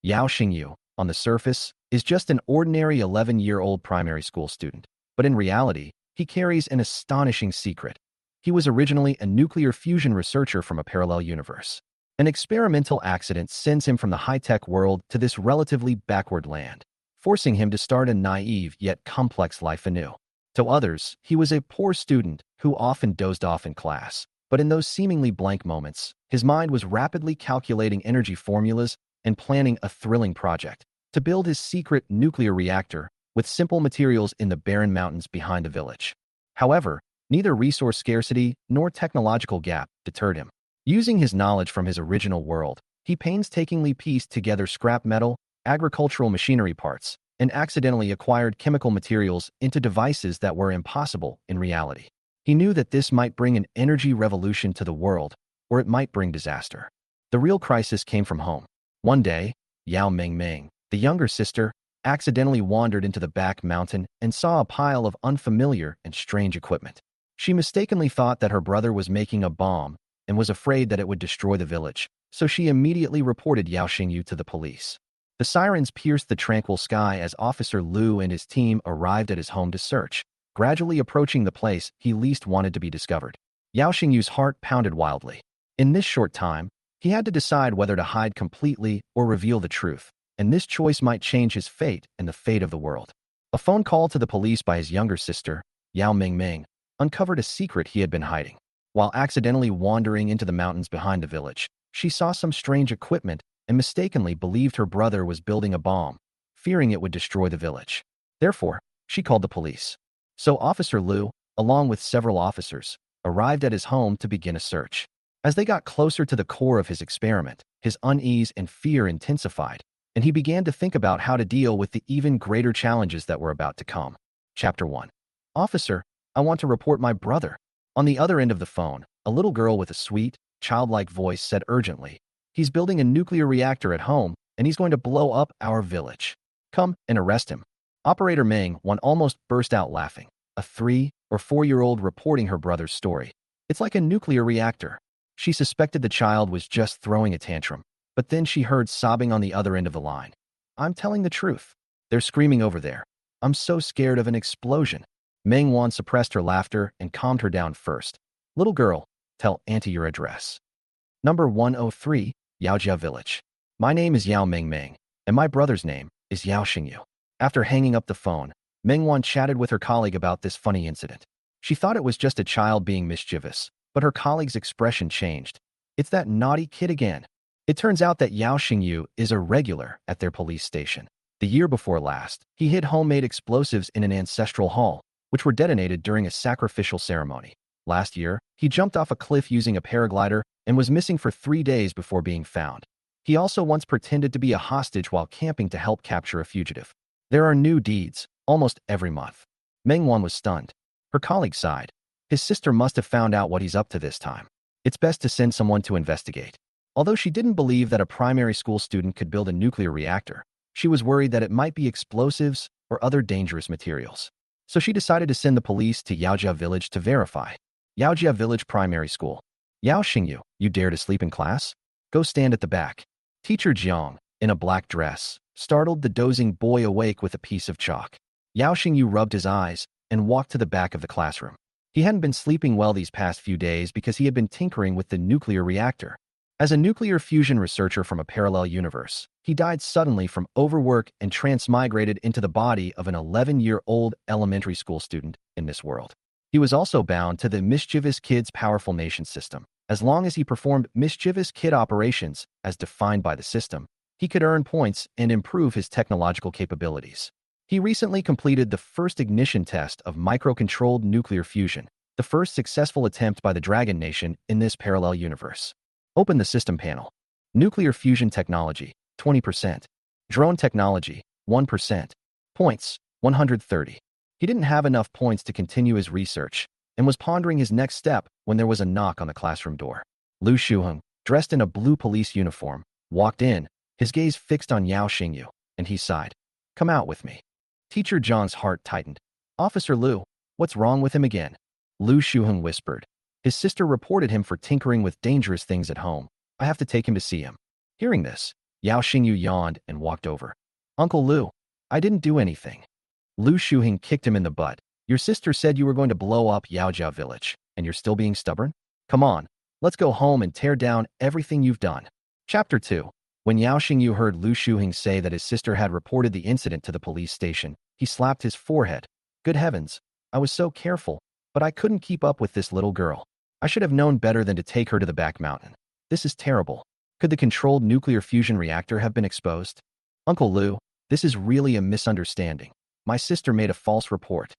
Yao Xingyu, on the surface, is just an ordinary 11-year-old primary school student. But in reality, he carries an astonishing secret. He was originally a nuclear fusion researcher from a parallel universe. An experimental accident sends him from the high-tech world to this relatively backward land, forcing him to start a naive yet complex life anew. To others, he was a poor student who often dozed off in class. But in those seemingly blank moments, his mind was rapidly calculating energy formulas and planning a thrilling project to build his secret nuclear reactor with simple materials in the barren mountains behind the village. However, neither resource scarcity nor technological gap deterred him. Using his knowledge from his original world, he painstakingly pieced together scrap metal, agricultural machinery parts, and accidentally acquired chemical materials into devices that were impossible in reality. He knew that this might bring an energy revolution to the world, or it might bring disaster. The real crisis came from home. One day, Yao Mingming, the younger sister, accidentally wandered into the back mountain and saw a pile of unfamiliar and strange equipment. She mistakenly thought that her brother was making a bomb and was afraid that it would destroy the village, so she immediately reported Yao Xingyu to the police. The sirens pierced the tranquil sky as Officer Liu and his team arrived at his home to search, gradually approaching the place he least wanted to be discovered. Yao Xingyu's heart pounded wildly. In this short time, he had to decide whether to hide completely or reveal the truth, and this choice might change his fate and the fate of the world. A phone call to the police by his younger sister, Yao Mingming, uncovered a secret he had been hiding. While accidentally wandering into the mountains behind the village, she saw some strange equipment and mistakenly believed her brother was building a bomb, fearing it would destroy the village. Therefore, she called the police. So Officer Liu, along with several officers, arrived at his home to begin a search. As they got closer to the core of his experiment, his unease and fear intensified, and he began to think about how to deal with the even greater challenges that were about to come. Chapter 1. Officer, I want to report my brother. On the other end of the phone, a little girl with a sweet, childlike voice said urgently, "He's building a nuclear reactor at home, and he's going to blow up our village. Come and arrest him." Operator Ming Wan almost burst out laughing, a 3- or 4-year-old reporting her brother's story. It's like a nuclear reactor. She suspected the child was just throwing a tantrum, but then she heard sobbing on the other end of the line. "I'm telling the truth. They're screaming over there. I'm so scared of an explosion." Meng Wan suppressed her laughter and calmed her down first. "Little girl, tell Auntie your address. Number 103, Yaojia Village. My name is Yao Mingming, and my brother's name is Yao Xingyu." After hanging up the phone, Meng Wan chatted with her colleague about this funny incident. She thought it was just a child being mischievous, but her colleague's expression changed. "It's that naughty kid again." It turns out that Yao Xingyu is a regular at their police station. The year before last, he hid homemade explosives in an ancestral hall, which were detonated during a sacrificial ceremony. Last year, he jumped off a cliff using a paraglider and was missing for 3 days before being found. He also once pretended to be a hostage while camping to help capture a fugitive. There are new deeds almost every month. Meng Wan was stunned. Her colleague sighed. His sister must have found out what he's up to this time. It's best to send someone to investigate. Although she didn't believe that a primary school student could build a nuclear reactor, she was worried that it might be explosives or other dangerous materials. So she decided to send the police to Yaojia Village to verify. Yaojia Village Primary School. "Yao Xingyu, you dare to sleep in class? Go stand at the back." Teacher Jiang, in a black dress, startled the dozing boy awake with a piece of chalk. Yao Xingyu rubbed his eyes and walked to the back of the classroom. He hadn't been sleeping well these past few days because he had been tinkering with the nuclear reactor. As a nuclear fusion researcher from a parallel universe, he died suddenly from overwork and transmigrated into the body of an 11-year-old elementary school student in this world. He was also bound to the Mischievous Kids Powerful Nation system. As long as he performed mischievous kid operations as defined by the system, he could earn points and improve his technological capabilities. He recently completed the first ignition test of micro-controlled nuclear fusion, the first successful attempt by the Dragon Nation in this parallel universe. Open the system panel. Nuclear fusion technology, 20%. Drone technology, 1%. Points, 130. He didn't have enough points to continue his research and was pondering his next step when there was a knock on the classroom door. Lu Shuheng, dressed in a blue police uniform, walked in, his gaze fixed on Yao Xingyu, and he sighed. "Come out with me." Teacher Zhang's heart tightened. "Officer Lu, what's wrong with him again?" Lu Shuheng whispered. "His sister reported him for tinkering with dangerous things at home. I have to take him to see him." Hearing this, Yao Xingyu yawned and walked over. Uncle Lu, I didn't do anything. Lu Shuheng kicked him in the butt. Your sister said you were going to blow up Yaojia village, and you're still being stubborn? Come on, let's go home and tear down everything you've done. Chapter 2. When Yao Xingyu heard Lu Shuheng say that his sister had reported the incident to the police station, he slapped his forehead. Good heavens, I was so careful, but I couldn't keep up with this little girl. I should have known better than to take her to the back mountain. This is terrible. Could the controlled nuclear fusion reactor have been exposed? Uncle Lu, this is really a misunderstanding. My sister made a false report.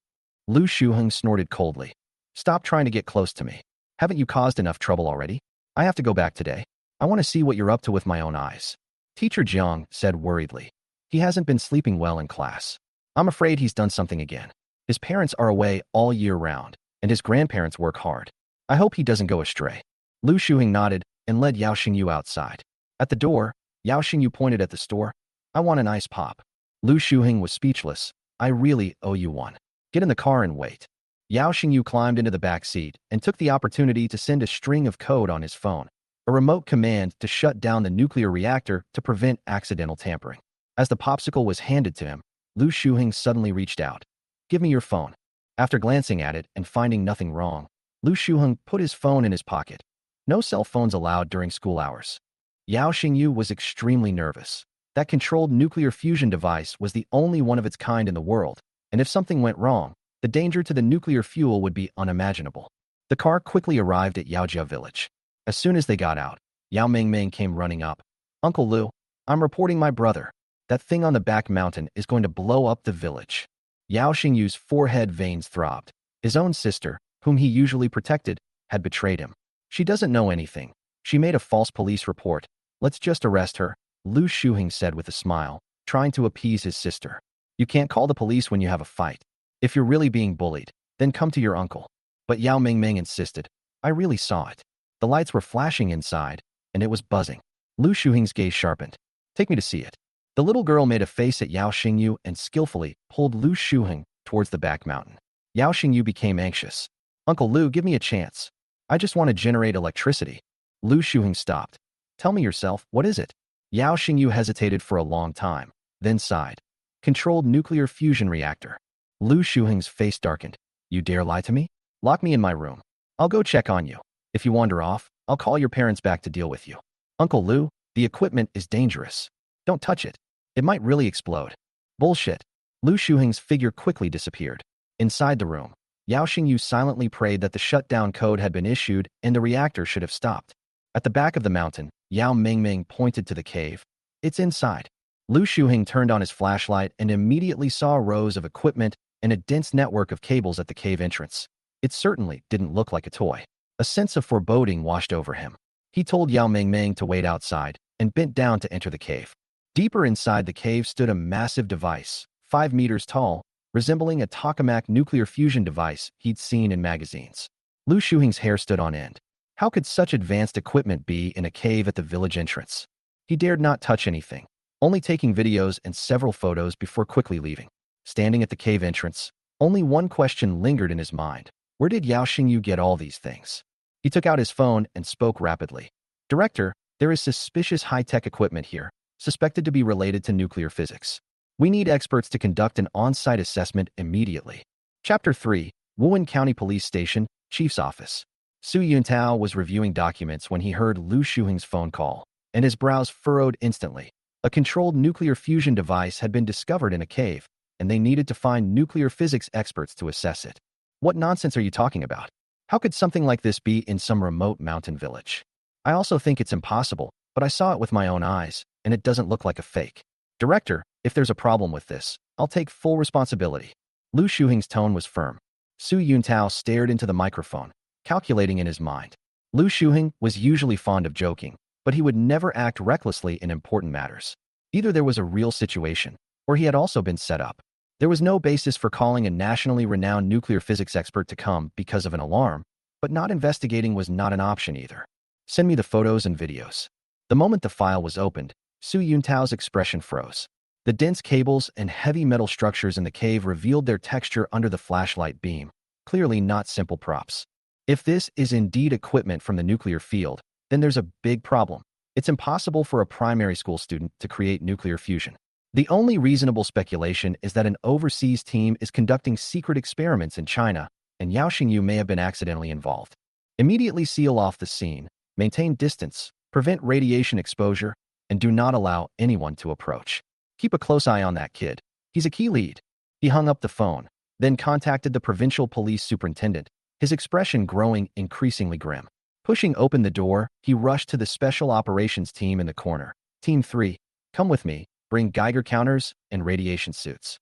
Lu Shuheng snorted coldly. Stop trying to get close to me. Haven't you caused enough trouble already? I have to go back today. I want to see what you're up to with my own eyes. Teacher Jiang said worriedly. He hasn't been sleeping well in class. I'm afraid he's done something again. His parents are away all year round, and his grandparents work hard. I hope he doesn't go astray. Lu Shuheng nodded and led Yao Xingyu outside. At the door, Yao Xingyu pointed at the store. I want an ice pop. Lu Shuheng was speechless. I really owe you one. Get in the car and wait. Yao Xingyu climbed into the back seat and took the opportunity to send a string of code on his phone, a remote command to shut down the nuclear reactor to prevent accidental tampering. As the popsicle was handed to him, Lu Shuheng suddenly reached out. Give me your phone. After glancing at it and finding nothing wrong, Lu Shuheng put his phone in his pocket. No cell phones allowed during school hours. Yao Xingyu was extremely nervous. That controlled nuclear fusion device was the only one of its kind in the world, and if something went wrong, the danger to the nuclear fuel would be unimaginable. The car quickly arrived at Yaojia village. As soon as they got out, Yao Mingming came running up. Uncle Lu, I'm reporting my brother. That thing on the back mountain is going to blow up the village. Yao Xingyu's forehead veins throbbed. His own sister, whom he usually protected, had betrayed him. She doesn't know anything. She made a false police report. Let's just arrest her, Lu Shuheng said with a smile, trying to appease his sister. You can't call the police when you have a fight. If you're really being bullied, then come to your uncle. But Yao Mingming insisted. I really saw it. The lights were flashing inside, and it was buzzing. Lu Shuheng's gaze sharpened. Take me to see it. The little girl made a face at Yao Xingyu and skillfully pulled Lu Shuheng towards the back mountain. Yao Xingyu became anxious. Uncle Lu, give me a chance. I just want to generate electricity. Lu Shuheng stopped. Tell me yourself, what is it? Yao Xingyu hesitated for a long time, then sighed. Controlled nuclear fusion reactor. Lu Shuheng's face darkened. You dare lie to me? Lock me in my room. I'll go check on you. If you wander off, I'll call your parents back to deal with you. Uncle Lu, the equipment is dangerous. Don't touch it. It might really explode. Bullshit. Lu Shuheng's figure quickly disappeared. Inside the room, Yao Xingyu silently prayed that the shutdown code had been issued and the reactor should have stopped. At the back of the mountain, Yao Mingming pointed to the cave. It's inside. Lu Shuheng turned on his flashlight and immediately saw rows of equipment and a dense network of cables at the cave entrance. It certainly didn't look like a toy. A sense of foreboding washed over him. He told Yao Mingming to wait outside and bent down to enter the cave. Deeper inside the cave stood a massive device, 5 meters tall, resembling a tokamak nuclear fusion device he'd seen in magazines. Lu Shuheng's hair stood on end. How could such advanced equipment be in a cave at the village entrance? He dared not touch anything, only taking videos and several photos before quickly leaving. Standing at the cave entrance, only one question lingered in his mind. Where did Yao Xingyu get all these things? He took out his phone and spoke rapidly. Director, there is suspicious high-tech equipment here, suspected to be related to nuclear physics. We need experts to conduct an on-site assessment immediately. Chapter 3, Wuhan County Police Station, Chief's Office. Su Yuntao was reviewing documents when he heard Lu Shuheng's phone call, and his brows furrowed instantly. A controlled nuclear fusion device had been discovered in a cave, and they needed to find nuclear physics experts to assess it. What nonsense are you talking about? How could something like this be in some remote mountain village? I also think it's impossible, but I saw it with my own eyes, and it doesn't look like a fake. Director, if there's a problem with this, I'll take full responsibility. Lu Shuheng's tone was firm. Su Yuntao stared into the microphone, calculating in his mind. Lu Shuheng was usually fond of joking, but he would never act recklessly in important matters. Either there was a real situation, or he had also been set up. There was no basis for calling a nationally renowned nuclear physics expert to come because of an alarm, but not investigating was not an option either. Send me the photos and videos. The moment the file was opened, Su Yuntao's expression froze. The dense cables and heavy metal structures in the cave revealed their texture under the flashlight beam, clearly not simple props. If this is indeed equipment from the nuclear field, then there's a big problem. It's impossible for a primary school student to create nuclear fusion. The only reasonable speculation is that an overseas team is conducting secret experiments in China, and Yao Xingyu may have been accidentally involved. Immediately seal off the scene, maintain distance, prevent radiation exposure, and do not allow anyone to approach. Keep a close eye on that kid. He's a key lead. He hung up the phone, then contacted the provincial police superintendent, his expression growing increasingly grim. Pushing open the door, he rushed to the special operations team in the corner. Team 3, come with me, bring Geiger counters and radiation suits.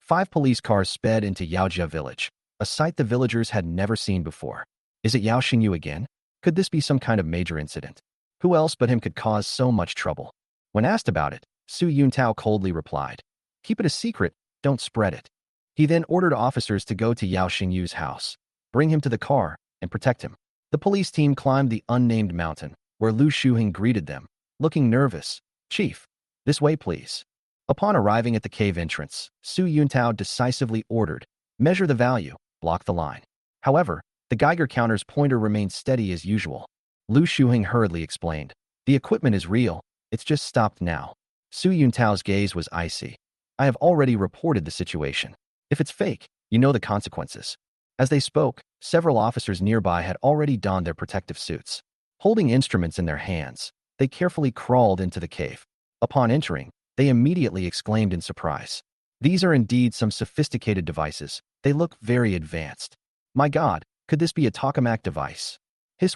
5 police cars sped into Yaojia village, a sight the villagers had never seen before. Is it Yao Xingyu again? Could this be some kind of major incident? Who else but him could cause so much trouble? When asked about it, Su Yuntao coldly replied, keep it a secret, don't spread it. He then ordered officers to go to Yao Xingyu's house, bring him to the car, and protect him. The police team climbed the unnamed mountain, where Lu Shuheng greeted them, looking nervous. Chief, this way please. Upon arriving at the cave entrance, Su Yuntao decisively ordered, measure the value, block the line. However, the Geiger counter's pointer remained steady as usual. Lu Shuheng hurriedly explained, the equipment is real, it's just stopped now. Su Yuntao's gaze was icy. I have already reported the situation. If it's fake, you know the consequences. As they spoke, several officers nearby had already donned their protective suits. Holding instruments in their hands, they carefully crawled into the cave. Upon entering, they immediately exclaimed in surprise. These are indeed some sophisticated devices. They look very advanced. My God, could this be a tokamak device?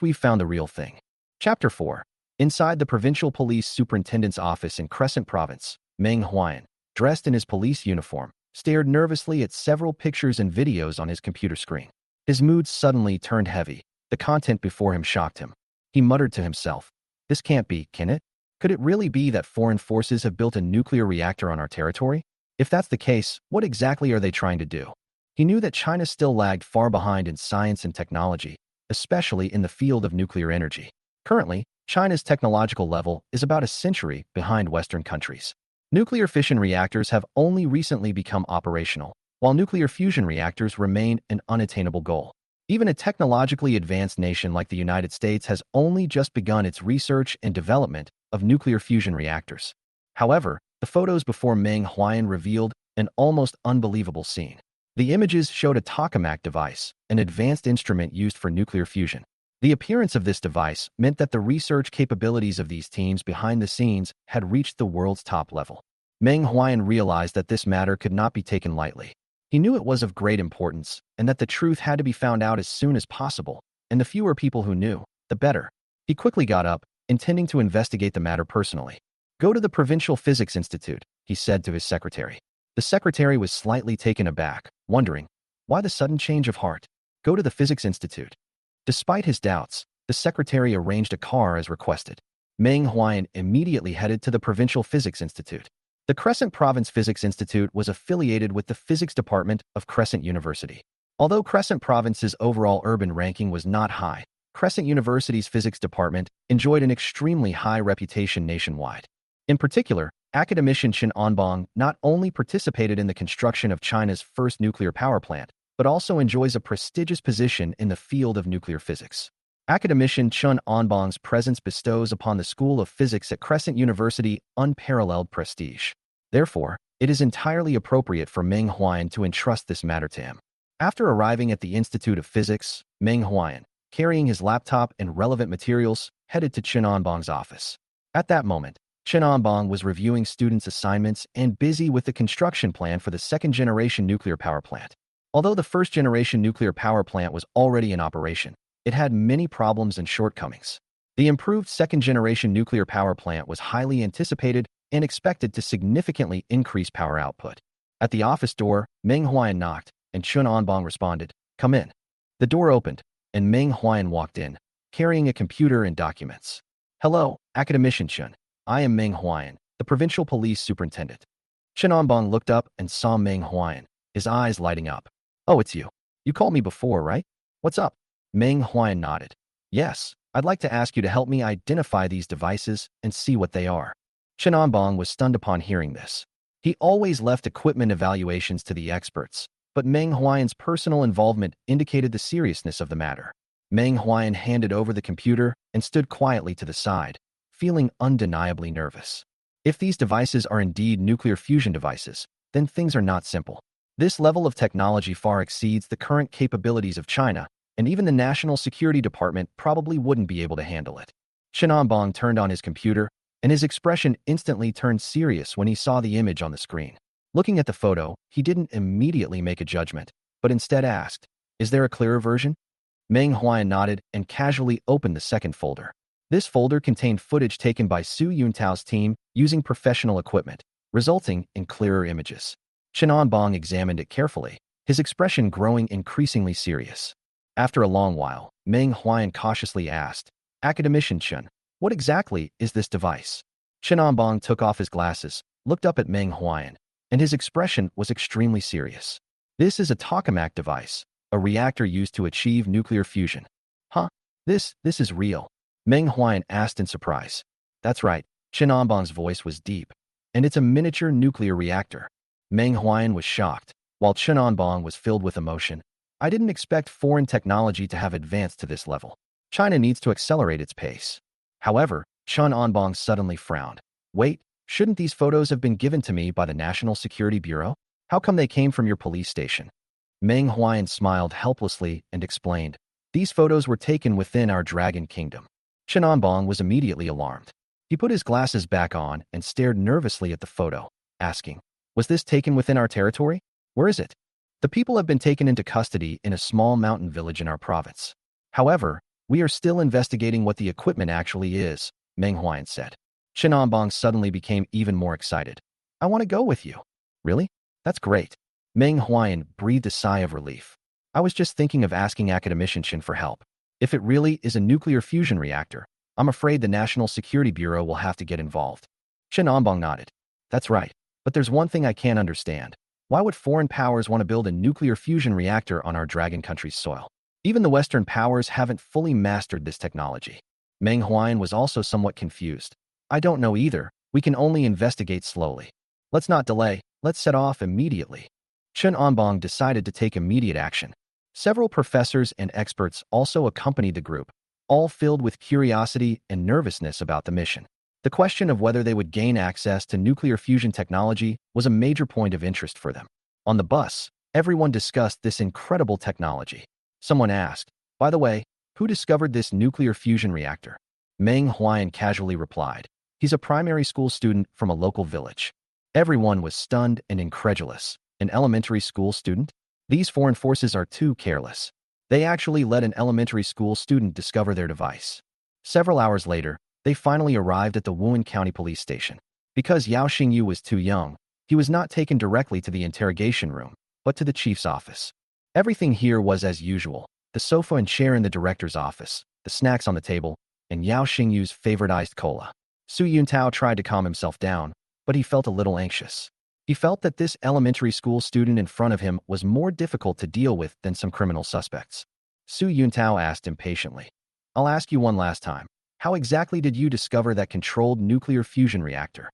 We've found the real thing. Chapter 4. Inside the provincial police superintendent's office in Crescent Province, Meng Huayan, dressed in his police uniform, stared nervously at several pictures and videos on his computer screen. His mood suddenly turned heavy. The content before him shocked him. He muttered to himself, this can't be, can it? Could it really be that foreign forces have built a nuclear reactor on our territory? If that's the case, what exactly are they trying to do? He knew that China still lagged far behind in science and technology, especially in the field of nuclear energy. Currently, China's technological level is about a century behind Western countries. Nuclear fission reactors have only recently become operational, while nuclear fusion reactors remain an unattainable goal. Even a technologically advanced nation like the United States has only just begun its research and development of nuclear fusion reactors. However, the photos before Meng Huayan revealed an almost unbelievable scene. The images showed a tokamak device, an advanced instrument used for nuclear fusion. The appearance of this device meant that the research capabilities of these teams behind the scenes had reached the world's top level. Meng Huayan realized that this matter could not be taken lightly. He knew it was of great importance, and that the truth had to be found out as soon as possible, and the fewer people who knew, the better. He quickly got up, intending to investigate the matter personally. Go to the Provincial Physics Institute, he said to his secretary. The secretary was slightly taken aback, wondering, why the sudden change of heart? Go to the Physics Institute. Despite his doubts, the secretary arranged a car as requested. Meng Huayan immediately headed to the Provincial Physics Institute. The Crescent Province Physics Institute was affiliated with the Physics Department of Crescent University. Although Crescent Province's overall urban ranking was not high, Crescent University's Physics Department enjoyed an extremely high reputation nationwide. In particular, academician Chen Anbong not only participated in the construction of China's first nuclear power plant, but also enjoys a prestigious position in the field of nuclear physics. Academician Chen Anbong's presence bestows upon the School of Physics at Crescent University unparalleled prestige. Therefore, it is entirely appropriate for Meng Huayan to entrust this matter to him. After arriving at the Institute of Physics, Meng Huayan, carrying his laptop and relevant materials, headed to Chen Anbong's office. At that moment, Chen Anbong was reviewing students' assignments and busy with the construction plan for the second-generation nuclear power plant. Although the first-generation nuclear power plant was already in operation, it had many problems and shortcomings. The improved second-generation nuclear power plant was highly anticipated and expected to significantly increase power output. At the office door, Meng Huayan knocked, and Chen Anbong responded, "Come in." The door opened, and Meng Huayan walked in, carrying a computer and documents. "Hello, Academician Chen. I am Meng Huayan, the provincial police superintendent." Chen Anbong looked up and saw Meng Huayan, his eyes lighting up. "Oh, it's you. You called me before, right? What's up?" Meng Huayan nodded. "Yes, I'd like to ask you to help me identify these devices and see what they are." Chen Anbong was stunned upon hearing this. He always left equipment evaluations to the experts, but Meng Huayan's personal involvement indicated the seriousness of the matter. Meng Huayan handed over the computer and stood quietly to the side, feeling undeniably nervous. If these devices are indeed nuclear fusion devices, then things are not simple. This level of technology far exceeds the current capabilities of China, and even the National Security Department probably wouldn't be able to handle it. Chen Anbong turned on his computer, and his expression instantly turned serious when he saw the image on the screen. Looking at the photo, he didn't immediately make a judgment, but instead asked, "Is there a clearer version?" Meng Huayan nodded and casually opened the second folder. This folder contained footage taken by Su Yuntao's team using professional equipment, resulting in clearer images. Chen Anbong examined it carefully, his expression growing increasingly serious. After a long while, Meng Huayan cautiously asked, "Academician Chen, what exactly is this device?" Chen Anbong took off his glasses, looked up at Meng Huayan, and his expression was extremely serious. "This is a tokamak device, a reactor used to achieve nuclear fusion." "Huh? This is real?" Meng Huayan asked in surprise. "That's right," Chen Anbong's voice was deep. "And it's a miniature nuclear reactor." Meng Huayan was shocked, while Chen Anbong was filled with emotion. "I didn't expect foreign technology to have advanced to this level. China needs to accelerate its pace." However, Chen Anbong suddenly frowned. "Wait, shouldn't these photos have been given to me by the National Security Bureau? How come they came from your police station?" Meng Huayan smiled helplessly and explained, "These photos were taken within our Dragon Kingdom." Chen Anbong was immediately alarmed. He put his glasses back on and stared nervously at the photo, asking, "Was this taken within our territory? Where is it?" "The people have been taken into custody in a small mountain village in our province. However, we are still investigating what the equipment actually is," Meng Huayan said. Chen Anbong suddenly became even more excited. "I want to go with you." "Really? That's great." Meng Huayan breathed a sigh of relief. "I was just thinking of asking Academician Chen for help. If it really is a nuclear fusion reactor, I'm afraid the National Security Bureau will have to get involved." Chen Anbong nodded. "That's right. But there's one thing I can't understand. Why would foreign powers want to build a nuclear fusion reactor on our dragon country's soil? Even the Western powers haven't fully mastered this technology." Meng Huayan was also somewhat confused. "I don't know either. We can only investigate slowly. Let's not delay. Let's set off immediately." Chen Anbong decided to take immediate action. Several professors and experts also accompanied the group, all filled with curiosity and nervousness about the mission. The question of whether they would gain access to nuclear fusion technology was a major point of interest for them. On the bus, everyone discussed this incredible technology. Someone asked, "By the way, who discovered this nuclear fusion reactor?" Meng Huayan casually replied, "He's a primary school student from a local village." Everyone was stunned and incredulous. An elementary school student? These foreign forces are too careless. They actually let an elementary school student discover their device. Several hours later, they finally arrived at the Wuhan County Police Station. Because Yao Xingyu was too young, he was not taken directly to the interrogation room, but to the chief's office. Everything here was as usual: the sofa and chair in the director's office, the snacks on the table, and Yao Xingyu's favorite iced cola. Su Yuntao tried to calm himself down, but he felt a little anxious. He felt that this elementary school student in front of him was more difficult to deal with than some criminal suspects. Su Yuntao asked impatiently, "I'll ask you one last time. How exactly did you discover that controlled nuclear fusion reactor?"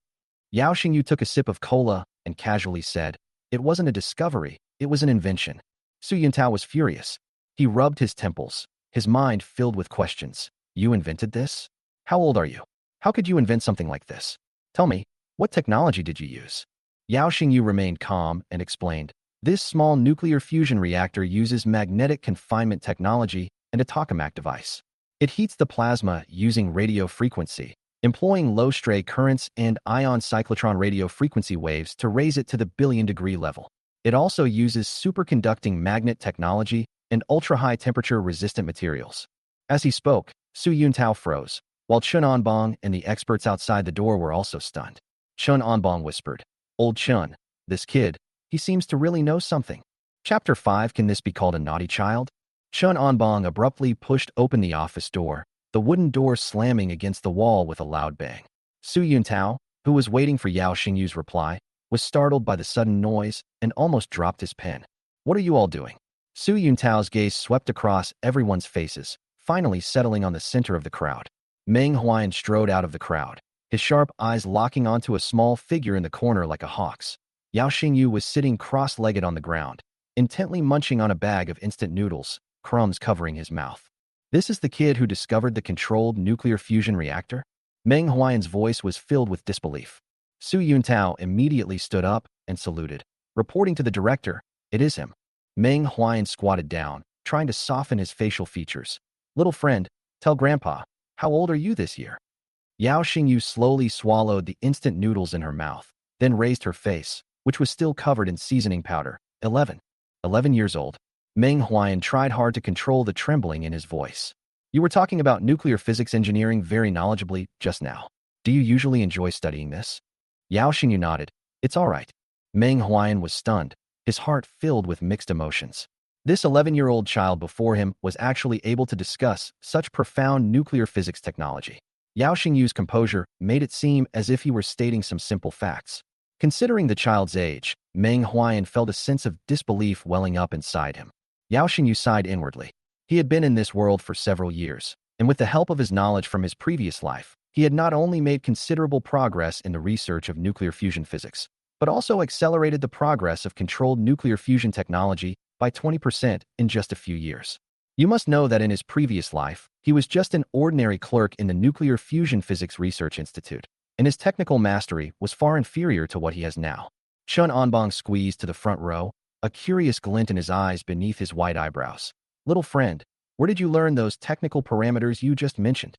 Yao Xingyu took a sip of cola and casually said, "It wasn't a discovery, it was an invention." Su Yuntao was furious. He rubbed his temples, his mind filled with questions. "You invented this? How old are you? How could you invent something like this? Tell me, what technology did you use?" Yao Xingyu remained calm and explained, "This small nuclear fusion reactor uses magnetic confinement technology and a tokamak device. It heats the plasma using radio frequency, employing low-stray currents and ion cyclotron radio frequency waves to raise it to the billion-degree level. It also uses superconducting magnet technology and ultra-high temperature resistant materials." As he spoke, Su Yuntao froze, while Chen Anbong and the experts outside the door were also stunned. Chen Anbong whispered, "Old Chen, this kid, he seems to really know something." Chapter 5. Can this be called a naughty child? Chen Anbong abruptly pushed open the office door, the wooden door slamming against the wall with a loud bang. Su Yuntao, who was waiting for Yao Xingyu's reply, was startled by the sudden noise and almost dropped his pen. "What are you all doing?" Su Yuntao's gaze swept across everyone's faces, finally settling on the center of the crowd. Meng Huayan strode out of the crowd, his sharp eyes locking onto a small figure in the corner like a hawk's. Yao Xingyu was sitting cross-legged on the ground, intently munching on a bag of instant noodles, crumbs covering his mouth. "This is the kid who discovered the controlled nuclear fusion reactor?" Meng Huayan's voice was filled with disbelief. Su Yuntao immediately stood up and saluted. Reporting to the director, it is him. Meng Huayan squatted down, trying to soften his facial features. Little friend, tell Grandpa, how old are you this year? Yao Xingyu slowly swallowed the instant noodles in her mouth, then raised her face, which was still covered in seasoning powder. 11. 11 years old. Meng Huayan tried hard to control the trembling in his voice. You were talking about nuclear physics engineering very knowledgeably just now. Do you usually enjoy studying this? Yao Xingyu nodded. It's all right. Meng Huayan was stunned, his heart filled with mixed emotions. This 11-year-old child before him was actually able to discuss such profound nuclear physics technology. Yao Xingyu's composure made it seem as if he were stating some simple facts. Considering the child's age, Meng Huayan felt a sense of disbelief welling up inside him. Yao Xingyu sighed inwardly. He had been in this world for several years, and with the help of his knowledge from his previous life, he had not only made considerable progress in the research of nuclear fusion physics, but also accelerated the progress of controlled nuclear fusion technology by 20% in just a few years. You must know that in his previous life, he was just an ordinary clerk in the Nuclear Fusion Physics Research Institute, and his technical mastery was far inferior to what he has now. Chun Anbong squeezed to the front row, a curious glint in his eyes beneath his white eyebrows. Little friend, where did you learn those technical parameters you just mentioned?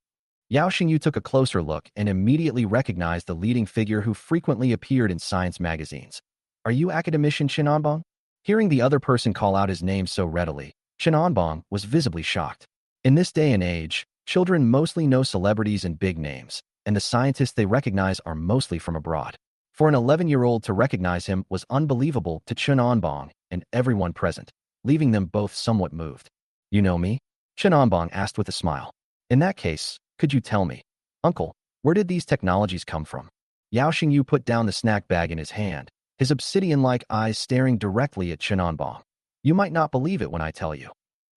Yao Xingyu took a closer look and immediately recognized the leading figure who frequently appeared in science magazines. Are you academician Chen Anbong? Hearing the other person call out his name so readily, Chen Anbong was visibly shocked. In this day and age, children mostly know celebrities and big names, and the scientists they recognize are mostly from abroad. For an 11-year-old to recognize him was unbelievable to Chen Anbong and everyone present, leaving them both somewhat moved. You know me? Chen Anbong asked with a smile. In that case, could you tell me, Uncle, where did these technologies come from? Yao Xingyu put down the snack bag in his hand, his obsidian-like eyes staring directly at Chen Anbong. You might not believe it when I tell you.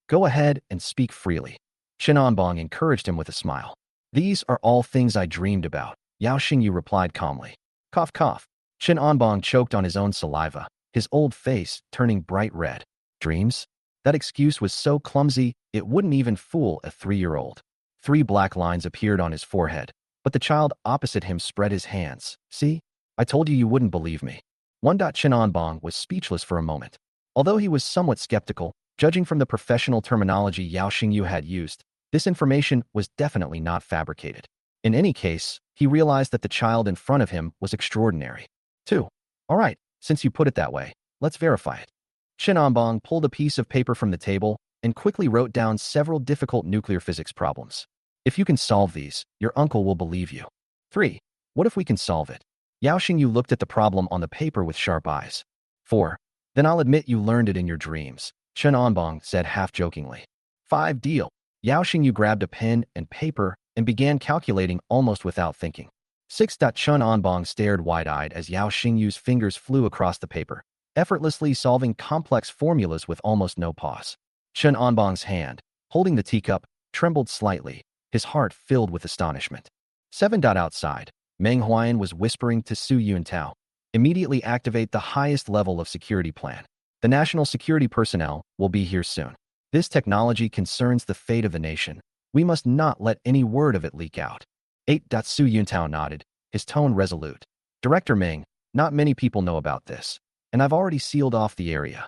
Go ahead and speak freely. Chen Anbong encouraged him with a smile. These are all things I dreamed about, Yao Xingyu replied calmly. Cough cough. Chen Anbong choked on his own saliva, his old face turning bright red. Dreams? That excuse was so clumsy, it wouldn't even fool a 3-year-old. 3 black lines appeared on his forehead, but the child opposite him spread his hands. See? I told you wouldn't believe me. Chen Anbong was speechless for a moment. Although he was somewhat skeptical, judging from the professional terminology Yao Xingyu had used, this information was definitely not fabricated. In any case, he realized that the child in front of him was extraordinary. 2. All right, since you put it that way, let's verify it. Chen Anbong pulled a piece of paper from the table and quickly wrote down several difficult nuclear physics problems. If you can solve these, your uncle will believe you. 3. What if we can solve it? Yao Xingyu looked at the problem on the paper with sharp eyes. 4. Then I'll admit you learned it in your dreams, Chen Anbong said half-jokingly. 5. Deal. Yao Xingyu grabbed a pen and paper and began calculating almost without thinking. 6. Chen Anbong stared wide-eyed as Yao Xingyu's fingers flew across the paper, effortlessly solving complex formulas with almost no pause. Chen Anbong's hand, holding the teacup, trembled slightly, his heart filled with astonishment. 7. Outside, Meng Huayan was whispering to Su Yuntao. Immediately activate the highest level of security plan. The national security personnel will be here soon. This technology concerns the fate of the nation. We must not let any word of it leak out. 8. Su Yuntao nodded, his tone resolute. Director Meng, not many people know about this, and I've already sealed off the area.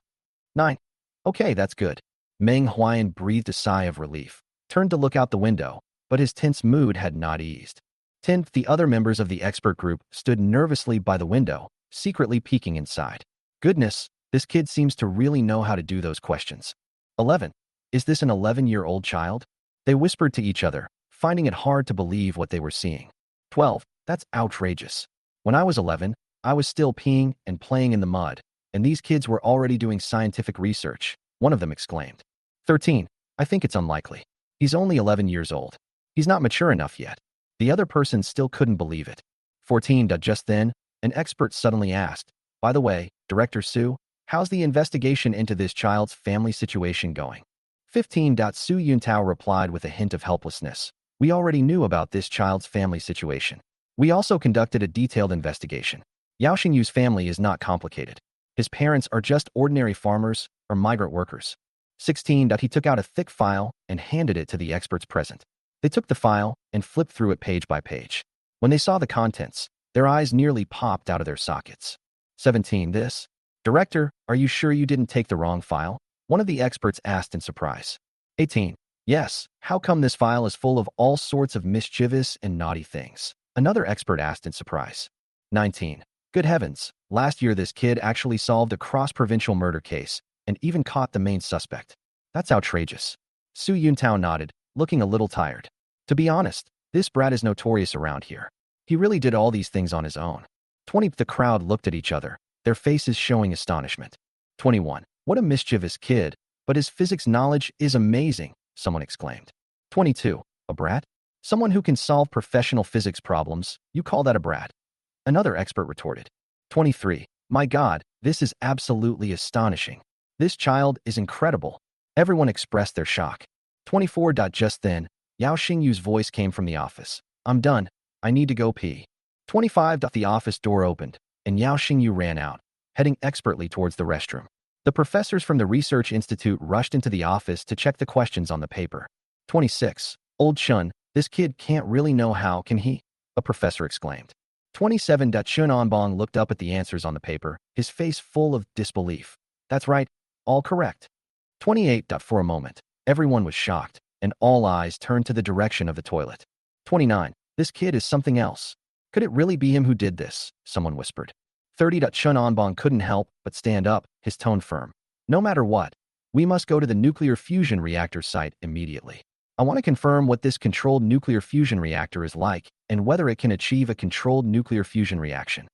9. Okay, that's good. Meng Huayan breathed a sigh of relief, turned to look out the window, but his tense mood had not eased. 10. The other members of the expert group stood nervously by the window, secretly peeking inside. Goodness, this kid seems to really know how to do those questions. 11. Is this an 11-year-old child? They whispered to each other, finding it hard to believe what they were seeing. 12. That's outrageous. When I was 11, I was still peeing and playing in the mud, and these kids were already doing scientific research, one of them exclaimed. 13. I think it's unlikely. He's only 11 years old. He's not mature enough yet. The other person still couldn't believe it. 14. Just then, an expert suddenly asked, by the way, Director Su, how's the investigation into this child's family situation going? 15. Su Yuntao replied with a hint of helplessness. We already knew about this child's family situation. We also conducted a detailed investigation. Yao Xingyu's family is not complicated. His parents are just ordinary farmers or migrant workers. 16. He took out a thick file and handed it to the experts present. They took the file and flipped through it page by page. When they saw the contents, their eyes nearly popped out of their sockets. 17. This? Director, are you sure you didn't take the wrong file? One of the experts asked in surprise. 18. Yes, how come this file is full of all sorts of mischievous and naughty things? Another expert asked in surprise. 19. Good heavens, last year this kid actually solved a cross-provincial murder case and even caught the main suspect. That's outrageous. Su Yuntao nodded, looking a little tired. To be honest, this brat is notorious around here. He really did all these things on his own. 20. The crowd looked at each other, their faces showing astonishment. 21. What a mischievous kid, but his physics knowledge is amazing, someone exclaimed. 22. A brat? Someone who can solve professional physics problems, you call that a brat? Another expert retorted. 23. My God, this is absolutely astonishing. This child is incredible. Everyone expressed their shock. 24. Just then, Yao Xingyu's voice came from the office. I'm done. I need to go pee. 25. The office door opened, and Yao Xingyu ran out, heading expertly towards the restroom. The professors from the research institute rushed into the office to check the questions on the paper. 26. Old Chun, this kid can't really know how, can he? A professor exclaimed. 27. Chun Onbong looked up at the answers on the paper, his face full of disbelief. That's right, all correct. 28. For a moment, everyone was shocked, and all eyes turned to the direction of the toilet. 29. This kid is something else. Could it really be him who did this? Someone whispered. 30. Chun Onbong couldn't help but stand up, his tone firm. No matter what, we must go to the nuclear fusion reactor site immediately. I want to confirm what this controlled nuclear fusion reactor is like and whether it can achieve a controlled nuclear fusion reaction.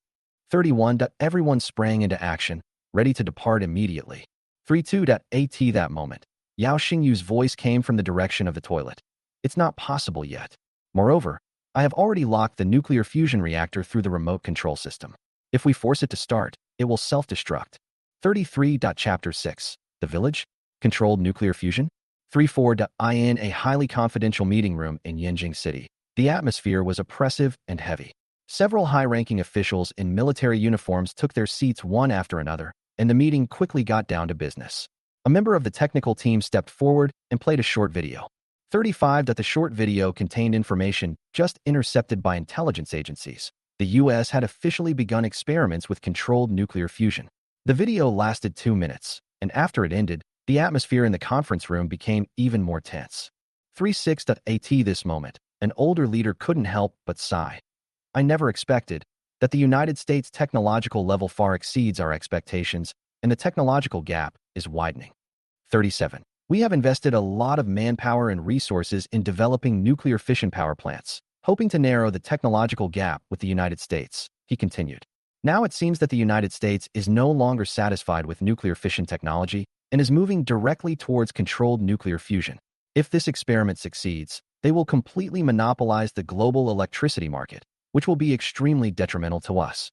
31. Everyone sprang into action, ready to depart immediately. 32. At that moment, Yao Xingyu's voice came from the direction of the toilet. It's not possible yet. Moreover, I have already locked the nuclear fusion reactor through the remote control system. If we force it to start, it will self-destruct. 33. Chapter 6. The Village? Controlled Nuclear Fusion? 34. In a highly confidential meeting room in Yanjing City, the atmosphere was oppressive and heavy. Several high-ranking officials in military uniforms took their seats one after another, and the meeting quickly got down to business. A member of the technical team stepped forward and played a short video. 35. The short video contained information just intercepted by intelligence agencies. The U.S. had officially begun experiments with controlled nuclear fusion. The video lasted 2 minutes, and after it ended, the atmosphere in the conference room became even more tense. 36. At this moment, an older leader couldn't help but sigh. I never expected that the United States technological level far exceeds our expectations, and the technological gap is widening. 37. We have invested a lot of manpower and resources in developing nuclear fission power plants, hoping to narrow the technological gap with the United States, he continued. Now it seems that the United States is no longer satisfied with nuclear fission technology and is moving directly towards controlled nuclear fusion. If this experiment succeeds, they will completely monopolize the global electricity market, which will be extremely detrimental to us.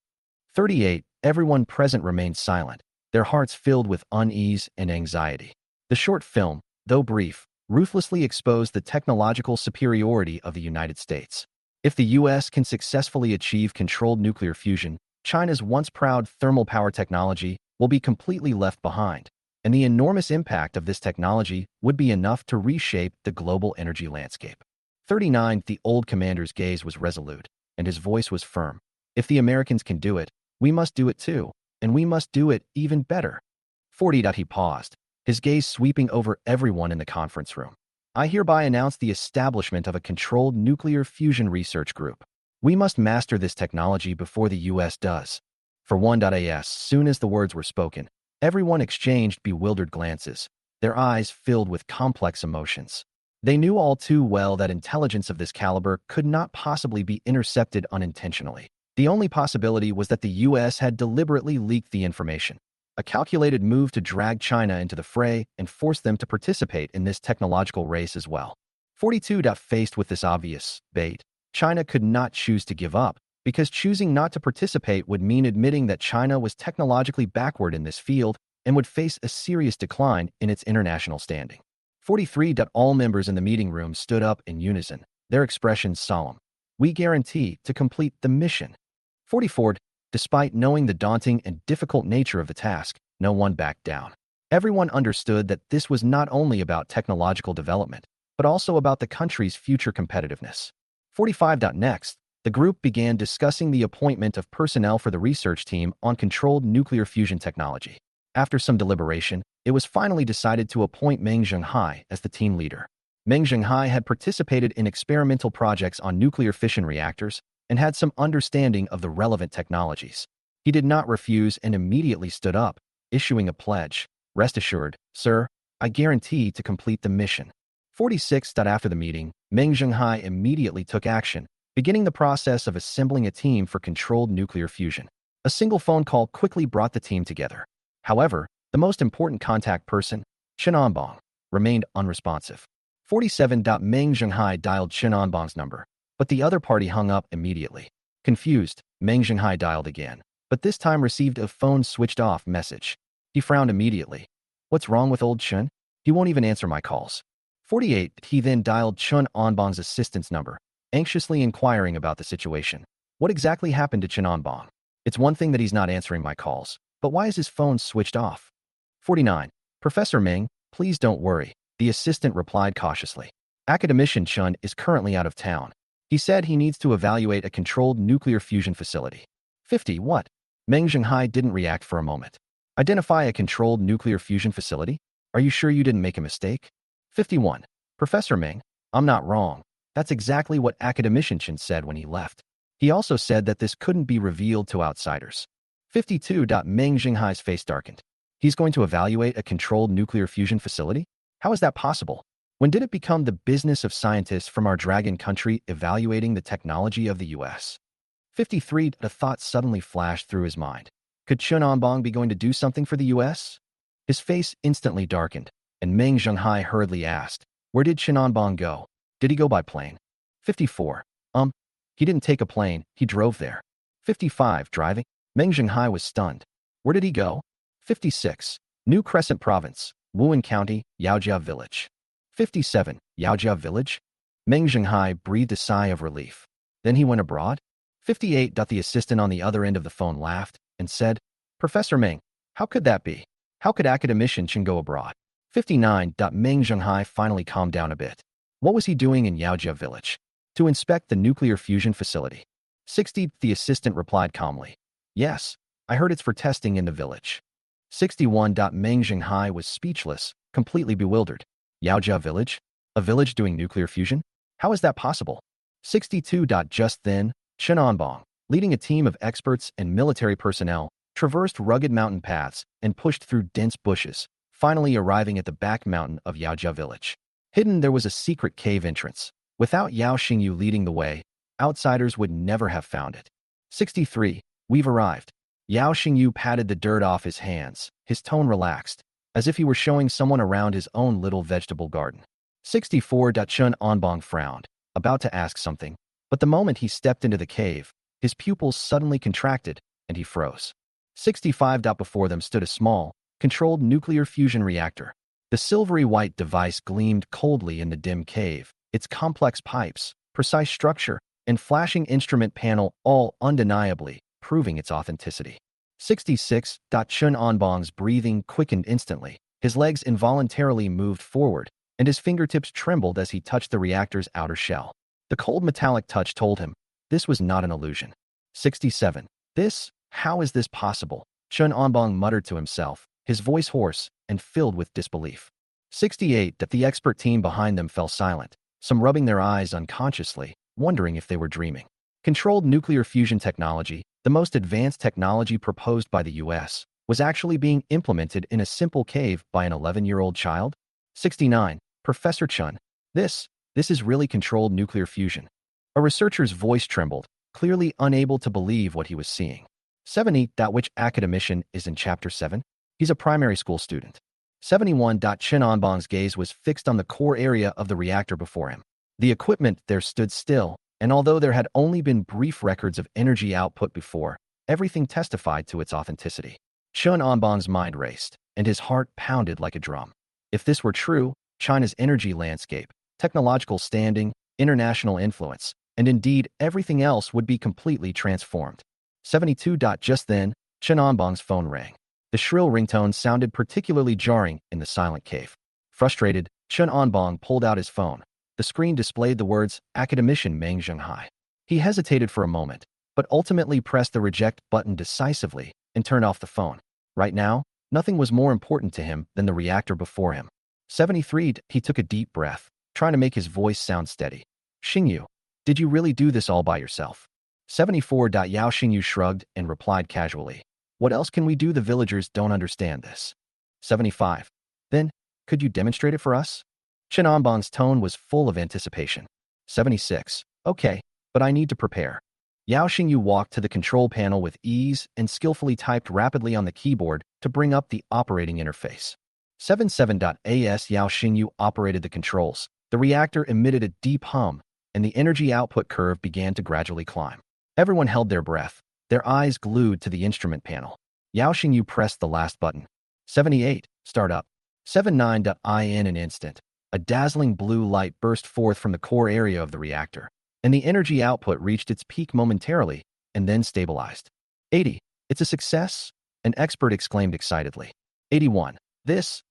38. Everyone present remained silent, their hearts filled with unease and anxiety. The short film, though brief, ruthlessly exposed the technological superiority of the United States. If the U.S. can successfully achieve controlled nuclear fusion, China's once proud thermal power technology will be completely left behind, and the enormous impact of this technology would be enough to reshape the global energy landscape. 39. The old commander's gaze was resolute, and his voice was firm. If the Americans can do it, we must do it too, and we must do it even better. 40. He paused, his gaze sweeping over everyone in the conference room. I hereby announce the establishment of a controlled nuclear fusion research group. We must master this technology before the U.S. does. For 1.as soon as the words were spoken, everyone exchanged bewildered glances, their eyes filled with complex emotions. They knew all too well that intelligence of this caliber could not possibly be intercepted unintentionally. The only possibility was that the U.S. had deliberately leaked the information, a calculated move to drag China into the fray and force them to participate in this technological race as well. 42. Faced with this obvious bait, China could not choose to give up, because choosing not to participate would mean admitting that China was technologically backward in this field and would face a serious decline in its international standing. 43. All members in the meeting room stood up in unison, their expressions solemn. We guarantee to complete the mission. 44. Despite knowing the daunting and difficult nature of the task, no one backed down. Everyone understood that this was not only about technological development, but also about the country's future competitiveness. 45. Next, The group began discussing the appointment of personnel for the research team on controlled nuclear fusion technology. After some deliberation, it was finally decided to appoint Meng Zhenghai as the team leader. Meng Zhenghai had participated in experimental projects on nuclear fission reactors and had some understanding of the relevant technologies. He did not refuse and immediately stood up, issuing a pledge. Rest assured, sir, I guarantee to complete the mission. 46. After the meeting, Meng Zhenghai immediately took action, beginning the process of assembling a team for controlled nuclear fusion. A single phone call quickly brought the team together. However, the most important contact person, Chen Anbong, remained unresponsive. 47. Meng Zhenghai dialed Chen Anbong's number, but the other party hung up immediately. Confused, Meng Zhenghai dialed again, but this time received a phone switched off message. He frowned immediately. What's wrong with old Chen? He won't even answer my calls. 48. He then dialed Chen Anbong's assistant's number, anxiously inquiring about the situation. What exactly happened to Chen Anbong? It's one thing that he's not answering my calls, but why is his phone switched off? 49. Professor Meng, please don't worry, the assistant replied cautiously. Academician Chen is currently out of town. He said he needs to evaluate a controlled nuclear fusion facility. 50. What? Meng Zhenghai didn't react for a moment. Identify a controlled nuclear fusion facility? Are you sure you didn't make a mistake? 51. Professor Meng, I'm not wrong. That's exactly what Academician Chen said when he left. He also said that this couldn't be revealed to outsiders. 52. Meng Zhenghai's face darkened. He's going to evaluate a controlled nuclear fusion facility? How is that possible? When did it become the business of scientists from our dragon country evaluating the technology of the US? 53. A thought suddenly flashed through his mind. Could Chen Anbong be going to do something for the US? His face instantly darkened, and Meng Zhenghai hurriedly asked, where did Chen Anbong go? Did he go by plane? 54. He didn't take a plane, he drove there. 55. Driving? Meng Zhenghai was stunned. Where did he go? 56. New Crescent Province, Wuhan County, Yaojia Village. 57. Yaojia Village? Meng Zhenghai breathed a sigh of relief. Then he went abroad? 58. The assistant on the other end of the phone laughed and said, Professor Meng, how could that be? How could Academician Chen go abroad? 59. Meng Zhenghai finally calmed down a bit. What was he doing in Yaojia Village? To inspect the nuclear fusion facility. 60. The assistant replied calmly. Yes, I heard it's for testing in the village. 61. Meng Zhenghai was speechless, completely bewildered. Yaojia Village? A village doing nuclear fusion? How is that possible? 62. Just then, Chen Anbong, leading a team of experts and military personnel, traversed rugged mountain paths and pushed through dense bushes, finally arriving at the back mountain of Yaojia Village. Hidden there was a secret cave entrance. Without Yao Xingyu leading the way, outsiders would never have found it. 63. We've arrived. Yao Xingyu patted the dirt off his hands, his tone relaxed, as if he were showing someone around his own little vegetable garden. 64. Chen Anbong frowned, about to ask something, but the moment he stepped into the cave, his pupils suddenly contracted, and he froze. 65. Before them stood a small, controlled nuclear fusion reactor. The silvery white device gleamed coldly in the dim cave, its complex pipes, precise structure, and flashing instrument panel all undeniably proving its authenticity. 66. Chen Anbong's breathing quickened instantly. His legs involuntarily moved forward, and his fingertips trembled as he touched the reactor's outer shell. The cold metallic touch told him this was not an illusion. 67. How is this possible? Chen Anbong muttered to himself, his voice hoarse and filled with disbelief. 68. The expert team behind them fell silent, some rubbing their eyes unconsciously, wondering if they were dreaming. Controlled nuclear fusion technology, the most advanced technology proposed by the US, was actually being implemented in a simple cave by an 11-year-old child? 69. Professor Chen, this is really controlled nuclear fusion. A researcher's voice trembled, clearly unable to believe what he was seeing. 70. Which academician is in Chapter 7? He's a primary school student. 71. Chen Anbong's gaze was fixed on the core area of the reactor before him. The equipment there stood still, and although there had only been brief records of energy output before, everything testified to its authenticity. Chen Anbong's mind raced, and his heart pounded like a drum. If this were true, China's energy landscape, technological standing, international influence, and indeed everything else would be completely transformed. 72. Just then, Chen Anbong's phone rang. The shrill ringtone sounded particularly jarring in the silent cave. Frustrated, Chen Anbong pulled out his phone. The screen displayed the words, Academician Meng Zhenghai. He hesitated for a moment, but ultimately pressed the reject button decisively and turned off the phone. Right now, nothing was more important to him than the reactor before him. 73. He took a deep breath, trying to make his voice sound steady. Xingyu, did you really do this all by yourself? 74. Yao Xingyu shrugged and replied casually. What else can we do? The villagers don't understand this. 75. Then, could you demonstrate it for us? Chen Anbang's tone was full of anticipation. 76. Okay, but I need to prepare. Yao Xingyu walked to the control panel with ease and skillfully typed rapidly on the keyboard to bring up the operating interface. 77. As Yao Xingyu operated the controls, the reactor emitted a deep hum, and the energy output curve began to gradually climb. Everyone held their breath, their eyes glued to the instrument panel. Yao Xingyu pressed the last button. 78. Start up. 79. In an instant, a dazzling blue light burst forth from the core area of the reactor, and the energy output reached its peak momentarily and then stabilized. 80. It's a success, an expert exclaimed excitedly. 81. This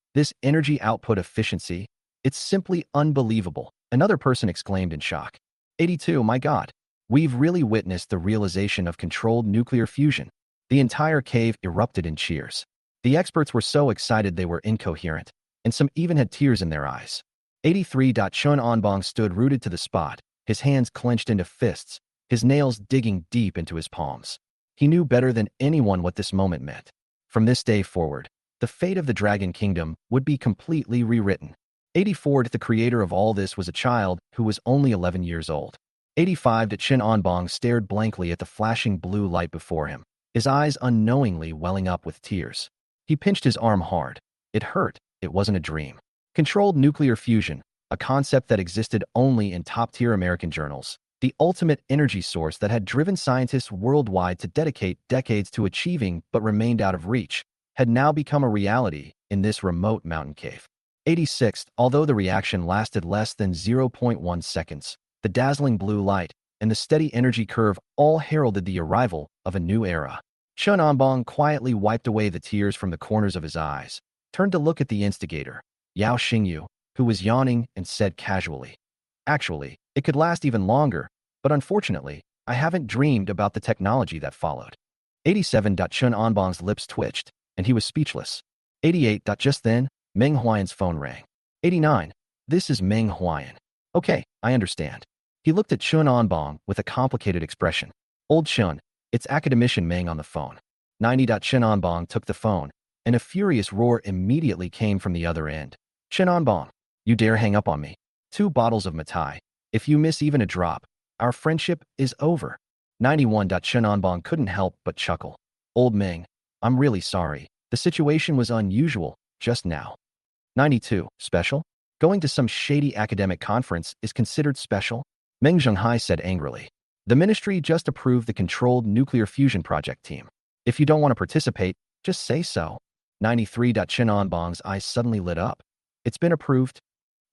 energy output efficiency, it's simply unbelievable, another person exclaimed in shock. 82. My God, we've really witnessed the realization of controlled nuclear fusion. The entire cave erupted in cheers. The experts were so excited they were incoherent, and some even had tears in their eyes. 83. Chun Anbang stood rooted to the spot, his hands clenched into fists, his nails digging deep into his palms. He knew better than anyone what this moment meant. From this day forward, the fate of the Dragon Kingdom would be completely rewritten. 84. The creator of all this was a child who was only 11 years old. 85. Chen Anbang stared blankly at the flashing blue light before him, his eyes unknowingly welling up with tears. He pinched his arm hard. It hurt. It wasn't a dream. Controlled nuclear fusion, a concept that existed only in top-tier American journals, the ultimate energy source that had driven scientists worldwide to dedicate decades to achieving but remained out of reach, had now become a reality in this remote mountain cave. 86. Although the reaction lasted less than 0.1 seconds, the dazzling blue light and the steady energy curve all heralded the arrival of a new era. Chun Anbang quietly wiped away the tears from the corners of his eyes, turned to look at the instigator, Yao Xingyu, who was yawning, and said casually, Actually, it could last even longer, but unfortunately, I haven't dreamed about the technology that followed. 87. Chun Anbang's lips twitched, and he was speechless. 88. Just then, Meng Huayan's phone rang. 89. This is Meng Huayan. Okay, I understand. He looked at Chun Anbang with a complicated expression. Old Chun, it's Academician Meng on the phone. 90. Chun Anbang took the phone, and a furious roar immediately came from the other end. Chun Anbang, you dare hang up on me? 2 bottles of Matai. If you miss even a drop, our friendship is over. 91. Chun Anbang couldn't help but chuckle. Old Meng, I'm really sorry. The situation was unusual just now. 92. Special? Going to some shady academic conference is considered special? Meng Zhenghai said angrily. The ministry just approved the controlled nuclear fusion project team. If you don't want to participate, just say so. 93. Chen Anbang's eyes suddenly lit up. It's been approved.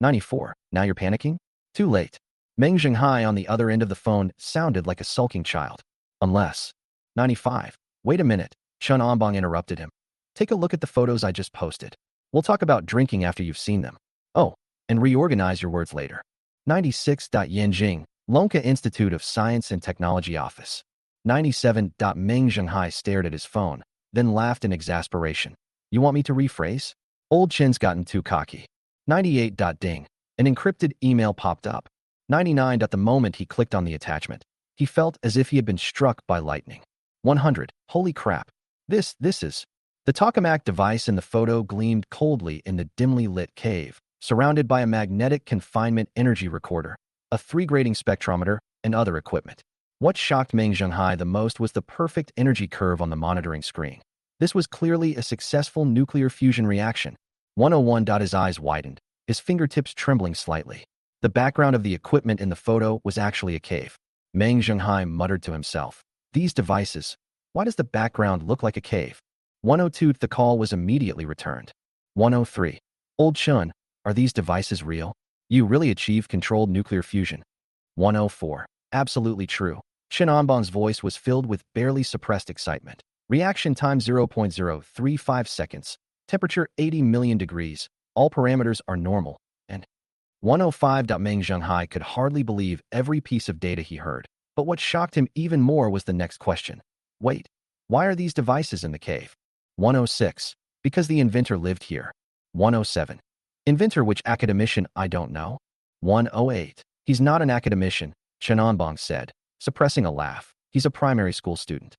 94. Now you're panicking? Too late. Meng Zhenghai on the other end of the phone sounded like a sulking child. Unless. 95. Wait a minute. Chun Anbang interrupted him. Take a look at the photos I just posted. We'll talk about drinking after you've seen them. Oh, and reorganize your words later. 96. Yanjing, Lonka Institute of Science and Technology Office. 97. Meng Zhenghai stared at his phone, then laughed in exasperation. You want me to rephrase? Old Chen's gotten too cocky. 98. Ding. An encrypted email popped up. 99. The moment he clicked on the attachment, he felt as if he had been struck by lightning. 100. Holy crap. This is. The tokamak device in the photo gleamed coldly in the dimly lit cave, surrounded by a magnetic confinement energy recorder, a 3-grading spectrometer, and other equipment. What shocked Meng Zhenghai the most was the perfect energy curve on the monitoring screen. This was clearly a successful nuclear fusion reaction. 101. His eyes widened, his fingertips trembling slightly. The background of the equipment in the photo was actually a cave. Meng Zhenghai muttered to himself, These devices, why does the background look like a cave? 102. The call was immediately returned. 103. Old Chun, are these devices real? You really achieved controlled nuclear fusion. 104. Absolutely true. Chen Anbang's voice was filled with barely suppressed excitement. Reaction time 0.035 seconds. Temperature 80 million degrees. All parameters are normal. And 105. Meng Zhenghai could hardly believe every piece of data he heard. But what shocked him even more was the next question. Wait, why are these devices in the cave? 106. Because the inventor lived here. 107. Inventor which academician I don't know? 108. He's not an academician, Chenonbong said, suppressing a laugh. He's a primary school student.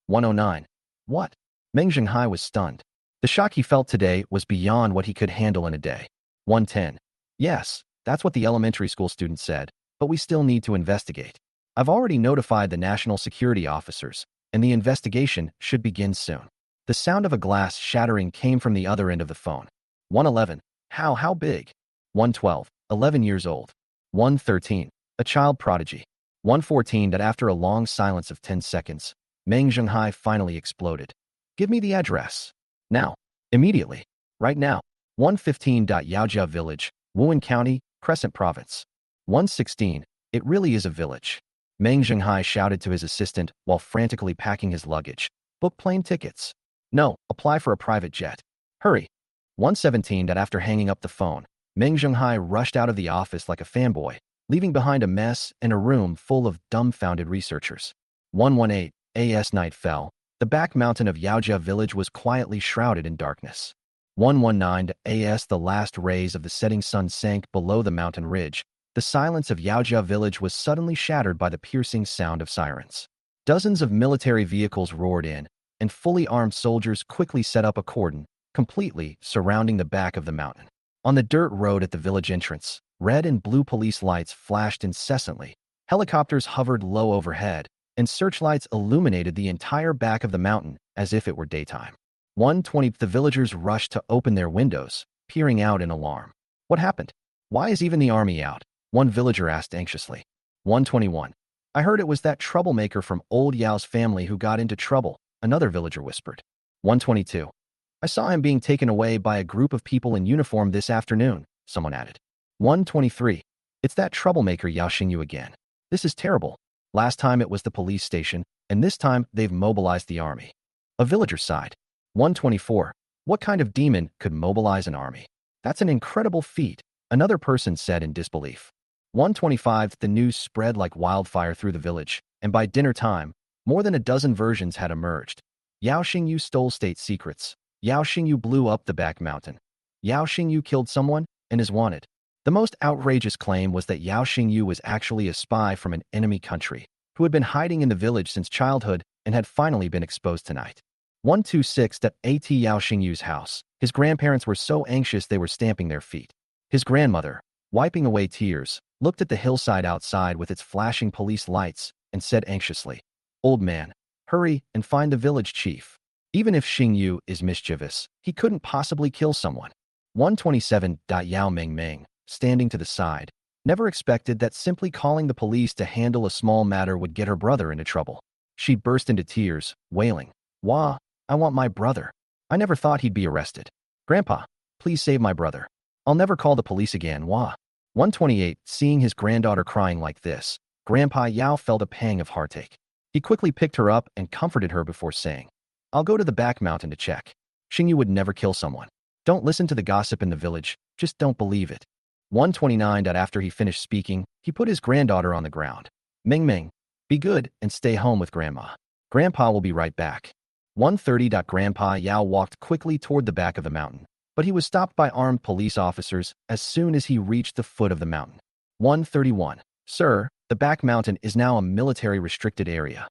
109. What? Meng Zhenghai was stunned. The shock he felt today was beyond what he could handle in a day. 110. Yes, that's what the elementary school student said, but we still need to investigate. I've already notified the national security officers, and the investigation should begin soon. The sound of a glass shattering came from the other end of the phone. 111. How big? 112. 11 years old. 113. A child prodigy. 114. That after a long silence of 10 seconds, Meng Zhenghai finally exploded. Give me the address. Now. Immediately. Right now. 115. Yaojia Village, Wuhan County, Crescent Province. 116. It really is a village. Meng Zhenghai shouted to his assistant while frantically packing his luggage. Book plane tickets. No, apply for a private jet. Hurry. 117. That after hanging up the phone, Meng Zhenghai rushed out of the office like a fanboy, leaving behind a mess and a room full of dumbfounded researchers. 118. As night fell, the back mountain of Yaojia village was quietly shrouded in darkness. 119. As the last rays of the setting sun sank below the mountain ridge, the silence of Yaojia village was suddenly shattered by the piercing sound of sirens. Dozens of military vehicles roared in, and fully armed soldiers quickly set up a cordon, completely surrounding the back of the mountain. On the dirt road at the village entrance, red and blue police lights flashed incessantly. Helicopters hovered low overhead, and searchlights illuminated the entire back of the mountain as if it were daytime. 120. The villagers rushed to open their windows, peering out in alarm. What happened? Why is even the army out? One villager asked anxiously. 121. I heard it was that troublemaker from old Yao's family who got into trouble, another villager whispered. 122. I saw him being taken away by a group of people in uniform this afternoon, someone added. 123. It's that troublemaker Yao Xingyu again. This is terrible. Last time it was the police station, and this time they've mobilized the army. A villager sighed. 124. What kind of demon could mobilize an army? That's an incredible feat, another person said in disbelief. 125. The news spread like wildfire through the village, and by dinner time, more than a dozen versions had emerged. Yao Xingyu stole state secrets. Yao Xingyu blew up the back mountain. Yao Xingyu killed someone and is wanted. The most outrageous claim was that Yao Xingyu was actually a spy from an enemy country, who had been hiding in the village since childhood and had finally been exposed tonight. 126. At Yao Xingyu's house, his grandparents were so anxious they were stamping their feet. His grandmother, wiping away tears, looked at the hillside outside with its flashing police lights and said anxiously, Old man, hurry and find the village chief. Even if Xingyu is mischievous, he couldn't possibly kill someone. 127. Yao Meng, standing to the side, never expected that simply calling the police to handle a small matter would get her brother into trouble. She burst into tears, wailing, Wah, I want my brother. I never thought he'd be arrested. Grandpa, please save my brother. I'll never call the police again, Wah. 128. Seeing his granddaughter crying like this, Grandpa Yao felt a pang of heartache. He quickly picked her up and comforted her before saying, I'll go to the back mountain to check. Xingyu would never kill someone. Don't listen to the gossip in the village, just don't believe it. 129. After he finished speaking, he put his granddaughter on the ground. Meng, be good and stay home with Grandma. Grandpa will be right back. 130. Grandpa Yao walked quickly toward the back of the mountain, but he was stopped by armed police officers as soon as he reached the foot of the mountain. 131. Sir, the back mountain is now a military restricted area.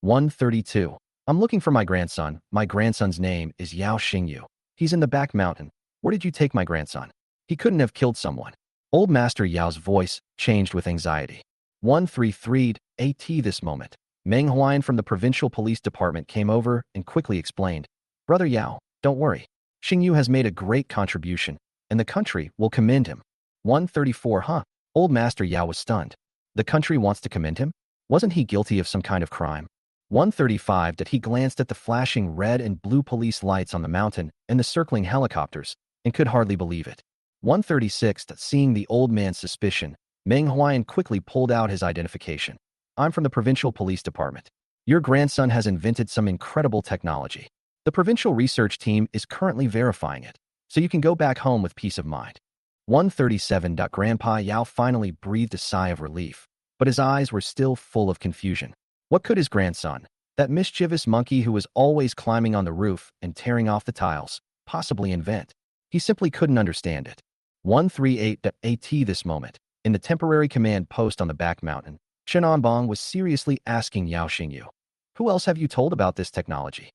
132. I'm looking for my grandson. My grandson's name is Yao Xingyu. He's in the back mountain. Where did you take my grandson? He couldn't have killed someone. Old Master Yao's voice changed with anxiety. 133. At this moment, Meng Huayan from the provincial police department came over and quickly explained, Brother Yao, don't worry. Xingyu has made a great contribution, and the country will commend him. 134. Old Master Yao was stunned. The country wants to commend him? Wasn't he guilty of some kind of crime? 135. He glanced at the flashing red and blue police lights on the mountain and the circling helicopters, and could hardly believe it. 136. Seeing the old man's suspicion, Meng Huayan quickly pulled out his identification. I'm from the provincial police department. Your grandson has invented some incredible technology. The provincial research team is currently verifying it, so you can go back home with peace of mind. 137. Grandpa Yao finally breathed a sigh of relief. but his eyes were still full of confusion. What could his grandson, that mischievous monkey who was always climbing on the roof and tearing off the tiles, possibly invent? He simply couldn't understand it. 138.AT This moment, in the temporary command post on the back mountain, Chen Anbong was seriously asking Yao Xingyu, "Who else have you told about this technology?"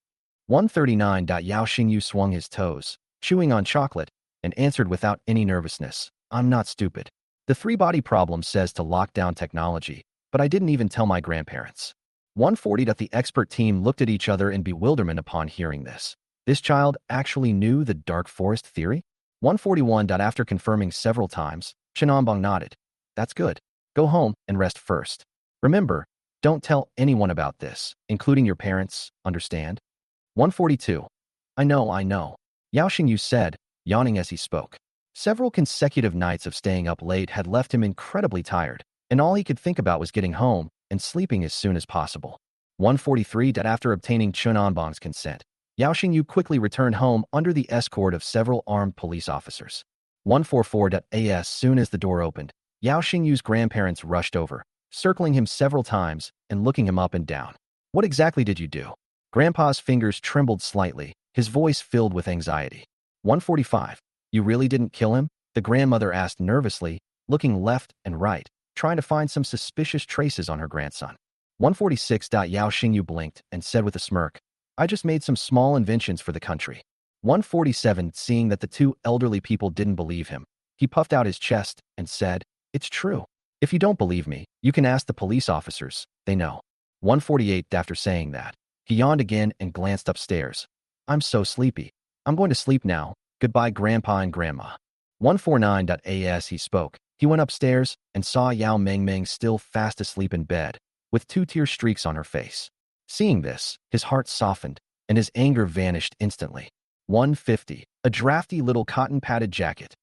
139. Yao Xingyu swung his toes, chewing on chocolate, and answered without any nervousness, "I'm not stupid. The three-body problem says to lock down technology, but I didn't even tell my grandparents." 140. The expert team looked at each other in bewilderment upon hearing this. This child actually knew the dark forest theory? 141. After confirming several times, Chen Anbong nodded. "That's good. Go home and rest first. Remember, don't tell anyone about this, including your parents, understand?" 142. I know, Yao Xingyu said, yawning as he spoke. Several consecutive nights of staying up late had left him incredibly tired, and all he could think about was getting home and sleeping as soon as possible. 143. After obtaining Chen Anbong's consent, Yao Xingyu quickly returned home under the escort of several armed police officers. 144. As soon as the door opened, Yao Xingyu's grandparents rushed over, circling him several times and looking him up and down. "What exactly did you do?" Grandpa's fingers trembled slightly, his voice filled with anxiety. 145. "You really didn't kill him?" the grandmother asked nervously, looking left and right, trying to find some suspicious traces on her grandson. 146. Yao Xingyu blinked and said with a smirk, "I just made some small inventions for the country." 147. Seeing that the two elderly people didn't believe him, he puffed out his chest and said, "It's true. If you don't believe me, you can ask the police officers, they know." 148. After saying that, he yawned again and glanced upstairs. "I'm so sleepy. I'm going to sleep now. Goodbye, Grandpa and Grandma." 149. As he spoke, he went upstairs and saw Yao Mengmeng still fast asleep in bed, with two tear streaks on her face. Seeing this, his heart softened, and his anger vanished instantly. 150. A drafty little cotton-padded jacket.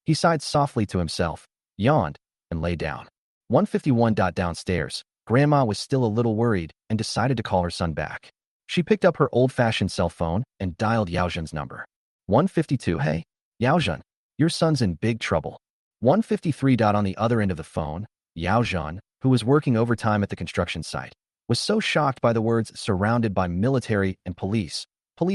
He sighed softly to himself, yawned, and lay down. 151. Downstairs, Grandma was still a little worried and decided to call her son back. She picked up her old-fashioned cell phone and dialed Yao Zhen's number. 152. "Hey, Yao Zhen, your son's in big trouble." 153. On the other end of the phone, Yao Zhen, who was working overtime at the construction site, was so shocked by the words "surrounded by military and police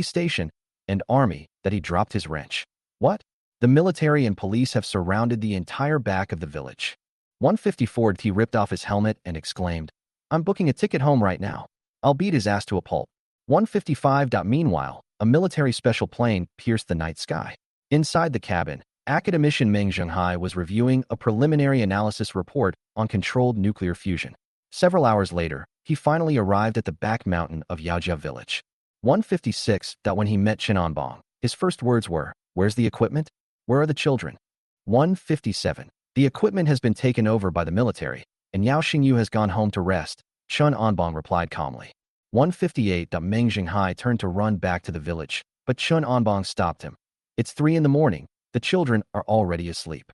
station, and army" that he dropped his wrench. "What? The military and police have surrounded the entire back of the village." 154. He ripped off his helmet and exclaimed, "I'm booking a ticket home right now. I'll beat his ass to a pulp." 155. Meanwhile, a military special plane pierced the night sky. Inside the cabin, academician Meng Zhenghai was reviewing a preliminary analysis report on controlled nuclear fusion. Several hours later, he finally arrived at the back mountain of Yaojia village. 156. When he met Chen Anbong, his first words were, "Where's the equipment? Where are the children?" 157. "The equipment has been taken over by the military, and Yao Xingyu has gone home to rest," Chen Anbong replied calmly. 158. Meng Zhenghai turned to run back to the village, but Chen Anbong stopped him. "It's 3 in the morning. The children are already asleep."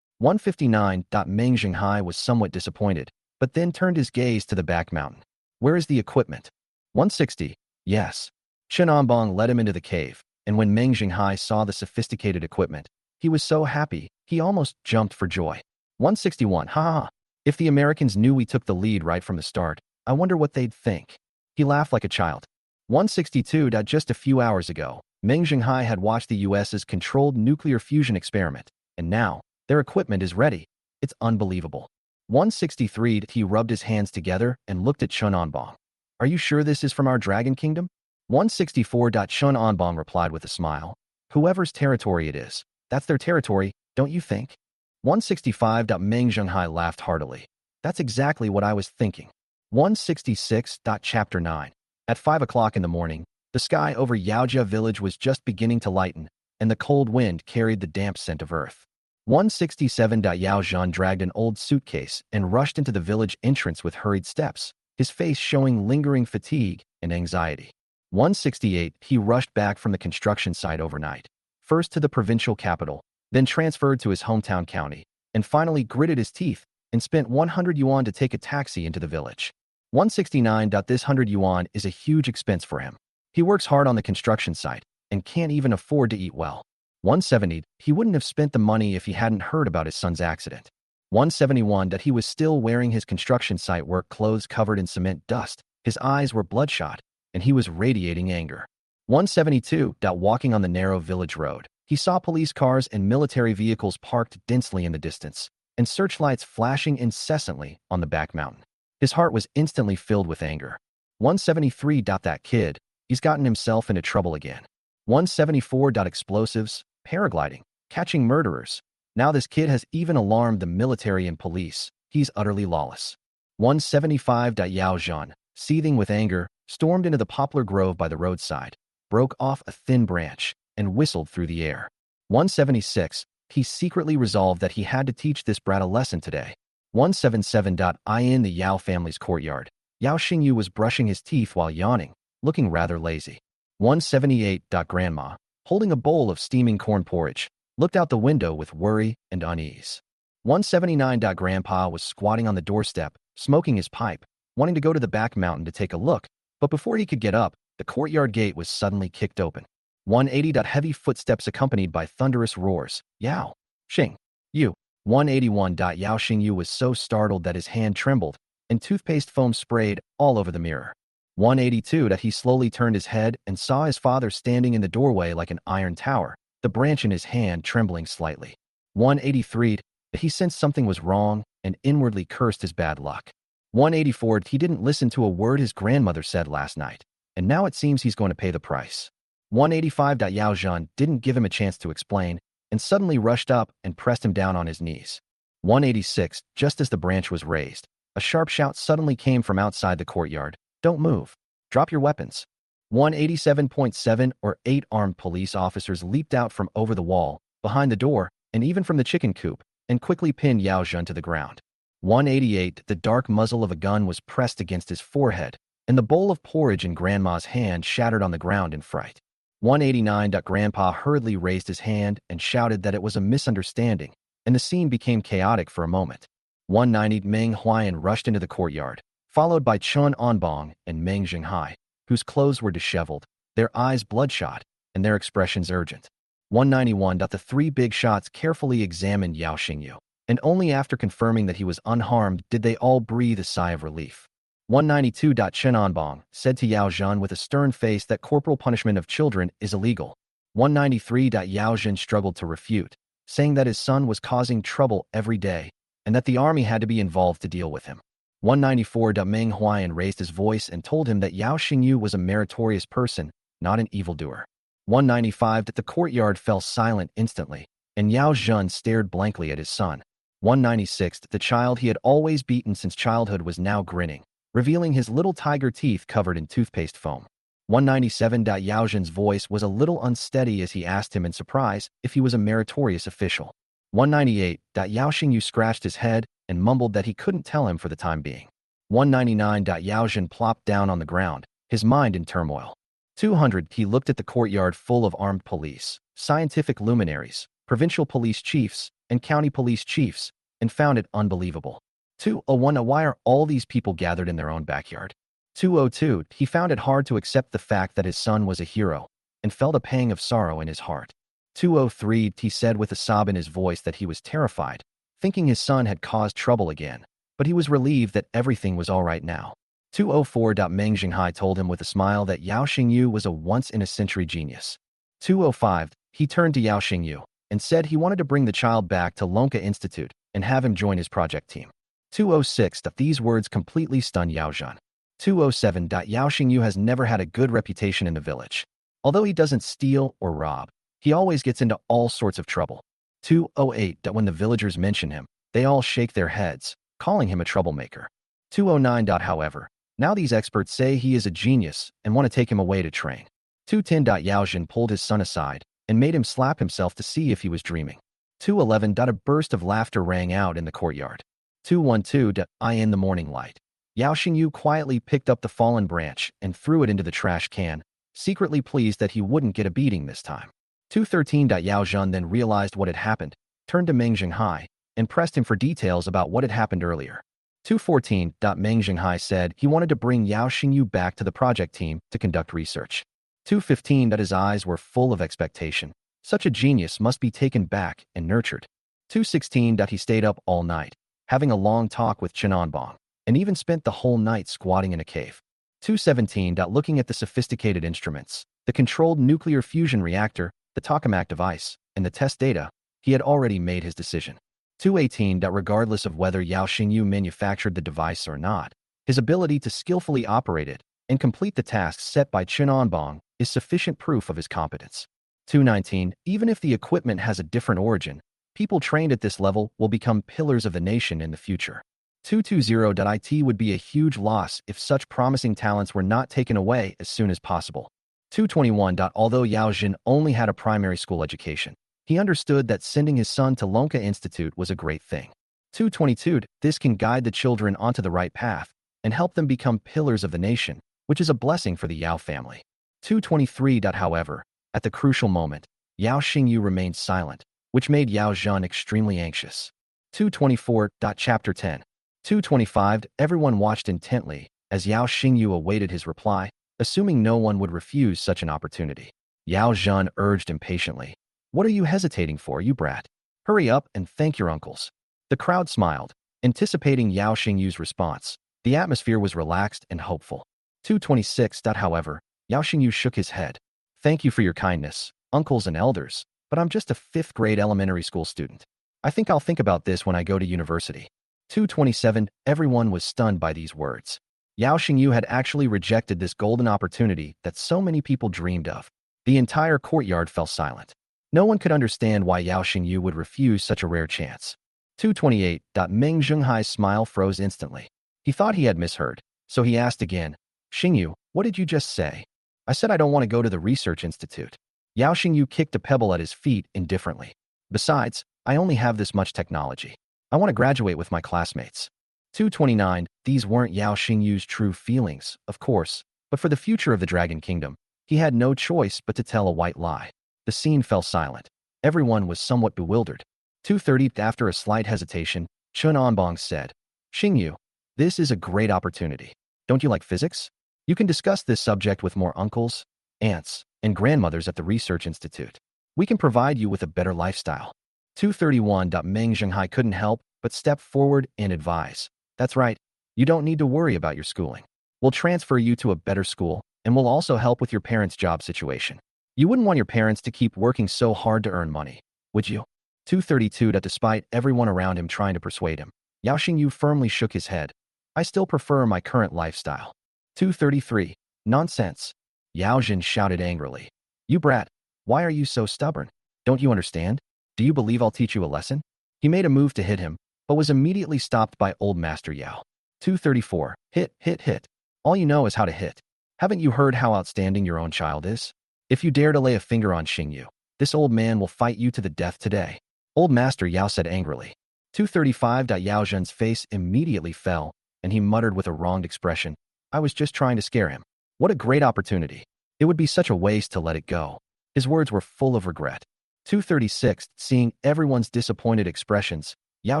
159. Meng Zhenghai was somewhat disappointed, but then turned his gaze to the back mountain. "Where is the equipment?" 160. "Yes." Chen Anbong led him into the cave, and when Meng Zhenghai saw the sophisticated equipment, he was so happy, he almost jumped for joy. 161. "Ha ha ha. If the Americans knew we took the lead right from the start, I wonder what they'd think." He laughed like a child. 162. Just a few hours ago, Meng Zhenghai had watched the US's controlled nuclear fusion experiment, and now, their equipment is ready. It's unbelievable. 163. He rubbed his hands together and looked at Chen Anbong. "Are you sure this is from our Dragon Kingdom?" 164. Chen Anbong replied with a smile. "Whoever's territory it is, that's their territory, don't you think?" 165. Meng Zhenghai laughed heartily. "That's exactly what I was thinking." 166. Chapter 9. At 5 o'clock in the morning, the sky over Yaojia village was just beginning to lighten, and the cold wind carried the damp scent of earth. 167. Yao Zhen dragged an old suitcase and rushed into the village entrance with hurried steps, his face showing lingering fatigue and anxiety. 168. He rushed back from the construction site overnight, first to the provincial capital, then transferred to his hometown county, and finally gritted his teeth and spent 100 yuan to take a taxi into the village. 169. This 100 yuan is a huge expense for him. He works hard on the construction site and can't even afford to eat well. 170. He wouldn't have spent the money if he hadn't heard about his son's accident. 171 that he was still wearing his construction site work clothes covered in cement dust. His eyes were bloodshot, and he was radiating anger. 172 that walking on the narrow village road, he saw police cars and military vehicles parked densely in the distance, and searchlights flashing incessantly on the back mountain. His heart was instantly filled with anger. 173 that kid, he's gotten himself into trouble again. 174 explosives, paragliding, catching murderers. Now this kid has even alarmed the military and police. He's utterly lawless. 175 Yao Zhan, seething with anger, stormed into the poplar grove by the roadside, broke off a thin branch, and whistled through the air. 176, he secretly resolved that he had to teach this brat a lesson today. 177 in the Yao family's courtyard, Yao Xingyu was brushing his teeth while yawning, looking rather lazy. 178 grandma, holding a bowl of steaming corn porridge, looked out the window with worry and unease. 179 grandpa was squatting on the doorstep, smoking his pipe, wanting to go to the back mountain to take a look, but before he could get up, the courtyard gate was suddenly kicked open. 180 heavy footsteps accompanied by thunderous roars. Yao Xing Yu. 181 Yao Xing Yu was so startled that his hand trembled, and toothpaste foam sprayed all over the mirror. 182 he slowly turned his head and saw his father standing in the doorway like an iron tower, the branch in his hand trembling slightly. 183 he sensed something was wrong and inwardly cursed his bad luck. 184 he didn't listen to a word his grandmother said last night, and now it seems he's going to pay the price. 185 Yao Zhan didn't give him a chance to explain, and suddenly rushed up and pressed him down on his knees. 186 just as the branch was raised, a sharp shout suddenly came from outside the courtyard. Don't move. Drop your weapons. 187.7 or 8 armed police officers leaped out from over the wall, behind the door, and even from the chicken coop, and quickly pinned Yao Zhan to the ground. 188 the dark muzzle of a gun was pressed against his forehead, and the bowl of porridge in Grandma's hand shattered on the ground in fright. 189 Grandpa hurriedly raised his hand and shouted that it was a misunderstanding, and the scene became chaotic for a moment. 190 Meng Huayan rushed into the courtyard, followed by Chun Onbong and Meng Jinghai, whose clothes were disheveled, their eyes bloodshot, and their expressions urgent. 191 the 3 big shots carefully examined Yao Xingyu, and only after confirming that he was unharmed did they all breathe a sigh of relief. 192 Chen Onbong said to Yao Zhan with a stern face that corporal punishment of children is illegal. 193 Yao Zhan struggled to refute, saying that his son was causing trouble every day, and that the army had to be involved to deal with him. 194 Meng Huayan raised his voice and told him that Yao Xingyu was a meritorious person, not an evildoer. 195 the courtyard fell silent instantly, and Yao Zhan stared blankly at his son. 196 the child he had always beaten since childhood was now grinning, revealing his little tiger teeth covered in toothpaste foam. 197 Yao Zhan's voice was a little unsteady as he asked him in surprise if he was a meritorious official. 198 Yao Xingyu scratched his head and mumbled that he couldn't tell him for the time being. 199 Yao Zhan plopped down on the ground, his mind in turmoil. 200 he looked at the courtyard full of armed police, scientific luminaries, provincial police chiefs, and county police chiefs, and found it unbelievable. 201 why are all these people gathered in their own backyard? 202 he found it hard to accept the fact that his son was a hero, and felt a pang of sorrow in his heart. 203 he said with a sob in his voice that he was terrified, thinking his son had caused trouble again, but he was relieved that everything was all right now. 204 Meng Jinghai told him with a smile that Yao Xingyu was a once-in-a-century genius. 205 he turned to Yao Xingyu and said he wanted to bring the child back to Lonka Institute and have him join his project team. 206 these words completely stunned Yao Zhan. 207 Yao Xingyu has never had a good reputation in the village. Although he doesn't steal or rob, he always gets into all sorts of trouble. 208 when the villagers mention him, they all shake their heads, calling him a troublemaker. 209 however, now these experts say he is a genius and want to take him away to train. 210 Yao Zhan pulled his son aside and made him slap himself to see if he was dreaming. 211 a burst of laughter rang out in the courtyard. 212 in the morning light, Yao Xingyu quietly picked up the fallen branch and threw it into the trash can, secretly pleased that he wouldn't get a beating this time. 213 Yao Zhan then realized what had happened, turned to Meng Jinghai, and pressed him for details about what had happened earlier. 214 Meng Jinghai said he wanted to bring Yao Xingyu back to the project team to conduct research. 215 his eyes were full of expectation. Such a genius must be taken back and nurtured. 216 he stayed up all night, having a long talk with Chenonbong, and even spent the whole night squatting in a cave. 217. Looking at the sophisticated instruments, the controlled nuclear fusion reactor, the tokamak device, and the test data, he had already made his decision. 218. Regardless of whether Yao Xingyu manufactured the device or not, his ability to skillfully operate it and complete the tasks set by Chenonbong is sufficient proof of his competence. 219. Even if the equipment has a different origin, people trained at this level will become pillars of the nation in the future. 220. It would be a huge loss if such promising talents were not taken away as soon as possible. 221. Although Yao Jin only had a primary school education, he understood that sending his son to Lonka Institute was a great thing. 222. This can guide the children onto the right path and help them become pillars of the nation, which is a blessing for the Yao family. 223. However, at the crucial moment, Yao Xingyu remained silent, which made Yao Zhan extremely anxious. 224. Chapter 10. 225. Everyone watched intently as Yao Xingyu awaited his reply, assuming no one would refuse such an opportunity. Yao Zhan urged impatiently. What are you hesitating for, you brat? Hurry up and thank your uncles. The crowd smiled, anticipating Yao Xingyu's response. The atmosphere was relaxed and hopeful. 226. However, Yao Xingyu shook his head. Thank you for your kindness, uncles and elders, but I'm just a 5th grade elementary school student. I think I'll think about this when I go to university. 227. Everyone was stunned by these words. Yao Xingyu had actually rejected this golden opportunity that so many people dreamed of. The entire courtyard fell silent. No one could understand why Yao Xingyu would refuse such a rare chance. 228. Meng Zhenghai's smile froze instantly. He thought he had misheard, so he asked again, Xingyu, what did you just say? I said I don't want to go to the research institute. Yao Xingyu kicked a pebble at his feet indifferently. Besides, I only have this much technology. I want to graduate with my classmates. 229. These weren't Yao Xingyu's true feelings, of course, but for the future of the Dragon Kingdom, he had no choice but to tell a white lie. The scene fell silent. Everyone was somewhat bewildered. 230. After a slight hesitation, Chun Onbong said, Xingyu, this is a great opportunity. Don't you like physics? You can discuss this subject with more uncles, aunts, and grandmothers at the Research Institute. We can provide you with a better lifestyle. 231. Meng Zhenghai couldn't help but step forward and advise. That's right. You don't need to worry about your schooling. We'll transfer you to a better school, and we'll also help with your parents' job situation. You wouldn't want your parents to keep working so hard to earn money, would you? 232. Despite everyone around him trying to persuade him, Yao Xingyu firmly shook his head. I still prefer my current lifestyle. 233. Nonsense. Yao Jin shouted angrily. You brat, why are you so stubborn? Don't you understand? Do you believe I'll teach you a lesson? He made a move to hit him, but was immediately stopped by Old Master Yao. 234. Hit, hit, hit. All you know is how to hit. Haven't you heard how outstanding your own child is? If you dare to lay a finger on Xingyu, this old man will fight you to the death today. Old Master Yao said angrily. 235. Yao Zhen's face immediately fell, and he muttered with a wronged expression. I was just trying to scare him. What a great opportunity. It would be such a waste to let it go. His words were full of regret. 236. Seeing everyone's disappointed expressions, Yao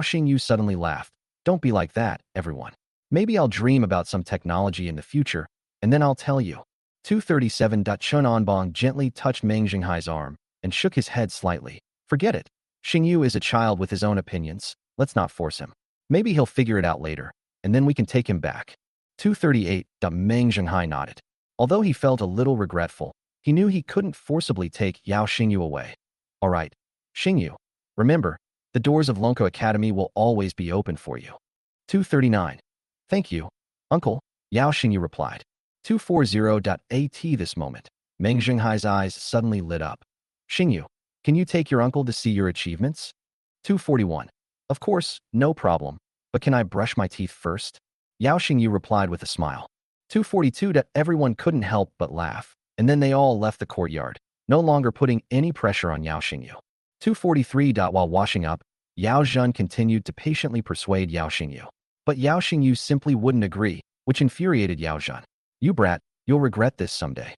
Xingyu suddenly laughed. Don't be like that, everyone. Maybe I'll dream about some technology in the future, and then I'll tell you. 237. Chun Onbong gently touched Meng Zhenghai's arm and shook his head slightly. Forget it. Xingyu is a child with his own opinions. Let's not force him. Maybe he'll figure it out later, and then we can take him back. 238. Meng Zhenghai nodded. Although he felt a little regretful, he knew he couldn't forcibly take Yao Xingyu away. All right, Xingyu. Remember, the doors of Lonka Academy will always be open for you. 239. Thank you, Uncle, Yao Xingyu replied. 240. This moment, Meng Zhenghai's eyes suddenly lit up. Xingyu, can you take your uncle to see your achievements? 241. Of course, no problem, but can I brush my teeth first? Yao Xingyu replied with a smile. 242. Everyone couldn't help but laugh, and then they all left the courtyard, no longer putting any pressure on Yao Xingyu. 243. While washing up, Yao Zhen continued to patiently persuade Yao Xingyu. But Yao Xingyu simply wouldn't agree, which infuriated Yao Zhen. You brat, you'll regret this someday.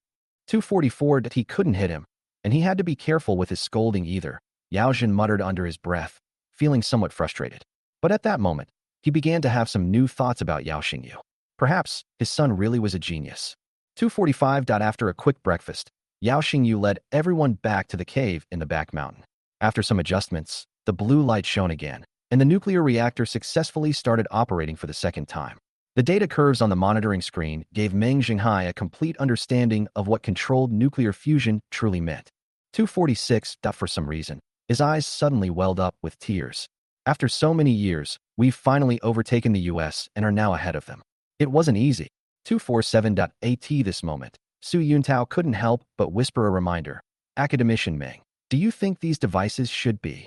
244. He couldn't hit him, and he had to be careful with his scolding either, Yao Zhen muttered under his breath, feeling somewhat frustrated. But at that moment, he began to have some new thoughts about Yao Xingyu. Perhaps his son really was a genius. 245. After a quick breakfast, Yao Xingyu led everyone back to the cave in the back mountain. After some adjustments, the blue light shone again, and the nuclear reactor successfully started operating for the second time. The data curves on the monitoring screen gave Meng Xinghai a complete understanding of what controlled nuclear fusion truly meant. 246. For some reason, his eyes suddenly welled up with tears. After so many years, we've finally overtaken the US and are now ahead of them. It wasn't easy. 247. At this moment, Su Yuntao couldn't help but whisper a reminder. Academician Meng, do you think these devices should be?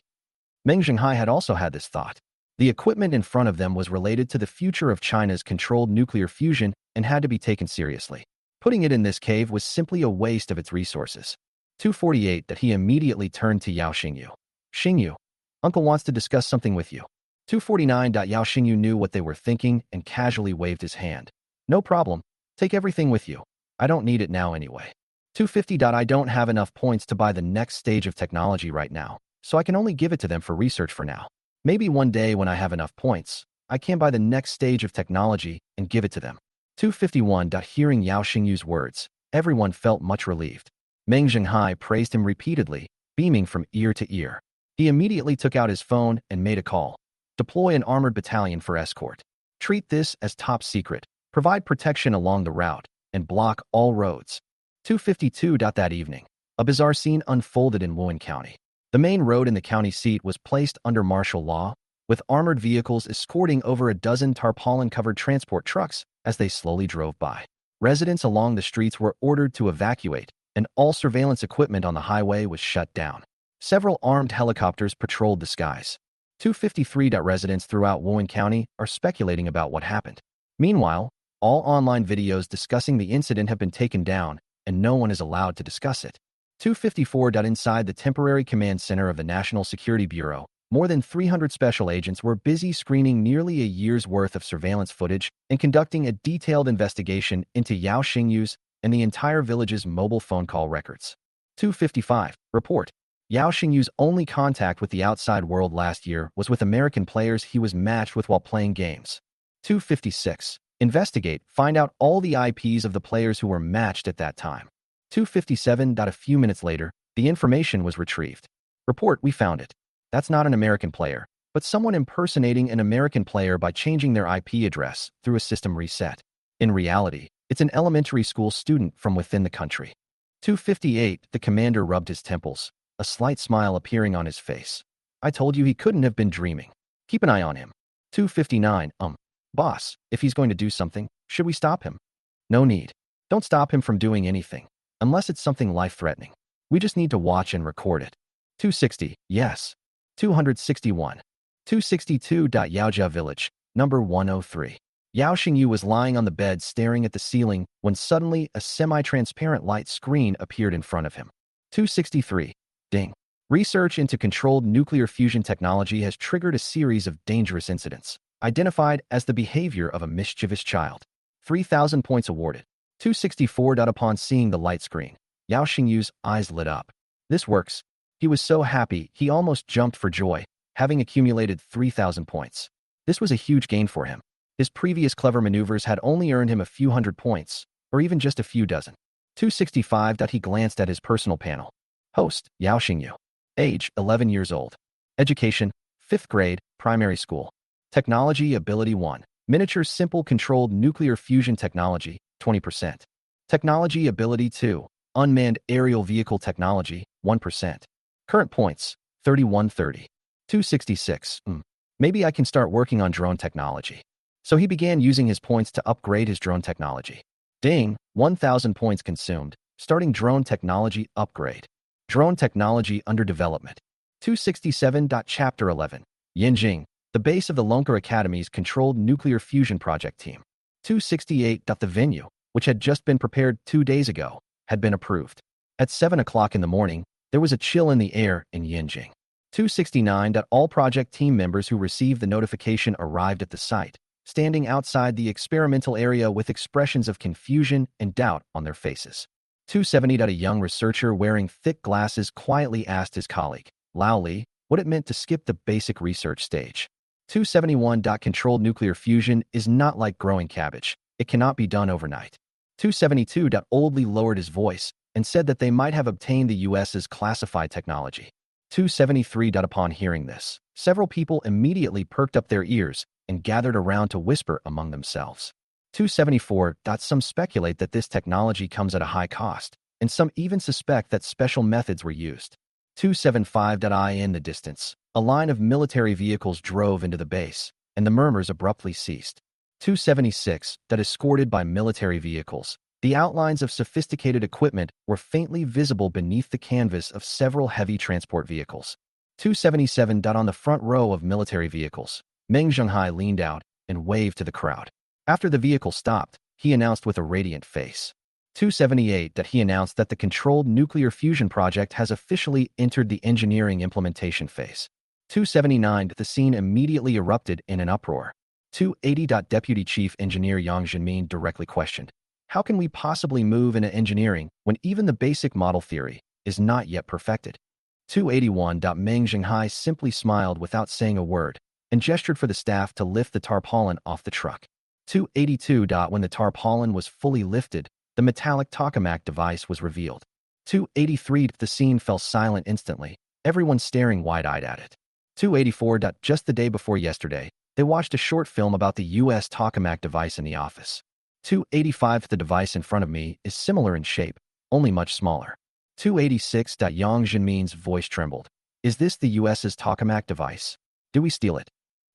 Meng Xinghai had also had this thought. The equipment in front of them was related to the future of China's controlled nuclear fusion and had to be taken seriously. Putting it in this cave was simply a waste of its resources. 248. That he immediately turned to Yao Xingyu. Xingyu, Uncle wants to discuss something with you. 249. Yao Xingyu knew what they were thinking and casually waved his hand. No problem. Take everything with you. I don't need it now anyway. 250. I don't have enough points to buy the next stage of technology right now, so I can only give it to them for research for now. Maybe one day when I have enough points, I can buy the next stage of technology and give it to them. 251. Hearing Yao Xingyu's words, everyone felt much relieved. Meng Xinghai praised him repeatedly, beaming from ear to ear. He immediately took out his phone and made a call. Deploy an armored battalion for escort. Treat this as top secret. Provide protection along the route and block all roads. 252. That evening, a bizarre scene unfolded in Wuhan County. The main road in the county seat was placed under martial law, with armored vehicles escorting over a dozen tarpaulin-covered transport trucks as they slowly drove by. Residents along the streets were ordered to evacuate, and all surveillance equipment on the highway was shut down. Several armed helicopters patrolled the skies. 253. Residents throughout Wuhan County are speculating about what happened. Meanwhile, all online videos discussing the incident have been taken down, and no one is allowed to discuss it. 254. Inside the temporary command center of the National Security Bureau, more than 300 special agents were busy screening nearly a year's worth of surveillance footage and conducting a detailed investigation into Yao Xingyu's and the entire village's mobile phone call records. 255. Report. Yao Xingyu's only contact with the outside world last year was with American players he was matched with while playing games. 256. Investigate, find out all the IPs of the players who were matched at that time. 257. A few minutes later, the information was retrieved. Report, we found it. That's not an American player, but someone impersonating an American player by changing their IP address through a system reset. In reality, it's an elementary school student from within the country. 258. The commander rubbed his temples, a slight smile appearing on his face. I told you he couldn't have been dreaming. Keep an eye on him. 259. Boss, if he's going to do something, should we stop him? No need. Don't stop him from doing anything, unless it's something life-threatening. We just need to watch and record it. 260. Yes. 261. 262. Yaojia Village, number 103. Yao Xingyu was lying on the bed staring at the ceiling when suddenly a semi-transparent light screen appeared in front of him. 263. Ding. Research into controlled nuclear fusion technology has triggered a series of dangerous incidents, identified as the behavior of a mischievous child. 3,000 points awarded. 264. Upon seeing the light screen, Yao Xingyu's eyes lit up. This works. He was so happy he almost jumped for joy, having accumulated 3,000 points. This was a huge gain for him. His previous clever maneuvers had only earned him a few hundred points, or even just a few dozen. 265. He glanced at his personal panel. Host, Yao Xingyu. Age, 11 years old. Education, 5th grade, primary school. Technology Ability 1. Miniature Simple Controlled Nuclear Fusion Technology, 20%. Technology Ability 2. Unmanned Aerial Vehicle Technology, 1%. Current points, 3130. 266. Maybe I can start working on drone technology. So he began using his points to upgrade his drone technology. Ding, 1,000 points consumed, starting drone technology upgrade. Drone technology under development. 267. Chapter 11. Yinjing, the base of the Lonker Academy's controlled nuclear fusion project team. 268. The venue, which had just been prepared 2 days ago, had been approved. At 7 o'clock in the morning, there was a chill in the air in Yinjing. 269. All project team members who received the notification arrived at the site, standing outside the experimental area with expressions of confusion and doubt on their faces. 270. A young researcher wearing thick glasses quietly asked his colleague, Lao Li, what it meant to skip the basic research stage. 271. Controlled nuclear fusion is not like growing cabbage. It cannot be done overnight. 272. Old Li lowered his voice and said that they might have obtained the US's classified technology. 273. Upon hearing this, Several people immediately perked up their ears and gathered around to whisper among themselves. 274. Some speculate that this technology comes at a high cost, and some even suspect that special methods were used. 275. In the distance, a line of military vehicles drove into the base, and the murmurs abruptly ceased. 276. Escorted by military vehicles, the outlines of sophisticated equipment were faintly visible beneath the canvas of several heavy transport vehicles. 277. On the front row of military vehicles, Meng Zhenghai leaned out and waved to the crowd. After the vehicle stopped, he announced with a radiant face. 278. He announced that the controlled nuclear fusion project has officially entered the engineering implementation phase. 279. The scene immediately erupted in an uproar. 280. Deputy Chief Engineer Yang Jinmin directly questioned, "How can we possibly move into engineering when even the basic model theory is not yet perfected?" 281. Meng Zhenghai simply smiled without saying a word and gestured for the staff to lift the tarpaulin off the truck. 282. When the tarpaulin was fully lifted, the metallic tokamak device was revealed. 283. The scene fell silent instantly, everyone staring wide-eyed at it. 284. Just the day before yesterday, they watched a short film about the U.S. tokamak device in the office. 285. The device in front of me is similar in shape, only much smaller. 286. Yang Jinmin's voice trembled. "Is this the U.S.'s tokamak device? Do we steal it?"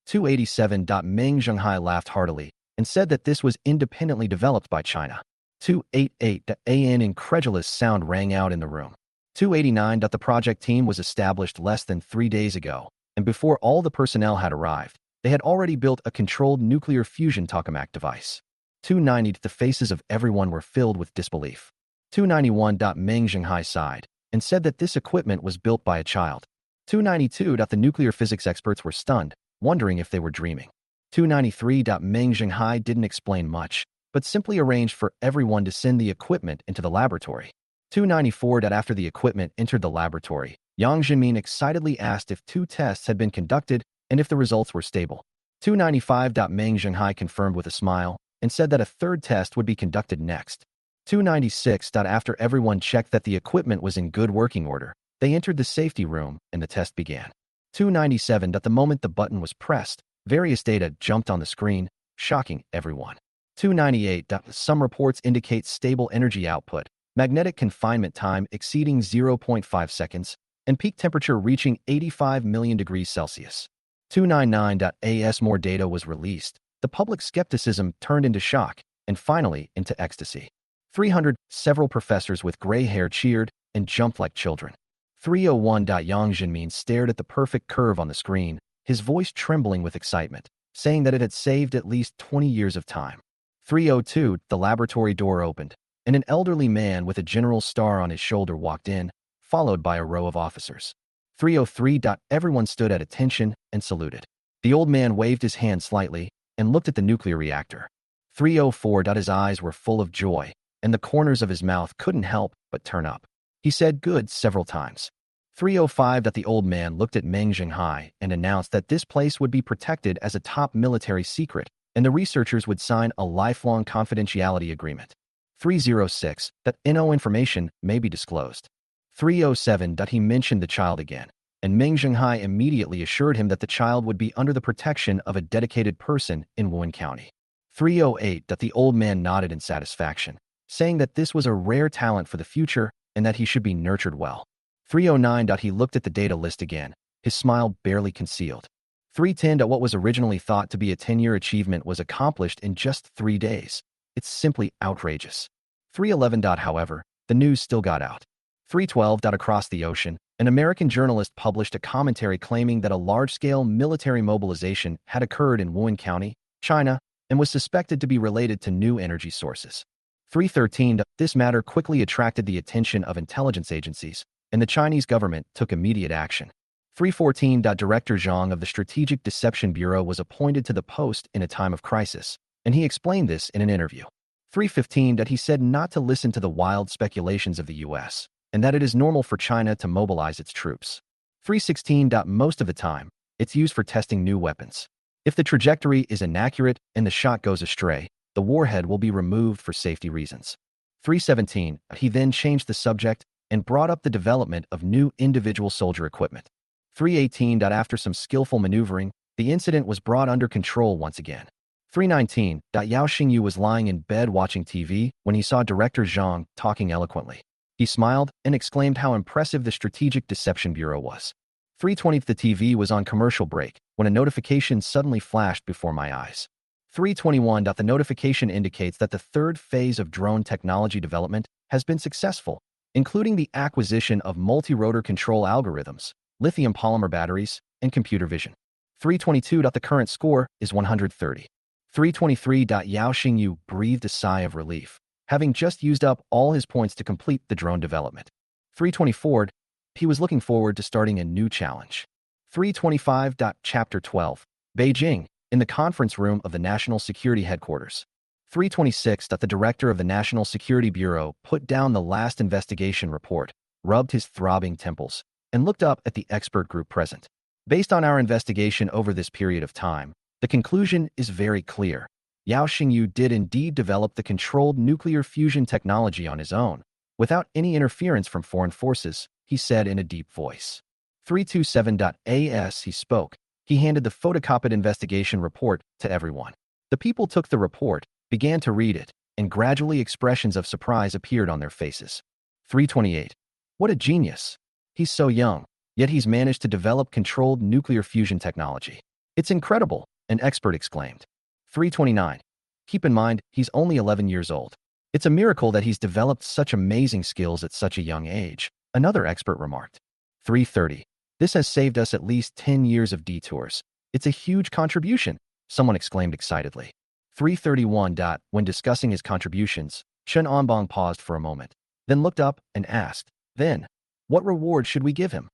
287. Meng Zhenghai laughed heartily and said that this was independently developed by China. 288. An incredulous sound rang out in the room. 289. The project team was established less than 3 days ago, and before all the personnel had arrived, they had already built a controlled nuclear fusion tokamak device. 290. The faces of everyone were filled with disbelief. 291. Meng Zhenghai sighed and said that this equipment was built by a child. 292. The nuclear physics experts were stunned, wondering if they were dreaming. 293. Meng Zhenghai didn't explain much, but simply arranged for everyone to send the equipment into the laboratory. 294. After the equipment entered the laboratory, Yang Jinmin excitedly asked if 2 tests had been conducted and if the results were stable. 295. Meng Zhenghai confirmed with a smile and said that a 3rd test would be conducted next. 296. After everyone checked that the equipment was in good working order, they entered the safety room and the test began. 297. The moment the button was pressed, various data jumped on the screen, shocking everyone. 298. Some reports indicate stable energy output, magnetic confinement time exceeding 0.5 seconds, and peak temperature reaching 85 million degrees Celsius. 299. As more data was released, the public skepticism turned into shock, and finally into ecstasy. 300. Several professors with gray hair cheered and jumped like children. 301. Yang Jinmin stared at the perfect curve on the screen, his voice trembling with excitement, saying that it had saved at least 20 years of time. 302. The laboratory door opened, and an elderly man with a general's star on his shoulder walked in, followed by a row of officers. 303. Everyone stood at attention and saluted. The old man waved his hand slightly and looked at the nuclear reactor. 304. His eyes were full of joy, and the corners of his mouth couldn't help but turn up. He said "good" several times. 305. The old man looked at Meng Zhenghai and announced that this place would be protected as a top military secret, and the researchers would sign a lifelong confidentiality agreement. 306. No information may be disclosed. 307. He mentioned the child again, and Meng Zhenghai immediately assured him that the child would be under the protection of a dedicated person in Wuhan County. 308. The old man nodded in satisfaction, saying that this was a rare talent for the future and that he should be nurtured well. 309. He looked at the data list again, his smile barely concealed. 310. What was originally thought to be a 10-year achievement was accomplished in just 3 days. It's simply outrageous. 311. However, the news still got out. 312. Across the ocean, an American journalist published a commentary claiming that a large-scale military mobilization had occurred in Wuhan County, China, and was suspected to be related to new energy sources. 313. This matter quickly attracted the attention of intelligence agencies, and the Chinese government took immediate action. 314. Director Zhang of the Strategic Deception Bureau was appointed to the post in a time of crisis, and he explained this in an interview. 315. He said not to listen to the wild speculations of the U.S., and that it is normal for China to mobilize its troops. 316. Most of the time, it's used for testing new weapons. If the trajectory is inaccurate and the shot goes astray, the warhead will be removed for safety reasons. 317. He then changed the subject and brought up the development of new individual soldier equipment. 318. After some skillful maneuvering, the incident was brought under control once again. 319. Yao Xingyu was lying in bed watching TV when he saw Director Zhang talking eloquently. He smiled and exclaimed how impressive the Strategic Deception Bureau was. 320. The TV was on commercial break when a notification suddenly flashed before my eyes. 321. The notification indicates that the third phase of drone technology development has been successful, including the acquisition of multi-rotor control algorithms, lithium polymer batteries, and computer vision. 322. The current score is 130. 323. Yao Xingyu breathed a sigh of relief, having just used up all his points to complete the drone development. 324. He was looking forward to starting a new challenge. 325. Chapter 12. Beijing, in the conference room of the National Security Headquarters. 326. The director of the National Security Bureau put down the last investigation report, rubbed his throbbing temples, and looked up at the expert group present. Based on our investigation over this period of time, the conclusion is very clear. Yao Xingyu did indeed develop the controlled nuclear fusion technology on his own, without any interference from foreign forces, he said in a deep voice. 327. As he spoke, he handed the photocopied investigation report to everyone. The people took the report, began to read it, and gradually expressions of surprise appeared on their faces. 328. What a genius! He's so young, yet he's managed to develop controlled nuclear fusion technology. It's incredible, an expert exclaimed. 329. Keep in mind, he's only 11 years old. It's a miracle that he's developed such amazing skills at such a young age, another expert remarked. 330. This has saved us at least 10 years of detours. It's a huge contribution, someone exclaimed excitedly. 331. When discussing his contributions, Chen Onbong paused for a moment, then looked up and asked, then, what reward should we give him?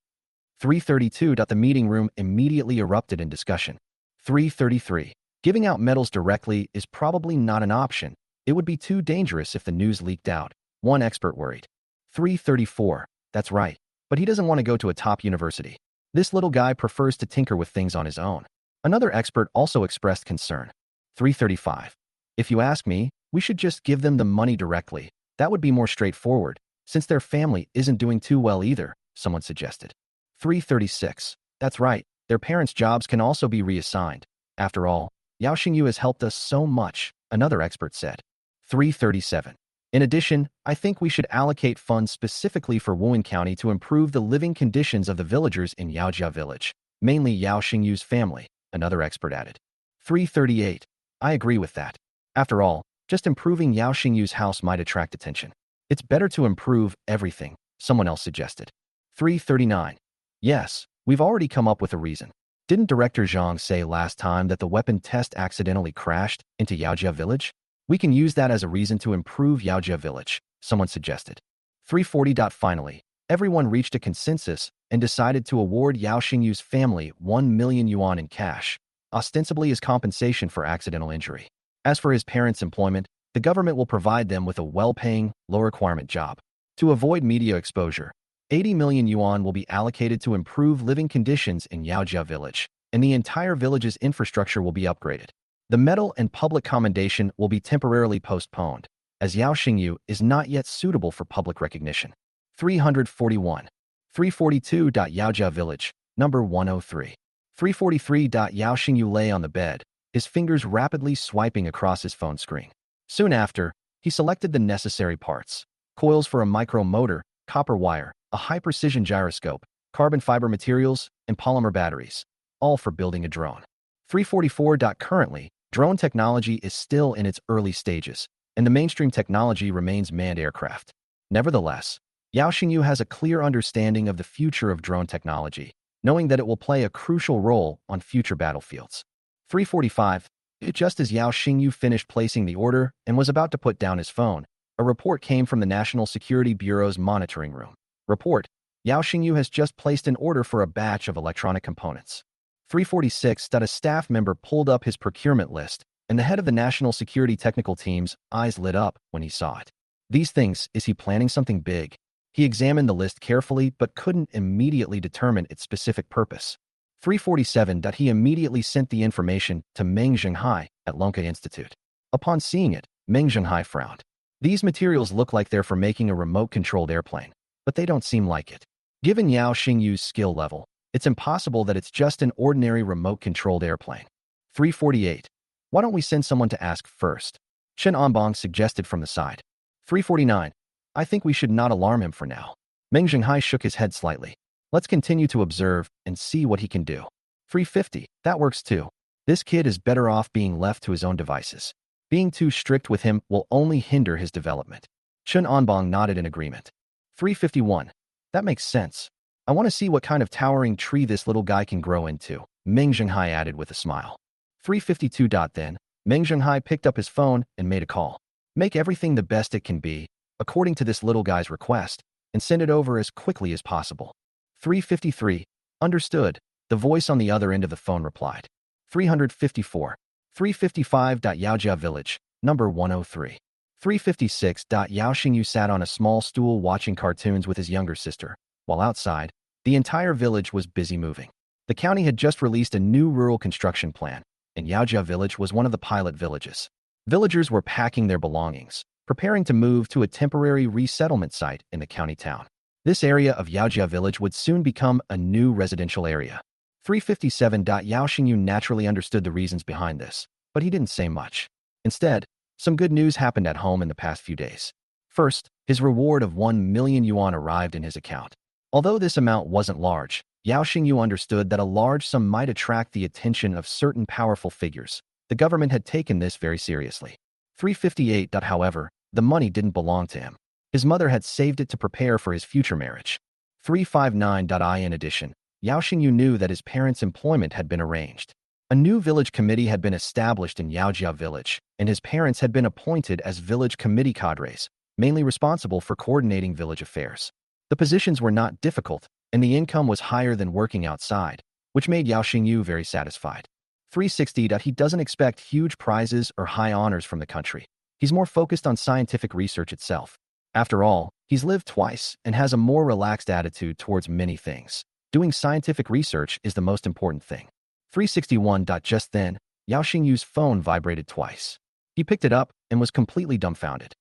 332. The meeting room immediately erupted in discussion. 333. Giving out medals directly is probably not an option. It would be too dangerous if the news leaked out, one expert worried. 334. That's right, but he doesn't want to go to a top university. This little guy prefers to tinker with things on his own. Another expert also expressed concern. 335. If you ask me, we should just give them the money directly. That would be more straightforward, since their family isn't doing too well either, someone suggested. 336. That's right, their parents' jobs can also be reassigned. After all, Yao Xingyu has helped us so much, another expert said. 337. In addition, I think we should allocate funds specifically for Wuhan County to improve the living conditions of the villagers in Yaojia village, mainly Yao Xingyu's family, another expert added. 338. I agree with that. After all, just improving Yao Xingyu's house might attract attention. It's better to improve everything, someone else suggested. 339. Yes, we've already come up with a reason. Didn't Director Zhang say last time that the weapon test accidentally crashed into Yaojia village? We can use that as a reason to improve Yaojia village, someone suggested. 340. Finally, everyone reached a consensus and decided to award Yao Xingyu's family 1 million yuan in cash, ostensibly as compensation for accidental injury. As for his parents' employment, the government will provide them with a well-paying, low-requirement job. To avoid media exposure, 80 million yuan will be allocated to improve living conditions in Yaojia village, and the entire village's infrastructure will be upgraded. The medal and public commendation will be temporarily postponed, as Yao Xingyu is not yet suitable for public recognition. 341. 342. Yaojia village, number 103. 343. Yao Xingyu lay on the bed, his fingers rapidly swiping across his phone screen. Soon after, he selected the necessary parts: coils for a micro motor, copper wire, a high-precision gyroscope, carbon fiber materials, and polymer batteries, all for building a drone. 344. Currently, drone technology is still in its early stages, and the mainstream technology remains manned aircraft. Nevertheless, Yao Xingyu has a clear understanding of the future of drone technology, knowing that it will play a crucial role on future battlefields. 345. Just as Yao Xingyu finished placing the order and was about to put down his phone, a report came from the National Security Bureau's monitoring room. Report: Yao Xingyu has just placed an order for a batch of electronic components. 346. A staff member pulled up his procurement list, and the head of the National Security Technical Team's eyes lit up when he saw it. These things, is he planning something big? He examined the list carefully but couldn't immediately determine its specific purpose. 347. He immediately sent the information to Meng Zhenghai at Lonka Institute. Upon seeing it, Meng Zhenghai frowned. These materials look like they're for making a remote-controlled airplane, but they don't seem like it. Given Yao Xingyu's skill level, It's impossible that it's just an ordinary remote-controlled airplane. 348. Why don't we send someone to ask first? Shen Onbong suggested from the side. 349. I think we should not alarm him for now. Meng Zhenghai shook his head slightly. Let's continue to observe and see what he can do. 350. That works too. This kid is better off being left to his own devices. Being too strict with him will only hinder his development. Chen Onbong nodded in agreement. 351. That makes sense. I want to see what kind of towering tree this little guy can grow into, Meng Zhenghai added with a smile. 352. Then, Meng Zhenghai picked up his phone and made a call. Make everything the best it can be, according to this little guy's request, and send it over as quickly as possible. 353. Understood, the voice on the other end of the phone replied. 354. 355. Yaojia Village, number 103. 356. Yao Xingyu sat on a small stool watching cartoons with his younger sister, while outside, the entire village was busy moving. The county had just released a new rural construction plan, and Yaojia Village was one of the pilot villages. Villagers were packing their belongings, preparing to move to a temporary resettlement site in the county town. This area of Yaojia Village would soon become a new residential area. 357. Yao Xingyu naturally understood the reasons behind this, but he didn't say much. Instead, some good news happened at home in the past few days. First, his reward of 1 million yuan arrived in his account. Although this amount wasn't large, Yao Xingyu understood that a large sum might attract the attention of certain powerful figures. The government had taken this very seriously. 358. However, the money didn't belong to him. His mother had saved it to prepare for his future marriage. 359. In addition, Yao Xingyu knew that his parents' employment had been arranged. A new village committee had been established in Yaojia Village, and his parents had been appointed as village committee cadres, mainly responsible for coordinating village affairs. The positions were not difficult, and the income was higher than working outside, which made Yao Xingyu very satisfied. 360. He doesn't expect huge prizes or high honors from the country. He's more focused on scientific research itself. After all, he's lived twice and has a more relaxed attitude towards many things. Doing scientific research is the most important thing. 361. Just then, Yao Xingyu's phone vibrated twice. He picked it up and was completely dumbfounded.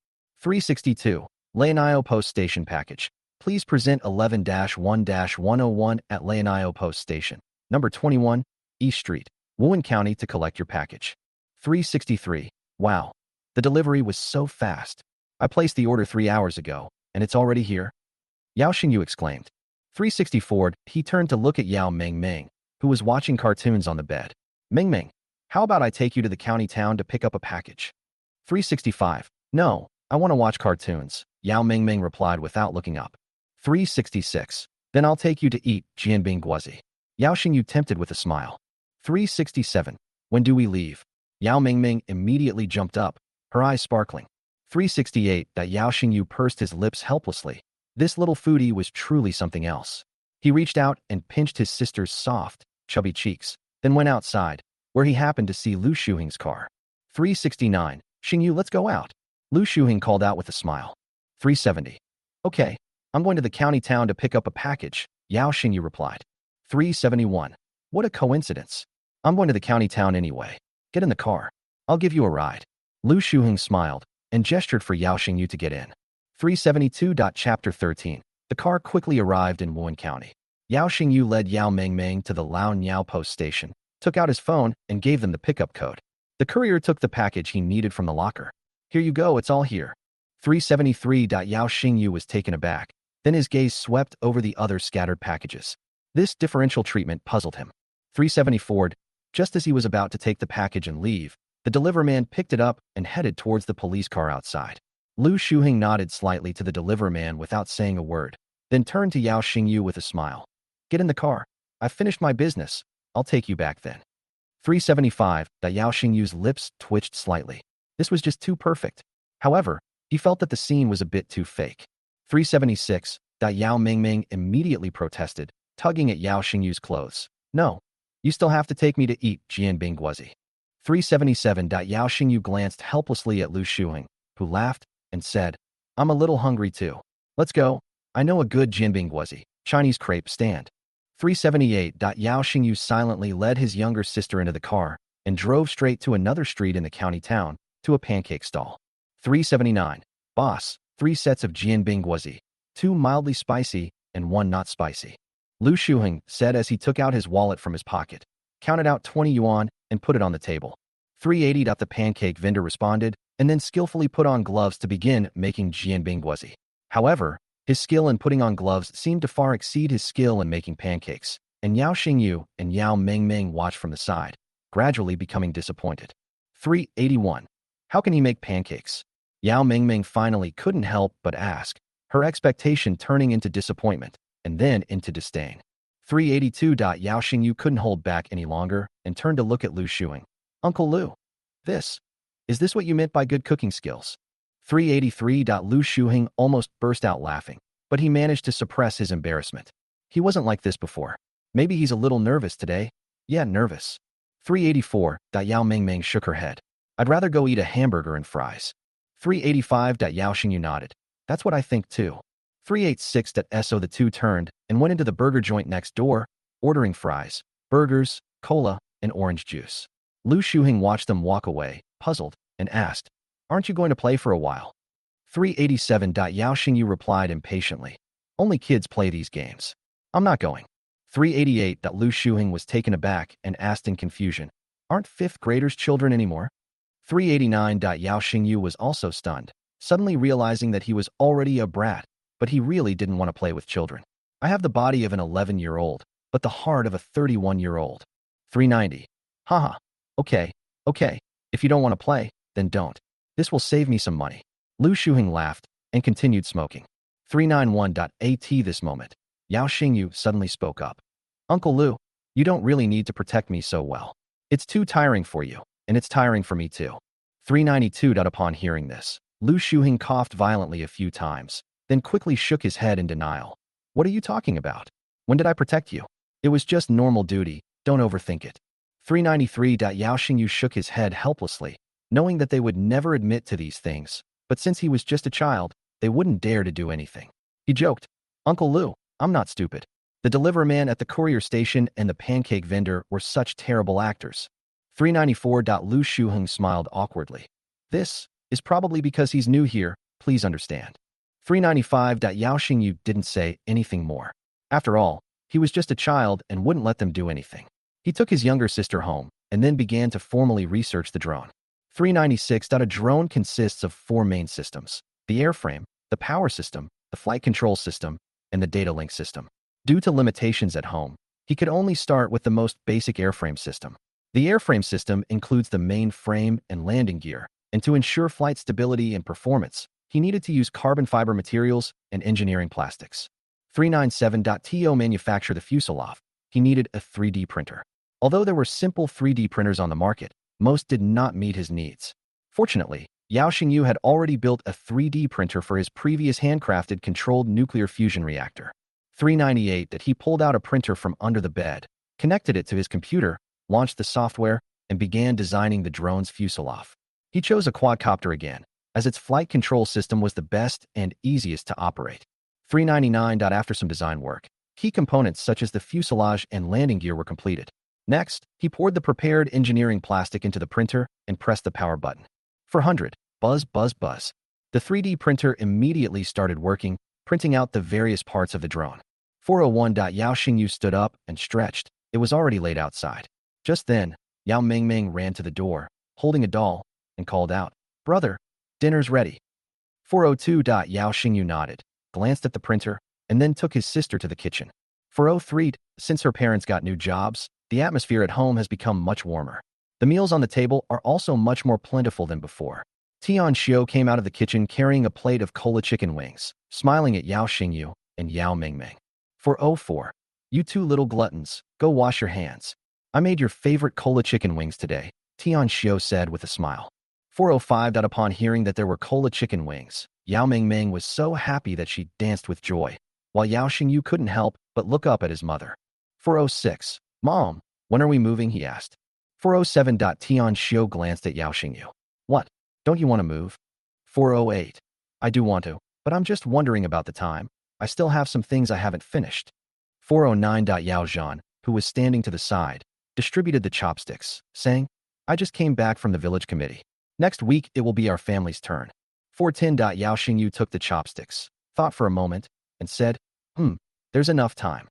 362. Leonio Post Station Package. Please present 11-1-101 at Leonio Post Station, number 21, East Street, Wuhan County to collect your package. 363. Wow. The delivery was so fast. I placed the order 3 hours ago, and it's already here? Yao Xingyu exclaimed. 364. He turned to look at Yao Mengmeng, who was watching cartoons on the bed. Mengmeng, how about I take you to the county town to pick up a package? 365. No, I want to watch cartoons, Yao Mengmeng replied without looking up. 366. Then I'll take you to eat Jianbing Guozi. Yao Xingyu tempted with a smile. 367. When do we leave? Yao Mengmeng immediately jumped up, her eyes sparkling. 368. Yao Xingyu pursed his lips helplessly. This little foodie was truly something else. He reached out and pinched his sister's soft, chubby cheeks, then went outside, where he happened to see Lu Shuhing's car. 369. Xingyu, let's go out. Lu Shuhing called out with a smile. 370. Okay, I'm going to the county town to pick up a package, Yao Xingyu replied. 371. What a coincidence. I'm going to the county town anyway. Get in the car. I'll give you a ride. Lu Shuhing smiled and gestured for Yao Xingyu to get in. 372. Chapter 13. The car quickly arrived in Wuhan County. Yao Xingyu led Yao Mengmeng to the Lao Niao Post Station, took out his phone, and gave them the pickup code. The courier took the package he needed from the locker. Here you go, it's all here. 373. Yao Xingyu was taken aback. Then his gaze swept over the other scattered packages. This differential treatment puzzled him. 374. Just as he was about to take the package and leave, the deliverman picked it up and headed towards the police car outside. Lu Shuhing nodded slightly to the deliverman without saying a word, then turned to Yao Xingyu with a smile. Get in the car. I've finished my business. I'll take you back then. 375. Yao Xingyu's lips twitched slightly. This was just too perfect. However, he felt that the scene was a bit too fake. 376. Yao Mengmeng immediately protested, tugging at Yao Xingyu's clothes. No, you still have to take me to eat Jianbing Guozi. 377. Yao Xingyu glanced helplessly at Lu Shuhing, who laughed and said, I'm a little hungry too. Let's go. I know a good Jianbing Guozi, Chinese crepe stand. 378. Yao Xingyu silently led his younger sister into the car and drove straight to another street in the county town, to a pancake stall. 379. Boss, 3 sets of Jianbing Guozi, 2 mildly spicy and 1 not spicy. Lu Shuheng said as he took out his wallet from his pocket, counted out 20 yuan, and put it on the table. 380. The pancake vendor responded, and then skillfully put on gloves to begin making jianbingguozi. However, his skill in putting on gloves seemed to far exceed his skill in making pancakes, and Yao Xingyu and Yao Mengmeng watched from the side, gradually becoming disappointed. 381. How can he make pancakes? Yao Mengmeng finally couldn't help but ask, her expectation turning into disappointment, and then into disdain. 382. Yao Xingyu couldn't hold back any longer and turned to look at Lu Shuing. Uncle Lu, is this what you meant by good cooking skills? 383. Lu Shuheng almost burst out laughing, but he managed to suppress his embarrassment. He wasn't like this before. Maybe he's a little nervous today. Yeah, nervous. 384. Yao Mengmeng shook her head. I'd rather go eat a hamburger and fries. 385. Yao Xingyu nodded. That's what I think too. 386. So the two turned and went into the burger joint next door, ordering fries, burgers, cola, and orange juice. Lu Shuheng watched them walk away, puzzled, and asked, Aren't you going to play for a while? 387. Yao Xingyu replied impatiently. Only kids play these games. I'm not going. 388. Lu Shuheng was taken aback and asked in confusion, Aren't fifth graders children anymore? 389. Yao Xingyu was also stunned, suddenly realizing that he was already a brat, but he really didn't want to play with children. I have the body of an 11-year-old, but the heart of a 31-year-old. 390. Haha. Okay. If you don't want to play, then don't. This will save me some money. Lu Shuheng laughed and continued smoking. 391. At this moment, Yao Xingyu suddenly spoke up. Uncle Lu, you don't really need to protect me so well. It's too tiring for you, and it's tiring for me too. 392. Upon hearing this, Lu Shuheng coughed violently a few times, then quickly shook his head in denial. What are you talking about? When did I protect you? It was just normal duty, don't overthink it. 393. Yao Xingyu shook his head helplessly, knowing that they would never admit to these things, but since he was just a child, they wouldn't dare to do anything. He joked, Uncle Lu, I'm not stupid. The delivery man at the courier station and the pancake vendor were such terrible actors. 394. Lu Shuheng smiled awkwardly. This is probably because he's new here, please understand. 395. Yao Xingyu didn't say anything more. After all, he was just a child and wouldn't let them do anything. He took his younger sister home and then began to formally research the drone. 396. A drone consists of four main systems: the airframe, the power system, the flight control system, and the data link system. Due to limitations at home, he could only start with the most basic airframe system. The airframe system includes the main frame and landing gear, and to ensure flight stability and performance, he needed to use carbon fiber materials and engineering plastics. 397. To manufacture the fuselage, he needed a 3D printer. Although there were simple 3D printers on the market, most did not meet his needs. Fortunately, Yao Xingyu had already built a 3D printer for his previous handcrafted controlled nuclear fusion reactor. 398. He pulled out a printer from under the bed, connected it to his computer, launched the software, and began designing the drone's fuselage. He chose a quadcopter again, as its flight control system was the best and easiest to operate. 399. After some design work, key components such as the fuselage and landing gear were completed. Next, he poured the prepared engineering plastic into the printer and pressed the power button. 400. Buzz, buzz, buzz. The 3D printer immediately started working, printing out the various parts of the drone. 401. Yao Xingyu stood up and stretched. It was already late outside. Just then, Yao Mengmeng ran to the door, holding a doll, and called out, Brother, dinner's ready. 402. Yao Xingyu nodded, glanced at the printer, and then took his sister to the kitchen. 403. Since her parents got new jobs, the atmosphere at home has become much warmer. The meals on the table are also much more plentiful than before. Tian Xiu came out of the kitchen carrying a plate of cola chicken wings, smiling at Yao Xingyu and Yao Mengmeng. 404. You two little gluttons, go wash your hands. I made your favorite cola chicken wings today, Tian Xiu said with a smile. 405. Upon hearing that there were cola chicken wings, Yao Mengmeng was so happy that she danced with joy, while Yao Xingyu couldn't help but look up at his mother. 406. Mom, when are we moving? He asked. 407. Tian Xiu glanced at Yao Xingyu. What? Don't you want to move? 408. I do want to, but I'm just wondering about the time. I still have some things I haven't finished. 409. Yao Zhan, who was standing to the side, distributed the chopsticks, saying, I just came back from the village committee. Next week, it will be our family's turn. 410. Yao Xingyu took the chopsticks, thought for a moment, and said, there's enough time.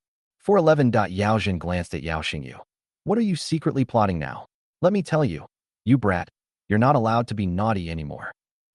411. Yao Jin glanced at Yao Xingyu. What are you secretly plotting now? Let me tell you. You brat. You're not allowed to be naughty anymore.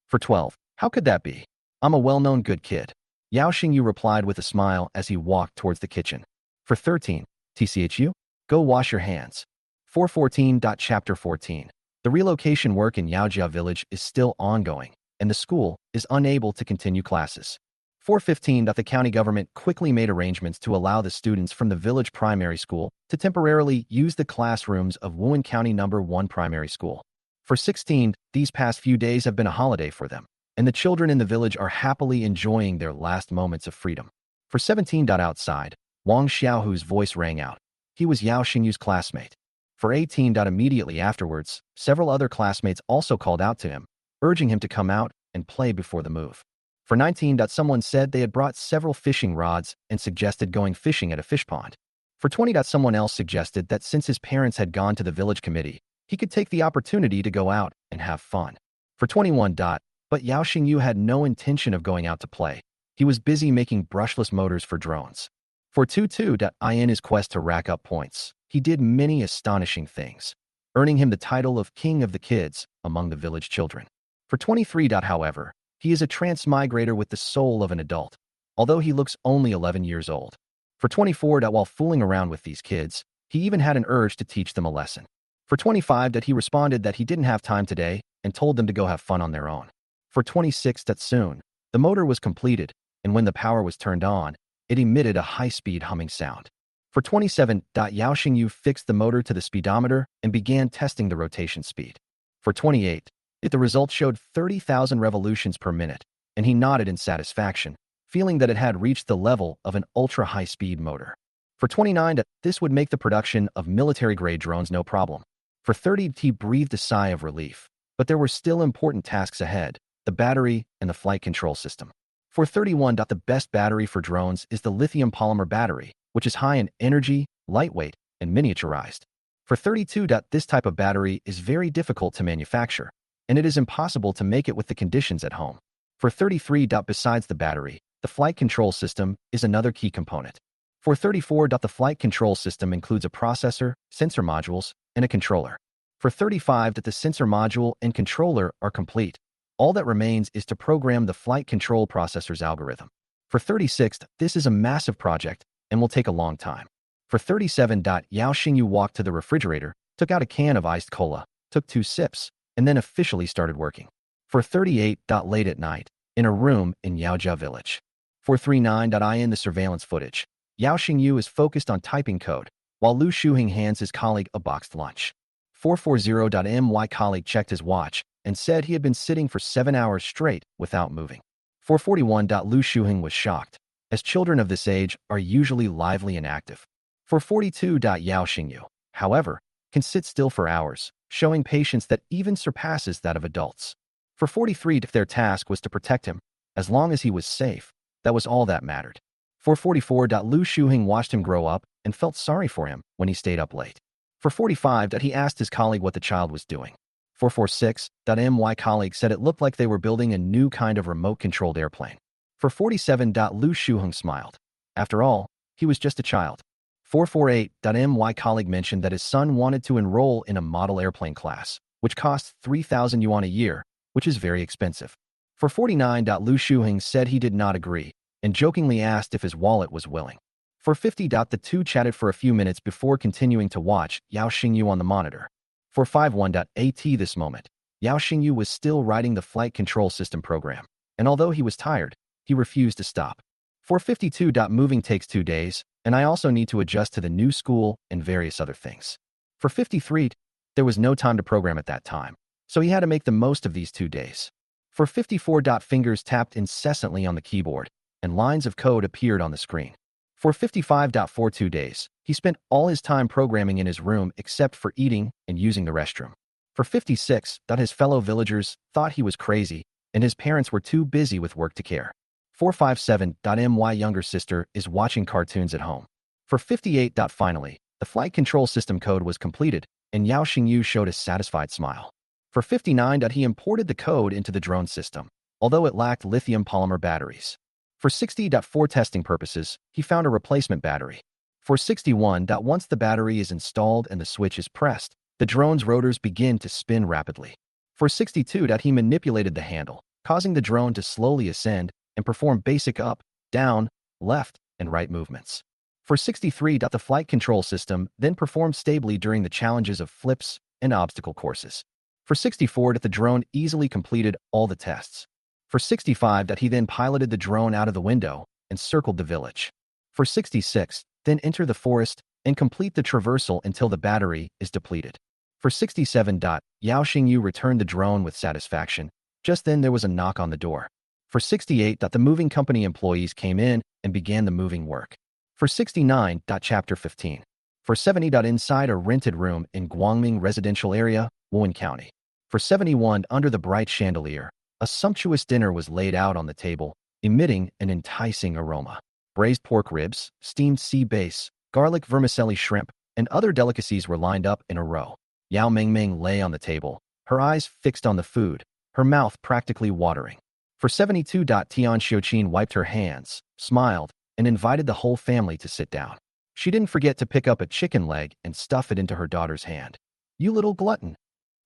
For 12. How could that be? I'm a well-known good kid. Yao Xingyu replied with a smile as he walked towards the kitchen. For 13. TCHU? Go wash your hands. 414. Chapter 14. The relocation work in Yaojia village is still ongoing, and the school is unable to continue classes. 415. The county government quickly made arrangements to allow the students from the village primary school to temporarily use the classrooms of Wuhan County No. 1 primary school. For 16. These past few days have been a holiday for them, and the children in the village are happily enjoying their last moments of freedom. For 17. Outside, Wang Xiaohu's voice rang out. He was Yao Xingyu's classmate. For 18. Immediately afterwards, several other classmates also called out to him, urging him to come out and play before the move. For 19. Someone said they had brought several fishing rods and suggested going fishing at a fish pond. For 20. Someone else suggested that since his parents had gone to the village committee, he could take the opportunity to go out and have fun. For 21. But Yao Xingyu had no intention of going out to play. He was busy making brushless motors for drones. For 22. In his quest to rack up points, he did many astonishing things, earning him the title of King of the Kids among the village children. For 23. However, he is a transmigrator with the soul of an adult, although he looks only 11 years old. For 24. While fooling around with these kids, he even had an urge to teach them a lesson. For 25. He responded that he didn't have time today and told them to go have fun on their own. For 26. Soon, the motor was completed, and when the power was turned on, it emitted a high-speed humming sound. For 27. Yao Xingyu fixed the motor to the speedometer and began testing the rotation speed. For 28. The result showed 30,000 revolutions per minute, and he nodded in satisfaction, feeling that it had reached the level of an ultra-high-speed motor. For 29. This would make the production of military-grade drones no problem. For 30. He breathed a sigh of relief, but there were still important tasks ahead: the battery and the flight control system. For 31. The best battery for drones is the lithium polymer battery, which is high in energy, lightweight, and miniaturized. For 32. This type of battery is very difficult to manufacture, and it is impossible to make it with the conditions at home. For 33. Besides the battery, the flight control system is another key component. For 34. The flight control system includes a processor, sensor modules, and a controller. For 35. The sensor module and controller are complete. All that remains is to program the flight control processor's algorithm. For 36. This is a massive project and will take a long time. For 37. Yao Xingyu walked to the refrigerator, took out a can of iced cola, took 2 sips, and then officially started working. For 38. Late at night, in a room in Yaojia village. For 39. In the surveillance footage, Yao Xingyu is focused on typing code, while Lu Shuhing hands his colleague a boxed lunch. 440. My colleague checked his watch and said he had been sitting for 7 hours straight without moving. 441. Lu Shuhing was shocked, as children of this age are usually lively and active. 442. Yao Xingyu, however, can sit still for hours, showing patience that even surpasses that of adults. For 43. Their task was to protect him. As long as he was safe, that was all that mattered. 444. Lu Shuhing watched him grow up and felt sorry for him when he stayed up late. For 45. He asked his colleague what the child was doing. 446. My colleague said it looked like they were building a new kind of remote-controlled airplane. For 47. Lu Shuheng smiled. After all, he was just a child. 448. My colleague mentioned that his son wanted to enroll in a model airplane class, which costs 3,000 yuan a year, which is very expensive. For 49. Lu Shuheng said he did not agree, and jokingly asked if his wallet was willing. For 50. The two chatted for a few minutes before continuing to watch Yao Xingyu on the monitor. For 51. This moment, Yao Xingyu was still writing the flight control system program, and although he was tired, he refused to stop. For 52. Moving takes 2 days, and I also need to adjust to the new school and various other things. For 53. There was no time to program at that time, so he had to make the most of these 2 days. For 54. Fingers tapped incessantly on the keyboard, and lines of code appeared on the screen. For 55. For 2 days, he spent all his time programming in his room except for eating and using the restroom. For 56. His fellow villagers thought he was crazy, and his parents were too busy with work to care. 457. My younger sister is watching cartoons at home. For 58. Finally, the flight control system code was completed, and Yao Xingyu showed a satisfied smile. For 59. He imported the code into the drone system, although it lacked lithium polymer batteries. For 60. For testing purposes, he found a replacement battery. For 61. Once the battery is installed and the switch is pressed, the drone's rotors begin to spin rapidly. For 62. He manipulated the handle, causing the drone to slowly ascend and perform basic up, down, left, and right movements. For 63. The flight control system then performed stably during the challenges of flips and obstacle courses. For 64. The drone easily completed all the tests. For 65. He then piloted the drone out of the window and circled the village. For 66. Then enter the forest and complete the traversal until the battery is depleted. For 67. Yao Xingyu returned the drone with satisfaction. Just then there was a knock on the door. For 68. The moving company employees came in and began the moving work. For 69. Chapter 15. For 70. Inside a rented room in Guangming residential area, Wuhan County. For 71. Under the bright chandelier, a sumptuous dinner was laid out on the table, emitting an enticing aroma. Braised pork ribs, steamed sea bass, garlic vermicelli shrimp, and other delicacies were lined up in a row. Yao Mingming lay on the table, her eyes fixed on the food, her mouth practically watering. For 72. Tian Xiuqin wiped her hands, smiled, and invited the whole family to sit down. She didn't forget to pick up a chicken leg and stuff it into her daughter's hand. "You little glutton."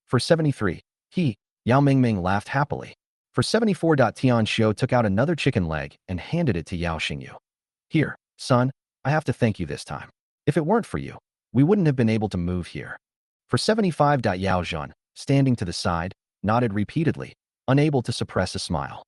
For 73. Yao Mingming laughed happily. For 74. Tian Xiu took out another chicken leg and handed it to Yao Xingyu. "Here, son, I have to thank you this time. If it weren't for you, we wouldn't have been able to move here." For 75. Yao Zhan, standing to the side, nodded repeatedly, unable to suppress a smile.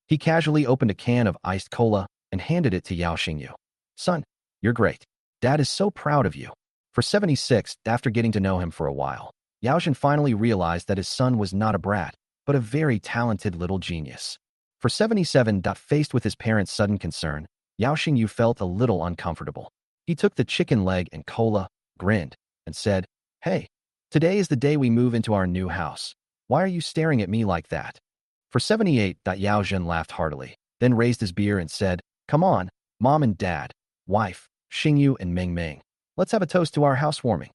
He casually opened a can of iced cola and handed it to Yao Xingyu. "Son, you're great. Dad is so proud of you." For 76. After getting to know him for a while, Yao Zhan finally realized that his son was not a brat, but a very talented little genius. For 77. Faced with his parents' sudden concern, Yao Xingyu felt a little uncomfortable. He took the chicken leg and cola, grinned, and said, "Hey, today is the day we move into our new house. Why are you staring at me like that?" For 78. Yao Zhan laughed heartily, then raised his beer and said, "Come on, Mom and Dad, wife, Xingyu and Mingming. Let's have a toast to our housewarming."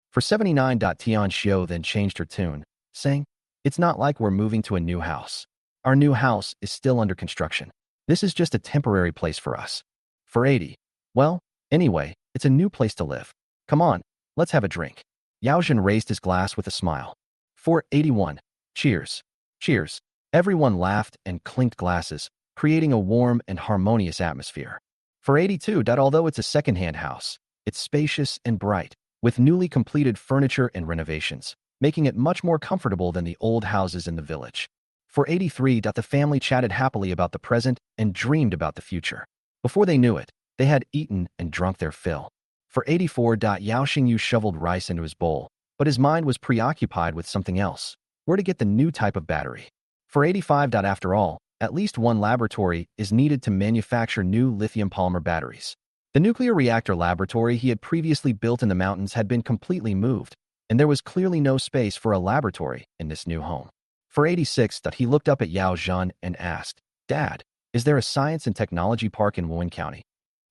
For 79. Tian Xiu then changed her tune, saying, "It's not like we're moving to a new house. Our new house is still under construction. This is just a temporary place for us." For 80. "Well, anyway, it's a new place to live. Come on, let's have a drink." Yao Zhan raised his glass with a smile. For 81. "Cheers. Cheers." Everyone laughed and clinked glasses, creating a warm and harmonious atmosphere. For 82. Although it's a second-hand house, it's spacious and bright, with newly completed furniture and renovations, making it much more comfortable than the old houses in the village. For 83. The family chatted happily about the present and dreamed about the future. Before they knew it, they had eaten and drunk their fill. For 84. Yao Xingyu shoveled rice into his bowl, but his mind was preoccupied with something else: where to get the new type of battery. For 85. After all, at least one laboratory is needed to manufacture new lithium polymer batteries. The nuclear reactor laboratory he had previously built in the mountains had been completely moved, and there was clearly no space for a laboratory in this new home. For 86. He looked up at Yao Zhan and asked, "Dad, is there a science and technology park in Wuhan County?"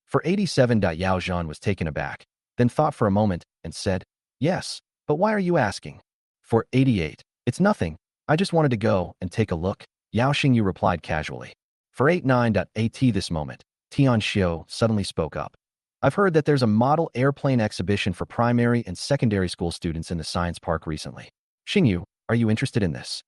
For 87. Yao Zhan was taken aback, then thought for a moment and said, "Yes, but why are you asking?" For 88. "It's nothing. I just wanted to go and take a look," Yao Xingyu replied casually. For 89. At this moment, Tian Xiu suddenly spoke up. "I've heard that there's a model airplane exhibition for primary and secondary school students in the science park recently. Xingyu, are you interested in this?"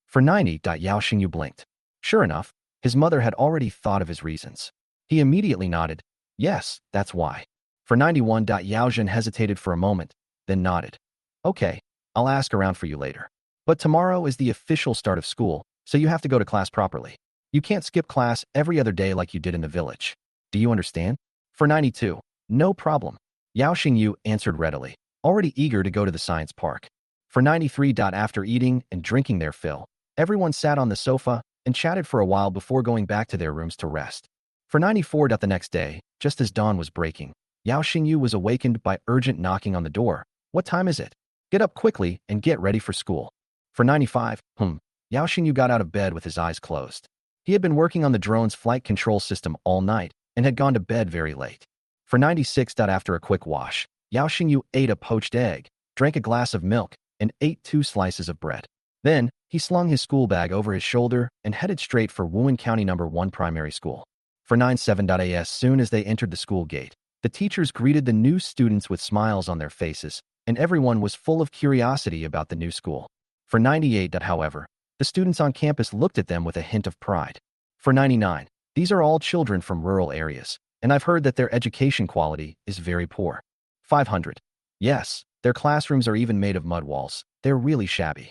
For 90. Yao Xingyu blinked. Sure enough, his mother had already thought of his reasons. He immediately nodded. "Yes, that's why." For 91. Yao Zhan hesitated for a moment, then nodded. "Okay, I'll ask around for you later. But tomorrow is the official start of school, so you have to go to class properly. You can't skip class every other day like you did in the village. Do you understand?" For 92. "No problem," Yao Xingyu answered readily, already eager to go to the science park. For 93. After eating and drinking their fill, everyone sat on the sofa and chatted for a while before going back to their rooms to rest. For 94. The next day, just as dawn was breaking, Yao Xingyu was awakened by urgent knocking on the door. "What time is it? Get up quickly and get ready for school." For 95. Yao Xingyu got out of bed with his eyes closed. He had been working on the drone's flight control system all night and had gone to bed very late. For 96. After a quick wash, Yao Xingyu ate a poached egg, drank a glass of milk, and ate 2 slices of bread. Then, he slung his school bag over his shoulder and headed straight for Wuhan County No. 1 Primary School. For 97. As soon as they entered the school gate, The teachers greeted the new students with smiles on their faces, and everyone was full of curiosity about the new school. For 98, however, the students on campus looked at them with a hint of pride. For 99, these are all children from rural areas, and I've heard that their education quality is very poor. 500. Yes, their classrooms are even made of mud walls. They're really shabby.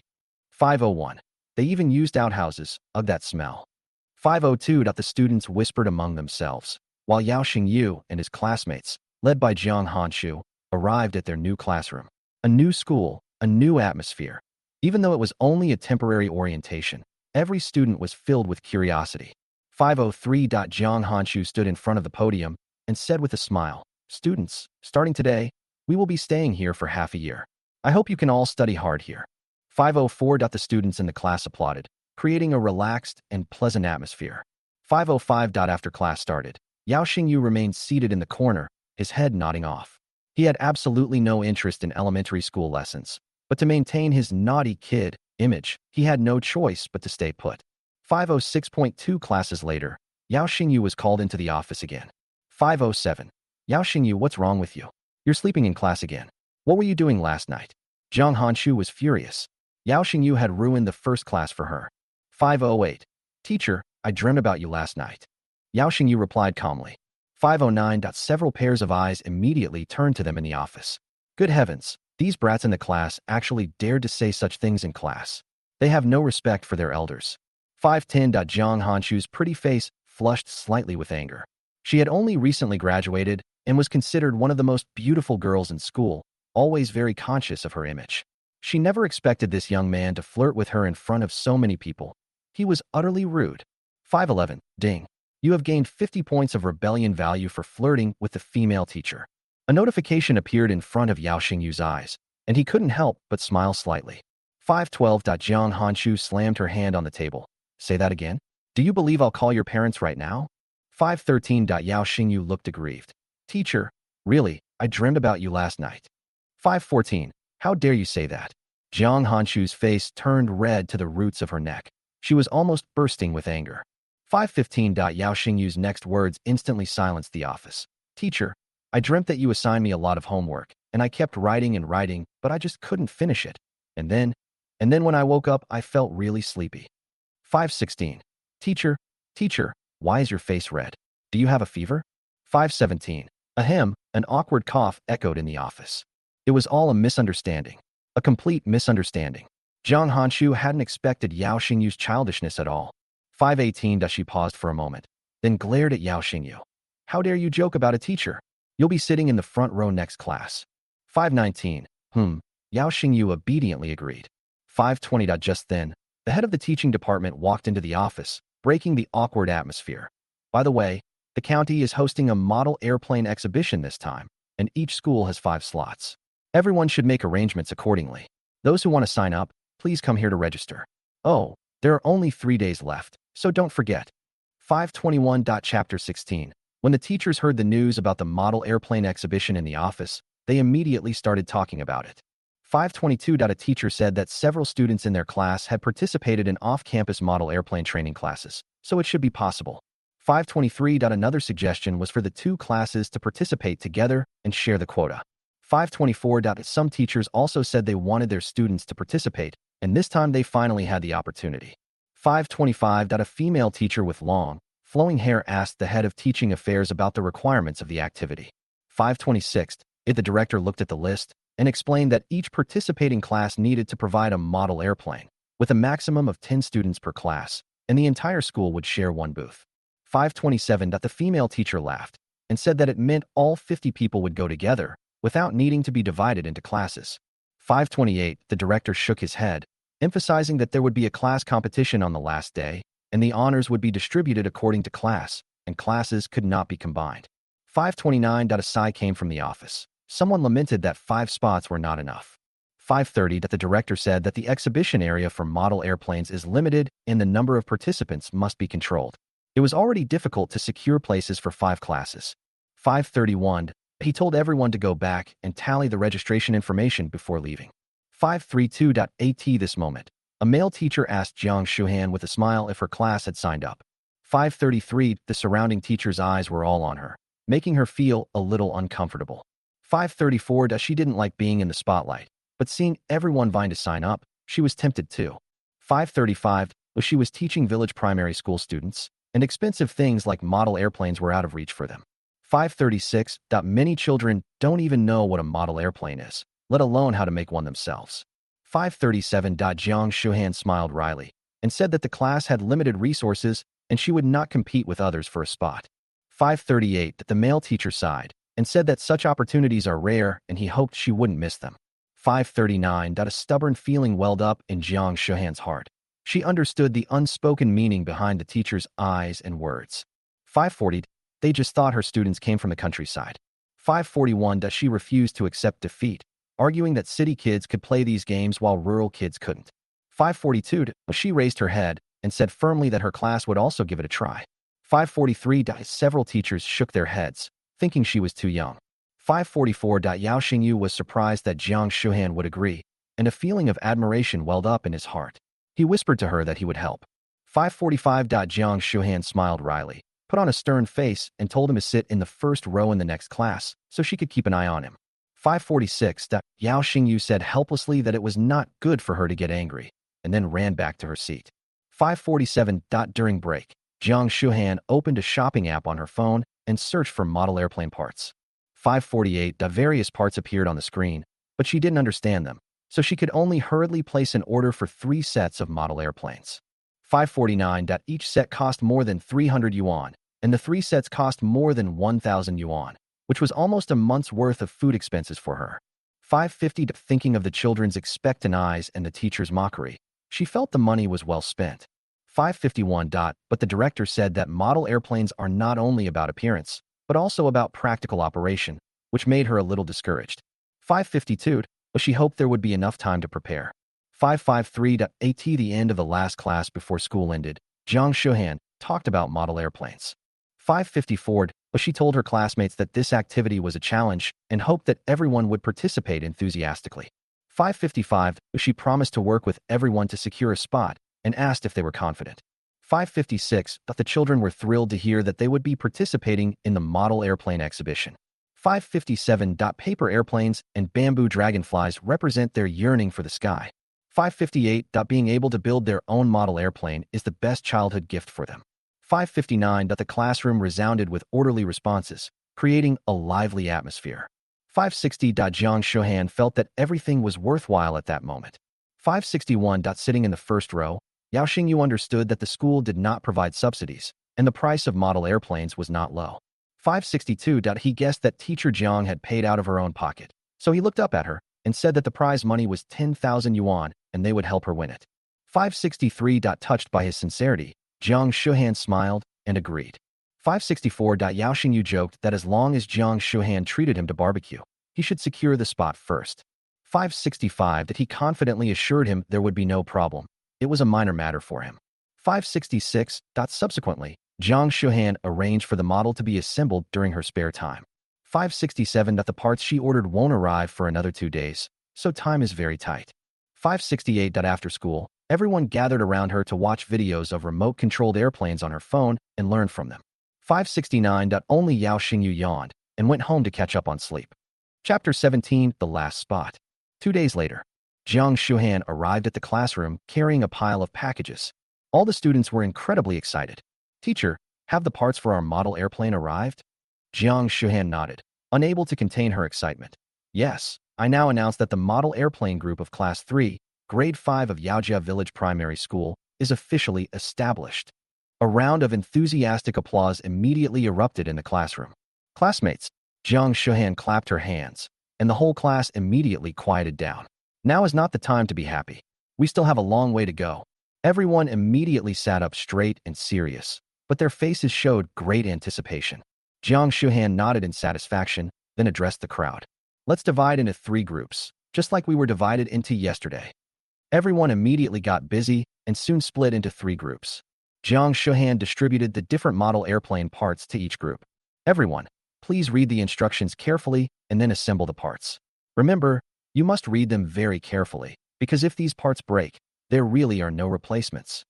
501. They even used outhouses. Ugh, that smell. 502. The students whispered among themselves, while Yao Xingyu and his classmates, led by Jiang Hanshu, arrived at their new classroom. A new school, a new atmosphere. Even though it was only a temporary orientation, every student was filled with curiosity. 503. Jiang Hanshu stood in front of the podium and said with a smile, "Students, starting today, we will be staying here for half a year. I hope you can all study hard here." 504. The students in the class applauded, creating a relaxed and pleasant atmosphere. 505. After class started, Yao Xingyu remained seated in the corner, his head nodding off. He had absolutely no interest in elementary school lessons, but to maintain his naughty kid image, he had no choice but to stay put. 506.2 classes later, Yao Xingyu was called into the office again. 507. Yao Xingyu, what's wrong with you? You're sleeping in class again. What were you doing last night? Jiang Hanshu was furious. Yao Xingyu had ruined the first class for her. 508. Teacher, I dreamt about you last night. Yao Xingyu replied calmly. 509. Several pairs of eyes immediately turned to them in the office. Good heavens, these brats in the class actually dared to say such things in class. They have no respect for their elders. 510. Jiang Hanshu's pretty face flushed slightly with anger. She had only recently graduated and was considered one of the most beautiful girls in school, always very conscious of her image. She never expected this young man to flirt with her in front of so many people. He was utterly rude. 511. Ding. You have gained 50 points of rebellion value for flirting with the female teacher. A notification appeared in front of Yao Xingyu's eyes, and he couldn't help but smile slightly. 512. Jiang Hanshu slammed her hand on the table. Say that again? Do you believe I'll call your parents right now? 513. Yao Xingyu looked aggrieved. Teacher, really, I dreamed about you last night. 514. How dare you say that? Jiang Hanshu's face turned red to the roots of her neck. She was almost bursting with anger. 515. Yao Xingyu's next words instantly silenced the office. Teacher, I dreamt that you assigned me a lot of homework, and I kept writing and writing, but I just couldn't finish it. And then when I woke up, I felt really sleepy. 516. Teacher, why is your face red? Do you have a fever? 517. Ahem, an awkward cough echoed in the office. It was all a misunderstanding. A complete misunderstanding. Jiang Hanshu hadn't expected Yao Xingyu's childishness at all. 518. She paused for a moment, then glared at Yao Xingyu. How dare you joke about a teacher? You'll be sitting in the front row next class. 519. Yao Xingyu obediently agreed. 520. Just then, the head of the teaching department walked into the office, breaking the awkward atmosphere. By the way, the county is hosting a model airplane exhibition this time, and each school has 5 slots. Everyone should make arrangements accordingly. Those who want to sign up, please come here to register. Oh, there are only 3 days left, so don't forget. 521. Chapter 16. When the teachers heard the news about the model airplane exhibition in the office, they immediately started talking about it. 522. A teacher said that several students in their class had participated in off-campus model airplane training classes, so it should be possible. 523. Another suggestion was for the 2 classes to participate together and share the quota. 524. Some teachers also said they wanted their students to participate, and this time they finally had the opportunity. 525. A female teacher with long, flowing hair asked the head of teaching affairs about the requirements of the activity. 526. The director looked at the list and explained that each participating class needed to provide a model airplane, with a maximum of 10 students per class, and the entire school would share one booth. 527. The female teacher laughed and said that it meant all 50 people would go together without needing to be divided into classes. 528. The director shook his head, emphasizing that there would be a class competition on the last day, and the honors would be distributed according to class, and classes could not be combined. 529. A sigh came from the office. Someone lamented that 5 spots were not enough. 530. The director said that the exhibition area for model airplanes is limited and the number of participants must be controlled. It was already difficult to secure places for 5 classes. 531. He told everyone to go back and tally the registration information before leaving. 532. At this moment, a male teacher asked Jiang Shuhan with a smile if her class had signed up. 533. The surrounding teachers' eyes were all on her. making her feel a little uncomfortable. 5:34. She didn't like being in the spotlight, but seeing everyone vying to sign up, she was tempted too. 5:35. She was teaching village primary school students, and expensive things like model airplanes were out of reach for them. 5:36. Many children don't even know what a model airplane is, let alone how to make one themselves. 5:37. Jiang Shuhan smiled wryly and said that the class had limited resources and she would not compete with others for a spot. 5:38. The male teacher sighed and said that such opportunities are rare and he hoped she wouldn't miss them. 5:39. A stubborn feeling welled up in Jiang Shuhan's heart. She understood the unspoken meaning behind the teacher's eyes and words. 5:40. They just thought her students came from the countryside. 5:41. She refused to accept defeat, arguing that city kids could play these games while rural kids couldn't. 5:42. She raised her head and said firmly that her class would also give it a try. 5:43. Several teachers shook their heads, thinking she was too young. 5:44. Yao Xingyu was surprised that Jiang Shuhan would agree, and a feeling of admiration welled up in his heart. He whispered to her that he would help. 5:45. Jiang Shuhan smiled wryly, put on a stern face, and told him to sit in the first row in the next class so she could keep an eye on him. 5:46. Yao Xingyu said helplessly that it was not good for her to get angry, and then ran back to her seat. 5:47. During break, Jiang Shuhan opened a shopping app on her phone and searched for model airplane parts. 5:48. Various parts appeared on the screen, but she didn't understand them, so she could only hurriedly place an order for 3 sets of model airplanes. 5:49. Each set cost more than 300 yuan, and the 3 sets cost more than 1,000 yuan, which was almost a month's worth of food expenses for her. 5:50. Thinking of the children's expectant eyes and the teacher's mockery, she felt the money was well spent. 5:51. But the director said that model airplanes are not only about appearance, but also about practical operation, which made her a little discouraged. 5:52. But she hoped there would be enough time to prepare. 5:53. At the end of the last class before school ended, Jiang Shuhan talked about model airplanes. 5:54. But she told her classmates that this activity was a challenge and hoped that everyone would participate enthusiastically. 5:55. She promised to work with everyone to secure a spot and asked if they were confident. 5:56. The children were thrilled to hear that they would be participating in the model airplane exhibition. 5:57. Paper airplanes and bamboo dragonflies represent their yearning for the sky. 5:58. Being able to build their own model airplane is the best childhood gift for them. 5:59. The classroom resounded with orderly responses, creating a lively atmosphere. 5:60. Jiang Shuhan felt that everything was worthwhile at that moment. 5:61. Sitting in the first row, Yao Xingyu understood that the school did not provide subsidies, and the price of model airplanes was not low. 5:62. He guessed that teacher Jiang had paid out of her own pocket, so he looked up at her and said that the prize money was 10,000 yuan and they would help her win it. 5:63. Touched by his sincerity, Jiang Shuhan smiled and agreed. 5:64. Yao Xingyu joked that as long as Jiang Shuhan treated him to barbecue, he should secure the spot first. 5:65. He confidently assured him there would be no problem. It was a minor matter for him. 5:66. Subsequently, Jiang Shuhan arranged for the model to be assembled during her spare time. 5:67. The parts she ordered won't arrive for another 2 days, so time is very tight. 5:68. After school, everyone gathered around her to watch videos of remote-controlled airplanes on her phone and learn from them. 5:69. Only Yao Xingyu yawned and went home to catch up on sleep. Chapter 17. The Last Spot. 2 days later, Jiang Shuhan arrived at the classroom carrying a pile of packages. All the students were incredibly excited. "Teacher, have the parts for our model airplane arrived?" Jiang Shuhan nodded, unable to contain her excitement. "Yes, I now announce that the model airplane group of Class 3, Grade 5 of Yaojia Village Primary School is officially established." A round of enthusiastic applause immediately erupted in the classroom. "Classmates," Jiang Shuhan clapped her hands, and the whole class immediately quieted down. "Now is not the time to be happy. We still have a long way to go." Everyone immediately sat up straight and serious, but their faces showed great anticipation. Jiang Shuhan nodded in satisfaction, then addressed the crowd. "Let's divide into 3 groups, just like we were divided into yesterday." Everyone immediately got busy and soon split into 3 groups. Jiang Shuhan distributed the different model airplane parts to each group. "Everyone, please read the instructions carefully and then assemble the parts. Remember, you must read them very carefully, because if these parts break, there really are no replacements."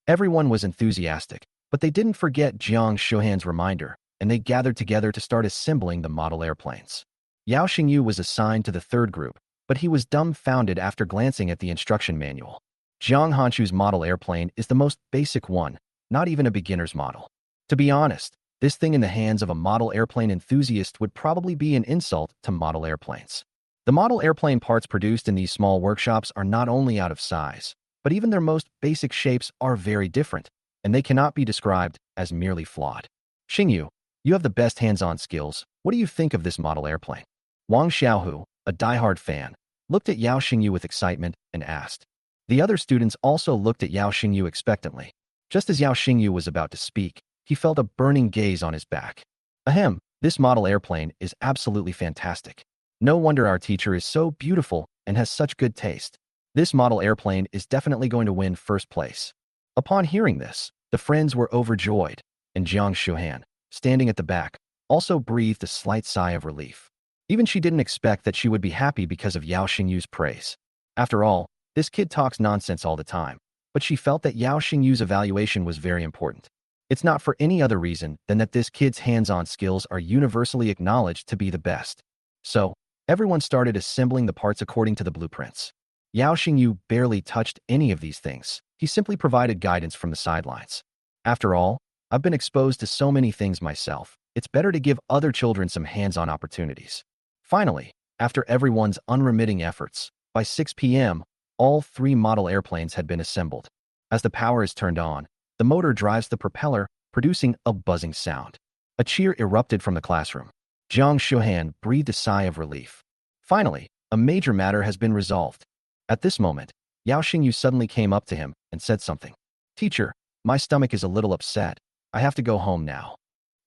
Everyone was enthusiastic, but they didn't forget Jiang Shuhan's reminder and they gathered together to start assembling the model airplanes. Yao Xingyu was assigned to the third group, but he was dumbfounded after glancing at the instruction manual. Jiang Hanchu's model airplane is the most basic one, not even a beginner's model. To be honest, this thing in the hands of a model airplane enthusiast would probably be an insult to model airplanes. The model airplane parts produced in these small workshops are not only out of size, but even their most basic shapes are very different, and they cannot be described as merely flawed. Xingyu, you have the best hands-on skills. What do you think of this model airplane? Wang Xiaohu, a diehard fan, looked at Yao Xingyu with excitement and asked. The other students also looked at Yao Xingyu expectantly. Just as Yao Xingyu was about to speak, he felt a burning gaze on his back. Ahem, this model airplane is absolutely fantastic. No wonder our teacher is so beautiful and has such good taste. This model airplane is definitely going to win first place. Upon hearing this, the friends were overjoyed, and Jiang Shuhan, standing at the back, also breathed a slight sigh of relief. Even she didn't expect that she would be happy because of Yao Xingyu's praise. After all, this kid talks nonsense all the time, but she felt that Yao Xingyu's evaluation was very important. It's not for any other reason than that this kid's hands-on skills are universally acknowledged to be the best. So, everyone started assembling the parts according to the blueprints. Yao Xingyu barely touched any of these things. He simply provided guidance from the sidelines. After all, I've been exposed to so many things myself. It's better to give other children some hands-on opportunities. Finally, after everyone's unremitting efforts, by 6 p.m., all 3 model airplanes had been assembled. As the power is turned on, the motor drives the propeller, producing a buzzing sound. A cheer erupted from the classroom. Jiang Shuhan breathed a sigh of relief. Finally, a major matter has been resolved. At this moment, Yao Xingyu suddenly came up to him and said something. Teacher, my stomach is a little upset. I have to go home now.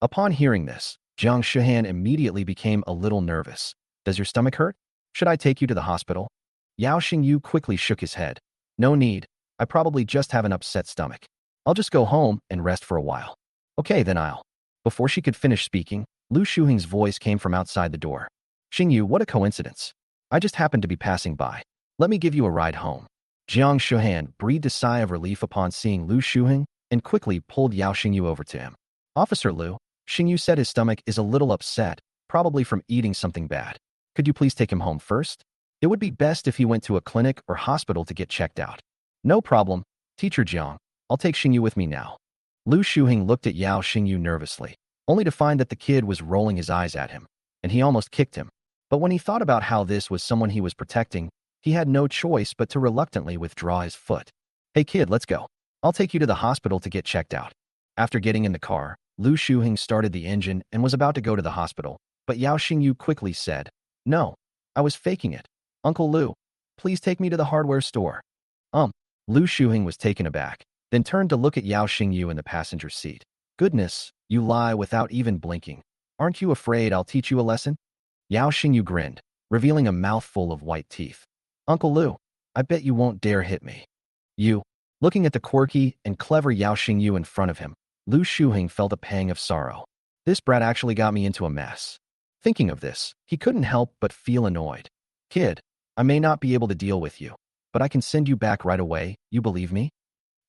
Upon hearing this, Jiang Shuhan immediately became a little nervous. Does your stomach hurt? Should I take you to the hospital? Yao Xingyu quickly shook his head. No need. I probably just have an upset stomach. I'll just go home and rest for a while. Okay, then I'll. Before she could finish speaking, Lu Shuhing's voice came from outside the door. Xingyu, what a coincidence. I just happened to be passing by. Let me give you a ride home. Jiang Shuhan breathed a sigh of relief upon seeing Lu Shuhing and quickly pulled Yao Xingyu over to him. Officer Lu, Xingyu said his stomach is a little upset, probably from eating something bad. Could you please take him home first? It would be best if he went to a clinic or hospital to get checked out. No problem, Teacher Jiang. I'll take Xingyu with me now. Lu Shuhing looked at Yao Xingyu nervously, only to find that the kid was rolling his eyes at him, and he almost kicked him. But when he thought about how this was someone he was protecting, he had no choice but to reluctantly withdraw his foot. Hey kid, let's go. I'll take you to the hospital to get checked out. After getting in the car, Lu Shuhing started the engine and was about to go to the hospital, but Yao Xingyu quickly said, No, I was faking it. Uncle Lu, please take me to the hardware store. Lu Shuhing was taken aback, then turned to look at Yao Xingyu in the passenger seat. Goodness, you lie without even blinking. Aren't you afraid I'll teach you a lesson? Yao Xingyu grinned, revealing a mouthful of white teeth. Uncle Lu, I bet you won't dare hit me. You. Looking at the quirky and clever Yao Xingyu in front of him, Lu Shuhing felt a pang of sorrow. This brat actually got me into a mess. Thinking of this, he couldn't help but feel annoyed. Kid, I may not be able to deal with you, but I can send you back right away, you believe me?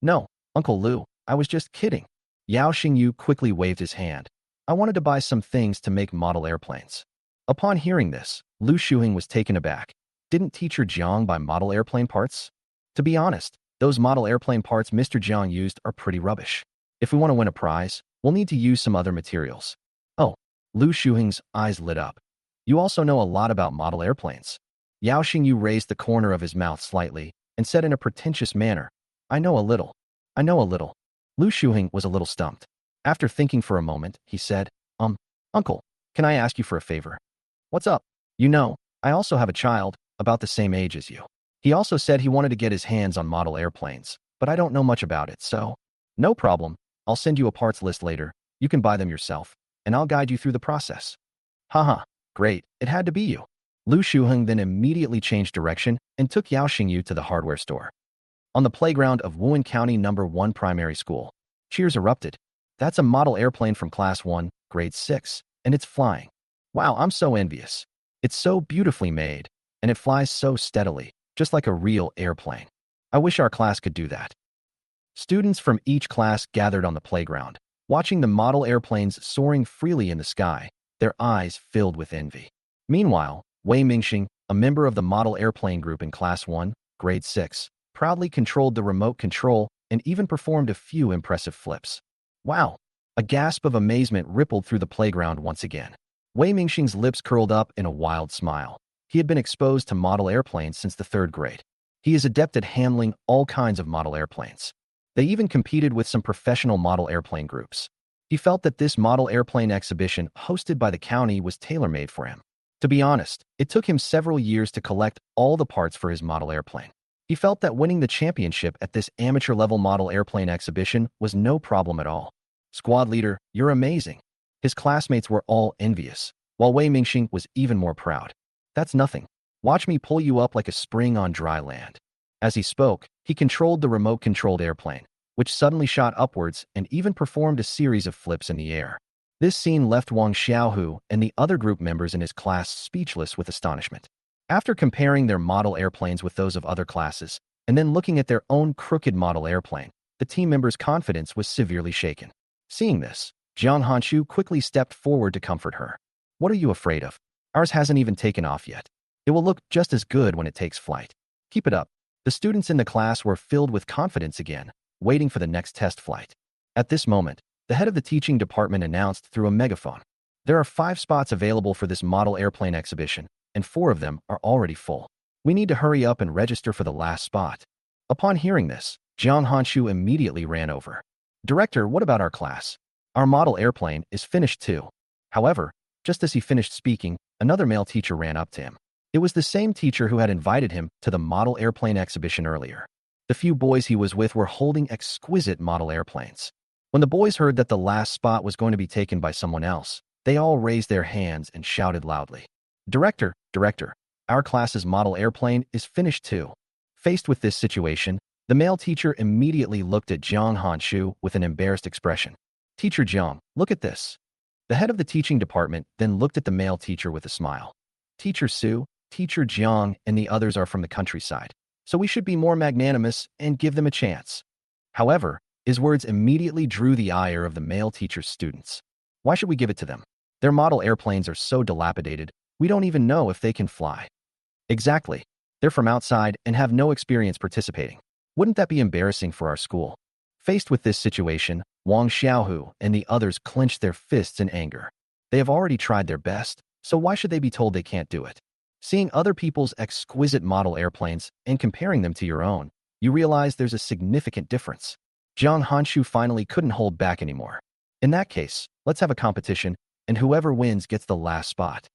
No, Uncle Lu, I was just kidding. Yao Xingyu quickly waved his hand. I wanted to buy some things to make model airplanes. Upon hearing this, Lu Shuhing was taken aback. Didn't Teacher Jiang buy model airplane parts? To be honest, those model airplane parts Mr. Jiang used are pretty rubbish. If we want to win a prize, we'll need to use some other materials. Oh, Lu Shuhing's eyes lit up. You also know a lot about model airplanes. Yao Xingyu raised the corner of his mouth slightly and said in a pretentious manner, I know a little. I know a little. Lu Shuhing was a little stumped. After thinking for a moment, he said, Uncle, can I ask you for a favor? What's up? You know, I also have a child, about the same age as you. He also said he wanted to get his hands on model airplanes, but I don't know much about it, so. No problem. I'll send you a parts list later. You can buy them yourself, and I'll guide you through the process. Haha, great. It had to be you. Lu Shuheng then immediately changed direction and took Yao Xingyu to the hardware store. On the playground of Wuhan County No. 1 Primary School, cheers erupted. That's a model airplane from Class 1, Grade 6, and it's flying. Wow, I'm so envious. It's so beautifully made, and it flies so steadily, just like a real airplane. I wish our class could do that. Students from each class gathered on the playground, Watching the model airplanes soaring freely in the sky, their eyes filled with envy. Meanwhile, Wei Mingxing, a member of the model airplane group in Class 1, Grade 6, proudly controlled the remote control and even performed a few impressive flips. Wow! A gasp of amazement rippled through the playground once again. Wei Mingxing's lips curled up in a wild smile. He had been exposed to model airplanes since the 3rd grade. He is adept at handling all kinds of model airplanes. They even competed with some professional model airplane groups. He felt that this model airplane exhibition hosted by the county was tailor-made for him. To be honest, it took him several years to collect all the parts for his model airplane. He felt that winning the championship at this amateur-level model airplane exhibition was no problem at all. Squad leader, you're amazing. His classmates were all envious, while Wei Mingxing was even more proud. That's nothing. Watch me pull you up like a spring on dry land. As he spoke, he controlled the remote-controlled airplane, which suddenly shot upwards and even performed a series of flips in the air. This scene left Wang Xiaohu and the other group members in his class speechless with astonishment. After comparing their model airplanes with those of other classes, and then looking at their own crooked model airplane, the team members' confidence was severely shaken. Seeing this, Jiang Hanshu quickly stepped forward to comfort her. What are you afraid of? Ours hasn't even taken off yet. It will look just as good when it takes flight. Keep it up. The students in the class were filled with confidence again, waiting for the next test flight. At this moment, the head of the teaching department announced through a megaphone. There are 5 spots available for this model airplane exhibition, and 4 of them are already full. We need to hurry up and register for the last spot. Upon hearing this, Jiang Hanshu immediately ran over. Director, what about our class? Our model airplane is finished too. However, just as he finished speaking, another male teacher ran up to him. It was the same teacher who had invited him to the model airplane exhibition earlier. The few boys he was with were holding exquisite model airplanes. When the boys heard that the last spot was going to be taken by someone else, they all raised their hands and shouted loudly. Director, our class's model airplane is finished too. Faced with this situation, the male teacher immediately looked at Jiang Hanshu with an embarrassed expression. Teacher Jiang, look at this. The head of the teaching department then looked at the male teacher with a smile. Teacher Su, Teacher Jiang, and the others are from the countryside, so we should be more magnanimous and give them a chance. However, his words immediately drew the ire of the male teacher's students. Why should we give it to them? Their model airplanes are so dilapidated, we don't even know if they can fly. Exactly. They're from outside and have no experience participating. Wouldn't that be embarrassing for our school? Faced with this situation, Wang Xiaohu and the others clenched their fists in anger. They have already tried their best, so why should they be told they can't do it? Seeing other people's exquisite model airplanes and comparing them to your own, you realize there's a significant difference. Jiang Hanshu finally couldn't hold back anymore. In that case, let's have a competition, and whoever wins gets the last spot.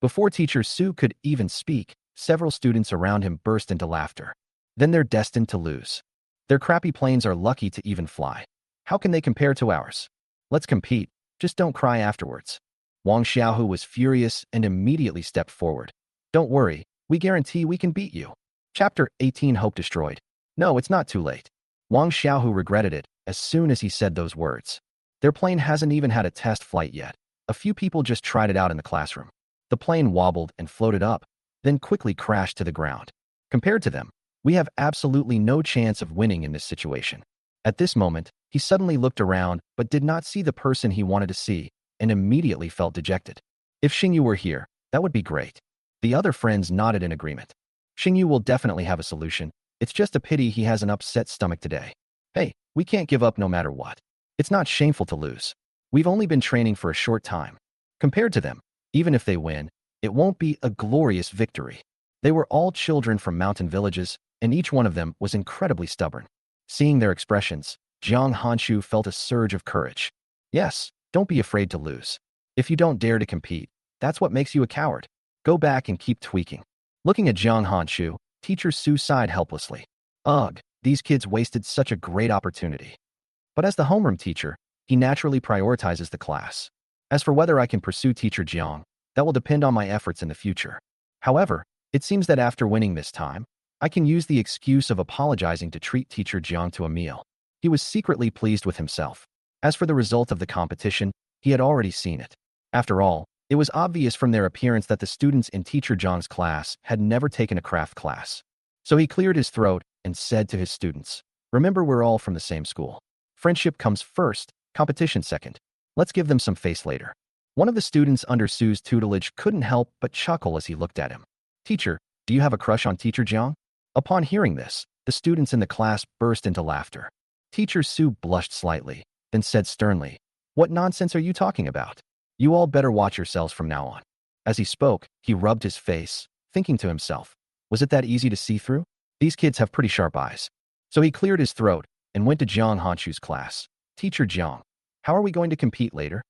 Before Teacher Su could even speak, several students around him burst into laughter. Then they're destined to lose. Their crappy planes are lucky to even fly. How can they compare to ours? Let's compete, just don't cry afterwards. Wang Xiaohu was furious and immediately stepped forward. Don't worry, we guarantee we can beat you. Chapter 18 Hope Destroyed. No, it's not too late. Wang Xiaohu regretted it as soon as he said those words. Their plane hasn't even had a test flight yet. A few people just tried it out in the classroom. The plane wobbled and floated up, then quickly crashed to the ground. Compared to them, we have absolutely no chance of winning in this situation. At this moment, he suddenly looked around but did not see the person he wanted to see and immediately felt dejected. If Xingyu were here, that would be great. The other friends nodded in agreement. Xingyu will definitely have a solution. It's just a pity he has an upset stomach today. Hey, we can't give up no matter what. It's not shameful to lose. We've only been training for a short time. Compared to them, even if they win, it won't be a glorious victory. They were all children from mountain villages, and each one of them was incredibly stubborn. Seeing their expressions, Jiang Hanshu felt a surge of courage. Yes, don't be afraid to lose. If you don't dare to compete, that's what makes you a coward. Go back and keep tweaking. Looking at Jiang Hanshu, Teacher Su sighed helplessly. Ugh, these kids wasted such a great opportunity. But as the homeroom teacher, he naturally prioritizes the class. As for whether I can pursue Teacher Jiang, that will depend on my efforts in the future. However, it seems that after winning this time, I can use the excuse of apologizing to treat Teacher Jiang to a meal. He was secretly pleased with himself. As for the result of the competition, he had already seen it. After all, it was obvious from their appearance that the students in Teacher Jiang's class had never taken a craft class. So he cleared his throat and said to his students, remember, we're all from the same school. Friendship comes first, Competition second. Let's give them some face later. One of the students under Sue's tutelage couldn't help but chuckle as he looked at him. Teacher, do you have a crush on Teacher Jiang? Upon hearing this, the students in the class burst into laughter. Teacher Sue blushed slightly, then said sternly, "What nonsense are you talking about? You all better watch yourselves from now on." As he spoke, he rubbed his face, thinking to himself, was it that easy to see through? These kids have pretty sharp eyes. So he cleared his throat and went to Jiang Hanshu's class. Teacher Jiang, how are we going to compete later?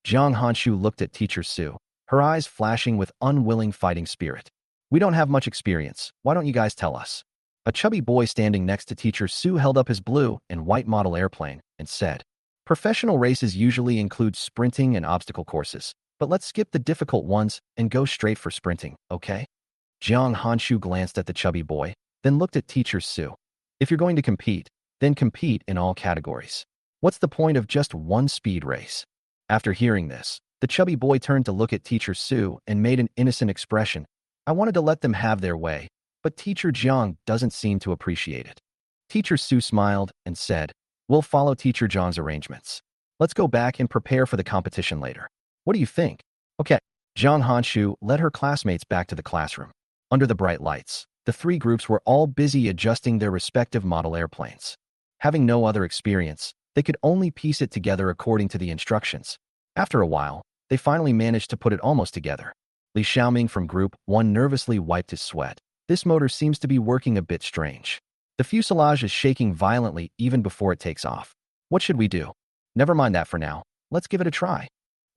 Jiang Hanshu looked at Teacher Sue, her eyes flashing with unwilling fighting spirit. We don't have much experience. Why don't you guys tell us? A chubby boy standing next to Teacher Sue held up his blue and white model airplane and said, professional races usually include sprinting and obstacle courses, but let's skip the difficult ones and go straight for sprinting, okay? Jiang Hanshu glanced at the chubby boy, then looked at Teacher Sue. If you're going to compete, then compete in all categories. What's the point of just one speed race? After hearing this, the chubby boy turned to look at Teacher Sue and made an innocent expression. I wanted to let them have their way, but Teacher Jiang doesn't seem to appreciate it. Teacher Sue smiled and said, we'll follow Teacher Jiang's arrangements. Let's go back and prepare for the competition later. What do you think? Okay. Jiang Hanshu led her classmates back to the classroom. Under the bright lights, the three groups were all busy adjusting their respective model airplanes. Having no other experience, they could only piece it together according to the instructions. After a while, they finally managed to put it almost together. Li Xiaoming from Group 1 nervously wiped his sweat. This motor seems to be working a bit strange. The fuselage is shaking violently even before it takes off. What should we do? Never mind that for now. Let's give it a try.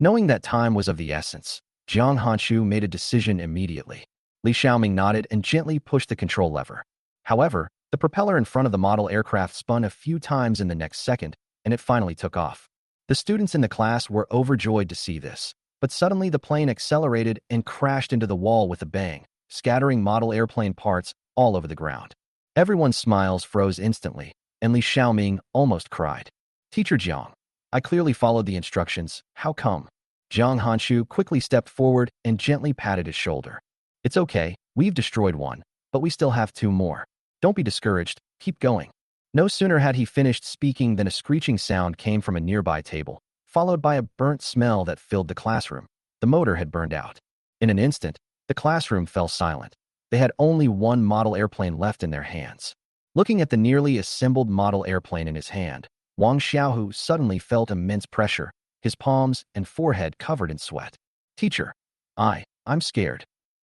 Knowing that time was of the essence, Jiang Hanshu made a decision immediately. Li Xiaoming nodded and gently pushed the control lever. However, the propeller in front of the model aircraft spun a few times in the next second, and it finally took off. The students in the class were overjoyed to see this, but suddenly the plane accelerated and crashed into the wall with a bang, scattering model airplane parts all over the ground. Everyone's smiles froze instantly, and Li Xiaoming almost cried. Teacher Jiang, I clearly followed the instructions. How come? Jiang Hanshu quickly stepped forward and gently patted his shoulder. It's okay, we've destroyed one, but we still have two more. Don't be discouraged, keep going. No sooner had he finished speaking than a screeching sound came from a nearby table, followed by a burnt smell that filled the classroom. The motor had burned out. In an instant, the classroom fell silent. They had only one model airplane left in their hands. Looking at the nearly assembled model airplane in his hand, Wang Xiaohu suddenly felt immense pressure, his palms and forehead covered in sweat. Teacher, I'm scared.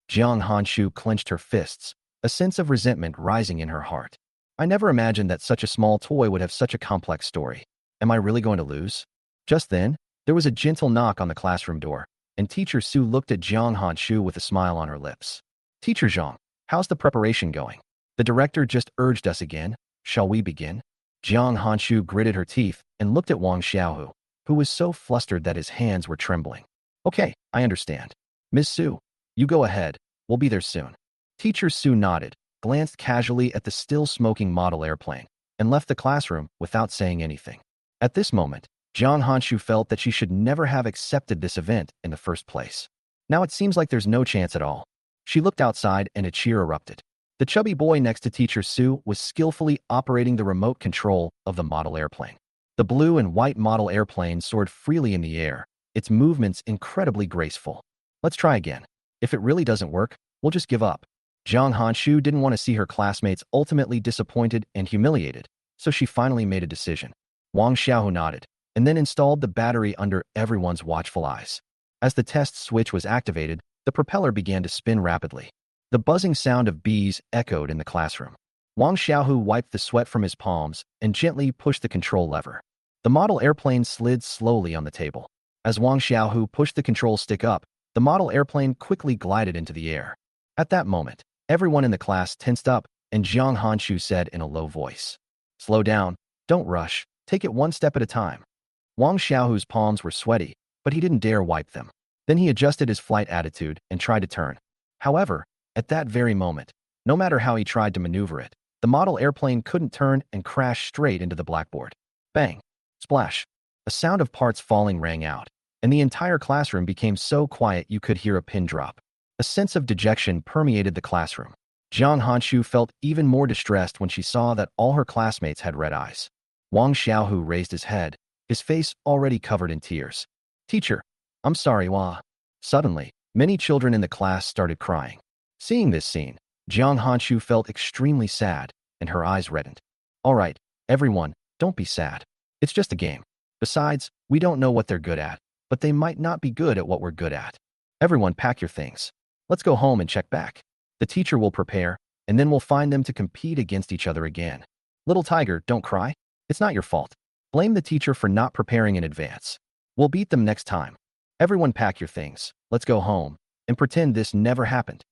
Jiang Hanshu clenched her fists, a sense of resentment rising in her heart. I never imagined that such a small toy would have such a complex story. Am I really going to lose? Just then, there was a gentle knock on the classroom door, and Teacher Sue looked at Jiang Hanshu with a smile on her lips. Teacher Jiang, how's the preparation going? The director just urged us again. Shall we begin? Jiang Hanshu gritted her teeth and looked at Wang Xiaohu, who was so flustered that his hands were trembling. Okay, I understand. Ms. Sue, you go ahead. We'll be there soon. Teacher Sue nodded, glanced casually at the still smoking model airplane, and left the classroom without saying anything. At this moment, Jiang Hanshu felt that she should never have accepted this event in the first place. Now it seems like there's no chance at all. She looked outside and a cheer erupted. The chubby boy next to Teacher Sue was skillfully operating the remote control of the model airplane. The blue and white model airplane soared freely in the air, its movements incredibly graceful. Let's try again. If it really doesn't work, we'll just give up. Jiang Hanshu didn't want to see her classmates ultimately disappointed and humiliated, so she finally made a decision. Wang Xiaohu nodded, and then installed the battery under everyone's watchful eyes. As the test switch was activated, the propeller began to spin rapidly. The buzzing sound of bees echoed in the classroom. Wang Xiaohu wiped the sweat from his palms and gently pushed the control lever. The model airplane slid slowly on the table. As Wang Xiaohu pushed the control stick up, the model airplane quickly glided into the air. At that moment, everyone in the class tensed up, and Jiang Hanshu said in a low voice, "Slow down, don't rush, take it one step at a time." Wang Xiaohu's palms were sweaty, but he didn't dare wipe them. Then he adjusted his flight attitude and tried to turn. However, at that very moment, no matter how he tried to maneuver it, the model airplane couldn't turn and crashed straight into the blackboard. Bang! Splash! A sound of parts falling rang out, and the entire classroom became so quiet you could hear a pin drop. A sense of dejection permeated the classroom. Jiang Hanshu felt even more distressed when she saw that all her classmates had red eyes. Wang Xiaohu raised his head, his face already covered in tears. Teacher, I'm sorry, wah. Suddenly, many children in the class started crying. Seeing this scene, Jiang Hanshu felt extremely sad, and her eyes reddened. All right, everyone, don't be sad. It's just a game. Besides, we don't know what they're good at, but they might not be good at what we're good at. Everyone pack your things. Let's go home and check back. The teacher will prepare, and then we'll find them to compete against each other again. Little tiger, don't cry. It's not your fault. Blame the teacher for not preparing in advance. We'll beat them next time. Everyone pack your things. Let's go home and pretend this never happened.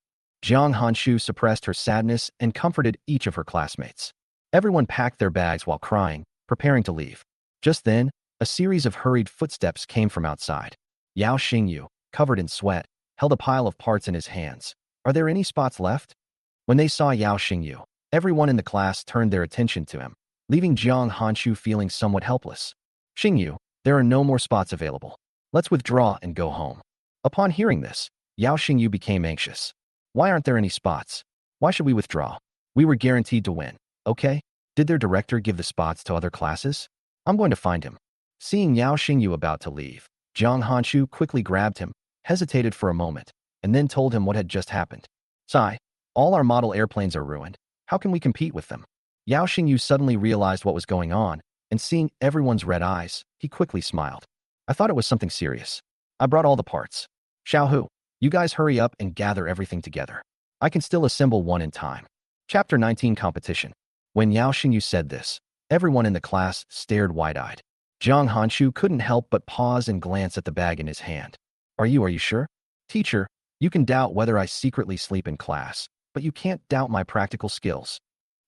Jiang Hanshu suppressed her sadness and comforted each of her classmates. Everyone packed their bags while crying, preparing to leave. Just then, a series of hurried footsteps came from outside. Yao Xingyu, covered in sweat, held a pile of parts in his hands. Are there any spots left? When they saw Yao Xingyu, everyone in the class turned their attention to him, leaving Jiang Hanshu feeling somewhat helpless. Xingyu, there are no more spots available. Let's withdraw and go home. Upon hearing this, Yao Xingyu became anxious. Why aren't there any spots? Why should we withdraw? We were guaranteed to win, okay? Did their director give the spots to other classes? I'm going to find him. Seeing Yao Xingyu about to leave, Jiang Hanshu quickly grabbed him, hesitated for a moment, and then told him what had just happened. Sai, all our model airplanes are ruined. How can we compete with them? Yao Xingyu suddenly realized what was going on, and seeing everyone's red eyes, he quickly smiled. I thought it was something serious. I brought all the parts. Xiaohu, you guys hurry up and gather everything together. I can still assemble one in time. Chapter 19 Competition. When Yao Xingyu said this, everyone in the class stared wide-eyed. Jiang Hanshu couldn't help but pause and glance at the bag in his hand. Are you sure? Teacher, you can doubt whether I secretly sleep in class, but you can't doubt my practical skills.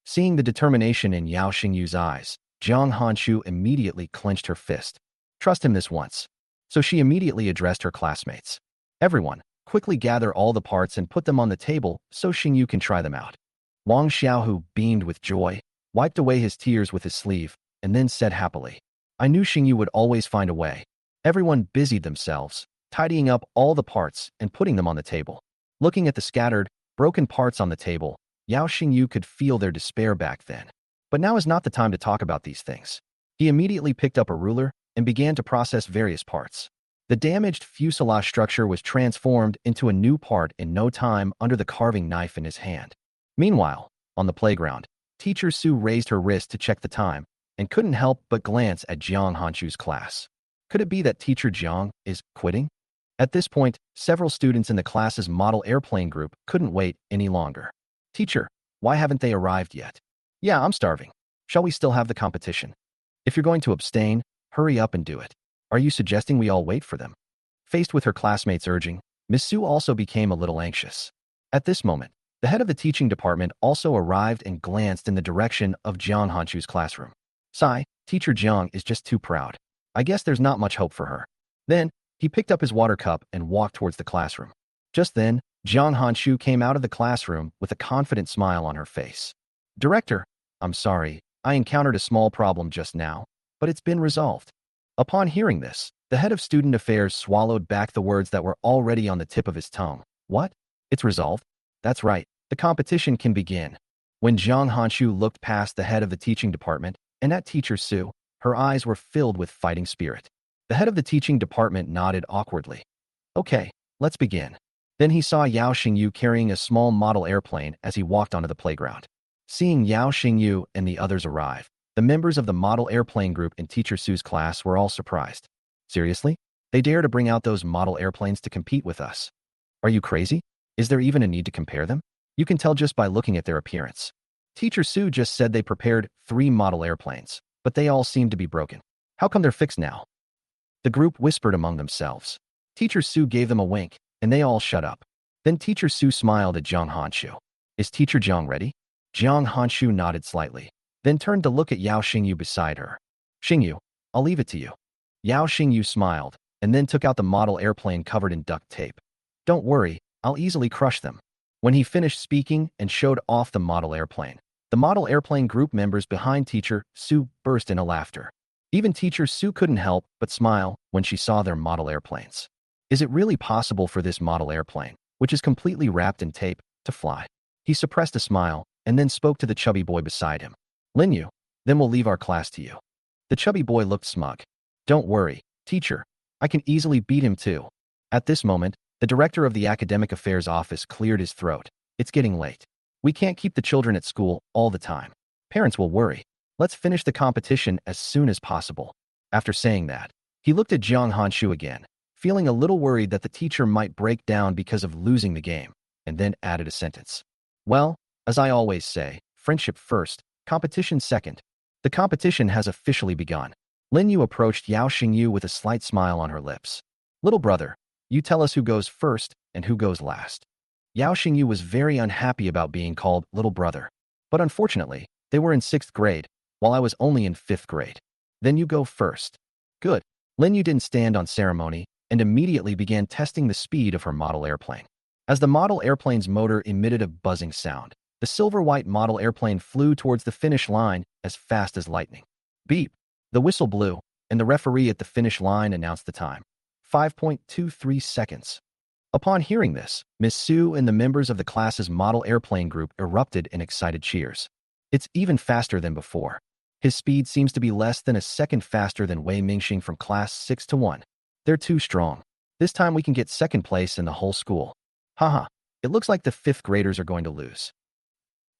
Seeing the determination in Yao Xingyu's eyes, Jiang Hanshu immediately clenched her fist. Trust him this once. So she immediately addressed her classmates. Everyone, quickly gather all the parts and put them on the table so Xingyu can try them out. Wang Xiaohu beamed with joy, wiped away his tears with his sleeve, and then said happily, I knew Xingyu would always find a way. Everyone busied themselves, tidying up all the parts and putting them on the table. Looking at the scattered, broken parts on the table, Yao Xingyu could feel their despair back then. But now is not the time to talk about these things. He immediately picked up a ruler and began to process various parts. The damaged fuselage structure was transformed into a new part in no time under the carving knife in his hand. Meanwhile, on the playground, Teacher Su raised her wrist to check the time and couldn't help but glance at Jiang Hanshu's class. Could it be that Teacher Jiang is quitting? At this point, several students in the class's model airplane group couldn't wait any longer. Teacher, why haven't they arrived yet? Yeah, I'm starving. Shall we still have the competition? If you're going to abstain, hurry up and do it. Are you suggesting we all wait for them? Faced with her classmates' urging, Miss Su also became a little anxious. At this moment, the head of the teaching department also arrived and glanced in the direction of Jiang Hanshu's classroom. Sigh, Teacher Jiang is just too proud. I guess there's not much hope for her. Then, he picked up his water cup and walked towards the classroom. Just then, Jiang Hanshu came out of the classroom with a confident smile on her face. Director, I'm sorry, I encountered a small problem just now, but it's been resolved. Upon hearing this, the head of student affairs swallowed back the words that were already on the tip of his tongue. What? It's resolved? That's right, the competition can begin. When Jiang Hanshu looked past the head of the teaching department and at Teacher Su, her eyes were filled with fighting spirit. The head of the teaching department nodded awkwardly. Okay, let's begin. Then he saw Yao Xingyu carrying a small model airplane as he walked onto the playground. Seeing Yao Xingyu and the others arrive, the members of the model airplane group in Teacher Su's class were all surprised. Seriously? They dare to bring out those model airplanes to compete with us? Are you crazy? Is there even a need to compare them? You can tell just by looking at their appearance. Teacher Su just said they prepared 3 model airplanes, but they all seem to be broken. How come they're fixed now? The group whispered among themselves. Teacher Su gave them a wink, and they all shut up. Then Teacher Su smiled at Jiang Hanshu. Is Teacher Jiang ready? Jiang Hanshu nodded slightly, then turned to look at Yao Xingyu beside her. Xingyu, I'll leave it to you. Yao Xingyu smiled, and then took out the model airplane covered in duct tape. Don't worry, I'll easily crush them. When he finished speaking and showed off the model airplane group members behind Teacher Su burst into laughter. Even Teacher Su couldn't help but smile when she saw their model airplanes. Is it really possible for this model airplane, which is completely wrapped in tape, to fly? He suppressed a smile and then spoke to the chubby boy beside him. Lin Yu, then we'll leave our class to you. The chubby boy looked smug. Don't worry, teacher. I can easily beat him too. At this moment, the director of the academic affairs office cleared his throat. It's getting late. We can't keep the children at school all the time. Parents will worry. Let's finish the competition as soon as possible. After saying that, he looked at Jiang Hanshu again, feeling a little worried that the teacher might break down because of losing the game, and then added a sentence. Well, as I always say, friendship first, competition second. The competition has officially begun. Lin Yu approached Yao Xingyu with a slight smile on her lips. Little brother, you tell us who goes first and who goes last. Yao Xingyu was very unhappy about being called little brother. But unfortunately, they were in 6th grade, while I was only in 5th grade. Then you go first. Good. Lin Yu didn't stand on ceremony and immediately began testing the speed of her model airplane. As the model airplane's motor emitted a buzzing sound, the silver-white model airplane flew towards the finish line as fast as lightning. Beep. The whistle blew, and the referee at the finish line announced the time. 5.23 seconds. Upon hearing this, Miss Su and the members of the class's model airplane group erupted in excited cheers. It's even faster than before. His speed seems to be less than a second faster than Wei Mingxing from class 6-1. They're too strong. This time we can get 2nd place in the whole school. Haha, it looks like the 5th graders are going to lose.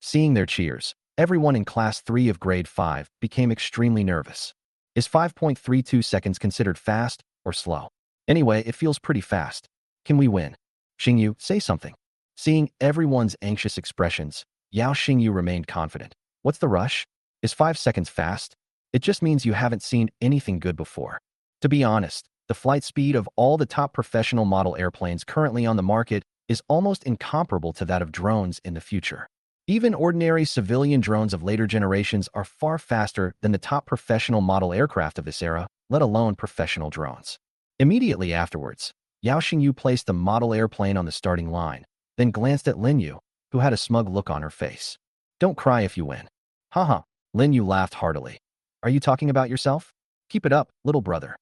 Seeing their cheers, everyone in class 3 of grade 5 became extremely nervous. Is 5.32 seconds considered fast or slow? Anyway, it feels pretty fast. Can we win? Xingyu, say something. Seeing everyone's anxious expressions, Yao Xingyu remained confident. What's the rush? Is 5 seconds fast? It just means you haven't seen anything good before. To be honest, the flight speed of all the top professional model airplanes currently on the market is almost incomparable to that of drones in the future. Even ordinary civilian drones of later generations are far faster than the top professional model aircraft of this era, let alone professional drones. Immediately afterwards, Yao Xingyu placed the model airplane on the starting line, then glanced at Lin Yu, who had a smug look on her face. Don't cry if you win. Haha, Lin Yu laughed heartily. Are you talking about yourself? Keep it up, little brother.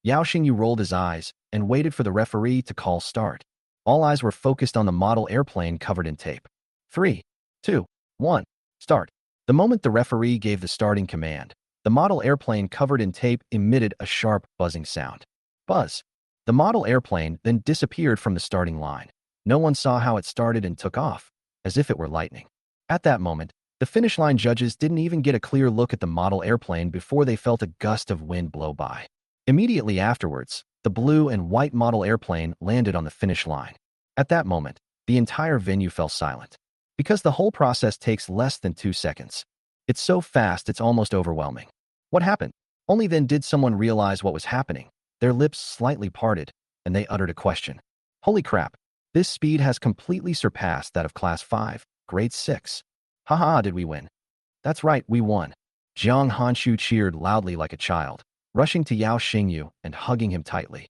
Yao Xingyu rolled his eyes and waited for the referee to call start. All eyes were focused on the model airplane covered in tape. 3, 2, 1, start. The moment the referee gave the starting command, the model airplane covered in tape emitted a sharp, buzzing sound. Buzz. The model airplane then disappeared from the starting line. No one saw how it started and took off, as if it were lightning. At that moment, the finish line judges didn't even get a clear look at the model airplane before they felt a gust of wind blow by. Immediately afterwards, the blue and white model airplane landed on the finish line. At that moment, the entire venue fell silent. Because the whole process takes less than 2 seconds. It's so fast it's almost overwhelming. What happened? Only then did someone realize what was happening. Their lips slightly parted, and they uttered a question. Holy crap, this speed has completely surpassed that of Class 5, Grade 6. Haha, did we win? That's right, we won. Jiang Hanshu cheered loudly like a child, rushing to Yao Xingyu and hugging him tightly.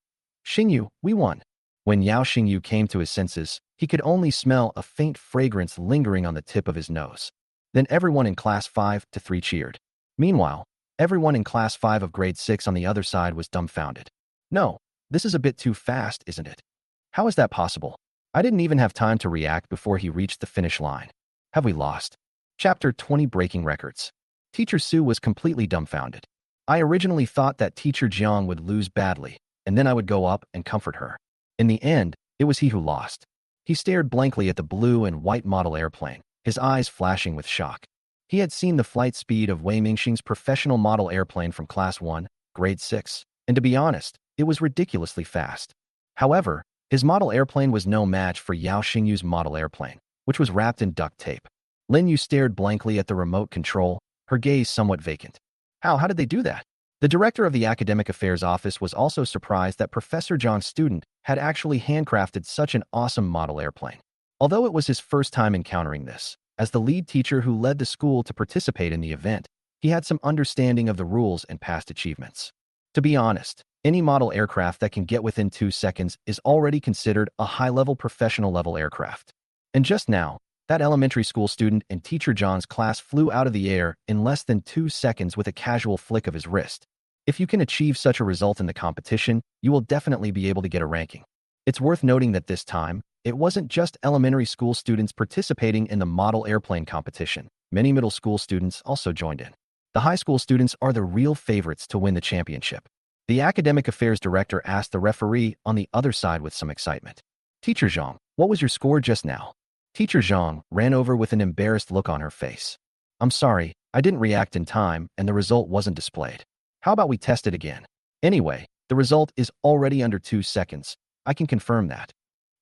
Xingyu, we won. When Yao Xingyu came to his senses, he could only smell a faint fragrance lingering on the tip of his nose. Then everyone in Class 5-3 cheered. Meanwhile, everyone in Class 5 of Grade 6 on the other side was dumbfounded. No, this is a bit too fast, isn't it? How is that possible? I didn't even have time to react before he reached the finish line. Have we lost? Chapter 20 Breaking Records. Teacher Su was completely dumbfounded. I originally thought that Teacher Jiang would lose badly, and then I would go up and comfort her. In the end, it was he who lost. He stared blankly at the blue and white model airplane, his eyes flashing with shock. He had seen the flight speed of Wei Mingxing's professional model airplane from Class 1, Grade 6, and to be honest, it was ridiculously fast. However, his model airplane was no match for Yao Xingyu's model airplane, which was wrapped in duct tape. Lin Yu stared blankly at the remote control, her gaze somewhat vacant. How did they do that? The director of the academic affairs office was also surprised that Professor Zhang's student had actually handcrafted such an awesome model airplane. Although it was his first time encountering this, as the lead teacher who led the school to participate in the event, he had some understanding of the rules and past achievements. To be honest, any model aircraft that can get within 2 seconds is already considered a high-level professional-level aircraft. And just now, that elementary school student in Teacher John's class flew out of the air in less than 2 seconds with a casual flick of his wrist. If you can achieve such a result in the competition, you will definitely be able to get a ranking. It's worth noting that this time, it wasn't just elementary school students participating in the model airplane competition. Many middle school students also joined in. The high school students are the real favorites to win the championship. The academic affairs director asked the referee on the other side with some excitement. Teacher Zhang, what was your score just now? Teacher Zhang ran over with an embarrassed look on her face. I'm sorry, I didn't react in time and the result wasn't displayed. How about we test it again? Anyway, the result is already under 2 seconds. I can confirm that.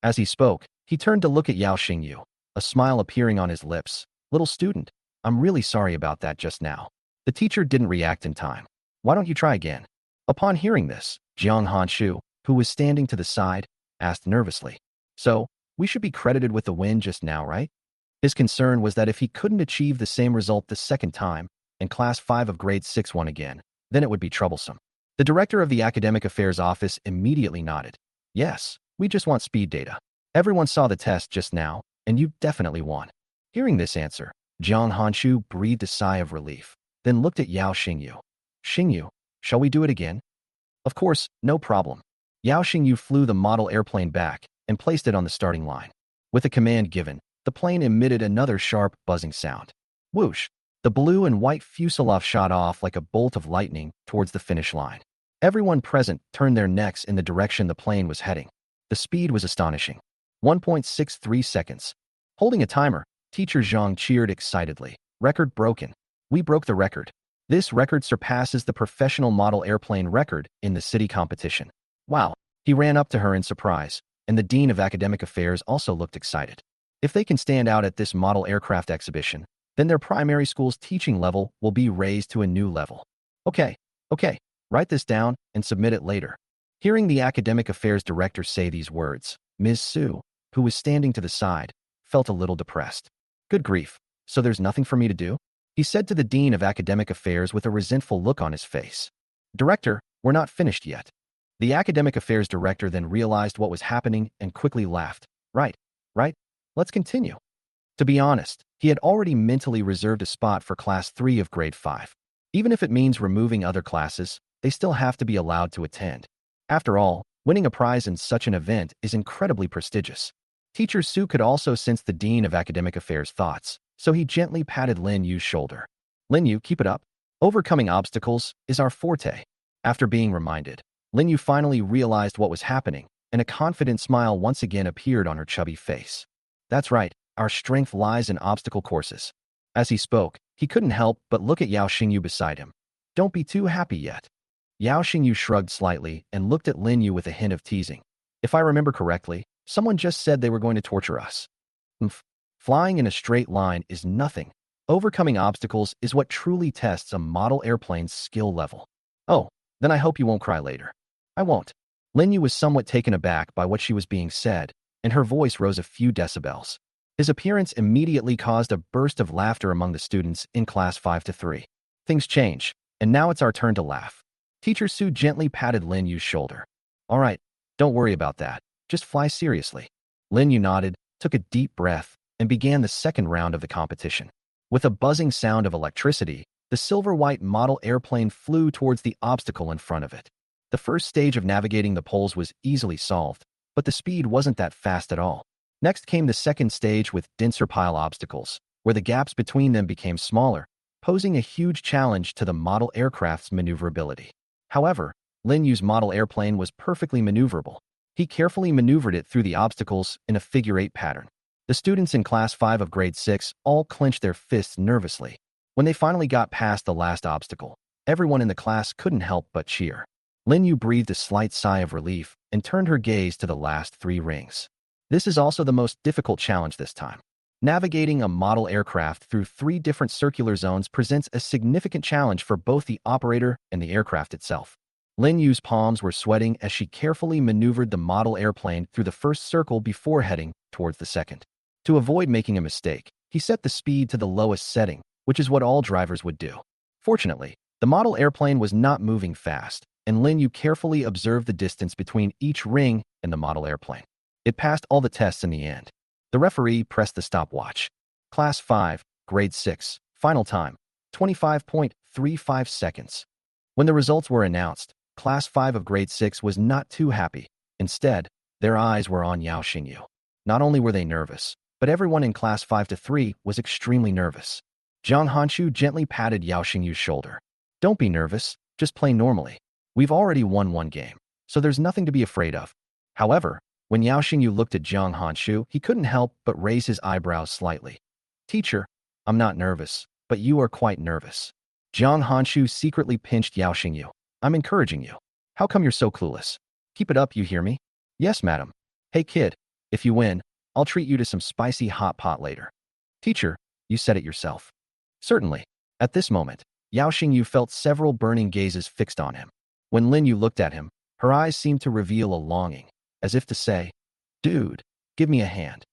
As he spoke, he turned to look at Yao Xingyu, a smile appearing on his lips. Little student, I'm really sorry about that just now. The teacher didn't react in time. Why don't you try again? Upon hearing this, Jiang Hanshu, who was standing to the side, asked nervously. So, we should be credited with the win just now, right? His concern was that if he couldn't achieve the same result the second time, and Class 5 of Grade 6 won again, then it would be troublesome. The director of the Academic Affairs Office immediately nodded. Yes, we just want speed data. Everyone saw the test just now, and you definitely won. Hearing this answer, Jiang Hanshu breathed a sigh of relief, then looked at Yao Xingyu. Xingyu, shall we do it again? Of course, no problem. Yao Xingyu flew the model airplane back and placed it on the starting line. With a command given, the plane emitted another sharp, buzzing sound. Whoosh! The blue and white fuselage shot off like a bolt of lightning towards the finish line. Everyone present turned their necks in the direction the plane was heading. The speed was astonishing. 1.63 seconds. Holding a timer, Teacher Zhang cheered excitedly. Record broken. We broke the record. This record surpasses the professional model airplane record in the city competition. Wow! He ran up to her in surprise, and the Dean of Academic Affairs also looked excited. If they can stand out at this model aircraft exhibition, then their primary school's teaching level will be raised to a new level. Okay, write this down and submit it later. Hearing the Academic Affairs Director say these words, Ms. Su, who was standing to the side, felt a little depressed. Good grief, so there's nothing for me to do? He said to the Dean of Academic Affairs with a resentful look on his face. Director, we're not finished yet. The Academic Affairs Director then realized what was happening and quickly laughed. Right. Let's continue. To be honest, he had already mentally reserved a spot for Class 3 of Grade 5. Even if it means removing other classes, they still have to be allowed to attend. After all, winning a prize in such an event is incredibly prestigious. Teacher Su could also sense the Dean of Academic Affairs' thoughts, so he gently patted Lin Yu's shoulder. Lin Yu, keep it up. Overcoming obstacles is our forte. After being reminded, Lin Yu finally realized what was happening, and a confident smile once again appeared on her chubby face. That's right, our strength lies in obstacle courses. As he spoke, he couldn't help but look at Yao Xingyu beside him. Don't be too happy yet. Yao Xingyu shrugged slightly and looked at Lin Yu with a hint of teasing. If I remember correctly, someone just said they were going to torture us. Flying in a straight line is nothing. Overcoming obstacles is what truly tests a model airplane's skill level. Oh, then I hope you won't cry later. I won't. Lin Yu was somewhat taken aback by what she was being said, and her voice rose a few decibels. His appearance immediately caused a burst of laughter among the students in Class 5-3. Things change, and now it's our turn to laugh. Teacher Su gently patted Lin Yu's shoulder. All right, don't worry about that. Just fly seriously. Lin Yu nodded, took a deep breath, and began the second round of the competition. With a buzzing sound of electricity, the silver-white model airplane flew towards the obstacle in front of it. The first stage of navigating the poles was easily solved, but the speed wasn't that fast at all. Next came the second stage with denser pile obstacles, where the gaps between them became smaller, posing a huge challenge to the model aircraft's maneuverability. However, Lin Yu's model airplane was perfectly maneuverable. He carefully maneuvered it through the obstacles in a figure-8 pattern. The students in Class 5 of Grade 6 all clenched their fists nervously. When they finally got past the last obstacle, everyone in the class couldn't help but cheer. Lin Yu breathed a slight sigh of relief and turned her gaze to the last 3 rings. This is also the most difficult challenge this time. Navigating a model aircraft through 3 different circular zones presents a significant challenge for both the operator and the aircraft itself. Lin Yu's palms were sweating as she carefully maneuvered the model airplane through the first circle before heading towards the second. To avoid making a mistake, he set the speed to the lowest setting, which is what all drivers would do. Fortunately, the model airplane was not moving fast, and Lin Yu carefully observed the distance between each ring and the model airplane. It passed all the tests in the end. The referee pressed the stopwatch. Class 5, Grade 6, final time, 25.35 seconds. When the results were announced, Class 5 of Grade 6 was not too happy. Instead, their eyes were on Yao Xingyu. Not only were they nervous, but everyone in Class 5-3 was extremely nervous. Jiang Hanshu gently patted Yao Xingyu's shoulder. Don't be nervous, just play normally. We've already won one game, so there's nothing to be afraid of. However, when Yao Xingyu looked at Zhang Hanshu, he couldn't help but raise his eyebrows slightly. Teacher, I'm not nervous, but you are quite nervous. Zhang Hanshu secretly pinched Yao Xingyu. I'm encouraging you. How come you're so clueless? Keep it up, you hear me? Yes, madam. Hey kid, if you win, I'll treat you to some spicy hot pot later. Teacher, you said it yourself. Certainly. At this moment, Yao Xingyu felt several burning gazes fixed on him. When Lin Yu looked at him, her eyes seemed to reveal a longing, as if to say, Dude, give me a hand.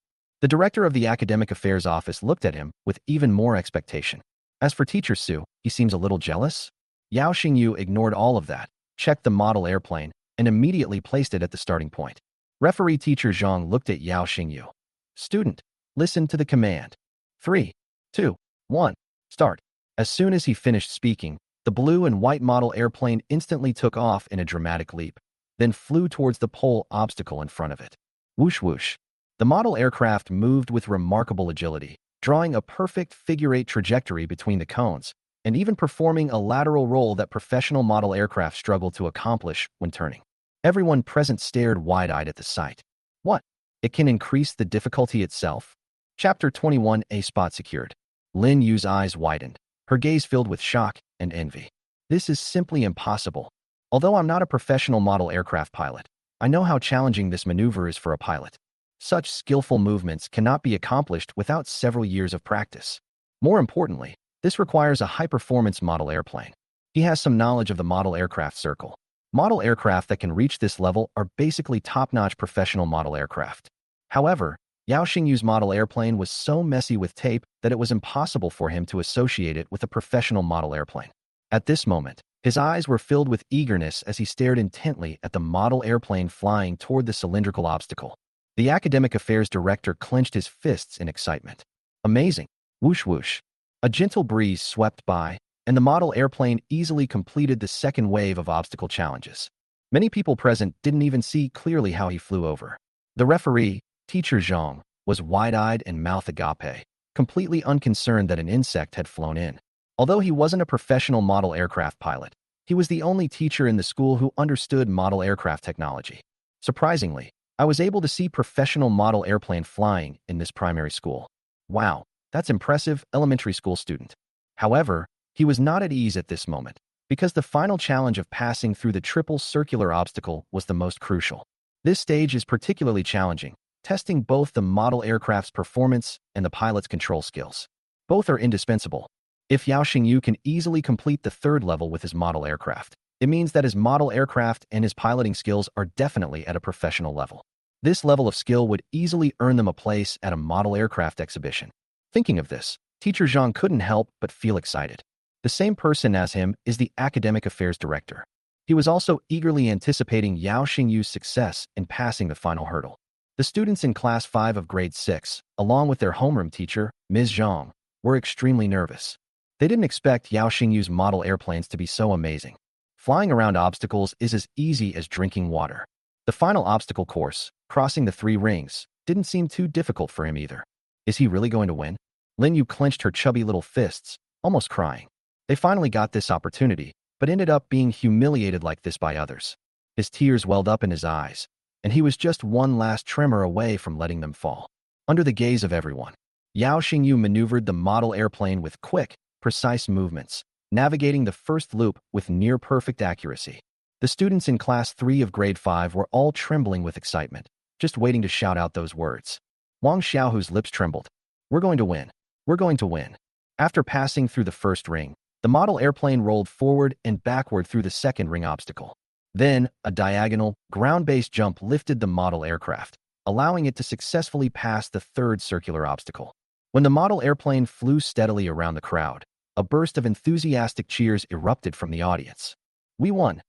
The director of the Academic Affairs Office looked at him with even more expectation. As for Teacher Su, he seems a little jealous. Yao Xingyu ignored all of that, checked the model airplane, and immediately placed it at the starting point. Referee Teacher Zhang looked at Yao Xingyu. Student, listen to the command. 3, 2, 1, start. As soon as he finished speaking, the blue and white model airplane instantly took off in a dramatic leap, then flew towards the pole obstacle in front of it. Whoosh whoosh. The model aircraft moved with remarkable agility, drawing a perfect figure-8 trajectory between the cones, and even performing a lateral roll that professional model aircraft struggle to accomplish when turning. Everyone present stared wide-eyed at the sight. What? It can increase the difficulty itself? Chapter 21, A Spot Secured. Lin Yu's eyes widened, her gaze filled with shock and envy. This is simply impossible. Although I'm not a professional model aircraft pilot, I know how challenging this maneuver is for a pilot. Such skillful movements cannot be accomplished without several years of practice. More importantly, this requires a high-performance model airplane. He has some knowledge of the model aircraft circle. Model aircraft that can reach this level are basically top-notch professional model aircraft. However, Yao Xingyu's model airplane was so messy with tape that it was impossible for him to associate it with a professional model airplane. At this moment, his eyes were filled with eagerness as he stared intently at the model airplane flying toward the cylindrical obstacle. The Academic Affairs Director clenched his fists in excitement. Amazing! Whoosh whoosh. A gentle breeze swept by, and the model airplane easily completed the second wave of obstacle challenges. Many people present didn't even see clearly how he flew over. The referee, Teacher Zhang, was wide-eyed and mouth agape, completely unconcerned that an insect had flown in. Although he wasn't a professional model aircraft pilot, he was the only teacher in the school who understood model aircraft technology. Surprisingly, I was able to see professional model airplane flying in this primary school. Wow, that's impressive, elementary school student. However, he was not at ease at this moment, because the final challenge of passing through the triple circular obstacle was the most crucial. This stage is particularly challenging, testing both the model aircraft's performance and the pilot's control skills. Both are indispensable. If Yao Xingyu can easily complete the third level with his model aircraft, it means that his model aircraft and his piloting skills are definitely at a professional level. This level of skill would easily earn them a place at a model aircraft exhibition. Thinking of this, Teacher Zhang couldn't help but feel excited. The same person as him is the Academic Affairs Director. He was also eagerly anticipating Yao Xingyu's success in passing the final hurdle. The students in Class 5 of Grade 6, along with their homeroom teacher, Ms. Zhang, were extremely nervous. They didn't expect Yao Xingyu's model airplanes to be so amazing. Flying around obstacles is as easy as drinking water. The final obstacle course, crossing the 3 rings, didn't seem too difficult for him either. Is he really going to win? Lin Yu clenched her chubby little fists, almost crying. They finally got this opportunity, but ended up being humiliated like this by others. His tears welled up in his eyes, and he was just one last tremor away from letting them fall. Under the gaze of everyone, Yao Xingyu maneuvered the model airplane with quick, precise movements, navigating the first loop with near-perfect accuracy. The students in Class 3 of Grade 5 were all trembling with excitement, just waiting to shout out those words. Wang Xiaohu's lips trembled. We're going to win. We're going to win. After passing through the first ring, the model airplane rolled forward and backward through the second ring obstacle. Then, a diagonal, ground-based jump lifted the model aircraft, allowing it to successfully pass the third circular obstacle. When the model airplane flew steadily around the crowd, a burst of enthusiastic cheers erupted from the audience. We won!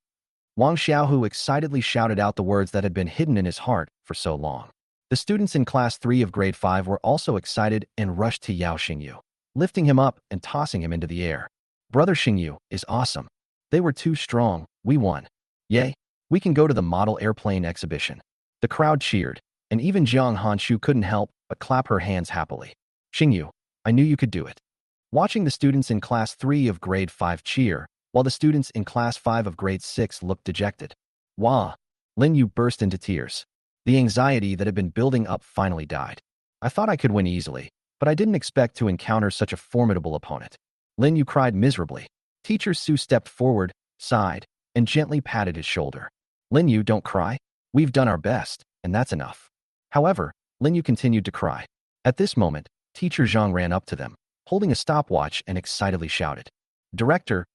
Wang Xiaohu excitedly shouted out the words that had been hidden in his heart for so long. The students in Class 3 of Grade 5 were also excited and rushed to Yao Xingyu, lifting him up and tossing him into the air. Brother Xingyu is awesome. They were too strong. We won. Yay! We can go to the model airplane exhibition. The crowd cheered, and even Zhang Hanshu couldn't help but clap her hands happily. Xingyu, I knew you could do it. Watching the students in Class 3 of Grade 5 cheer, while the students in Class 5 of Grade 6 looked dejected. Wah! Lin Yu burst into tears. The anxiety that had been building up finally died. I thought I could win easily, but I didn't expect to encounter such a formidable opponent. Lin Yu cried miserably. Teacher Su stepped forward, sighed, and gently patted his shoulder. Lin Yu, don't cry. We've done our best, and that's enough. However, Lin Yu continued to cry. At this moment, Teacher Zhang ran up to them, holding a stopwatch and excitedly shouted. Director,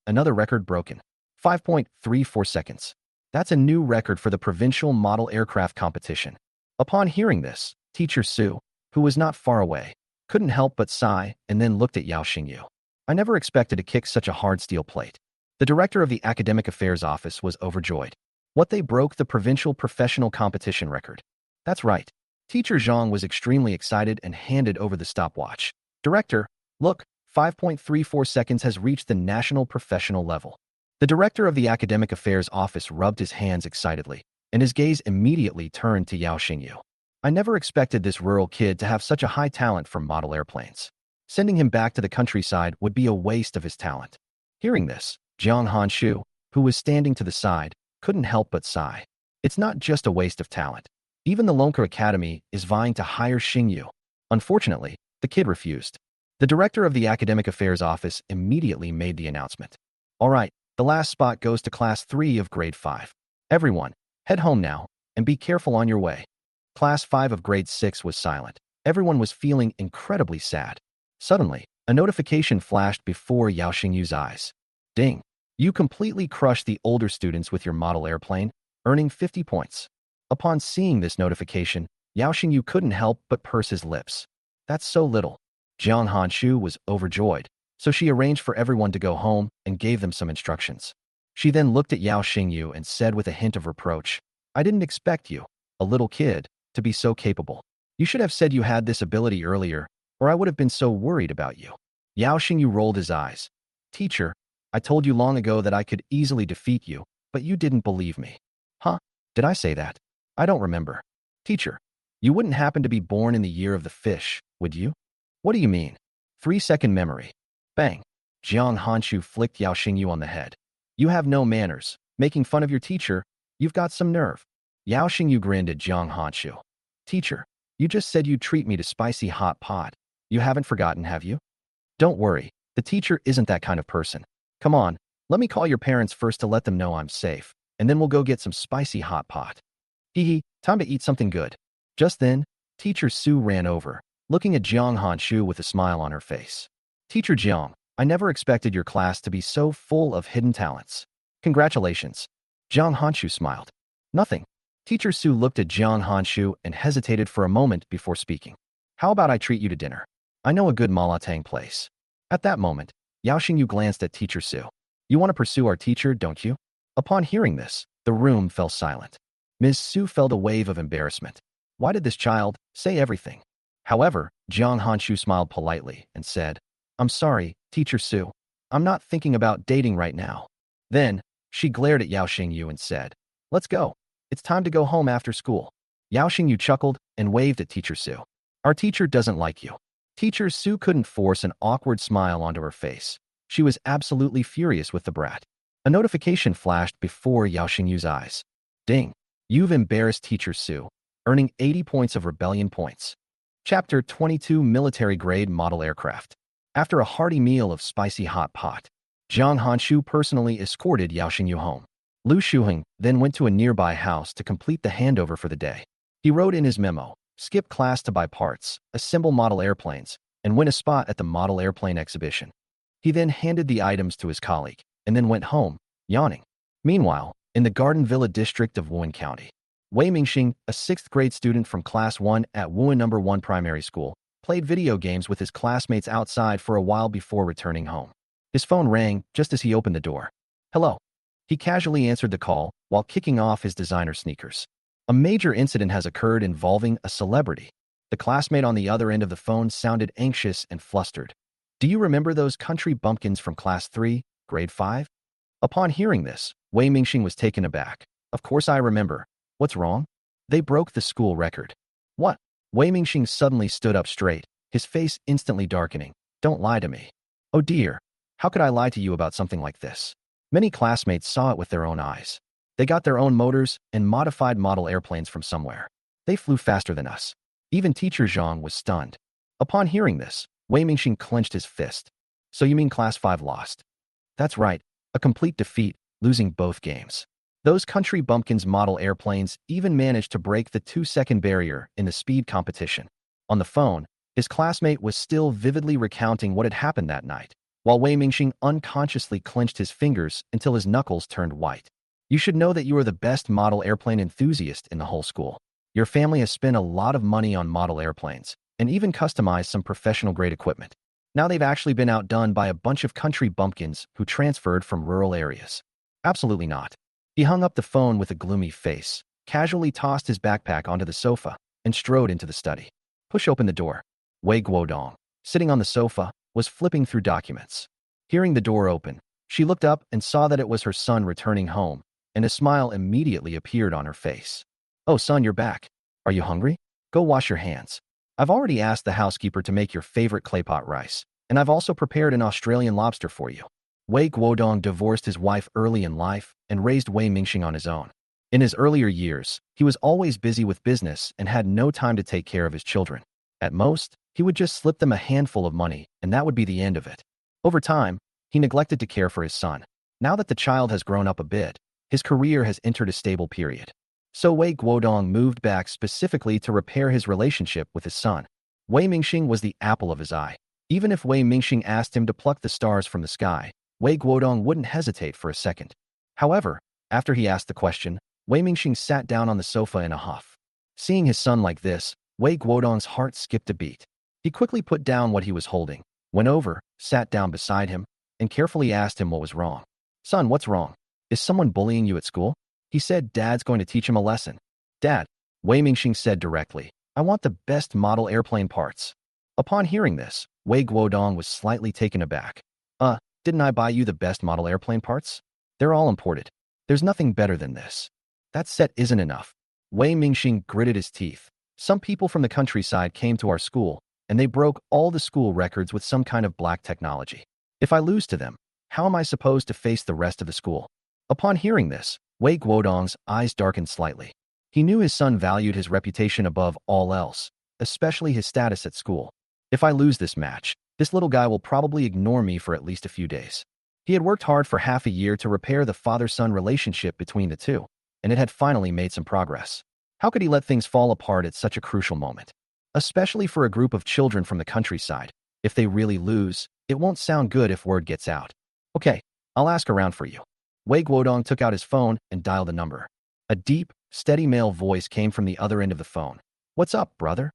another record broken. 5.34 seconds. That's a new record for the provincial model aircraft competition. Upon hearing this, Teacher Su, who was not far away, couldn't help but sigh and then looked at Yao Xingyu. I never expected to kick such a hard steel plate. The director of the Academic Affairs Office was overjoyed. What, they broke the provincial professional competition record? That's right. Teacher Zhang was extremely excited and handed over the stopwatch. Director, look, 5.34 seconds has reached the national professional level. The director of the Academic Affairs Office rubbed his hands excitedly, and his gaze immediately turned to Yao Xingyu. I never expected this rural kid to have such a high talent for model airplanes. Sending him back to the countryside would be a waste of his talent. Hearing this, Jiang Hanshu, who was standing to the side, couldn't help but sigh. It's not just a waste of talent. Even the Lonka Academy is vying to hire Xingyu. Unfortunately, the kid refused. The director of the Academic Affairs Office immediately made the announcement. All right, the last spot goes to Class 3 of Grade 5. Everyone, head home now, and be careful on your way. Class 5 of Grade 6 was silent. Everyone was feeling incredibly sad. Suddenly, a notification flashed before Yao Xingyu's eyes. Ding! You completely crushed the older students with your model airplane, earning 50 points. Upon seeing this notification, Yao Xingyu couldn't help but purse his lips. That's so little. Jiang Hanshu was overjoyed, so she arranged for everyone to go home and gave them some instructions. She then looked at Yao Xingyu and said with a hint of reproach, I didn't expect you, a little kid, to be so capable. You should have said you had this ability earlier, or I would have been so worried about you. Yao Xingyu rolled his eyes. Teacher, I told you long ago that I could easily defeat you, but you didn't believe me. Huh? Did I say that? I don't remember. Teacher, you wouldn't happen to be born in the year of the fish, would you? What do you mean? 3-second memory. Bang. Jiang Hanshu flicked Yao Xingyu on the head. You have no manners. Making fun of your teacher, you've got some nerve. Yao Xingyu grinned at Jiang Hanshu. Teacher, you just said you'd treat me to spicy hot pot. You haven't forgotten, have you? Don't worry, the teacher isn't that kind of person. Come on, let me call your parents first to let them know I'm safe, and then we'll go get some spicy hot pot. Hee, time to eat something good. Just then, Teacher Su ran over, looking at Jiang Hanshu with a smile on her face. Teacher Jiang, I never expected your class to be so full of hidden talents. Congratulations. Jiang Hanshu smiled. Nothing. Teacher Su looked at Jiang Hanshu and hesitated for a moment before speaking. How about I treat you to dinner? I know a good malatang place. At that moment, Yao Xingyu glanced at Teacher Su. You want to pursue our teacher, don't you? Upon hearing this, the room fell silent. Ms. Su felt a wave of embarrassment. Why did this child say everything? However, Jiang Hanshu smiled politely and said, I'm sorry, Teacher Su. I'm not thinking about dating right now. Then, she glared at Yao Xingyu and said, Let's go. It's time to go home after school. Yao Xingyu chuckled and waved at Teacher Su. Our teacher doesn't like you. Teacher Su couldn't force an awkward smile onto her face. She was absolutely furious with the brat. A notification flashed before Yao Xingyu's eyes. Ding. You've embarrassed Teacher Su, earning 80 points of rebellion points. Chapter 22 Military Grade Model Aircraft. After a hearty meal of spicy hot pot, Jiang Hanshu personally escorted Yao Xingyu home. Lu Shuheng then went to a nearby house to complete the handover for the day. He wrote in his memo, skip class to buy parts, assemble model airplanes, and win a spot at the model airplane exhibition. He then handed the items to his colleague, and then went home, yawning. Meanwhile, in the Garden Villa district of Wuhan County, Wei Mingxing, a 6th grade student from Class 1 at Wuhan No. 1 Primary School, played video games with his classmates outside for a while before returning home. His phone rang just as he opened the door. Hello. He casually answered the call while kicking off his designer sneakers. A major incident has occurred involving a celebrity. The classmate on the other end of the phone sounded anxious and flustered. Do you remember those country bumpkins from Class 3, Grade 5? Upon hearing this, Wei Mingxing was taken aback. Of course I remember. What's wrong? They broke the school record. What? Wei Mingxing suddenly stood up straight, his face instantly darkening. Don't lie to me. Oh dear. How could I lie to you about something like this? Many classmates saw it with their own eyes. They got their own motors and modified model airplanes from somewhere. They flew faster than us. Even teacher Zhang was stunned. Upon hearing this, Wei Mingxing clenched his fist. So you mean Class 5 lost? That's right, a complete defeat, losing both games. Those country bumpkins model airplanes even managed to break the 2-second barrier in the speed competition. On the phone, his classmate was still vividly recounting what had happened that night, while Wei Mingxing unconsciously clenched his fingers until his knuckles turned white. You should know that you are the best model airplane enthusiast in the whole school. Your family has spent a lot of money on model airplanes, and even customized some professional-grade equipment. Now they've actually been outdone by a bunch of country bumpkins who transferred from rural areas. Absolutely not. He hung up the phone with a gloomy face, casually tossed his backpack onto the sofa, and strode into the study. Push open the door. Wei Guodong, sitting on the sofa, was flipping through documents. Hearing the door open, she looked up and saw that it was her son returning home, and a smile immediately appeared on her face. Oh, son, you're back. Are you hungry? Go wash your hands. I've already asked the housekeeper to make your favorite claypot rice, and I've also prepared an Australian lobster for you. Wei Guodong divorced his wife early in life and raised Wei Mingxing on his own. In his earlier years, he was always busy with business and had no time to take care of his children. At most, he would just slip them a handful of money, and that would be the end of it. Over time, he neglected to care for his son. Now that the child has grown up a bit, his career has entered a stable period. So Wei Guodong moved back specifically to repair his relationship with his son. Wei Mingxing was the apple of his eye. Even if Wei Mingxing asked him to pluck the stars from the sky, Wei Guodong wouldn't hesitate for a second. However, after he asked the question, Wei Mingxing sat down on the sofa in a huff. Seeing his son like this, Wei Guodong's heart skipped a beat. He quickly put down what he was holding, went over, sat down beside him, and carefully asked him what was wrong. Son, what's wrong? Is someone bullying you at school? He said Dad's going to teach him a lesson. Dad, Wei Mingxing said directly, I want the best model airplane parts. Upon hearing this, Wei Guodong was slightly taken aback. Didn't I buy you the best model airplane parts? They're all imported. There's nothing better than this. That set isn't enough. Wei Mingxing gritted his teeth. Some people from the countryside came to our school, and they broke all the school records with some kind of black technology. If I lose to them, how am I supposed to face the rest of the school? Upon hearing this, Wei Guodong's eyes darkened slightly. He knew his son valued his reputation above all else, especially his status at school. If I lose this match, this little guy will probably ignore me for at least a few days. He had worked hard for half a year to repair the father-son relationship between the two, and it had finally made some progress. How could he let things fall apart at such a crucial moment? Especially for a group of children from the countryside. If they really lose, it won't sound good if word gets out. Okay, I'll ask around for you. Wei Guodong took out his phone and dialed a number. A deep, steady male voice came from the other end of the phone. What's up, brother?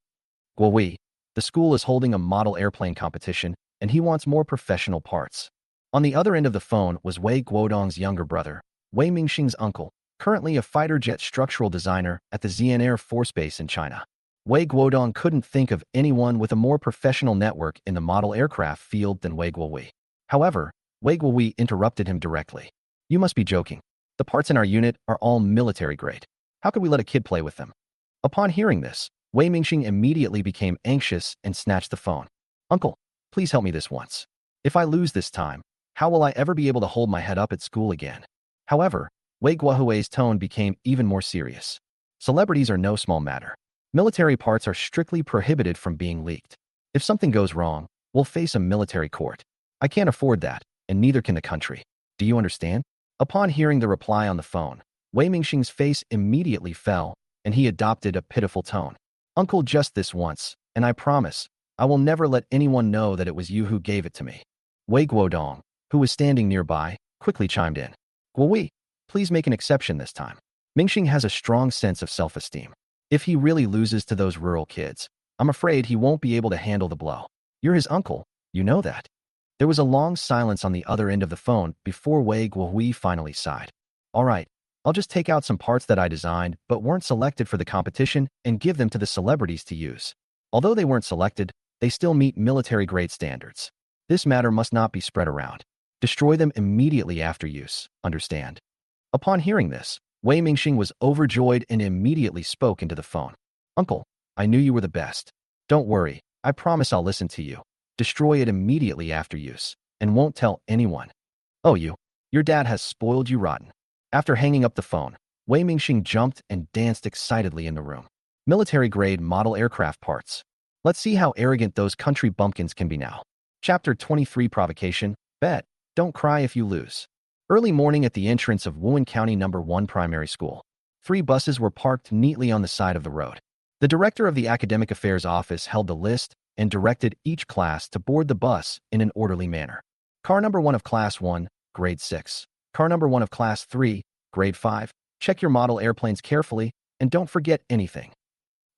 Guowei, the school is holding a model airplane competition, and he wants more professional parts. On the other end of the phone was Wei Guodong's younger brother, Wei Mingxing's uncle, currently a fighter jet structural designer at the Xi'an Air Force Base in China. Wei Guodong couldn't think of anyone with a more professional network in the model aircraft field than Wei Guowei. However, Wei Guowei interrupted him directly. You must be joking. The parts in our unit are all military grade. How could we let a kid play with them? Upon hearing this, Wei Mingxing immediately became anxious and snatched the phone. Uncle, please help me this once. If I lose this time, how will I ever be able to hold my head up at school again? However, Wei Guohui's tone became even more serious. Celebrities are no small matter. Military parts are strictly prohibited from being leaked. If something goes wrong, we'll face a military court. I can't afford that, and neither can the country. Do you understand? Upon hearing the reply on the phone, Wei Mingxing's face immediately fell, and he adopted a pitiful tone. Uncle, just this once, and I promise, I will never let anyone know that it was you who gave it to me. Wei Guodong, who was standing nearby, quickly chimed in. Guowei, please make an exception this time. Mingxing has a strong sense of self-esteem. If he really loses to those rural kids, I'm afraid he won't be able to handle the blow. You're his uncle, you know that. There was a long silence on the other end of the phone before Wei Guohui finally sighed. All right, I'll just take out some parts that I designed but weren't selected for the competition and give them to the celebrities to use. Although they weren't selected, they still meet military-grade standards. This matter must not be spread around. Destroy them immediately after use, understand? Upon hearing this, Wei Mingxing was overjoyed and immediately spoke into the phone. Uncle, I knew you were the best. Don't worry, I promise I'll listen to you. Destroy it immediately after use. and won't tell anyone. Oh, your dad has spoiled you rotten. After hanging up the phone, Wei Mingxing jumped and danced excitedly in the room. Military-grade model aircraft parts. Let's see how arrogant those country bumpkins can be now. Chapter 23 Provocation. Bet. Don't cry if you lose. Early morning at the entrance of Wuhan County No. 1 Primary School. 3 buses were parked neatly on the side of the road. The director of the Academic Affairs Office held the list and directed each class to board the bus in an orderly manner. Car number 1 of Class 1, Grade 6. Car number 1 of Class 3, Grade 5. Check your model airplanes carefully and don't forget anything.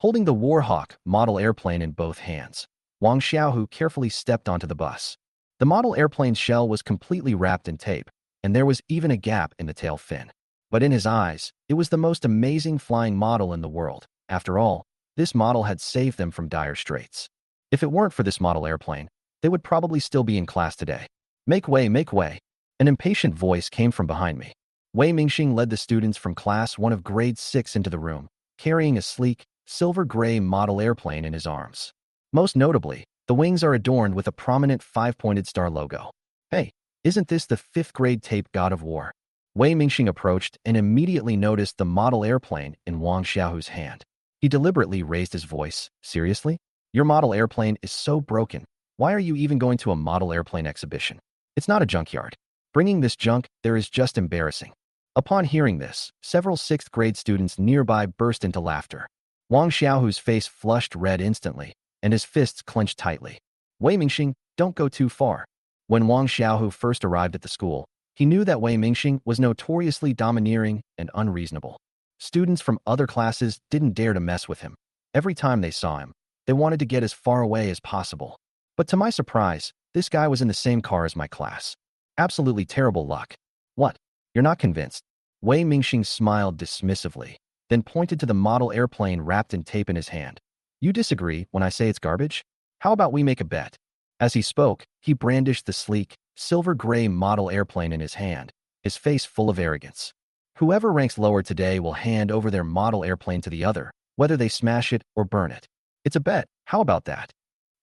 Holding the Warhawk model airplane in both hands, Wang Xiaohu carefully stepped onto the bus. The model airplane's shell was completely wrapped in tape, and there was even a gap in the tail fin. But in his eyes, it was the most amazing flying model in the world. After all, this model had saved them from dire straits. If it weren't for this model airplane, they would probably still be in class today. Make way, make way. An impatient voice came from behind me. Wei Mingxing led the students from Class 1 of Grade 6 into the room, carrying a sleek, silver-gray model airplane in his arms. Most notably, the wings are adorned with a prominent 5-pointed star logo. Hey, isn't this the 5th-grade tape god of war? Wei Mingxing approached and immediately noticed the model airplane in Wang Xiaohu's hand. He deliberately raised his voice. Seriously? Your model airplane is so broken. Why are you even going to a model airplane exhibition? It's not a junkyard. Bringing this junk there is just embarrassing. Upon hearing this, several 6th-grade students nearby burst into laughter. Wang Xiaohu's face flushed red instantly, and his fists clenched tightly. Wei Mingxing, don't go too far. When Wang Xiaohu first arrived at the school, he knew that Wei Mingxing was notoriously domineering and unreasonable. Students from other classes didn't dare to mess with him. Every time they saw him, they wanted to get as far away as possible. But to my surprise, this guy was in the same car as my class. Absolutely terrible luck. What? You're not convinced? Wei Mingxing smiled dismissively, then pointed to the model airplane wrapped in tape in his hand. You disagree when I say it's garbage? How about we make a bet? As he spoke, he brandished the sleek, silver-gray model airplane in his hand, his face full of arrogance. Whoever ranks lower today will hand over their model airplane to the other, whether they smash it or burn it. It's a bet. How about that?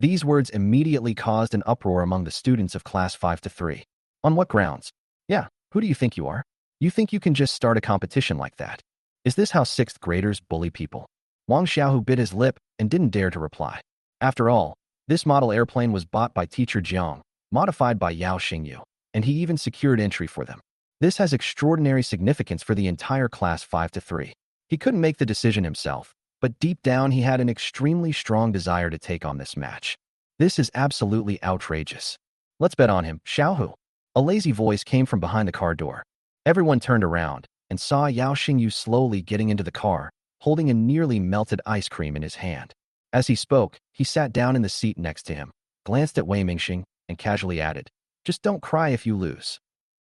These words immediately caused an uproar among the students of Class 5 to 3. On what grounds? Yeah, who do you think you are? You think you can just start a competition like that? Is this how 6th graders bully people? Wang Xiaohu bit his lip and didn't dare to reply. After all, this model airplane was bought by teacher Jiang, modified by Yao Xingyu, and he even secured entry for them. This has extraordinary significance for the entire Class 5 to 3. He couldn't make the decision himself, but deep down he had an extremely strong desire to take on this match. This is absolutely outrageous. Let's bet on him, Xiaohu. A lazy voice came from behind the car door. Everyone turned around and saw Yao Xingyu slowly getting into the car, holding a nearly melted ice cream in his hand. As he spoke, he sat down in the seat next to him, glanced at Wei Mingxing, and casually added, "Just don't cry if you lose."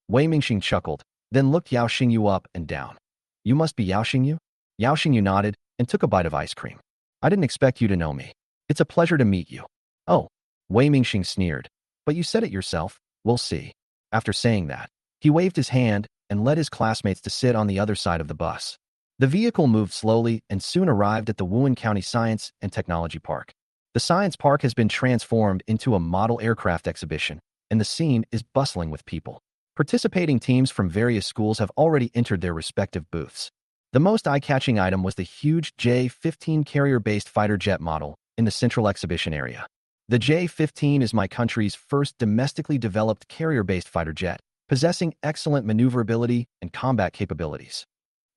Wei Mingxing chuckled, then looked Yao Xingyu up and down. "You must be Yao Xingyu?" Yao Xingyu nodded and took a bite of ice cream. "I didn't expect you to know me. It's a pleasure to meet you." "Oh," Wei Mingxing sneered, "but you said it yourself. We'll see." After saying that, he waved his hand and led his classmates to sit on the other side of the bus. The vehicle moved slowly and soon arrived at the Wuhan County Science and Technology Park. The science park has been transformed into a model aircraft exhibition, and the scene is bustling with people. Participating teams from various schools have already entered their respective booths. The most eye-catching item was the huge J-15 carrier-based fighter jet model in the central exhibition area. The J-15 is my country's first domestically developed carrier-based fighter jet, possessing excellent maneuverability and combat capabilities.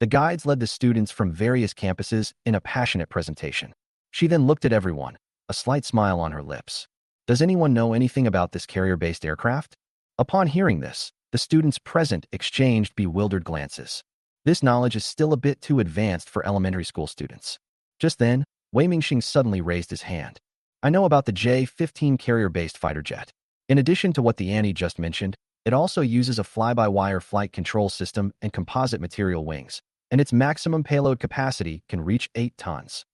The guides led the students from various campuses in a passionate presentation. She then looked at everyone, a slight smile on her lips. Does anyone know anything about this carrier-based aircraft? Upon hearing this, the students present exchanged bewildered glances. This knowledge is still a bit too advanced for elementary school students. Just then, Wei Mingxing suddenly raised his hand. "I know about the J-15 carrier-based fighter jet. In addition to what the Annie just mentioned, it also uses a fly-by-wire flight control system and composite material wings, and its maximum payload capacity can reach 8 tons.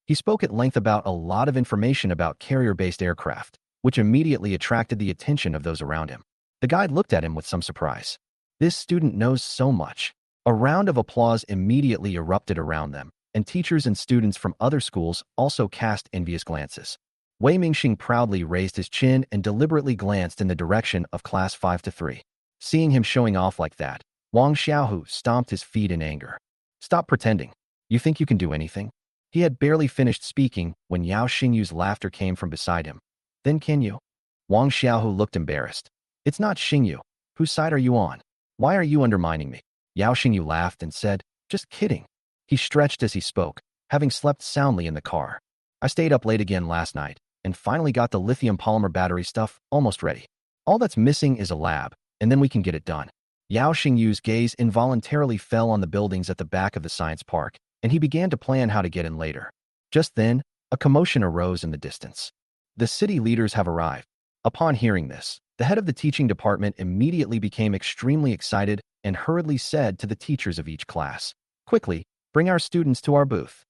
He spoke at length about a lot of information about carrier-based aircraft, which immediately attracted the attention of those around him. The guide looked at him with some surprise. This student knows so much. A round of applause immediately erupted around them, and teachers and students from other schools also cast envious glances. Wei Mingxing proudly raised his chin and deliberately glanced in the direction of class 5 to 3. Seeing him showing off like that, Wang Xiaohu stomped his feet in anger. Stop pretending. You think you can do anything? He had barely finished speaking when Yao Xingyu's laughter came from beside him. Then can you? Wang Xiaohu looked embarrassed. It's not Xingyu. Whose side are you on? Why are you undermining me? Yao Xingyu laughed and said, just kidding. He stretched as he spoke, having slept soundly in the car. I stayed up late again last night and finally got the lithium polymer battery stuff almost ready. All that's missing is a lab, and then we can get it done. Yao Xingyu's gaze involuntarily fell on the buildings at the back of the science park, and he began to plan how to get in later. Just then, a commotion arose in the distance. The city leaders have arrived. Upon hearing this, the head of the teaching department immediately became extremely excited and hurriedly said to the teachers of each class, quickly, bring our students to our booth.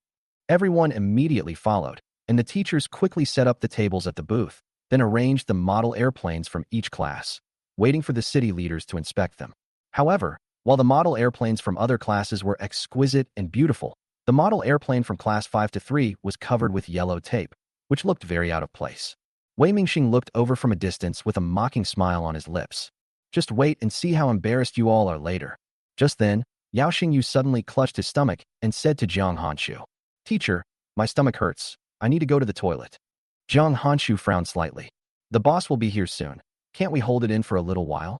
Everyone immediately followed, and the teachers quickly set up the tables at the booth, then arranged the model airplanes from each class, waiting for the city leaders to inspect them. However, while the model airplanes from other classes were exquisite and beautiful, the model airplane from class 5 to 3 was covered with yellow tape, which looked very out of place. Wei Mingxing looked over from a distance with a mocking smile on his lips. Just wait and see how embarrassed you all are later. Just then, Yao Xingyu suddenly clutched his stomach and said to Jiang Hanshu, Teacher, my stomach hurts. I need to go to the toilet. Jiang Hanshu frowned slightly. The boss will be here soon. Can't we hold it in for a little while?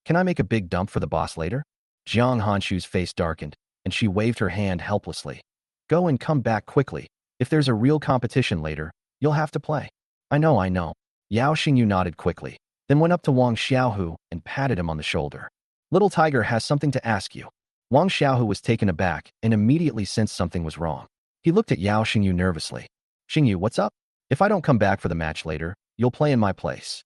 Can I make a big dump for the boss later? Jiang Hanshu's face darkened, and she waved her hand helplessly. Go and come back quickly. If there's a real competition later, you'll have to play. I know. Yao Xingyu nodded quickly, then went up to Wang Xiaohu and patted him on the shoulder. Little Tiger has something to ask you. Wang Xiaohu was taken aback and immediately sensed something was wrong. He looked at Yao Xingyu nervously. Xingyu, what's up? If I don't come back for the match later, you'll play in my place.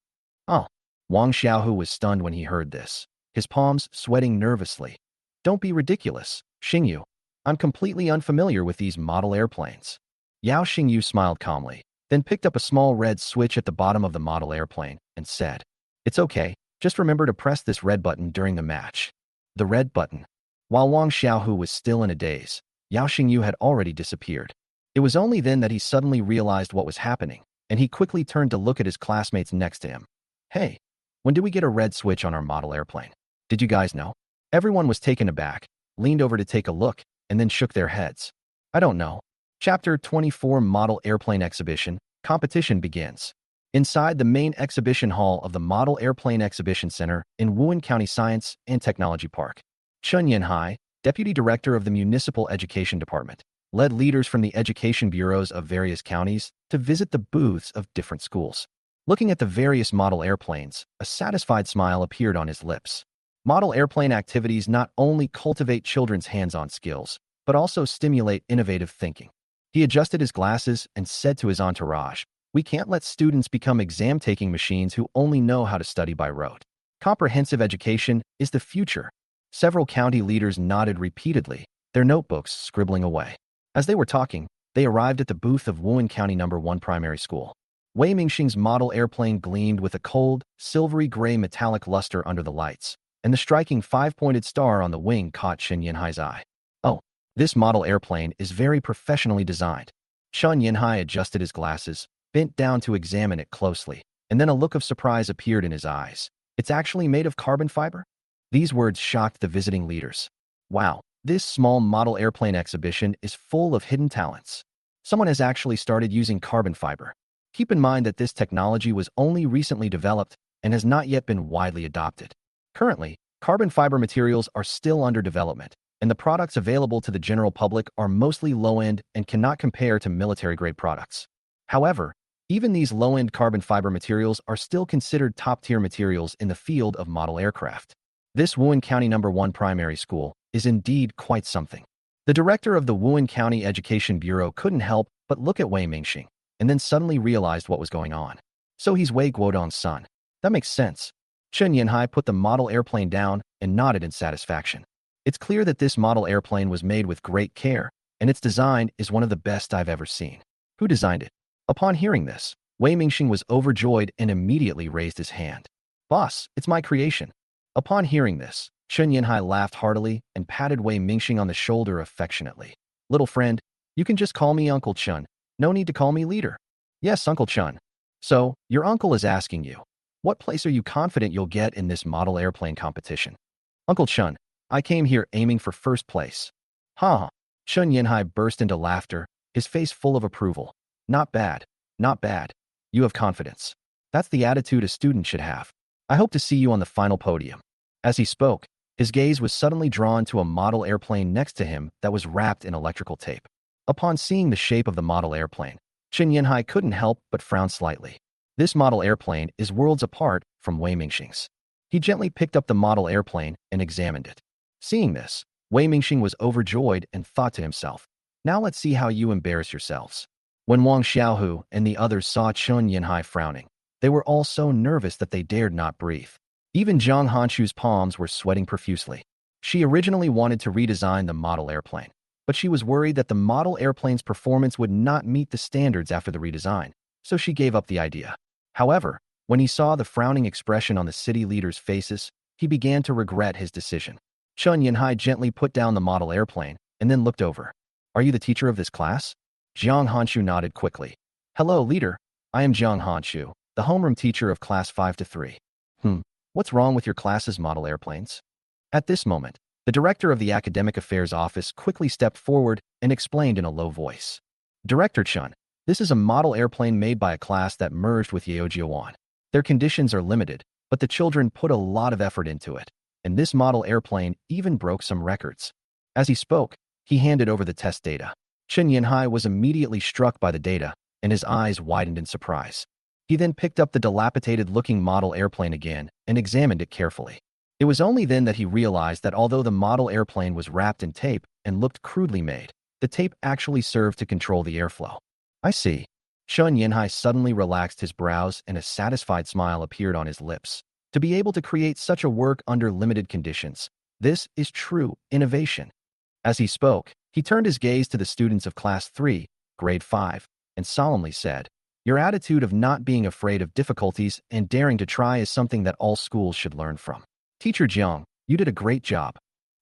Oh. Wang Xiaohu was stunned when he heard this, his palms sweating nervously. Don't be ridiculous, Xingyu. I'm completely unfamiliar with these model airplanes. Yao Xingyu smiled calmly, then picked up a small red switch at the bottom of the model airplane and said, It's okay, just remember to press this red button during the match. The red button. While Wang Xiaohu was still in a daze, Yao Xingyu had already disappeared. It was only then that he suddenly realized what was happening, and he quickly turned to look at his classmates next to him. Hey, when did we get a red switch on our model airplane? Did you guys know? Everyone was taken aback, leaned over to take a look, and then shook their heads. I don't know. Chapter 24 Model Airplane Exhibition, competition begins. Inside the main exhibition hall of the Model Airplane Exhibition Center in Wuhan County Science and Technology Park, Chun Yanhai, Deputy Director of the Municipal Education Department, led leaders from the education bureaus of various counties to visit the booths of different schools. Looking at the various model airplanes, a satisfied smile appeared on his lips. Model airplane activities not only cultivate children's hands-on skills, but also stimulate innovative thinking. He adjusted his glasses and said to his entourage, We can't let students become exam-taking machines who only know how to study by rote. Comprehensive education is the future. Several county leaders nodded repeatedly, their notebooks scribbling away. As they were talking, they arrived at the booth of Wuhan County No. 1 Primary School. Wei Mingxing's model airplane gleamed with a cold, silvery gray metallic luster under the lights, and the striking five-pointed star on the wing caught Chun Yanhai's eye. Oh, this model airplane is very professionally designed. Chun Yanhai adjusted his glasses, bent down to examine it closely, and then a look of surprise appeared in his eyes. It's actually made of carbon fiber? These words shocked the visiting leaders. Wow, this small model airplane exhibition is full of hidden talents. Someone has actually started using carbon fiber. Keep in mind that this technology was only recently developed and has not yet been widely adopted. Currently, carbon fiber materials are still under development, and the products available to the general public are mostly low-end and cannot compare to military-grade products. However, even these low-end carbon fiber materials are still considered top-tier materials in the field of model aircraft. This Wuhan County No. 1 Primary School is indeed quite something. The director of the Wuhan County Education Bureau couldn't help but look at Wei Mingxing, and then suddenly realized what was going on. So he's Wei Guodong's son. That makes sense. Chun Yanhai put the model airplane down and nodded in satisfaction. It's clear that this model airplane was made with great care, and its design is one of the best I've ever seen. Who designed it? Upon hearing this, Wei Mingxing was overjoyed and immediately raised his hand. Boss, it's my creation. Upon hearing this, Chun Yanhai laughed heartily and patted Wei Mingxing on the shoulder affectionately. Little friend, you can just call me Uncle Chun. No need to call me leader. Yes, Uncle Chun. So, your uncle is asking you, what place are you confident you'll get in this model airplane competition? Uncle Chun, I came here aiming for first place. Ha ha. Chun Yinhai burst into laughter, his face full of approval. Not bad. Not bad. You have confidence. That's the attitude a student should have. I hope to see you on the final podium. As he spoke, his gaze was suddenly drawn to a model airplane next to him that was wrapped in electrical tape. Upon seeing the shape of the model airplane, Qin Yinhai couldn't help but frown slightly. This model airplane is worlds apart from Wei Mingxing's. He gently picked up the model airplane and examined it. Seeing this, Wei Mingxing was overjoyed and thought to himself, now let's see how you embarrass yourselves. When Wang Xiaohu and the others saw Chun Yinhai frowning, they were all so nervous that they dared not breathe. Even Zhang Hanshu's palms were sweating profusely. She originally wanted to redesign the model airplane, but she was worried that the model airplane's performance would not meet the standards after the redesign, so she gave up the idea. However, when he saw the frowning expression on the city leaders' faces, he began to regret his decision. Chun Yinhai gently put down the model airplane and then looked over. Are you the teacher of this class? Zhang Hanshu nodded quickly. Hello, leader. I am Zhang Hanshu, the homeroom teacher of class 5 to 3. What's wrong with your class's model airplanes? At this moment, the director of the academic affairs office quickly stepped forward and explained in a low voice. Director Chun, this is a model airplane made by a class that merged with Yeojiawan. Their conditions are limited, but the children put a lot of effort into it, and this model airplane even broke some records. As he spoke, he handed over the test data. Chen Yinhai was immediately struck by the data, and his eyes widened in surprise. He then picked up the dilapidated-looking model airplane again and examined it carefully. It was only then that he realized that although the model airplane was wrapped in tape and looked crudely made, the tape actually served to control the airflow. I see. Chun Yinhai suddenly relaxed his brows and a satisfied smile appeared on his lips. To be able to create such a work under limited conditions, this is true innovation. As he spoke, he turned his gaze to the students of Class 3, Grade 5, and solemnly said, your attitude of not being afraid of difficulties and daring to try is something that all schools should learn from. Teacher Jiang, you did a great job.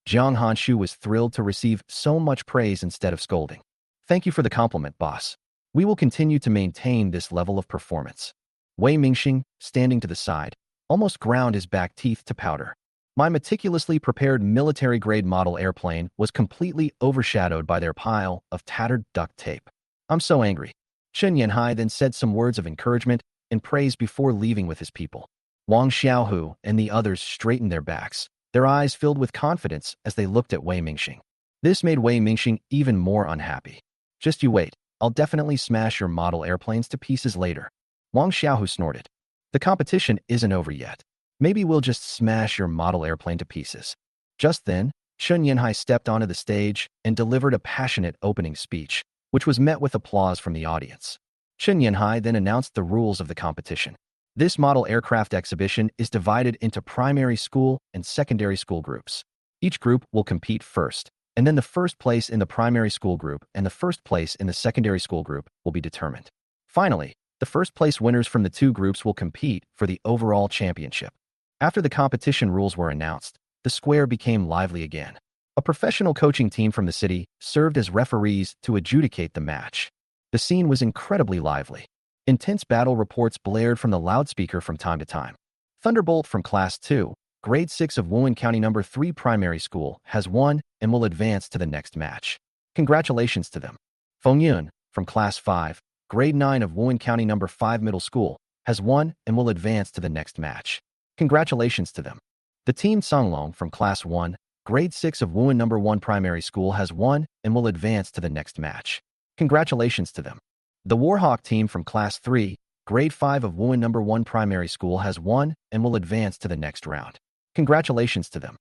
Jiang Hanshu was thrilled to receive so much praise instead of scolding. Thank you for the compliment, boss. We will continue to maintain this level of performance. Wei Mingxing, standing to the side, almost ground his back teeth to powder. My meticulously prepared military-grade model airplane was completely overshadowed by their pile of tattered duct tape. I'm so angry. Chen Yanhai then said some words of encouragement and praise before leaving with his people. Wang Xiaohu and the others straightened their backs, their eyes filled with confidence as they looked at Wei Mingxing. This made Wei Mingxing even more unhappy. Just you wait, I'll definitely smash your model airplanes to pieces later. Wang Xiaohu snorted. The competition isn't over yet. Maybe we'll just smash your model airplane to pieces. Just then, Chen Yanhai stepped onto the stage and delivered a passionate opening speech, which was met with applause from the audience. Chen Yanhai then announced the rules of the competition. This model aircraft exhibition is divided into primary school and secondary school groups. Each group will compete first, and then the first place in the primary school group and the first place in the secondary school group will be determined. Finally, the first place winners from the two groups will compete for the overall championship. After the competition rules were announced, the square became lively again. A professional coaching team from the city served as referees to adjudicate the match. The scene was incredibly lively. Intense battle reports blared from the loudspeaker from time to time. Thunderbolt from Class 2, Grade 6 of Wuhan County No. 3 Primary School has won and will advance to the next match. Congratulations to them. Feng Yun, from Class 5, Grade 9 of Wuhan County No. 5 Middle School, has won and will advance to the next match. Congratulations to them. The team Songlong from Class 1, Grade 6 of Wuhan No. 1 Primary School has won and will advance to the next match. Congratulations to them. The Warhawk team from Class 3, Grade 5 of Wuhan No. 1 Primary School has won and will advance to the next round. Congratulations to them.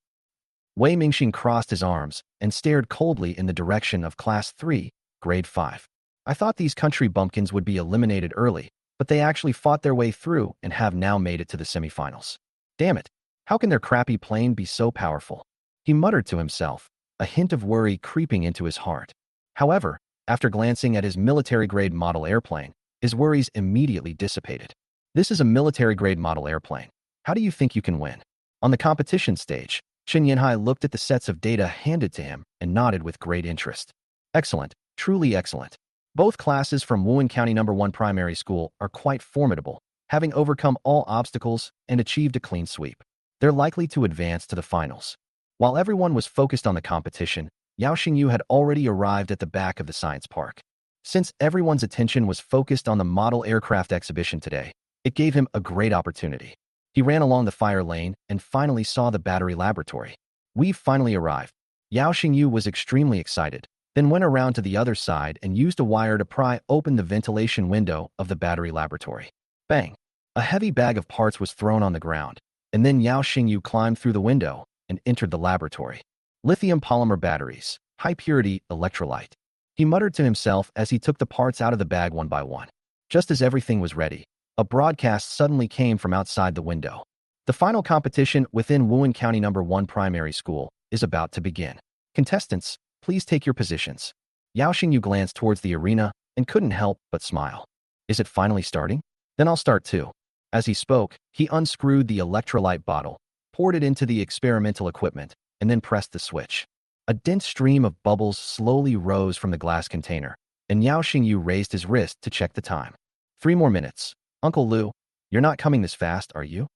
Wei Mingxing crossed his arms and stared coldly in the direction of Class 3, Grade 5. I thought these country bumpkins would be eliminated early, but they actually fought their way through and have now made it to the semifinals. Damn it, how can their crappy plane be so powerful? He muttered to himself, a hint of worry creeping into his heart. However, after glancing at his military-grade model airplane, his worries immediately dissipated. This is a military-grade model airplane. How do you think you can win? On the competition stage, Chen Yanhai looked at the sets of data handed to him and nodded with great interest. Excellent, truly excellent. Both classes from Wuhan County Number 1 Primary School are quite formidable, having overcome all obstacles and achieved a clean sweep. They're likely to advance to the finals. While everyone was focused on the competition, Yao Xingyu had already arrived at the back of the science park. Since everyone's attention was focused on the model aircraft exhibition today, it gave him a great opportunity. He ran along the fire lane and finally saw the battery laboratory. We've finally arrived. Yao Xingyu was extremely excited, then went around to the other side and used a wire to pry open the ventilation window of the battery laboratory. Bang! A heavy bag of parts was thrown on the ground, and then Yao Xingyu climbed through the window and entered the laboratory. Lithium polymer batteries, high-purity electrolyte. He muttered to himself as he took the parts out of the bag one by one. Just as everything was ready, a broadcast suddenly came from outside the window. The final competition within Wuhan County Number 1 Primary School is about to begin. Contestants, please take your positions. Yao Xingyu glanced towards the arena and couldn't help but smile. Is it finally starting? Then I'll start too. As he spoke, he unscrewed the electrolyte bottle, poured it into the experimental equipment, and then pressed the switch. A dense stream of bubbles slowly rose from the glass container, and Yao Xingyu raised his wrist to check the time. 3 more minutes. Uncle Lu, you're not coming this fast, are you?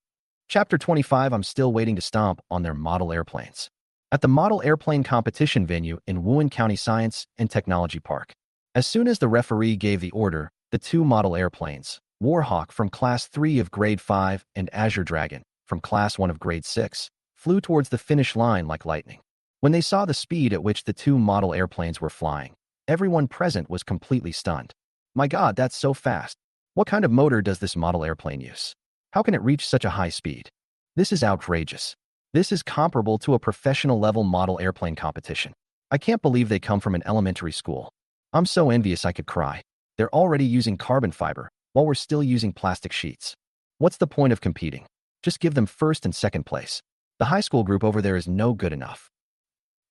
Chapter 25. I'm still waiting to stomp on their model airplanes. At the model airplane competition venue in Wuhan County Science and Technology Park. As soon as the referee gave the order, the 2 model airplanes, Warhawk from Class 3 of Grade 5 and Azure Dragon from Class 1 of Grade 6, flew towards the finish line like lightning. When they saw the speed at which the 2 model airplanes were flying, everyone present was completely stunned. My God, that's so fast. What kind of motor does this model airplane use? How can it reach such a high speed? This is outrageous. This is comparable to a professional-level model airplane competition. I can't believe they come from an elementary school. I'm so envious I could cry. They're already using carbon fiber, while we're still using plastic sheets. What's the point of competing? Just give them first and second place. The high school group over there is no good enough.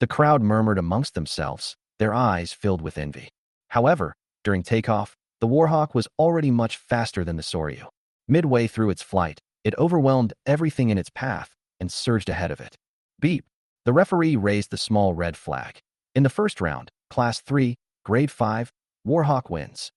The crowd murmured amongst themselves, their eyes filled with envy. However, during takeoff, the Warhawk was already much faster than the Soryu. Midway through its flight, it overwhelmed everything in its path and surged ahead of it. Beep! The referee raised the small red flag. In the first round, Class 3, Grade 5, Warhawk wins.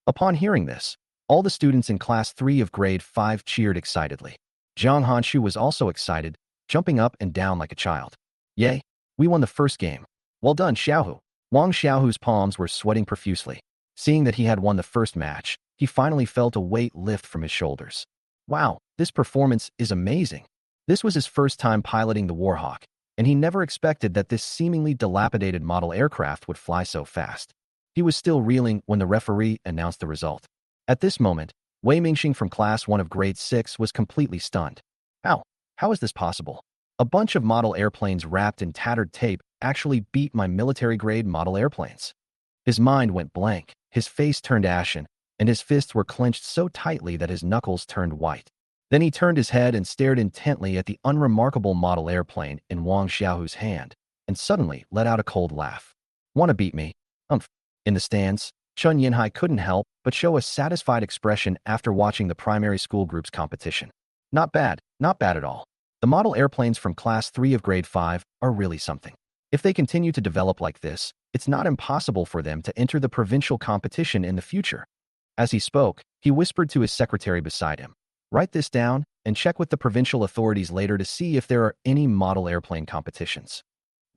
Upon hearing this, all the students in Class 3 of Grade 5 cheered excitedly. Zhang Hanshu was also excited, jumping up and down like a child. Yay! We won the first game. Well done, Xiaohu. Wang Xiaohu's palms were sweating profusely. Seeing that he had won the first match, he finally felt a weight lift from his shoulders. Wow, this performance is amazing. This was his first time piloting the Warhawk, and he never expected that this seemingly dilapidated model aircraft would fly so fast. He was still reeling when the referee announced the result. At this moment, Wei Mingxing from Class 1 of Grade 6 was completely stunned. How is this possible? A bunch of model airplanes wrapped in tattered tape actually beat my military-grade model airplanes. His mind went blank, his face turned ashen, and his fists were clenched so tightly that his knuckles turned white. Then he turned his head and stared intently at the unremarkable model airplane in Wang Xiaohu's hand, and suddenly let out a cold laugh. "Wanna beat me? Umph." In the stands, Chun Yinhai couldn't help but show a satisfied expression after watching the primary school group's competition. Not bad at all. The model airplanes from Class 3 of Grade 5 are really something. If they continue to develop like this, it's not impossible for them to enter the provincial competition in the future. As he spoke, he whispered to his secretary beside him, "Write this down and check with the provincial authorities later to see if there are any model airplane competitions."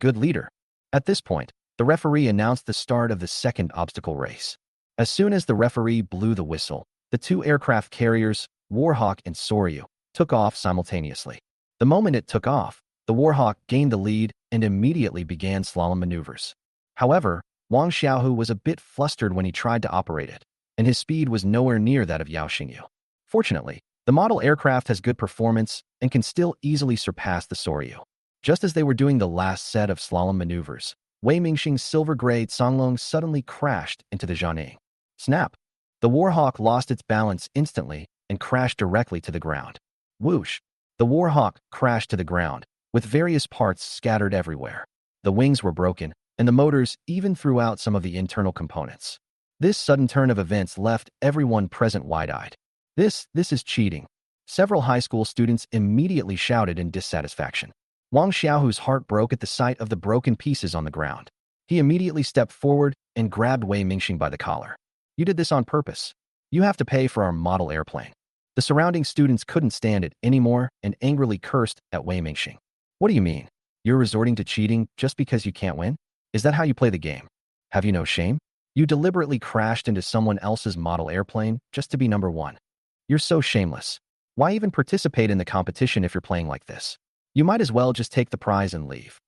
Good leader. At this point, the referee announced the start of the second obstacle race. As soon as the referee blew the whistle, the 2 aircraft carriers, Warhawk and Soryu, took off simultaneously. The moment it took off, the Warhawk gained the lead and immediately began slalom maneuvers. However, Wang Xiaohu was a bit flustered when he tried to operate it, and his speed was nowhere near that of Yao Xingyu. Fortunately, the model aircraft has good performance and can still easily surpass the Soryu. Just as they were doing the last set of slalom maneuvers, Wei Mingxing's silver-gray Songlong suddenly crashed into the Jianing. Snap! The Warhawk lost its balance instantly and crashed directly to the ground. Whoosh! The Warhawk crashed to the ground, with various parts scattered everywhere. The wings were broken, and the motors even threw out some of the internal components. This sudden turn of events left everyone present wide-eyed. This is cheating. Several high school students immediately shouted in dissatisfaction. Wang Xiaohu's heart broke at the sight of the broken pieces on the ground. He immediately stepped forward and grabbed Wei Mingxing by the collar. You did this on purpose. You have to pay for our model airplane. The surrounding students couldn't stand it anymore and angrily cursed at Wei Mingxing. What do you mean? You're resorting to cheating just because you can't win? Is that how you play the game? Have you no shame? You deliberately crashed into someone else's model airplane just to be number one. You're so shameless. Why even participate in the competition if you're playing like this? You might as well just take the prize and leave.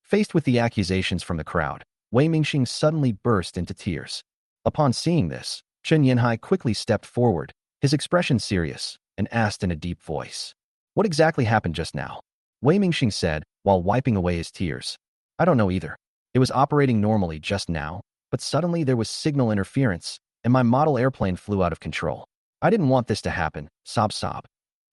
Faced with the accusations from the crowd, Wei Mingxing suddenly burst into tears. Upon seeing this, Chen Yanhai quickly stepped forward, his expression serious, and asked in a deep voice. What exactly happened just now? Wei Mingxing said, while wiping away his tears. I don't know either. It was operating normally just now, but suddenly there was signal interference, and my model airplane flew out of control. I didn't want this to happen, sob.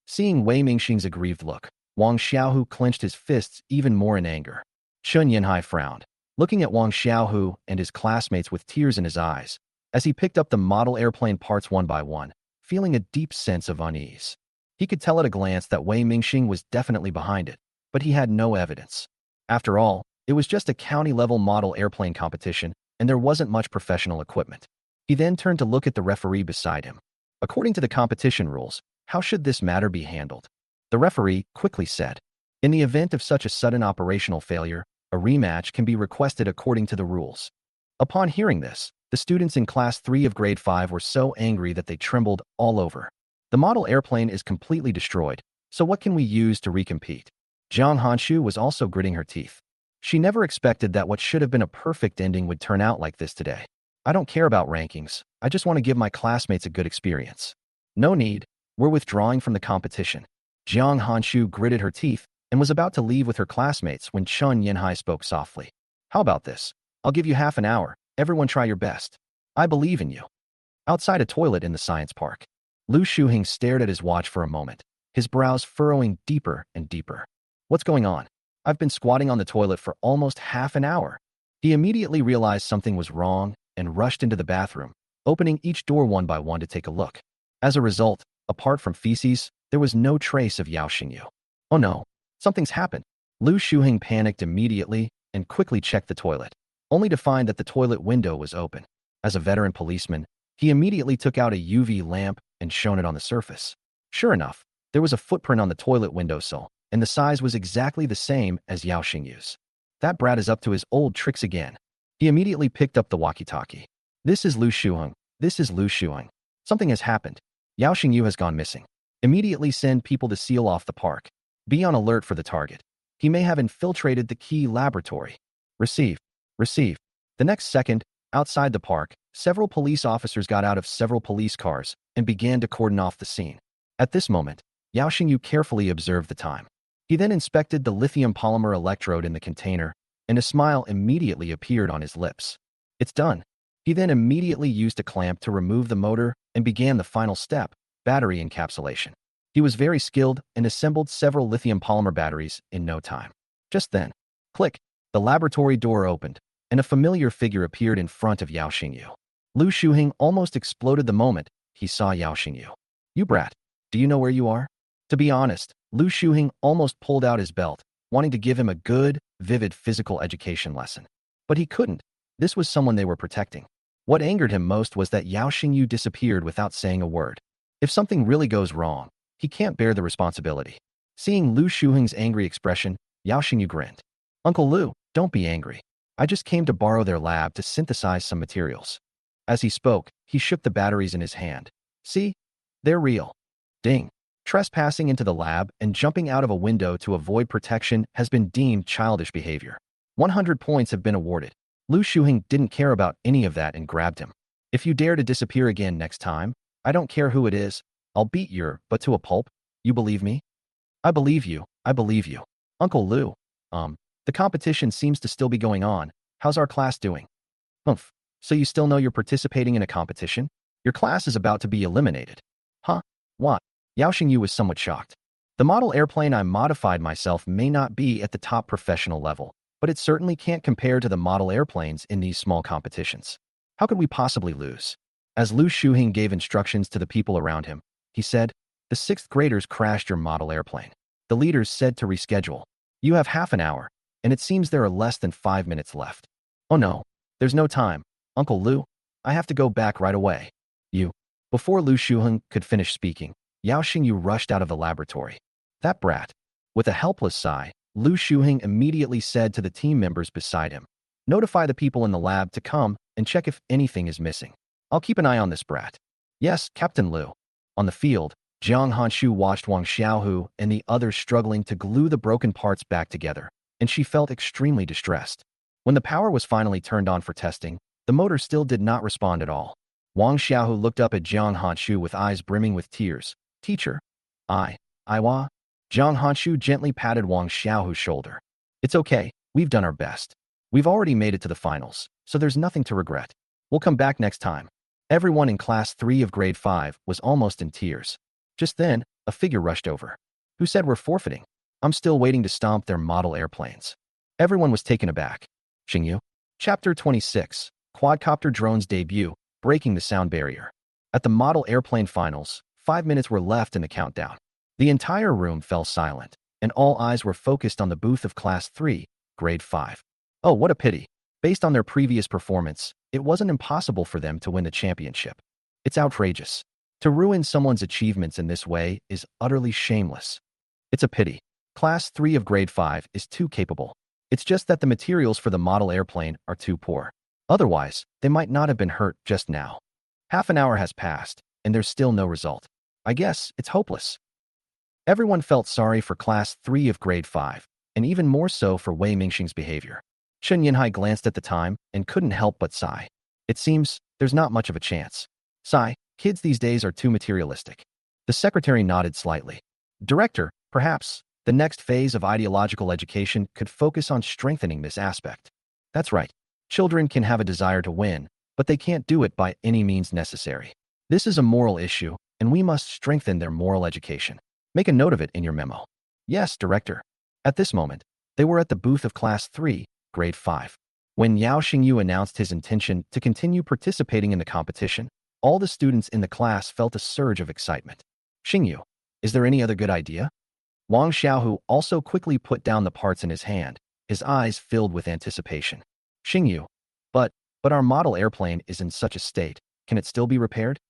Seeing Wei Mingxing's aggrieved look, Wang Xiaohu clenched his fists even more in anger. Chen Yanhai frowned, looking at Wang Xiaohu and his classmates with tears in his eyes, as he picked up the model airplane parts one by one, feeling a deep sense of unease. He could tell at a glance that Wei Mingxing was definitely behind it, but he had no evidence. After all, it was just a county-level model airplane competition, and there wasn't much professional equipment. He then turned to look at the referee beside him. According to the competition rules, how should this matter be handled? The referee quickly said, in the event of such a sudden operational failure, a rematch can be requested according to the rules. Upon hearing this, the students in Class 3 of Grade 5 were so angry that they trembled all over. The model airplane is completely destroyed, so what can we use to recompete? Jiang Hanshu was also gritting her teeth. She never expected that what should have been a perfect ending would turn out like this today. I don't care about rankings, I just want to give my classmates a good experience. No need, we're withdrawing from the competition. Jiang Hanshu gritted her teeth and was about to leave with her classmates when Chen Yanhai spoke softly. How about this? I'll give you half an hour, everyone try your best. I believe in you. Outside a toilet in the science park, Lu Shuhing stared at his watch for a moment, his brows furrowing deeper and deeper. What's going on? I've been squatting on the toilet for almost half an hour. He immediately realized something was wrong and rushed into the bathroom, opening each door one by one to take a look. As a result, apart from feces, there was no trace of Yao Xingyu. Oh no, something's happened. Lu Shuhing panicked immediately and quickly checked the toilet, only to find that the toilet window was open. As a veteran policeman, he immediately took out a UV lamp and shone it on the surface. Sure enough, there was a footprint on the toilet windowsill, and the size was exactly the same as Yao Xingyu's. That brat is up to his old tricks again. He immediately picked up the walkie-talkie. This is Lu Shuheng. This is Lu Shuheng. Something has happened. Yao Xingyu has gone missing. Immediately send people to seal off the park. Be on alert for the target. He may have infiltrated the key laboratory. Receive. Receive. The next second, outside the park, several police officers got out of several police cars and began to cordon off the scene. At this moment, Yao Xingyu carefully observed the time. He then inspected the lithium polymer electrode in the container, and a smile immediately appeared on his lips. It's done. He then immediately used a clamp to remove the motor and began the final step, battery encapsulation. He was very skilled and assembled several lithium polymer batteries in no time. Just then, click, the laboratory door opened, and a familiar figure appeared in front of Yao Xingyu. Lu Shuheng almost exploded the moment he saw Yao Xingyu. You brat, do you know where you are? To be honest, Lu Shuheng almost pulled out his belt, wanting to give him a good, vivid physical education lesson. But he couldn't. This was someone they were protecting. What angered him most was that Yao Xingyu disappeared without saying a word. If something really goes wrong, he can't bear the responsibility. Seeing Lu Shuheng's angry expression, Yao Xingyu grinned. Uncle Lu, don't be angry. I just came to borrow their lab to synthesize some materials. As he spoke, he shook the batteries in his hand. See? They're real. Ding. Trespassing into the lab and jumping out of a window to avoid protection has been deemed childish behavior. 100 points have been awarded. Lu Shuheng didn't care about any of that and grabbed him. If you dare to disappear again next time, I don't care who it is, I'll beat your butt to a pulp. You believe me? I believe you. I believe you. Uncle Lu, the competition seems to still be going on. How's our class doing? Humph. So you still know you're participating in a competition? Your class is about to be eliminated. Huh? What? Yao Xingyu was somewhat shocked. The model airplane I modified myself may not be at the top professional level, but it certainly can't compare to the model airplanes in these small competitions. How could we possibly lose? As Lu Shuheng gave instructions to the people around him, he said, the 6th graders crashed your model airplane. The leaders said to reschedule. You have half an hour, and it seems there are less than 5 minutes left. Oh no, there's no time. Uncle Lu, I have to go back right away. You. Before Lu Shuheng could finish speaking, Yao Xingyu rushed out of the laboratory. That brat. With a helpless sigh, Lu Shuheng immediately said to the team members beside him, notify the people in the lab to come and check if anything is missing. I'll keep an eye on this brat. Yes, Captain Lu. On the field, Jiang Hanshu watched Wang Xiaohu and the others struggling to glue the broken parts back together, and she felt extremely distressed. When the power was finally turned on for testing, the motor still did not respond at all. Wang Xiaohu looked up at Jiang Hanshu with eyes brimming with tears. Teacher. Aiwa. Jiang Hanshu gently patted Wang Xiaohu's shoulder. It's okay, we've done our best. We've already made it to the finals, so there's nothing to regret. We'll come back next time. Everyone in Class 3 of Grade 5 was almost in tears. Just then, a figure rushed over. Who said we're forfeiting? I'm still waiting to stomp their model airplanes. Everyone was taken aback. Xingyu. Chapter 26. Quadcopter Drone's Debut, Breaking the Sound Barrier. At the model airplane finals, 5 minutes were left in the countdown. The entire room fell silent, and all eyes were focused on the booth of Class 3, Grade 5. Oh, what a pity. Based on their previous performance, it wasn't impossible for them to win the championship. It's outrageous. To ruin someone's achievements in this way is utterly shameless. It's a pity. Class 3 of Grade 5 is too capable. It's just that the materials for the model airplane are too poor. Otherwise, they might not have been hurt just now. Half an hour has passed, and there's still no result. I guess it's hopeless. Everyone felt sorry for Class 3 of Grade 5, and even more so for Wei Mingxing's behavior. Chen Yinhai glanced at the time and couldn't help but sigh. It seems there's not much of a chance. Sigh, kids these days are too materialistic. The secretary nodded slightly. Director, perhaps, the next phase of ideological education could focus on strengthening this aspect. That's right. Children can have a desire to win, but they can't do it by any means necessary. This is a moral issue, and we must strengthen their moral education. Make a note of it in your memo. Yes, Director. At this moment, they were at the booth of Class 3, Grade 5. When Yao Xingyu announced his intention to continue participating in the competition, all the students in the class felt a surge of excitement. Xingyu, is there any other good idea? Wang Xiaohu also quickly put down the parts in his hand, his eyes filled with anticipation. Xingyu, but our model airplane is in such a state, can it still be repaired?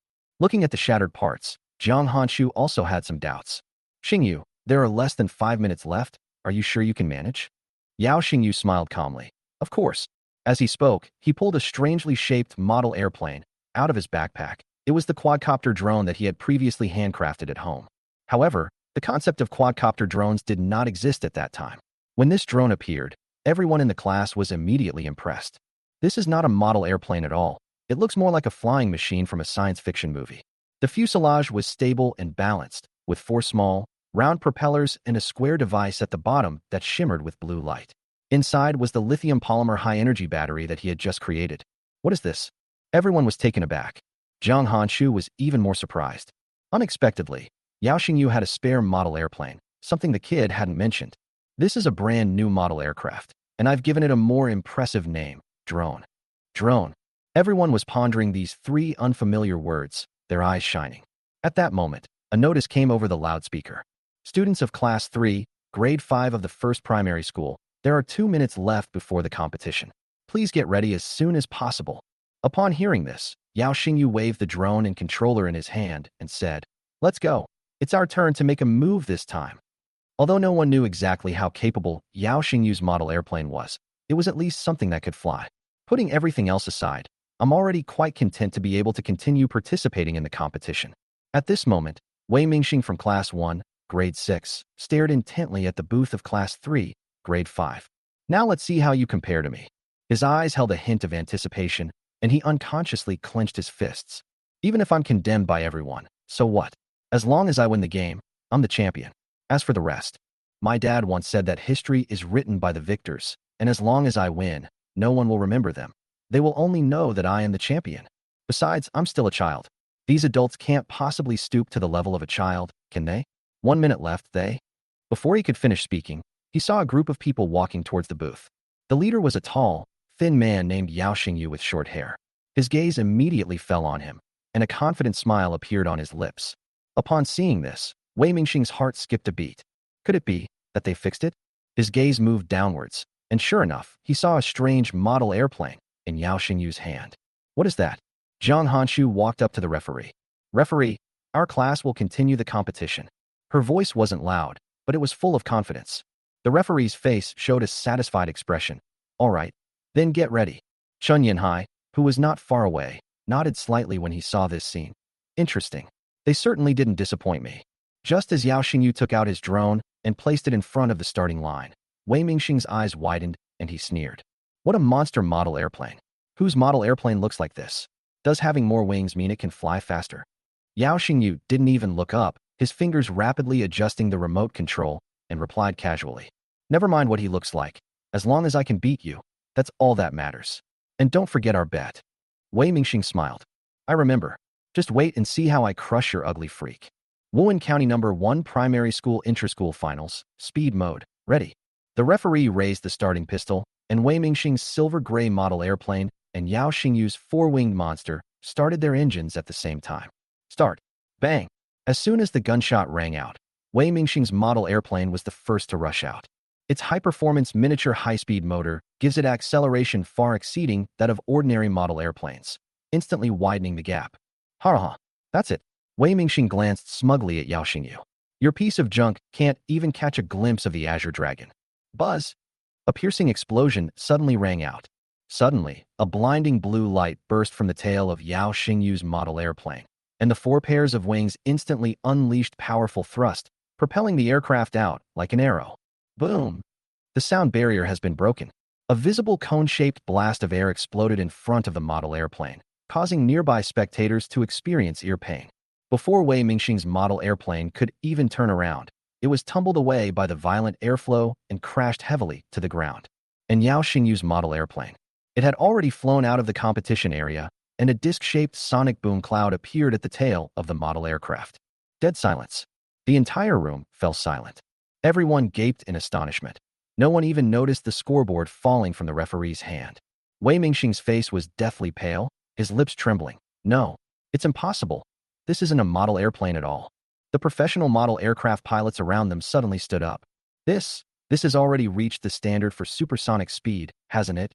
Looking at the shattered parts, Jiang Hanshu also had some doubts. Xingyu, there are less than 5 minutes left, are you sure you can manage? Yao Xingyu smiled calmly. Of course. As he spoke, he pulled a strangely shaped model airplane out of his backpack. It was the quadcopter drone that he had previously handcrafted at home. However, the concept of quadcopter drones did not exist at that time. When this drone appeared, everyone in the class was immediately impressed. This is not a model airplane at all. It looks more like a flying machine from a science fiction movie. The fuselage was stable and balanced, with 4 small, round propellers and a square device at the bottom that shimmered with blue light. Inside was the lithium polymer high-energy battery that he had just created. What is this? Everyone was taken aback. Jiang Hanshu was even more surprised. Unexpectedly, Yao Xingyu had a spare model airplane, something the kid hadn't mentioned. This is a brand new model aircraft, and I've given it a more impressive name, drone. Drone. Everyone was pondering these 3 unfamiliar words, their eyes shining. At that moment, a notice came over the loudspeaker. Students of Class 3, Grade 5 of the first primary school, there are 2 minutes left before the competition. Please get ready as soon as possible. Upon hearing this, Yao Xingyu waved the drone and controller in his hand and said, let's go. It's our turn to make a move this time. Although no one knew exactly how capable Yao Xingyu's model airplane was, it was at least something that could fly. Putting everything else aside, I'm already quite content to be able to continue participating in the competition. At this moment, Wei Mingxing from Class 1, Grade 6, stared intently at the booth of Class 3, Grade 5. Now let's see how you compare to me. His eyes held a hint of anticipation, and he unconsciously clenched his fists. Even if I'm condemned by everyone, so what? As long as I win the game, I'm the champion. As for the rest, my dad once said that history is written by the victors, and as long as I win, no one will remember them. They will only know that I am the champion. Besides, I'm still a child. These adults can't possibly stoop to the level of a child, can they? 1 minute left, they? Before he could finish speaking, he saw a group of people walking towards the booth. The leader was a tall, thin man named Yao Xingyu with short hair. His gaze immediately fell on him, and a confident smile appeared on his lips. Upon seeing this, Wei Mingxing's heart skipped a beat. Could it be that they fixed it? His gaze moved downwards, And sure enough, he saw a strange model airplane in Yao Xingyu's hand. What is that? Zhang Hanshu walked up to the referee. Referee, our class will continue the competition. Her voice wasn't loud, but it was full of confidence. The referee's face showed a satisfied expression. All right, then get ready. Chun Yinhai, who was not far away, nodded slightly when he saw this scene. Interesting. They certainly didn't disappoint me. Just as Yao Xingyu took out his drone and placed it in front of the starting line, Wei Mingxing's eyes widened and he sneered. What a monster model airplane. Whose model airplane looks like this? Does having more wings mean it can fly faster? Yao Xingyu didn't even look up, his fingers rapidly adjusting the remote control, and replied casually. Never mind what he looks like. As long as I can beat you, that's all that matters. And don't forget our bet. Wei Mingxing smiled. I remember. Just wait and see how I crush your ugly freak. Wuhan County Number 1 Primary School Inter-School Finals, Speed Mode, ready. The referee raised the starting pistol, and Wei Mingxing's silver-gray model airplane and Yao Xingyu's four-winged monster started their engines at the same time. Start. Bang. As soon as the gunshot rang out, Wei Mingxing's model airplane was the first to rush out. Its high-performance miniature high-speed motor gives it acceleration far exceeding that of ordinary model airplanes, instantly widening the gap. Ha, that's it. Wei Mingxing glanced smugly at Yao Xingyu. Your piece of junk can't even catch a glimpse of the Azure Dragon. Buzz! A piercing explosion suddenly rang out. Suddenly, a blinding blue light burst from the tail of Yao Xingyu's model airplane, and the four pairs of wings instantly unleashed powerful thrust, propelling the aircraft out like an arrow. Boom! The sound barrier has been broken. A visible cone-shaped blast of air exploded in front of the model airplane, causing nearby spectators to experience ear pain. Before Wei Mingxing's model airplane could even turn around, it was tumbled away by the violent airflow and crashed heavily to the ground. And Yao Xingyu's model airplane. It had already flown out of the competition area, and a disc-shaped sonic boom cloud appeared at the tail of the model aircraft. Dead silence. The entire room fell silent. Everyone gaped in astonishment. No one even noticed the scoreboard falling from the referee's hand. Wei Mingxing's face was deathly pale, his lips trembling. No, it's impossible. This isn't a model airplane at all. The professional model aircraft pilots around them suddenly stood up. This has already reached the standard for supersonic speed, hasn't it?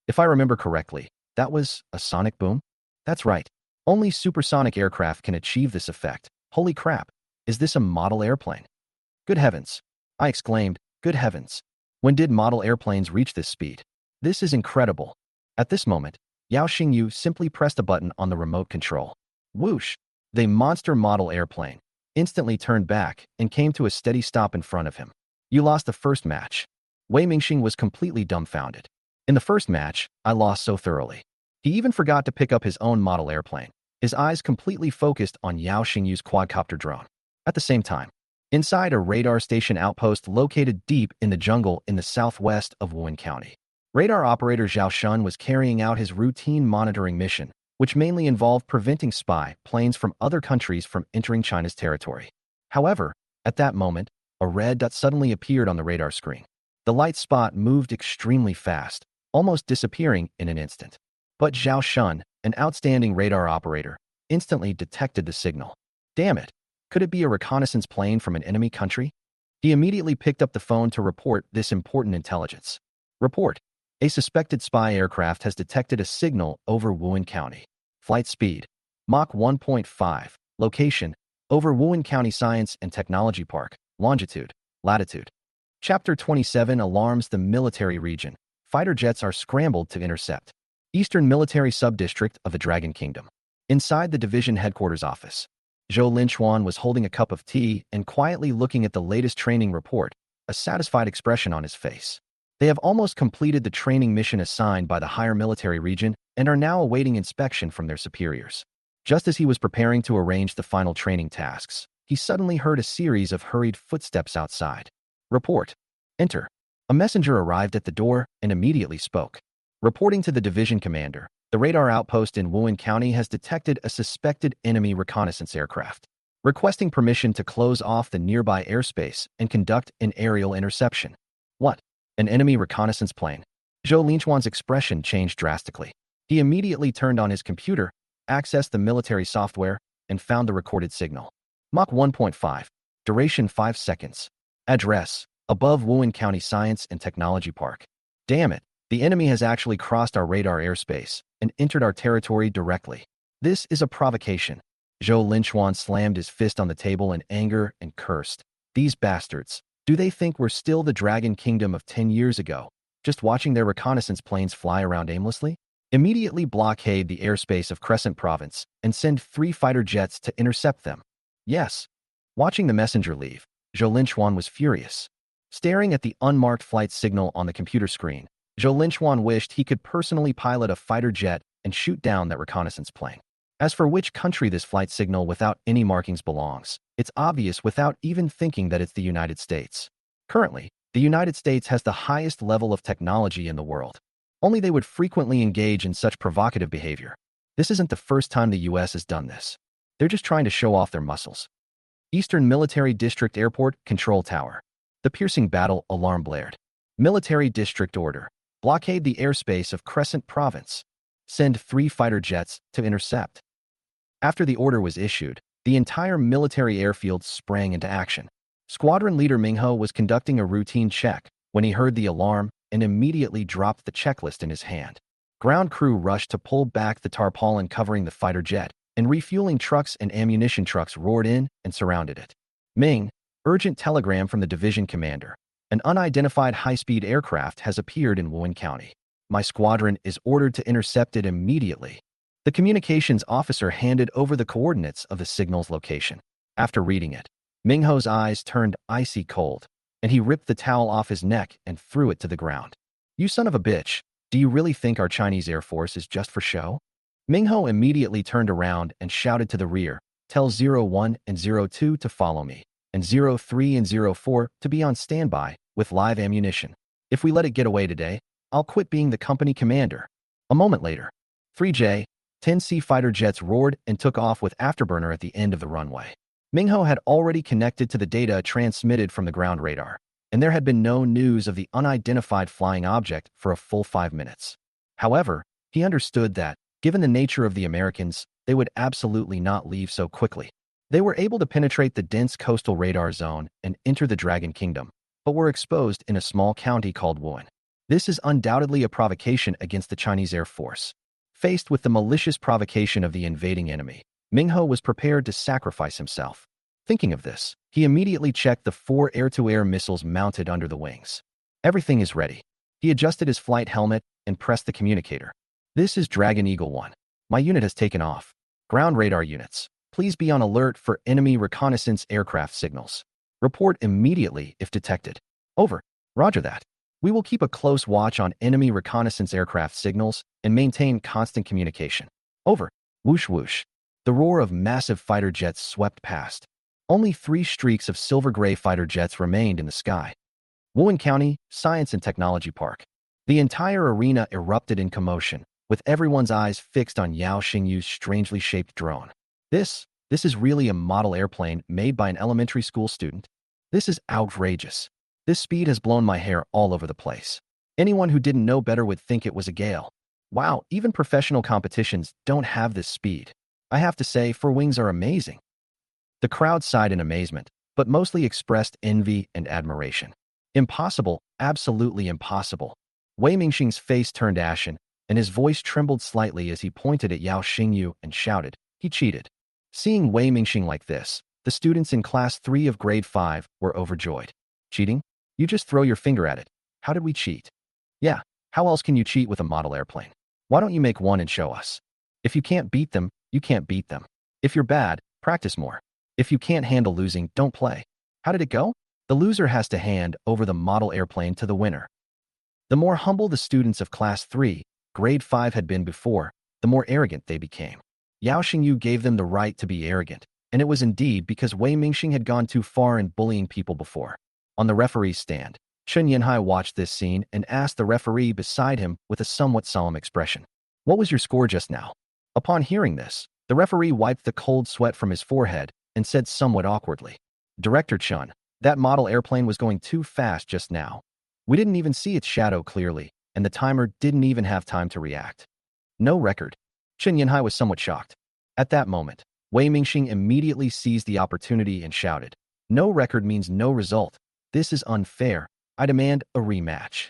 If I remember correctly, that was a sonic boom? That's right. Only supersonic aircraft can achieve this effect. Holy crap, is this a model airplane? Good heavens! I exclaimed, good heavens! When did model airplanes reach this speed? This is incredible. At this moment, Yao Xingyu simply pressed a button on the remote control. Whoosh! The monster model airplane instantly turned back and came to a steady stop in front of him. You lost the first match. Wei Mingxing was completely dumbfounded. In the first match, I lost so thoroughly. He even forgot to pick up his own model airplane, his eyes completely focused on Yao Xingyu's quadcopter drone. At the same time, inside a radar station outpost located deep in the jungle in the southwest of Wuhan County, radar operator Zhao Shun was carrying out his routine monitoring mission, which mainly involved preventing spy planes from other countries from entering China's territory. However, at that moment, a red dot suddenly appeared on the radar screen. The light spot moved extremely fast, almost disappearing in an instant. But Zhao Shun, an outstanding radar operator, instantly detected the signal. Damn it! Could it be a reconnaissance plane from an enemy country? He immediately picked up the phone to report this important intelligence. Report. A suspected spy aircraft has detected a signal over Wuhan County. Flight speed. Mach 1.5. Location. Over Wuhan County Science and Technology Park. Longitude. Latitude. Chapter 27 alarms the military region. Fighter jets are scrambled to intercept. Eastern Military Subdistrict of the Dragon Kingdom. Inside the division headquarters office, Zhou Linchuan was holding a cup of tea and quietly looking at the latest training report, a satisfied expression on his face. They have almost completed the training mission assigned by the higher military region and are now awaiting inspection from their superiors. Just as he was preparing to arrange the final training tasks, he suddenly heard a series of hurried footsteps outside. Report. Enter. A messenger arrived at the door and immediately spoke. Reporting to the division commander, the radar outpost in Wuhan County has detected a suspected enemy reconnaissance aircraft, requesting permission to close off the nearby airspace and conduct an aerial interception. What? An enemy reconnaissance plane? Zhou Linchuan's expression changed drastically. He immediately turned on his computer, accessed the military software, and found the recorded signal. Mach 1.5. Duration 5 seconds. Address. Above Wuhan County Science and Technology Park. Damn it, the enemy has actually crossed our radar airspace and entered our territory directly. This is a provocation. Zhou Linchuan slammed his fist on the table in anger and cursed. These bastards. Do they think we're still the Dragon Kingdom of 10 years ago, just watching their reconnaissance planes fly around aimlessly? Immediately blockade the airspace of Crescent Province and send 3 fighter jets to intercept them. Yes. Watching the messenger leave, Zhou Linchuan was furious. Staring at the unmarked flight signal on the computer screen, Zhou Linchuan wished he could personally pilot a fighter jet and shoot down that reconnaissance plane. As for which country this flight signal without any markings belongs, it's obvious without even thinking that it's the United States. Currently, the United States has the highest level of technology in the world. Only they would frequently engage in such provocative behavior. This isn't the first time the US has done this. They're just trying to show off their muscles. Eastern Military District Airport Control Tower. The piercing battle alarm blared. Military District Order. Blockade the airspace of Crescent Province. Send 3 fighter jets to intercept. After the order was issued, the entire military airfield sprang into action. Squadron leader Mingho was conducting a routine check when he heard the alarm and immediately dropped the checklist in his hand. Ground crew rushed to pull back the tarpaulin covering the fighter jet, and refueling trucks and ammunition trucks roared in and surrounded it. Ming, urgent telegram from the division commander. An unidentified high-speed aircraft has appeared in Wuhan County. My squadron is ordered to intercept it immediately. The communications officer handed over the coordinates of the signal's location. After reading it, Mingho's eyes turned icy cold, and he ripped the towel off his neck and threw it to the ground. You son of a bitch, do you really think our Chinese Air Force is just for show? Mingho immediately turned around and shouted to the rear, tell 01 and 02 to follow me, and 03 and 04 to be on standby with live ammunition. If we let it get away today, I'll quit being the company commander. A moment later, 3J, 10C fighter jets roared and took off with afterburner at the end of the runway. Mingho had already connected to the data transmitted from the ground radar, and there had been no news of the unidentified flying object for a full 5 minutes. However, he understood that, given the nature of the Americans, they would absolutely not leave so quickly. They were able to penetrate the dense coastal radar zone and enter the Dragon Kingdom, but were exposed in a small county called Wuhan. This is undoubtedly a provocation against the Chinese Air Force. Faced with the malicious provocation of the invading enemy, Mingho was prepared to sacrifice himself. Thinking of this, he immediately checked the 4 air-to-air missiles mounted under the wings. Everything is ready. He adjusted his flight helmet and pressed the communicator. This is Dragon Eagle 1. My unit has taken off. Ground radar units, please be on alert for enemy reconnaissance aircraft signals. Report immediately if detected. Over. Roger that. We will keep a close watch on enemy reconnaissance aircraft signals and maintain constant communication. Over. Whoosh whoosh. The roar of massive fighter jets swept past. Only 3 streaks of silver-gray fighter jets remained in the sky. Wuhan County, Science and Technology Park. The entire arena erupted in commotion, with everyone's eyes fixed on Yao Xingyu's strangely shaped drone. This is really a model airplane made by an elementary school student. This is outrageous. This speed has blown my hair all over the place. Anyone who didn't know better would think it was a gale. Wow, even professional competitions don't have this speed. I have to say, 4 wings are amazing. The crowd sighed in amazement, but mostly expressed envy and admiration. Impossible, absolutely impossible. Wei Mingxing's face turned ashen, and his voice trembled slightly as he pointed at Yao Xingyu and shouted, he cheated. Seeing Wei Mingxing like this, the students in Class 3 of Grade 5 were overjoyed. Cheating? You just throw your finger at it. How did we cheat? Yeah, how else can you cheat with a model airplane? Why don't you make one and show us? If you can't beat them, you can't beat them. If you're bad, practice more. If you can't handle losing, don't play. How did it go? The loser has to hand over the model airplane to the winner. The more humble the students of Class 3, Grade 5 had been before, the more arrogant they became. Yao Xingyu gave them the right to be arrogant, and it was indeed because Wei Mingxing had gone too far in bullying people before. On the referee's stand, Chen Yanhai watched this scene and asked the referee beside him with a somewhat solemn expression. What was your score just now? Upon hearing this, the referee wiped the cold sweat from his forehead and said somewhat awkwardly, Director Chen, that model airplane was going too fast just now. We didn't even see its shadow clearly, and the timer didn't even have time to react. No record. Chen Yanhai was somewhat shocked. At that moment, Wei Mingxing immediately seized the opportunity and shouted, No record means no result. This is unfair. I demand a rematch.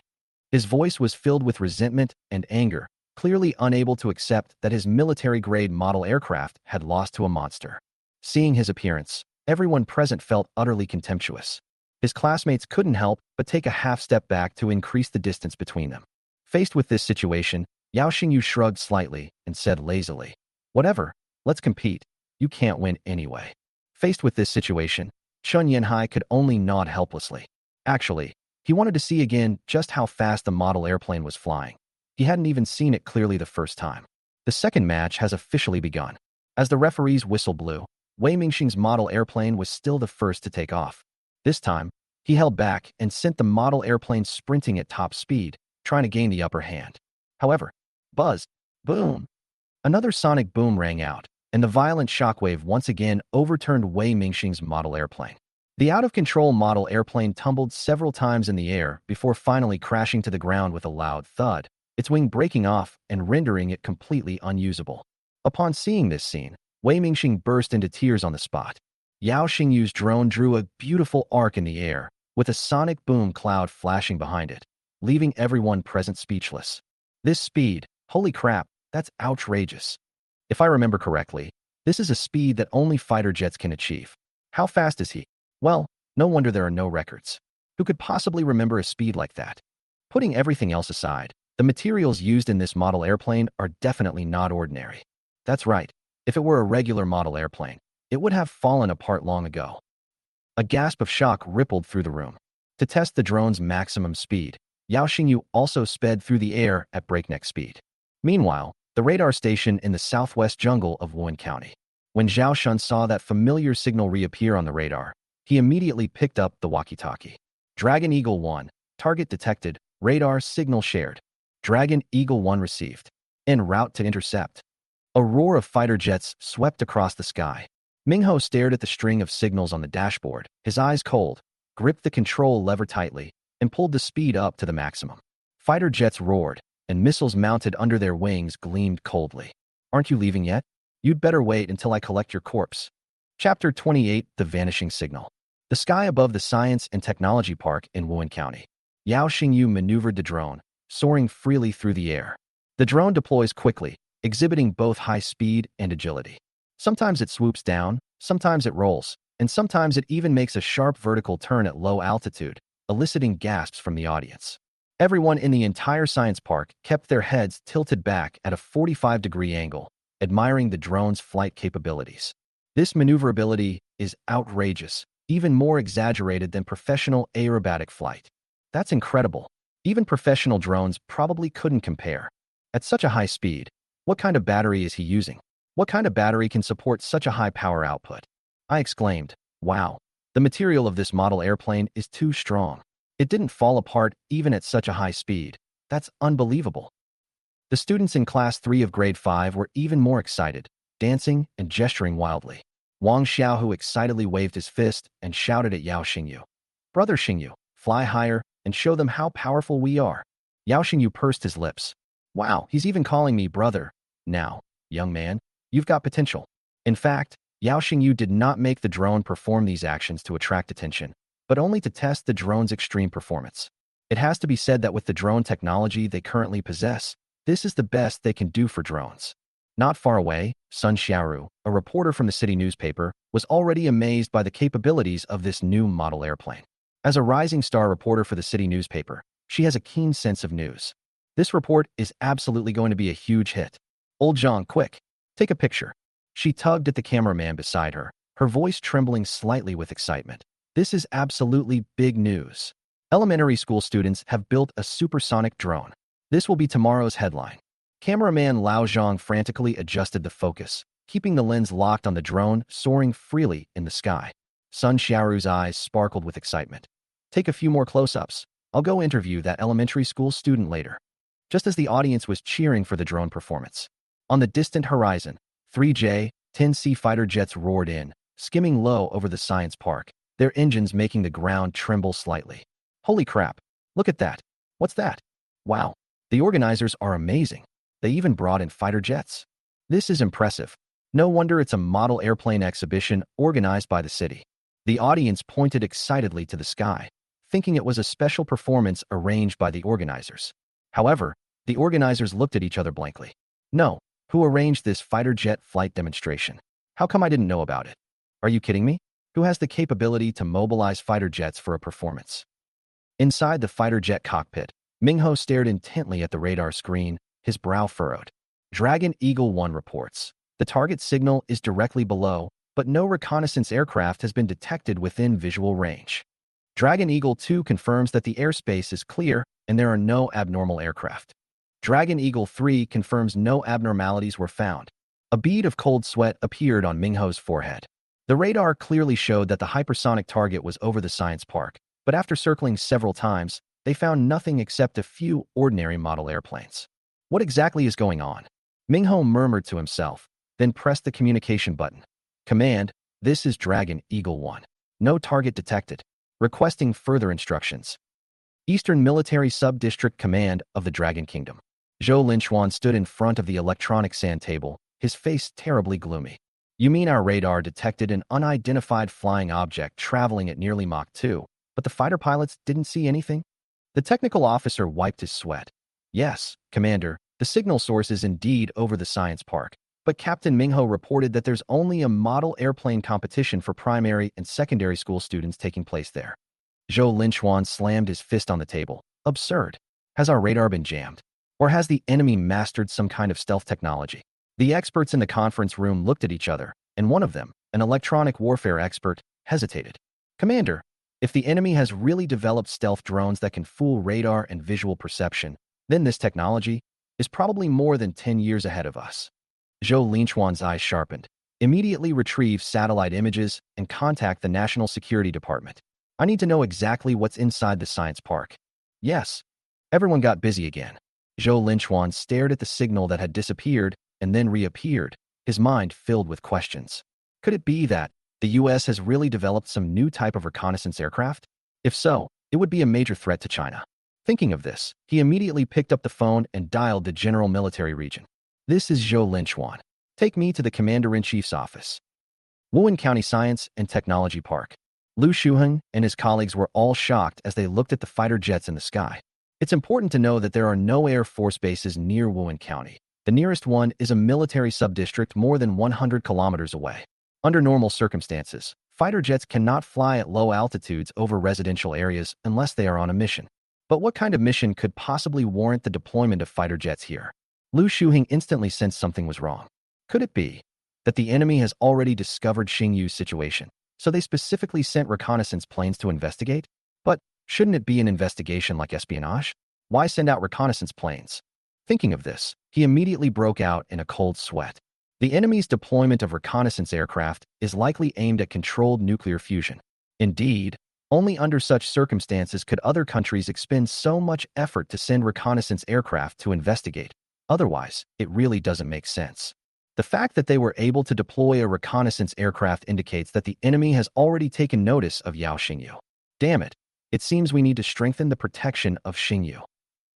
His voice was filled with resentment and anger, clearly unable to accept that his military-grade model aircraft had lost to a monster. Seeing his appearance, everyone present felt utterly contemptuous. His classmates couldn't help but take a half step back to increase the distance between them. Faced with this situation, Yao Xingyu shrugged slightly and said lazily, "Whatever, let's compete. You can't win anyway." Faced with this situation, Chun Yanhai could only nod helplessly. Actually, he wanted to see again just how fast the model airplane was flying. He hadn't even seen it clearly the first time. The second match has officially begun. As the referee's whistle blew, Wei Mingxing's model airplane was still the first to take off. This time, he held back and sent the model airplane sprinting at top speed, trying to gain the upper hand. However, buzz, boom. Another sonic boom rang out, and the violent shockwave once again overturned Wei Mingxing's model airplane. The out-of-control model airplane tumbled several times in the air before finally crashing to the ground with a loud thud, its wing breaking off and rendering it completely unusable. Upon seeing this scene, Wei Mingxing burst into tears on the spot. Yao Xingyu's drone drew a beautiful arc in the air, with a sonic boom cloud flashing behind it, leaving everyone present speechless. This speed, holy crap, that's outrageous. If I remember correctly, this is a speed that only fighter jets can achieve. How fast is he? Well, no wonder there are no records. Who could possibly remember a speed like that? Putting everything else aside, the materials used in this model airplane are definitely not ordinary. That's right, if it were a regular model airplane, it would have fallen apart long ago. A gasp of shock rippled through the room. To test the drone's maximum speed, Yao Xingyu also sped through the air at breakneck speed. Meanwhile, the radar station in the southwest jungle of Wuhan County. When Zhao Shun saw that familiar signal reappear on the radar, he immediately picked up the walkie-talkie. Dragon Eagle 1, target detected, radar signal shared. Dragon Eagle 1 received. En route to intercept. A roar of fighter jets swept across the sky. Mingho stared at the string of signals on the dashboard, his eyes cold, gripped the control lever tightly, and pulled the speed up to the maximum. Fighter jets roared, and missiles mounted under their wings gleamed coldly. "Aren't you leaving yet? You'd better wait until I collect your corpse." Chapter 28, The Vanishing Signal. The sky above the Science and Technology Park in Wuhan County. Yao Xingyu maneuvered the drone, soaring freely through the air. The drone deploys quickly, exhibiting both high speed and agility. Sometimes it swoops down, sometimes it rolls, and sometimes it even makes a sharp vertical turn at low altitude, eliciting gasps from the audience. Everyone in the entire science park kept their heads tilted back at a 45-degree angle, admiring the drone's flight capabilities. This maneuverability is outrageous, even more exaggerated than professional aerobatic flight. That's incredible. Even professional drones probably couldn't compare. At such a high speed, what kind of battery is he using? What kind of battery can support such a high power output? I exclaimed, "Wow, the material of this model airplane is too strong. It didn't fall apart even at such a high speed. That's unbelievable." The students in Class 3 of Grade 5 were even more excited, dancing and gesturing wildly. Wang Xiaohu excitedly waved his fist and shouted at Yao Xingyu, "Brother Xingyu, fly higher and show them how powerful we are." Yao Xingyu pursed his lips. "Wow, he's even calling me brother. Now, young man, you've got potential." In fact, Yao Xingyu did not make the drone perform these actions to attract attention, but only to test the drone's extreme performance. It has to be said that with the drone technology they currently possess, this is the best they can do for drones. Not far away, Sun Xiaoru, a reporter from the city newspaper, was already amazed by the capabilities of this new model airplane. As a rising star reporter for the city newspaper, she has a keen sense of news. This report is absolutely going to be a huge hit. "Old Zhang, quick, take a picture." She tugged at the cameraman beside her, her voice trembling slightly with excitement. This is absolutely big news. Elementary school students have built a supersonic drone. This will be tomorrow's headline. Cameraman Lao Zhang frantically adjusted the focus, keeping the lens locked on the drone soaring freely in the sky. Sun Xiaoru's eyes sparkled with excitement. "Take a few more close-ups. I'll go interview that elementary school student later." Just as the audience was cheering for the drone performance, on the distant horizon, 3J-10C fighter jets roared in, skimming low over the science park, their engines making the ground tremble slightly. "Holy crap! Look at that! What's that? Wow, the organizers are amazing. They even brought in fighter jets. This is impressive. No wonder it's a model airplane exhibition organized by the city." The audience pointed excitedly to the sky. thinking it was a special performance arranged by the organizers. However, the organizers looked at each other blankly. No, who arranged this fighter jet flight demonstration? How come I didn't know about it? Are you kidding me? Who has the capability to mobilize fighter jets for a performance? Inside the fighter jet cockpit, Mingho stared intently at the radar screen, his brow furrowed. Dragon Eagle 1 reports. The target signal is directly below, but no reconnaissance aircraft has been detected within visual range. Dragon Eagle 2 confirms that the airspace is clear and there are no abnormal aircraft. Dragon Eagle 3 confirms no abnormalities were found. A bead of cold sweat appeared on Mingho's forehead. The radar clearly showed that the hypersonic target was over the science park, but after circling several times, they found nothing except a few ordinary model airplanes. What exactly is going on? Mingho murmured to himself, then pressed the communication button. Command, this is Dragon Eagle 1. No target detected. Requesting further instructions. Eastern Military Sub-District Command of the Dragon Kingdom. Zhou Linchuan stood in front of the electronic sand table, his face terribly gloomy. You mean our radar detected an unidentified flying object traveling at nearly Mach 2, but the fighter pilots didn't see anything? The technical officer wiped his sweat. Yes, Commander, the signal source is indeed over the science park, but Captain Mingho reported that there's only a model airplane competition for primary and secondary school students taking place there. Zhou Linchuan slammed his fist on the table. Absurd. Has our radar been jammed? Or has the enemy mastered some kind of stealth technology? The experts in the conference room looked at each other, and one of them, an electronic warfare expert, hesitated. Commander, if the enemy has really developed stealth drones that can fool radar and visual perception, then this technology is probably more than 10 years ahead of us. Zhou Linchuan's eyes sharpened. Immediately retrieve satellite images and contact the National Security Department. I need to know exactly what's inside the science park. Yes. Everyone got busy again. Zhou Linchuan stared at the signal that had disappeared and then reappeared, his mind filled with questions. Could it be that the U.S. has really developed some new type of reconnaissance aircraft? If so, it would be a major threat to China. Thinking of this, he immediately picked up the phone and dialed the General Military Region. This is Zhou Linchuan. Take me to the Commander-in-Chief's office. Wuhan County Science and Technology Park. Lu Shuheng and his colleagues were all shocked as they looked at the fighter jets in the sky. It's important to know that there are no Air Force bases near Wuhan County. The nearest one is a military sub-district more than 100 kilometers away. Under normal circumstances, fighter jets cannot fly at low altitudes over residential areas unless they are on a mission. But what kind of mission could possibly warrant the deployment of fighter jets here? Lu Shuheng instantly sensed something was wrong. Could it be that the enemy has already discovered Xingyu's situation, so they specifically sent reconnaissance planes to investigate? But shouldn't it be an investigation like espionage? Why send out reconnaissance planes? Thinking of this, he immediately broke out in a cold sweat. The enemy's deployment of reconnaissance aircraft is likely aimed at controlled nuclear fusion. Indeed, only under such circumstances could other countries expend so much effort to send reconnaissance aircraft to investigate. Otherwise, it really doesn't make sense. The fact that they were able to deploy a reconnaissance aircraft indicates that the enemy has already taken notice of Yao Xingyu. Damn it, it seems we need to strengthen the protection of Xingyu.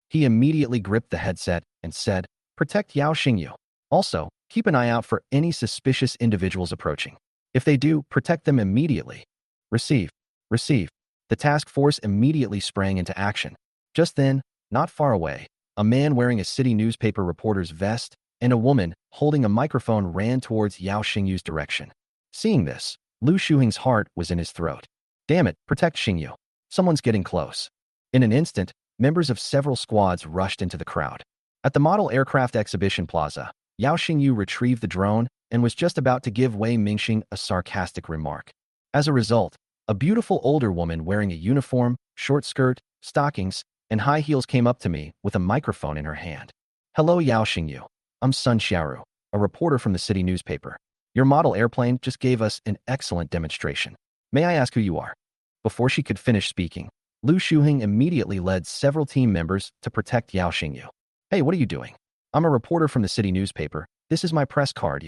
He immediately gripped the headset and said, Protect Yao Xingyu. Also, keep an eye out for any suspicious individuals approaching. If they do, protect them immediately. Receive. Receive. The task force immediately sprang into action. Just then, not far away, a man wearing a city newspaper reporter's vest and a woman holding a microphone ran towards Yao Xingyu's direction. Seeing this, Lu Shuheng's heart was in his throat. Damn it, protect Xingyu. Someone's getting close. In an instant, members of several squads rushed into the crowd. At the Model Aircraft Exhibition Plaza, Yao Xingyu retrieved the drone and was just about to give Wei Mingxing a sarcastic remark. As a result, a beautiful older woman wearing a uniform, short skirt, stockings, and high heels came up to me with a microphone in her hand. Hello, Yao Xingyu. I'm Sun Xiaoru, a reporter from the city newspaper. Your model airplane just gave us an excellent demonstration. May I ask who you are? Before she could finish speaking, Lu Shuheng immediately led several team members to protect Yao Xingyu. Hey, what are you doing? I'm a reporter from the city newspaper. This is my press card.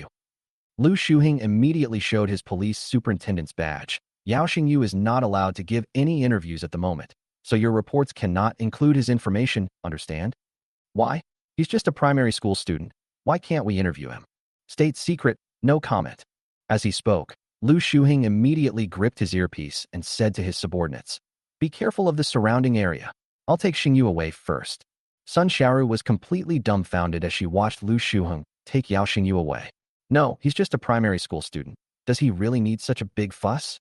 Lu Shuheng immediately showed his police superintendent's badge. Yao Xingyu is not allowed to give any interviews at the moment, so your reports cannot include his information, understand? Why? He's just a primary school student. Why can't we interview him? State secret, no comment. As he spoke, Lu Shuheng immediately gripped his earpiece and said to his subordinates, Be careful of the surrounding area. I'll take Xingyu away first. Sun Xiaoru was completely dumbfounded as she watched Lu Shuheng take Yao Xingyu away. No, he's just a primary school student. Does he really need such a big fuss?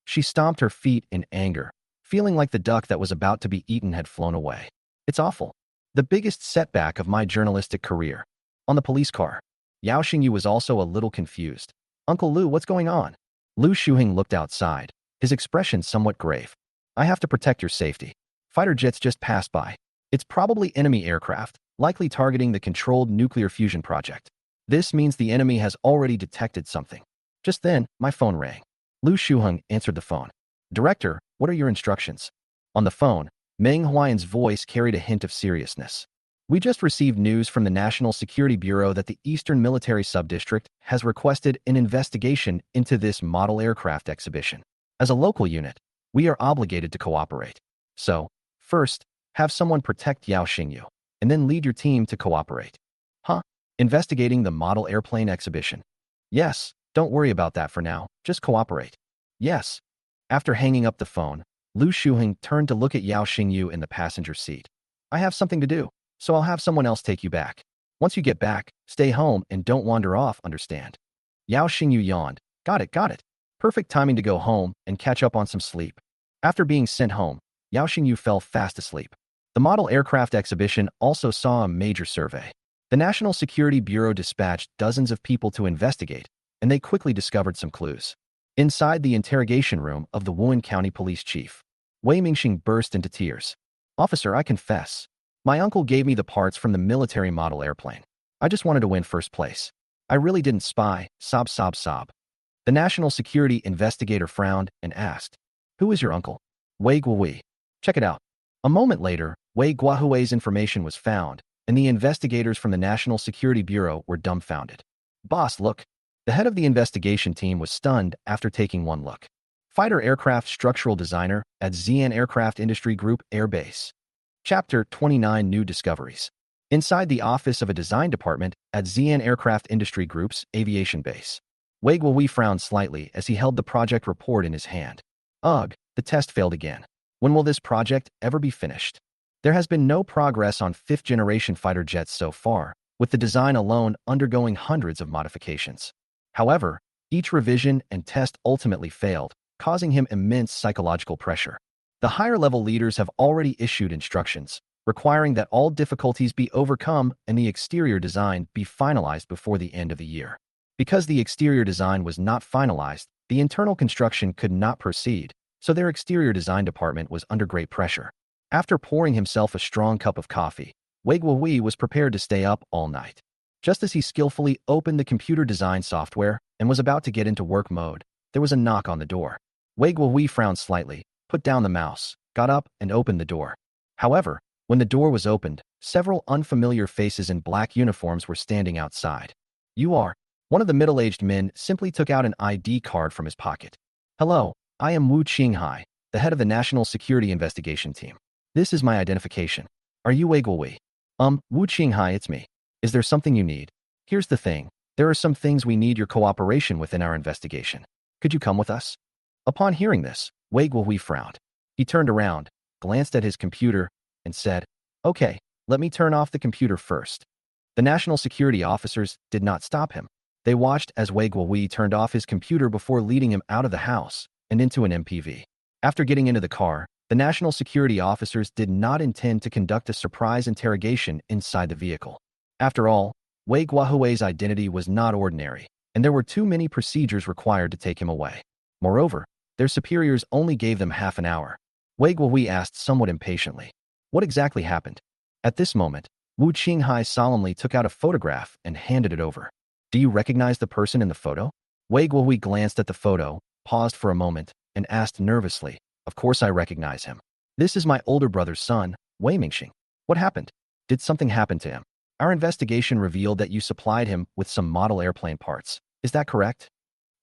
She stomped her feet in anger, feeling like the duck that was about to be eaten had flown away. It's awful. The biggest setback of my journalistic career. On the police car, Yao Xingyu was also a little confused. Uncle Lu, what's going on? Lu Shuheng looked outside, his expression somewhat grave. I have to protect your safety. Fighter jets just passed by. It's probably enemy aircraft, likely targeting the controlled nuclear fusion project. This means the enemy has already detected something. Just then, my phone rang. Lu Shuheng answered the phone. Director, what are your instructions? On the phone, Meng Huayan's voice carried a hint of seriousness. We just received news from the National Security Bureau that the Eastern Military Subdistrict has requested an investigation into this model aircraft exhibition. As a local unit, we are obligated to cooperate. So, first, have someone protect Yao Xingyu, and then lead your team to cooperate. Huh? Investigating the model airplane exhibition. Yes, don't worry about that for now, just cooperate. Yes. After hanging up the phone, Lu Shuheng turned to look at Yao Xingyu in the passenger seat. I have something to do, so I'll have someone else take you back. Once you get back, stay home and don't wander off, understand? Yao Xingyu yawned. Got it. Perfect timing to go home and catch up on some sleep. After being sent home, Yao Xingyu fell fast asleep. The model aircraft exhibition also saw a major survey. The National Security Bureau dispatched dozens of people to investigate, and they quickly discovered some clues. Inside the interrogation room of the Wuhan County Police Chief, Wei Mingxing burst into tears. Officer, I confess. My uncle gave me the parts from the military model airplane. I just wanted to win first place. I really didn't spy, sob. The National Security investigator frowned and asked, Who is your uncle? Wei Guohui. Check it out. A moment later, Wei Guohui's information was found, and the investigators from the National Security Bureau were dumbfounded. Boss, look. The head of the investigation team was stunned after taking one look. Fighter aircraft structural designer at Xi'an Aircraft Industry Group Air Base. Chapter 29 New Discoveries. Inside the office of a design department at Xi'an Aircraft Industry Group's aviation base. Wei Guohui frowned slightly as he held the project report in his hand. Ugh, the test failed again. When will this project ever be finished? There has been no progress on fifth-generation fighter jets so far, with the design alone undergoing hundreds of modifications. However, each revision and test ultimately failed, causing him immense psychological pressure. The higher-level leaders have already issued instructions, requiring that all difficulties be overcome and the exterior design be finalized before the end of the year. Because the exterior design was not finalized, the internal construction could not proceed, so their exterior design department was under great pressure. After pouring himself a strong cup of coffee, Wei Guohui was prepared to stay up all night. Just as he skillfully opened the computer design software and was about to get into work mode, there was a knock on the door. Wei Guohui frowned slightly, put down the mouse, got up, and opened the door. However, when the door was opened, several unfamiliar faces in black uniforms were standing outside. You are. One of the middle-aged men simply took out an ID card from his pocket. Hello, I am Wu Qinghai, the head of the National Security Investigation Team. This is my identification. Are you Wei Guohui? Wu Qinghai, it's me. Is there something you need? Here's the thing. There are some things we need your cooperation with in our investigation. Could you come with us? Upon hearing this, Wei Guohui frowned. He turned around, glanced at his computer, and said, Okay, let me turn off the computer first. The national security officers did not stop him. They watched as Wei Guohui turned off his computer before leading him out of the house and into an MPV. After getting into the car, the national security officers did not intend to conduct a surprise interrogation inside the vehicle. After all, Wei Guohui's identity was not ordinary, and there were too many procedures required to take him away. Moreover, their superiors only gave them half an hour. Wei Guohui asked somewhat impatiently, What exactly happened? At this moment, Wu Qinghai solemnly took out a photograph and handed it over. Do you recognize the person in the photo? Wei Guohui glanced at the photo, paused for a moment, and asked nervously, Of course I recognize him. This is my older brother's son, Wei Mingxing. What happened? Did something happen to him? Our investigation revealed that you supplied him with some model airplane parts. Is that correct?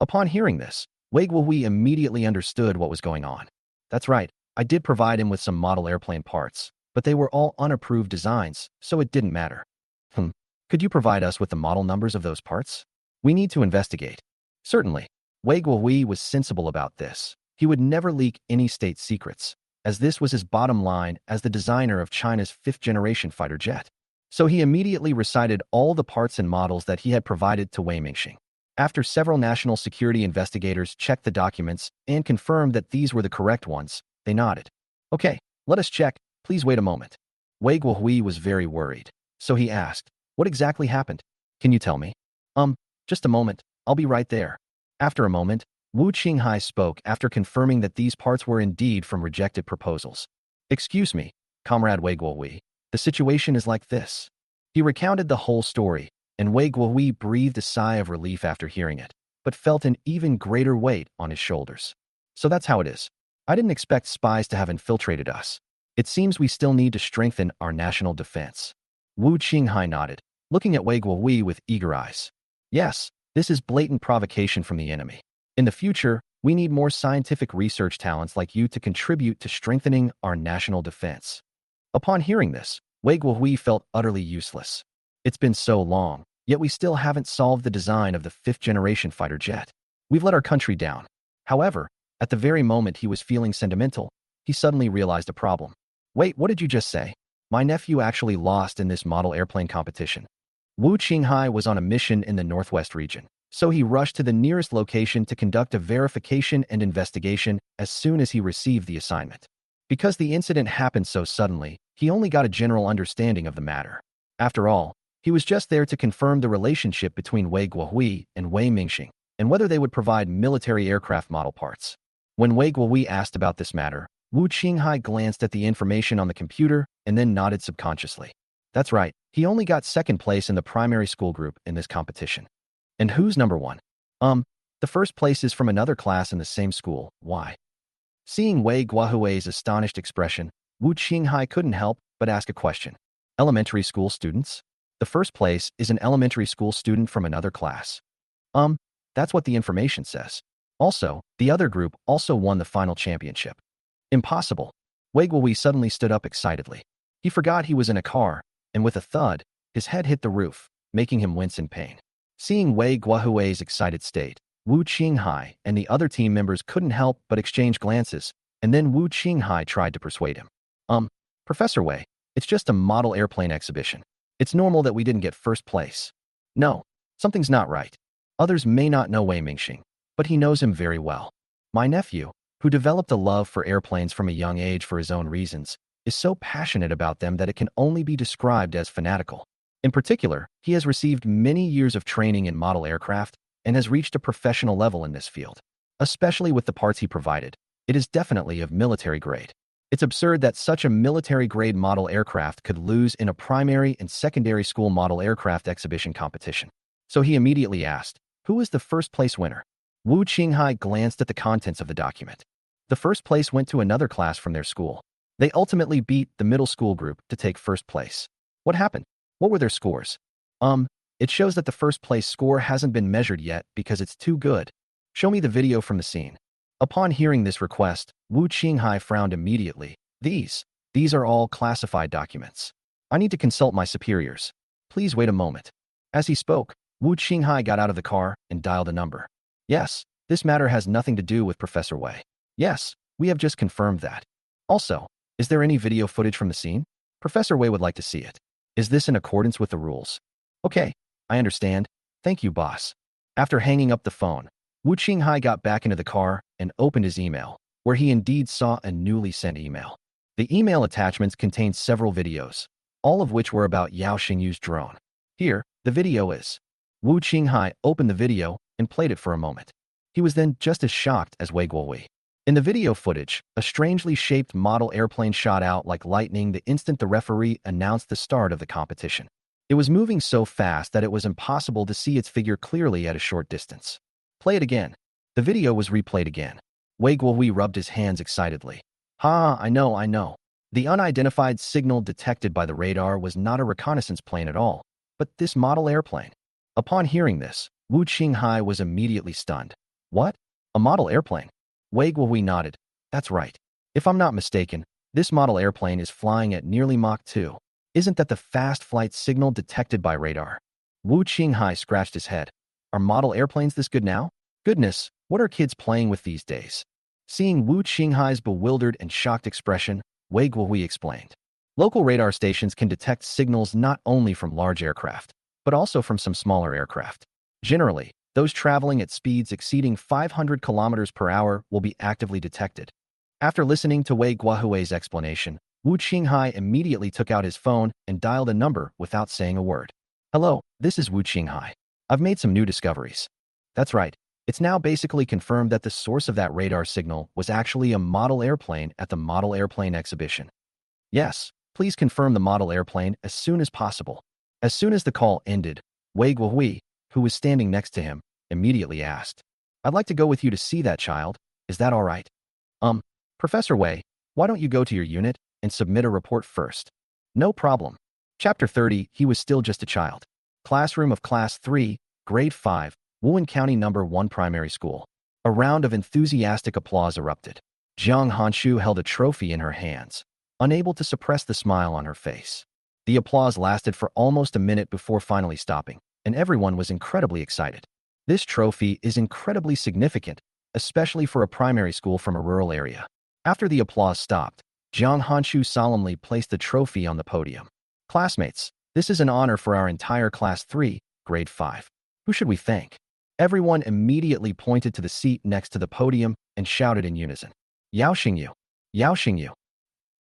Upon hearing this, Wei Guohui immediately understood what was going on. That's right, I did provide him with some model airplane parts, but they were all unapproved designs, so it didn't matter. Could you provide us with the model numbers of those parts? We need to investigate. Certainly. Wei Guohui was sensible about this. He would never leak any state secrets. as this was his bottom line as the designer of China's fifth-generation fighter jet. So he immediately recited all the parts and models that he had provided to Wei Mingxing. After several national security investigators checked the documents and confirmed that these were the correct ones, they nodded. Okay, let us check. Please wait a moment. Wei Guohui was very worried, so he asked, what exactly happened? Can you tell me? Just a moment. I'll be right there. After a moment, Wu Qinghai spoke after confirming that these parts were indeed from rejected proposals. Excuse me, Comrade Wei Guohui. The situation is like this. He recounted the whole story, and Wei Guohui breathed a sigh of relief after hearing it, but felt an even greater weight on his shoulders. So that's how it is. I didn't expect spies to have infiltrated us. It seems we still need to strengthen our national defense. Wu Qinghai nodded, looking at Wei Guohui with eager eyes. Yes, this is blatant provocation from the enemy. In the future, we need more scientific research talents like you to contribute to strengthening our national defense. Upon hearing this, Wei Guohui felt utterly useless. It's been so long, yet we still haven't solved the design of the fifth-generation fighter jet. We've let our country down. However, at the very moment he was feeling sentimental, he suddenly realized a problem. Wait, what did you just say? My nephew actually lost in this model airplane competition. Wu Qinghai was on a mission in the Northwest region, so he rushed to the nearest location to conduct a verification and investigation as soon as he received the assignment. Because the incident happened so suddenly, he only got a general understanding of the matter. After all, he was just there to confirm the relationship between Wei Guohui and Wei Mingxing, and whether they would provide military aircraft model parts. When Wei Guohui asked about this matter, Wu Qinghai glanced at the information on the computer and then nodded subconsciously. That's right, he only got second place in the primary school group in this competition. And who's number one? The first place is from another class in the same school. Why? Seeing Wei Guohui's astonished expression, Wu Qinghai couldn't help but ask a question. Elementary school students? The first place is an elementary school student from another class. That's what the information says. Also, the other group also won the final championship. Impossible. Wei Guohui suddenly stood up excitedly. He forgot he was in a car, and with a thud, his head hit the roof, making him wince in pain. Seeing Wei Guohui's excited state, Wu Qinghai and the other team members couldn't help but exchange glances, and then Wu Qinghai tried to persuade him. Professor Wei, it's just a model airplane exhibition. It's normal that we didn't get first place. No, something's not right. Others may not know Wei Mingxing, but he knows him very well. My nephew, who developed a love for airplanes from a young age for his own reasons, is so passionate about them that it can only be described as fanatical. In particular, he has received many years of training in model aircraft and has reached a professional level in this field. Especially with the parts he provided, it is definitely of military grade. It's absurd that such a military-grade model aircraft could lose in a primary and secondary school model aircraft exhibition competition. So he immediately asked, who is the first-place winner? Wu Qinghai glanced at the contents of the document. The first place went to another class from their school. They ultimately beat the middle school group to take first place. What happened? What were their scores? It shows that the first-place score hasn't been measured yet because it's too good. Show me the video from the scene. Upon hearing this request, Wu Qinghai frowned immediately. These are all classified documents. I need to consult my superiors. Please wait a moment. As he spoke, Wu Qinghai got out of the car and dialed a number. Yes, this matter has nothing to do with Professor Wei. Yes, we have just confirmed that. Also, is there any video footage from the scene? Professor Wei would like to see it. Is this in accordance with the rules? Okay, I understand. Thank you, boss. After hanging up the phone, Wu Qinghai got back into the car and opened his email, where he indeed saw a newly sent email. The email attachments contained several videos, all of which were about Yao Xingyu's drone. Here, the video is. Wu Qinghai opened the video and played it for a moment. He was then just as shocked as Wei Guohui. In the video footage, a strangely shaped model airplane shot out like lightning the instant the referee announced the start of the competition. It was moving so fast that it was impossible to see its figure clearly at a short distance. Play it again. The video was replayed again. Wei Guohui rubbed his hands excitedly. I know. The unidentified signal detected by the radar was not a reconnaissance plane at all, but this model airplane. Upon hearing this, Wu Qinghai was immediately stunned. What? A model airplane? Wei Guohui nodded. That's right. If I'm not mistaken, this model airplane is flying at nearly Mach 2. Isn't that the fast flight signal detected by radar? Wu Qinghai scratched his head. Are model airplanes this good now? Goodness, what are kids playing with these days? Seeing Wu Qinghai's bewildered and shocked expression, Wei Guohui explained. Local radar stations can detect signals not only from large aircraft, but also from some smaller aircraft. Generally, those traveling at speeds exceeding 500 kilometers per hour will be actively detected. After listening to Wei Guohui's explanation, Wu Qinghai immediately took out his phone and dialed a number without saying a word. Hello, this is Wu Qinghai. I've made some new discoveries. That's right. It's now basically confirmed that the source of that radar signal was actually a model airplane at the Model Airplane exhibition. Yes, please confirm the model airplane as soon as possible. As soon as the call ended, Wei Guohui, who was standing next to him, immediately asked, I'd like to go with you to see that child. Is that all right? Professor Wei, why don't you go to your unit and submit a report first? No problem. Chapter 30, he was still just a child. Classroom of Class 3, Grade 5, Wuhan County No. 1 Primary School. A round of enthusiastic applause erupted. Jiang Hanshu held a trophy in her hands, unable to suppress the smile on her face. The applause lasted for almost a minute before finally stopping, and everyone was incredibly excited. This trophy is incredibly significant, especially for a primary school from a rural area. After the applause stopped, Jiang Hanshu solemnly placed the trophy on the podium. Classmates, this is an honor for our entire Class 3, Grade 5. Who should we thank? Everyone immediately pointed to the seat next to the podium and shouted in unison. Yao Xingyu! Yao Xingyu!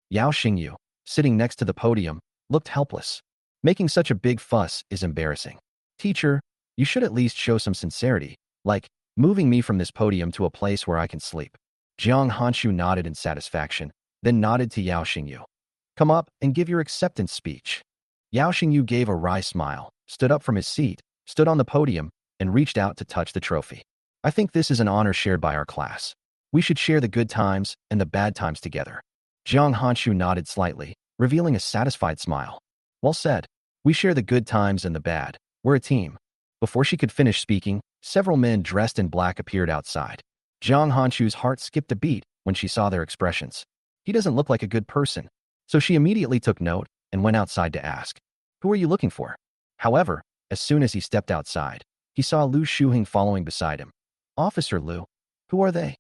Yao Xingyu, sitting next to the podium, looked helpless. Making such a big fuss is embarrassing. Teacher, you should at least show some sincerity, like moving me from this podium to a place where I can sleep. Jiang Hanshu nodded in satisfaction, then nodded to Yao Xingyu. Come up and give your acceptance speech. Yao Xingyu gave a wry smile, stood up from his seat, stood on the podium, and reached out to touch the trophy. I think this is an honor shared by our class. We should share the good times and the bad times together. Jiang Hanshu nodded slightly, revealing a satisfied smile. Well said. We share the good times and the bad. We're a team. Before she could finish speaking, several men dressed in black appeared outside. Jiang Hanshu's heart skipped a beat when she saw their expressions. He doesn't look like a good person. So she immediately took note and went outside to ask, who are you looking for? However, as soon as he stepped outside, he saw Lu Shuheng following beside him. Officer Lu, who are they?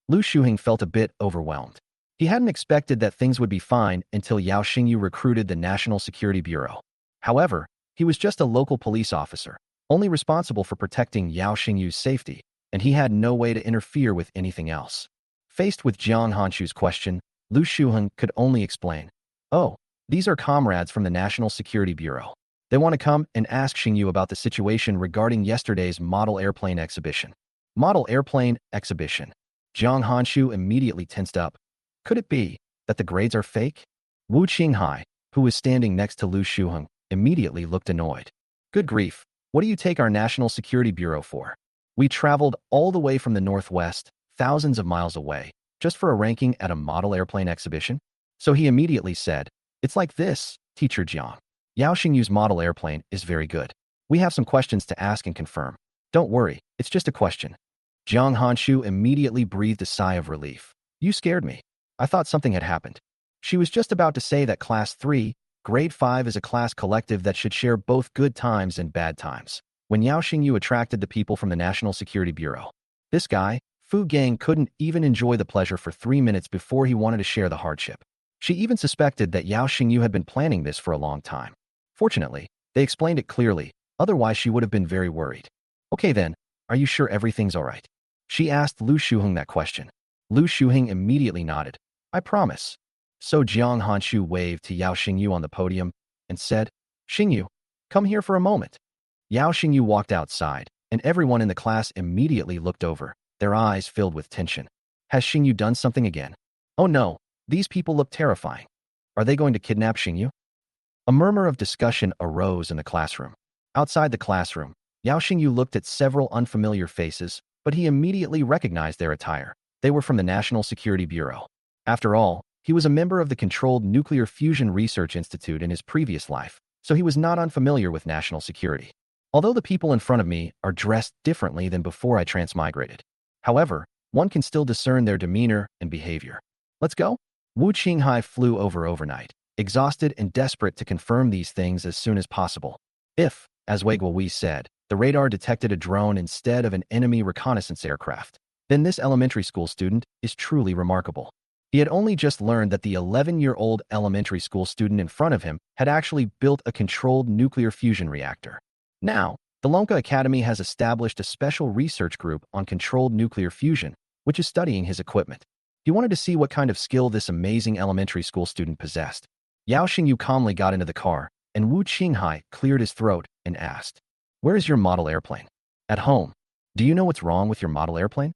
Lu Shuheng felt a bit overwhelmed. He hadn't expected that things would be fine until Yao Xingyu recruited the National Security Bureau. However, he was just a local police officer, only responsible for protecting Yao Xingyu's safety, and he had no way to interfere with anything else. Faced with Jiang Hanshu's question, Lu Shuheng could only explain, oh, these are comrades from the National Security Bureau. They want to come and ask Xingyu about the situation regarding yesterday's model airplane exhibition. Model airplane exhibition. Jiang Hanshu immediately tensed up. Could it be that the grades are fake? Wu Qinghai, who was standing next to Lu Shuheng, immediately looked annoyed. Good grief, what do you take our National Security Bureau for? We traveled all the way from the Northwest, thousands of miles away, just for a ranking at a model airplane exhibition? So he immediately said, it's like this, Teacher Jiang. Yao Xingyu's model airplane is very good. We have some questions to ask and confirm. Don't worry, it's just a question. Jiang Hanshu immediately breathed a sigh of relief. You scared me. I thought something had happened. She was just about to say that Class 3, Grade 5 is a class collective that should share both good times and bad times, when Yao Xingyu attracted the people from the National Security Bureau. This guy, Fu Gang, couldn't even enjoy the pleasure for 3 minutes before he wanted to share the hardship. She even suspected that Yao Xingyu had been planning this for a long time. Fortunately, they explained it clearly, otherwise she would have been very worried. Okay then, are you sure everything's all right? She asked Lu Shuheng that question. Lu Shuheng immediately nodded. I promise. So Jiang Hanshu waved to Yao Xingyu on the podium and said, Xingyu, come here for a moment. Yao Xingyu walked outside, and everyone in the class immediately looked over, their eyes filled with tension. Has Xingyu done something again? Oh no, these people look terrifying. Are they going to kidnap Xingyu? A murmur of discussion arose in the classroom. Outside the classroom, Yao Xingyu looked at several unfamiliar faces, but he immediately recognized their attire. They were from the National Security Bureau. After all, he was a member of the Controlled Nuclear Fusion Research Institute in his previous life, so he was not unfamiliar with national security. Although the people in front of me are dressed differently than before I transmigrated. However, one can still discern their demeanor and behavior. Let's go? Wu Qinghai flew over overnight, exhausted and desperate to confirm these things as soon as possible. If, as Wei Guohui said, the radar detected a drone instead of an enemy reconnaissance aircraft, then this elementary school student is truly remarkable. He had only just learned that the 11-year-old elementary school student in front of him had actually built a controlled nuclear fusion reactor. Now, the Lonka Academy has established a special research group on controlled nuclear fusion, which is studying his equipment. He wanted to see what kind of skill this amazing elementary school student possessed. Yao Xingyu calmly got into the car, and Wu Qinghai cleared his throat and asked, "Where is your model airplane?" "At home." "Do you know what's wrong with your model airplane?"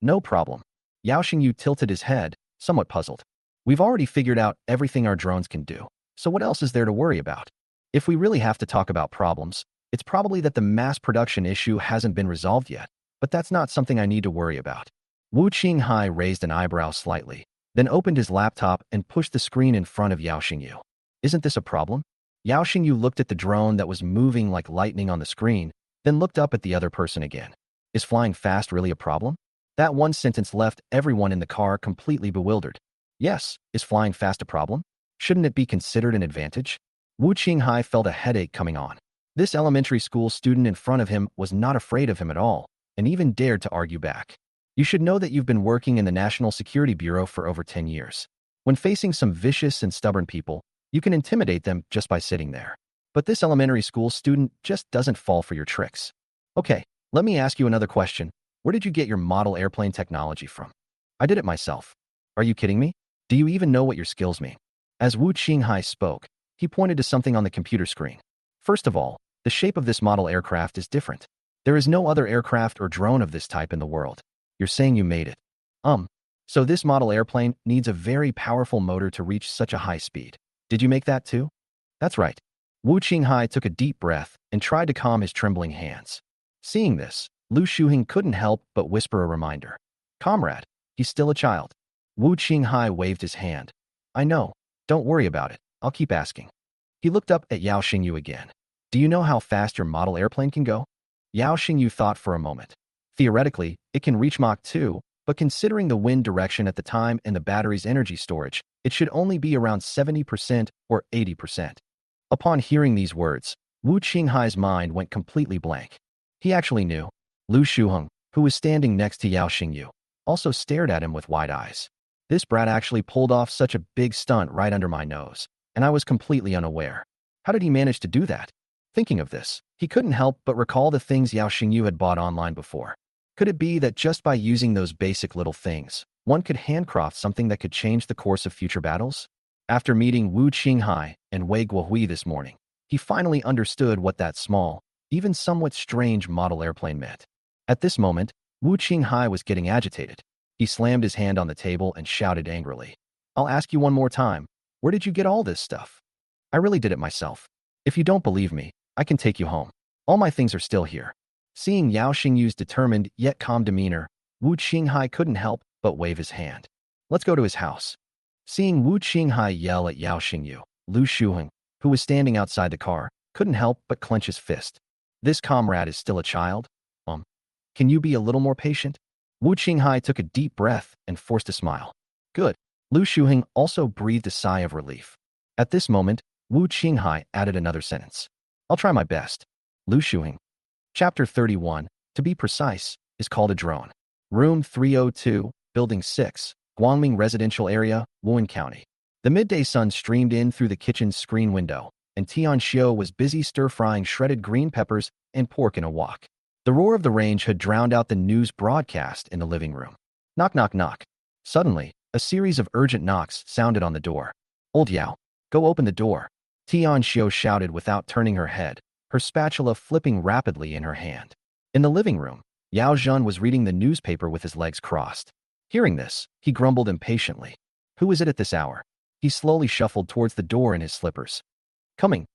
No problem." Yao Xingyu tilted his head, somewhat puzzled. "We've already figured out everything our drones can do, so what else is there to worry about? If we really have to talk about problems, it's probably that the mass production issue hasn't been resolved yet, but that's not something I need to worry about." Wu Qinghai raised an eyebrow slightly, then opened his laptop and pushed the screen in front of Yao Xingyu. "Isn't this a problem?" Yao Xingyu looked at the drone that was moving like lightning on the screen, then looked up at the other person again. "Is flying fast really a problem?" That one sentence left everyone in the car completely bewildered. Yes, is flying fast a problem? Shouldn't it be considered an advantage? Wu Qinghai felt a headache coming on. This elementary school student in front of him was not afraid of him at all, and even dared to argue back. "You should know that you've been working in the National Security Bureau for over 10 years. When facing some vicious and stubborn people, you can intimidate them just by sitting there. But this elementary school student just doesn't fall for your tricks. Okay, let me ask you another question. Where did you get your model airplane technology from?" "I did it myself." "Are you kidding me? Do you even know what your skills mean?" As Wu Qinghai spoke, he pointed to something on the computer screen. "First of all, the shape of this model aircraft is different. There is no other aircraft or drone of this type in the world. You're saying you made it. So this model airplane needs a very powerful motor to reach such a high speed. Did you make that too?" "That's right." Wu Qinghai took a deep breath and tried to calm his trembling hands. Seeing this, Lu Shuheng couldn't help but whisper a reminder. "Comrade, he's still a child." Wu Qinghai waved his hand. "I know. Don't worry about it. I'll keep asking." He looked up at Yao Xingyu again. "Do you know how fast your model airplane can go?" Yao Xingyu thought for a moment. "Theoretically, it can reach Mach 2, but considering the wind direction at the time and the battery's energy storage, it should only be around 70% or 80%. Upon hearing these words, Wu Qinghai's mind went completely blank. He actually knew. Lu Shuheng, who was standing next to Yao Xingyu, also stared at him with wide eyes. This brat actually pulled off such a big stunt right under my nose, and I was completely unaware. How did he manage to do that? Thinking of this, he couldn't help but recall the things Yao Xingyu had bought online before. Could it be that just by using those basic little things, one could handcraft something that could change the course of future battles? After meeting Wu Qinghai and Wei Guohui this morning, he finally understood what that small, even somewhat strange model airplane meant. At this moment, Wu Qinghai was getting agitated. He slammed his hand on the table and shouted angrily, "I'll ask you one more time. Where did you get all this stuff?" "I really did it myself. If you don't believe me, I can take you home. All my things are still here." Seeing Yao Xingyu's determined yet calm demeanor, Wu Qinghai couldn't help but wave his hand. "Let's go to his house." Seeing Wu Qinghai yell at Yao Xingyu, Lu Shuheng, who was standing outside the car, couldn't help but clench his fist. This comrade is still a child? Can you be a little more patient? Wu Qinghai took a deep breath and forced a smile. Good. Lu Shuheng also breathed a sigh of relief. At this moment, Wu Qinghai added another sentence. "I'll try my best." Lu Shuheng. Chapter 31, to be precise, is called a drone. Room 302, Building 6, Guangming Residential Area, Wuhan County. The midday sun streamed in through the kitchen's screen window, and Tian Xiu was busy stir-frying shredded green peppers and pork in a wok. The roar of the range had drowned out the news broadcast in the living room. Knock, knock, knock. Suddenly, a series of urgent knocks sounded on the door. "Old Yao, go open the door," Tian Xiu shouted without turning her head, her spatula flipping rapidly in her hand. In the living room, Yao Zhen was reading the newspaper with his legs crossed. Hearing this, he grumbled impatiently. Who is it at this hour? He slowly shuffled towards the door in his slippers. Coming,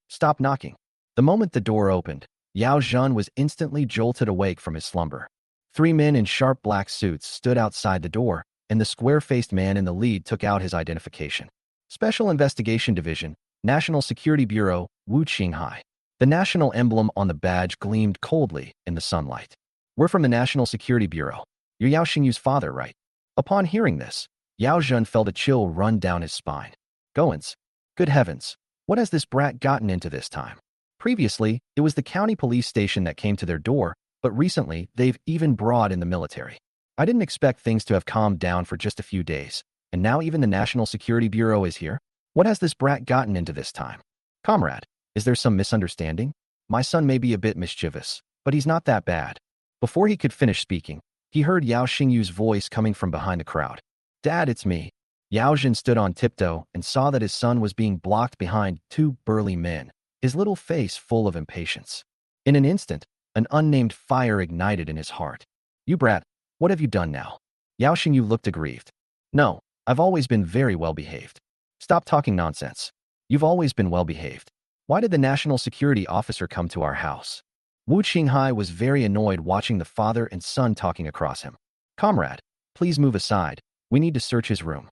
stop knocking." The moment the door opened, Yao Zhen was instantly jolted awake from his slumber. 3 men in sharp black suits stood outside the door, and the square-faced man in the lead took out his identification. Special Investigation Division, National Security Bureau, Wu Qinghai. The national emblem on the badge gleamed coldly in the sunlight. "We're from the National Security Bureau. You're Yao Xingyu's father, right?" Upon hearing this, Yao Zhen felt a chill run down his spine. Goins. Good heavens, what has this brat gotten into this time? Previously, it was the county police station that came to their door, but recently, they've even brought in the military. I didn't expect things to have calmed down for just a few days, and now even the National Security Bureau is here? What has this brat gotten into this time? Comrade, is there some misunderstanding? My son may be a bit mischievous, but he's not that bad. Before he could finish speaking, he heard Yao Xingyu's voice coming from behind the crowd. Dad, it's me. Yao Jin stood on tiptoe and saw that his son was being blocked behind two burly men, his little face full of impatience. In an instant, an unnamed fire ignited in his heart. You brat, what have you done now? Yao Xingyu looked aggrieved. No, I've always been very well behaved. Stop talking nonsense. You've always been well behaved. Why did the national security officer come to our house? Wu Qinghai was very annoyed watching the father and son talking across him. Comrade, please move aside. We need to search his room.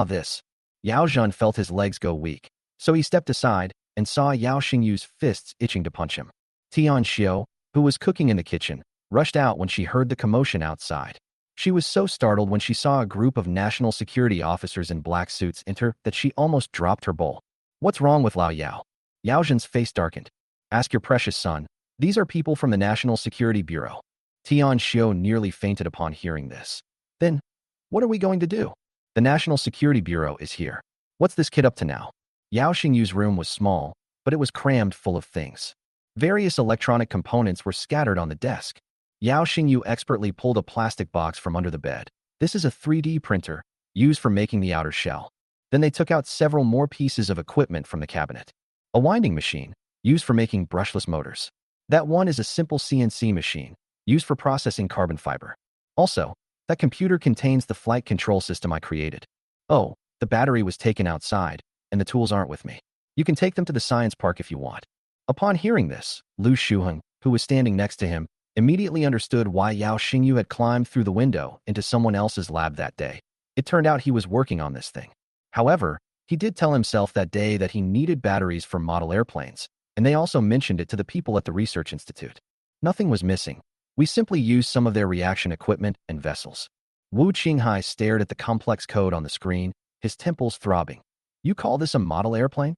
This. Yao Zhen felt his legs go weak, so he stepped aside and saw Yao Xingyu's fists itching to punch him. Tian Xiao, who was cooking in the kitchen, rushed out when she heard the commotion outside. She was so startled when she saw a group of national security officers in black suits enter that she almost dropped her bowl. What's wrong with Lao Yao? Yao Zhen's face darkened. Ask your precious son. These are people from the National Security Bureau. Tian Xiao nearly fainted upon hearing this. Then, what are we going to do? The National Security Bureau is here. What's this kid up to now? Yao Xingyu's room was small, but it was crammed full of things. Various electronic components were scattered on the desk. Yao Xingyu expertly pulled a plastic box from under the bed. This is a 3D printer, used for making the outer shell. Then they took out several more pieces of equipment from the cabinet. A winding machine, used for making brushless motors. That one is a simple CNC machine, used for processing carbon fiber. Also, that computer contains the flight control system I created. Oh, the battery was taken outside, and the tools aren't with me. You can take them to the science park if you want. Upon hearing this, Lu Shuheng, who was standing next to him, immediately understood why Yao Xingyu had climbed through the window into someone else's lab that day. It turned out he was working on this thing. However, he did tell himself that day that he needed batteries for model airplanes, and they also mentioned it to the people at the research institute. Nothing was missing. We simply used some of their reaction equipment and vessels. Wu Qinghai stared at the complex code on the screen, his temples throbbing. You call this a model airplane?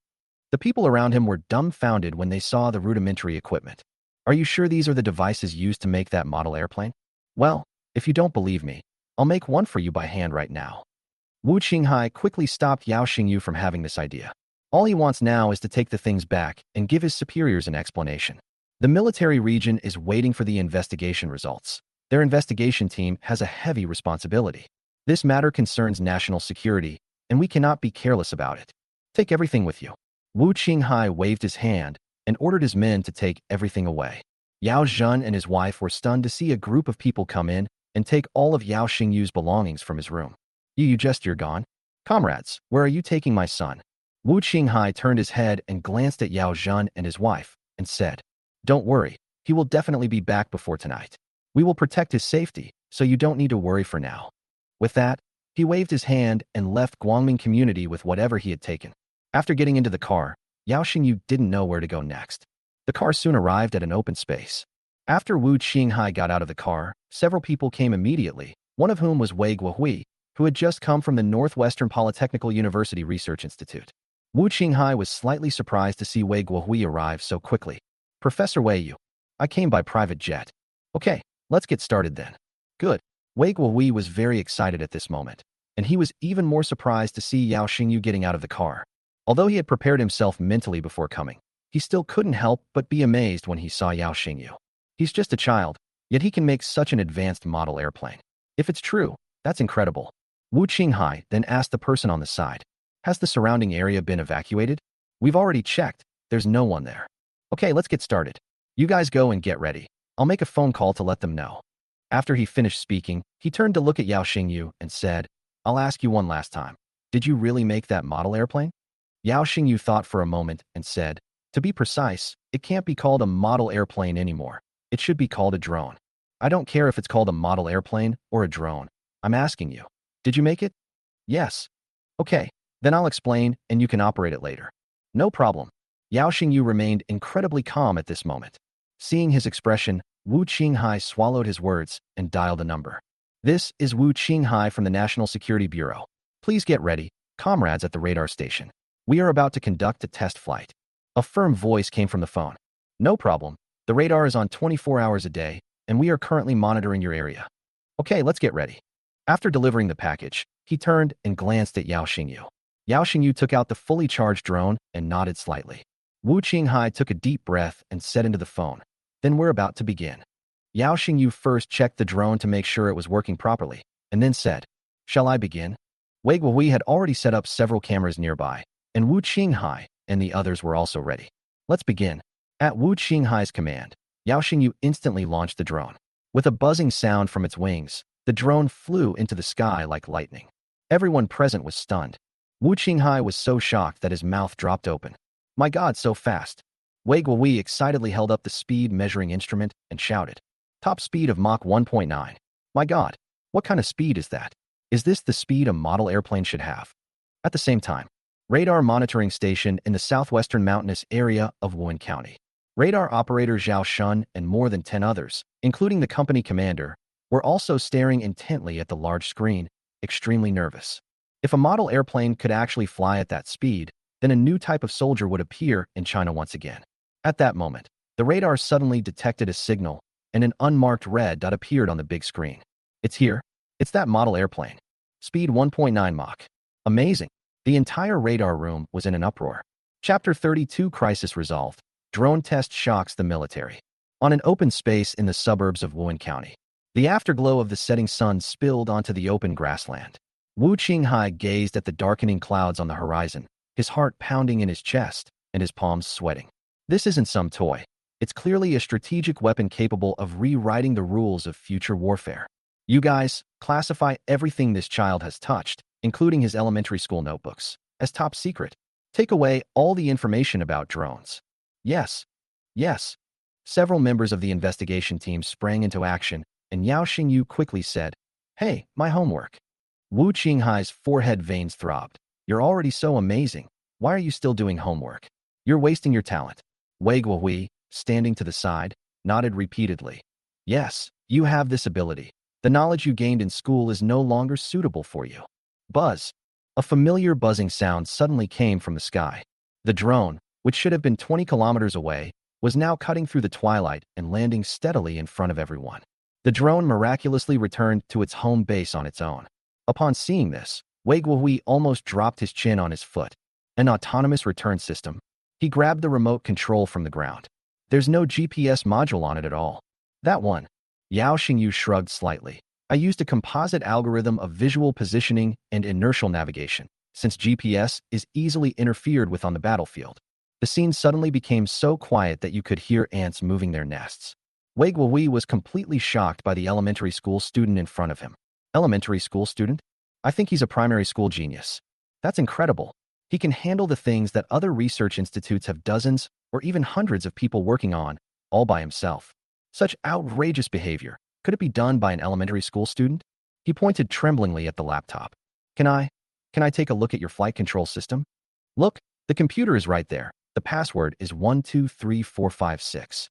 The people around him were dumbfounded when they saw the rudimentary equipment. Are you sure these are the devices used to make that model airplane? Well, if you don't believe me, I'll make one for you by hand right now. Wu Qinghai quickly stopped Yao Xingyu from having this idea. All he wants now is to take the things back and give his superiors an explanation. The military region is waiting for the investigation results. Their investigation team has a heavy responsibility. This matter concerns national security, and we cannot be careless about it. Take everything with you. Wu Qinghai waved his hand and ordered his men to take everything away. Yao Zhen and his wife were stunned to see a group of people come in and take all of Yao Xingyu's belongings from his room. You're gone? Comrades, where are you taking my son? Wu Qinghai turned his head and glanced at Yao Zhen and his wife and said, Don't worry, he will definitely be back before tonight. We will protect his safety, so you don't need to worry for now. With that, he waved his hand and left Guangming community with whatever he had taken. After getting into the car, Yao Xingyu didn't know where to go next. The car soon arrived at an open space. After Wu Qinghai got out of the car, several people came immediately, one of whom was Wei Guohui, who had just come from the Northwestern Polytechnical University Research Institute. Wu Qinghai was slightly surprised to see Wei Guohui arrive so quickly. Professor Wei Yu, I came by private jet. Okay, let's get started then. Good. Wei Guohui was very excited at this moment, and he was even more surprised to see Yao Xingyu getting out of the car. Although he had prepared himself mentally before coming, he still couldn't help but be amazed when he saw Yao Xingyu. He's just a child, yet he can make such an advanced model airplane. If it's true, that's incredible. Wu Qinghai then asked the person on the side, Has the surrounding area been evacuated? We've already checked. There's no one there. Okay, let's get started. You guys go and get ready. I'll make a phone call to let them know. After he finished speaking, he turned to look at Yao Xingyu and said, I'll ask you one last time. Did you really make that model airplane? Yao Xingyu thought for a moment and said, To be precise, it can't be called a model airplane anymore. It should be called a drone. I don't care if it's called a model airplane or a drone. I'm asking you. Did you make it? Yes. Okay, then I'll explain and you can operate it later. No problem. Yao Xingyu remained incredibly calm at this moment. Seeing his expression, Wu Qinghai swallowed his words and dialed a number. This is Wu Qinghai from the National Security Bureau. Please get ready, comrades at the radar station. We are about to conduct a test flight. A firm voice came from the phone. No problem. The radar is on 24 hours a day, and we are currently monitoring your area. Okay, let's get ready. After delivering the package, he turned and glanced at Yao Xingyu. Yao Xingyu took out the fully charged drone and nodded slightly. Wu Qinghai took a deep breath and said into the phone, "Then we're about to begin." Yao Xingyu first checked the drone to make sure it was working properly, and then said, "Shall I begin?" Wei Guohui had already set up several cameras nearby, and Wu Qinghai and the others were also ready. "Let's begin." At Wu Qinghai's command, Yao Xingyu instantly launched the drone. With a buzzing sound from its wings, the drone flew into the sky like lightning. Everyone present was stunned. Wu Qinghai was so shocked that his mouth dropped open. "My God, so fast!" Wei Guohui excitedly held up the speed measuring instrument and shouted, "Top speed of Mach 1.9. My God, what kind of speed is that? Is this the speed a model airplane should have?" At the same time, radar monitoring station in the southwestern mountainous area of Wuhan County. Radar operator Zhao Shun and more than 10 others, including the company commander, were also staring intently at the large screen, extremely nervous. If a model airplane could actually fly at that speed, then a new type of soldier would appear in China once again. At that moment, the radar suddenly detected a signal, and an unmarked red dot appeared on the big screen. "It's here. It's that model airplane. Speed 1.9 Mach. Amazing." The entire radar room was in an uproar. Chapter 32 Crisis Resolved. Drone test shocks the military. On an open space in the suburbs of Wuhan County, the afterglow of the setting sun spilled onto the open grassland. Wu Qinghai gazed at the darkening clouds on the horizon, his heart pounding in his chest and his palms sweating. This isn't some toy. It's clearly a strategic weapon capable of rewriting the rules of future warfare. You guys, classify everything this child has touched, including his elementary school notebooks, as top secret. Take away all the information about drones. Yes. Yes. Several members of the investigation team sprang into action, and Yao Xingyu quickly said, "Hey, my homework." Wu Qinghai's forehead veins throbbed. "You're already so amazing. Why are you still doing homework? You're wasting your talent." Wei Guohui, standing to the side, nodded repeatedly. "Yes, you have this ability. The knowledge you gained in school is no longer suitable for you." Buzz. A familiar buzzing sound suddenly came from the sky. The drone, which should have been 20 kilometers away, was now cutting through the twilight and landing steadily in front of everyone. The drone miraculously returned to its home base on its own. Upon seeing this, Wei Guohui almost dropped his chin on his foot. An autonomous return system. He grabbed the remote control from the ground. There's no GPS module on it at all. That one. Yao Xingyu shrugged slightly. "I used a composite algorithm of visual positioning and inertial navigation, since GPS is easily interfered with on the battlefield." The scene suddenly became so quiet that you could hear ants moving their nests. Wei Guohui was completely shocked by the elementary school student in front of him. Elementary school student? I think he's a primary school genius. That's incredible. He can handle the things that other research institutes have dozens or even hundreds of people working on, all by himself. Such outrageous behavior. Could it be done by an elementary school student? He pointed tremblingly at the laptop. Can I take a look at your flight control system?" "Look, the computer is right there. The password is 123456.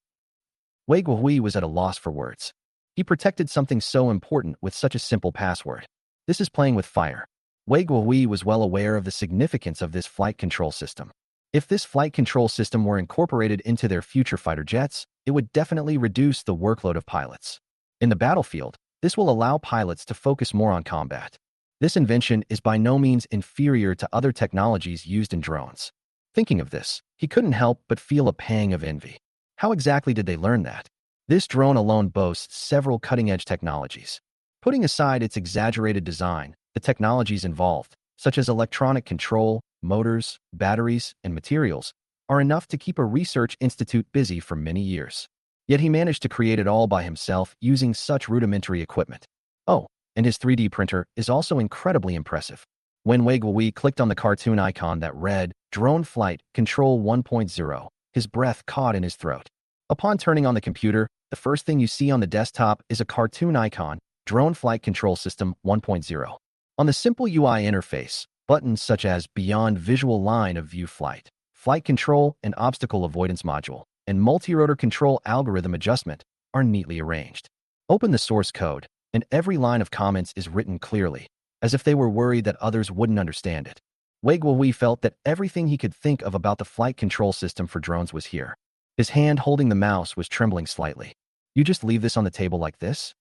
Wei Guohui was at a loss for words. He protected something so important with such a simple password. This is playing with fire. Wei Guohui was well aware of the significance of this flight control system. If this flight control system were incorporated into their future fighter jets, it would definitely reduce the workload of pilots. In the battlefield, this will allow pilots to focus more on combat. This invention is by no means inferior to other technologies used in drones. Thinking of this, he couldn't help but feel a pang of envy. How exactly did they learn that? This drone alone boasts several cutting-edge technologies. Putting aside its exaggerated design, the technologies involved, such as electronic control, motors, batteries, and materials, are enough to keep a research institute busy for many years. Yet he managed to create it all by himself using such rudimentary equipment. Oh, and his 3D printer is also incredibly impressive. When Wei Guohui clicked on the cartoon icon that read, "Drone Flight Control 1.0, his breath caught in his throat. Upon turning on the computer, the first thing you see on the desktop is a cartoon icon, Drone Flight Control System 1.0. On the simple UI interface, buttons such as Beyond Visual Line of View Flight, Flight Control and Obstacle Avoidance Module, and Multi-Rotor Control Algorithm Adjustment are neatly arranged. Open the source code, and every line of comments is written clearly, as if they were worried that others wouldn't understand it. Wei Guohui felt that everything he could think of about the flight control system for drones was here. His hand holding the mouse was trembling slightly. "You just leave this on the table like this?"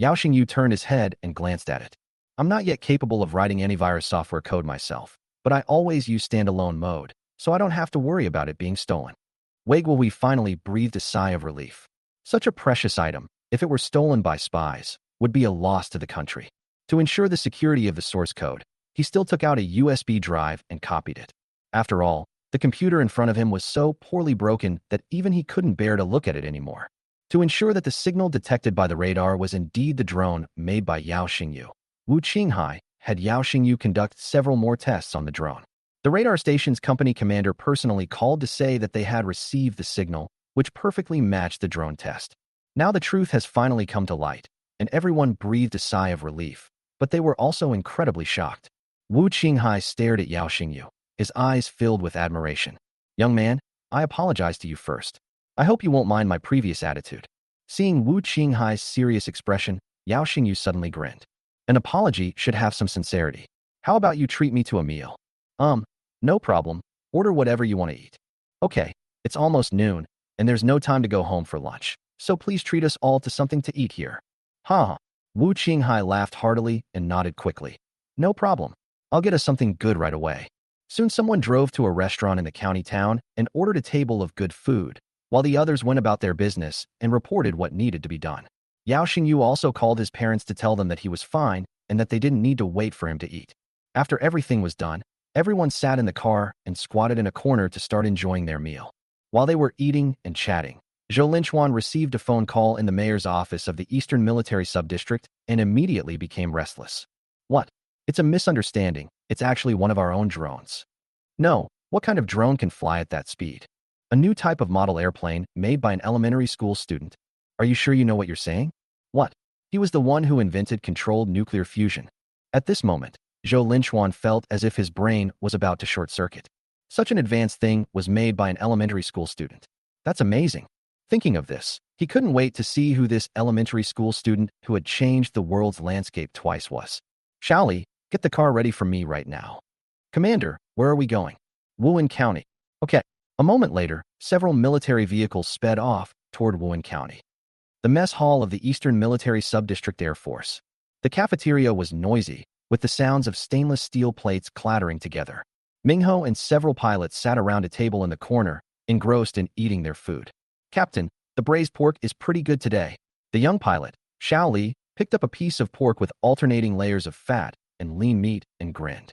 Yao Xingyu turned his head and glanced at it. I'm not yet capable of writing antivirus software code myself, but I always use standalone mode, so I don't have to worry about it being stolen. Wei Guowei finally breathed a sigh of relief. Such a precious item, if it were stolen by spies, would be a loss to the country. To ensure the security of the source code, he still took out a USB drive and copied it. After all, the computer in front of him was so poorly broken that even he couldn't bear to look at it anymore. To ensure that the signal detected by the radar was indeed the drone made by Yao Xingyu, Wu Qinghai had Yao Xingyu conduct several more tests on the drone. The radar station's company commander personally called to say that they had received the signal, which perfectly matched the drone test. Now the truth has finally come to light, and everyone breathed a sigh of relief, but they were also incredibly shocked. Wu Qinghai stared at Yao Xingyu, his eyes filled with admiration. Young man, I apologize to you first. I hope you won't mind my previous attitude. Seeing Wu Qinghai's serious expression, Yao Xingyu suddenly grinned. An apology should have some sincerity. How about you treat me to a meal? No problem. Order whatever you want to eat. Okay, it's almost noon, and there's no time to go home for lunch, so please treat us all to something to eat here. Ha! Wu Qinghai laughed heartily and nodded quickly. No problem. I'll get us something good right away. Soon someone drove to a restaurant in the county town and ordered a table of good food, while the others went about their business and reported what needed to be done. Yao Xingyu also called his parents to tell them that he was fine and that they didn't need to wait for him to eat. After everything was done, everyone sat in the car and squatted in a corner to start enjoying their meal. While they were eating and chatting, Zhou Linchuan received a phone call in the mayor's office of the Eastern Military Subdistrict and immediately became restless. What? It's a misunderstanding. It's actually one of our own drones. No, what kind of drone can fly at that speed? A new type of model airplane made by an elementary school student. Are you sure you know what you're saying? What? He was the one who invented controlled nuclear fusion. At this moment, Zhou Linchuan felt as if his brain was about to short-circuit. Such an advanced thing was made by an elementary school student. That's amazing. Thinking of this, he couldn't wait to see who this elementary school student who had changed the world's landscape twice was. Shaoli, get the car ready for me right now. Commander, where are we going? Wuhan County. Okay. A moment later, several military vehicles sped off toward Wuhan County. The mess hall of the Eastern Military Subdistrict Air Force. The cafeteria was noisy, with the sounds of stainless steel plates clattering together. Mingho and several pilots sat around a table in the corner, engrossed in eating their food. Captain, the braised pork is pretty good today. The young pilot, Xiao Li, picked up a piece of pork with alternating layers of fat and lean meat and grinned.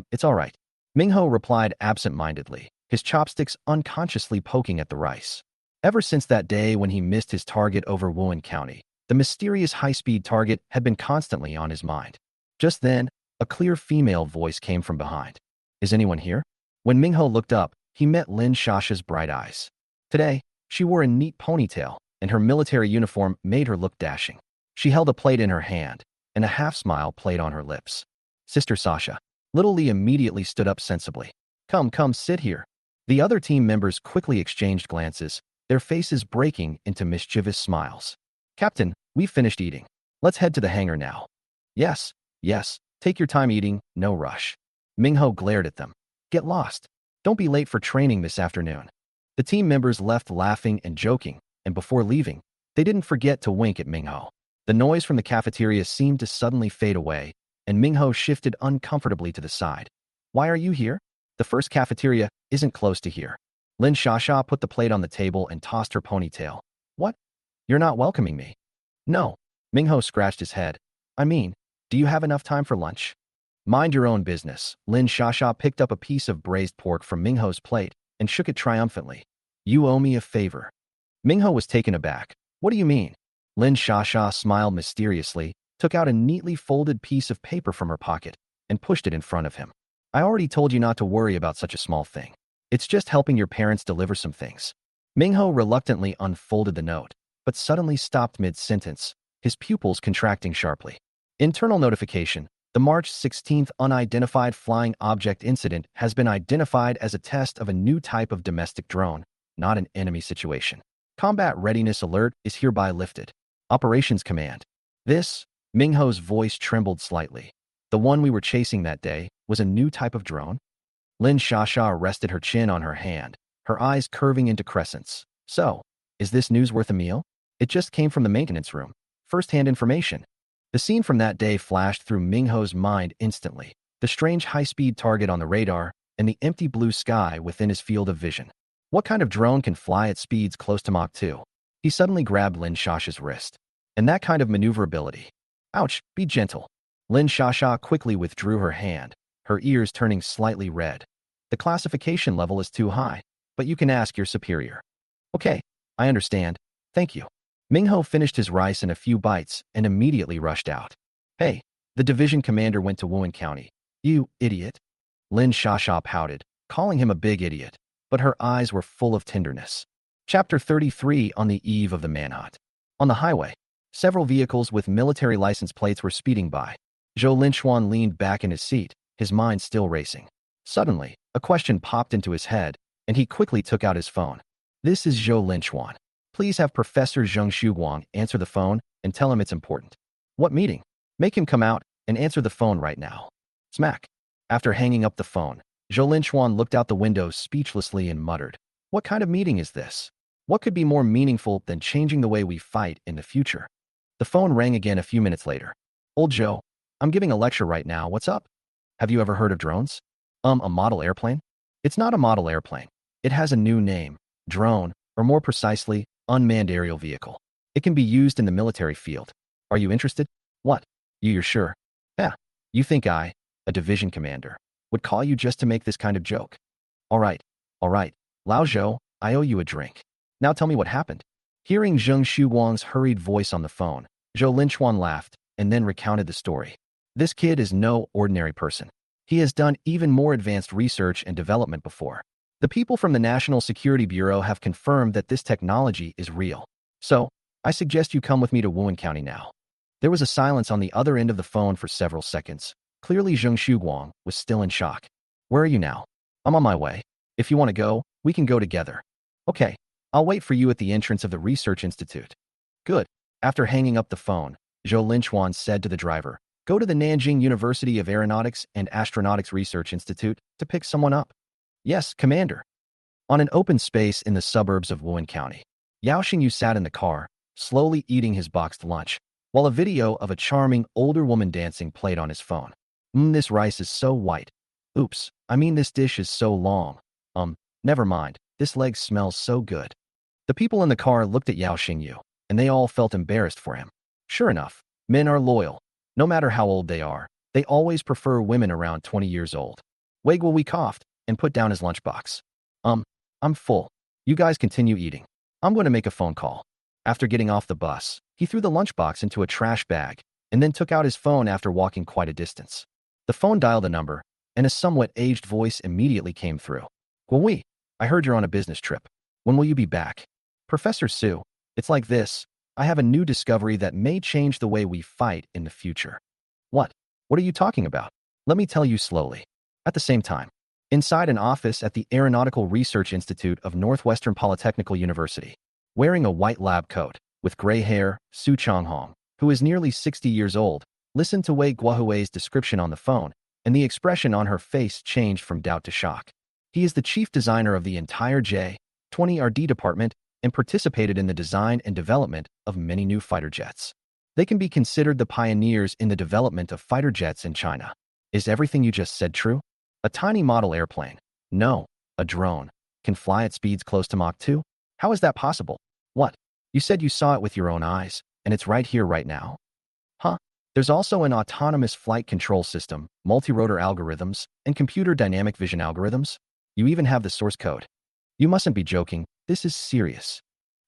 It's all right. Mingho replied absent-mindedly, his chopsticks unconsciously poking at the rice. Ever since that day when he missed his target over Wuhan County, the mysterious high-speed target had been constantly on his mind. Just then, a clear female voice came from behind. Is anyone here? When Mingho looked up, he met Lin Shasha's bright eyes. Today, she wore a neat ponytail, and her military uniform made her look dashing. She held a plate in her hand, and a half-smile played on her lips. Sister Sasha. Little Lee immediately stood up sensibly. Come, sit here. The other team members quickly exchanged glances, their faces breaking into mischievous smiles. Captain, we've finished eating. Let's head to the hangar now. Yes, take your time eating, no rush. Mingho glared at them. Get lost. Don't be late for training this afternoon. The team members left laughing and joking, and before leaving, they didn't forget to wink at Mingho. The noise from the cafeteria seemed to suddenly fade away, and Mingho shifted uncomfortably to the side. Why are you here? The first cafeteria isn't close to here. Lin Shasha put the plate on the table and tossed her ponytail. What? You're not welcoming me. No. Mingho scratched his head. I mean, do you have enough time for lunch? Mind your own business. Lin Shasha picked up a piece of braised pork from Mingho's plate and shook it triumphantly. You owe me a favor. Mingho was taken aback. What do you mean? Lin Shasha smiled mysteriously, took out a neatly folded piece of paper from her pocket, and pushed it in front of him. I already told you not to worry about such a small thing. It's just helping your parents deliver some things. Mingho reluctantly unfolded the note, but suddenly stopped mid-sentence, his pupils contracting sharply. Internal notification. The March 16th unidentified flying object incident has been identified as a test of a new type of domestic drone, not an enemy situation. Combat readiness alert is hereby lifted. Operations command. This, Mingho's voice trembled slightly. The one we were chasing that day was a new type of drone? Lin Shasha rested her chin on her hand, her eyes curving into crescents. So, is this news worth a meal? It just came from the maintenance room. first-hand information. The scene from that day flashed through Mingho's mind instantly. The strange high-speed target on the radar and the empty blue sky within his field of vision. What kind of drone can fly at speeds close to Mach 2? He suddenly grabbed Lin Shasha's wrist. And that kind of maneuverability. Ouch, be gentle. Lin Shasha quickly withdrew her hand, her ears turning slightly red. The classification level is too high, but you can ask your superior. Okay, I understand. Thank you. Mingho finished his rice in a few bites and immediately rushed out. Hey, the division commander went to Wuhan County. You idiot. Lin Shasha pouted, calling him a big idiot, but her eyes were full of tenderness. Chapter 33 on the eve of the manhunt. On the highway, several vehicles with military license plates were speeding by. Zhou Linchuan leaned back in his seat, his mind still racing. Suddenly, a question popped into his head, and he quickly took out his phone. This is Zhou Linchuan. Please have Professor Zheng Shuguang answer the phone and tell him it's important. What meeting? Make him come out and answer the phone right now. Smack. After hanging up the phone, Zhou Linchuan looked out the window speechlessly and muttered, What kind of meeting is this? What could be more meaningful than changing the way we fight in the future? The phone rang again a few minutes later. Old Zhou, I'm giving a lecture right now. What's up? Have you ever heard of drones? A model airplane? It's not a model airplane. It has a new name, drone, or more precisely, unmanned aerial vehicle. It can be used in the military field. Are you interested? What? You're sure? Yeah. You think I, a division commander, would call you just to make this kind of joke? All right. Lao Zhou, I owe you a drink. Now tell me what happened. Hearing Zheng Shuguang's hurried voice on the phone, Zhou Linchuan laughed and then recounted the story. This kid is no ordinary person. He has done even more advanced research and development before. The people from the National Security Bureau have confirmed that this technology is real. So, I suggest you come with me to Wuhan County now. There was a silence on the other end of the phone for several seconds. Clearly Zheng Shuguang was still in shock. Where are you now? I'm on my way. If you want to go, we can go together. Okay, I'll wait for you at the entrance of the Research Institute. Good. After hanging up the phone, Zhou Linchuan said to the driver, Go to the Nanjing University of Aeronautics and Astronautics Research Institute to pick someone up. Yes, Commander. On an open space in the suburbs of Wuhan County, Yao Xingyu sat in the car, slowly eating his boxed lunch, while a video of a charming older woman dancing played on his phone. This rice is so white. Oops, I mean this dish is so long. Never mind, this leg smells so good. The people in the car looked at Yao Xingyu, and they all felt embarrassed for him. Sure enough, men are loyal. No matter how old they are, they always prefer women around 20 years old. Wei Guowei coughed and put down his lunchbox. I'm full. You guys continue eating. I'm going to make a phone call. After getting off the bus, he threw the lunchbox into a trash bag and then took out his phone after walking quite a distance. The phone dialed a number, and a somewhat aged voice immediately came through. Guowei, I heard you're on a business trip. When will you be back? Professor Su, it's like this. I have a new discovery that may change the way we fight in the future. What? What are you talking about? Let me tell you slowly. At the same time, inside an office at the Aeronautical Research Institute of Northwestern Polytechnical University, wearing a white lab coat, with gray hair, Su Changhong, who is nearly 60 years old, listened to Wei Guohui's description on the phone, and the expression on her face changed from doubt to shock. He is the chief designer of the entire J-20RD department and participated in the design and development of many new fighter jets. They can be considered the pioneers in the development of fighter jets in China. Is everything you just said true? A tiny model airplane? No, a drone. Can fly at speeds close to Mach 2? How is that possible? What? You said you saw it with your own eyes, and it's right here right now? Huh? There's also an autonomous flight control system, multi-rotor algorithms, and computer dynamic vision algorithms. You even have the source code. You mustn't be joking. This is serious.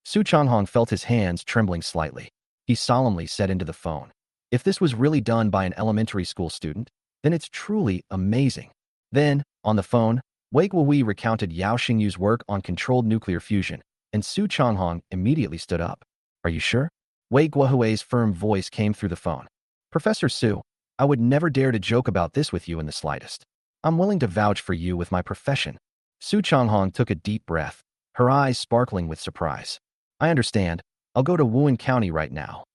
Su Changhong felt his hands trembling slightly. He solemnly said into the phone, If this was really done by an elementary school student, then it's truly amazing. Then, on the phone, Wei Guowei recounted Yao Xingyu's work on controlled nuclear fusion, and Su Changhong immediately stood up. Are you sure? Wei Guohui's firm voice came through the phone. Professor Su, I would never dare to joke about this with you in the slightest. I'm willing to vouch for you with my profession. Su Changhong took a deep breath, her eyes sparkling with surprise. I understand. I'll go to Wuhan County right now.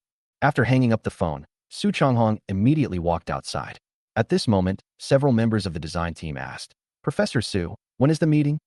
After hanging up the phone, Su Changhong immediately walked outside. At this moment, several members of the design team asked, Professor Su, when is the meeting?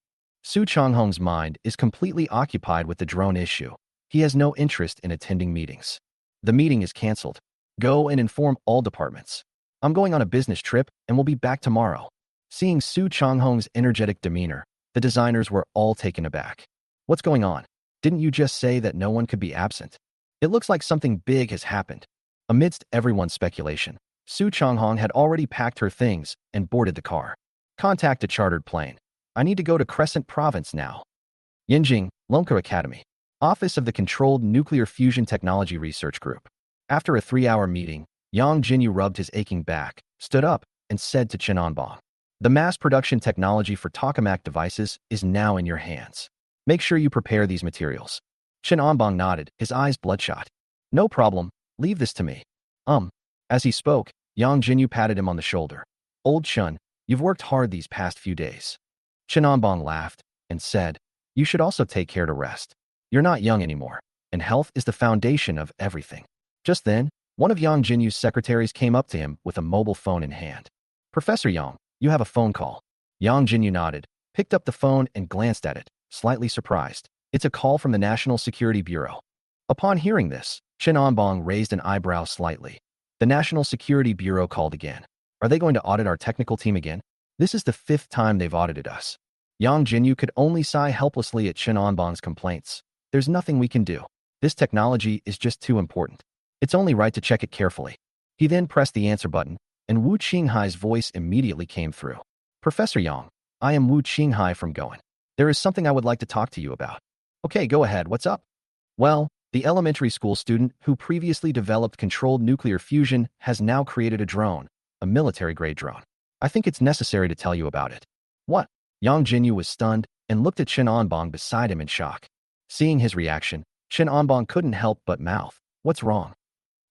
Su Changhong's mind is completely occupied with the drone issue. He has no interest in attending meetings. The meeting is canceled. Go and inform all departments. I'm going on a business trip and will be back tomorrow. Seeing Su Changhong's energetic demeanor, the designers were all taken aback. What's going on? Didn't you just say that no one could be absent? It looks like something big has happened. Amidst everyone's speculation, Su Changhong had already packed her things and boarded the car. Contact a chartered plane. I need to go to Crescent Province now. Yinjing, Longkou Academy. Office of the Controlled Nuclear Fusion Technology Research Group. After a 3-hour meeting, Yang Jinyu rubbed his aching back, stood up, and said to Chen Anbang, "The mass production technology for tokamak devices is now in your hands. Make sure you prepare these materials." Chen Anbang nodded, his eyes bloodshot. "No problem, leave this to me." As he spoke, Yang Jinyu patted him on the shoulder. "Old Chen, you've worked hard these past few days." Chen Anbang laughed and said, "You should also take care to rest. You're not young anymore, and health is the foundation of everything." Just then, one of Yang Jinyu's secretaries came up to him with a mobile phone in hand. "Professor Yang, you have a phone call." Yang Jinyu nodded, picked up the phone and glanced at it, slightly surprised. "It's a call from the National Security Bureau." Upon hearing this, Chen Anbang raised an eyebrow slightly. The National Security Bureau called again. Are they going to audit our technical team again? This is the 5th time they've audited us. Yang Jinyu could only sigh helplessly at Chen Anbang's complaints. There's nothing we can do. This technology is just too important. It's only right to check it carefully. He then pressed the answer button, and Wu Qinghai's voice immediately came through. "Professor Yang, I am Wu Qinghai from Goan. There is something I would like to talk to you about." "Okay, go ahead, what's up?" "Well, the elementary school student who previously developed controlled nuclear fusion has now created a drone, a military-grade drone. I think it's necessary to tell you about it." "What?" Yang Jinyu was stunned and looked at Chen Anbang beside him in shock. Seeing his reaction, Chen Anbang couldn't help but mouth, "What's wrong?"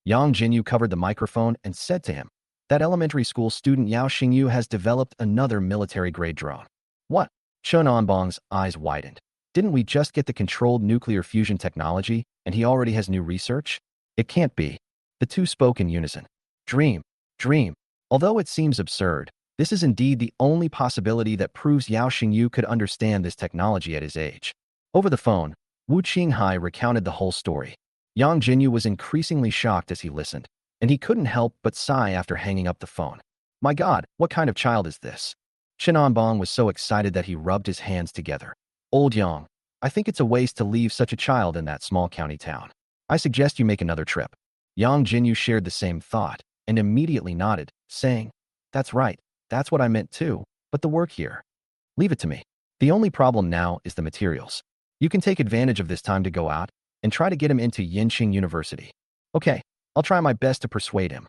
Yang Jinyu covered the microphone and said to him, "That elementary school student Yao Xingyu has developed another military-grade drone." "What?" Chen Anbang's eyes widened. "Didn't we just get the controlled nuclear fusion technology, and he already has new research? It can't be." The two spoke in unison. Dream. Although it seems absurd, this is indeed the only possibility that proves Yao Xingyu could understand this technology at his age. Over the phone, Wu Qinghai recounted the whole story. Yang Jinyu was increasingly shocked as he listened, and he couldn't help but sigh after hanging up the phone. "My God, what kind of child is this?" Chen Anbang was so excited that he rubbed his hands together. "Old Yang, I think it's a waste to leave such a child in that small county town. I suggest you make another trip." Yang Jinyu shared the same thought and immediately nodded, saying, "That's right, that's what I meant too, but the work here. Leave it to me. The only problem now is the materials. You can take advantage of this time to go out and try to get him into Yinqing University." "Okay, I'll try my best to persuade him."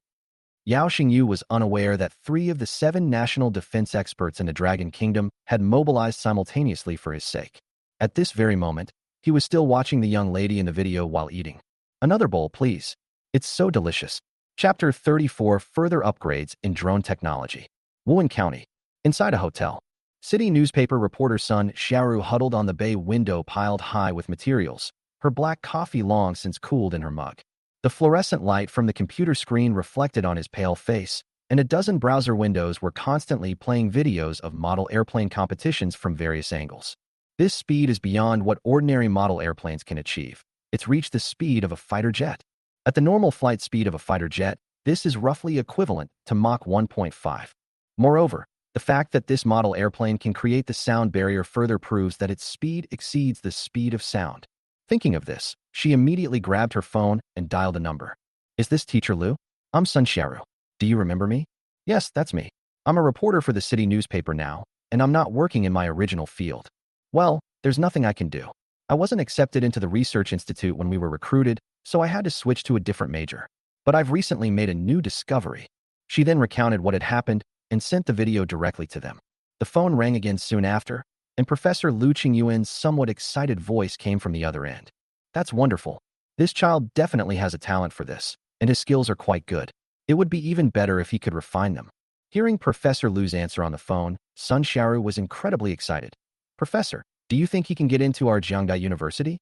Yao Xingyu was unaware that 3 of the 7 national defense experts in the Dragon Kingdom had mobilized simultaneously for his sake. At this very moment, he was still watching the young lady in the video while eating. "Another bowl, please. It's so delicious." Chapter 34: Further Upgrades in Drone Technology. Wuhan County. Inside a hotel. City newspaper reporter Sun Xiaoru huddled on the bay window piled high with materials, her black coffee long since cooled in her mug. The fluorescent light from the computer screen reflected on his pale face, and a dozen browser windows were constantly playing videos of model airplane competitions from various angles. This speed is beyond what ordinary model airplanes can achieve. It's reached the speed of a fighter jet. At the normal flight speed of a fighter jet, this is roughly equivalent to Mach 1.5. Moreover, the fact that this model airplane can create the sound barrier further proves that its speed exceeds the speed of sound. Thinking of this, she immediately grabbed her phone and dialed a number. "Is this Teacher Liu? I'm Sun Xiaoru. Do you remember me?" "Yes, that's me. I'm a reporter for the city newspaper now, and I'm not working in my original field." "Well, there's nothing I can do. I wasn't accepted into the research institute when we were recruited, so I had to switch to a different major. But I've recently made a new discovery." She then recounted what had happened and sent the video directly to them. The phone rang again soon after, and Professor Lu Qingyuan's somewhat excited voice came from the other end. "That's wonderful. This child definitely has a talent for this, and his skills are quite good. It would be even better if he could refine them." Hearing Professor Lu's answer on the phone, Sun Xiaoru was incredibly excited. "Professor, do you think he can get into our Jiangdai University?"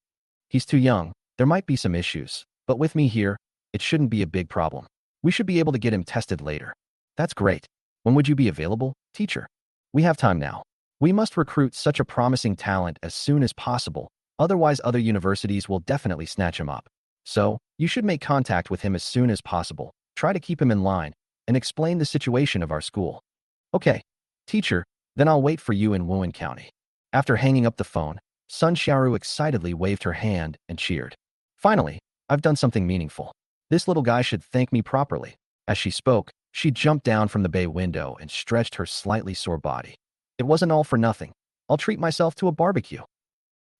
"He's too young. There might be some issues, but with me here, it shouldn't be a big problem. We should be able to get him tested later." "That's great. When would you be available, teacher?" "We have time now. We must recruit such a promising talent as soon as possible, otherwise other universities will definitely snatch him up." So, you should make contact with him as soon as possible, try to keep him in line, and explain the situation of our school. Okay, teacher, then I'll wait for you in Wuhan County. After hanging up the phone, Sun Xiaoru excitedly waved her hand and cheered. Finally, I've done something meaningful. This little guy should thank me properly. As she spoke, she jumped down from the bay window and stretched her slightly sore body. It wasn't all for nothing. I'll treat myself to a barbecue.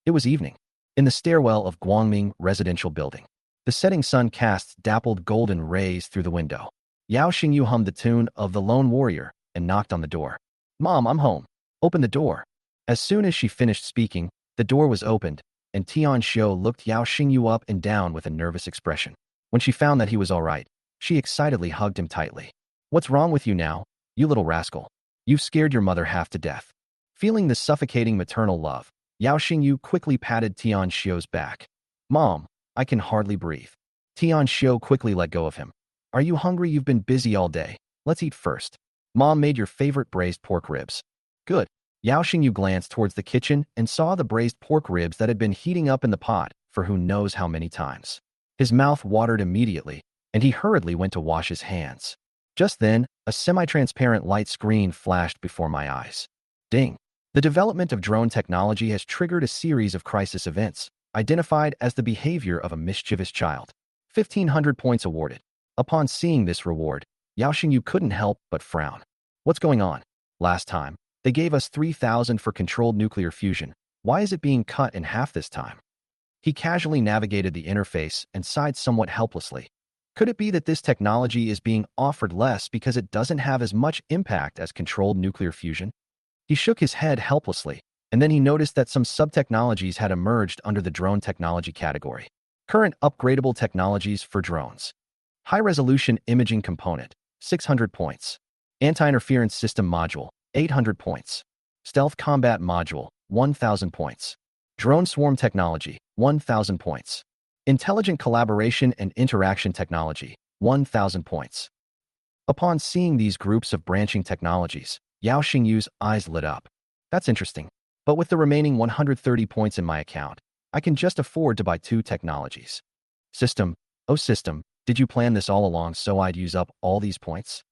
It was evening. In the stairwell of Guangming Residential Building, the setting sun cast dappled golden rays through the window. Yao Xingyu hummed the tune of The Lone Warrior and knocked on the door. Mom, I'm home. Open the door. As soon as she finished speaking, the door was opened, and Tian Xiu looked Yao Xingyu up and down with a nervous expression. When she found that he was all right, she excitedly hugged him tightly. What's wrong with you now, you little rascal? You've scared your mother half to death. Feeling the suffocating maternal love, Yao Xingyu quickly patted Tian Xiu's back. Mom, I can hardly breathe. Tian Xiu quickly let go of him. Are you hungry? You've been busy all day. Let's eat first. Mom made your favorite braised pork ribs. Good. Yao Xingyu glanced towards the kitchen and saw the braised pork ribs that had been heating up in the pot for who knows how many times. His mouth watered immediately, and he hurriedly went to wash his hands. Just then, a semi-transparent light screen flashed before my eyes. Ding! The development of drone technology has triggered a series of crisis events, identified as the behavior of a mischievous child. 1,500 points awarded. Upon seeing this reward, Yao Xingyu couldn't help but frown. What's going on? Last time, they gave us 3,000 for controlled nuclear fusion. Why is it being cut in half this time? He casually navigated the interface and sighed somewhat helplessly. Could it be that this technology is being offered less because it doesn't have as much impact as controlled nuclear fusion? He shook his head helplessly, and then he noticed that some sub-technologies had emerged under the drone technology category. Current upgradable technologies for drones. High-resolution imaging component, 600 points. Anti-interference system module, 800 points. Stealth combat module, 1,000 points. Drone swarm technology, 1,000 points. Intelligent collaboration and interaction technology, 1,000 points. Upon seeing these groups of branching technologies, Yao Xingyu's eyes lit up. That's interesting. But with the remaining 130 points in my account, I can just afford to buy 2 technologies. System, oh system, did you plan this all along so I'd use up all these points?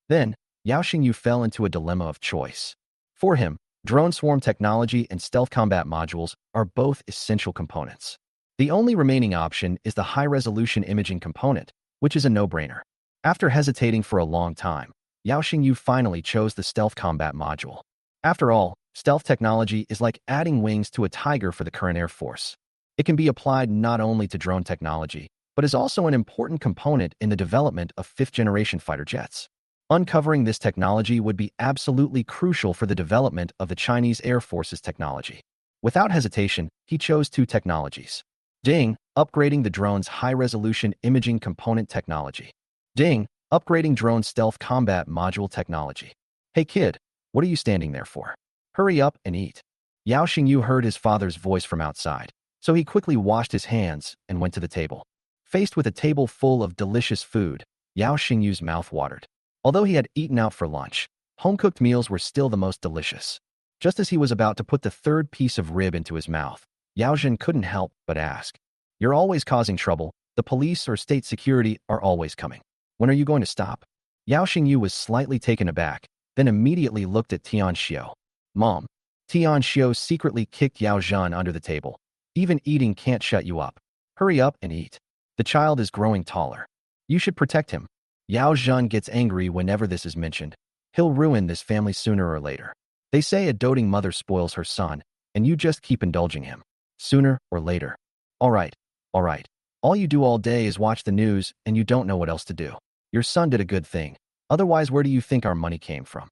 Then, Yao Xingyu fell into a dilemma of choice. For him, drone swarm technology and stealth combat modules are both essential components. The only remaining option is the high-resolution imaging component, which is a no-brainer. After hesitating for a long time, Yao Xingyu finally chose the stealth combat module. After all, stealth technology is like adding wings to a tiger for the current Air Force. It can be applied not only to drone technology, but is also an important component in the development of 5th-generation fighter jets. Uncovering this technology would be absolutely crucial for the development of the Chinese Air Force's technology. Without hesitation, he chose 2 technologies. Ding, upgrading the drone's high-resolution imaging component technology. Ding, upgrading drone stealth combat module technology. Hey kid, what are you standing there for? Hurry up and eat. Yao Xingyu heard his father's voice from outside, so he quickly washed his hands and went to the table. Faced with a table full of delicious food, Yao Xingyu's mouth watered. Although he had eaten out for lunch, home-cooked meals were still the most delicious. Just as he was about to put the 3rd piece of rib into his mouth, Yao Zhen couldn't help but ask, "You're always causing trouble. The police or state security are always coming. When are you going to stop?" Yao Xingyu was slightly taken aback, then immediately looked at Tian Xiu. Mom. Tian Xiu secretly kicked Yao Zhen under the table. Even eating can't shut you up. Hurry up and eat. The child is growing taller. You should protect him. Yao Zhen gets angry whenever this is mentioned. He'll ruin this family sooner or later. They say a doting mother spoils her son, and you just keep indulging him. Sooner or later. All right. All you do all day is watch the news, and you don't know what else to do. Your son did a good thing. Otherwise, where do you think our money came from?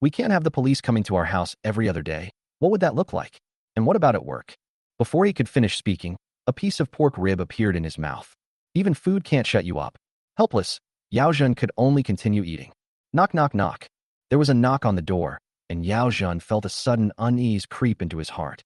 We can't have the police coming to our house every other day. What would that look like? And what about at work? Before he could finish speaking, a piece of pork rib appeared in his mouth. Even food can't shut you up. Helpless, Yao Zhen could only continue eating. Knock, knock, knock. There was a knock on the door, and Yao Zhen felt a sudden unease creep into his heart.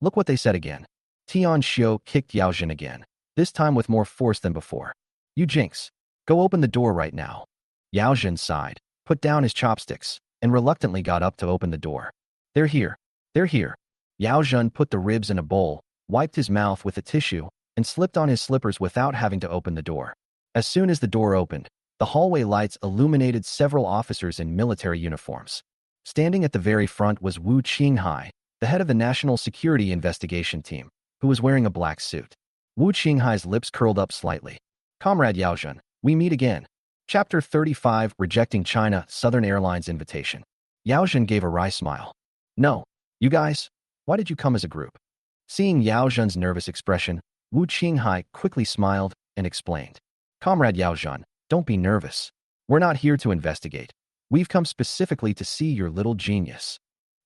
Look what they said again. Tian Xiu kicked Yao Zhen again, this time with more force than before. You jinx. Go open the door right now. Yao Zhen sighed, put down his chopsticks, and reluctantly got up to open the door. They're here. Yao Zhen put the ribs in a bowl, wiped his mouth with a tissue, and slipped on his slippers without having to open the door. As soon as the door opened, the hallway lights illuminated several officers in military uniforms. Standing at the very front was Wu Qinghai, the head of the National Security Investigation Team, who was wearing a black suit. Wu Qinghai's lips curled up slightly. "Comrade Yaozhen, we meet again." Chapter 35, Rejecting China Southern Airlines Invitation. Yaozhen gave a wry smile. "No. You guys? Why did you come as a group?" Seeing Yaozhen's nervous expression, Wu Qinghai quickly smiled and explained. "Comrade Yaozhen, don't be nervous. We're not here to investigate. We've come specifically to see your little genius."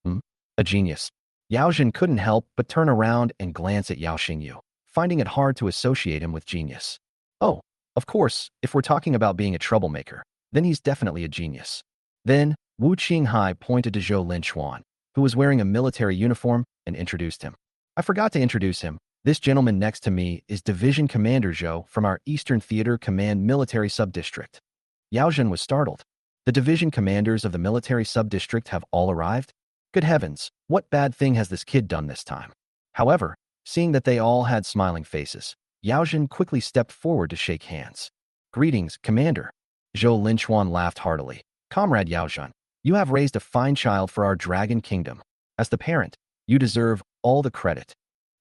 "Hmm? A genius?" Yaozhen couldn't help but turn around and glance at Yao Xingyu, finding it hard to associate him with genius. "Oh, of course, if we're talking about being a troublemaker, then he's definitely a genius." Then, Wu Qinghai pointed to Zhou Linchuan, who was wearing a military uniform, and introduced him. "I forgot to introduce him. This gentleman next to me is Division Commander Zhou from our Eastern Theater Command Military Sub-District." Yaozhen was startled. The division commanders of the military sub-district have all arrived? Good heavens, what bad thing has this kid done this time? However, seeing that they all had smiling faces, Yaozhen quickly stepped forward to shake hands. "Greetings, Commander." Zhou Linchuan laughed heartily. "Comrade Yaozhen, you have raised a fine child for our Dragon Kingdom. As the parent, you deserve all the credit."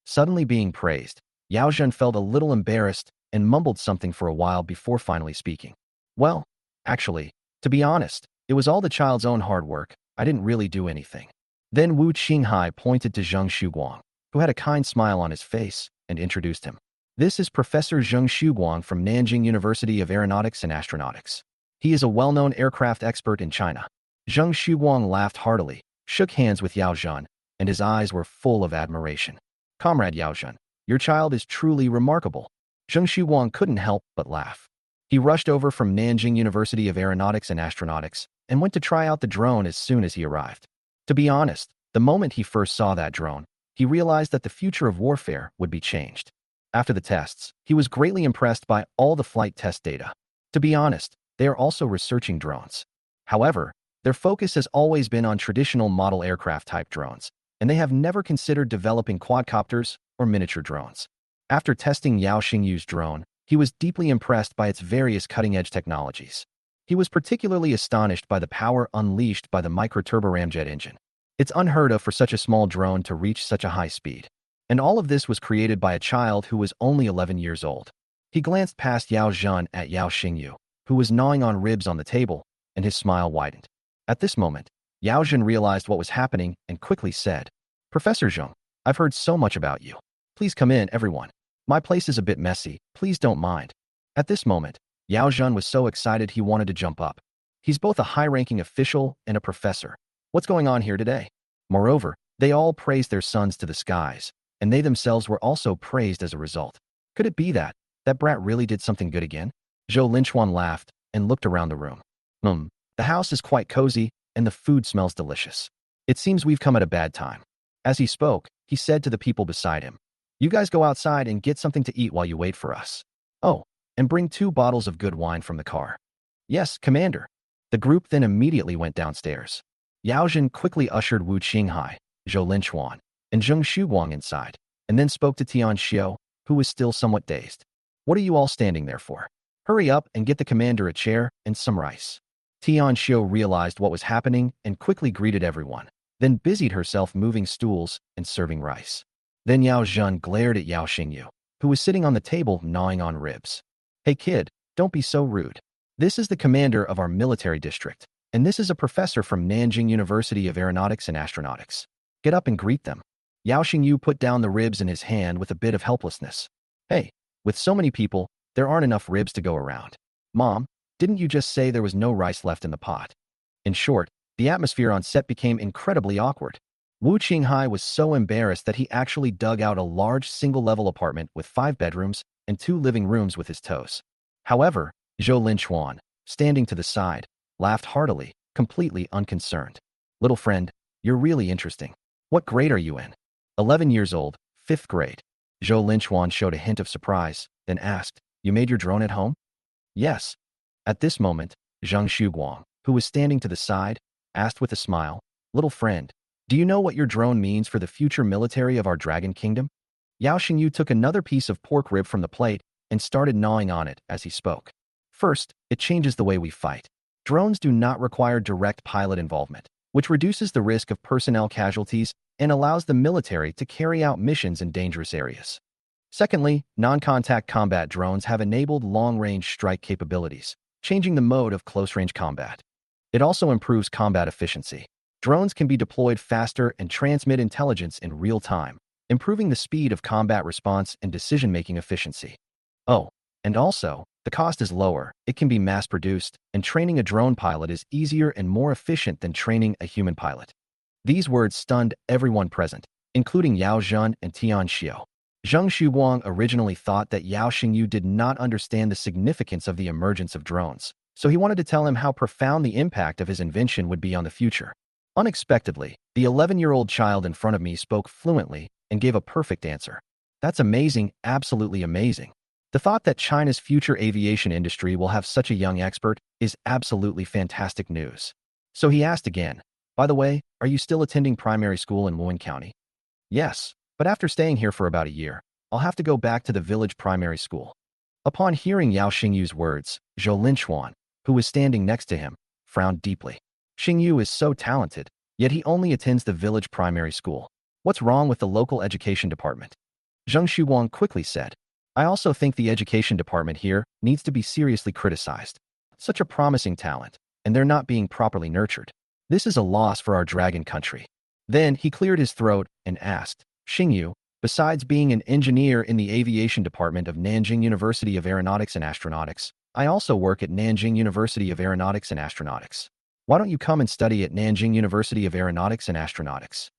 Suddenly being praised, Yaozhen felt a little embarrassed and mumbled something for a while before finally speaking. "Well, actually, to be honest, it was all the child's own hard work. I didn't really do anything." Then Wu Qinghai pointed to Zheng Shuguang, who had a kind smile on his face, and introduced him. "This is Professor Zheng Shuguang from Nanjing University of Aeronautics and Astronautics. He is a well-known aircraft expert in China." Zheng Shuguang laughed heartily, shook hands with Yaozhen, and his eyes were full of admiration. "Comrade Yaozhen, your child is truly remarkable." Zheng Shuguang couldn't help but laugh. He rushed over from Nanjing University of Aeronautics and Astronautics and went to try out the drone as soon as he arrived. To be honest, the moment he first saw that drone, he realized that the future of warfare would be changed. After the tests, he was greatly impressed by all the flight test data. To be honest, they are also researching drones. However, their focus has always been on traditional model aircraft-type drones, and they have never considered developing quadcopters or miniature drones. After testing Yao Xingyu's drone, he was deeply impressed by its various cutting-edge technologies. He was particularly astonished by the power unleashed by the microturboramjet engine. It's unheard of for such a small drone to reach such a high speed. And all of this was created by a child who was only 11 years old. He glanced past Yao Zhen at Yao Xingyu, who was gnawing on ribs on the table, and his smile widened. At this moment, Yao Zhen realized what was happening and quickly said, "Professor Zheng, I've heard so much about you. Please come in, everyone. My place is a bit messy, please don't mind." At this moment, Yao Zhen was so excited he wanted to jump up. He's both a high-ranking official and a professor. What's going on here today? Moreover, they all praised their sons to the skies, and they themselves were also praised as a result. Could it be that brat really did something good again? Zhou Linchuan laughed and looked around the room. The house is quite cozy, and the food smells delicious. It seems we've come at a bad time." As he spoke, he said to the people beside him, "You guys go outside and get something to eat while you wait for us. Oh, and bring 2 bottles of good wine from the car." "Yes, Commander." The group then immediately went downstairs. Yao Zhen quickly ushered Wu Qinghai, Zhou Linchuan, and Zheng Shuguang inside, and then spoke to Tian Xiu, who was still somewhat dazed. "What are you all standing there for? Hurry up and get the commander a chair and some rice." Tian Xiu realized what was happening and quickly greeted everyone, then busied herself moving stools and serving rice. Then Yao Zhen glared at Yao Xingyu, who was sitting on the table gnawing on ribs. "Hey kid, don't be so rude. This is the commander of our military district, and this is a professor from Nanjing University of Aeronautics and Astronautics. Get up and greet them." Yao Xingyu put down the ribs in his hand with a bit of helplessness. "Hey, with so many people, there aren't enough ribs to go around. Mom, didn't you just say there was no rice left in the pot?" In short, the atmosphere on set became incredibly awkward. Wu Qinghai was so embarrassed that he actually dug out a large single-level apartment with 5 bedrooms and 2 living rooms with his toes. However, Zhou Linchuan, standing to the side, laughed heartily, completely unconcerned. "Little friend, you're really interesting. What grade are you in?" 11 years old, 5th grade. Zhou Linchuan showed a hint of surprise, then asked, "You made your drone at home?" "Yes." At this moment, Zheng Shuguang, who was standing to the side, asked with a smile, "Little friend, do you know what your drone means for the future military of our Dragon Kingdom?" Yao Xingyu took another piece of pork rib from the plate and started gnawing on it as he spoke. First, it changes the way we fight. Drones do not require direct pilot involvement, which reduces the risk of personnel casualties and allows the military to carry out missions in dangerous areas. Secondly, non-contact combat drones have enabled long-range strike capabilities, changing the mode of close-range combat. It also improves combat efficiency. Drones can be deployed faster and transmit intelligence in real time, improving the speed of combat response and decision-making efficiency. Oh, and also, the cost is lower, it can be mass-produced, and training a drone pilot is easier and more efficient than training a human pilot. These words stunned everyone present, including Yao Zhen and Tian Xiao. Zheng Xuguang originally thought that Yao Xingyu did not understand the significance of the emergence of drones, so he wanted to tell him how profound the impact of his invention would be on the future. Unexpectedly, the 11-year-old child in front of me spoke fluently and gave a perfect answer. That's amazing, absolutely amazing. The thought that China's future aviation industry will have such a young expert is absolutely fantastic news. So he asked again, by the way, are you still attending primary school in Wuhan County? Yes, but after staying here for about a year, I'll have to go back to the village primary school. Upon hearing Yao Xingyu's words, Zhou Linchuan, who was standing next to him, frowned deeply. Xingyu is so talented, yet he only attends the village primary school. What's wrong with the local education department? Zheng Xuguang quickly said, I also think the education department here needs to be seriously criticized. Such a promising talent, and they're not being properly nurtured. This is a loss for our dragon country. Then he cleared his throat and asked, Xingyu, besides being an engineer in the aviation department of Nanjing University of Aeronautics and Astronautics, I also work at Nanjing University of Aeronautics and Astronautics. Why don't you come and study at Nanjing University of Aeronautics and Astronautics?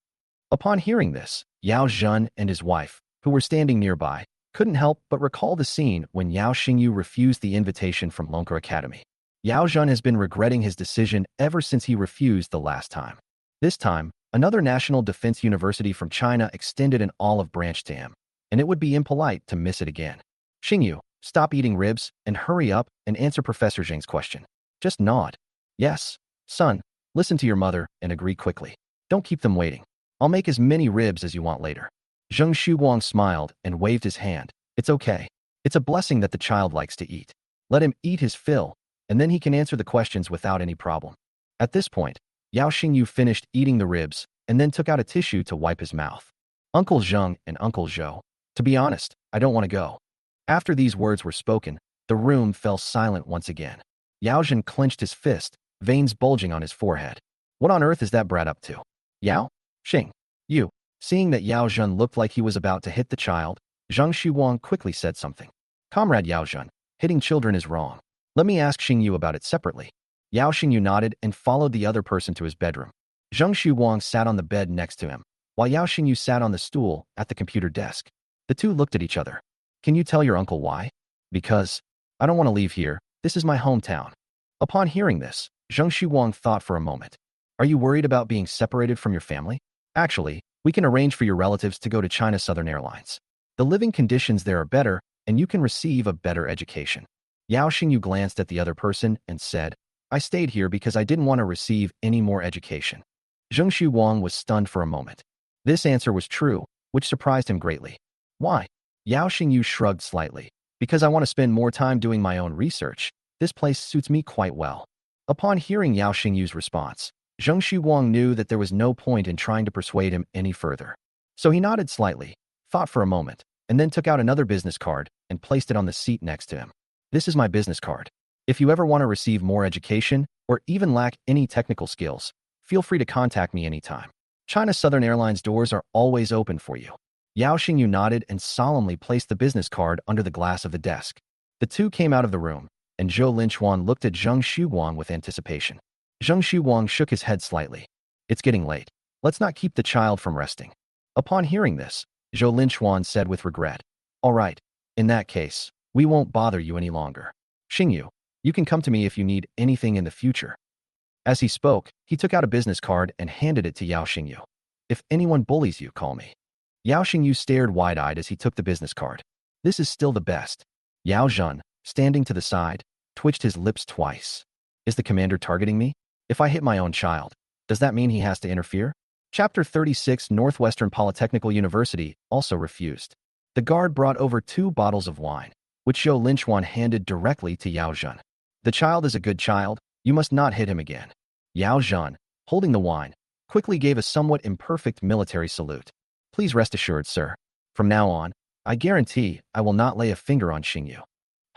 Upon hearing this, Yao Zhen and his wife, who were standing nearby, couldn't help but recall the scene when Yao Xingyu refused the invitation from Manhwa Academy. Yao Zhen has been regretting his decision ever since he refused the last time. This time, another national defense university from China extended an olive branch to him, and it would be impolite to miss it again. Xingyu, stop eating ribs and hurry up and answer Professor Zheng's question. Just nod. Yes, son, listen to your mother and agree quickly. Don't keep them waiting. I'll make as many ribs as you want later. Zheng Xuguang smiled and waved his hand. It's okay. It's a blessing that the child likes to eat. Let him eat his fill, and then he can answer the questions without any problem. At this point, Yao Xingyu finished eating the ribs and then took out a tissue to wipe his mouth. Uncle Zheng and Uncle Zhou, to be honest, I don't want to go. After these words were spoken, the room fell silent once again. Yao Zhen clenched his fist, veins bulging on his forehead. What on earth is that brat up to? Yao? Xing? You? Seeing that Yao Zhen looked like he was about to hit the child, Zheng Xuguang quickly said something. Comrade Yao Zhen, hitting children is wrong. Let me ask Xingyu about it separately. Yao Xingyu nodded and followed the other person to his bedroom. Zheng Xuguang sat on the bed next to him, while Yao Xingyu sat on the stool at the computer desk. The two looked at each other. Can you tell your uncle why? Because I don't want to leave here. This is my hometown. Upon hearing this, Zheng Xuguang thought for a moment. Are you worried about being separated from your family? Actually, we can arrange for your relatives to go to China Southern Airlines. The living conditions there are better, and you can receive a better education. Yao Xingyu glanced at the other person and said, I stayed here because I didn't want to receive any more education. Zheng Xuguang was stunned for a moment. This answer was true, which surprised him greatly. Why? Yao Xingyu shrugged slightly. Because I want to spend more time doing my own research. This place suits me quite well. Upon hearing Yao Xingyu's response, Zheng Xuguang knew that there was no point in trying to persuade him any further. So he nodded slightly, thought for a moment, and then took out another business card and placed it on the seat next to him. This is my business card. If you ever want to receive more education or even lack any technical skills, feel free to contact me anytime. China Southern Airlines doors are always open for you. Yao Xingyu nodded and solemnly placed the business card under the glass of the desk. The two came out of the room, and Zhou Linchuan looked at Zheng Xuguang with anticipation. Zheng Xuguang shook his head slightly. It's getting late. Let's not keep the child from resting. Upon hearing this, Zhou Linchuan said with regret, All right, in that case, we won't bother you any longer. Xingyu, you can come to me if you need anything in the future. As he spoke, he took out a business card and handed it to Yao Xingyu. If anyone bullies you, call me. Yao Xingyu stared wide-eyed as he took the business card. This is still the best. Yao Zhen, standing to the side, twitched his lips twice. Is the commander targeting me? If I hit my own child, does that mean he has to interfere? Chapter 36 Northwestern Polytechnical University also refused. The guard brought over 2 bottles of wine, which Zhou Linchuan handed directly to Yao Zhen. The child is a good child. You must not hit him again. Yao Zhen, holding the wine, quickly gave a somewhat imperfect military salute. Please rest assured, sir. From now on, I guarantee I will not lay a finger on Xingyu.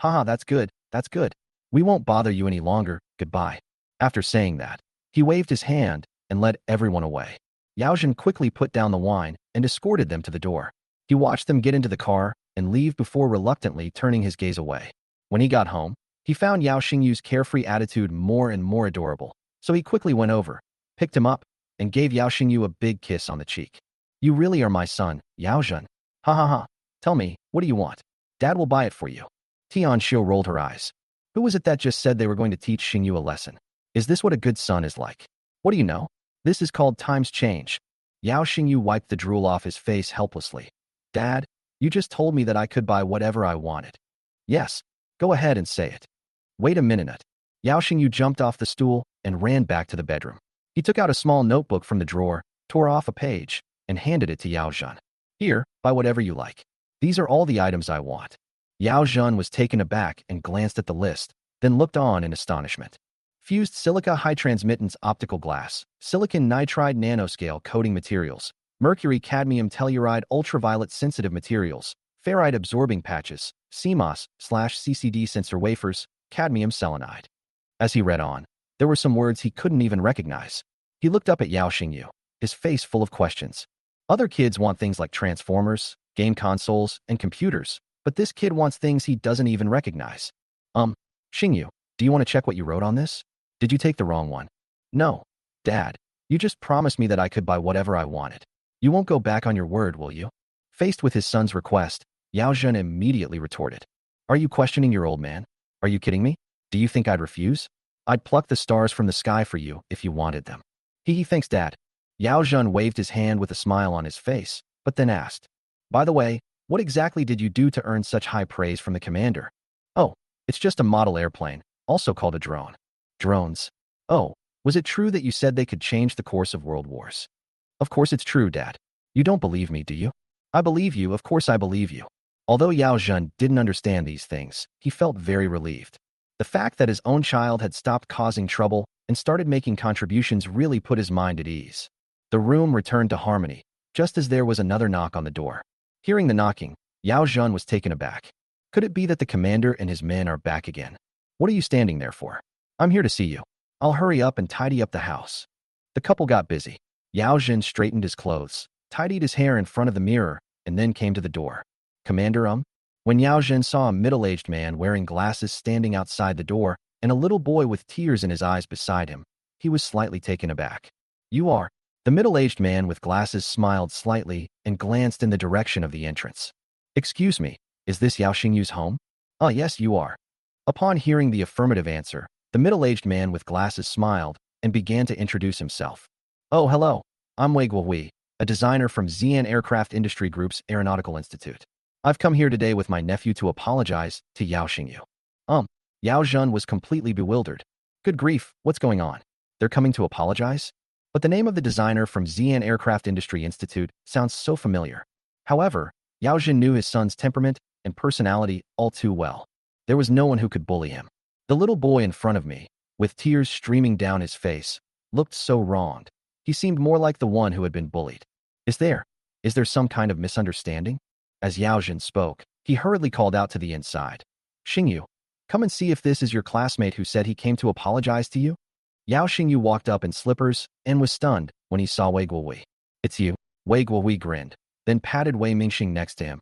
Haha, that's good, that's good. We won't bother you any longer, goodbye. After saying that, he waved his hand and led everyone away. Yao Zhen quickly put down the wine and escorted them to the door. He watched them get into the car and leave before reluctantly turning his gaze away. When he got home, he found Yao Xingyu's carefree attitude more and more adorable, so he quickly went over, picked him up, and gave Yao Xingyu a big kiss on the cheek. You really are my son, Yao Zhen. Ha ha ha. Tell me, what do you want? Dad will buy it for you. Tian Xiu rolled her eyes. Who was it that just said they were going to teach Xingyu a lesson? Is this what a good son is like? What do you know? This is called times change. Yao Xingyu wiped the drool off his face helplessly. Dad, you just told me that I could buy whatever I wanted. Yes, go ahead and say it. Wait a minute. Yao Xingyu jumped off the stool and ran back to the bedroom. He took out a small notebook from the drawer, tore off a page, and handed it to Yao Zhen. Here, buy whatever you like. These are all the items I want. Yao Zhen was taken aback and glanced at the list, then looked on in astonishment. Fused silica high transmittance optical glass, silicon nitride nanoscale coating materials, mercury cadmium telluride ultraviolet sensitive materials, ferrite absorbing patches, CMOS/CCD sensor wafers, cadmium selenide. As he read on, there were some words he couldn't even recognize. He looked up at Yao Xingyu, his face full of questions. Other kids want things like transformers, game consoles, and computers, but this kid wants things he doesn't even recognize. Xingyu, do you want to check what you wrote on this? Did you take the wrong one? No. Dad, you just promised me that I could buy whatever I wanted. You won't go back on your word, will you? Faced with his son's request, Yao Zhen immediately retorted. Are you questioning your old man? Are you kidding me? Do you think I'd refuse? I'd pluck the stars from the sky for you if you wanted them. Thanks, Dad. Yao Zhen waved his hand with a smile on his face, but then asked, by the way, what exactly did you do to earn such high praise from the commander? Oh, it's just a model airplane, also called a drone. Drones. Oh, was it true that you said they could change the course of world wars? Of course it's true, Dad. You don't believe me, do you? I believe you, of course I believe you. Although Yao Zhen didn't understand these things, he felt very relieved. The fact that his own child had stopped causing trouble and started making contributions really put his mind at ease. The room returned to harmony, just as there was another knock on the door. Hearing the knocking, Yao Zhen was taken aback. Could it be that the commander and his men are back again? What are you standing there for? I'm here to see you. I'll hurry up and tidy up the house. The couple got busy. Yao Zhen straightened his clothes, tidied his hair in front of the mirror, and then came to the door. Commander, When Yao Zhen saw a middle-aged man wearing glasses standing outside the door and a little boy with tears in his eyes beside him, he was slightly taken aback. You are? The middle-aged man with glasses smiled slightly and glanced in the direction of the entrance. Excuse me, is this Yao Xingyu's home? Yes, you are. Upon hearing the affirmative answer, the middle-aged man with glasses smiled and began to introduce himself. Oh, hello. I'm Wei Guohui, a designer from Xi'an Aircraft Industry Group's Aeronautical Institute. I've come here today with my nephew to apologize to Yao Xingyu. Yao Zhen was completely bewildered. Good grief, what's going on? They're coming to apologize? But the name of the designer from Xi'an Aircraft Industry Institute sounds so familiar. However, Yao Zhen knew his son's temperament and personality all too well. There was no one who could bully him. The little boy in front of me, with tears streaming down his face, looked so wronged. He seemed more like the one who had been bullied. Is there some kind of misunderstanding? As Yao Zhen spoke, he hurriedly called out to the inside. Xingyu, come and see if this is your classmate who said he came to apologize to you. Yao Xingyu walked up in slippers and was stunned when he saw Wei Guohui. It's you. Wei Guohui grinned, then patted Wei Mingxing next to him.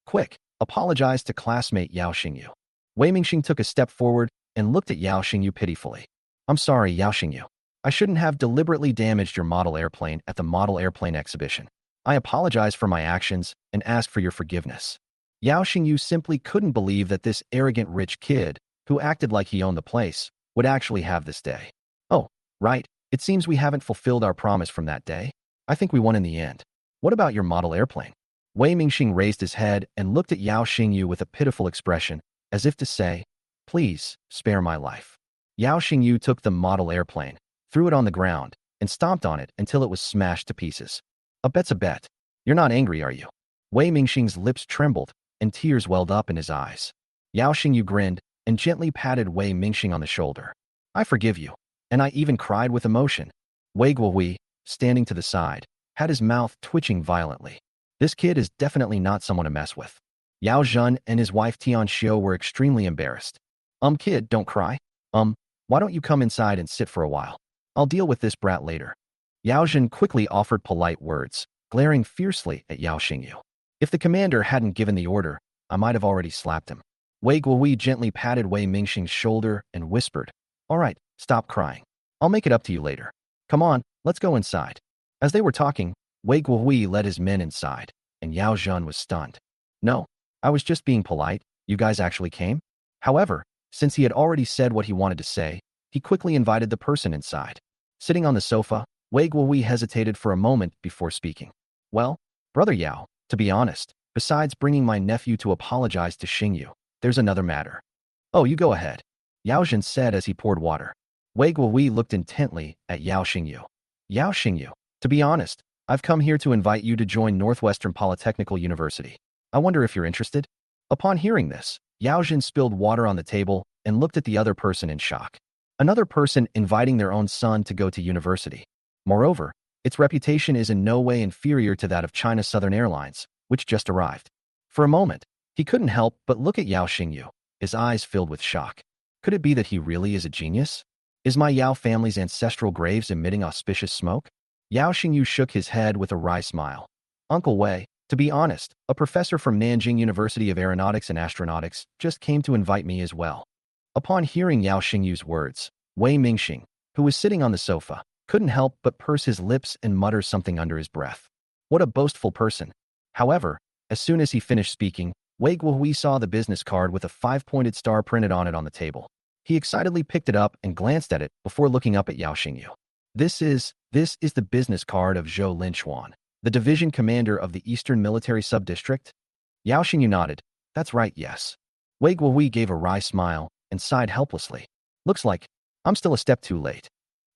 Quick, apologize to classmate Yao Xingyu. Wei Mingxing took a step forward and looked at Yao Xingyu pitifully. I'm sorry, Yao Xingyu. I shouldn't have deliberately damaged your model airplane at the model airplane exhibition. I apologize for my actions and ask for your forgiveness. Yao Xingyu simply couldn't believe that this arrogant rich kid, who acted like he owned the place, would actually have this day. Oh, right, it seems we haven't fulfilled our promise from that day. I think we won in the end. What about your model airplane? Wei Mingxing raised his head and looked at Yao Xingyu with a pitiful expression, as if to say, please, spare my life. Yao Xingyu took the model airplane, threw it on the ground, and stomped on it until it was smashed to pieces. A bet's a bet. You're not angry, are you? Wei Mingxing's lips trembled, and tears welled up in his eyes. Yao Xingyu grinned and gently patted Wei Mingxing on the shoulder. I forgive you. And I even cried with emotion. Wei Guohui, standing to the side, had his mouth twitching violently. This kid is definitely not someone to mess with. Yao Zhen and his wife Tian Xiu were extremely embarrassed. Kid, don't cry. Why don't you come inside and sit for a while? I'll deal with this brat later. Yao Zhen quickly offered polite words, glaring fiercely at Yao Xingyu. If the commander hadn't given the order, I might have already slapped him. Wei Guohui gently patted Wei Mingxing's shoulder and whispered, All right, stop crying. I'll make it up to you later. Come on, let's go inside. As they were talking, Wei Guohui led his men inside, and Yao Zhen was stunned. No, I was just being polite. You guys actually came? However, since he had already said what he wanted to say, he quickly invited the person inside. Sitting on the sofa, Wei Guohui hesitated for a moment before speaking. Well, Brother Yao, to be honest, besides bringing my nephew to apologize to Xingyu, there's another matter. Oh, you go ahead, Yao Zhen said as he poured water. Wei Guohui looked intently at Yao Xingyu. Yao Xingyu, to be honest, I've come here to invite you to join Northwestern Polytechnical University. I wonder if you're interested? Upon hearing this, Yao Zhen spilled water on the table and looked at the other person in shock. Another person inviting their own son to go to university. Moreover, its reputation is in no way inferior to that of China Southern Airlines, which just arrived. For a moment, he couldn't help but look at Yao Xingyu, his eyes filled with shock. Could it be that he really is a genius? Is my Yao family's ancestral graves emitting auspicious smoke? Yao Xingyu shook his head with a wry smile. Uncle Wei, to be honest, a professor from Nanjing University of Aeronautics and Astronautics just came to invite me as well. Upon hearing Yao Xingyu's words, Wei Mingxing, who was sitting on the sofa, couldn't help but purse his lips and mutter something under his breath. What a boastful person. However, as soon as he finished speaking, Wei Guohui saw the business card with a 5-pointed star printed on it on the table. He excitedly picked it up and glanced at it before looking up at Yao Xingyu. This is the business card of Zhou Linchuan, the division commander of the Eastern Military Subdistrict? Yao Xingyu nodded. That's right, yes. Wei Guohui gave a wry smile and sighed helplessly. Looks like I'm still a step too late.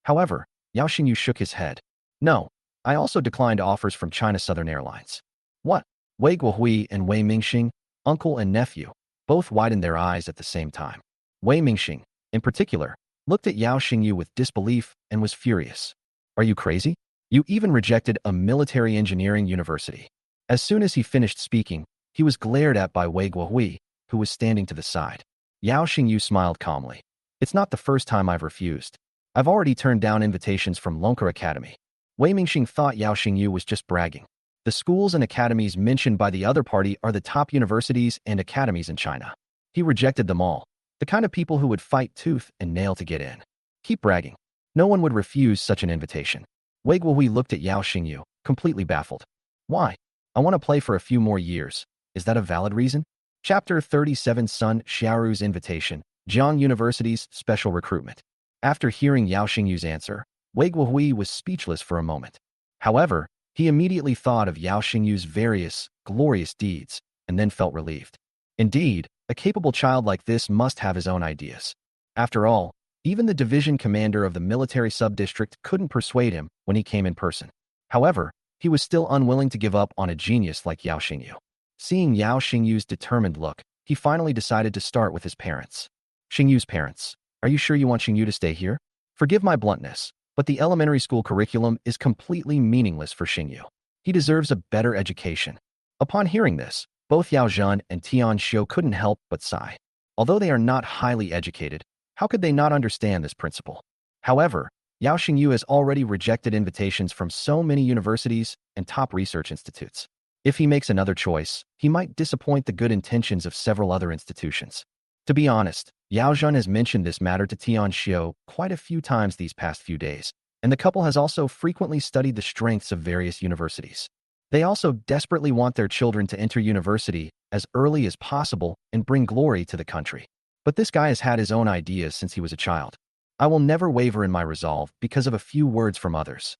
However, Yao Xingyu shook his head. No, I also declined offers from China Southern Airlines. What? Wei Guohui and Wei Mingxing, uncle and nephew, both widened their eyes at the same time. Wei Mingxing, in particular, looked at Yao Xingyu with disbelief and was furious. Are you crazy? You even rejected a military engineering university. As soon as he finished speaking, he was glared at by Wei Guohui, who was standing to the side. Yao Xingyu smiled calmly. It's not the first time I've refused. I've already turned down invitations from Manhwa Academy. Wei Mingxing thought Yao Xingyu was just bragging. The schools and academies mentioned by the other party are the top universities and academies in China. He rejected them all. The kind of people who would fight tooth and nail to get in. Keep bragging. No one would refuse such an invitation. Wei Guohui looked at Yao Xingyu, completely baffled. Why? I want to play for a few more years. Is that a valid reason? Chapter 37 Sun Xiaoru's Invitation, Jiang University's Special Recruitment. After hearing Yao Xingyu's answer, Wei Guohui was speechless for a moment. However, he immediately thought of Yao Xingyu's various, glorious deeds, and then felt relieved. Indeed, a capable child like this must have his own ideas. After all, even the division commander of the military sub-district couldn't persuade him when he came in person. However, he was still unwilling to give up on a genius like Yao Xingyu. Seeing Yao Xingyu's determined look, he finally decided to start with his parents. Xingyu's parents, are you sure you want Xingyu to stay here? Forgive my bluntness, but the elementary school curriculum is completely meaningless for Xingyu. He deserves a better education. Upon hearing this, both Yao Zhen and Tian Xiu couldn't help but sigh. Although they are not highly educated, how could they not understand this principle? However, Yao Xingyu has already rejected invitations from so many universities and top research institutes. If he makes another choice, he might disappoint the good intentions of several other institutions. To be honest, Yao Zhen has mentioned this matter to Tian Xiu quite a few times these past few days, and the couple has also frequently studied the strengths of various universities. They also desperately want their children to enter university as early as possible and bring glory to the country. But this guy has had his own ideas since he was a child. I will never waver in my resolve because of a few words from others.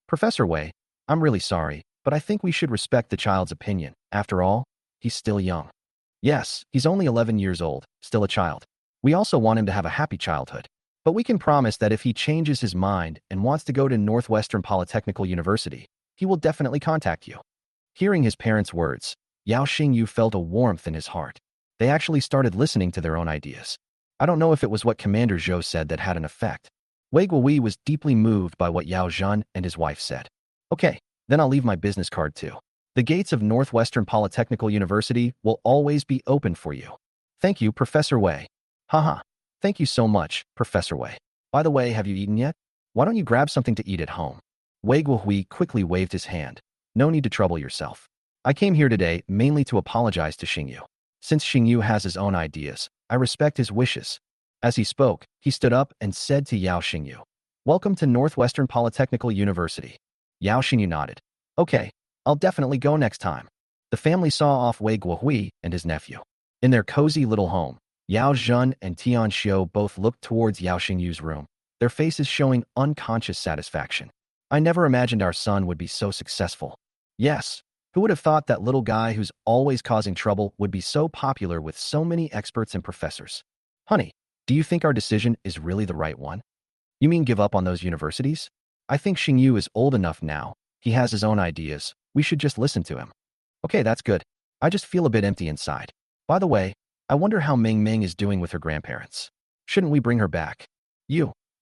Professor Wei, I'm really sorry, but I think we should respect the child's opinion. After all, he's still young. Yes, he's only 11 years old, still a child. We also want him to have a happy childhood. But we can promise that if he changes his mind and wants to go to Northwestern Polytechnical University, he will definitely contact you. Hearing his parents' words, Yao Xingyu felt a warmth in his heart. They actually started listening to their own ideas. I don't know if it was what Commander Zhou said that had an effect. Wei Guowei was deeply moved by what Yao Zhan and his wife said. Okay, then I'll leave my business card too. The gates of Northwestern Polytechnical University will always be open for you. Thank you, Professor Wei. Haha. Thank you so much, Professor Wei. By the way, have you eaten yet? Why don't you grab something to eat at home? Wei Guohui quickly waved his hand. No need to trouble yourself. I came here today mainly to apologize to Xingyu. Since Xingyu has his own ideas, I respect his wishes. As he spoke, he stood up and said to Yao Xingyu, "Welcome to Northwestern Polytechnical University." Yao Xingyu nodded. Okay, I'll definitely go next time. The family saw off Wei Guohui and his nephew. In their cozy little home, Yao Zhen and Tian Xiu both looked towards Yao Xingyu's room, their faces showing unconscious satisfaction. I never imagined our son would be so successful. Yes, who would have thought that little guy who's always causing trouble would be so popular with so many experts and professors? Honey, do you think our decision is really the right one? You mean give up on those universities? I think Xingyu is old enough now. He has his own ideas. We should just listen to him. Okay, that's good. I just feel a bit empty inside. By the way, I wonder how Ming Ming is doing with her grandparents. Shouldn't we bring her back?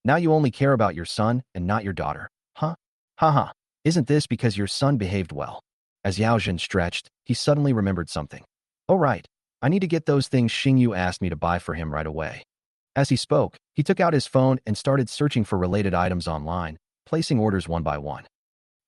Now you only care about your son and not your daughter, huh? Haha, isn't this because your son behaved well? As Yao Zhen stretched, he suddenly remembered something. Oh right, I need to get those things Xingyu asked me to buy for him right away. As he spoke, he took out his phone and started searching for related items online, placing orders one by one.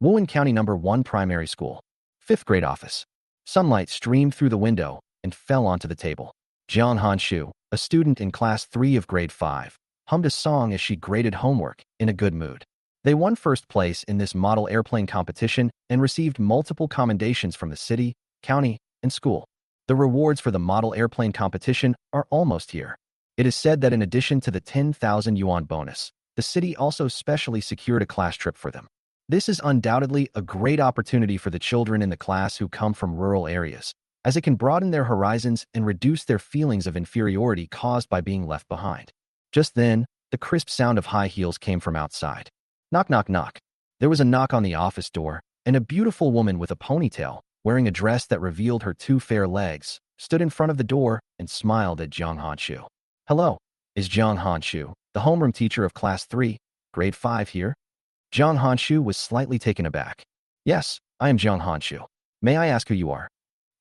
Wuhan County No. 1 Primary School. 5th grade office. Sunlight streamed through the window and fell onto the table. Jiang Hanshu, a student in class 3 of grade 5, hummed a song as she graded homework, in a good mood. They won first place in this model airplane competition and received multiple commendations from the city, county, and school. The rewards for the model airplane competition are almost here. It is said that in addition to the 10,000 yuan bonus, the city also specially secured a class trip for them. This is undoubtedly a great opportunity for the children in the class who come from rural areas, as it can broaden their horizons and reduce their feelings of inferiority caused by being left behind. Just then, the crisp sound of high heels came from outside. Knock, knock, knock. There was a knock on the office door, and a beautiful woman with a ponytail, wearing a dress that revealed her 2 fair legs, stood in front of the door and smiled at Jiang Hanshu. Hello, is Jiang Hanshu, the homeroom teacher of class 3, grade 5 here? Jiang Hanshu was slightly taken aback. Yes, I am Jiang Hanshu. May I ask who you are?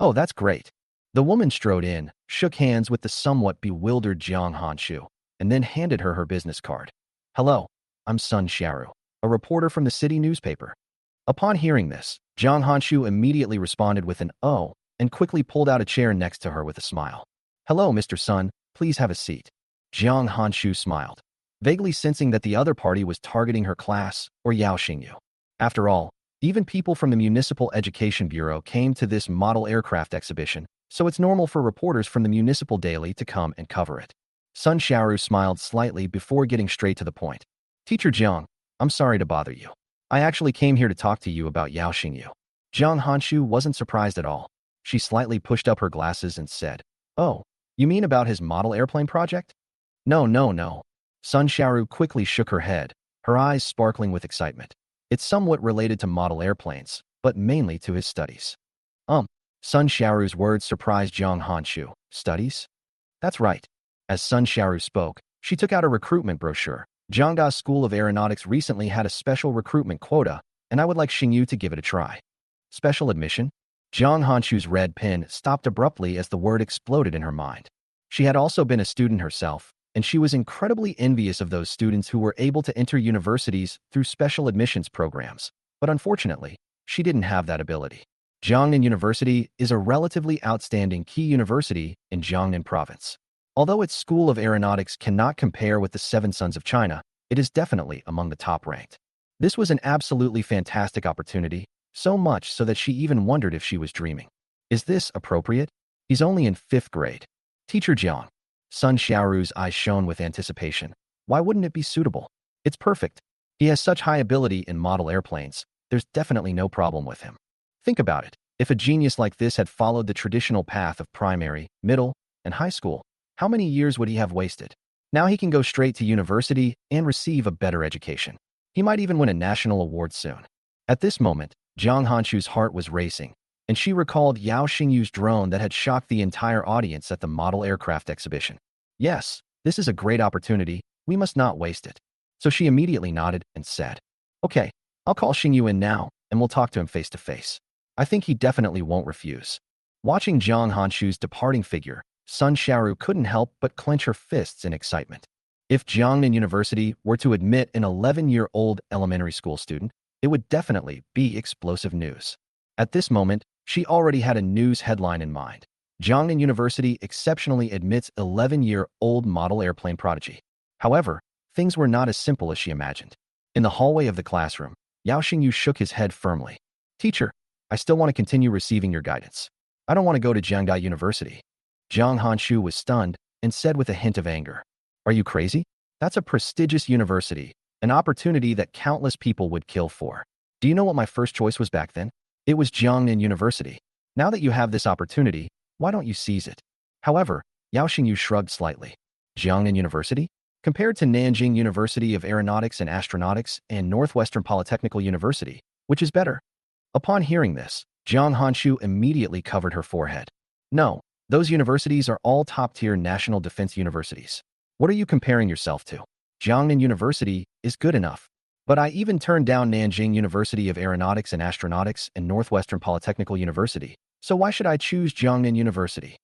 Oh, that's great. The woman strode in, shook hands with the somewhat bewildered Jiang Hanshu, and then handed her her business card. Hello, I'm Sun Xiaoru, a reporter from the city newspaper. Upon hearing this, Jiang Hanshu immediately responded with an "oh" and quickly pulled out a chair next to her with a smile. Hello, Mr. Sun, please have a seat. Jiang Hanshu smiled, vaguely sensing that the other party was targeting her class or Yao Xingyu. After all, even people from the Municipal Education Bureau came to this model aircraft exhibition, so it's normal for reporters from the municipal daily to come and cover it. Sun Xiaoru smiled slightly before getting straight to the point. Teacher Jiang, I'm sorry to bother you. I actually came here to talk to you about Yao Xingyu. Jiang Hanshu wasn't surprised at all. She slightly pushed up her glasses and said, Oh, you mean about his model airplane project? No, no, no. Sun Xiaoru quickly shook her head, her eyes sparkling with excitement. It's somewhat related to model airplanes, but mainly to his studies. Sun Xiaoru's words surprised Jiang Hanshu. Studies? That's right. As Sun Xiaoru spoke, she took out a recruitment brochure. Jiangda School of Aeronautics recently had a special recruitment quota, and I would like Xingyu to give it a try. Special admission? Jiang Hanshu's red pen stopped abruptly as the word exploded in her mind. She had also been a student herself, and she was incredibly envious of those students who were able to enter universities through special admissions programs. But unfortunately, she didn't have that ability. Jiangnan University is a relatively outstanding key university in Jiangnan Province. Although its School of Aeronautics cannot compare with the Seven Sons of China, it is definitely among the top-ranked. This was an absolutely fantastic opportunity, so much so that she even wondered if she was dreaming. Is this appropriate? He's only in 5th grade. Teacher Jiang. Sun Xiaoru's eyes shone with anticipation. Why wouldn't it be suitable? It's perfect. He has such high ability in model airplanes. There's definitely no problem with him. Think about it. If a genius like this had followed the traditional path of primary, middle, and high school, how many years would he have wasted? Now he can go straight to university and receive a better education. He might even win a national award soon. At this moment, Jiang Hanshu's heart was racing. and she recalled Yao Xingyu's drone that had shocked the entire audience at the model aircraft exhibition. Yes, this is a great opportunity. We must not waste it. So she immediately nodded and said, okay, I'll call Xingyu in now, and we'll talk to him face to face. I think he definitely won't refuse. Watching Jiang Hanshu's departing figure, Sun Xiaoru couldn't help but clench her fists in excitement. If Jiangnan University were to admit an 11-year-old elementary school student, it would definitely be explosive news. At this moment, she already had a news headline in mind. Jiangnan University exceptionally admits 11-year-old model airplane prodigy. However, things were not as simple as she imagined. In the hallway of the classroom, Yao Xingyu shook his head firmly. Teacher, I still want to continue receiving your guidance. I don't want to go to Jiangda University. Jiang Hanshu was stunned and said with a hint of anger, are you crazy? That's a prestigious university, an opportunity that countless people would kill for. Do you know what my first choice was back then? It was Jiangnan University. Now that you have this opportunity, why don't you seize it? However, Yao Xingyu shrugged slightly. Jiangnan University? Compared to Nanjing University of Aeronautics and Astronautics and Northwestern Polytechnical University, which is better? Upon hearing this, Jiang Hanshu immediately covered her forehead. No, those universities are all top-tier national defense universities. What are you comparing yourself to? Jiangnan University is good enough. But I even turned down Nanjing University of Aeronautics and Astronautics and Northwestern Polytechnical University, so why should I choose Jiangnan University?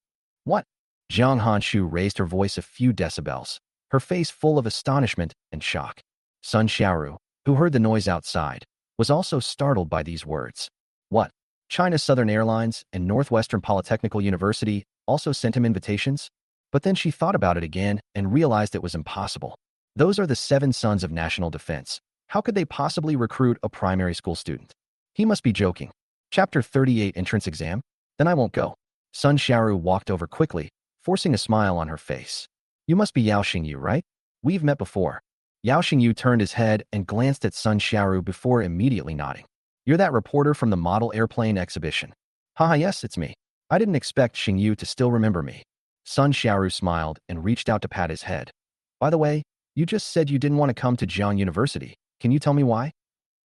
What? Jiang Hanshu raised her voice a few decibels, her face full of astonishment and shock. Sun Xiaoru, who heard the noise outside, was also startled by these words. What? China Southern Airlines and Northwestern Polytechnical University also sent him invitations? But then she thought about it again and realized it was impossible. Those are the 7 sons of national defense. How could they possibly recruit a primary school student? He must be joking. Chapter 38 Entrance Exam? Then I won't go. Sun Xiaoru walked over quickly, forcing a smile on her face. You must be Yao Xingyu, right? We've met before. Yao Xingyu turned his head and glanced at Sun Xiaoru before immediately nodding. You're that reporter from the model airplane exhibition. Haha, yes, it's me. I didn't expect Xingyu to still remember me. Sun Xiaoru smiled and reached out to pat his head. By the way, you just said you didn't want to come to Jiang University. Can you tell me why?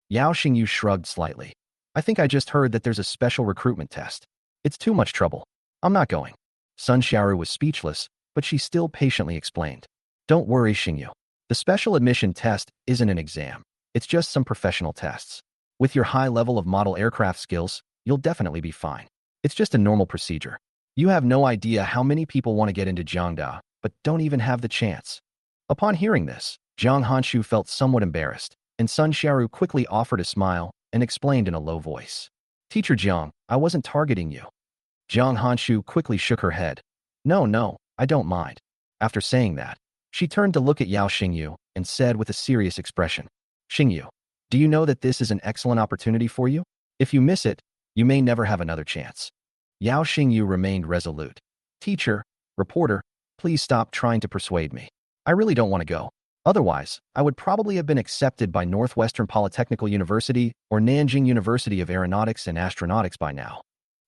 Yao Xingyu shrugged slightly. I think I just heard that there's a special recruitment test. It's too much trouble. I'm not going. Sun Xiaoru was speechless, but she still patiently explained. Don't worry, Xingyu. The special admission test isn't an exam. It's just some professional tests. With your high level of model aircraft skills, you'll definitely be fine. It's just a normal procedure. You have no idea how many people want to get into Jiangda, but don't even have the chance. Upon hearing this, Jiang Hanshu felt somewhat embarrassed, and Sun Xiaoru quickly offered a smile and explained in a low voice. Teacher Jiang, I wasn't targeting you. Jiang Hanshu quickly shook her head. No, I don't mind. After saying that, she turned to look at Yao Xingyu and said with a serious expression, Xingyu, do you know that this is an excellent opportunity for you? If you miss it, you may never have another chance. Yao Xingyu remained resolute. Teacher, reporter, please stop trying to persuade me. I really don't want to go. Otherwise, I would probably have been accepted by Northwestern Polytechnical University or Nanjing University of Aeronautics and Astronautics by now.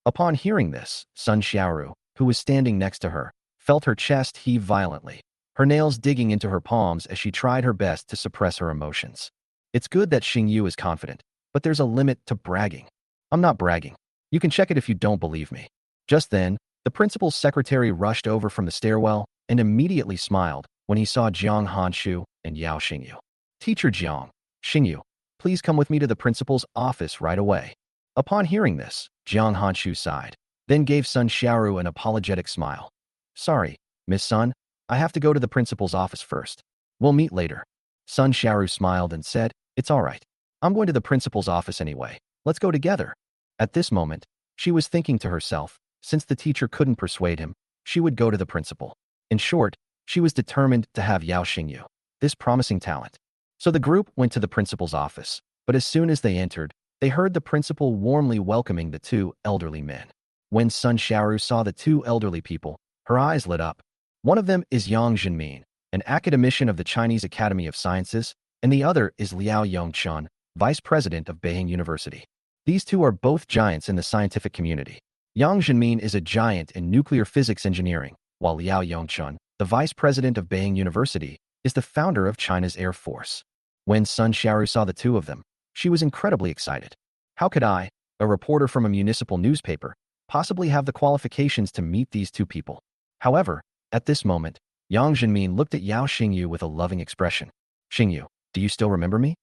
Upon hearing this, Sun Xiaoru, who was standing next to her, felt her chest heave violently, her nails digging into her palms as she tried her best to suppress her emotions. It's good that Xingyu is confident, but there's a limit to bragging. I'm not bragging. You can check it if you don't believe me. Just then, the principal's secretary rushed over from the stairwell and immediately smiled when he saw Jiang Hanshu and Yao Xingyu. Teacher Jiang, Xingyu, please come with me to the principal's office right away. Upon hearing this, Jiang Hanshu sighed, then gave Sun Xiaoru an apologetic smile. Sorry, Miss Sun, I have to go to the principal's office first. We'll meet later. Sun Xiaoru smiled and said, it's all right. I'm going to the principal's office anyway. Let's go together. At this moment, she was thinking to herself, since the teacher couldn't persuade him, she would go to the principal. In short, she was determined to have Yao Xingyu, this promising talent. So the group went to the principal's office, but as soon as they entered, they heard the principal warmly welcoming the 2 elderly men. When Sun Xiaoru saw the 2 elderly people, her eyes lit up. One of them is Yang Zhenmin, an academician of the Chinese Academy of Sciences, and the other is Liao Yongchun, vice president of Beijing University. These 2 are both giants in the scientific community. Yang Zhenmin is a giant in nuclear physics engineering, while Liao Yongchun, the vice president of Beijing University, is the founder of China's Air Force. When Sun Xiaoru saw the 2 of them, she was incredibly excited. How could I, a reporter from a municipal newspaper, possibly have the qualifications to meet these two people. However, at this moment, Yang Jinmin looked at Yao Xingyu with a loving expression. Xingyu, do you still remember me?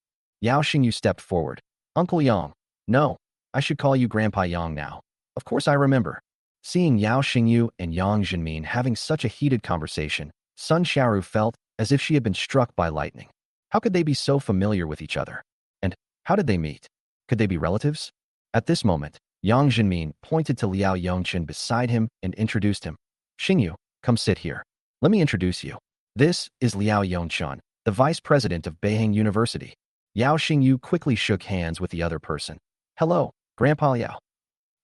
Yao Xingyu stepped forward. Uncle Yang. No, I should call you Grandpa Yang now. Of course I remember. Seeing Yao Xingyu and Yang Jinmin having such a heated conversation, Sun Xiaoru felt as if she had been struck by lightning. How could they be so familiar with each other? And how did they meet? Could they be relatives? At this moment, Yang Jinmin pointed to Liao Yongchen beside him and introduced him. Xingyu, come sit here. Let me introduce you. This is Liao Yongchen, the vice president of Beihang University. Yao Xingyu quickly shook hands with the other person. Hello, Grandpa Liao.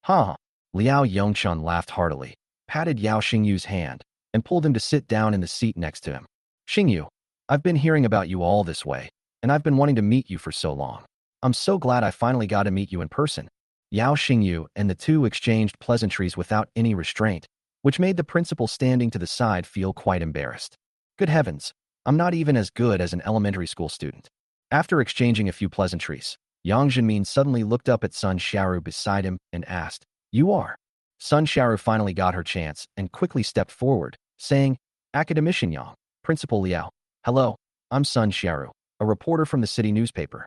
Ha! Liao Yongchen laughed heartily, patted Yao Xingyu's hand, and pulled him to sit down in the seat next to him. Xingyu, I've been hearing about you all this way, and I've been wanting to meet you for so long. I'm so glad I finally got to meet you in person. Yao Xingyu and the two exchanged pleasantries without any restraint, which made the principal standing to the side feel quite embarrassed. Good heavens, I'm not even as good as an elementary school student. After exchanging a few pleasantries, Yang Jinmin suddenly looked up at Sun Xiaoru beside him and asked, You are? Sun Xiaoru finally got her chance and quickly stepped forward, saying, Academician Yang, Principal Liao. Hello, I'm Sun Xiaoru, a reporter from the city newspaper.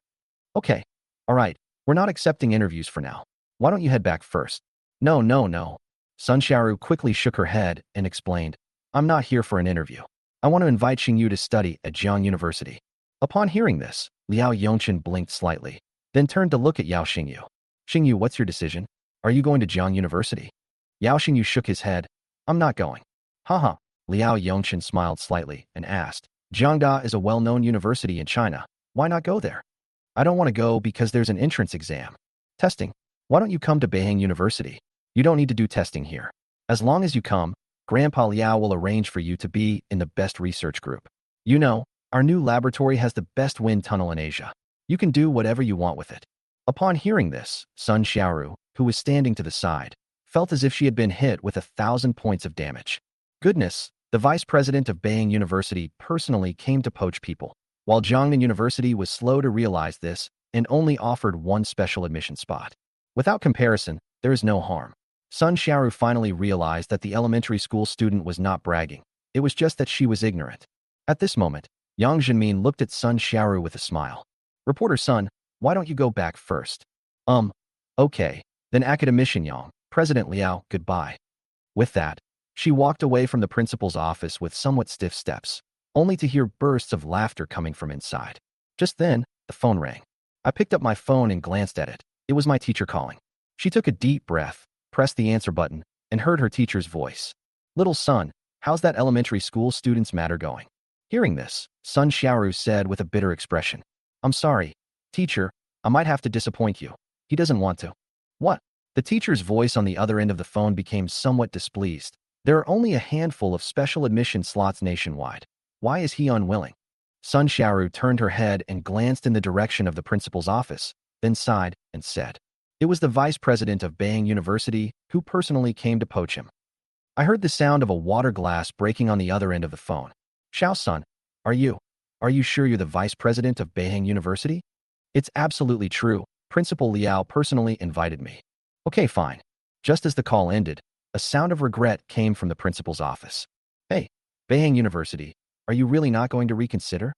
Okay, all right, we're not accepting interviews for now. Why don't you head back first? No, no, no. Sun Xiaoru quickly shook her head and explained, I'm not here for an interview. I want to invite Xingyu to study at Jiang University. Upon hearing this, Liao Yongchen blinked slightly, then turned to look at Yao Xingyu. Xingyu, what's your decision? Are you going to Jiang University? Yao Xingyu shook his head. I'm not going. Haha. Liao Yongchen smiled slightly and asked, Jiangda is a well-known university in China. Why not go there? I don't want to go because there's an entrance exam. Testing. Why don't you come to Beihang University? You don't need to do testing here. As long as you come, Grandpa Liao will arrange for you to be in the best research group. You know, our new laboratory has the best wind tunnel in Asia. You can do whatever you want with it. Upon hearing this, Sun Xiaoru, who was standing to the side, felt as if she had been hit with 1,000 points of damage. Goodness, the vice president of Beihang University personally came to poach people, while Jiangnan University was slow to realize this and only offered one special admission spot. Without comparison, there is no harm. Sun Xiaoru finally realized that the elementary school student was not bragging. It was just that she was ignorant. At this moment, Yang Jinmin looked at Sun Xiaoru with a smile. Reporter Sun, why don't you go back first? Okay. Then Academician Yang, President Liao, goodbye. With that, she walked away from the principal's office with somewhat stiff steps, only to hear bursts of laughter coming from inside. Just then, the phone rang. I picked up my phone and glanced at it. It was my teacher calling. She took a deep breath, pressed the answer button, and heard her teacher's voice. Little son, how's that elementary school student's matter going? Hearing this, Sun Xiaoru said with a bitter expression. I'm sorry, teacher, I might have to disappoint you. He doesn't want to. What? The teacher's voice on the other end of the phone became somewhat displeased. There are only a handful of special admission slots nationwide. Why is he unwilling? Sun Xiaoru turned her head and glanced in the direction of the principal's office, then sighed and said, It was the vice president of Beihang University who personally came to poach him. I heard the sound of a water glass breaking on the other end of the phone. Xiao Sun, are you sure you're the vice president of Beihang University? It's absolutely true. Principal Liao personally invited me. Okay, fine. Just as the call ended, a sound of regret came from the principal's office. Hey, Beihang University, are you really not going to reconsider?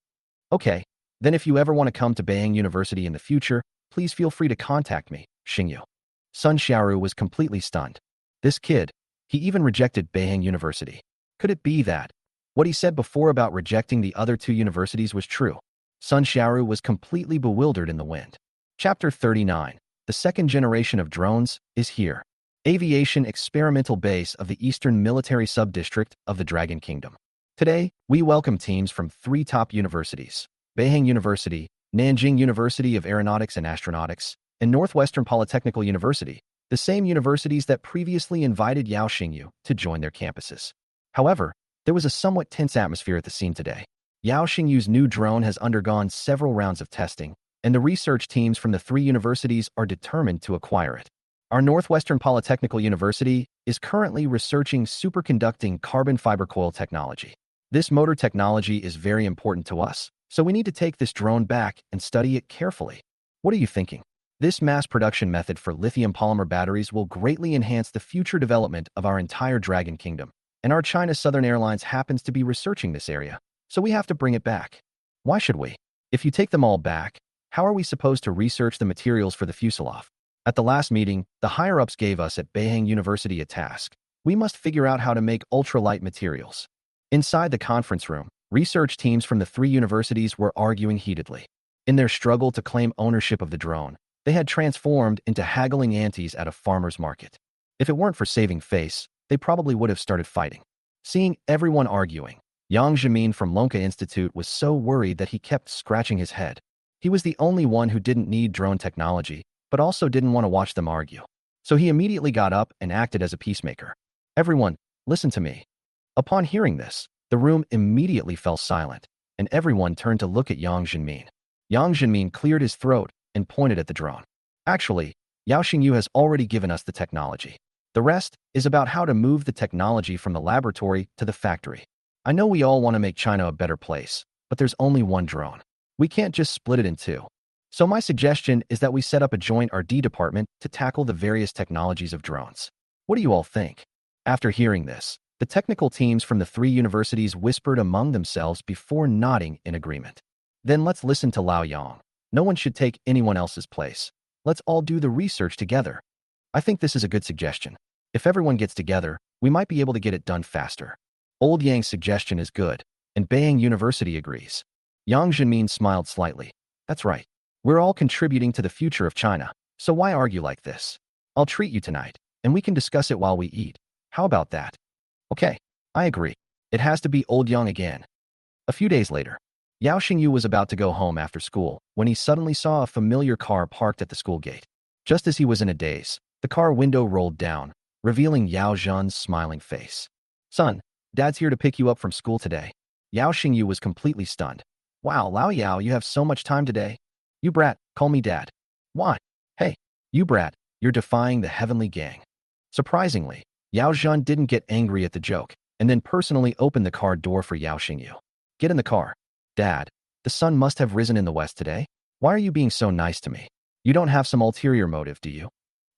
Okay, then if you ever want to come to Beihang University in the future, please feel free to contact me, Xingyu. Sun Xiaoru was completely stunned. This kid, he even rejected Beihang University. Could it be that what he said before about rejecting the other two universities was true? Sun Xiaoru was completely bewildered in the wind. Chapter 39. The second generation of drones is here. Aviation Experimental Base of the Eastern Military Subdistrict of the Dragon Kingdom. Today, we welcome teams from 3 top universities: Beihang University, Nanjing University of Aeronautics and Astronautics, and Northwestern Polytechnical University, the same universities that previously invited Yao Xingyu to join their campuses. However, there was a somewhat tense atmosphere at the scene today. Yao Xingyu's new drone has undergone several rounds of testing, and the research teams from the 3 universities are determined to acquire it. Our Northwestern Polytechnical University is currently researching superconducting carbon fiber coil technology. This motor technology is very important to us, so we need to take this drone back and study it carefully. What are you thinking? This mass production method for lithium polymer batteries will greatly enhance the future development of our entire Dragon Kingdom. And our China Southern Airlines happens to be researching this area, so we have to bring it back. Why should we? If you take them all back, how are we supposed to research the materials for the fuselage? At the last meeting, the higher-ups gave us at Beihang University a task. We must figure out how to make ultralight materials. Inside the conference room, research teams from the three universities were arguing heatedly. In their struggle to claim ownership of the drone, they had transformed into haggling aunties at a farmer's market. If it weren't for saving face, they probably would have started fighting. Seeing everyone arguing, Yang Jimin from Lonka Institute was so worried that he kept scratching his head. He was the only one who didn't need drone technology, but also didn't want to watch them argue. So he immediately got up and acted as a peacemaker. Everyone, listen to me. Upon hearing this, the room immediately fell silent, and everyone turned to look at Yang Jinmin. Yang Jinmin cleared his throat and pointed at the drone. Actually, Yao Xingyu has already given us the technology. The rest is about how to move the technology from the laboratory to the factory. I know we all want to make China a better place, but there's only one drone. We can't just split it in two. So my suggestion is that we set up a joint R&D department to tackle the various technologies of drones. What do you all think? After hearing this, the technical teams from the three universities whispered among themselves before nodding in agreement. Then let's listen to Lao Yang. No one should take anyone else's place. Let's all do the research together. I think this is a good suggestion. If everyone gets together, we might be able to get it done faster. Old Yang's suggestion is good, and Beihang University agrees. Yang Jinmin smiled slightly. That's right. We're all contributing to the future of China, so why argue like this? I'll treat you tonight, and we can discuss it while we eat. How about that? Okay, I agree. It has to be Old Yang again. A few days later, Yao Xingyu was about to go home after school when he suddenly saw a familiar car parked at the school gate. Just as he was in a daze, the car window rolled down, revealing Yao Zhan's smiling face. Son, Dad's here to pick you up from school today. Yao Xingyu was completely stunned. Wow, Lao Yao, you have so much time today. You brat, call me Dad. Why? Hey, you brat, you're defying the heavenly gang. Surprisingly, Yao Zhan didn't get angry at the joke and then personally opened the car door for Yao Xingyu. Get in the car. Dad, the sun must have risen in the west today. Why are you being so nice to me? You don't have some ulterior motive, do you?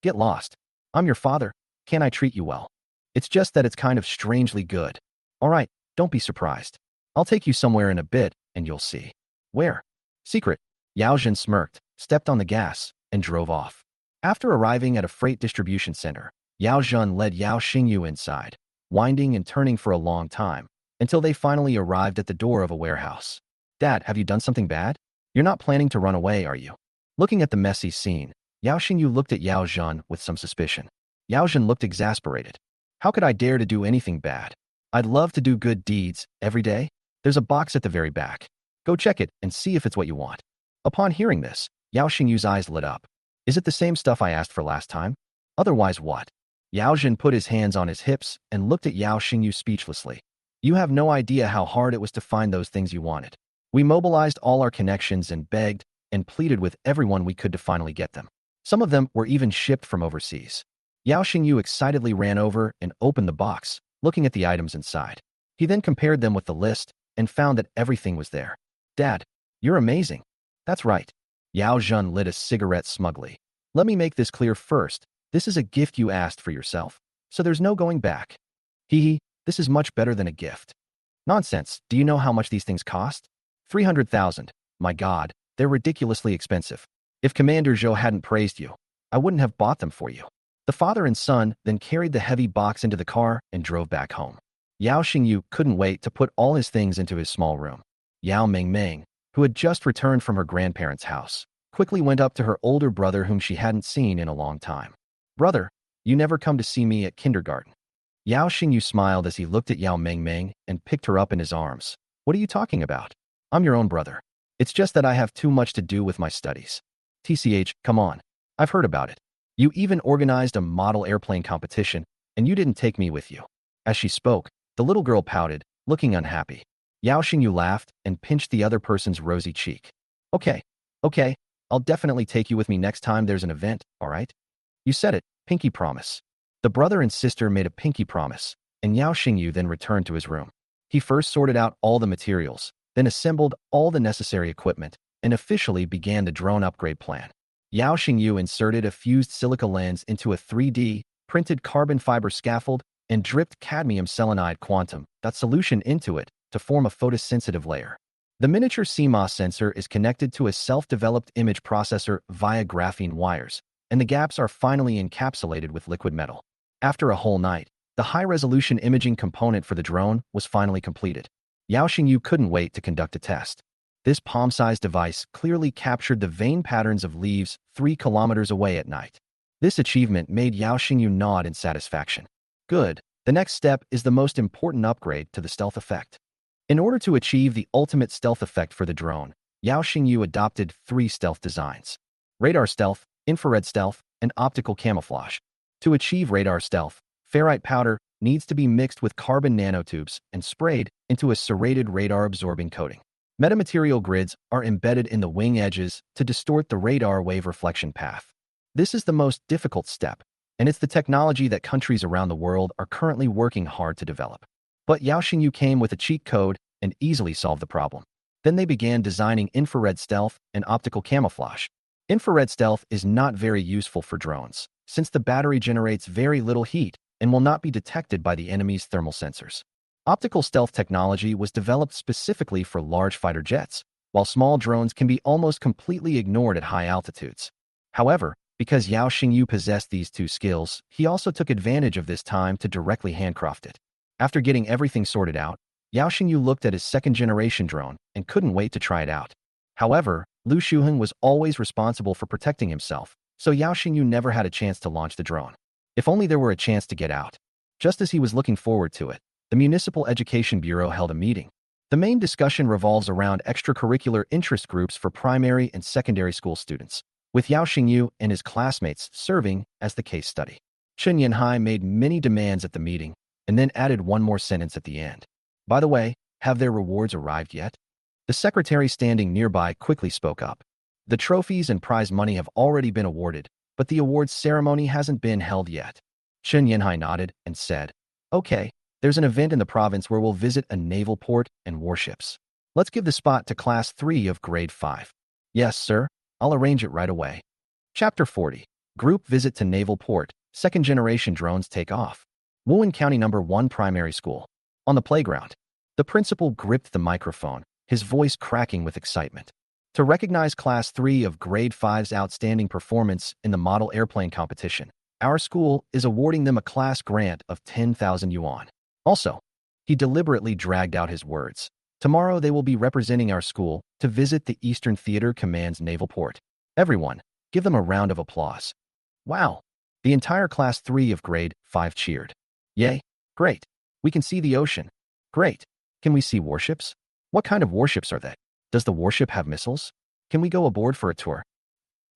Get lost. I'm your father. Can't I treat you well? It's just that it's kind of strangely good. All right, don't be surprised. I'll take you somewhere in a bit, and you'll see. Where? Secret. Yao Zhan smirked, stepped on the gas, and drove off. After arriving at a freight distribution center, Yao Zhan led Yao Xingyu inside, winding and turning for a long time, until they finally arrived at the door of a warehouse. Dad, have you done something bad? You're not planning to run away, are you? Looking at the messy scene, Yao Xingyu looked at Yao Zhan with some suspicion. Yao Zhan looked exasperated. How could I dare to do anything bad? I'd love to do good deeds every day. There's a box at the very back. Go check it and see if it's what you want. Upon hearing this, Yao Xingyu's eyes lit up. Is it the same stuff I asked for last time? Otherwise what? Yao Zhan put his hands on his hips and looked at Yao Xingyu speechlessly. You have no idea how hard it was to find those things you wanted. We mobilized all our connections and begged and pleaded with everyone we could to finally get them. Some of them were even shipped from overseas. Yao Xingyu excitedly ran over and opened the box, looking at the items inside. He then compared them with the list and found that everything was there. Dad, you're amazing. That's right. Yao Zhan lit a cigarette smugly. Let me make this clear first. This is a gift you asked for yourself, so there's no going back. Hee, this is much better than a gift. Nonsense. Do you know how much these things cost? 300,000. My God, they're ridiculously expensive. If Commander Zhou hadn't praised you, I wouldn't have bought them for you. The father and son then carried the heavy box into the car and drove back home. Yao Xingyu couldn't wait to put all his things into his small room. Yao Mengmeng, who had just returned from her grandparents' house, quickly went up to her older brother whom she hadn't seen in a long time. Brother, you never come to see me at kindergarten. Yao Xingyu smiled as he looked at Yao Mengmeng and picked her up in his arms. What are you talking about? I'm your own brother. It's just that I have too much to do with my studies. TCH, come on. I've heard about it. You even organized a model airplane competition, and you didn't take me with you. As she spoke, the little girl pouted, looking unhappy. Yao Xingyu laughed and pinched the other person's rosy cheek. Okay, I'll definitely take you with me next time there's an event, all right? You said it, pinky promise. The brother and sister made a pinky promise, and Yao Xingyu then returned to his room. He first sorted out all the materials, then assembled all the necessary equipment, and officially began the drone upgrade plan. Yao Xingyu inserted a fused silica lens into a 3D printed carbon fiber scaffold and dripped cadmium selenide quantum, that solution into it, to form a photosensitive layer. The miniature CMOS sensor is connected to a self-developed image processor via graphene wires, and the gaps are finally encapsulated with liquid metal. After a whole night, the high-resolution imaging component for the drone was finally completed. Yao Xingyu couldn't wait to conduct a test. This palm-sized device clearly captured the vein patterns of leaves 3 kilometers away at night. This achievement made Yao Xingyu nod in satisfaction. Good. The next step is the most important upgrade to the stealth effect. In order to achieve the ultimate stealth effect for the drone, Yao Xingyu adopted 3 stealth designs: radar stealth, infrared stealth, and optical camouflage. To achieve radar stealth, ferrite powder needs to be mixed with carbon nanotubes and sprayed into a serrated radar-absorbing coating. Metamaterial grids are embedded in the wing edges to distort the radar wave reflection path. This is the most difficult step, and it's the technology that countries around the world are currently working hard to develop. But Yao Xingyu came with a cheat code and easily solved the problem. Then they began designing infrared stealth and optical camouflage. Infrared stealth is not very useful for drones, since the battery generates very little heat and will not be detected by the enemy's thermal sensors. Optical stealth technology was developed specifically for large fighter jets, while small drones can be almost completely ignored at high altitudes. However, because Yao Xingyu possessed these 2 skills, he also took advantage of this time to directly handcraft it. After getting everything sorted out, Yao Xingyu looked at his 2nd-generation drone and couldn't wait to try it out. However, Lu Shuheng was always responsible for protecting himself, so Yao Xingyu never had a chance to launch the drone. If only there were a chance to get out. Just as he was looking forward to it, the Municipal Education Bureau held a meeting. The main discussion revolves around extracurricular interest groups for primary and secondary school students, with Yao Xingyu and his classmates serving as the case study. Chen Yanhai made many demands at the meeting and then added one more sentence at the end. By the way, have their rewards arrived yet? The secretary standing nearby quickly spoke up. The trophies and prize money have already been awarded, but the awards ceremony hasn't been held yet. Chen Yanhai nodded and said, "Okay, there's an event in the province where we'll visit a naval port and warships. Let's give the spot to Class 3 of Grade 5. Yes, sir. I'll arrange it right away." Chapter 40. Group Visit to Naval Port. 2nd-generation drones take off. Wuhan County No. 1 Primary School. On the playground, the principal gripped the microphone, his voice cracking with excitement. To recognize Class 3 of Grade 5's outstanding performance in the model airplane competition, our school is awarding them a class grant of 10,000 yuan. Also, he deliberately dragged out his words. Tomorrow they will be representing our school to visit the Eastern Theater Command's naval port. Everyone, give them a round of applause. Wow! The entire Class 3 of Grade 5 cheered. Yay! Great! We can see the ocean. Great! Can we see warships? What kind of warships are they? Does the warship have missiles? Can we go aboard for a tour?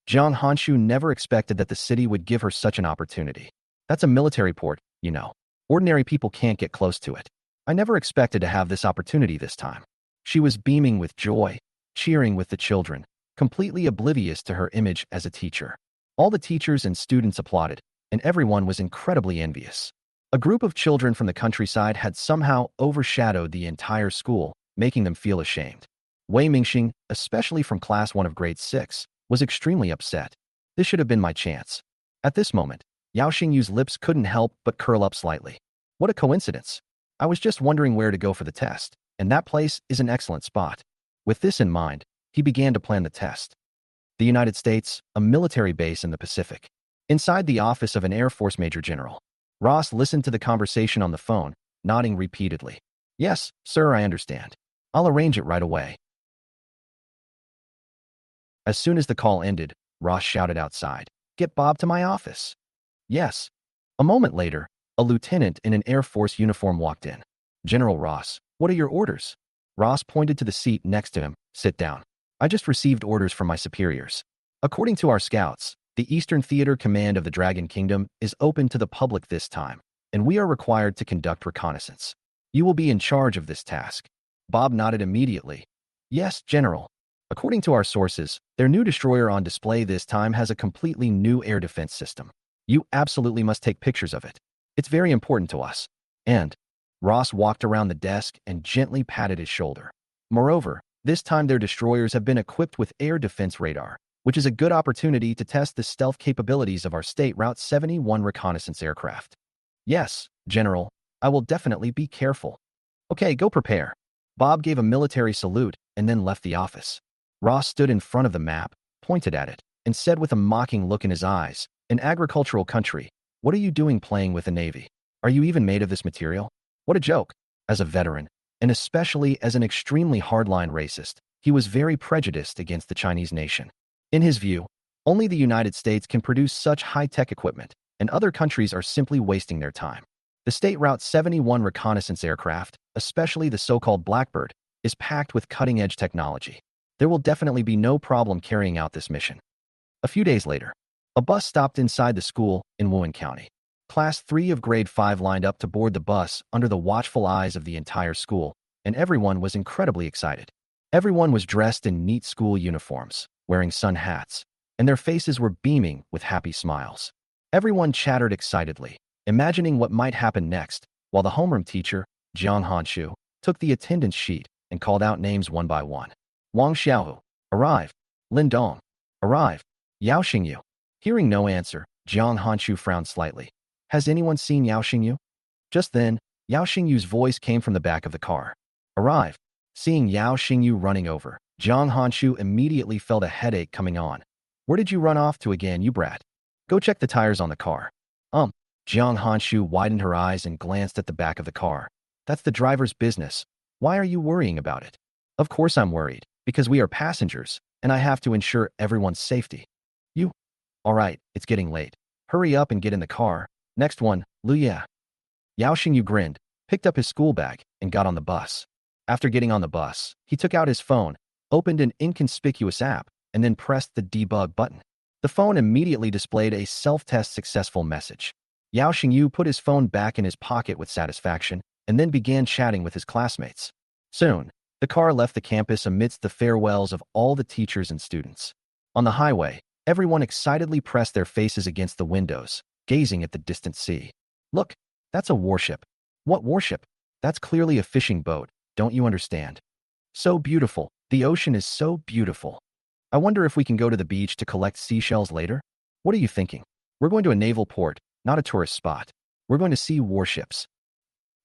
Jiang Hanshu never expected that the city would give her such an opportunity. That's a military port, you know. Ordinary people can't get close to it. I never expected to have this opportunity this time. She was beaming with joy, cheering with the children, completely oblivious to her image as a teacher. All the teachers and students applauded, and everyone was incredibly envious. A group of children from the countryside had somehow overshadowed the entire school, making them feel ashamed. Wei Mingxing, especially from Class 1 of Grade 6, was extremely upset. This should have been my chance. At this moment, Yao Xingyu's lips couldn't help but curl up slightly. What a coincidence. I was just wondering where to go for the test, and that place is an excellent spot. With this in mind, he began to plan the test. The United States, a military base in the Pacific. Inside the office of an Air Force Major General, Ross listened to the conversation on the phone, nodding repeatedly. Yes, sir, I understand. I'll arrange it right away. As soon as the call ended, Ross shouted outside, Get Bob to my office. Yes. A moment later, a lieutenant in an Air Force uniform walked in. General Ross, what are your orders? Ross pointed to the seat next to him. Sit down. I just received orders from my superiors. According to our scouts, the Eastern Theater Command of the Dragon Kingdom is open to the public this time, and we are required to conduct reconnaissance. You will be in charge of this task. Bob nodded immediately. Yes, General. According to our sources, their new destroyer on display this time has a completely new air defense system. You absolutely must take pictures of it. It's very important to us. And Ross walked around the desk and gently patted his shoulder. Moreover, this time their destroyers have been equipped with air defense radar, which is a good opportunity to test the stealth capabilities of our State Route 71 reconnaissance aircraft. Yes, General, I will definitely be careful. Okay, go prepare. Bob gave a military salute and then left the office. Ross stood in front of the map, pointed at it, and said with a mocking look in his eyes, "An agricultural country, what are you doing playing with the Navy? Are you even made of this material? What a joke." As a veteran, and especially as an extremely hardline racist, he was very prejudiced against the Chinese nation. In his view, only the United States can produce such high-tech equipment, and other countries are simply wasting their time. The State Route 71 reconnaissance aircraft, especially the so-called Blackbird, is packed with cutting-edge technology. There will definitely be no problem carrying out this mission. A few days later, a bus stopped inside the school in Wuhan County. Class 3 of Grade 5 lined up to board the bus under the watchful eyes of the entire school, and everyone was incredibly excited. Everyone was dressed in neat school uniforms, wearing sun hats, and their faces were beaming with happy smiles. Everyone chattered excitedly, imagining what might happen next, while the homeroom teacher, Jiang Hanshu, took the attendance sheet and called out names one by one. Wang Xiaohu, arrive. Lin Dong, arrive. Yao Xingyu. Hearing no answer, Jiang Hanshu frowned slightly. Has anyone seen Yao Xingyu? Just then, Yao Xingyu's voice came from the back of the car. Arrive. Seeing Yao Xingyu running over, Jiang Hanshu immediately felt a headache coming on. Where did you run off to again, you brat? Go check the tires on the car. Jiang Hanshu widened her eyes and glanced at the back of the car. That's the driver's business. Why are you worrying about it? Of course I'm worried, because we are passengers, and I have to ensure everyone's safety. You? All right, it's getting late. Hurry up and get in the car. Next one, Luya. Yao Xingyu grinned, picked up his school bag, and got on the bus. After getting on the bus, he took out his phone, opened an inconspicuous app, and then pressed the debug button. The phone immediately displayed a self-test successful message. Yao Xingyu put his phone back in his pocket with satisfaction, and then began chatting with his classmates. Soon, the car left the campus amidst the farewells of all the teachers and students. On the highway, everyone excitedly pressed their faces against the windows, gazing at the distant sea. Look, that's a warship. What warship? That's clearly a fishing boat, don't you understand? So beautiful, the ocean is so beautiful. I wonder if we can go to the beach to collect seashells later? What are you thinking? We're going to a naval port, not a tourist spot. We're going to see warships.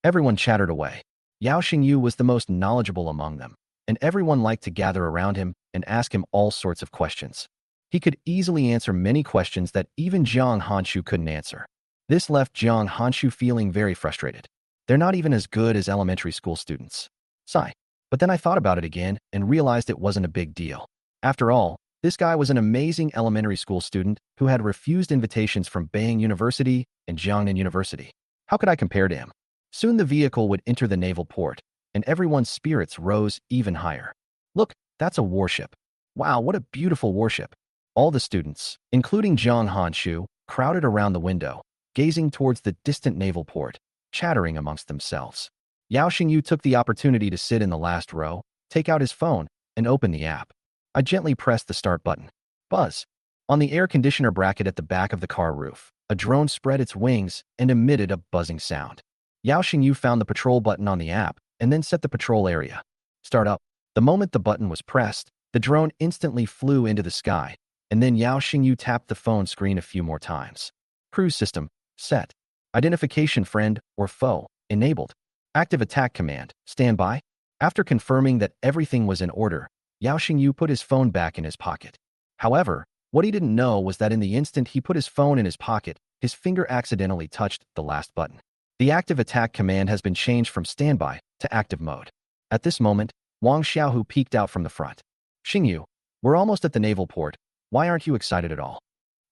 Everyone chattered away. Yao Xingyu was the most knowledgeable among them, and everyone liked to gather around him and ask him all sorts of questions. He could easily answer many questions that even Jiang Hanshu couldn't answer. This left Jiang Hanshu feeling very frustrated. They're not even as good as elementary school students. Sigh. But then I thought about it again and realized it wasn't a big deal. After all, this guy was an amazing elementary school student who had refused invitations from Beiyang University and Jiangnan University. How could I compare to him? Soon the vehicle would enter the naval port, and everyone's spirits rose even higher. Look, that's a warship. Wow, what a beautiful warship. All the students, including Jiang Hanshu, crowded around the window, gazing towards the distant naval port, chattering amongst themselves. Yao Xingyu took the opportunity to sit in the last row, take out his phone, and open the app. I gently pressed the start button. Buzz. On the air conditioner bracket at the back of the car roof, a drone spread its wings and emitted a buzzing sound. Yao Xingyu found the patrol button on the app and then set the patrol area. Start up. The moment the button was pressed, the drone instantly flew into the sky, and then Yao Xingyu tapped the phone screen a few more times. Cruise system, set. Identification friend or foe, enabled. Active attack command, stand by. After confirming that everything was in order, Yao Xingyu put his phone back in his pocket. However, what he didn't know was that in the instant he put his phone in his pocket, his finger accidentally touched the last button. The active attack command has been changed from standby to active mode. At this moment, Wang Xiaohu peeked out from the front. Xingyu, we're almost at the naval port. Why aren't you excited at all?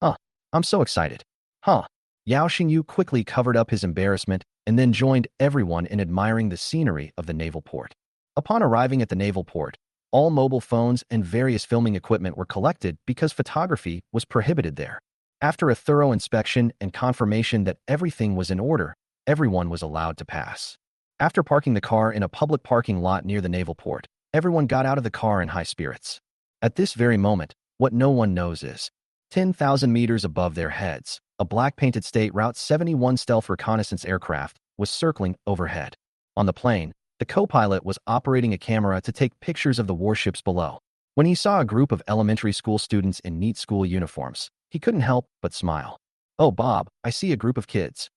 I'm so excited. Yao Xingyu quickly covered up his embarrassment and then joined everyone in admiring the scenery of the naval port. Upon arriving at the naval port, all mobile phones and various filming equipment were collected because photography was prohibited there. After a thorough inspection and confirmation that everything was in order, everyone was allowed to pass. After parking the car in a public parking lot near the naval port, everyone got out of the car in high spirits. At this very moment, what no one knows is, 10,000 meters above their heads, a black-painted State Route 71 stealth reconnaissance aircraft was circling overhead. On the plane, the co-pilot was operating a camera to take pictures of the warships below. When he saw a group of elementary school students in neat school uniforms, he couldn't help but smile. "Oh, Bob, I see a group of kids."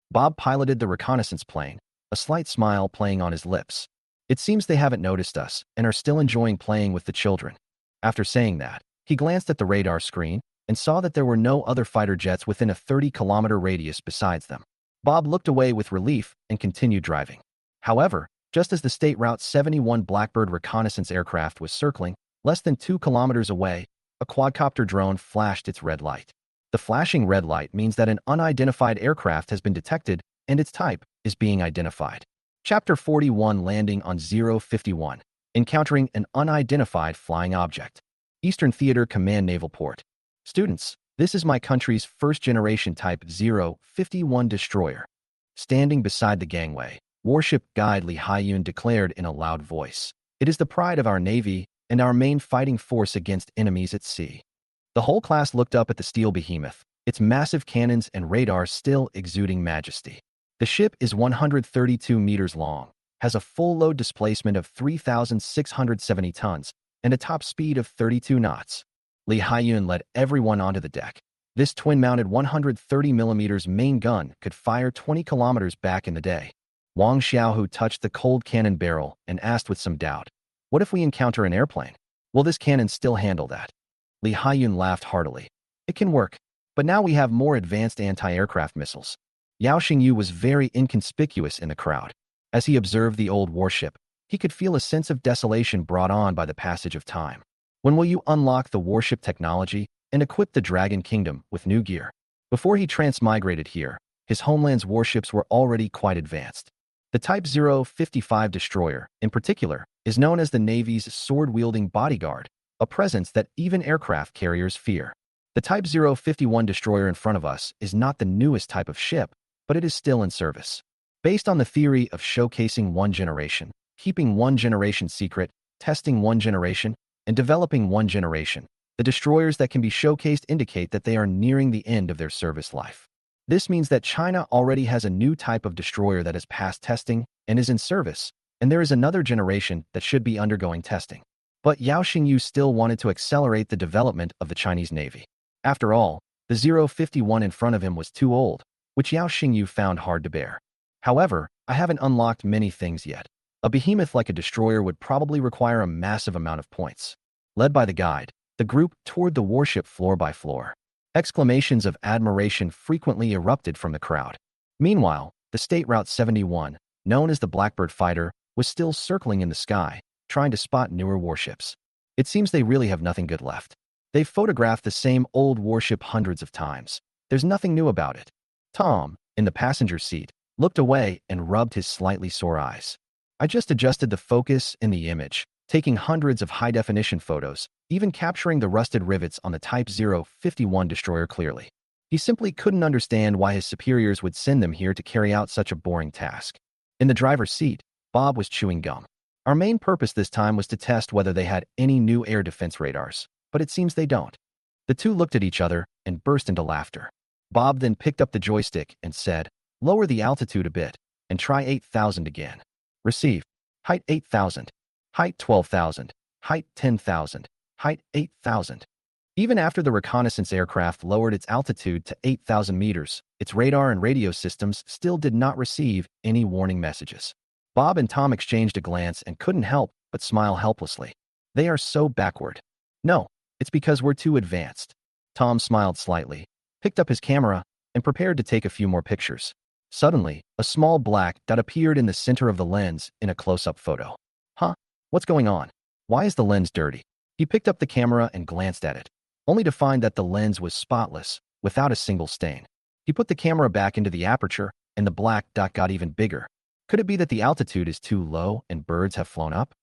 Bob piloted the reconnaissance plane, a slight smile playing on his lips. "It seems they haven't noticed us and are still enjoying playing with the children." After saying that, he glanced at the radar screen and saw that there were no other fighter jets within a 30-kilometer radius besides them. Bob looked away with relief and continued driving. However, just as the State Route 71 Blackbird reconnaissance aircraft was circling, less than 2 kilometers away, a quadcopter drone flashed its red light. The flashing red light means that an unidentified aircraft has been detected and its type is being identified. Chapter 41, Landing on 051, Encountering an Unidentified Flying Object. Eastern Theater Command Naval Port. Students, this is my country's first-generation Type 051 destroyer. Standing beside the gangway, Warship Guide Lee Hyun declared in a loud voice, "It is the pride of our Navy and our main fighting force against enemies at sea." The whole class looked up at the steel behemoth, its massive cannons and radars still exuding majesty. The ship is 132 meters long, has a full load displacement of 3,670 tons, and a top speed of 32 knots. Lee Hyun led everyone onto the deck. This twin-mounted 130mm main gun could fire 20 kilometers back in the day. Wang Xiaohu touched the cold cannon barrel and asked with some doubt, "What if we encounter an airplane? Will this cannon still handle that?" Lee Hyun laughed heartily. "It can work, but now we have more advanced anti-aircraft missiles." Yao Xingyu was very inconspicuous in the crowd. As he observed the old warship, he could feel a sense of desolation brought on by the passage of time. When will you unlock the warship technology and equip the Dragon Kingdom with new gear? Before he transmigrated here, his homeland's warships were already quite advanced. The Type 055 destroyer, in particular, is known as the Navy's sword-wielding bodyguard, a presence that even aircraft carriers fear. The Type 051 destroyer in front of us is not the newest type of ship, but it is still in service. Based on the theory of showcasing one generation, keeping one generation secret, testing one generation, and developing one generation, the destroyers that can be showcased indicate that they are nearing the end of their service life. This means that China already has a new type of destroyer that has passed testing and is in service, and there is another generation that should be undergoing testing. But Yao Xingyu still wanted to accelerate the development of the Chinese Navy. After all, the 051 in front of him was too old, which Yao Xingyu found hard to bear. "However, I haven't unlocked many things yet. A behemoth like a destroyer would probably require a massive amount of points." Led by the guide, the group toured the warship floor by floor. Exclamations of admiration frequently erupted from the crowd. Meanwhile, the State Route 71, known as the Blackbird fighter, was still circling in the sky, trying to spot newer warships. It seems they really have nothing good left. They've photographed the same old warship hundreds of times. There's nothing new about it. Tom, in the passenger seat, looked away and rubbed his slightly sore eyes. "I just adjusted the focus in the image, taking hundreds of high-definition photos, even capturing the rusted rivets on the Type 051 destroyer clearly." He simply couldn't understand why his superiors would send them here to carry out such a boring task. In the driver's seat, Bob was chewing gum. "Our main purpose this time was to test whether they had any new air defense radars, but it seems they don't." The two looked at each other and burst into laughter. Bob then picked up the joystick and said, "Lower the altitude a bit and try 8,000 again. Receive. Height 8,000. Height 12,000. Height 10,000. Height 8,000. Even after the reconnaissance aircraft lowered its altitude to 8,000 meters, its radar and radio systems still did not receive any warning messages. Bob and Tom exchanged a glance and couldn't help but smile helplessly. "They are so backward." "No, it's because we're too advanced." Tom smiled slightly, picked up his camera, and prepared to take a few more pictures. Suddenly, a small black dot appeared in the center of the lens in a close-up photo. "Huh? What's going on? Why is the lens dirty?" He picked up the camera and glanced at it, only to find that the lens was spotless, without a single stain. He put the camera back into the aperture, and the black dot got even bigger. Could it be that the altitude is too low and birds have flown up?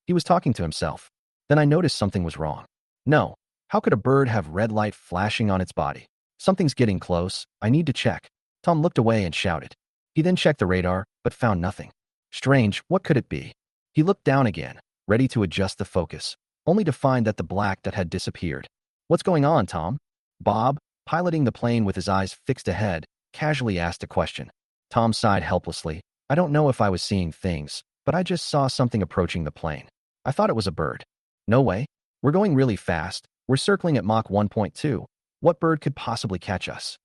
He was talking to himself. Then I noticed something was wrong. No, how could a bird have red light flashing on its body? Something's getting close. I need to check. Tom looked away and shouted. He then checked the radar, but found nothing. Strange, what could it be? He looked down again, ready to adjust the focus, only to find that the black dot had disappeared. "What's going on, Tom?" Bob, piloting the plane with his eyes fixed ahead, casually asked a question. Tom sighed helplessly. "I don't know if I was seeing things, but I just saw something approaching the plane. I thought it was a bird." "No way. We're going really fast. We're circling at Mach 1.2. What bird could possibly catch us?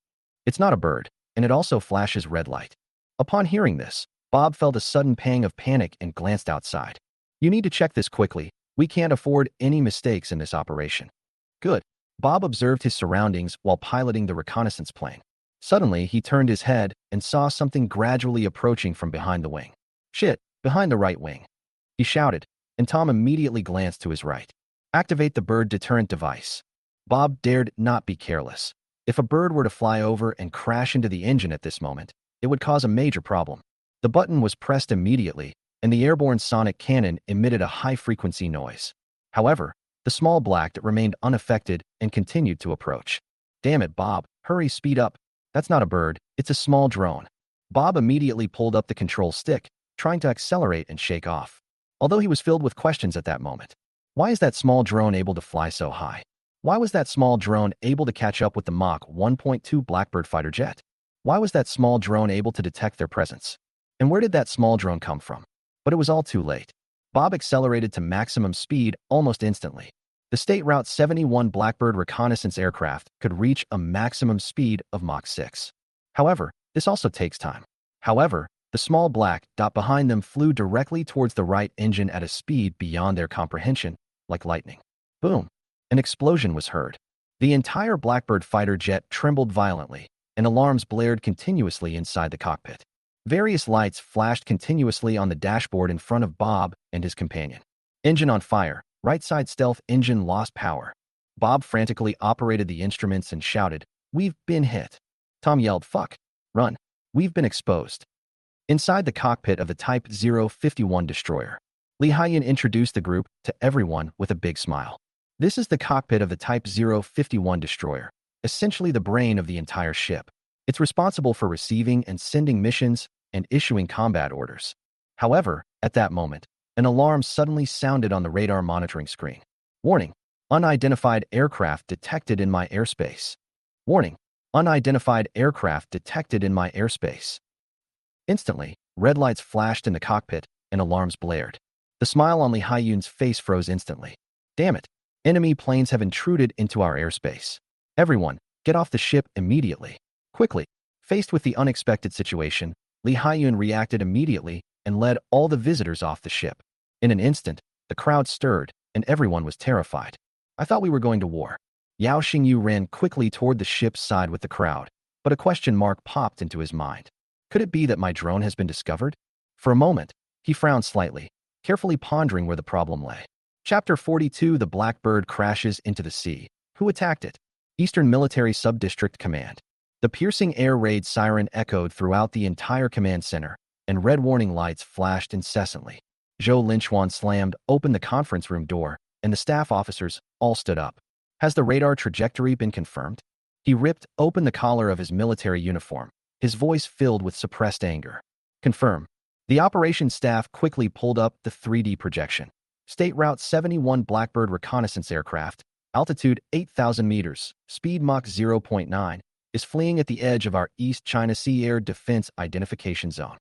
It's not a bird, and it also flashes red light. Upon hearing this, Bob felt a sudden pang of panic and glanced outside. You need to check this quickly. We can't afford any mistakes in this operation. Good. Bob observed his surroundings while piloting the reconnaissance plane. Suddenly, he turned his head and saw something gradually approaching from behind the wing. Shit, behind the right wing. He shouted, and Tom immediately glanced to his right. Activate the bird deterrent device. Bob dared not be careless. If a bird were to fly over and crash into the engine at this moment, it would cause a major problem. The button was pressed immediately, and the airborne sonic cannon emitted a high-frequency noise. However, the small black remained unaffected and continued to approach. Damn it, Bob, hurry, speed up. That's not a bird, it's a small drone. Bob immediately pulled up the control stick, trying to accelerate and shake off. Although he was filled with questions at that moment. Why is that small drone able to fly so high? Why was that small drone able to catch up with the Mach 1.2 Blackbird fighter jet? Why was that small drone able to detect their presence? And where did that small drone come from? But it was all too late. Bob accelerated to maximum speed almost instantly. The State Route 71 Blackbird reconnaissance aircraft could reach a maximum speed of Mach 6. However, this also takes time. However, the small black dot behind them flew directly towards the right engine at a speed beyond their comprehension, like lightning. Boom! An explosion was heard. The entire Blackbird fighter jet trembled violently, and alarms blared continuously inside the cockpit. Various lights flashed continuously on the dashboard in front of Bob and his companion. Engine on fire. Right side stealth engine lost power. Bob frantically operated the instruments and shouted, "We've been hit." Tom yelled, "Fuck. Run. We've been exposed." Inside the cockpit of the Type 051 destroyer, Lee Hyun introduced the group to everyone with a big smile. This is the cockpit of the Type 051 destroyer, essentially the brain of the entire ship. It's responsible for receiving and sending missions and issuing combat orders. However, at that moment, an alarm suddenly sounded on the radar monitoring screen. Warning, unidentified aircraft detected in my airspace. Warning, unidentified aircraft detected in my airspace. Instantly, red lights flashed in the cockpit and alarms blared. The smile on Lee Hyun's face froze instantly. Damn it, enemy planes have intruded into our airspace. Everyone, get off the ship immediately. Quickly, faced with the unexpected situation, Lee Hyun reacted immediately and led all the visitors off the ship. In an instant, the crowd stirred, and everyone was terrified. I thought we were going to war. Yao Xingyu ran quickly toward the ship's side with the crowd, but a question mark popped into his mind. Could it be that my drone has been discovered? For a moment, he frowned slightly, carefully pondering where the problem lay. Chapter 42: The Blackbird crashes into the sea. Who attacked it? Eastern Military Sub-District Command. The piercing air raid siren echoed throughout the entire command center, and red warning lights flashed incessantly. Zhou Linchuan slammed open the conference room door, and the staff officers all stood up. Has the radar trajectory been confirmed? He ripped open the collar of his military uniform, his voice filled with suppressed anger. Confirm. The operations staff quickly pulled up the 3D projection. State Route 71 Blackbird reconnaissance aircraft, altitude 8,000 meters, speed Mach 0.9, is fleeing at the edge of our East China Sea Air Defense Identification Zone.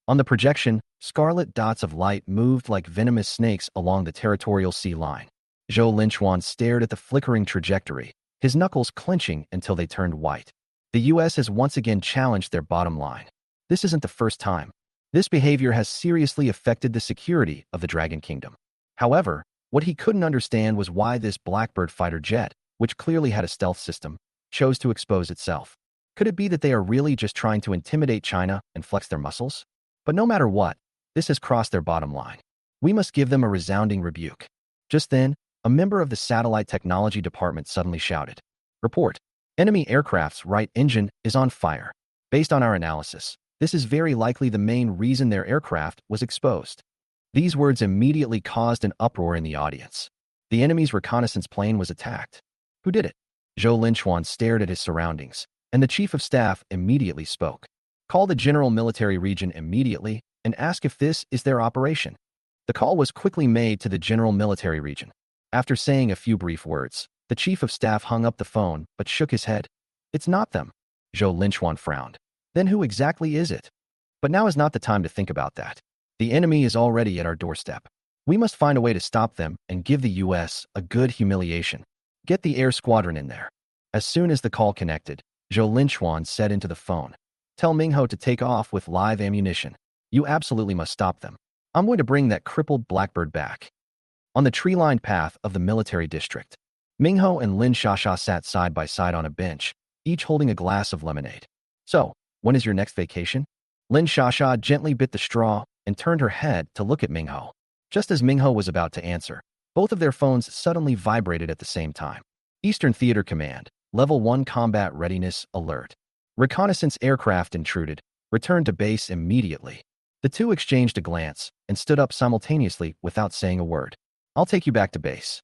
On the projection, scarlet dots of light moved like venomous snakes along the territorial sea line. Zhou Linchuan stared at the flickering trajectory, his knuckles clenching until they turned white. The U.S. has once again challenged their bottom line. This isn't the first time. This behavior has seriously affected the security of the Dragon Kingdom. However, what he couldn't understand was why this Blackbird fighter jet, which clearly had a stealth system, chose to expose itself. Could it be that they are really just trying to intimidate China and flex their muscles? But no matter what, this has crossed their bottom line. We must give them a resounding rebuke. Just then, a member of the Satellite Technology Department suddenly shouted, "Report. Enemy aircraft's right engine is on fire. Based on our analysis, this is very likely the main reason their aircraft was exposed." These words immediately caused an uproar in the audience. The enemy's reconnaissance plane was attacked. Who did it? Zhou Linchuan stared at his surroundings, and the chief of staff immediately spoke. Call the General Military Region immediately and ask if this is their operation. The call was quickly made to the General Military Region. After saying a few brief words, the chief of staff hung up the phone but shook his head. It's not them. Zhou Linchuan frowned. Then who exactly is it? But now is not the time to think about that. The enemy is already at our doorstep. We must find a way to stop them and give the US a good humiliation. Get the air squadron in there. As soon as the call connected, Zhou Linchuan said into the phone, "Tell Mingho to take off with live ammunition. You absolutely must stop them. I'm going to bring that crippled blackbird back." On the tree-lined path of the military district, Mingho and Lin Shasha sat side by side on a bench, each holding a glass of lemonade. "So, when is your next vacation?" Lin Shasha gently bit the straw and turned her head to look at Mingho. Just as Mingho was about to answer, both of their phones suddenly vibrated at the same time. Eastern Theater Command, Level 1 Combat Readiness Alert. Reconnaissance aircraft intruded. Return to base immediately. The two exchanged a glance and stood up simultaneously without saying a word. "I'll take you back to base."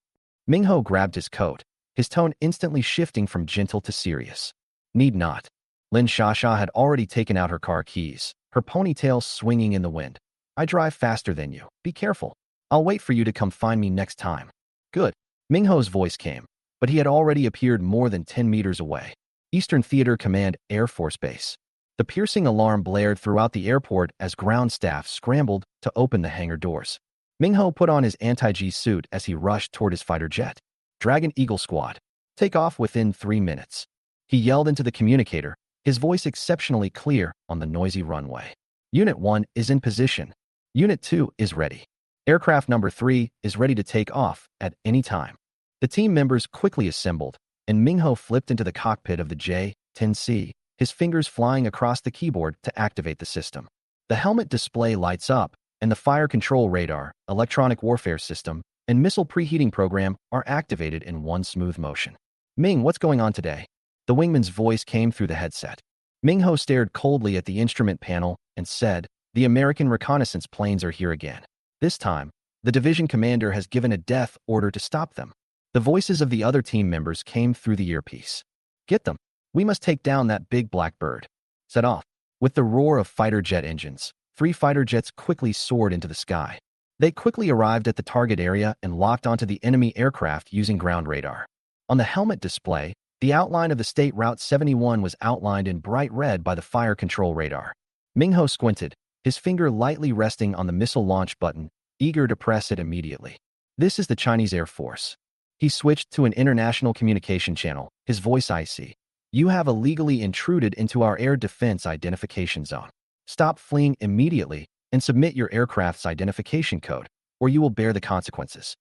Mingho grabbed his coat, his tone instantly shifting from gentle to serious. "Need not." Lin Shasha had already taken out her car keys, her ponytail swinging in the wind. "I drive faster than you. Be careful. I'll wait for you to come find me next time." "Good." Mingho's voice came, but he had already appeared more than 10 meters away. Eastern Theater Command Air Force Base. The piercing alarm blared throughout the airport as ground staff scrambled to open the hangar doors. Mingho put on his anti-G suit as he rushed toward his fighter jet. "Dragon Eagle Squad. Take off within 3 minutes." He yelled into the communicator, his voice exceptionally clear on the noisy runway. "Unit 1 is in position. Unit 2 is ready. Aircraft number 3 is ready to take off at any time." The team members quickly assembled, and Mingho flipped into the cockpit of the J-10C, his fingers flying across the keyboard to activate the system. The helmet display lights up, and the fire control radar, electronic warfare system, and missile preheating program are activated in one smooth motion. "Ming, what's going on today?" The wingman's voice came through the headset. Mingho stared coldly at the instrument panel and said, "The American reconnaissance planes are here again. This time, the division commander has given a death order to stop them." The voices of the other team members came through the earpiece. "Get them. We must take down that big black bird." Set off. With the roar of fighter jet engines, 3 fighter jets quickly soared into the sky. They quickly arrived at the target area and locked onto the enemy aircraft using ground radar. On the helmet display, the outline of the State Route 71 was outlined in bright red by the fire control radar. Mingho squinted, his finger lightly resting on the missile launch button, eager to press it immediately. "This is the Chinese Air Force." He switched to an international communication channel, his voice icy. "You have illegally intruded into our air defense identification zone. Stop fleeing immediately and submit your aircraft's identification code, or you will bear the consequences."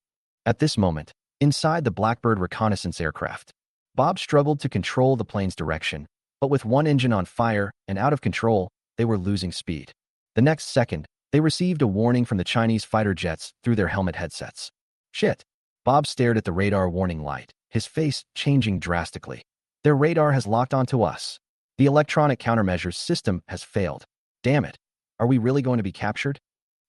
At this moment, inside the Blackbird reconnaissance aircraft, Bob struggled to control the plane's direction, but with one engine on fire and out of control, they were losing speed. The next second, they received a warning from the Chinese fighter jets through their helmet headsets. "Shit." Bob stared at the radar warning light, his face changing drastically. "Their radar has locked onto us. The electronic countermeasures system has failed. Damn it. Are we really going to be captured?"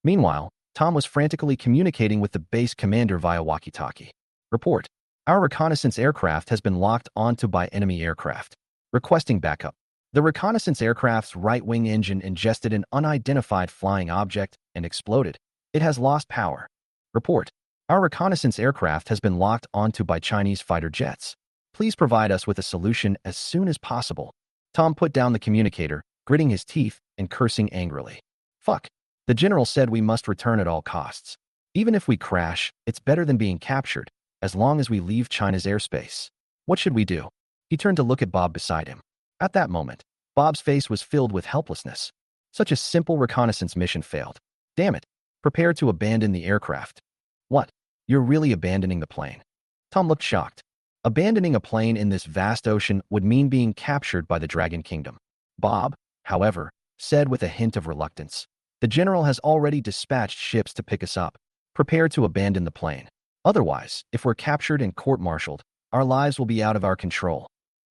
Meanwhile, Tom was frantically communicating with the base commander via walkie-talkie. "Report. Our reconnaissance aircraft has been locked onto by enemy aircraft. Requesting backup. The reconnaissance aircraft's right-wing engine ingested an unidentified flying object and exploded. It has lost power. Report. Our reconnaissance aircraft has been locked onto by Chinese fighter jets. Please provide us with a solution as soon as possible." Tom put down the communicator, gritting his teeth and cursing angrily. "Fuck. The general said we must return at all costs. Even if we crash, it's better than being captured, as long as we leave China's airspace. What should we do?" He turned to look at Bob beside him. At that moment, Bob's face was filled with helplessness. Such a simple reconnaissance mission failed. Damn it. Prepare to abandon the aircraft. "What? You're really abandoning the plane?" Tom looked shocked. Abandoning a plane in this vast ocean would mean being captured by the Dragon Kingdom. Bob, however, said with a hint of reluctance, "The general has already dispatched ships to pick us up. Prepare to abandon the plane. Otherwise, if we're captured and court-martialed, our lives will be out of our control."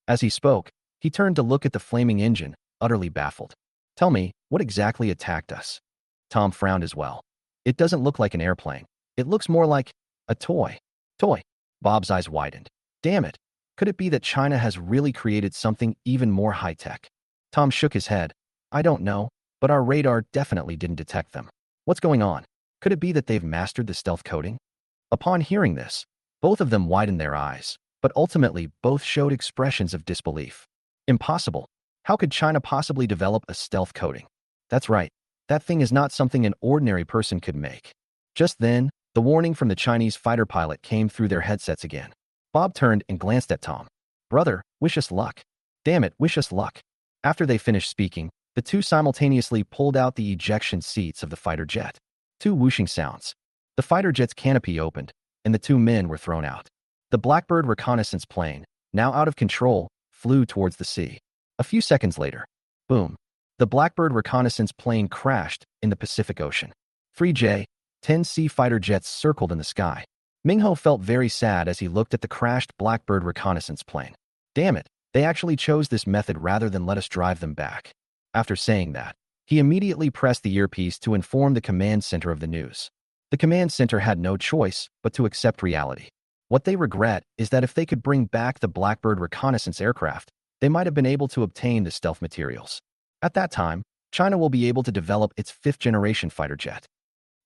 As he spoke, he turned to look at the flaming engine, utterly baffled. "Tell me, what exactly attacked us?" Tom frowned as well. "It doesn't look like an airplane. It looks more like a toy." "Toy?" Bob's eyes widened. "Damn it. Could it be that China has really created something even more high-tech?" Tom shook his head. "I don't know, but our radar definitely didn't detect them. What's going on? Could it be that they've mastered the stealth coding?" Upon hearing this, both of them widened their eyes, but ultimately both showed expressions of disbelief. "Impossible. How could China possibly develop a stealth coding?" "That's right. That thing is not something an ordinary person could make." Just then, The warning from the Chinese fighter pilot came through their headsets again. Bob turned and glanced at Tom. "Brother, wish us luck." "Damn it, wish us luck." After they finished speaking, the two simultaneously pulled out the ejection seats of the fighter jet. Two whooshing sounds. The fighter jet's canopy opened, and the two men were thrown out. The Blackbird reconnaissance plane, now out of control, flew towards the sea. A few seconds later, boom, the Blackbird reconnaissance plane crashed in the Pacific Ocean. 3J-10C fighter jets circled in the sky. Mingho felt very sad as he looked at the crashed Blackbird reconnaissance plane. Damn it, they actually chose this method rather than let us drive them back. After saying that, he immediately pressed the earpiece to inform the command center of the news. The command center had no choice but to accept reality. What they regret is that if they could bring back the Blackbird reconnaissance aircraft, they might have been able to obtain the stealth materials. At that time, China will be able to develop its fifth-generation fighter jet.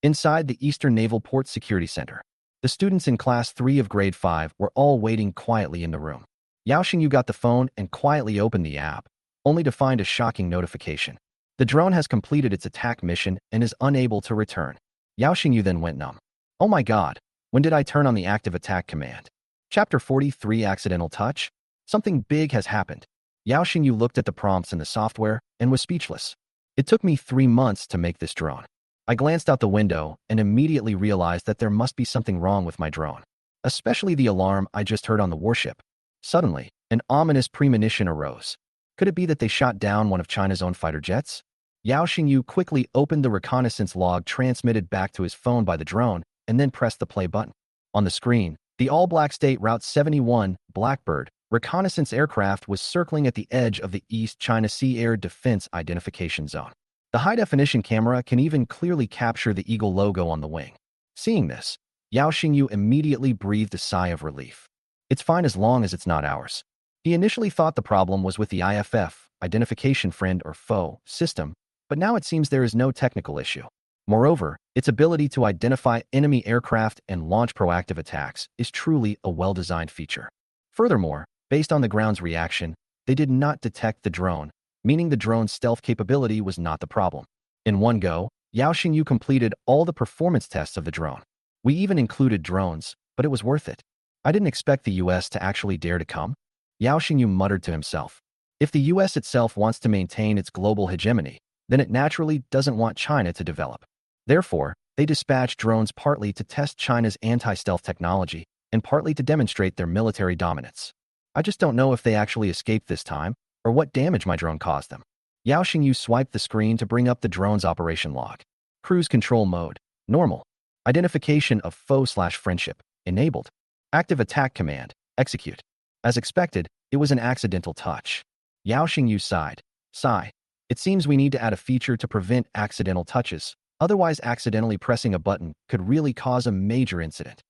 Inside the Eastern Naval Port Security Center, the students in Class 3 of Grade 5 were all waiting quietly in the room. Yao Xingyu got the phone and quietly opened the app, only to find a shocking notification. The drone has completed its attack mission and is unable to return. Yao Xingyu then went numb. Oh my god, when did I turn on the active attack command? Chapter 43 Accidental Touch? Something big has happened. Yao Xingyu looked at the prompts in the software and was speechless. It took me 3 months to make this drone. I glanced out the window and immediately realized that there must be something wrong with my drone, especially the alarm I just heard on the warship. Suddenly, an ominous premonition arose. Could it be that they shot down one of China's own fighter jets? Yao Xingyu quickly opened the reconnaissance log transmitted back to his phone by the drone and then pressed the play button. On the screen, the all-black State Route 71 Blackbird reconnaissance aircraft was circling at the edge of the East China Sea Air Defense Identification Zone. The high-definition camera can even clearly capture the eagle logo on the wing. Seeing this, Yao Xingyu immediately breathed a sigh of relief. It's fine as long as it's not ours. He initially thought the problem was with the IFF, Identification Friend or Foe, system, but now it seems there is no technical issue. Moreover, its ability to identify enemy aircraft and launch proactive attacks is truly a well-designed feature. Furthermore, based on the ground's reaction, they did not detect the drone, meaning the drone's stealth capability was not the problem. In one go, Yao Xingyu completed all the performance tests of the drone. We even included drones, but it was worth it. I didn't expect the US to actually dare to come. Yao Xingyu muttered to himself. If the US itself wants to maintain its global hegemony, then it naturally doesn't want China to develop. Therefore, they dispatched drones partly to test China's anti-stealth technology and partly to demonstrate their military dominance. I just don't know if they actually escaped this time, or what damage my drone caused them. Yao Xingyu swiped the screen to bring up the drone's operation log. Cruise control mode, normal. Identification of foe/friendship, enabled. Active attack command, execute. As expected, it was an accidental touch. Yao Xingyu sighed. Sigh. It seems we need to add a feature to prevent accidental touches, otherwise accidentally pressing a button could really cause a major incident.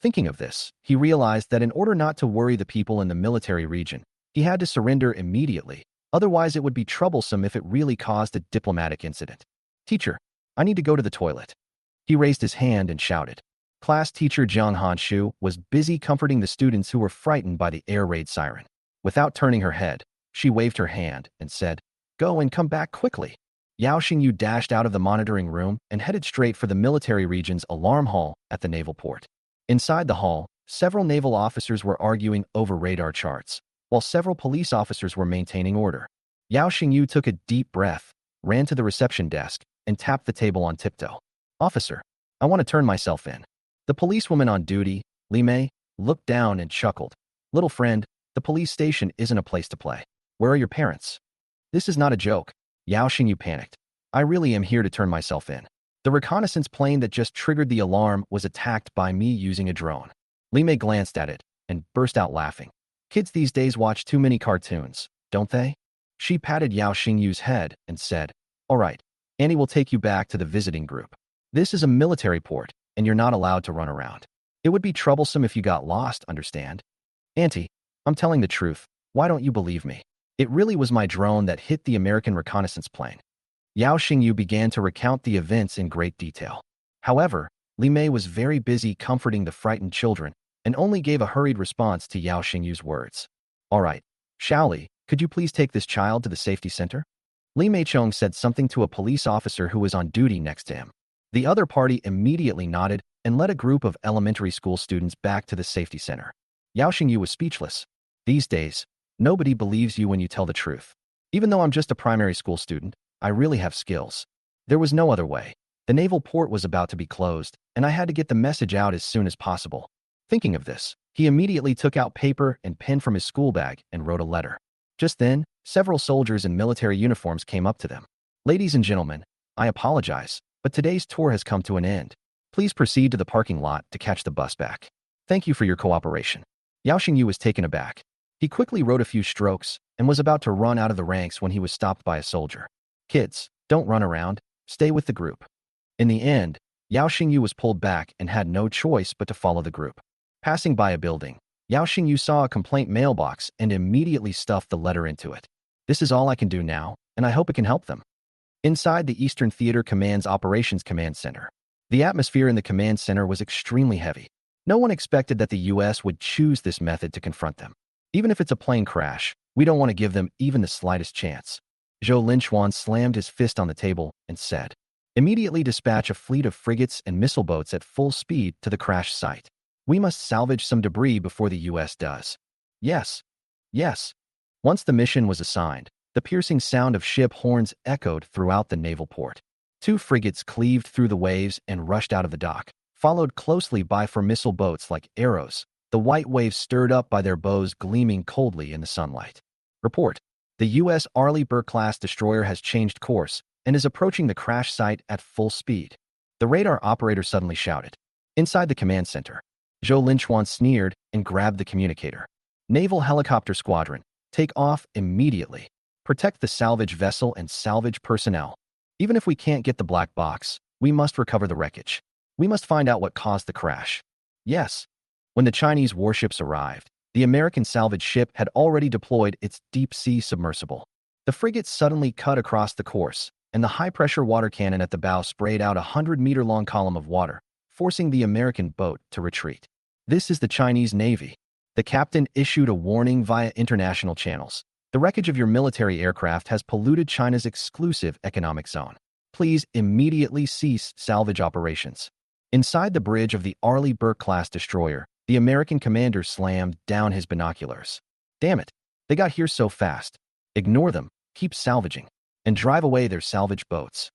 Thinking of this, he realized that in order not to worry the people in the military region, he had to surrender immediately, otherwise it would be troublesome if it really caused a diplomatic incident. Teacher, I need to go to the toilet. He raised his hand and shouted. Class teacher Jiang Hanshu was busy comforting the students who were frightened by the air raid siren. Without turning her head, she waved her hand and said, Go and come back quickly. Yao Xingyu dashed out of the monitoring room and headed straight for the military region's alarm hall at the naval port. Inside the hall, several naval officers were arguing over radar charts, while several police officers were maintaining order. Yao Xingyu took a deep breath, ran to the reception desk, and tapped the table on tiptoe. Officer, I want to turn myself in. The policewoman on duty, Li Mei, looked down and chuckled. Little friend, the police station isn't a place to play. Where are your parents? This is not a joke. Yao Xingyu panicked. I really am here to turn myself in. The reconnaissance plane that just triggered the alarm was attacked by me using a drone. Li Mei glanced at it and burst out laughing. Kids these days watch too many cartoons, don't they? She patted Yao Xingyu's head and said, All right, Annie will take you back to the visiting group. This is a military port, and you're not allowed to run around. It would be troublesome if you got lost, understand? Auntie, I'm telling the truth. Why don't you believe me? It really was my drone that hit the American reconnaissance plane. Yao Xingyu began to recount the events in great detail. However, Li Mei was very busy comforting the frightened children and only gave a hurried response to Yao Xingyu's words. All right, Shaoli, could you please take this child to the safety center? Li Meichong said something to a police officer who was on duty next to him. The other party immediately nodded and led a group of elementary school students back to the safety center. Yao Xingyu was speechless. These days, nobody believes you when you tell the truth. Even though I'm just a primary school student, I really have skills. There was no other way. The naval port was about to be closed, and I had to get the message out as soon as possible. Thinking of this, he immediately took out paper and pen from his school bag and wrote a letter. Just then, several soldiers in military uniforms came up to them. Ladies and gentlemen, I apologize, but today's tour has come to an end. Please proceed to the parking lot to catch the bus back. Thank you for your cooperation. Yao Xingyu was taken aback. He quickly wrote a few strokes and was about to run out of the ranks when he was stopped by a soldier. Kids, don't run around. Stay with the group. In the end, Yao Xingyu was pulled back and had no choice but to follow the group. Passing by a building, Yao Xingyu saw a complaint mailbox and immediately stuffed the letter into it. This is all I can do now, and I hope it can help them. Inside the Eastern Theater Command's Operations Command Center, the atmosphere in the command center was extremely heavy. No one expected that the U.S. would choose this method to confront them. Even if it's a plane crash, we don't want to give them even the slightest chance. Zhou Linchuan slammed his fist on the table and said, "Immediately dispatch a fleet of frigates and missile boats at full speed to the crash site. We must salvage some debris before the U.S. does." Yes. Yes. Once the mission was assigned, the piercing sound of ship horns echoed throughout the naval port. 2 frigates cleaved through the waves and rushed out of the dock, followed closely by 4 missile boats like arrows, the white waves stirred up by their bows gleaming coldly in the sunlight. Report. The U.S. Arleigh-Burke-class destroyer has changed course and is approaching the crash site at full speed. The radar operator suddenly shouted. Inside the command center, Zhou Linchuan sneered and grabbed the communicator. Naval Helicopter Squadron, take off immediately. Protect the salvage vessel and salvage personnel. Even if we can't get the black box, we must recover the wreckage. We must find out what caused the crash. Yes. When the Chinese warships arrived, the American salvage ship had already deployed its deep-sea submersible. The frigate suddenly cut across the course, and the high-pressure water cannon at the bow sprayed out a 100-meter-long column of water, forcing the American boat to retreat. This is the Chinese Navy. The captain issued a warning via international channels. The wreckage of your military aircraft has polluted China's exclusive economic zone. Please immediately cease salvage operations. Inside the bridge of the Arleigh-Burke-class destroyer, the American commander slammed down his binoculars. Damn it, they got here so fast. Ignore them, keep salvaging, and drive away their salvage boats.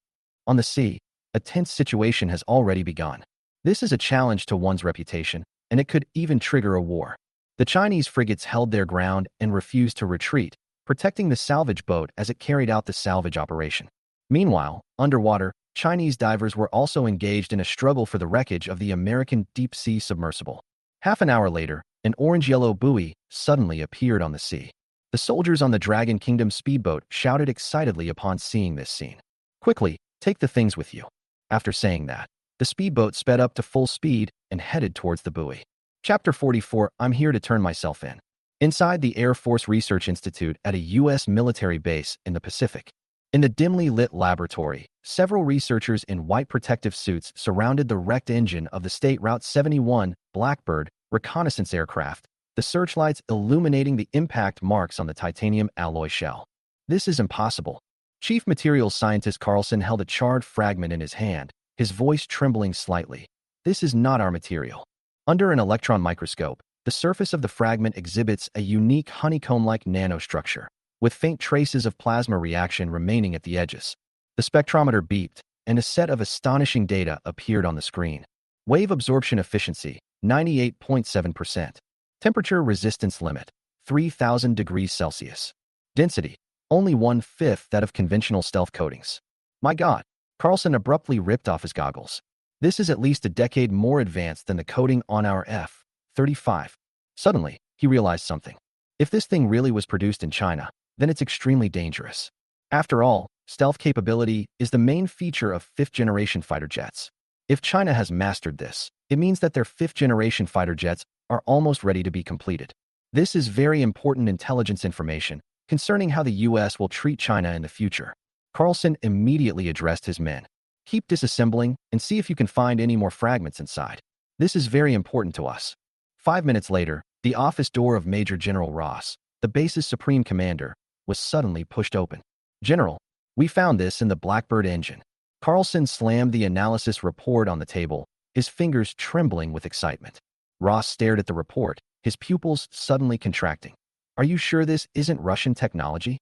On the sea, a tense situation has already begun. This is a challenge to one's reputation, and it could even trigger a war. The Chinese frigates held their ground and refused to retreat, protecting the salvage boat as it carried out the salvage operation. Meanwhile, underwater, Chinese divers were also engaged in a struggle for the wreckage of the American deep-sea submersible. Half an hour later, an orange-yellow buoy suddenly appeared on the sea. The soldiers on the Dragon Kingdom speedboat shouted excitedly upon seeing this scene. Quickly, take the things with you. After saying that, the speedboat sped up to full speed and headed towards the buoy. Chapter 44, I'm here to turn myself in. Inside the Air Force Research Institute at a U.S. military base in the Pacific. In the dimly lit laboratory, several researchers in white protective suits surrounded the wrecked engine of the State Route 71 Blackbird reconnaissance aircraft, the searchlights illuminating the impact marks on the titanium alloy shell. This is impossible. Chief Materials Scientist Carlson held a charred fragment in his hand, his voice trembling slightly. This is not our material. Under an electron microscope, the surface of the fragment exhibits a unique honeycomb-like nanostructure, with faint traces of plasma reaction remaining at the edges. The spectrometer beeped, and a set of astonishing data appeared on the screen. Wave absorption efficiency, 98.7%. Temperature resistance limit, 3000 degrees Celsius. Density, only 1/5 that of conventional stealth coatings. My God, Carlson abruptly ripped off his goggles. This is at least a decade more advanced than the coating on our F-35. Suddenly, he realized something. If this thing really was produced in China, then it's extremely dangerous. After all, stealth capability is the main feature of 5th-generation fighter jets. If China has mastered this, it means that their 5th-generation fighter jets are almost ready to be completed. This is very important intelligence information concerning how the U.S. will treat China in the future. Carlson immediately addressed his men. Keep disassembling and see if you can find any more fragments inside. This is very important to us. 5 minutes later, the office door of Major General Ross, the base's supreme commander, was suddenly pushed open. General, we found this in the Blackbird engine. Carlson slammed the analysis report on the table, his fingers trembling with excitement. Ross stared at the report, his pupils suddenly contracting. Are you sure this isn't Russian technology?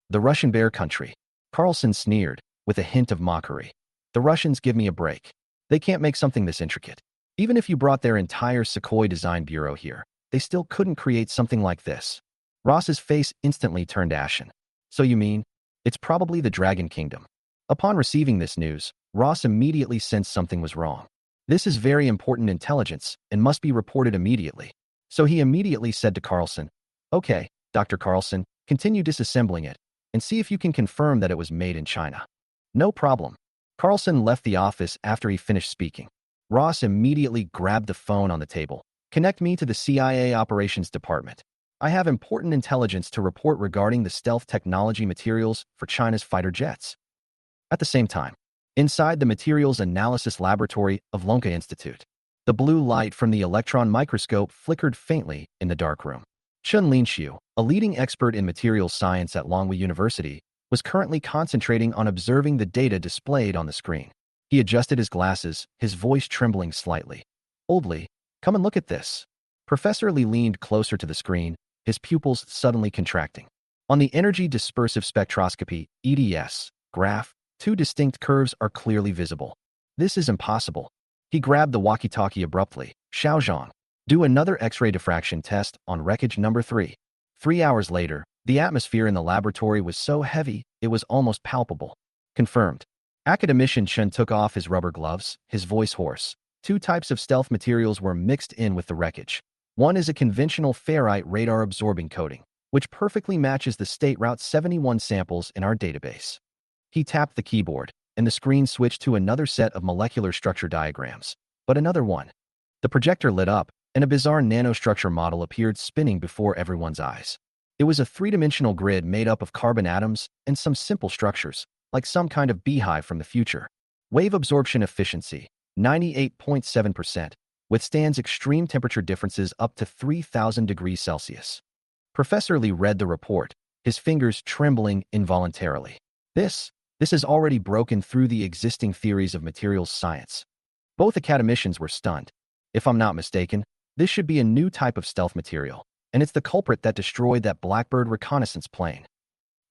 The Russian bear country. Carlson sneered, with a hint of mockery. The Russians give me a break. They can't make something this intricate. Even if you brought their entire Sukhoi design bureau here, they still couldn't create something like this. Ross's face instantly turned ashen. So you mean, it's probably the Dragon Kingdom. Upon receiving this news, Ross immediately sensed something was wrong. This is very important intelligence and must be reported immediately. So he immediately said to Carlson, Okay, Dr. Carlson, continue disassembling it and see if you can confirm that it was made in China. No problem. Carlson left the office after he finished speaking. Ross immediately grabbed the phone on the table. Connect me to the CIA Operations Department. I have important intelligence to report regarding the stealth technology materials for China's fighter jets. At the same time, inside the Materials Analysis Laboratory of Lonka Institute, the blue light from the electron microscope flickered faintly in the dark room. Chun Linxiu, a leading expert in materials science at Longwu University, was currently concentrating on observing the data displayed on the screen. He adjusted his glasses, his voice trembling slightly. Oldly, come and look at this. Professor Li leaned closer to the screen, his pupils suddenly contracting. On the Energy Dispersive Spectroscopy (EDS) graph, two distinct curves are clearly visible. This is impossible. He grabbed the walkie-talkie abruptly. Xiaozhang, do another X-ray diffraction test on wreckage number 3. 3 hours later, the atmosphere in the laboratory was so heavy, it was almost palpable. Confirmed. Academician Chen took off his rubber gloves, his voice hoarse. 2 types of stealth materials were mixed in with the wreckage. One is a conventional ferrite radar-absorbing coating, which perfectly matches the State Route 71 samples in our database. He tapped the keyboard, and the screen switched to another set of molecular structure diagrams. But another one. The projector lit up, and a bizarre nanostructure model appeared spinning before everyone's eyes. It was a 3-dimensional grid made up of carbon atoms and some simple structures, like some kind of beehive from the future. Wave absorption efficiency, 98.7%, withstands extreme temperature differences up to 3,000 degrees Celsius. Professor Li read the report, his fingers trembling involuntarily. This has already broken through the existing theories of materials science. Both academicians were stunned. If I'm not mistaken, this should be a new type of stealth material, and it's the culprit that destroyed that Blackbird reconnaissance plane.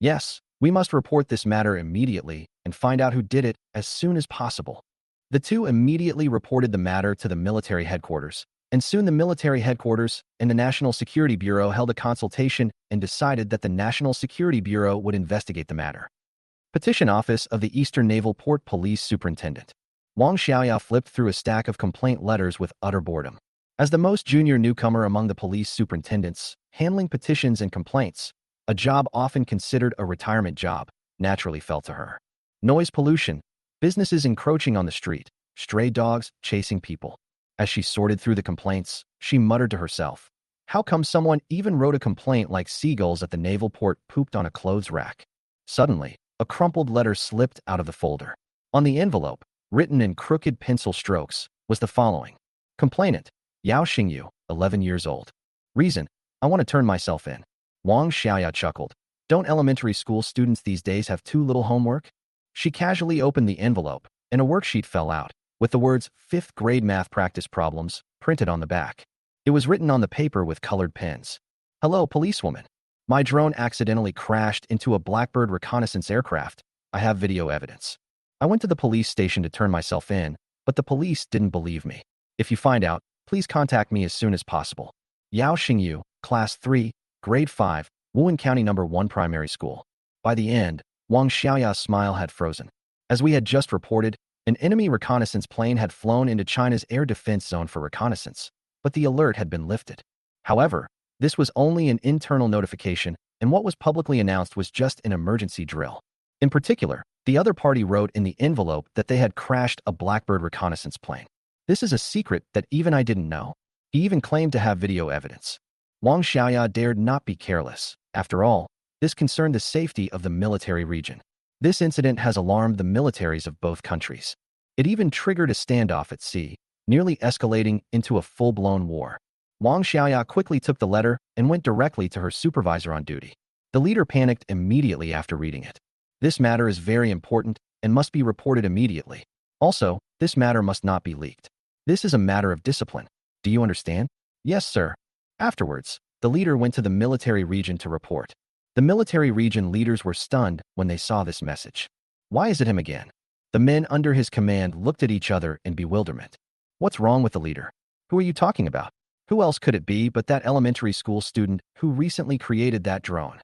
Yes, we must report this matter immediately and find out who did it as soon as possible. The two immediately reported the matter to the military headquarters, and soon the military headquarters and the National Security Bureau held a consultation and decided that the National Security Bureau would investigate the matter. Petition Office of the Eastern Naval Port Police Superintendent. Wang Xiaoya flipped through a stack of complaint letters with utter boredom. As the most junior newcomer among the police superintendents, handling petitions and complaints, a job often considered a retirement job, naturally fell to her. Noise pollution, businesses encroaching on the street, stray dogs chasing people. As she sorted through the complaints, she muttered to herself, how come someone even wrote a complaint like seagulls at the naval port pooped on a clothes rack? Suddenly, a crumpled letter slipped out of the folder. On the envelope, written in crooked pencil strokes, was the following. Complainant, Yao Xingyu, 11 years old. Reason, I want to turn myself in. Wang Xiaoya chuckled. Don't elementary school students these days have too little homework? She casually opened the envelope, and a worksheet fell out, with the words 5th grade math practice problems printed on the back. It was written on the paper with colored pens. Hello, policewoman. My drone accidentally crashed into a Blackbird reconnaissance aircraft. I have video evidence. I went to the police station to turn myself in, but the police didn't believe me. If you find out, please contact me as soon as possible. Yao Xingyu, Class 3, Grade 5, Wuhan County No. 1 Primary School. By the end, Wang Xiaoya's smile had frozen. As we had just reported, an enemy reconnaissance plane had flown into China's air defense zone for reconnaissance, but the alert had been lifted. However, this was only an internal notification, and what was publicly announced was just an emergency drill. In particular, the other party wrote in the envelope that they had crashed a Blackbird reconnaissance plane. This is a secret that even I didn't know. He even claimed to have video evidence. Wang Xiaoya dared not be careless. After all, this concerned the safety of the military region. This incident has alarmed the militaries of both countries. It even triggered a standoff at sea, nearly escalating into a full-blown war. Wang Xiaoya quickly took the letter and went directly to her supervisor on duty. The leader panicked immediately after reading it. This matter is very important and must be reported immediately. Also, this matter must not be leaked. This is a matter of discipline. Do you understand? Yes, sir. Afterwards, the leader went to the military region to report. The military region leaders were stunned when they saw this message. Why is it him again? The men under his command looked at each other in bewilderment. What's wrong with the leader? Who are you talking about? Who else could it be but that elementary school student who recently created that drone?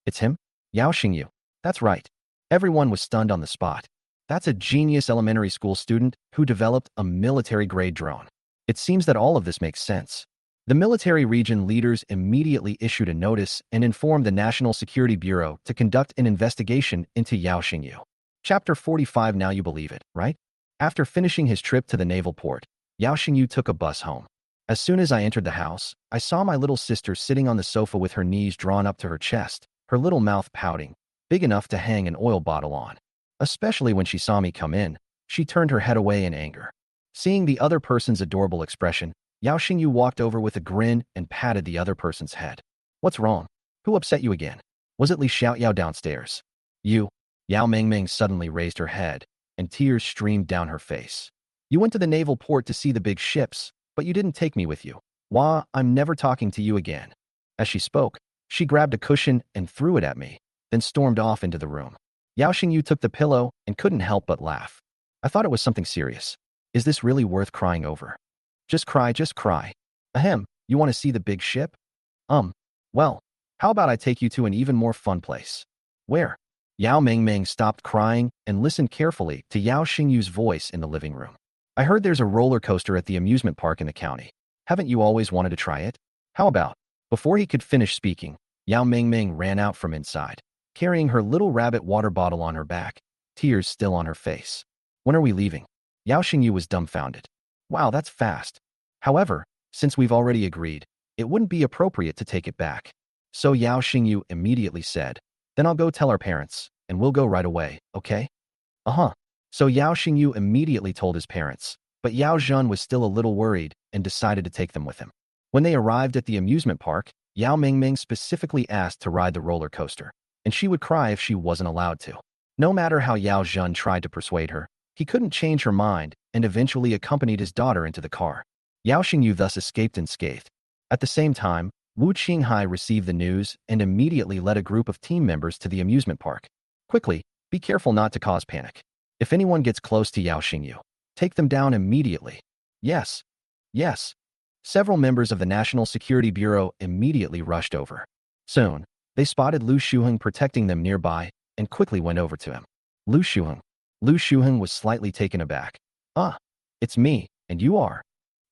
It's him? Yao Xingyu. That's right. Everyone was stunned on the spot. That's a genius elementary school student who developed a military-grade drone. It seems that all of this makes sense. The military region leaders immediately issued a notice and informed the National Security Bureau to conduct an investigation into Yao Xingyu. Chapter 45. Now you believe it, right? After finishing his trip to the naval port, Yao Xingyu took a bus home. As soon as I entered the house, I saw my little sister sitting on the sofa with her knees drawn up to her chest, her little mouth pouting, big enough to hang an oil bottle on. Especially when she saw me come in, she turned her head away in anger. Seeing the other person's adorable expression, Yao Xingyu walked over with a grin and patted the other person's head. What's wrong? Who upset you again? Was it Li Xiaoyao downstairs? You. Yao Mingming suddenly raised her head, and tears streamed down her face. You went to the naval port to see the big ships, but you didn't take me with you. Wah, I'm never talking to you again. As she spoke, she grabbed a cushion and threw it at me, then stormed off into the room. Yao Xingyu took the pillow and couldn't help but laugh. I thought it was something serious. Is this really worth crying over? Just cry, just cry. Ahem, you want to see the big ship? Well, how about I take you to an even more fun place? Where? Yao Mingming stopped crying and listened carefully to Yao Xingyu's voice in the living room. I heard there's a roller coaster at the amusement park in the county. Haven't you always wanted to try it? How about? Before he could finish speaking, Yao Mingming ran out from inside, carrying her little rabbit water bottle on her back, tears still on her face. When are we leaving? Yao Xingyu was dumbfounded. Wow, that's fast. However, since we've already agreed, it wouldn't be appropriate to take it back. So Yao Xingyu immediately said, then I'll go tell our parents, and we'll go right away, okay? So Yao Xingyu immediately told his parents, but Yao Zhen was still a little worried and decided to take them with him. When they arrived at the amusement park, Yao Mingming specifically asked to ride the roller coaster, and she would cry if she wasn't allowed to. No matter how Yao Zhen tried to persuade her, he couldn't change her mind and eventually accompanied his daughter into the car. Yao Xingyu thus escaped unscathed. At the same time, Wu Qinghai received the news and immediately led a group of team members to the amusement park. Quickly, be careful not to cause panic. If anyone gets close to Yao Xingyu, take them down immediately. Yes. Several members of the National Security Bureau immediately rushed over. Soon, they spotted Lu Shuheng protecting them nearby and quickly went over to him. Lu Shuheng was slightly taken aback. It's me, and you are.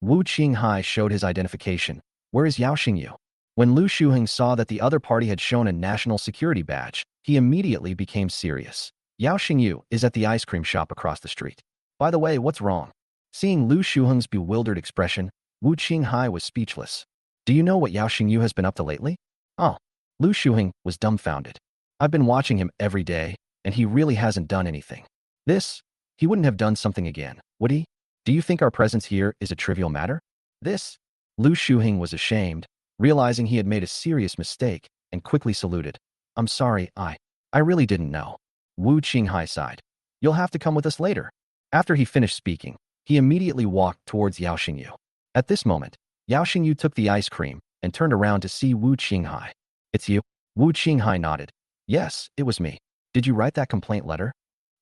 Wu Qinghai showed his identification. Where is Yao Xingyu? When Lu Shuheng saw that the other party had shown a national security badge, he immediately became serious. Yao Xingyu is at the ice cream shop across the street. By the way, what's wrong? Seeing Lu Shuheng's bewildered expression, Wu Qinghai was speechless. Do you know what Yao Xingyu has been up to lately? Lu Shuheng was dumbfounded. I've been watching him every day, and he really hasn't done anything. He wouldn't have done something again, would he? Do you think our presence here is a trivial matter? Lu Shuheng was ashamed, realizing he had made a serious mistake, and quickly saluted. I'm sorry, I really didn't know. Wu Qinghai sighed. You'll have to come with us later. After he finished speaking, he immediately walked towards Yao Xingyu. At this moment, Yao Xingyu took the ice cream and turned around to see Wu Qinghai. It's you? Wu Qinghai nodded. Yes, it was me. Did you write that complaint letter?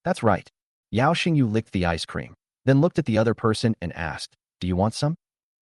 That's right. Yao Xingyu licked the ice cream, then looked at the other person and asked, do you want some?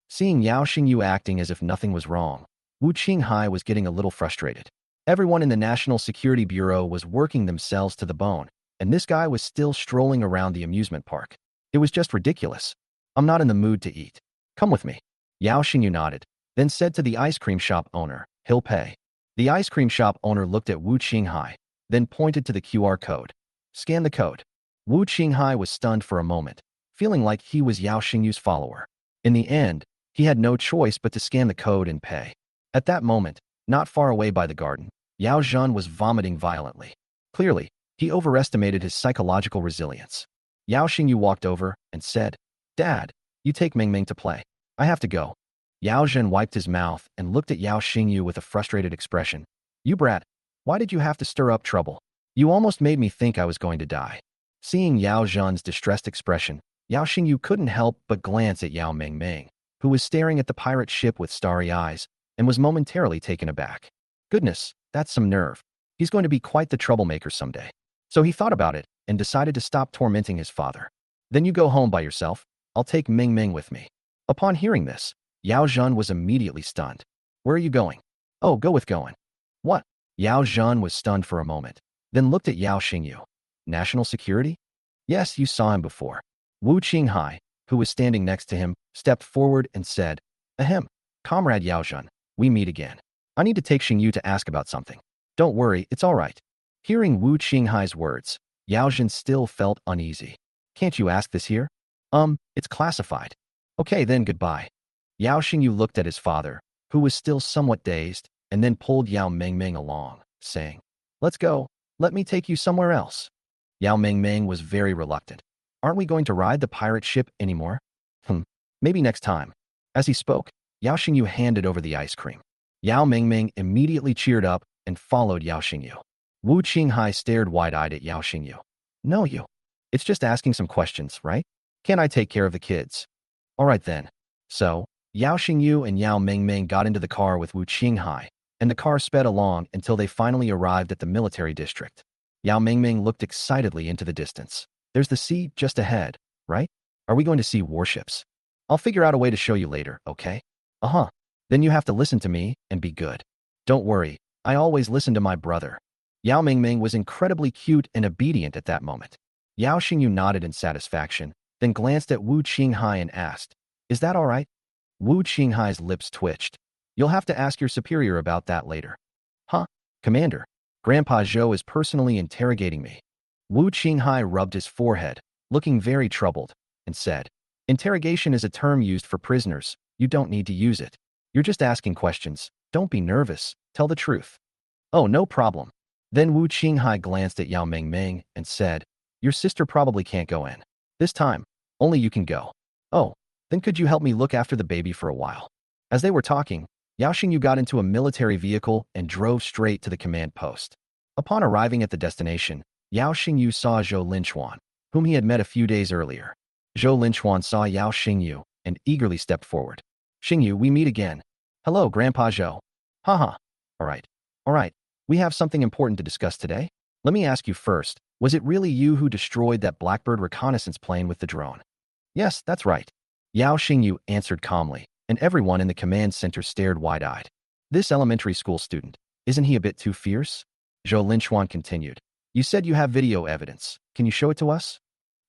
Seeing Yao Xingyu acting as if nothing was wrong, Wu Qinghai was getting a little frustrated. Everyone in the National Security Bureau was working themselves to the bone, and this guy was still strolling around the amusement park. It was just ridiculous. I'm not in the mood to eat. Come with me. Yao Xingyu nodded, then said to the ice cream shop owner, he'll pay. The ice cream shop owner looked at Wu Qinghai, then pointed to the QR code. Scan the code. Wu Qinghai was stunned for a moment, feeling like he was Yao Xingyu's follower. In the end, he had no choice but to scan the code and pay. At that moment, not far away by the garden, Yao Zhen was vomiting violently. Clearly, he overestimated his psychological resilience. Yao Xingyu walked over and said, Dad, you take Mingming to play. I have to go. Yao Zhen wiped his mouth and looked at Yao Xingyu with a frustrated expression. You brat, why did you have to stir up trouble? You almost made me think I was going to die. Seeing Yao Zhen's distressed expression, Yao Xingyu couldn't help but glance at Yao Mingming, who was staring at the pirate ship with starry eyes and was momentarily taken aback. Goodness, that's some nerve. He's going to be quite the troublemaker someday. So he thought about it and decided to stop tormenting his father. Then you go home by yourself. I'll take Ming Ming with me. Upon hearing this, Yao Zhen was immediately stunned. Where are you going? Oh, go with going. What? Yao Zhen was stunned for a moment, then looked at Yao Xingyu. National security? Yes, you saw him before. Wu Qinghai, who was standing next to him, stepped forward and said, Ahem, Comrade Yao Zhen, we meet again. I need to take Xingyu to ask about something. Don't worry, it's all right. Hearing Wu Qinghai's words, Yao Zhen still felt uneasy. Can't you ask this here? It's classified. Okay, then goodbye. Yao Xingyu looked at his father, who was still somewhat dazed, and then pulled Yao Mingming along, saying, Let's go. Let me take you somewhere else. Yao Mingming was very reluctant. Aren't we going to ride the pirate ship anymore? Maybe next time. As he spoke, Yao Xingyu handed over the ice cream. Yao Mingming immediately cheered up and followed Yao Xingyu. Wu Qinghai stared wide-eyed at Yao Xingyu. No, you. It's just asking some questions, right? Can't I take care of the kids? All right then. So, Yao Xingyu and Yao Mingming got into the car with Wu Qinghai, and the car sped along until they finally arrived at the military district. Yao Mingming looked excitedly into the distance. There's the sea just ahead, right? Are we going to see warships? I'll figure out a way to show you later, okay? Uh-huh. Then you have to listen to me and be good. Don't worry, I always listen to my brother. Yao Mingming was incredibly cute and obedient at that moment. Yao Xingyu nodded in satisfaction, then glanced at Wu Qinghai and asked, Is that all right? Wu Qinghai's lips twitched. You'll have to ask your superior about that later. Huh? Commander, Grandpa Zhou is personally interrogating me. Wu Qinghai rubbed his forehead, looking very troubled, and said, Interrogation is a term used for prisoners. You don't need to use it. You're just asking questions. Don't be nervous. Tell the truth. Oh, no problem. Then Wu Qinghai glanced at Yao Mingming and said, Your sister probably can't go in. This time, only you can go. Oh, then could you help me look after the baby for a while? As they were talking, Yao Xingyu got into a military vehicle and drove straight to the command post. Upon arriving at the destination, Yao Xingyu saw Zhou Linchuan, whom he had met a few days earlier. Zhou Linchuan saw Yao Xingyu and eagerly stepped forward. Xingyu, we meet again. Hello, Grandpa Zhou. Haha. All right. We have something important to discuss today. Let me ask you first, was it really you who destroyed that Blackbird reconnaissance plane with the drone? Yes, that's right. Yao Xingyu answered calmly, and everyone in the command center stared wide-eyed. This elementary school student, isn't he a bit too fierce? Zhou Linchuan continued. You said you have video evidence. Can you show it to us?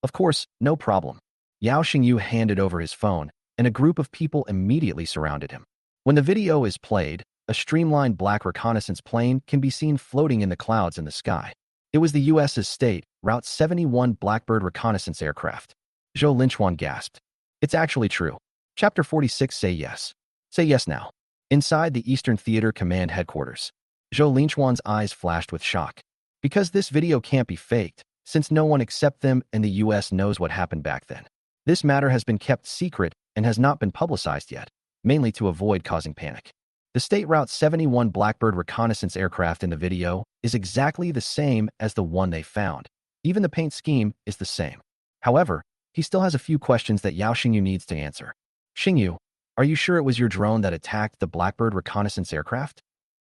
Of course, no problem. Yao Xingyu handed over his phone, and a group of people immediately surrounded him. When the video is played, a streamlined black reconnaissance plane can be seen floating in the clouds in the sky. It was the U.S.'s State Route 71 Blackbird reconnaissance aircraft. Zhou Linchuan gasped. It's actually true. Chapter 46 Say yes. Say yes now. Inside the Eastern Theater Command Headquarters, Zhou Linchuan's eyes flashed with shock. Because this video can't be faked, since no one except them and the U.S. knows what happened back then. This matter has been kept secret and has not been publicized yet, mainly to avoid causing panic. The State Route 71 Blackbird reconnaissance aircraft in the video is exactly the same as the one they found. Even the paint scheme is the same. However, he still has a few questions that Yao Xingyu needs to answer. Xingyu, are you sure it was your drone that attacked the Blackbird reconnaissance aircraft?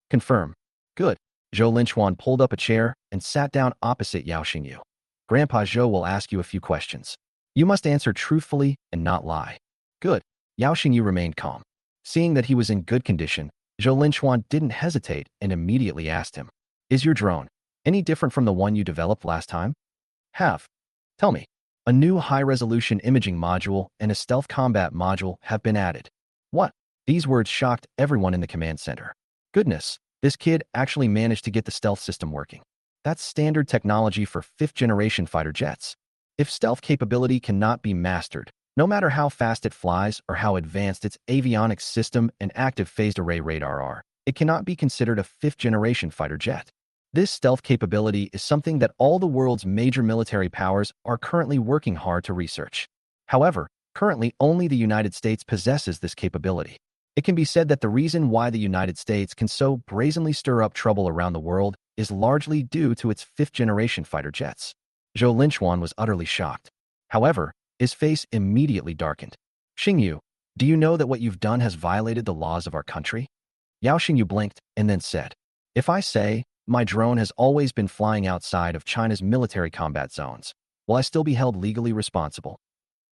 Confirm. Good. Zhou Linchuan pulled up a chair and sat down opposite Yao Xingyu. Grandpa Zhou will ask you a few questions. You must answer truthfully and not lie. Good. Yao Xingyu remained calm. Seeing that he was in good condition, Zhou Linchuan didn't hesitate and immediately asked him, Is your drone any different from the one you developed last time? Have. Tell me. A new high-resolution imaging module and a stealth combat module have been added. What? These words shocked everyone in the command center. Goodness, this kid actually managed to get the stealth system working. That's standard technology for 5th-generation fighter jets. If stealth capability cannot be mastered, no matter how fast it flies or how advanced its avionics system and active phased array radar are, it cannot be considered a 5th-generation fighter jet. This stealth capability is something that all the world's major military powers are currently working hard to research. However, currently only the United States possesses this capability. It can be said that the reason why the United States can so brazenly stir up trouble around the world is largely due to its 5th-generation fighter jets. Zhou Linchuan was utterly shocked. However, His face immediately darkened. Xingyu, do you know that what you've done has violated the laws of our country? Yao Xingyu blinked and then said, if I say, my drone has always been flying outside of China's military combat zones, will I still be held legally responsible?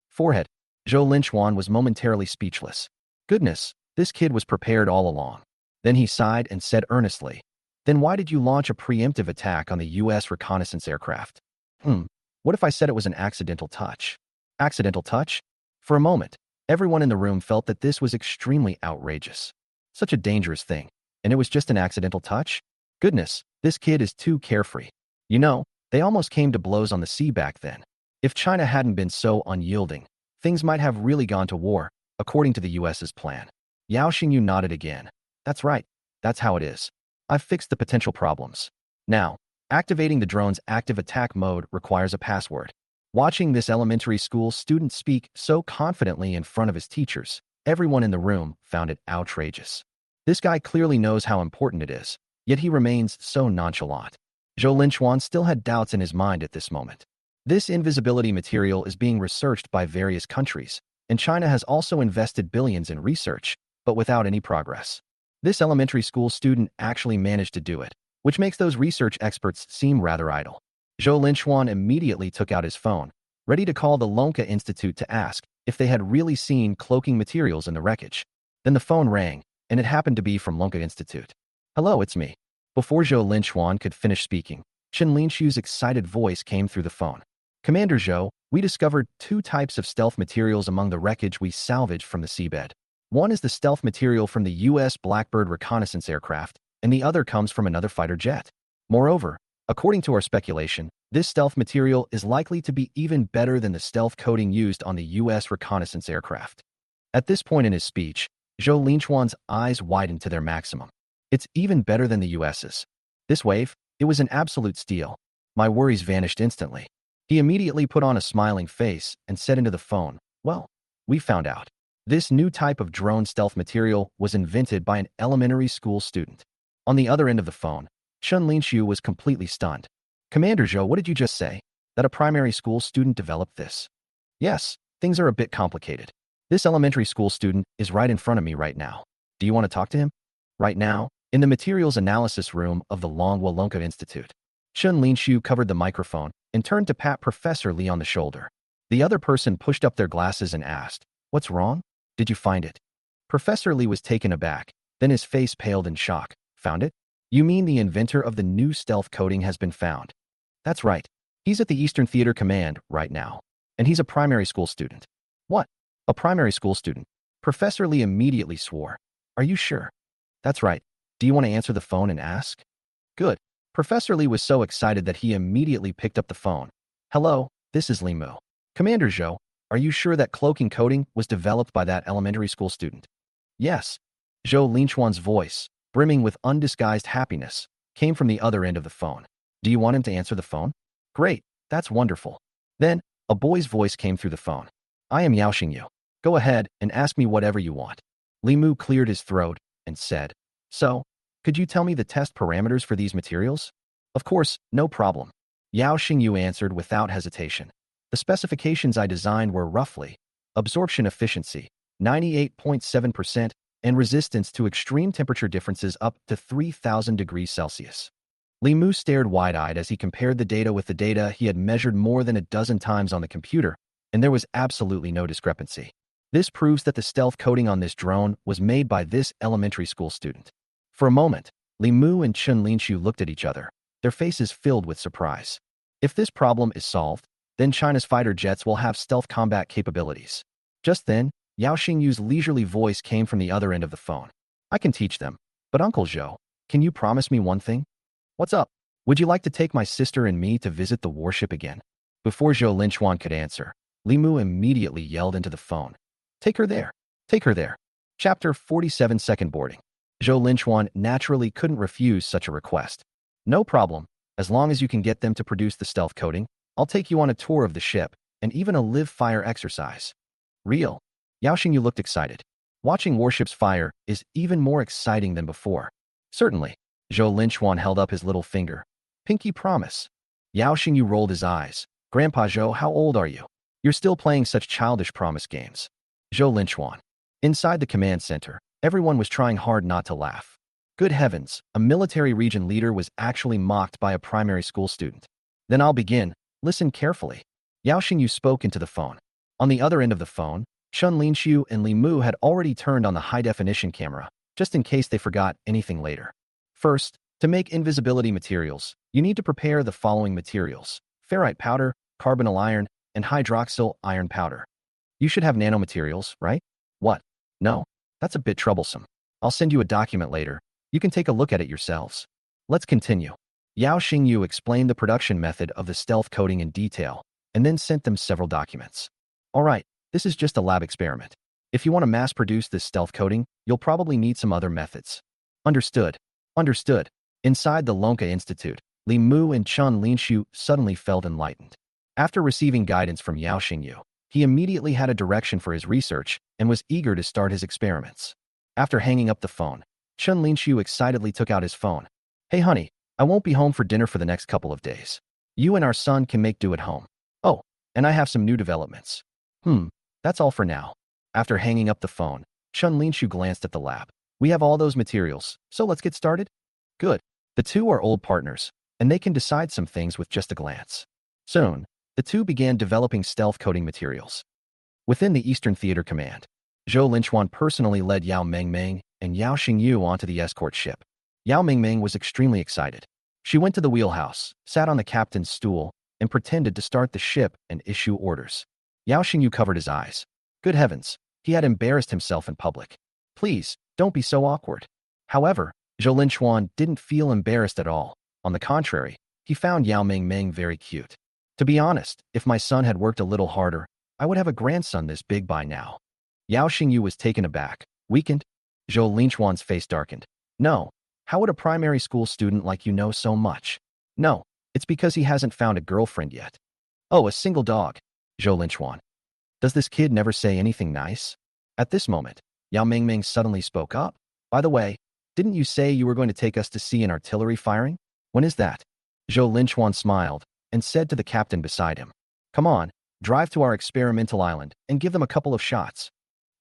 Forehead. Zhou Linchuan was momentarily speechless. Goodness, this kid was prepared all along. Then he sighed and said earnestly, then why did you launch a preemptive attack on the U.S. reconnaissance aircraft? What if I said it was an accidental touch? Accidental touch? For a moment, everyone in the room felt that this was extremely outrageous. Such a dangerous thing. And it was just an accidental touch? Goodness, this kid is too carefree. You know, they almost came to blows on the sea back then. If China hadn't been so unyielding, things might have really gone to war, according to the US's plan. Yao Xingyu nodded again. That's right. That's how it is. I've fixed the potential problems. Now, activating the drone's active attack mode requires a password. Watching this elementary school student speak so confidently in front of his teachers, everyone in the room found it outrageous. This guy clearly knows how important it is, yet he remains so nonchalant. Zhou Linchuan still had doubts in his mind at this moment. This invisibility material is being researched by various countries, and China has also invested billions in research, but without any progress. This elementary school student actually managed to do it, which makes those research experts seem rather idle. Zhou Linchuan immediately took out his phone, ready to call the Lonka Institute to ask if they had really seen cloaking materials in the wreckage. Then the phone rang, and it happened to be from Lonka Institute. Hello, it's me. Before Zhou Linchuan could finish speaking, Chen Linxiu's excited voice came through the phone. Commander Zhou, we discovered 2 types of stealth materials among the wreckage we salvaged from the seabed. One is the stealth material from the U.S. Blackbird reconnaissance aircraft, and the other comes from another fighter jet. Moreover, according to our speculation, this stealth material is likely to be even better than the stealth coating used on the U.S. reconnaissance aircraft. At this point in his speech, Zhou Linchuan's eyes widened to their maximum. It's even better than the US's. This wave, it was an absolute steal. My worries vanished instantly. He immediately put on a smiling face and said into the phone, well, we found out. This new type of drone stealth material was invented by an elementary school student. On the other end of the phone, Chen Linxiu was completely stunned. Commander Zhou, what did you just say? That a primary school student developed this? Yes, things are a bit complicated. This elementary school student is right in front of me right now. Do you want to talk to him? Right now, in the materials analysis room of the Longhua Lonka Institute. Chen Linxiu covered the microphone and turned to pat Professor Li on the shoulder. The other person pushed up their glasses and asked, what's wrong? Did you find it? Professor Li was taken aback, then his face paled in shock. Found it? You mean the inventor of the new stealth coating has been found? That's right. He's at the Eastern Theater Command right now. And he's a primary school student. What? A primary school student? Professor Li immediately swore. Are you sure? That's right. Do you want to answer the phone and ask? Good. Professor Li was so excited that he immediately picked up the phone. Hello, this is Li Mu. Commander Zhou, are you sure that cloaking coating was developed by that elementary school student? Yes. Zhou Linchuan's voice, brimming with undisguised happiness, came from the other end of the phone. Do you want him to answer the phone? Great, that's wonderful. Then, a boy's voice came through the phone. I am Yao Xingyu. Go ahead and ask me whatever you want. Li Mu cleared his throat and said, so, could you tell me the test parameters for these materials? Of course, no problem. Yao Xingyu answered without hesitation. The specifications I designed were roughly absorption efficiency, 98.7%, and resistance to extreme temperature differences up to 3,000 degrees Celsius. Li Mu stared wide-eyed as he compared the data with the data he had measured more than a dozen times on the computer, and there was absolutely no discrepancy. This proves that the stealth coating on this drone was made by this elementary school student. For a moment, Li Mu and Chen Linxiu looked at each other, their faces filled with surprise. If this problem is solved, then China's fighter jets will have stealth combat capabilities. Just then, Yao Xingyu's leisurely voice came from the other end of the phone. I can teach them, but Uncle Zhou, can you promise me one thing? What's up? Would you like to take my sister and me to visit the warship again? Before Zhou Linchuan could answer, Li Mu immediately yelled into the phone. Take her there. Take her there. Chapter 47 Second Boarding. Zhou Linchuan naturally couldn't refuse such a request. No problem. As long as you can get them to produce the stealth coating, I'll take you on a tour of the ship and even a live fire exercise. Real. Yao Xingyu looked excited. Watching warships fire is even more exciting than before. Certainly. Zhou Linchuan held up his little finger. Pinky promise. Yao Xingyu rolled his eyes. Grandpa Zhou, how old are you? You're still playing such childish promise games. Zhou Linchuan. Inside the command center, everyone was trying hard not to laugh. Good heavens, a military region leader was actually mocked by a primary school student. Then I'll begin. Listen carefully. Yao Xingyu spoke into the phone. On the other end of the phone, Chun Linxiu and Li Mu had already turned on the high-definition camera, just in case they forgot anything later. First, to make invisibility materials, you need to prepare the following materials: ferrite powder, carbonyl iron, and hydroxyl iron powder. You should have nanomaterials, right? What? No, that's a bit troublesome. I'll send you a document later. You can take a look at it yourselves. Let's continue. Yao Xingyu explained the production method of the stealth coating in detail, and then sent them several documents. All right, this is just a lab experiment. If you want to mass-produce this stealth coating, you'll probably need some other methods. Understood. Understood. Inside the Lonka Institute, Li Mu and Chun Linxiu suddenly felt enlightened. After receiving guidance from Yao Xingyu, he immediately had a direction for his research and was eager to start his experiments. After hanging up the phone, Chun Linxiu excitedly took out his phone. Hey honey, I won't be home for dinner for the next couple of days. You and our son can make do at home. Oh, and I have some new developments. That's all for now. After hanging up the phone, Chun Linxiu glanced at the lab. We have all those materials, so let's get started? Good. The two are old partners, and they can decide some things with just a glance. Soon, the two began developing stealth coating materials. Within the Eastern Theater Command, Zhou Linchuan personally led Yao Mengmeng and Yao Xingyu onto the escort ship. Yao Mengmeng was extremely excited. She went to the wheelhouse, sat on the captain's stool, and pretended to start the ship and issue orders. Yao Xingyu covered his eyes. Good heavens, he had embarrassed himself in public. Please, don't be so awkward. However, Zhou Linchuan didn't feel embarrassed at all. On the contrary, he found Yao Mengmeng very cute. To be honest, if my son had worked a little harder, I would have a grandson this big by now. Yao Xingyu was taken aback. Weakened? Zhou Linchuan's face darkened. No. How would a primary school student like you know so much? No, it's because he hasn't found a girlfriend yet. Oh, a single dog. Zhou Linchuan. Does this kid never say anything nice? At this moment, Yao Mengmeng suddenly spoke up. By the way, didn't you say you were going to take us to see an artillery firing? When is that? Zhou Linchuan smiled and said to the captain beside him. Come on, drive to our experimental island and give them a couple of shots.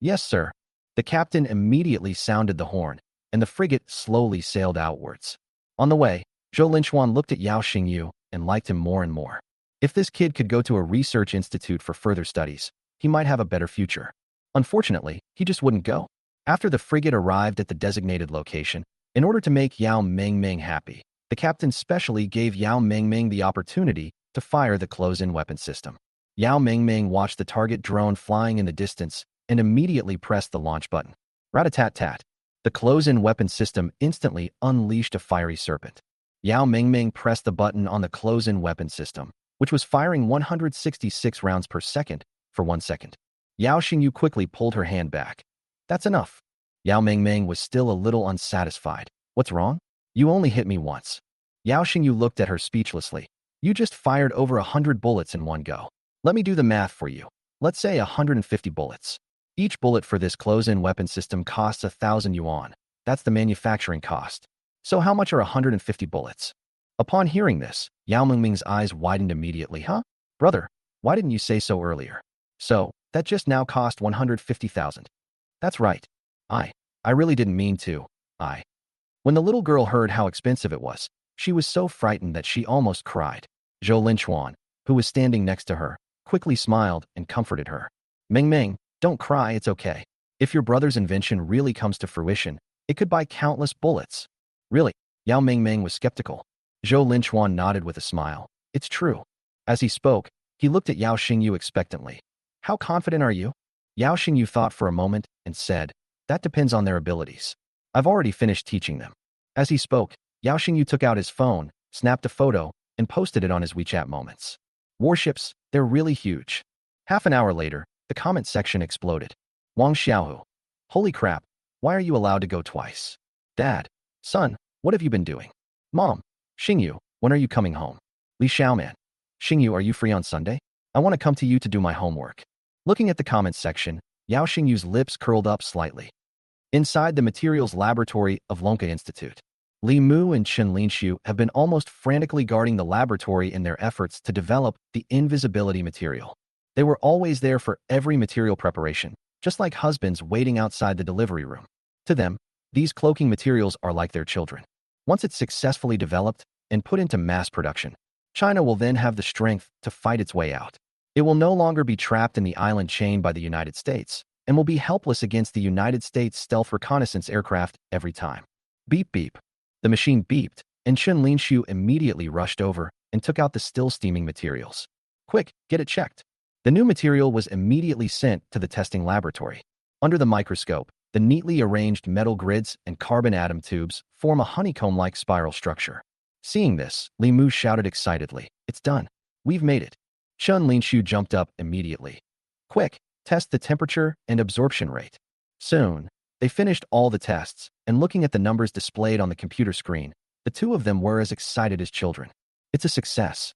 Yes, sir. The captain immediately sounded the horn, and the frigate slowly sailed outwards. On the way, Zhou Linchuan looked at Yao Xingyu and liked him more and more. If this kid could go to a research institute for further studies, he might have a better future. Unfortunately, he just wouldn't go. After the frigate arrived at the designated location, in order to make Yao Mengmeng happy, the captain specially gave Yao Mengmeng the opportunity to fire the close-in weapon system. Yao Mengmeng watched the target drone flying in the distance and immediately pressed the launch button. Rat-a-tat-tat. The close-in weapon system instantly unleashed a fiery serpent. Yao Mengmeng pressed the button on the close-in weapon system, which was firing 166 rounds per second for 1 second. Yao Xingyu quickly pulled her hand back. That's enough. Yao Mengmeng was still a little unsatisfied. What's wrong? You only hit me once. Yao Xingyu looked at her speechlessly. You just fired over 100 bullets in one go. Let me do the math for you. Let's say 150 bullets. Each bullet for this close-in weapon system costs 1,000 yuan. That's the manufacturing cost. So how much are 150 bullets? Upon hearing this, Yao Mengmeng's eyes widened immediately. Huh? Brother, why didn't you say so earlier? So, that just now cost 150,000. That's right. I really didn't mean to. When the little girl heard how expensive it was, she was so frightened that she almost cried. Zhou Linchuan, who was standing next to her, quickly smiled and comforted her. Mengmeng, don't cry, it's okay. If your brother's invention really comes to fruition, it could buy countless bullets. Really? Yao Mengmeng was skeptical. Zhou Linchuan nodded with a smile. It's true. As he spoke, he looked at Yao Xingyu expectantly. How confident are you? Yao Xingyu thought for a moment and said, that depends on their abilities. I've already finished teaching them. As he spoke, Yao Xingyu took out his phone, snapped a photo, and posted it on his WeChat moments. Warships, they're really huge. Half an hour later, the comment section exploded. Wang Xiaohu. Holy crap, why are you allowed to go twice? Dad. Son, what have you been doing? Mom. Xingyu, when are you coming home? Li Xiaoman. Xingyu, are you free on Sunday? I want to come to you to do my homework. Looking at the comments section, Yao Xingyu's lips curled up slightly. Inside the materials laboratory of Lonka Institute, Li Mu and Chun Linxiu have been almost frantically guarding the laboratory in their efforts to develop the invisibility material. They were always there for every material preparation, just like husbands waiting outside the delivery room. To them, these cloaking materials are like their children. Once it's successfully developed and put into mass production, China will then have the strength to fight its way out. It will no longer be trapped in the island chain by the United States and will be helpless against the United States stealth reconnaissance aircraft every time. Beep beep. The machine beeped, and Chen Linshu immediately rushed over and took out the still steaming materials. Quick, get it checked. The new material was immediately sent to the testing laboratory. Under the microscope, the neatly arranged metal grids and carbon atom tubes form a honeycomb-like spiral structure. Seeing this, Li Mu shouted excitedly, "It's done. We've made it." Chen Linshu jumped up immediately. "Quick, test the temperature and absorption rate." Soon, they finished all the tests, and looking at the numbers displayed on the computer screen, the two of them were as excited as children. "It's a success.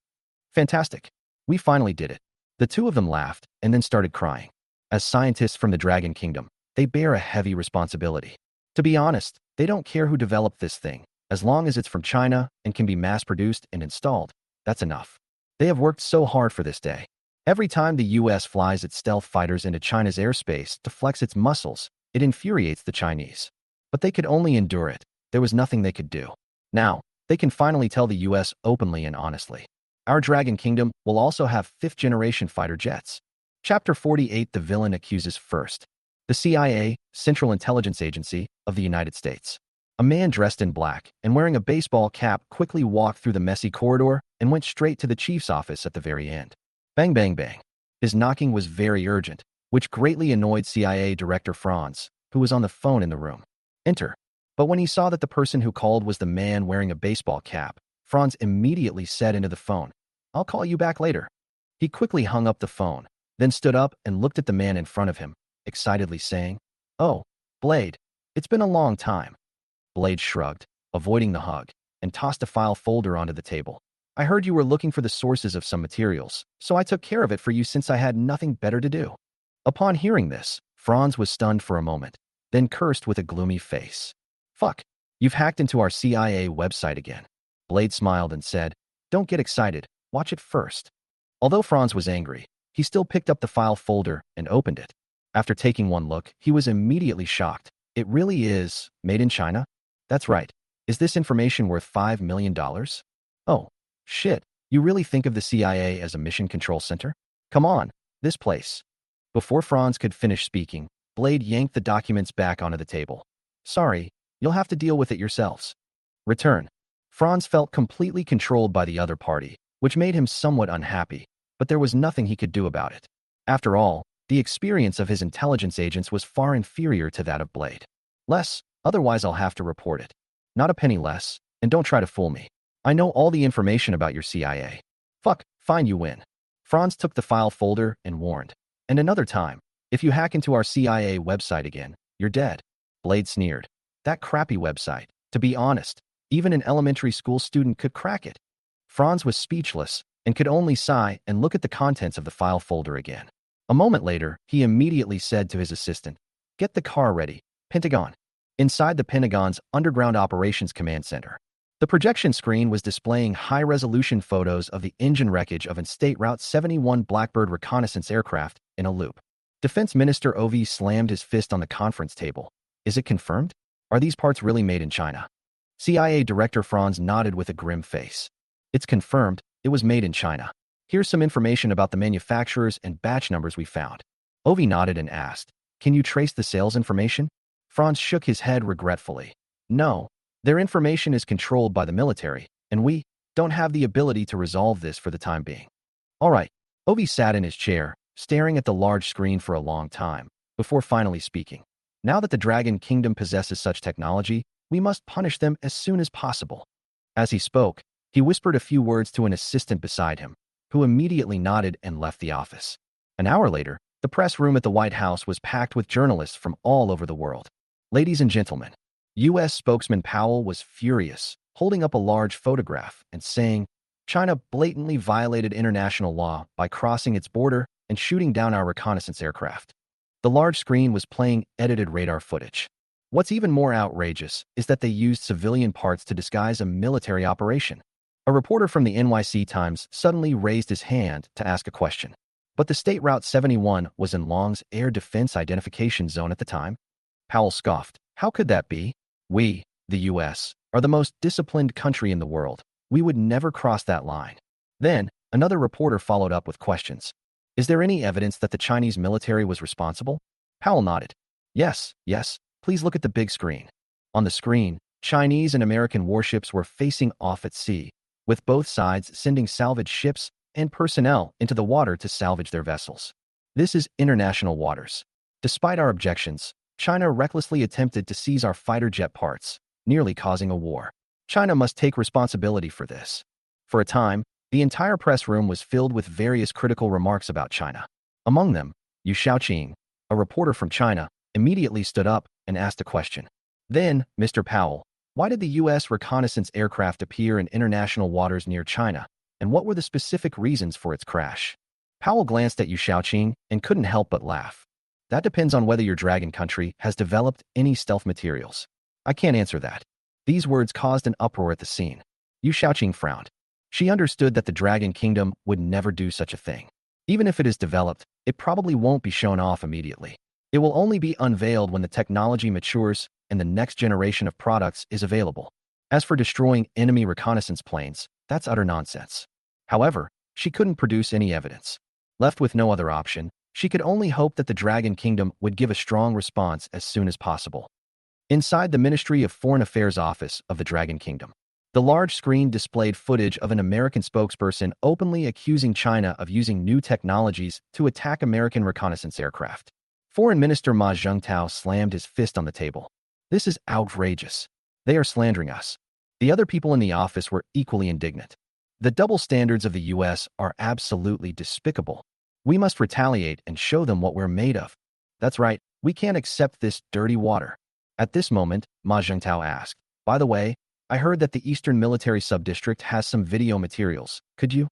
Fantastic. We finally did it." The two of them laughed and then started crying. As scientists from the Dragon Kingdom, they bear a heavy responsibility. To be honest, they don't care who developed this thing. As long as it's from China and can be mass-produced and installed, that's enough. They have worked so hard for this day. Every time the US flies its stealth fighters into China's airspace to flex its muscles, it infuriates the Chinese. But they could only endure it. There was nothing they could do. Now, they can finally tell the US openly and honestly. Our Dragon Kingdom will also have 5th-generation fighter jets. Chapter 48. The villain accuses first. The CIA, Central Intelligence Agency of the United States. A man dressed in black and wearing a baseball cap quickly walked through the messy corridor and went straight to the chief's office at the very end. Bang, bang, bang. His knocking was very urgent, which greatly annoyed CIA Director Franz, who was on the phone in the room. "Enter." But when he saw that the person who called was the man wearing a baseball cap, Franz immediately said into the phone, "I'll call you back later." He quickly hung up the phone, then stood up and looked at the man in front of him, excitedly saying, "Oh, Blade, it's been a long time." Blade shrugged, avoiding the hug, and tossed a file folder onto the table. "I heard you were looking for the sources of some materials, so I took care of it for you since I had nothing better to do." Upon hearing this, Franz was stunned for a moment, then cursed with a gloomy face. "Fuck, you've hacked into our CIA website again." Blade smiled and said, "Don't get excited, watch it first." Although Franz was angry, he still picked up the file folder and opened it. After taking one look, he was immediately shocked. It really is made in China? That's right. Is this information worth $5 million? Oh, shit. You really think of the CIA as a mission control center? Come on, this place. Before Franz could finish speaking, Blade yanked the documents back onto the table. "Sorry, you'll have to deal with it yourselves." Return. Franz felt completely controlled by the other party, which made him somewhat unhappy, but there was nothing he could do about it. After all, the experience of his intelligence agents was far inferior to that of Blade. "Less, otherwise I'll have to report it. Not a penny less, and don't try to fool me. I know all the information about your CIA." "Fuck, fine, you win." Franz took the file folder and warned. "And another time, if you hack into our CIA website again, you're dead." Blade sneered. "That crappy website. To be honest, even an elementary school student could crack it." Franz was speechless and could only sigh and look at the contents of the file folder again. A moment later, he immediately said to his assistant, "Get the car ready, Pentagon." Inside the Pentagon's Underground Operations Command Center, the projection screen was displaying high-resolution photos of the engine wreckage of an State Route 71 Blackbird reconnaissance aircraft in a loop. Defense Minister Ovi slammed his fist on the conference table. "Is it confirmed? Are these parts really made in China?" CIA Director Franz nodded with a grim face. "It's confirmed. It was made in China. Here's some information about the manufacturers and batch numbers we found." Ovi nodded and asked, "Can you trace the sales information?" Franz shook his head regretfully. "No, their information is controlled by the military, and we don't have the ability to resolve this for the time being." "All right." Ovi sat in his chair, staring at the large screen for a long time, before finally speaking. "Now that the Dragon Kingdom possesses such technology, we must punish them as soon as possible." As he spoke, he whispered a few words to an assistant beside him, who immediately nodded and left the office. An hour later, the press room at the White House was packed with journalists from all over the world. "Ladies and gentlemen," U.S. spokesman Powell was furious, holding up a large photograph and saying, "China blatantly violated international law by crossing its border and shooting down our reconnaissance aircraft." The large screen was playing edited radar footage. What's even more outrageous is that they used civilian parts to disguise a military operation. A reporter from the NYC Times suddenly raised his hand to ask a question. But the State Route 71 was in Long's Air Defense Identification Zone at the time? Powell scoffed. How could that be? We, the U.S., are the most disciplined country in the world. We would never cross that line. Then, another reporter followed up with questions. Is there any evidence that the Chinese military was responsible? Powell nodded. Yes, please look at the big screen. On the screen, Chinese and American warships were facing off at sea, with both sides sending salvage ships and personnel into the water to salvage their vessels. This is international waters. Despite our objections, China recklessly attempted to seize our fighter jet parts, nearly causing a war. China must take responsibility for this. For a time, the entire press room was filled with various critical remarks about China. Among them, Yu Shaoqing, a reporter from China, immediately stood up and asked a question. Then, Mr. Powell, why did the U.S. reconnaissance aircraft appear in international waters near China, and what were the specific reasons for its crash? Powell glanced at Yu Shaoqing and couldn't help but laugh. That depends on whether your dragon country has developed any stealth materials. I can't answer that. These words caused an uproar at the scene. Yu Shaoqing frowned. She understood that the Dragon Kingdom would never do such a thing. Even if it is developed, it probably won't be shown off immediately. It will only be unveiled when the technology matures and the next generation of products is available. As for destroying enemy reconnaissance planes, that's utter nonsense. However, she couldn't produce any evidence. Left with no other option, she could only hope that the Dragon Kingdom would give a strong response as soon as possible. Inside the Ministry of Foreign Affairs office of the Dragon Kingdom, the large screen displayed footage of an American spokesperson openly accusing China of using new technologies to attack American reconnaissance aircraft. Foreign Minister Ma Zhengtao slammed his fist on the table. This is outrageous. They are slandering us. The other people in the office were equally indignant. The double standards of the U.S. are absolutely despicable. We must retaliate and show them what we're made of. That's right, we can't accept this dirty water. At this moment, Ma Zhengtao asked, by the way, I heard that the Eastern Military Subdistrict has some video materials. Could you?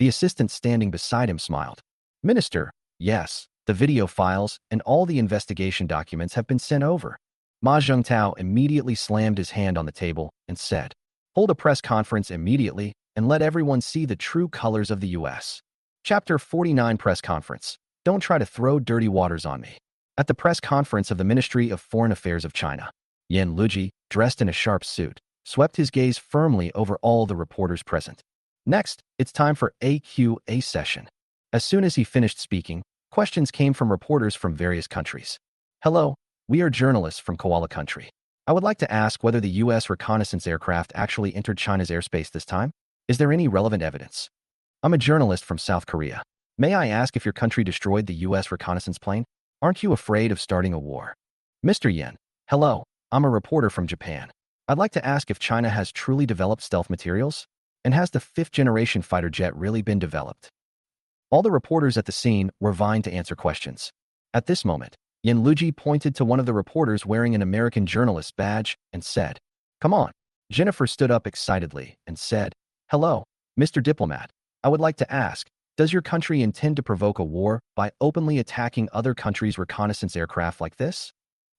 The assistant standing beside him smiled. Minister, yes, the video files and all the investigation documents have been sent over. Ma Zhengtao immediately slammed his hand on the table and said, hold a press conference immediately and let everyone see the true colors of the U.S. Chapter 49 Press Conference. Don't try to throw dirty waters on me. At the press conference of the Ministry of Foreign Affairs of China, Yan Luji, dressed in a sharp suit, swept his gaze firmly over all the reporters present. Next, it's time for AQ&A session. As soon as he finished speaking, questions came from reporters from various countries. Hello, we are journalists from Koala Country. I would like to ask whether the U.S. reconnaissance aircraft actually entered China's airspace this time. Is there any relevant evidence? I'm a journalist from South Korea. May I ask if your country destroyed the U.S. reconnaissance plane? Aren't you afraid of starting a war? Mr. Yen, hello, I'm a reporter from Japan. I'd like to ask if China has truly developed stealth materials? And has the fifth-generation fighter jet really been developed? All the reporters at the scene were vying to answer questions. At this moment, Yan Luji pointed to one of the reporters wearing an American journalist's badge and said, come on. Jennifer stood up excitedly and said, hello, Mr. Diplomat. I would like to ask, does your country intend to provoke a war by openly attacking other countries' reconnaissance aircraft like this?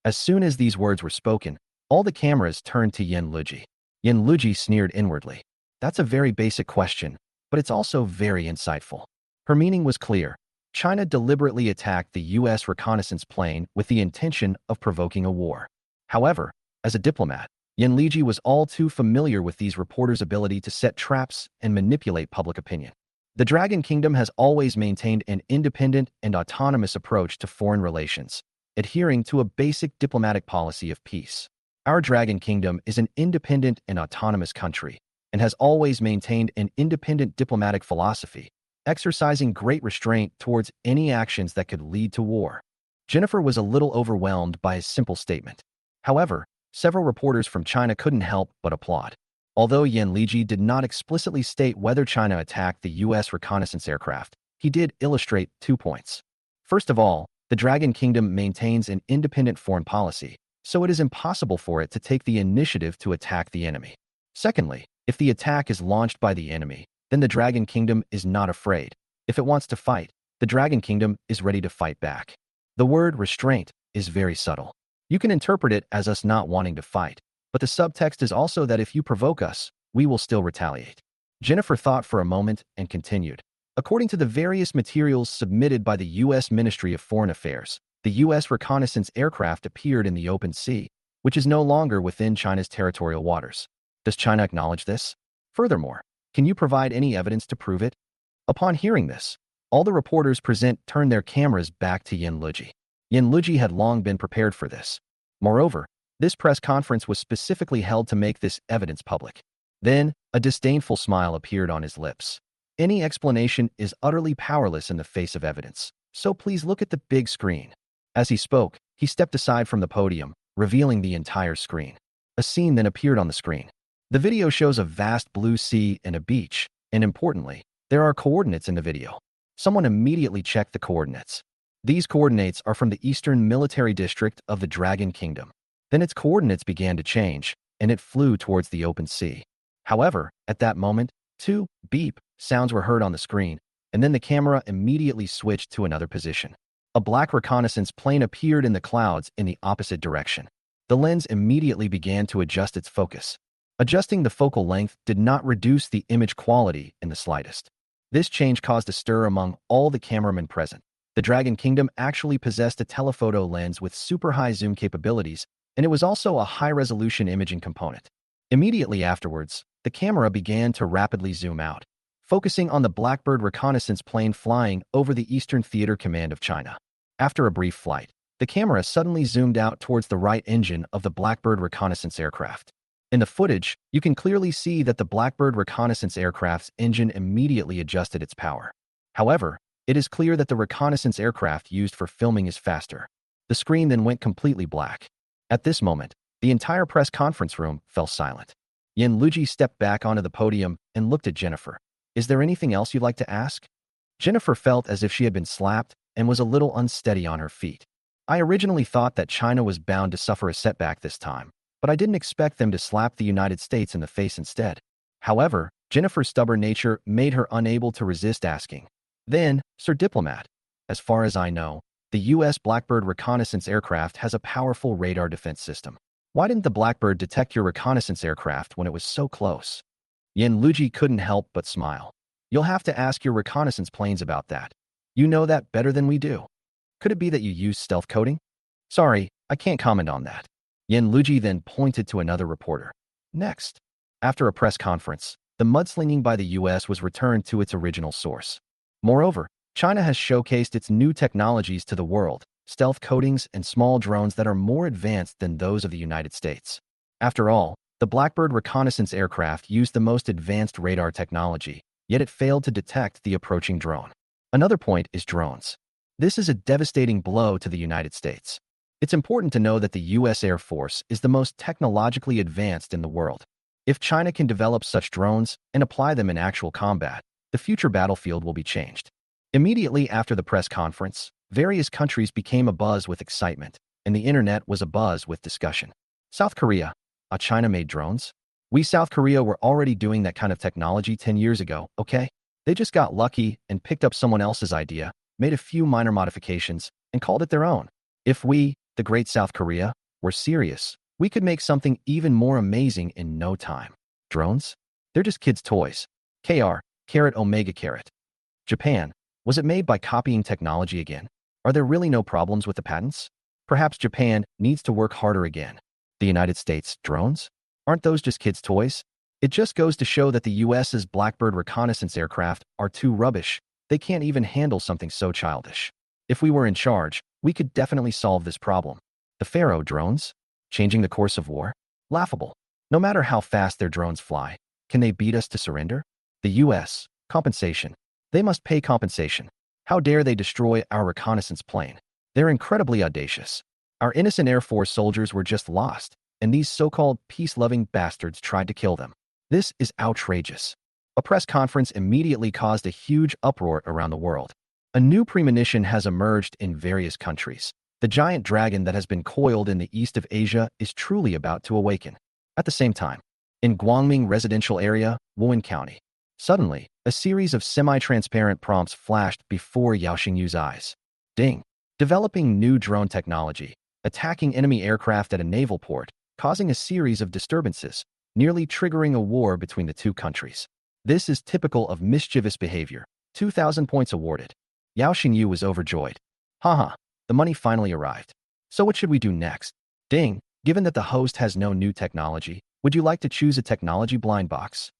As soon as these words were spoken, all the cameras turned to Yan Luji. Yan Luji sneered inwardly. That's a very basic question, but it's also very insightful. Her meaning was clear. China deliberately attacked the U.S. reconnaissance plane with the intention of provoking a war. However, as a diplomat, Yan Luji was all too familiar with these reporters' ability to set traps and manipulate public opinion. The Dragon Kingdom has always maintained an independent and autonomous approach to foreign relations, adhering to a basic diplomatic policy of peace. Our Dragon Kingdom is an independent and autonomous country, and has always maintained an independent diplomatic philosophy, exercising great restraint towards any actions that could lead to war. Jennifer was a little overwhelmed by his simple statement. However, several reporters from China couldn't help but applaud. Although Yan Luji did not explicitly state whether China attacked the U.S. reconnaissance aircraft, he did illustrate 2 points. First of all, the Dragon Kingdom maintains an independent foreign policy, so it is impossible for it to take the initiative to attack the enemy. Secondly, if the attack is launched by the enemy, then the Dragon Kingdom is not afraid. If it wants to fight, the Dragon Kingdom is ready to fight back. The word restraint is very subtle. You can interpret it as us not wanting to fight, but the subtext is also that if you provoke us, we will still retaliate. Jennifer thought for a moment and continued. According to the various materials submitted by the U.S. Ministry of Foreign Affairs, the U.S. reconnaissance aircraft appeared in the open sea, which is no longer within China's territorial waters. Does China acknowledge this? Furthermore, can you provide any evidence to prove it? Upon hearing this, all the reporters present turned their cameras back to Yin Luji. Yin Luji had long been prepared for this. Moreover, this press conference was specifically held to make this evidence public. Then, a disdainful smile appeared on his lips. Any explanation is utterly powerless in the face of evidence, so please look at the big screen. As he spoke, he stepped aside from the podium, revealing the entire screen. A scene then appeared on the screen. The video shows a vast blue sea and a beach, and importantly, there are coordinates in the video. Someone immediately checked the coordinates. These coordinates are from the Eastern Military District of the Dragon Kingdom. Then its coordinates began to change, and it flew towards the open sea. However, at that moment, two beep sounds were heard on the screen, and then the camera immediately switched to another position. A black reconnaissance plane appeared in the clouds in the opposite direction. The lens immediately began to adjust its focus. Adjusting the focal length did not reduce the image quality in the slightest. This change caused a stir among all the cameramen present. The Dragon Kingdom actually possessed a telephoto lens with super high zoom capabilities, and it was also a high-resolution imaging component. Immediately afterwards, the camera began to rapidly zoom out, focusing on the Blackbird reconnaissance plane flying over the Eastern Theater Command of China. After a brief flight, the camera suddenly zoomed out towards the right engine of the Blackbird reconnaissance aircraft. In the footage, you can clearly see that the Blackbird reconnaissance aircraft's engine immediately adjusted its power. However, it is clear that the reconnaissance aircraft used for filming is faster. The screen then went completely black. At this moment, the entire press conference room fell silent. Yin Luji stepped back onto the podium and looked at Jennifer. Is there anything else you'd like to ask? Jennifer felt as if she had been slapped and was a little unsteady on her feet. I originally thought that China was bound to suffer a setback this time, but I didn't expect them to slap the United States in the face instead. However, Jennifer's stubborn nature made her unable to resist asking. Then, Sir Diplomat, as far as I know, the U.S. Blackbird reconnaissance aircraft has a powerful radar defense system. Why didn't the Blackbird detect your reconnaissance aircraft when it was so close? Yin Luji couldn't help but smile. You'll have to ask your reconnaissance planes about that. You know that better than we do. Could it be that you used stealth coding? Sorry, I can't comment on that. Yin Luji then pointed to another reporter. Next. After a press conference, the mudslinging by the U.S. was returned to its original source. Moreover, China has showcased its new technologies to the world, stealth coatings and small drones that are more advanced than those of the United States. After all, the Blackbird reconnaissance aircraft used the most advanced radar technology, yet it failed to detect the approaching drone. Another point is drones. This is a devastating blow to the United States. It's important to know that the U.S. Air Force is the most technologically advanced in the world. If China can develop such drones and apply them in actual combat, the future battlefield will be changed. Immediately after the press conference, various countries became abuzz with excitement, and the internet was abuzz with discussion. South Korea. China-made drones? We South Korea were already doing that kind of technology 10 years ago, okay? They just got lucky and picked up someone else's idea, made a few minor modifications, and called it their own. If we, the great South Korea, were serious, we could make something even more amazing in no time. Drones? They're just kids' toys. Caret Omega Caret. Japan. Was it made by copying technology again? Are there really no problems with the patents? Perhaps Japan needs to work harder again. The United States, drones? Aren't those just kids' toys? It just goes to show that the US's Blackbird reconnaissance aircraft are too rubbish. They can't even handle something so childish. If we were in charge, we could definitely solve this problem. The Pharaoh drones? Changing the course of war? Laughable. No matter how fast their drones fly, can they beat us to surrender? The US, compensation. They must pay compensation. How dare they destroy our reconnaissance plane? They're incredibly audacious. Our innocent Air Force soldiers were just lost, and these so-called peace-loving bastards tried to kill them. This is outrageous. A press conference immediately caused a huge uproar around the world. A new premonition has emerged in various countries. The giant dragon that has been coiled in the east of Asia is truly about to awaken. At the same time, in Guangming residential area, Wuhan County, suddenly, a series of semi-transparent prompts flashed before Yao Xingyu's eyes. Ding. Developing new drone technology, attacking enemy aircraft at a naval port, causing a series of disturbances, nearly triggering a war between the two countries. This is typical of mischievous behavior. 2,000 points awarded. Yao Xingyu was overjoyed. Haha, the money finally arrived. So what should we do next? Ding, given that the host has no new technology, would you like to choose a technology blind box?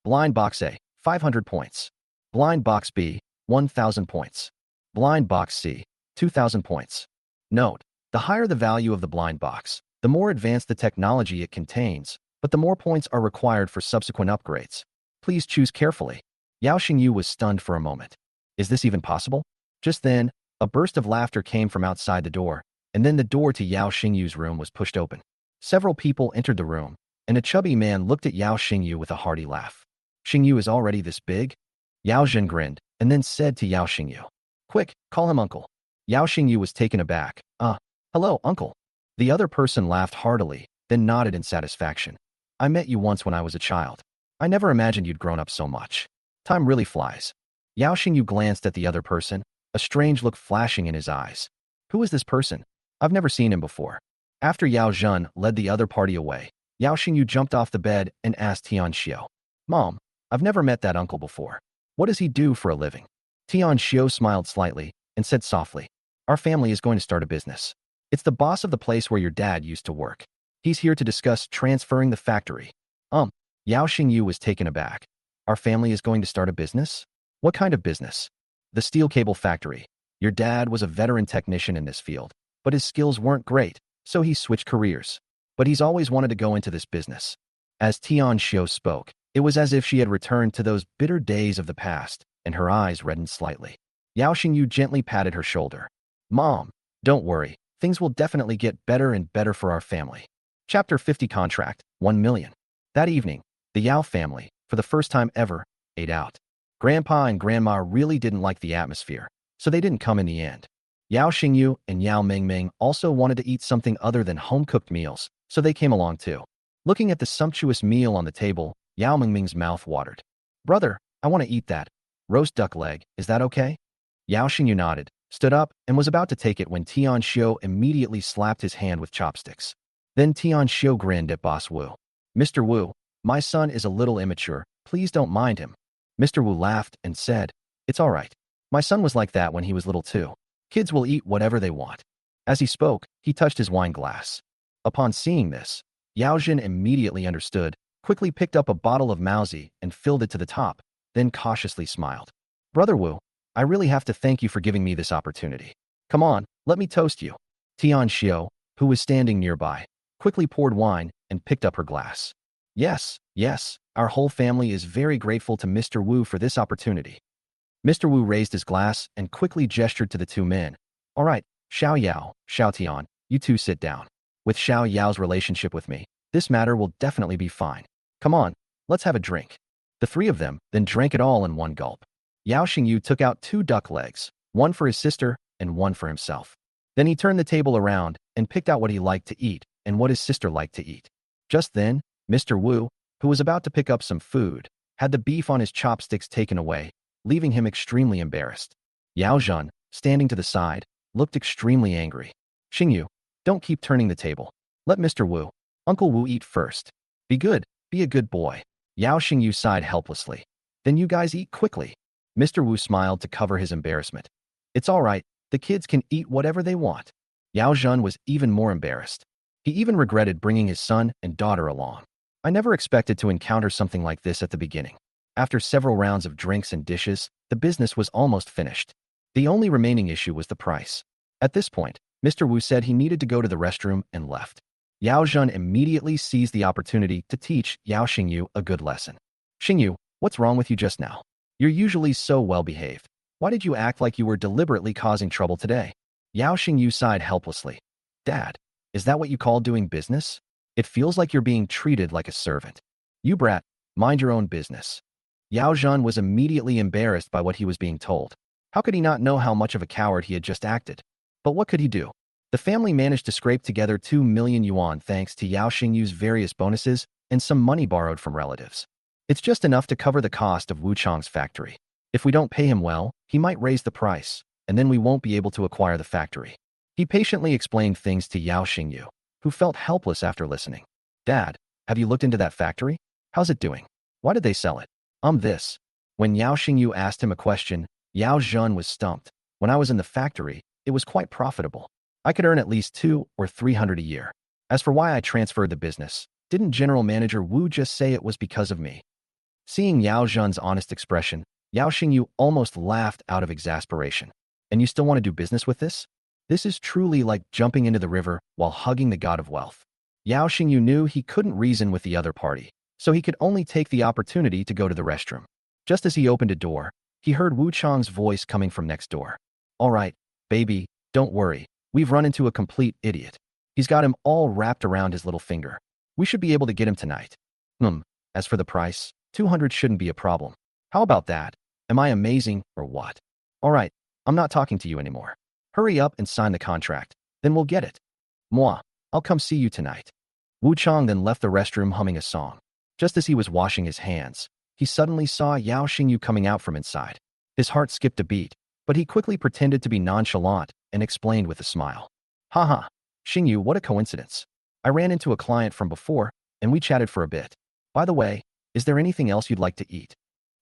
Blind box A, 500 points. Blind box B, 1,000 points. Blind box C, 2,000 points. Note, the higher the value of the blind box, the more advanced the technology it contains, but the more points are required for subsequent upgrades. Please choose carefully. Yao Xingyu was stunned for a moment. Is this even possible? Just then, a burst of laughter came from outside the door, and then the door to Yao Xingyu's room was pushed open. Several people entered the room, and a chubby man looked at Yao Xingyu with a hearty laugh. Xingyu is already this big? Yao Zhen grinned, and then said to Yao Xingyu, "Quick, call him uncle." Yao Xingyu was taken aback. Hello, uncle." The other person laughed heartily, then nodded in satisfaction. "I met you once when I was a child. I never imagined you'd grown up so much. Time really flies." Yao Xingyu glanced at the other person, a strange look flashing in his eyes. Who is this person? I've never seen him before. After Yao Zhen led the other party away, Yao Xingyu jumped off the bed and asked Tian Xiao, "Mom, I've never met that uncle before. What does he do for a living?" Tian Xiao smiled slightly and said softly, "Our family is going to start a business. It's the boss of the place where your dad used to work. He's here to discuss transferring the factory." Yao Xingyu was taken aback. "Our family is going to start a business? What kind of business?" "The steel cable factory. Your dad was a veteran technician in this field, but his skills weren't great, so he switched careers. But he's always wanted to go into this business." As Tian Xiao spoke, it was as if she had returned to those bitter days of the past, and her eyes reddened slightly. Yao Xingyu gently patted her shoulder. "Mom, don't worry. Things will definitely get better and better for our family." Chapter 50 Contract, 1 million. That evening, the Yao family, for the first time ever, ate out. Grandpa and Grandma really didn't like the atmosphere, so they didn't come in the end. Yao Xingyu and Yao Mingming also wanted to eat something other than home-cooked meals, so they came along too. Looking at the sumptuous meal on the table, Yao Mingming's mouth watered. "Brother, I want to eat that. Roast duck leg, is that okay?" Yao Xingyu nodded, stood up, and was about to take it when Tian Xiao immediately slapped his hand with chopsticks. Then Tian Xiao grinned at Boss Wu. "Mr. Wu, my son is a little immature. Please don't mind him." Mr. Wu laughed and said, "It's all right. My son was like that when he was little too. Kids will eat whatever they want." As he spoke, he touched his wine glass. Upon seeing this, Yao Zhen immediately understood, quickly picked up a bottle of Mauzi and filled it to the top, then cautiously smiled. "Brother Wu, I really have to thank you for giving me this opportunity. Come on, let me toast you." Tian Xiao, who was standing nearby, quickly poured wine and picked up her glass. Yes, our whole family is very grateful to Mr. Wu for this opportunity." Mr. Wu raised his glass and quickly gestured to the two men. "All right, Xiao Yao, Xiao Tian, you two sit down. With Xiao Yao's relationship with me, this matter will definitely be fine. Come on, let's have a drink." The three of them then drank it all in one gulp. Yao Xingyu took out 2 duck legs, one for his sister and one for himself. Then he turned the table around and picked out what he liked to eat and what his sister liked to eat. Just then, Mr. Wu, who was about to pick up some food, had the beef on his chopsticks taken away, leaving him extremely embarrassed. Yao Zhen, standing to the side, looked extremely angry. "Xingyu, don't keep turning the table. Let Mr. Wu, Uncle Wu eat first. Be good, be a good boy." Yao Xingyu sighed helplessly. "Then you guys eat quickly." Mr. Wu smiled to cover his embarrassment. "It's all right, the kids can eat whatever they want." Yao Zhen was even more embarrassed. He even regretted bringing his son and daughter along. "I never expected to encounter something like this at the beginning." After several rounds of drinks and dishes, the business was almost finished. The only remaining issue was the price. At this point, Mr. Wu said he needed to go to the restroom and left. Yao Zhen immediately seized the opportunity to teach Yao Xingyu a good lesson. "Xingyu, what's wrong with you just now? You're usually so well-behaved. Why did you act like you were deliberately causing trouble today?" Yao Xingyu sighed helplessly. "Dad, is that what you call doing business? It feels like you're being treated like a servant. You brat, mind your own business." Yao Zhen was immediately embarrassed by what he was being told. How could he not know how much of a coward he had just acted? But what could he do? The family managed to scrape together 2 million yuan thanks to Yao Xingyu's various bonuses and some money borrowed from relatives. It's just enough to cover the cost of Wu Chang's factory. If we don't pay him well, he might raise the price, and then we won't be able to acquire the factory. He patiently explained things to Yao Xingyu, who felt helpless after listening. "Dad, have you looked into that factory? How's it doing? Why did they sell it?" This. When Yao Xingyu asked him a question, Yao Zhen was stumped. When I was in the factory, it was quite profitable. I could earn at least 200 or 300 a year. As for why I transferred the business, didn't General Manager Wu just say it was because of me? Seeing Yao Zhen's honest expression, Yao Xingyu almost laughed out of exasperation. And you still want to do business with this? This is truly like jumping into the river while hugging the god of wealth. Yao Xingyu knew he couldn't reason with the other party, so he could only take the opportunity to go to the restroom. Just as he opened a door, he heard Wu Chang's voice coming from next door. All right, baby, don't worry. We've run into a complete idiot. He's got him all wrapped around his little finger. We should be able to get him tonight. As for the price, 200 shouldn't be a problem. How about that? Am I amazing or what? All right, I'm not talking to you anymore. Hurry up and sign the contract. Then we'll get it. Moi, I'll come see you tonight. Wu Chang then left the restroom humming a song. Just as he was washing his hands, he suddenly saw Yao Xingyu coming out from inside. His heart skipped a beat, but he quickly pretended to be nonchalant and explained with a smile. Haha, Xingyu, what a coincidence. I ran into a client from before, and we chatted for a bit. By the way, is there anything else you'd like to eat?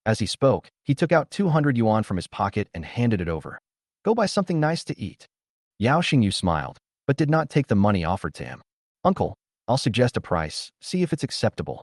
As he spoke, he took out 200 yuan from his pocket and handed it over. Go buy something nice to eat. Yao Xingyu smiled, but did not take the money offered to him. Uncle, I'll suggest a price, see if it's acceptable.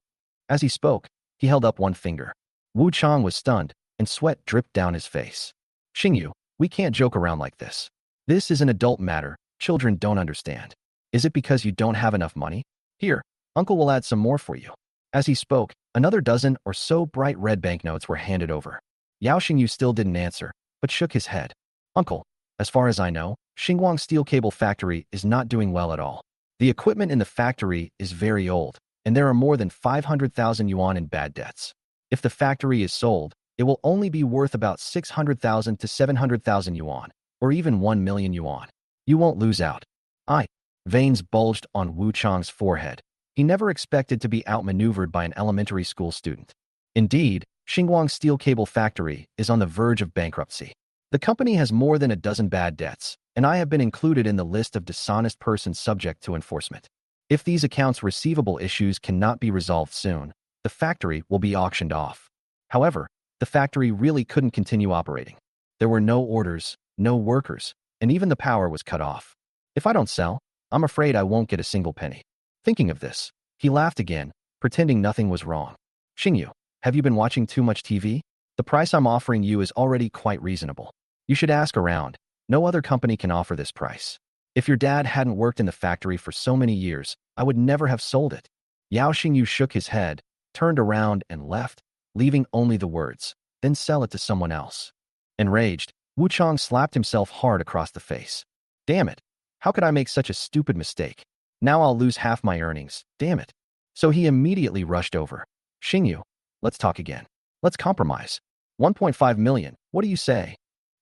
As he spoke, he held up one finger. Wu Chang was stunned, and sweat dripped down his face. Xingyu, we can't joke around like this. This is an adult matter, children don't understand. Is it because you don't have enough money? Here, Uncle will add some more for you. As he spoke, another dozen or so bright red banknotes were handed over. Yao Xingyu still didn't answer, but shook his head. Uncle, as far as I know, Xinguang Steel Cable Factory is not doing well at all. The equipment in the factory is very old, and there are more than 500,000 yuan in bad debts. If the factory is sold, it will only be worth about 600,000 to 700,000 yuan, or even 1 million yuan. You won't lose out. Veins bulged on Wu Chang's forehead. He never expected to be outmaneuvered by an elementary school student. Indeed, Xinguang Steel Cable Factory is on the verge of bankruptcy. The company has more than a dozen bad debts, and I have been included in the list of dishonest persons subject to enforcement. If these accounts receivable issues cannot be resolved soon, the factory will be auctioned off. However, the factory really couldn't continue operating. There were no orders, no workers, and even the power was cut off. If I don't sell, I'm afraid I won't get a single penny. Thinking of this, he laughed again, pretending nothing was wrong. Xingyu, have you been watching too much TV? The price I'm offering you is already quite reasonable. You should ask around. No other company can offer this price. If your dad hadn't worked in the factory for so many years, I would never have sold it. Yao Xingyu shook his head, turned around and left, leaving only the words, then sell it to someone else. Enraged, Wu Chang slapped himself hard across the face. Damn it. How could I make such a stupid mistake? Now I'll lose half my earnings, damn it. So he immediately rushed over. Xingyu, let's talk again. Let's compromise. 1.5 million, what do you say?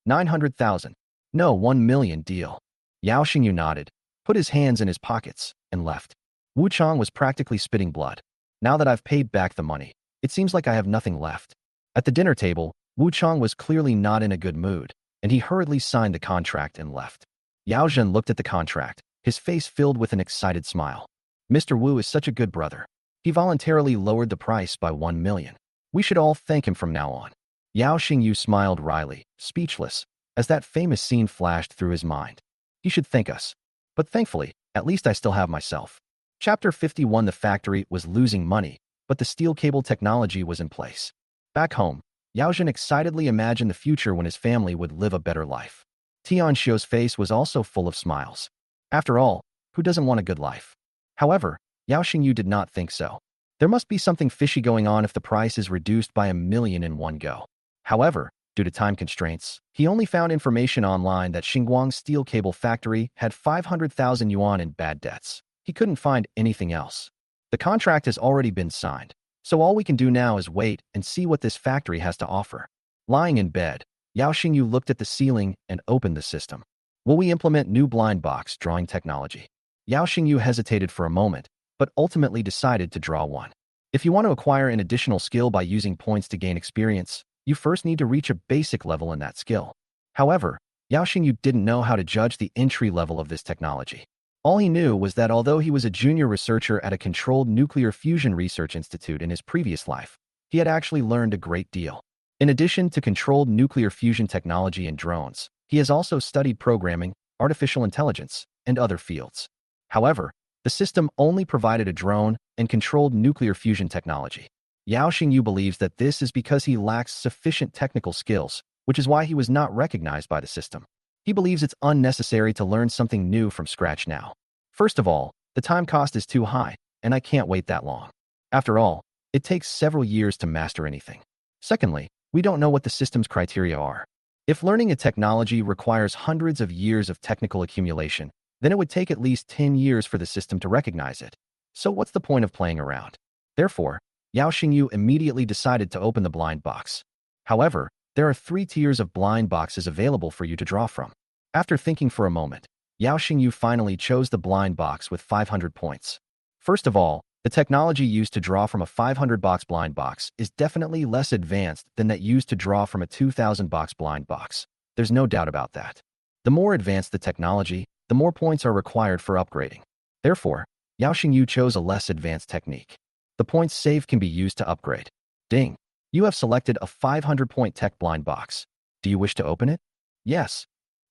900,000. No, 1 million deal. Yao Xingyu nodded, put his hands in his pockets, and left. Wu Chang was practically spitting blood. Now that I've paid back the money, it seems like I have nothing left. At the dinner table, Wu Chang was clearly not in a good mood, and he hurriedly signed the contract and left. Yao Zhen looked at the contract, his face filled with an excited smile. Mr. Wu is such a good brother. He voluntarily lowered the price by 1 million. We should all thank him from now on. Yao Xingyu smiled wryly, speechless, as that famous scene flashed through his mind. He should thank us. But thankfully, at least I still have myself. Chapter 51. The factory was losing money, but the steel cable technology was in place. Back home, Yao Zhen excitedly imagined the future when his family would live a better life. Tian Xiu's face was also full of smiles. After all, who doesn't want a good life? However, Yao Xingyu did not think so. There must be something fishy going on if the price is reduced by 1 million in one go. However, due to time constraints, he only found information online that Xinguang Steel Cable Factory had 500,000 yuan in bad debts. He couldn't find anything else. The contract has already been signed, so all we can do now is wait and see what this factory has to offer. Lying in bed, Yao Xingyu looked at the ceiling and opened the system. Will we implement new blind box drawing technology? Yao Xingyu hesitated for a moment, but ultimately decided to draw one. If you want to acquire an additional skill by using points to gain experience, you first need to reach a basic level in that skill. However, Yao Xingyu didn't know how to judge the entry level of this technology. All he knew was that although he was a junior researcher at a controlled nuclear fusion research institute in his previous life, he had actually learned a great deal. In addition to controlled nuclear fusion technology and drones, he has also studied programming, artificial intelligence, and other fields. However, the system only provided a drone and controlled nuclear fusion technology. Yao Xingyu believes that this is because he lacks sufficient technical skills, which is why he was not recognized by the system. He believes it's unnecessary to learn something new from scratch now. First of all, the time cost is too high, and I can't wait that long. After all, it takes several years to master anything. Secondly, we don't know what the system's criteria are. If learning a technology requires hundreds of years of technical accumulation, then it would take at least 10 years for the system to recognize it. So what's the point of playing around? Therefore, Yao Xingyu immediately decided to open the blind box. However, there are 3 tiers of blind boxes available for you to draw from. After thinking for a moment, Yao Xingyu finally chose the blind box with 500 points. First of all, the technology used to draw from a 500-box blind box is definitely less advanced than that used to draw from a 2,000-box blind box. There's no doubt about that. The more advanced the technology, the more points are required for upgrading. Therefore, Yao Xingyu chose a less advanced technique. The points saved can be used to upgrade. Ding! You have selected a 500-point tech blind box. Do you wish to open it? Yes.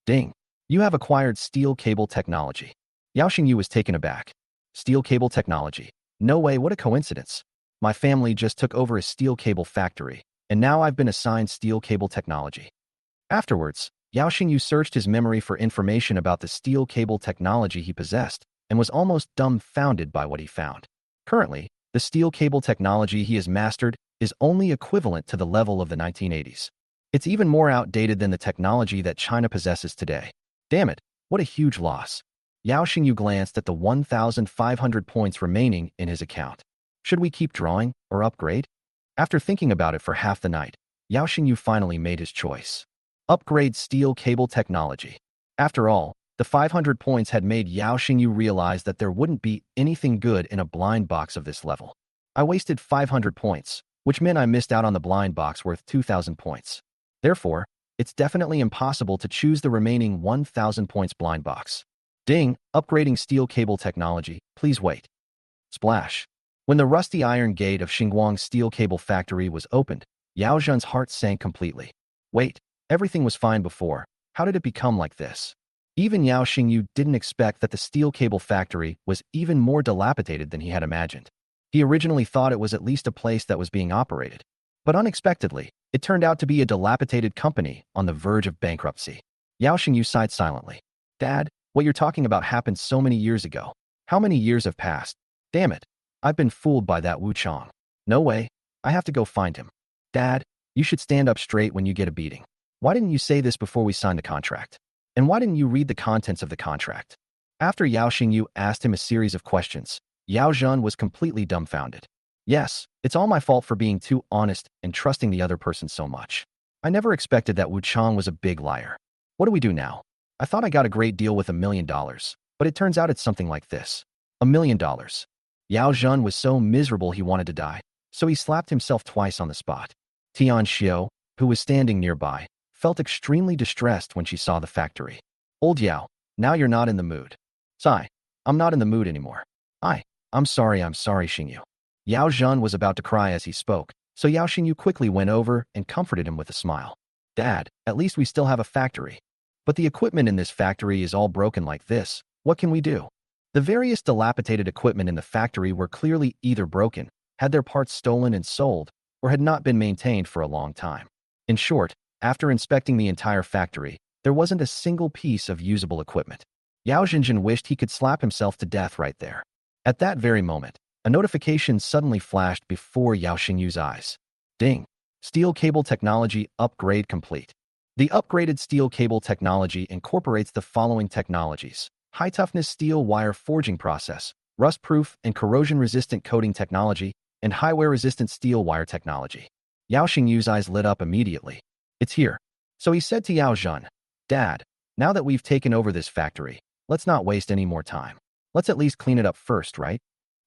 Ding! You have acquired steel cable technology. Yao Xingyu was taken aback. Steel cable technology. No way, what a coincidence. My family just took over a steel cable factory, and now I've been assigned steel cable technology. Afterwards, Yao Xingyu searched his memory for information about the steel cable technology he possessed and was almost dumbfounded by what he found. Currently, the steel cable technology he has mastered is only equivalent to the level of the 1980s. It's even more outdated than the technology that China possesses today. Damn it, what a huge loss. Yao Xingyu glanced at the 1,500 points remaining in his account. Should we keep drawing or upgrade? After thinking about it for half the night, Yao Xingyu finally made his choice. Upgrade steel cable technology. After all, the 500 points had made Yao Xingyu realize that there wouldn't be anything good in a blind box of this level. I wasted 500 points, which meant I missed out on the blind box worth 2,000 points. Therefore, it's definitely impossible to choose the remaining 1,000 points blind box. Ding! Upgrading steel cable technology. Please wait. Splash! When the rusty iron gate of Xinguang's steel cable factory was opened, Yao Zhen's heart sank completely. Wait, everything was fine before. How did it become like this? Even Yao Xingyu didn't expect that the steel cable factory was even more dilapidated than he had imagined. He originally thought it was at least a place that was being operated. But unexpectedly, it turned out to be a dilapidated company on the verge of bankruptcy. Yao Xingyu sighed silently. Dad, what you're talking about happened so many years ago. How many years have passed? Damn it. I've been fooled by that Wu Chong. No way. I have to go find him. Dad, you should stand up straight when you get a beating. Why didn't you say this before we signed the contract? And why didn't you read the contents of the contract? After Yao Xingyu asked him a series of questions, Yao Zhen was completely dumbfounded. Yes, it's all my fault for being too honest and trusting the other person so much. I never expected that Wu Chong was a big liar. What do we do now? I thought I got a great deal with $1 million, but it turns out it's something like this. $1 million. Yao Zhen was so miserable he wanted to die, so he slapped himself twice on the spot. Tian Xiao, who was standing nearby, felt extremely distressed when she saw the factory. Old Yao, now you're not in the mood. Sigh, I'm not in the mood anymore. I'm sorry, Xingyu. Yao Zhen was about to cry as he spoke, so Yao Xingyu quickly went over and comforted him with a smile. Dad, at least we still have a factory. But the equipment in this factory is all broken like this. What can we do? The various dilapidated equipment in the factory were clearly either broken, had their parts stolen and sold, or had not been maintained for a long time. In short, after inspecting the entire factory, there wasn't a single piece of usable equipment. Yao Zhenjin wished he could slap himself to death right there. At that very moment, a notification suddenly flashed before Yao Xingyu's eyes. Ding! Steel cable technology upgrade complete. The upgraded steel cable technology incorporates the following technologies: high-toughness steel wire forging process, rust-proof and corrosion-resistant coating technology, and high-wear-resistant steel wire technology. Yao Xingyu's eyes lit up immediately. It's here. So he said to Yao Zhen, Dad, now that we've taken over this factory, let's not waste any more time. Let's at least clean it up first, right?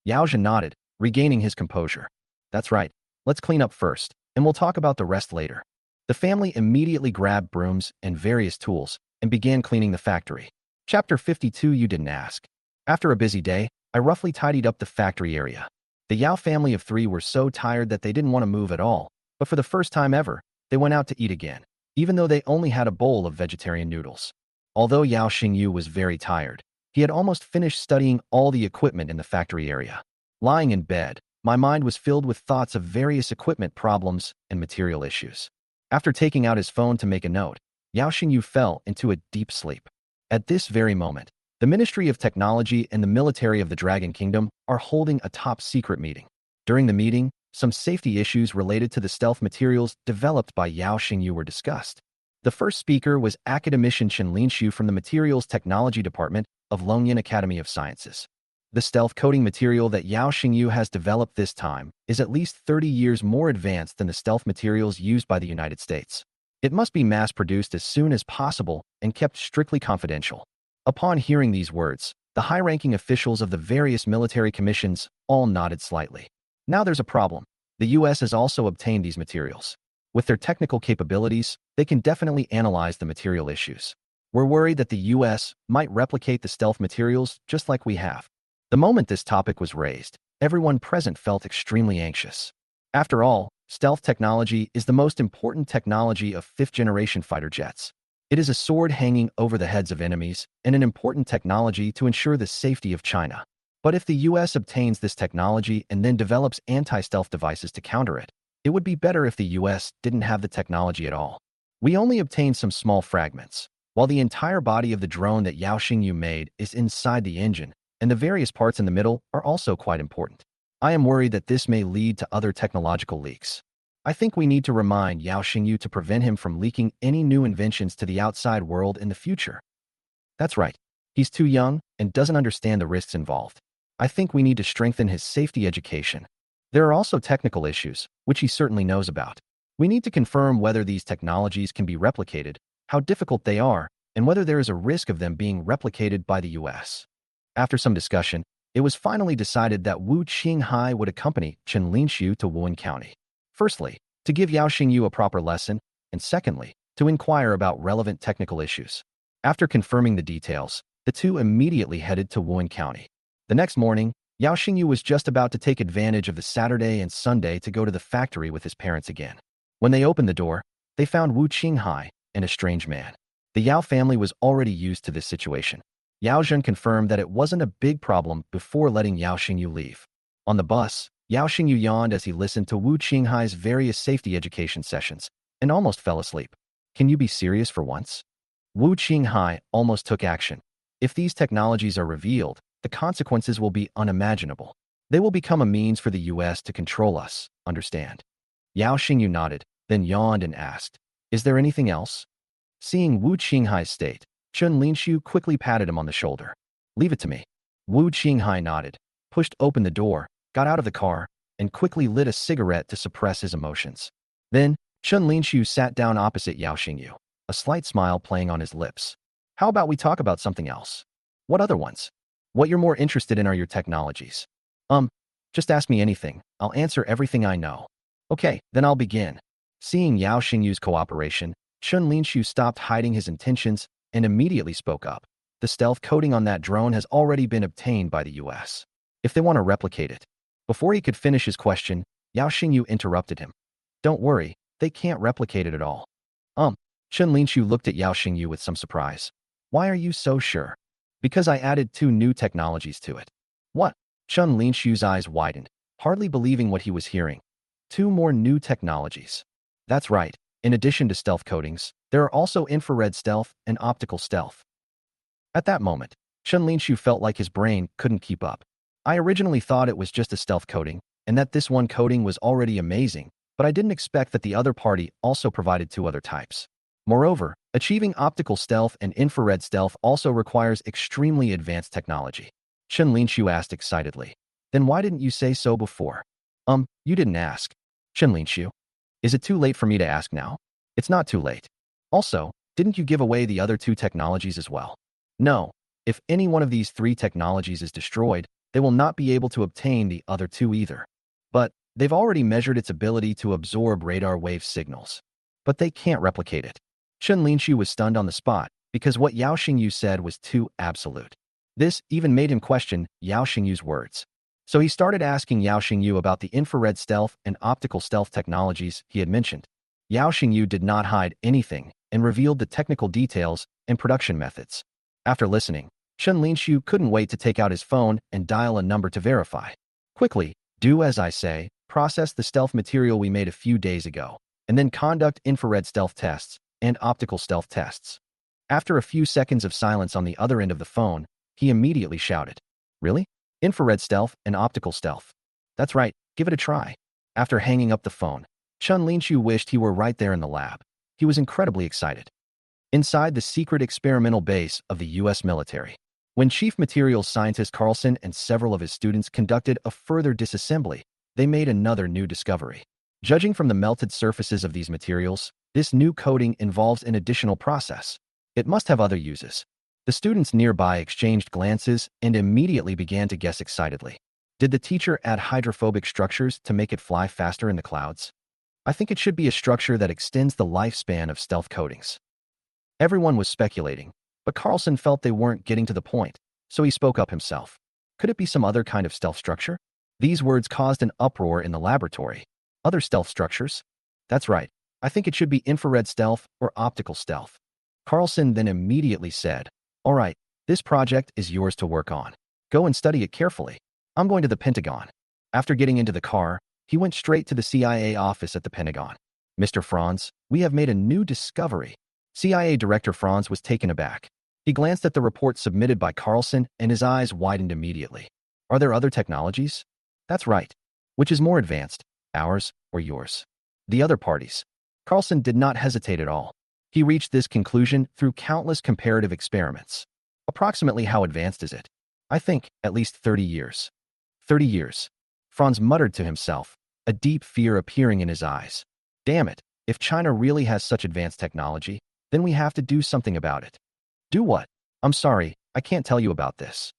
Yao Zhen nodded, regaining his composure. That's right. Let's clean up first, and we'll talk about the rest later. The family immediately grabbed brooms and various tools and began cleaning the factory. Chapter 52. You didn't ask. After a busy day, I roughly tidied up the factory area. The Yao family of 3 were so tired that they didn't want to move at all, but for the first time ever, They went out to eat again, even though they only had a bowl of vegetarian noodles. Although Yao Xingyu was very tired, he had almost finished studying all the equipment in the factory area. Lying in bed, my mind was filled with thoughts of various equipment problems and material issues. After taking out his phone to make a note, Yao Xingyu fell into a deep sleep. At this very moment, the Ministry of Technology and the military of the Dragon Kingdom are holding a top-secret meeting. During the meeting, some safety issues related to the stealth materials developed by Yao Xingyu were discussed. The first speaker was academician Chen Linshu from the Materials Technology Department of Longyan Academy of Sciences. The stealth coating material that Yao Xingyu has developed this time is at least 30 years more advanced than the stealth materials used by the United States. It must be mass-produced as soon as possible and kept strictly confidential. Upon hearing these words, the high-ranking officials of the various military commissions all nodded slightly. Now there's a problem. The US has also obtained these materials. With their technical capabilities, they can definitely analyze the material issues. We're worried that the US might replicate the stealth materials just like we have. The moment this topic was raised, everyone present felt extremely anxious. After all, stealth technology is the most important technology of fifth-generation fighter jets. It is a sword hanging over the heads of enemies and an important technology to ensure the safety of China. But if the US obtains this technology and then develops anti-stealth devices to counter it, it would be better if the US didn't have the technology at all. We only obtained some small fragments, while the entire body of the drone that Yao Xingyu made is inside the engine, and the various parts in the middle are also quite important. I am worried that this may lead to other technological leaks. I think we need to remind Yao Xingyu to prevent him from leaking any new inventions to the outside world in the future. That's right. He's too young and doesn't understand the risks involved. I think we need to strengthen his safety education. There are also technical issues, which he certainly knows about. We need to confirm whether these technologies can be replicated, how difficult they are, and whether there is a risk of them being replicated by the US. After some discussion, it was finally decided that Wu Qinghai would accompany Chen Linshu to Wuhan County. Firstly, to give Yao Xingyu a proper lesson, and secondly, to inquire about relevant technical issues. After confirming the details, the two immediately headed to Wuhan County. The next morning, Yao Xingyu was just about to take advantage of the Saturday and Sunday to go to the factory with his parents again. When they opened the door, they found Wu Qinghai and a strange man. The Yao family was already used to this situation. Yao Zhen confirmed that it wasn't a big problem before letting Yao Xingyu leave. On the bus, Yao Xingyu yawned as he listened to Wu Qinghai's various safety education sessions and almost fell asleep. Can you be serious for once? Wu Qinghai almost took action. If these technologies are revealed, the consequences will be unimaginable. They will become a means for the US to control us, understand? Yao Xingyu nodded, then yawned and asked, "Is there anything else?" Seeing Wu Qinghai's state, Chen Linshu quickly patted him on the shoulder. "Leave it to me." Wu Qinghai nodded, pushed open the door, got out of the car, and quickly lit a cigarette to suppress his emotions. Then, Chen Linshu sat down opposite Yao Xingyu, a slight smile playing on his lips. "How about we talk about something else?" "What other ones?" "What you're more interested in are your technologies." Just ask me anything. I'll answer everything I know." "Okay, then I'll begin." Seeing Yao Xingyu's cooperation, Chen Linshu stopped hiding his intentions and immediately spoke up. "The stealth coating on that drone has already been obtained by the US. If they want to replicate it." Before he could finish his question, Yao Xingyu interrupted him. "Don't worry, they can't replicate it at all." Chen Linshu looked at Yao Xingyu with some surprise. "Why are you so sure?" "Because I added 2 new technologies to it." "What?" Chen Linshu's eyes widened, hardly believing what he was hearing. 2 more new technologies. That's right. In addition to stealth coatings, there are also infrared stealth and optical stealth. At that moment, Chen Linshu felt like his brain couldn't keep up. "I originally thought it was just a stealth coating, and that this one coating was already amazing, but I didn't expect that the other party also provided 2 other types. Moreover, achieving optical stealth and infrared stealth also requires extremely advanced technology." Chen Linshu asked excitedly. "Then why didn't you say so before?" You didn't ask." "Chen Linshu, is it too late for me to ask now?" "It's not too late. Also, didn't you give away the other 2 technologies as well?" "No. If any one of these 3 technologies is destroyed, they will not be able to obtain the other 2 either. But they've already measured its ability to absorb radar wave signals. But they can't replicate it." Chen Linshu was stunned on the spot because what Yao Xingyu said was too absolute. This even made him question Yao Xingyu's words. So he started asking Yao Xingyu about the infrared stealth and optical stealth technologies he had mentioned. Yao Xingyu did not hide anything and revealed the technical details and production methods. After listening, Chen Linshu couldn't wait to take out his phone and dial a number to verify. Quickly, do as I say, process the stealth material we made a few days ago, and then conduct infrared stealth tests and optical stealth tests. After a few seconds of silence on the other end of the phone, he immediately shouted, "Really? Infrared stealth and optical stealth? That's right, give it a try." After hanging up the phone, Chen Linshu wished he were right there in the lab. He was incredibly excited. Inside the secret experimental base of the U.S. military, when Chief Materials Scientist Carlson and several of his students conducted a further disassembly, they made another new discovery. Judging from the melted surfaces of these materials, this new coating involves an additional process. It must have other uses. The students nearby exchanged glances and immediately began to guess excitedly. Did the teacher add hydrophobic structures to make it fly faster in the clouds? I think it should be a structure that extends the lifespan of stealth coatings. Everyone was speculating, but Carlson felt they weren't getting to the point, so he spoke up himself. Could it be some other kind of stealth structure? These words caused an uproar in the laboratory. Other stealth structures? That's right. I think it should be infrared stealth or optical stealth. Carlson then immediately said, "All right, this project is yours to work on. Go and study it carefully. I'm going to the Pentagon." After getting into the car, he went straight to the CIA office at the Pentagon. "Mr. Franz, we have made a new discovery." CIA Director Franz was taken aback. He glanced at the report submitted by Carlson and his eyes widened immediately. "Are there other technologies?" "That's right. Which is more advanced, ours or yours?" "The other parties." Carlson did not hesitate at all. He reached this conclusion through countless comparative experiments. "Approximately how advanced is it?" "I think at least 30 years. 30 years. Franz muttered to himself, a deep fear appearing in his eyes. "Damn it, if China really has such advanced technology, then we have to do something about it." "Do what?" "I'm sorry, I can't tell you about this."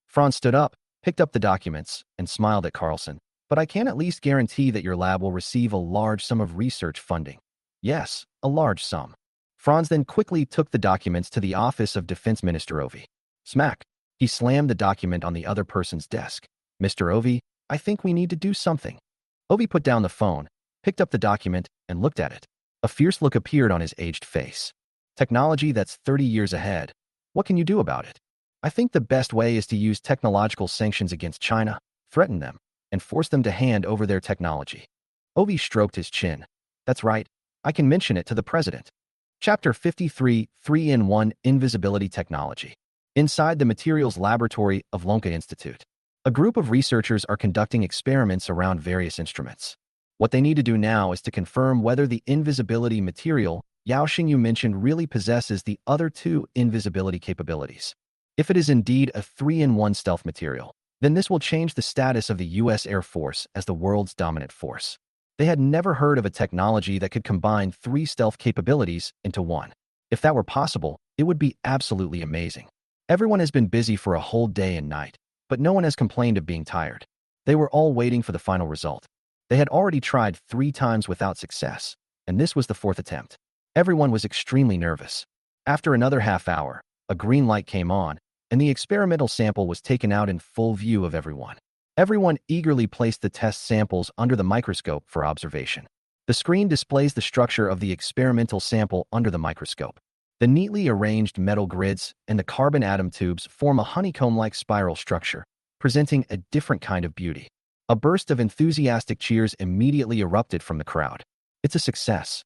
Franz stood up, picked up the documents, and smiled at Carlson. "But I can at least guarantee that your lab will receive a large sum of research funding." "Yes, a large sum." Franz then quickly took the documents to the office of Defense Minister Ovi. Smack! He slammed the document on the other person's desk. "Mr. Ovi, I think we need to do something." Ovi put down the phone, picked up the document, and looked at it. A fierce look appeared on his aged face. "Technology that's 30 years ahead. What can you do about it?" "I think the best way is to use technological sanctions against China, threaten them, and force them to hand over their technology." Ovi stroked his chin. "That's right. I can mention it to the president." Chapter 53, 3-in-1 Invisibility Technology. Inside the Materials Laboratory of Lonka Institute, a group of researchers are conducting experiments around various instruments. What they need to do now is to confirm whether the invisibility material Yao Xingyu mentioned really possesses the other two invisibility capabilities. If it is indeed a 3-in-1 stealth material, then this will change the status of the U.S. Air Force as the world's dominant force. They had never heard of a technology that could combine 3 stealth capabilities into one. If that were possible, it would be absolutely amazing. Everyone has been busy for a whole day and night, but no one has complained of being tired. They were all waiting for the final result. They had already tried 3 times without success, and this was the 4th attempt. Everyone was extremely nervous. After another half hour, a green light came on, and the experimental sample was taken out in full view of everyone. Everyone eagerly placed the test samples under the microscope for observation. The screen displays the structure of the experimental sample under the microscope. The neatly arranged metal grids and the carbon atom tubes form a honeycomb-like spiral structure, presenting a different kind of beauty. A burst of enthusiastic cheers immediately erupted from the crowd. "It's a success.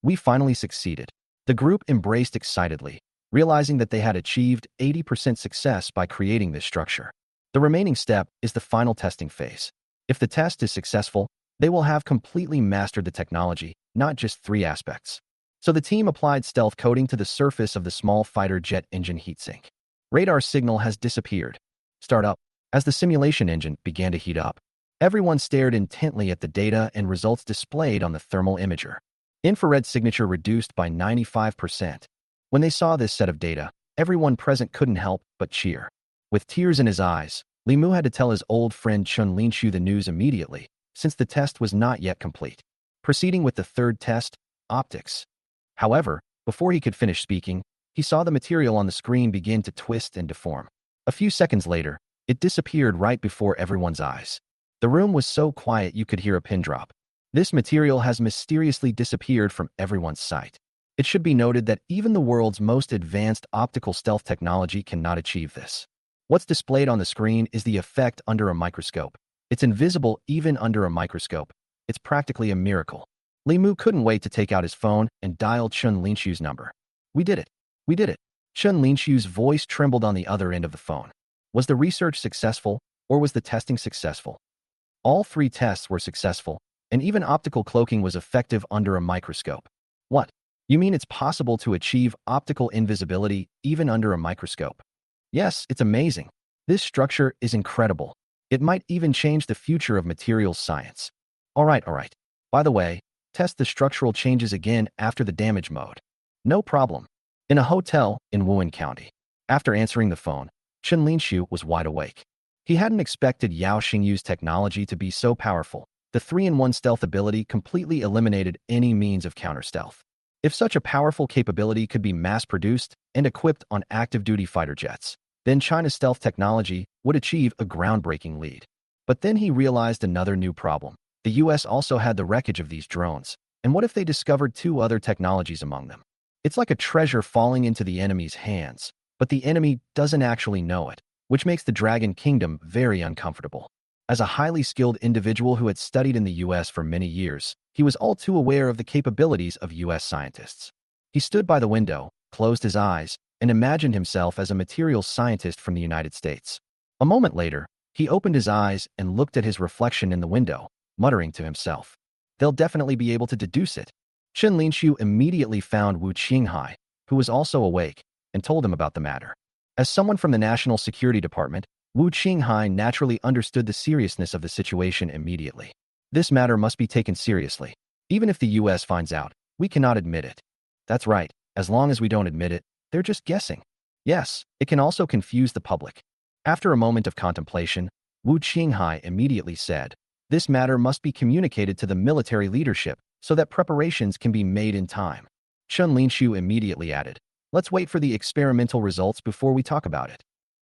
We finally succeeded." The group embraced excitedly, realizing that they had achieved 80% success by creating this structure. The remaining step is the final testing phase. If the test is successful, they will have completely mastered the technology, not just 3 aspects. So the team applied stealth coating to the surface of the small fighter jet engine heatsink. Radar signal has disappeared. Start up. As the simulation engine began to heat up, everyone stared intently at the data and results displayed on the thermal imager. Infrared signature reduced by 95%. When they saw this set of data, everyone present couldn't help but cheer. With tears in his eyes, Li Mu had to tell his old friend Chen Linshu the news immediately, since the test was not yet complete. Proceeding with the 3rd test, optics. However, before he could finish speaking, he saw the material on the screen begin to twist and deform. A few seconds later, it disappeared right before everyone's eyes. The room was so quiet you could hear a pin drop. This material has mysteriously disappeared from everyone's sight. It should be noted that even the world's most advanced optical stealth technology cannot achieve this. What's displayed on the screen is the effect under a microscope. It's invisible even under a microscope. It's practically a miracle. Li Mu couldn't wait to take out his phone and dialed Chun Linshu's number. We did it. We did it. Chun Linshu's voice trembled on the other end of the phone. Was the research successful, or was the testing successful? All three tests were successful, and even optical cloaking was effective under a microscope. What? You mean it's possible to achieve optical invisibility even under a microscope? Yes, it's amazing. This structure is incredible. It might even change the future of materials science. All right. By the way, test the structural changes again after the damage mode. No problem. In a hotel in Wuhan County. After answering the phone, Chun Linshu was wide awake. He hadn't expected Yao Xingyu's technology to be so powerful. The 3-in-1 stealth ability completely eliminated any means of counter-stealth. If such a powerful capability could be mass-produced and equipped on active-duty fighter jets, then China's stealth technology would achieve a groundbreaking lead. But then he realized another new problem. The US also had the wreckage of these drones, and what if they discovered 2 other technologies among them? It's like a treasure falling into the enemy's hands, but the enemy doesn't actually know it, which makes the Dragon Kingdom very uncomfortable. As a highly skilled individual who had studied in the US for many years, he was all too aware of the capabilities of US scientists. He stood by the window, closed his eyes, and imagined himself as a materials scientist from the United States. A moment later, he opened his eyes and looked at his reflection in the window, muttering to himself, "They'll definitely be able to deduce it." Chun Linshu immediately found Wu Qinghai, who was also awake, and told him about the matter. As someone from the National Security Department, Wu Qinghai naturally understood the seriousness of the situation immediately. This matter must be taken seriously. Even if the US finds out, we cannot admit it. That's right, as long as we don't admit it, they're just guessing. Yes, it can also confuse the public. After a moment of contemplation, Wu Qinghai immediately said, "This matter must be communicated to the military leadership so that preparations can be made in time." Chun Linshu immediately added, "Let's wait for the experimental results before we talk about it."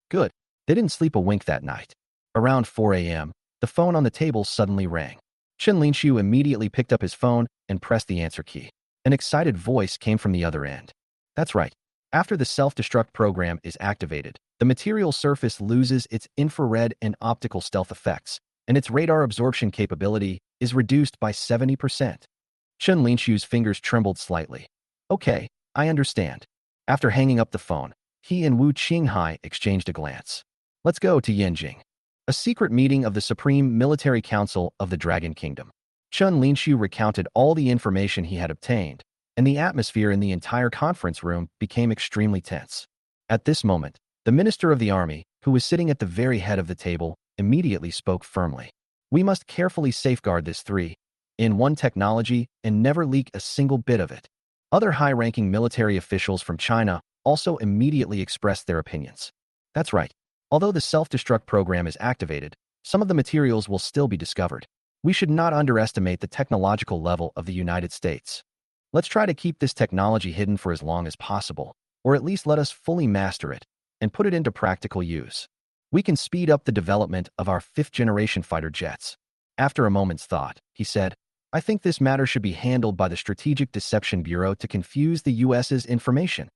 Good. They didn't sleep a wink that night. Around 4 a.m., the phone on the table suddenly rang. Chun Linshu immediately picked up his phone and pressed the answer key. An excited voice came from the other end. That's right. After the self-destruct program is activated, the material surface loses its infrared and optical stealth effects, and its radar absorption capability is reduced by 70%. Chun Linshu's fingers trembled slightly. Okay, I understand. After hanging up the phone, he and Wu Qinghai exchanged a glance. Let's go to Yanjing. A secret meeting of the Supreme Military Council of the Dragon Kingdom. Chun Linshu recounted all the information he had obtained, and the atmosphere in the entire conference room became extremely tense. At this moment, the Minister of the Army, who was sitting at the very head of the table, immediately spoke firmly. We must carefully safeguard this 3-in-1 technology and never leak a single bit of it. Other high-ranking military officials from China also immediately expressed their opinions. That's right. Although the self-destruct program is activated, some of the materials will still be discovered. We should not underestimate the technological level of the United States. Let's try to keep this technology hidden for as long as possible, or at least let us fully master it and put it into practical use. We can speed up the development of our 5th-generation fighter jets. After a moment's thought, he said, I think this matter should be handled by the Strategic Deception Bureau to confuse the US's information.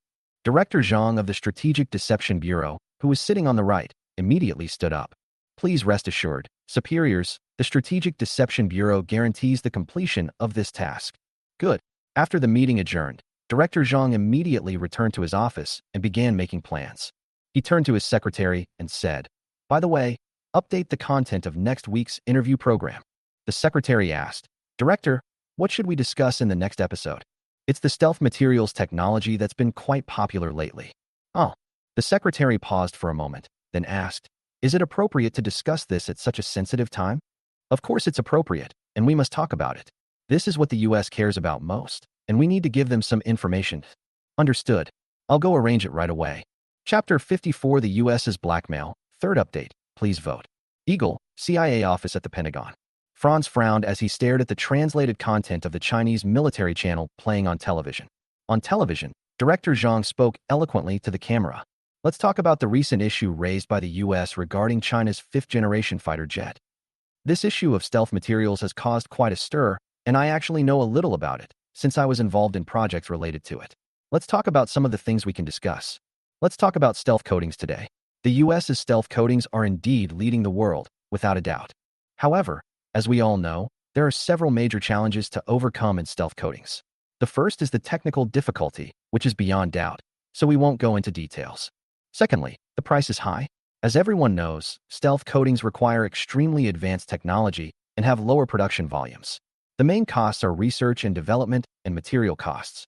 Director Zhang of the Strategic Deception Bureau, who was sitting on the right, immediately stood up. Please rest assured, superiors, the Strategic Deception Bureau guarantees the completion of this task. Good. After the meeting adjourned, Director Zhang immediately returned to his office and began making plans. He turned to his secretary and said, By the way, update the content of next week's interview program. The secretary asked, Director, what should we discuss in the next episode? It's the stealth materials technology that's been quite popular lately. Oh. The secretary paused for a moment, then asked, Is it appropriate to discuss this at such a sensitive time? Of course it's appropriate, and we must talk about it. This is what the US cares about most, and we need to give them some information. Understood. I'll go arrange it right away. Chapter 54 The US's Blackmail, third update, please vote. Eagle, CIA office at the Pentagon. Franz frowned as he stared at the translated content of the Chinese military channel playing on television. On television, Director Zhang spoke eloquently to the camera. Let's talk about the recent issue raised by the US regarding China's 5th-generation fighter jet. This issue of stealth materials has caused quite a stir, and I actually know a little about it, since I was involved in projects related to it. Let's talk about some of the things we can discuss. Let's talk about stealth coatings today. The US's stealth coatings are indeed leading the world, without a doubt. However, as we all know, there are several major challenges to overcome in stealth coatings. The first is the technical difficulty, which is beyond doubt, so we won't go into details. Secondly, the price is high. As everyone knows, stealth coatings require extremely advanced technology and have lower production volumes. The main costs are research and development and material costs.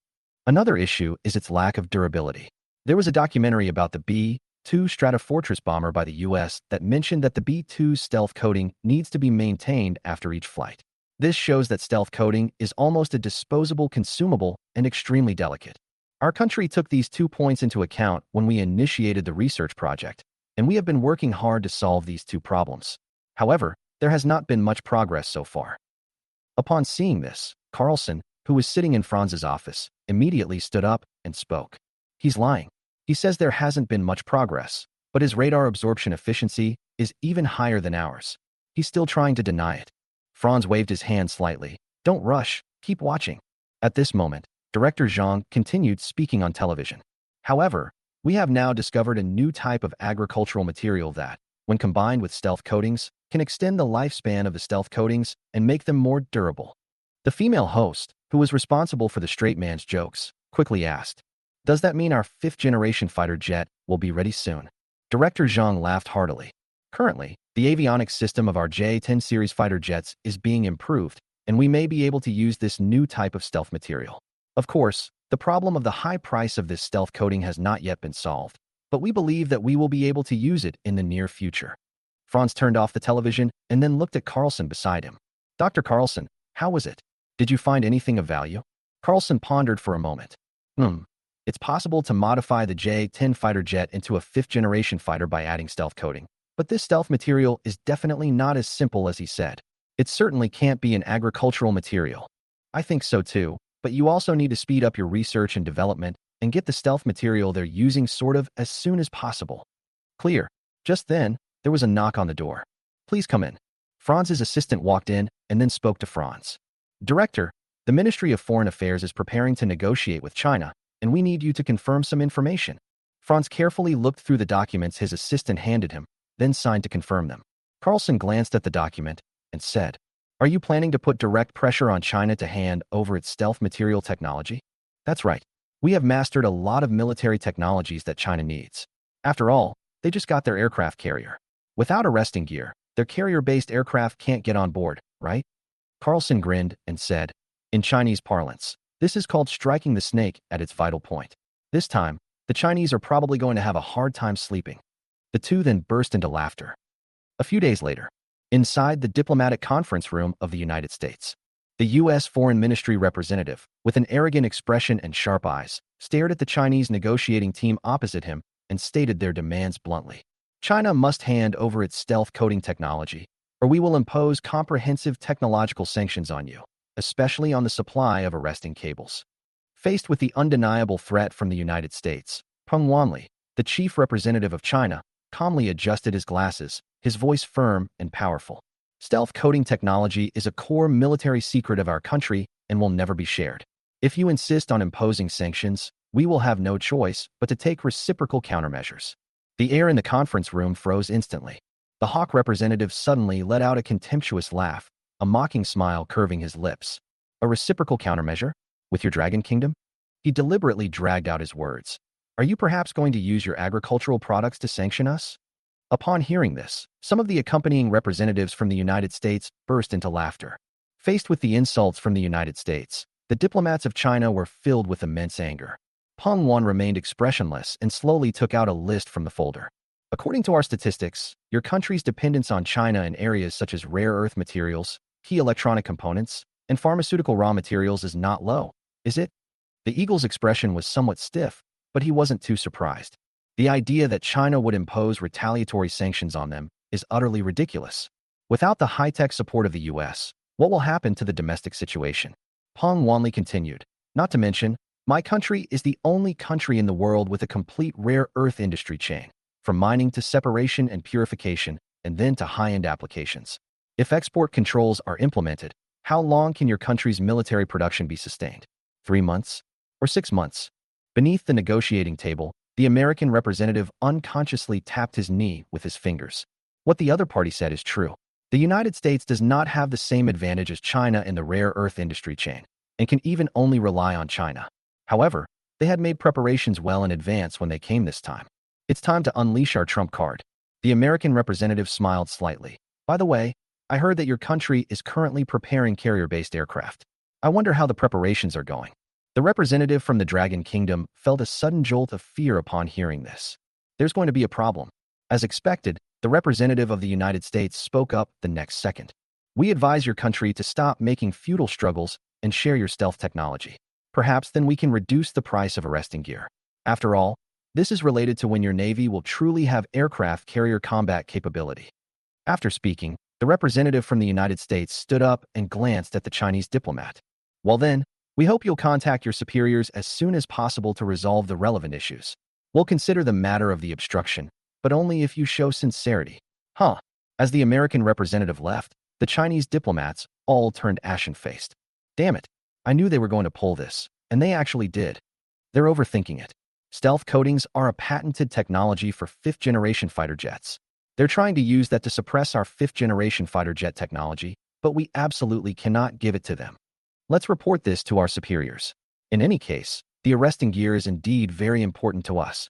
Another issue is its lack of durability. There was a documentary about the B-2 Stratofortress bomber by the US that mentioned that the B-2's stealth coating needs to be maintained after each flight. This shows that stealth coating is almost a disposable consumable and extremely delicate. Our country took these 2 points into account when we initiated the research project, and we have been working hard to solve these 2 problems. However, there has not been much progress so far. Upon seeing this, Carlson, who was sitting in Franz's office, immediately stood up and spoke. He's lying. He says there hasn't been much progress, but his radar absorption efficiency is even higher than ours. He's still trying to deny it. Franz waved his hand slightly. Don't rush, keep watching. At this moment, Director Zhang continued speaking on television. However, we have now discovered a new type of agricultural material that, when combined with stealth coatings, can extend the lifespan of the stealth coatings and make them more durable. The female host, who was responsible for the straight man's jokes, quickly asked, "Does that mean our 5th-generation fighter jet will be ready soon?" Director Zhang laughed heartily. Currently, the avionics system of our J-10 series fighter jets is being improved, and we may be able to use this new type of stealth material. Of course, the problem of the high price of this stealth coating has not yet been solved, but we believe that we will be able to use it in the near future. Franz turned off the television and then looked at Carlson beside him. "Dr. Carlson, how was it? Did you find anything of value?" Carlson pondered for a moment. It's possible to modify the J-10 fighter jet into a 5th-generation fighter by adding stealth coating, but this stealth material is definitely not as simple as he said. It certainly can't be an agricultural material. I think so too, but you also need to speed up your research and development and get the stealth material they're using sort of as soon as possible. Clear. Just then, there was a knock on the door. "Please come in." Franz's assistant walked in and then spoke to Franz. "Director, the Ministry of Foreign Affairs is preparing to negotiate with China, and we need you to confirm some information." Franz carefully looked through the documents his assistant handed him, then signed to confirm them. Carlson glanced at the document and said, "Are you planning to put direct pressure on China to hand over its stealth material technology?" "That's right. We have mastered a lot of military technologies that China needs. After all, they just got their aircraft carrier. Without arresting gear, their carrier-based aircraft can't get on board, right?" Carlson grinned and said, "In Chinese parlance, this is called striking the snake at its vital point. This time, the Chinese are probably going to have a hard time sleeping." The two then burst into laughter. A few days later, inside the diplomatic conference room of the United States, the U.S. Foreign Ministry representative, with an arrogant expression and sharp eyes, stared at the Chinese negotiating team opposite him and stated their demands bluntly. "China must hand over its stealth coating technology, or we will impose comprehensive technological sanctions on you, especially on the supply of arresting cables." Faced with the undeniable threat from the United States, Peng Wanli, the chief representative of China, calmly adjusted his glasses, his voice firm and powerful. "Stealth coating technology is a core military secret of our country and will never be shared. If you insist on imposing sanctions, we will have no choice but to take reciprocal countermeasures." The air in the conference room froze instantly. The Hawk representative suddenly let out a contemptuous laugh, a mocking smile curving his lips. "A reciprocal countermeasure? With your Dragon Kingdom?" He deliberately dragged out his words. "Are you perhaps going to use your agricultural products to sanction us?" Upon hearing this, some of the accompanying representatives from the United States burst into laughter. Faced with the insults from the United States, the diplomats of China were filled with immense anger. Peng Wan remained expressionless and slowly took out a list from the folder. "According to our statistics, your country's dependence on China in areas such as rare earth materials, key electronic components, and pharmaceutical raw materials is not low, is it?" The eagle's expression was somewhat stiff, but he wasn't too surprised. The idea that China would impose retaliatory sanctions on them is utterly ridiculous. Without the high-tech support of the US, what will happen to the domestic situation? Peng Wanli continued. "Not to mention, my country is the only country in the world with a complete rare earth industry chain, from mining to separation and purification, and then to high-end applications. If export controls are implemented, How long can your country's military production be sustained? 3 months? Or 6 months? Beneath the negotiating table, the American representative unconsciously tapped his knee with his fingers. What the other party said is true. The United States does not have the same advantage as China in the rare earth industry chain, and can even only rely on China. However, they had made preparations well in advance when they came this time. It's time to unleash our trump card. The American representative smiled slightly. By the way, I heard that your country is currently preparing carrier-based aircraft. I wonder how the preparations are going. The representative from the Dragon Kingdom felt a sudden jolt of fear upon hearing this. There's going to be a problem. As expected, the representative of the United States spoke up the next second. We advise your country to stop making futile struggles and share your stealth technology. Perhaps then we can reduce the price of arresting gear. After all, this is related to when your Navy will truly have aircraft carrier combat capability. After speaking, the representative from the United States stood up and glanced at the Chinese diplomat. Well then, we hope you'll contact your superiors as soon as possible to resolve the relevant issues. We'll consider the matter of the obstruction, but only if you show sincerity. Huh. As the American representative left, the Chinese diplomats all turned ashen-faced. Damn it. I knew they were going to pull this, and they actually did. They're overthinking it. Stealth coatings are a patented technology for fifth-generation fighter jets. They're trying to use that to suppress our fifth-generation fighter jet technology, but we absolutely cannot give it to them. Let's report this to our superiors. In any case, the arresting gear is indeed very important to us.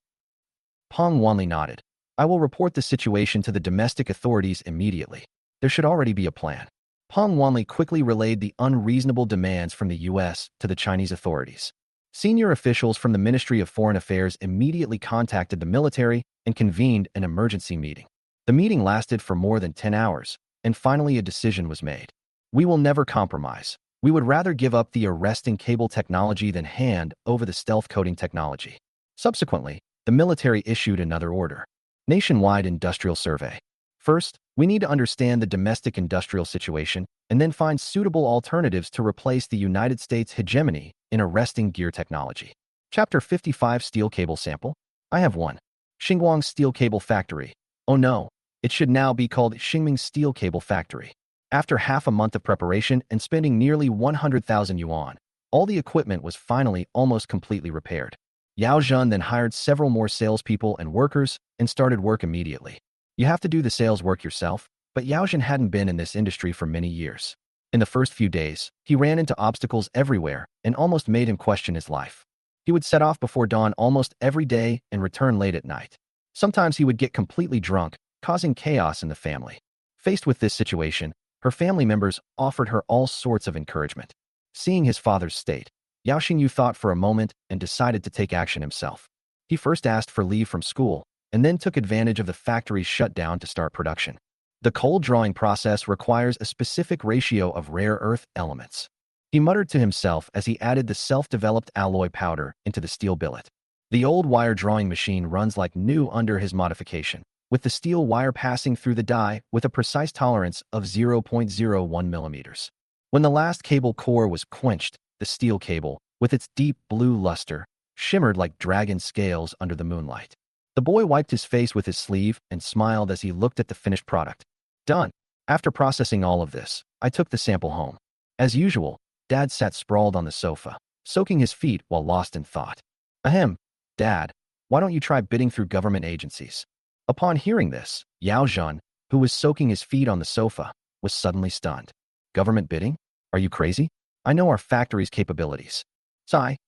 Peng Wanli nodded. I will report the situation to the domestic authorities immediately. There should already be a plan. Peng Wanli quickly relayed the unreasonable demands from the U.S. to the Chinese authorities. Senior officials from the Ministry of Foreign Affairs immediately contacted the military and convened an emergency meeting. The meeting lasted for more than 10 hours, and finally a decision was made. We will never compromise. We would rather give up the arresting cable technology than hand over the stealth coating technology. Subsequently, the military issued another order. Nationwide industrial survey. First, we need to understand the domestic industrial situation and then find suitable alternatives to replace the United States' hegemony in arresting gear technology. Chapter 55 Steel Cable Sample. I have one. Xinguang Steel Cable Factory. Oh no, it should now be called Xingming Steel Cable Factory. After half a month of preparation and spending nearly 100,000 yuan, all the equipment was finally almost completely repaired. Yao Zhen then hired several more salespeople and workers and started work immediately. You have to do the sales work yourself, but Yao Zhen hadn't been in this industry for many years. In the first few days, he ran into obstacles everywhere and almost made him question his life. He would set off before dawn almost every day and return late at night. Sometimes he would get completely drunk, causing chaos in the family. Faced with this situation, her family members offered her all sorts of encouragement. Seeing his father's state, Yao Xingyu thought for a moment and decided to take action himself. He first asked for leave from school, and then took advantage of the factory's shutdown to start production. The cold drawing process requires a specific ratio of rare earth elements. He muttered to himself as he added the self-developed alloy powder into the steel billet. The old wire drawing machine runs like new under his modification, with the steel wire passing through the die with a precise tolerance of 0.01 millimeters. When the last cable core was quenched, the steel cable, with its deep blue luster, shimmered like dragon scales under the moonlight. The boy wiped his face with his sleeve and smiled as he looked at the finished product. Done. After processing all of this, I took the sample home. As usual, Dad sat sprawled on the sofa, soaking his feet while lost in thought. Ahem, Dad, why don't you try bidding through government agencies? Upon hearing this, Yao Zhen, who was soaking his feet on the sofa, was suddenly stunned. Government bidding? Are you crazy? I know our factory's capabilities.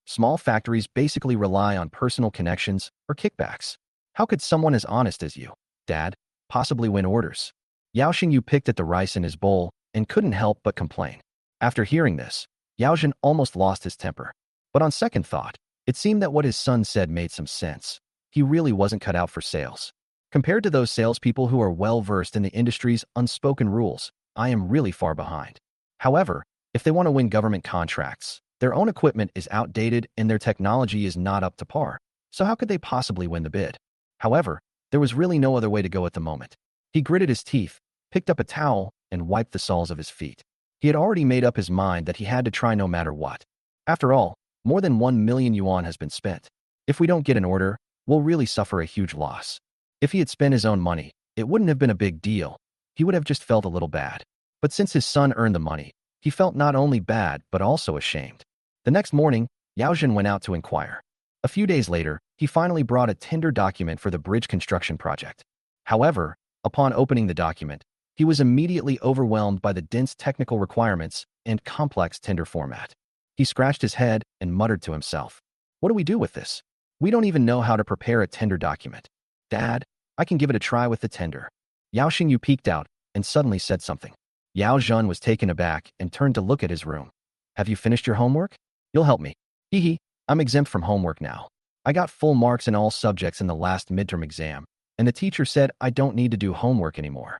Small factories basically rely on personal connections or kickbacks. How could someone as honest as you, Dad, possibly win orders? Yao Xingyu picked at the rice in his bowl and couldn't help but complain. After hearing this, Yao Zhen almost lost his temper. But on second thought, it seemed that what his son said made some sense. He really wasn't cut out for sales. Compared to those salespeople who are well-versed in the industry's unspoken rules, I am really far behind. However, if they want to win government contracts, their own equipment is outdated and their technology is not up to par. So how could they possibly win the bid? However, there was really no other way to go at the moment. He gritted his teeth, picked up a towel, and wiped the soles of his feet. He had already made up his mind that he had to try no matter what. After all, more than 1 million yuan has been spent. If we don't get an order, we'll really suffer a huge loss. If he had spent his own money, it wouldn't have been a big deal. He would have just felt a little bad. But since his son earned the money, He felt not only bad, but also ashamed. The next morning, Yaojin went out to inquire. A few days later, he finally brought a tender document for the bridge construction project. However, upon opening the document, he was immediately overwhelmed by the dense technical requirements and complex tender format. He scratched his head and muttered to himself, "What do we do with this? We don't even know how to prepare a tender document. Dad, I can give it a try with the tender." Yao Xingyu peeked out and suddenly said something. Yao Zhen was taken aback and turned to look at his room. "Have you finished your homework? You'll help me." "Hee hee, I'm exempt from homework now. I got full marks in all subjects in the last midterm exam, and the teacher said I don't need to do homework anymore."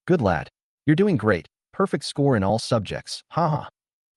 "Good lad. You're doing great. Perfect score in all subjects. Haha."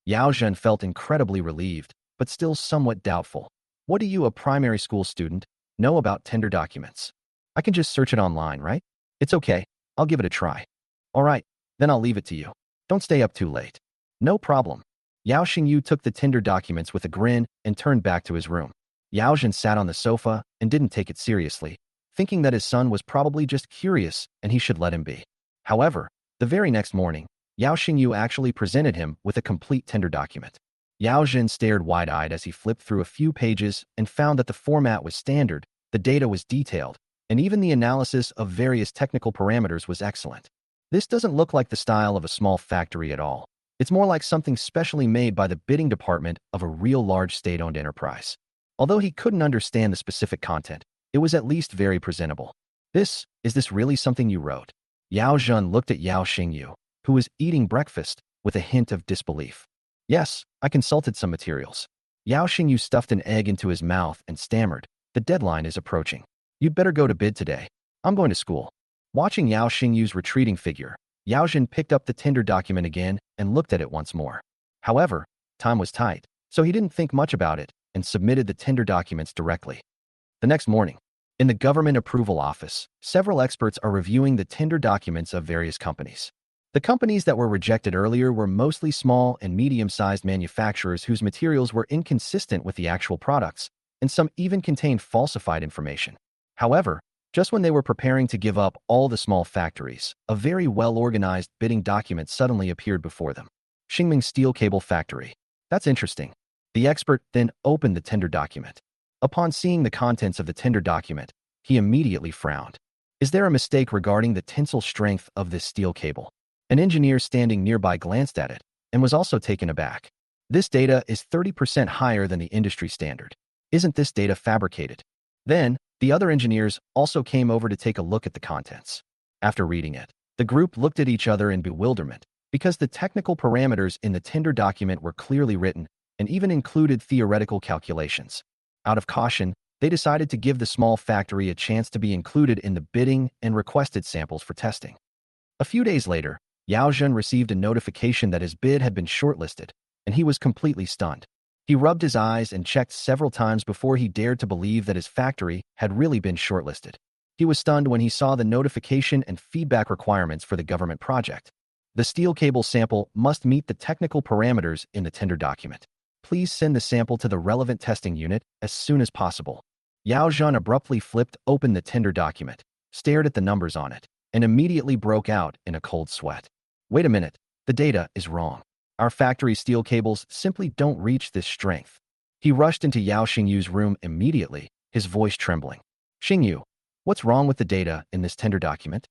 Yao Zhen felt incredibly relieved, but still somewhat doubtful. "What do you, a primary school student, know about tender documents? I can just search it online, right?" "It's okay. I'll give it a try." "All right, then I'll leave it to you. Don't stay up too late." "No problem." Yao Xingyu took the tender documents with a grin and turned back to his room. Yao Zhen sat on the sofa and didn't take it seriously, thinking that his son was probably just curious and he should let him be. However, the very next morning, Yao Xingyu actually presented him with a complete tender document. Yao Zhen stared wide-eyed as he flipped through a few pages and found that the format was standard, the data was detailed, and even the analysis of various technical parameters was excellent. This doesn't look like the style of a small factory at all. It's more like something specially made by the bidding department of a real large state-owned enterprise. Although he couldn't understand the specific content, it was at least very presentable. Is this really something you wrote?" Yao Zhen looked at Yao Xingyu, who was eating breakfast, with a hint of disbelief. "Yes, I consulted some materials." Yao Xingyu stuffed an egg into his mouth and stammered, "The deadline is approaching. You'd better go to bed today. I'm going to school." Watching Yao Xingyu's retreating figure, Yao Zhen picked up the tender document again and looked at it once more. However, time was tight, so he didn't think much about it and submitted the tender documents directly. The next morning, in the government approval office, several experts are reviewing the tender documents of various companies. The companies that were rejected earlier were mostly small and medium-sized manufacturers whose materials were inconsistent with the actual products, and some even contained falsified information. However, just when they were preparing to give up all the small factories, a very well-organized bidding document suddenly appeared before them. Xingming Steel Cable Factory. That's interesting. The expert then opened the tender document. Upon seeing the contents of the tender document, he immediately frowned. "Is there a mistake regarding the tensile strength of this steel cable?" An engineer standing nearby glanced at it and was also taken aback. "This data is 30% higher than the industry standard. Isn't this data fabricated?" Then, the other engineers also came over to take a look at the contents. After reading it, the group looked at each other in bewilderment, because the technical parameters in the tender document were clearly written and even included theoretical calculations. Out of caution, they decided to give the small factory a chance to be included in the bidding and requested samples for testing. A few days later, Yao Zhen received a notification that his bid had been shortlisted, and he was completely stunned. He rubbed his eyes and checked several times before he dared to believe that his factory had really been shortlisted. He was stunned when he saw the notification and feedback requirements for the government project. The steel cable sample must meet the technical parameters in the tender document. Please send the sample to the relevant testing unit as soon as possible. Yao Zhen abruptly flipped open the tender document, stared at the numbers on it, and immediately broke out in a cold sweat. "Wait a minute, the data is wrong. Our factory steel cables simply don't reach this strength." He rushed into Yao Xingyu's room immediately, his voice trembling. "Xingyu, what's wrong with the data in this tender document?"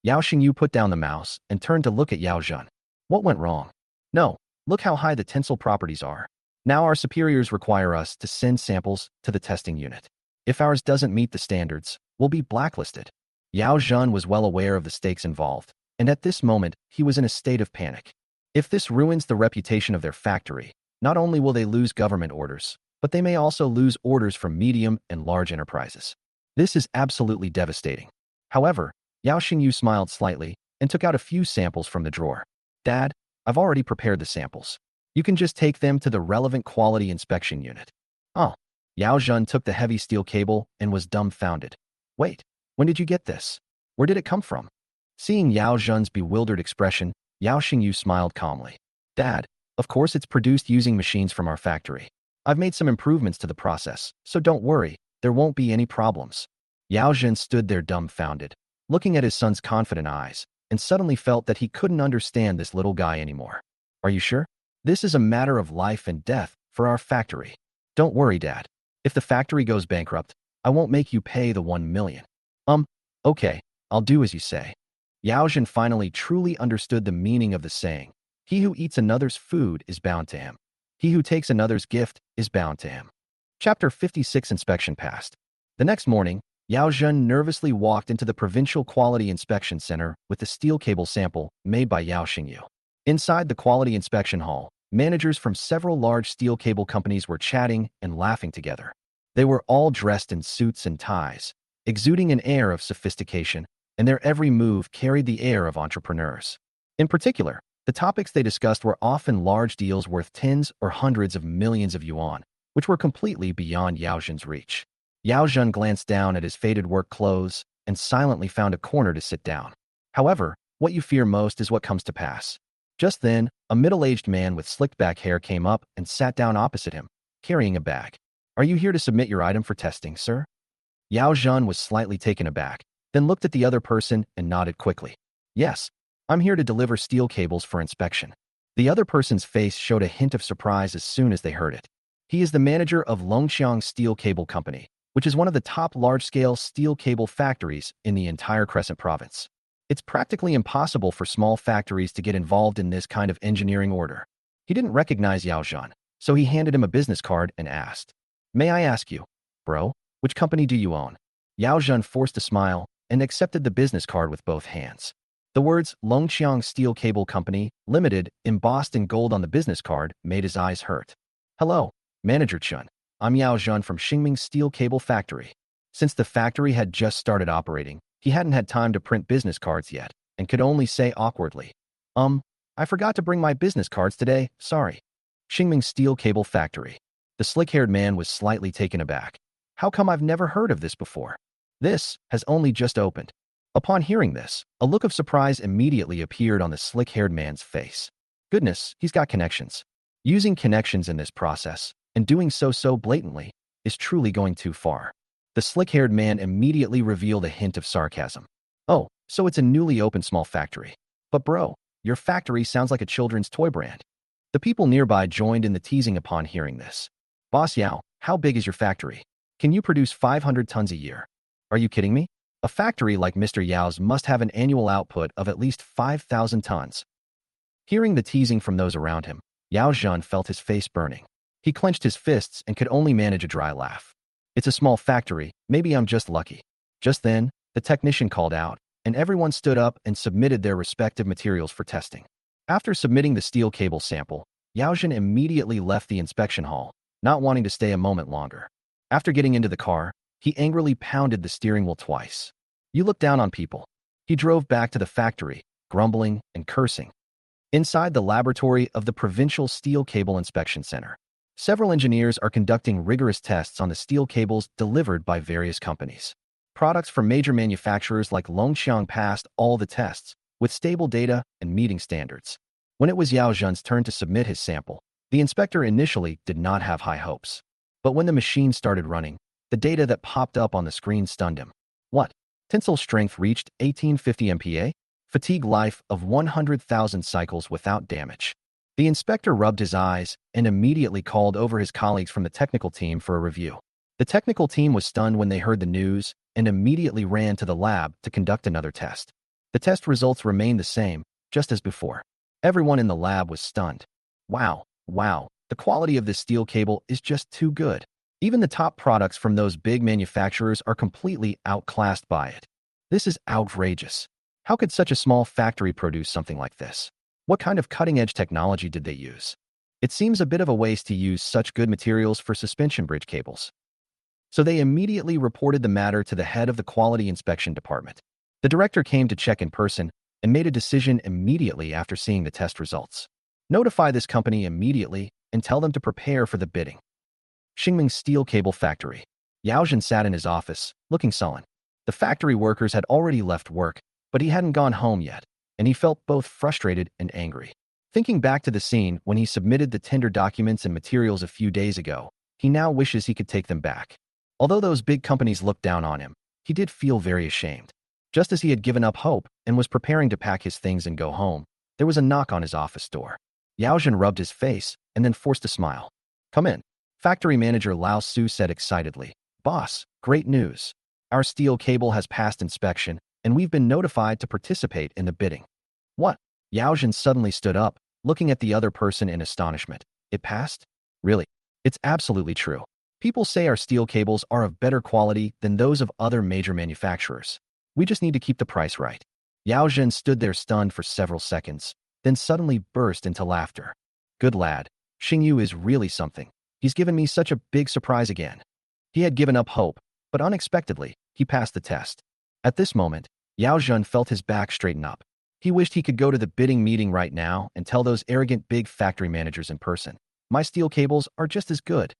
Yao Xingyu put down the mouse and turned to look at Yao Zhen. "What went wrong?" "No, look how high the tensile properties are. Now our superiors require us to send samples to the testing unit. If ours doesn't meet the standards, we'll be blacklisted." Yao Zhen was well aware of the stakes involved, and at this moment, he was in a state of panic. If this ruins the reputation of their factory, not only will they lose government orders, but they may also lose orders from medium and large enterprises. This is absolutely devastating. However, Yao Xingyu smiled slightly and took out a few samples from the drawer. "Dad, I've already prepared the samples. You can just take them to the relevant quality inspection unit." "Oh." Yao Zhen took the heavy steel cable and was dumbfounded. "Wait, when did you get this? Where did it come from?" Seeing Yao Zhen's bewildered expression, Yao Xingyu smiled calmly. "Dad, of course it's produced using machines from our factory. I've made some improvements to the process, so don't worry, there won't be any problems." Yao Zhen stood there dumbfounded, looking at his son's confident eyes, and suddenly felt that he couldn't understand this little guy anymore. "Are you sure? This is a matter of life and death for our factory. Don't worry, Dad. If the factory goes bankrupt, I won't make you pay the 1 million. Okay, I'll do as you say. Yao Zhen finally truly understood the meaning of the saying, he who eats another's food is bound to him. He who takes another's gift is bound to him. Chapter 56 Inspection passed. The next morning, Yao Zhen nervously walked into the Provincial Quality Inspection Center with the steel cable sample made by Yao Xingyu. Inside the Quality Inspection Hall, managers from several large steel cable companies were chatting and laughing together. They were all dressed in suits and ties, exuding an air of sophistication, and their every move carried the air of entrepreneurs. In particular, the topics they discussed were often large deals worth tens or hundreds of millions of yuan, which were completely beyond Yao Zhen's reach. Yao Zhen glanced down at his faded work clothes and silently found a corner to sit down. However, what you fear most is what comes to pass. Just then, a middle-aged man with slicked-back hair came up and sat down opposite him, carrying a bag. "Are you here to submit your item for testing, sir?" Yao Zhen was slightly taken aback, then looked at the other person and nodded quickly. "Yes, I'm here to deliver steel cables for inspection." The other person's face showed a hint of surprise as soon as they heard it. He is the manager of Longqiang Steel Cable Company, which is one of the top large-scale steel cable factories in the entire Crescent Province. It's practically impossible for small factories to get involved in this kind of engineering order. He didn't recognize Yao Zhen, so he handed him a business card and asked, "May I ask you, bro, which company do you own?" Yao Zhen forced a smile and accepted the business card with both hands. The words Longqiang Steel Cable Company, Limited, embossed in gold on the business card made his eyes hurt. "Hello, Manager Chun. I'm Yao Zhen from Xingming Steel Cable Factory." Since the factory had just started operating, he hadn't had time to print business cards yet and could only say awkwardly, I forgot to bring my business cards today, sorry." Xingming Steel Cable Factory. The slick-haired man was slightly taken aback. "How come I've never heard of this before? This has only just opened." Upon hearing this, a look of surprise immediately appeared on the slick-haired man's face. Goodness, he's got connections. Using connections in this process, and doing so blatantly, is truly going too far. The slick-haired man immediately revealed a hint of sarcasm. "Oh, so it's a newly opened small factory. But bro, your factory sounds like a children's toy brand." The people nearby joined in the teasing upon hearing this. "Boss Yao, how big is your factory? Can you produce 500 tons a year? Are you kidding me? A factory like Mr. Yao's must have an annual output of at least 5,000 tons. Hearing the teasing from those around him, Yao Zhen felt his face burning. He clenched his fists and could only manage a dry laugh. "It's a small factory, maybe I'm just lucky." Just then, the technician called out, and everyone stood up and submitted their respective materials for testing. After submitting the steel cable sample, Yao Zhen immediately left the inspection hall, not wanting to stay a moment longer. After getting into the car, he angrily pounded the steering wheel twice. "You look down on people." He drove back to the factory, grumbling and cursing. Inside the laboratory of the Provincial Steel Cable Inspection Center, several engineers are conducting rigorous tests on the steel cables delivered by various companies. Products from major manufacturers like Longqiang passed all the tests, with stable data and meeting standards. When it was Yao Zhen's turn to submit his sample, the inspector initially did not have high hopes. But when the machine started running, the data that popped up on the screen stunned him. What? Tensile strength reached 1850 MPa? Fatigue life of 100,000 cycles without damage. The inspector rubbed his eyes and immediately called over his colleagues from the technical team for a review. The technical team was stunned when they heard the news and immediately ran to the lab to conduct another test. The test results remained the same, just as before. Everyone in the lab was stunned. Wow, the quality of this steel cable is just too good. Even the top products from those big manufacturers are completely outclassed by it. This is outrageous. How could such a small factory produce something like this? What kind of cutting-edge technology did they use? It seems a bit of a waste to use such good materials for suspension bridge cables. So they immediately reported the matter to the head of the quality inspection department. The director came to check in person and made a decision immediately after seeing the test results. Notify this company immediately and tell them to prepare for the bidding. Xingming Steel Cable Factory. Yao Zhen sat in his office, looking sullen. The factory workers had already left work, but he hadn't gone home yet, and he felt both frustrated and angry. Thinking back to the scene when he submitted the tender documents and materials a few days ago, he now wishes he could take them back. Although those big companies looked down on him, he did feel very ashamed. Just as he had given up hope and was preparing to pack his things and go home, there was a knock on his office door. Yao Zhen rubbed his face and then forced a smile. Come in. Factory manager Lao Su said excitedly. Boss, great news. Our steel cable has passed inspection, and we've been notified to participate in the bidding. What? Yao Zhen suddenly stood up, looking at the other person in astonishment. It passed? Really? It's absolutely true. People say our steel cables are of better quality than those of other major manufacturers. We just need to keep the price right. Yao Zhen stood there stunned for several seconds, then suddenly burst into laughter. Good lad. Xingyu is really something. He's given me such a big surprise again. He had given up hope, but unexpectedly, he passed the test. At this moment, Yao Zhen felt his back straighten up. He wished he could go to the bidding meeting right now and tell those arrogant big factory managers in person, my steel cables are just as good.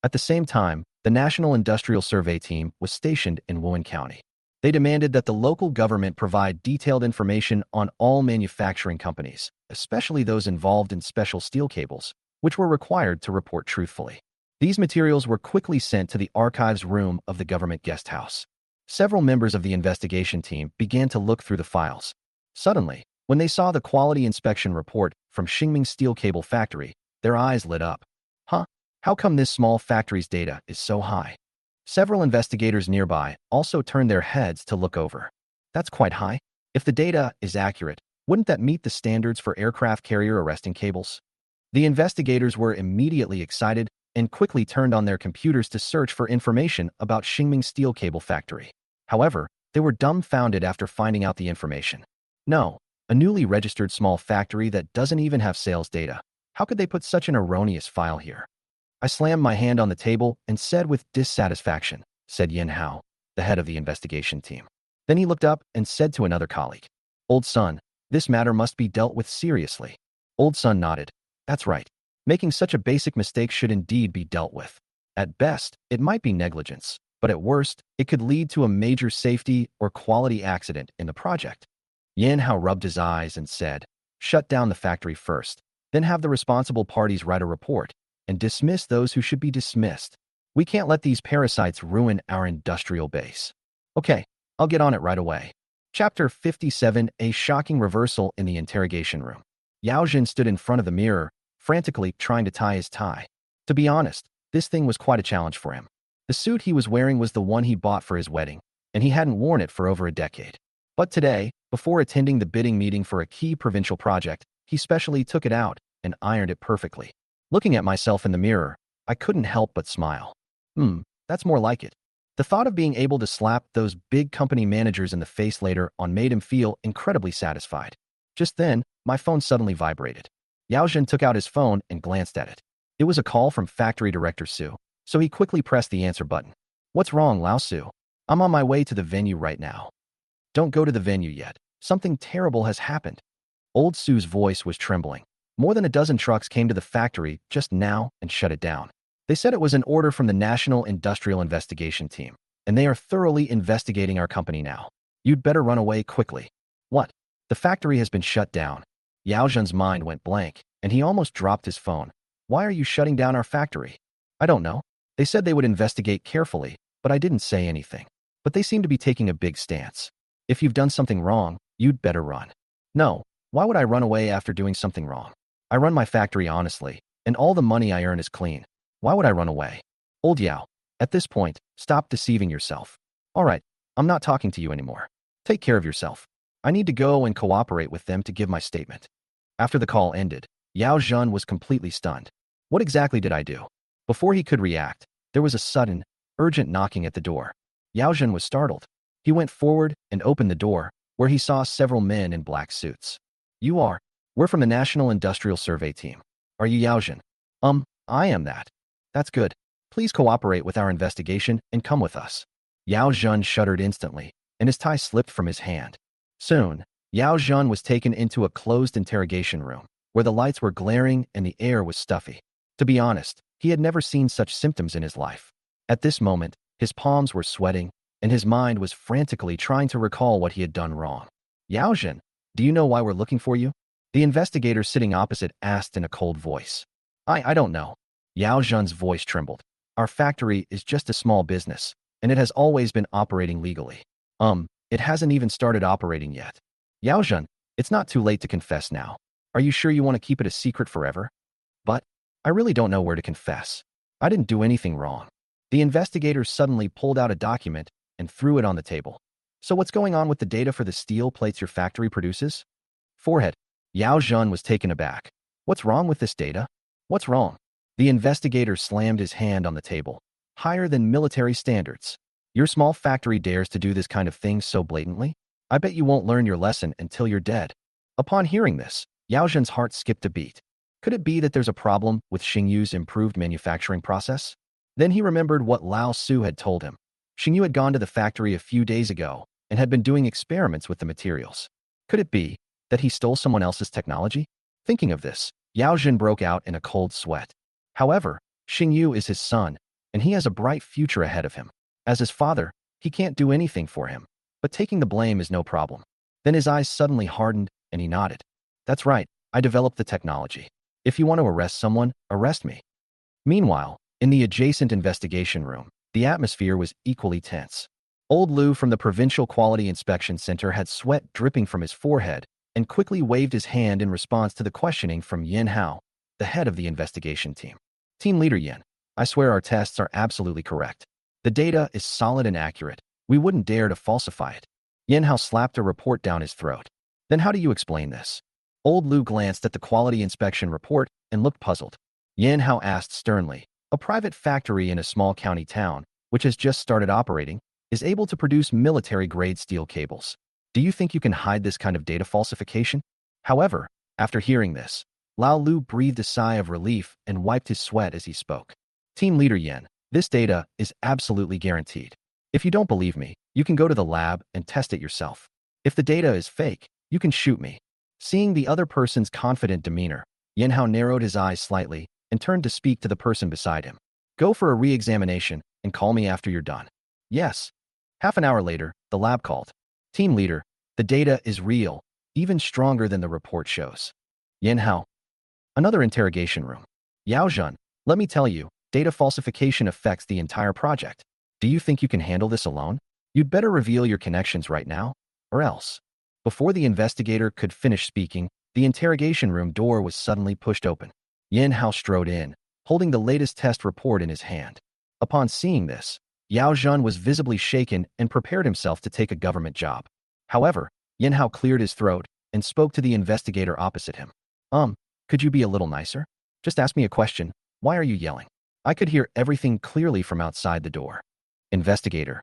At the same time, the National Industrial Survey team was stationed in Wuhan County. They demanded that the local government provide detailed information on all manufacturing companies, especially those involved in special steel cables, which were required to report truthfully. These materials were quickly sent to the archives room of the government guest house. Several members of the investigation team began to look through the files. Suddenly, when they saw the quality inspection report from Xingming Steel Cable Factory, their eyes lit up. Huh? How come this small factory's data is so high? Several investigators nearby also turned their heads to look over. That's quite high. If the data is accurate, wouldn't that meet the standards for aircraft carrier arresting cables? The investigators were immediately excited and quickly turned on their computers to search for information about Xingming Steel Cable Factory. However, they were dumbfounded after finding out the information. No, a newly registered small factory that doesn't even have sales data. How could they put such an erroneous file here? I slammed my hand on the table and said with dissatisfaction, said Yin Hao, the head of the investigation team. Then he looked up and said to another colleague, Old Sun, this matter must be dealt with seriously. Old Sun nodded. That's right. Making such a basic mistake should indeed be dealt with. At best, it might be negligence, but at worst, it could lead to a major safety or quality accident in the project. Yin Hao rubbed his eyes and said, shut down the factory first, then have the responsible parties write a report and dismiss those who should be dismissed. We can't let these parasites ruin our industrial base. Okay, I'll get on it right away. Chapter 57, A Shocking Reversal in the Interrogation Room. Yao Zhen stood in front of the mirror, frantically trying to tie his tie. To be honest, this thing was quite a challenge for him. The suit he was wearing was the one he bought for his wedding, and he hadn't worn it for over a decade. But today, before attending the bidding meeting for a key provincial project, he specially took it out and ironed it perfectly. Looking at myself in the mirror, I couldn't help but smile. That's more like it. The thought of being able to slap those big company managers in the face later on made him feel incredibly satisfied. Just then, my phone suddenly vibrated. Yao Zhen took out his phone and glanced at it. It was a call from factory director Su, so he quickly pressed the answer button. What's wrong, Lao Su? I'm on my way to the venue right now. Don't go to the venue yet. Something terrible has happened. Old Su's voice was trembling. More than a dozen trucks came to the factory just now and shut it down. They said it was an order from the National Industrial Investigation Team, and they are thoroughly investigating our company now. You'd better run away quickly. What? The factory has been shut down. Yao Zhen's mind went blank, and he almost dropped his phone. Why are you shutting down our factory? I don't know. They said they would investigate carefully, but I didn't say anything. But they seem to be taking a big stance. If you've done something wrong, you'd better run. No, why would I run away after doing something wrong? I run my factory honestly, and all the money I earn is clean. Why would I run away? Old Yao, at this point, stop deceiving yourself. All right, I'm not talking to you anymore. Take care of yourself. I need to go and cooperate with them to give my statement. After the call ended, Yao Zhen was completely stunned. What exactly did I do? Before he could react, there was a sudden, urgent knocking at the door. Yao Zhen was startled. He went forward and opened the door, where he saw several men in black suits. We're from the National Industrial Survey Team. Are you Yao Zhen? I am that. That's good. Please cooperate with our investigation and come with us. Yao Zhen shuddered instantly, and his tie slipped from his hand. Soon, Yao Zhen was taken into a closed interrogation room, where the lights were glaring and the air was stuffy. To be honest, he had never seen such symptoms in his life. At this moment, his palms were sweating, and his mind was frantically trying to recall what he had done wrong. Yao Zhen, do you know why we're looking for you? The investigator sitting opposite asked in a cold voice. I don't know. Yao Zhen's voice trembled. Our factory is just a small business, and it has always been operating legally. It hasn't even started operating yet. Yao Zhen, it's not too late to confess now. Are you sure you want to keep it a secret forever? But I really don't know where to confess. I didn't do anything wrong. The investigator suddenly pulled out a document and threw it on the table. So what's going on with the data for the steel plates your factory produces? Forehead. Yao Zhen was taken aback. What's wrong with this data? What's wrong? The investigator slammed his hand on the table. Higher than military standards. Your small factory dares to do this kind of thing so blatantly? I bet you won't learn your lesson until you're dead. Upon hearing this, Yao Zhen's heart skipped a beat. Could it be that there's a problem with Xingyu's improved manufacturing process? Then he remembered what Lao Su had told him. Xingyu had gone to the factory a few days ago and had been doing experiments with the materials. Could it be that he stole someone else's technology? Thinking of this, Yao Zhen broke out in a cold sweat. However, Xingyu is his son, and he has a bright future ahead of him. As his father, he can't do anything for him, but taking the blame is no problem. Then his eyes suddenly hardened, and he nodded. That's right, I developed the technology. If you want to arrest someone, arrest me. Meanwhile, in the adjacent investigation room, the atmosphere was equally tense. Old Lu from the Provincial Quality Inspection Center had sweat dripping from his forehead and quickly waved his hand in response to the questioning from Yin Hao, the head of the investigation team. Team leader Yin, I swear our tests are absolutely correct. The data is solid and accurate. We wouldn't dare to falsify it. Yin Hao slapped a report down his throat. Then how do you explain this? Old Lu glanced at the quality inspection report and looked puzzled. Yin Hao asked sternly, a private factory in a small county town, which has just started operating, is able to produce military-grade steel cables. Do you think you can hide this kind of data falsification? However, after hearing this, Lao Lu breathed a sigh of relief and wiped his sweat as he spoke. Team leader Yen, this data is absolutely guaranteed. If you don't believe me, you can go to the lab and test it yourself. If the data is fake, you can shoot me. Seeing the other person's confident demeanor, Yen Hao narrowed his eyes slightly and turned to speak to the person beside him. Go for a re-examination and call me after you're done. Yes. Half an hour later, the lab called. Team leader, the data is real, even stronger than the report shows. Yen Hao. Another interrogation room. Yao Zhen, let me tell you, data falsification affects the entire project. Do you think you can handle this alone? You'd better reveal your connections right now, or else. Before the investigator could finish speaking, the interrogation room door was suddenly pushed open. Yen Hao strode in, holding the latest test report in his hand. Upon seeing this, Yao Zhen was visibly shaken and prepared himself to take a government job. However, Yen Hao cleared his throat and spoke to the investigator opposite him. Could you be a little nicer? Just ask me a question. Why are you yelling? I could hear everything clearly from outside the door. Investigator.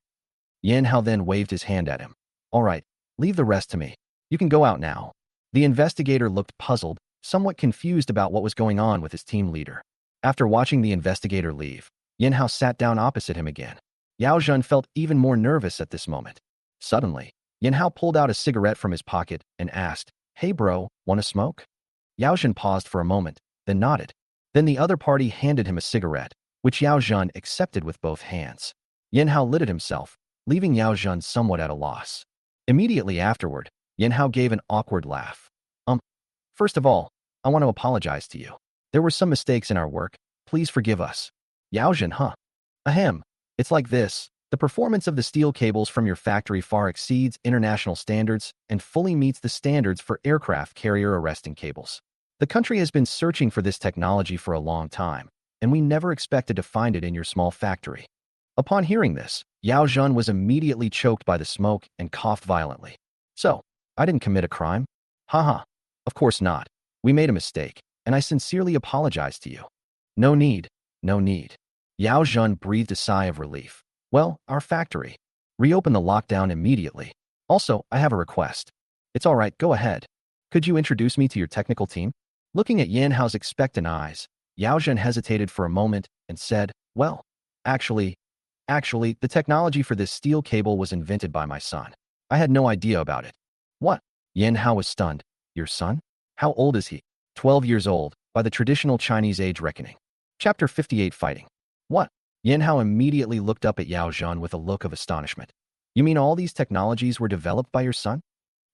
Yen Hao then waved his hand at him. All right, leave the rest to me. You can go out now. The investigator looked puzzled, somewhat confused about what was going on with his team leader. After watching the investigator leave, Yen Hao sat down opposite him again. Yao Zhen felt even more nervous at this moment. Suddenly, Yen Hao pulled out a cigarette from his pocket and asked, Hey bro, wanna smoke? Yao Zhen paused for a moment, then nodded. Then the other party handed him a cigarette, which Yao Zhen accepted with both hands. Yen Hao lit it himself, leaving Yao Zhen somewhat at a loss. Immediately afterward, Yen Hao gave an awkward laugh. First of all, I want to apologize to you. There were some mistakes in our work. Please forgive us. Yao Zhen, huh? Ahem. It's like this. The performance of the steel cables from your factory far exceeds international standards and fully meets the standards for aircraft carrier arresting cables. The country has been searching for this technology for a long time, and we never expected to find it in your small factory. Upon hearing this, Yao Zhen was immediately choked by the smoke and coughed violently. So, I didn't commit a crime? Haha. Of course not. We made a mistake, and I sincerely apologize to you. No need. No need. Yao Zhen breathed a sigh of relief. Well, our factory. Reopen the lockdown immediately. Also, I have a request. It's all right, go ahead. Could you introduce me to your technical team? Looking at Yen Hao's expectant eyes, Yao Zhen hesitated for a moment and said, well, actually, the technology for this steel cable was invented by my son. I had no idea about it. What? Yen Hao was stunned. Your son? How old is he? 12 years old, by the traditional Chinese age reckoning. Chapter 58 Fighting. What? Yen Hao immediately looked up at Yao Zhen with a look of astonishment. You mean all these technologies were developed by your son?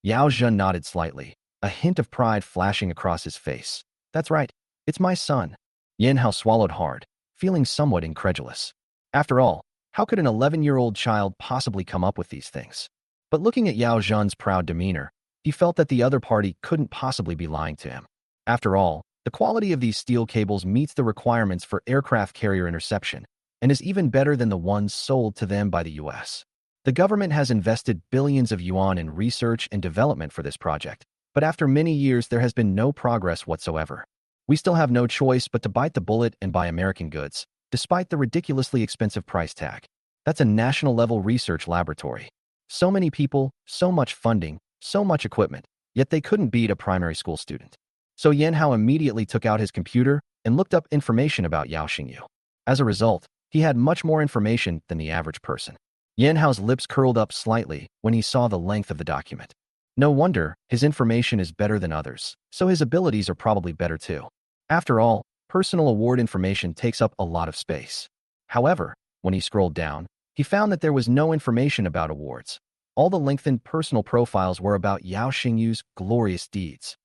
Yao Zhen nodded slightly, a hint of pride flashing across his face. That's right, it's my son. Yen Hao swallowed hard, feeling somewhat incredulous. After all, how could an 11-year-old child possibly come up with these things? But looking at Yao Zhen's proud demeanor, he felt that the other party couldn't possibly be lying to him. After all, the quality of these steel cables meets the requirements for aircraft carrier interception and is even better than the ones sold to them by the US. The government has invested billions of yuan in research and development for this project, but after many years there has been no progress whatsoever. We still have no choice but to bite the bullet and buy American goods, despite the ridiculously expensive price tag. That's a national-level research laboratory. So many people, so much funding, so much equipment, yet they couldn't beat a primary school student. So Yanhao immediately took out his computer and looked up information about Yao Xingyu. As a result, he had much more information than the average person. Yanhao's lips curled up slightly when he saw the length of the document. No wonder, his information is better than others, so his abilities are probably better too. After all, personal award information takes up a lot of space. However, when he scrolled down, he found that there was no information about awards. All the lengthened personal profiles were about Yao Xingyu's glorious deeds.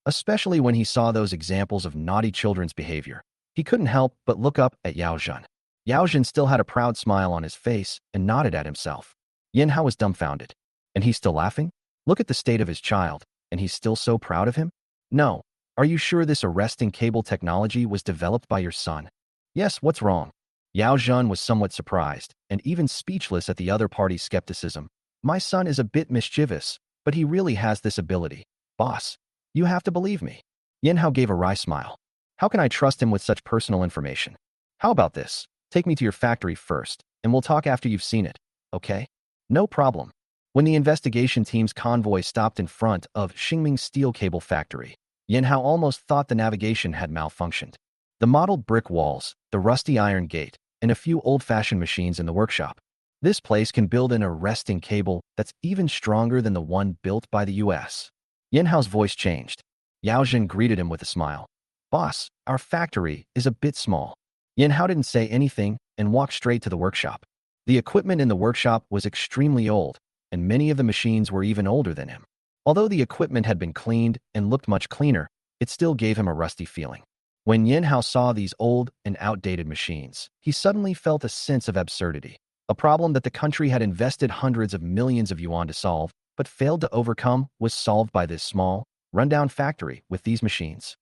Especially when he saw those examples of naughty children's behavior, he couldn't help but look up at Yao Zhen. Yao Zhen still had a proud smile on his face and nodded at himself. Yanhao was dumbfounded. And he's still laughing? Look at the state of his child, and he's still so proud of him? No. Are you sure this arresting cable technology was developed by your son? Yes, what's wrong? Yao Zhen was somewhat surprised, and even speechless at the other party's skepticism. My son is a bit mischievous, but he really has this ability. Boss, you have to believe me. Yanhao gave a wry smile. How can I trust him with such personal information? How about this? Take me to your factory first, and we'll talk after you've seen it, okay? No problem. When the investigation team's convoy stopped in front of Xingming's steel cable factory, Yanhao almost thought the navigation had malfunctioned. The mottled brick walls, the rusty iron gate, and a few old-fashioned machines in the workshop. This place can build an arresting cable that's even stronger than the one built by the US. Yanhao's voice changed. Yao Zhen greeted him with a smile. Boss, our factory is a bit small. Yanhao didn't say anything and walked straight to the workshop. The equipment in the workshop was extremely old, and many of the machines were even older than him. Although the equipment had been cleaned and looked much cleaner, it still gave him a rusty feeling. When Yanhao saw these old and outdated machines, he suddenly felt a sense of absurdity. A problem that the country had invested hundreds of millions of yuan to solve, but failed to overcome, was solved by this small, rundown factory with these machines.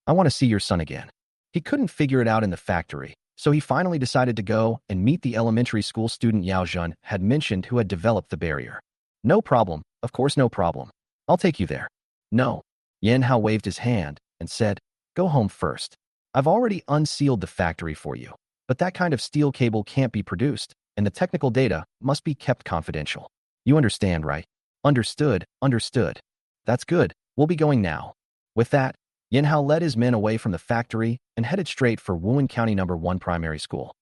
I want to see your son again. He couldn't figure it out in the factory, so he finally decided to go and meet the elementary school student Yao Zhen had mentioned who had developed the barrier. No problem, of course no problem. I'll take you there. No. Yanhao waved his hand and said, Go home first. I've already unsealed the factory for you, but that kind of steel cable can't be produced, and the technical data must be kept confidential. You understand, right? Understood, understood. That's good. We'll be going now. With that, Yanhao led his men away from the factory and headed straight for Wuhan County No. 1 Primary School.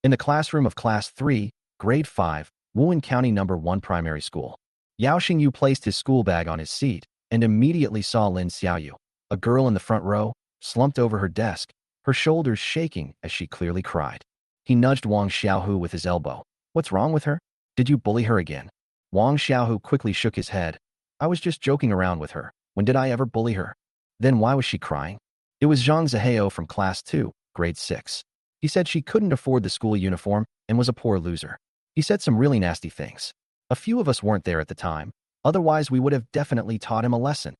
In the classroom of Class 3, Grade 5, Wuhan County No. 1 Primary School, Yao Xingyu placed his school bag on his seat and immediately saw Lin Xiaoyu, a girl in the front row, slumped over her desk, her shoulders shaking as she clearly cried. He nudged Wang Xiaohu with his elbow. What's wrong with her? Did you bully her again? Wang Xiaohu quickly shook his head. I was just joking around with her. When did I ever bully her? Then why was she crying? It was Zhang Zihao from Class 2, Grade 6. He said she couldn't afford the school uniform and was a poor loser. He said some really nasty things. A few of us weren't there at the time. Otherwise, we would have definitely taught him a lesson.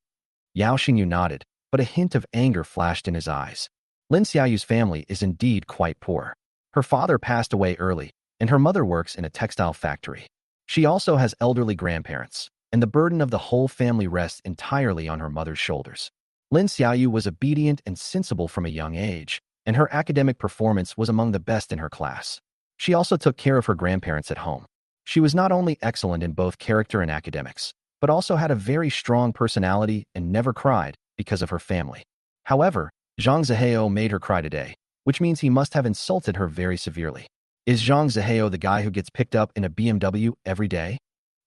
Yao Xingyu nodded, but a hint of anger flashed in his eyes. Lin Xiaoyu's family is indeed quite poor. Her father passed away early, and her mother works in a textile factory. She also has elderly grandparents, and the burden of the whole family rests entirely on her mother's shoulders. Lin Xiaoyu was obedient and sensible from a young age, and her academic performance was among the best in her class. She also took care of her grandparents at home. She was not only excellent in both character and academics, but also had a very strong personality and never cried because of her family. However, Zhang Zihao made her cry today, which means he must have insulted her very severely. Is Zhang Zihao the guy who gets picked up in a BMW every day?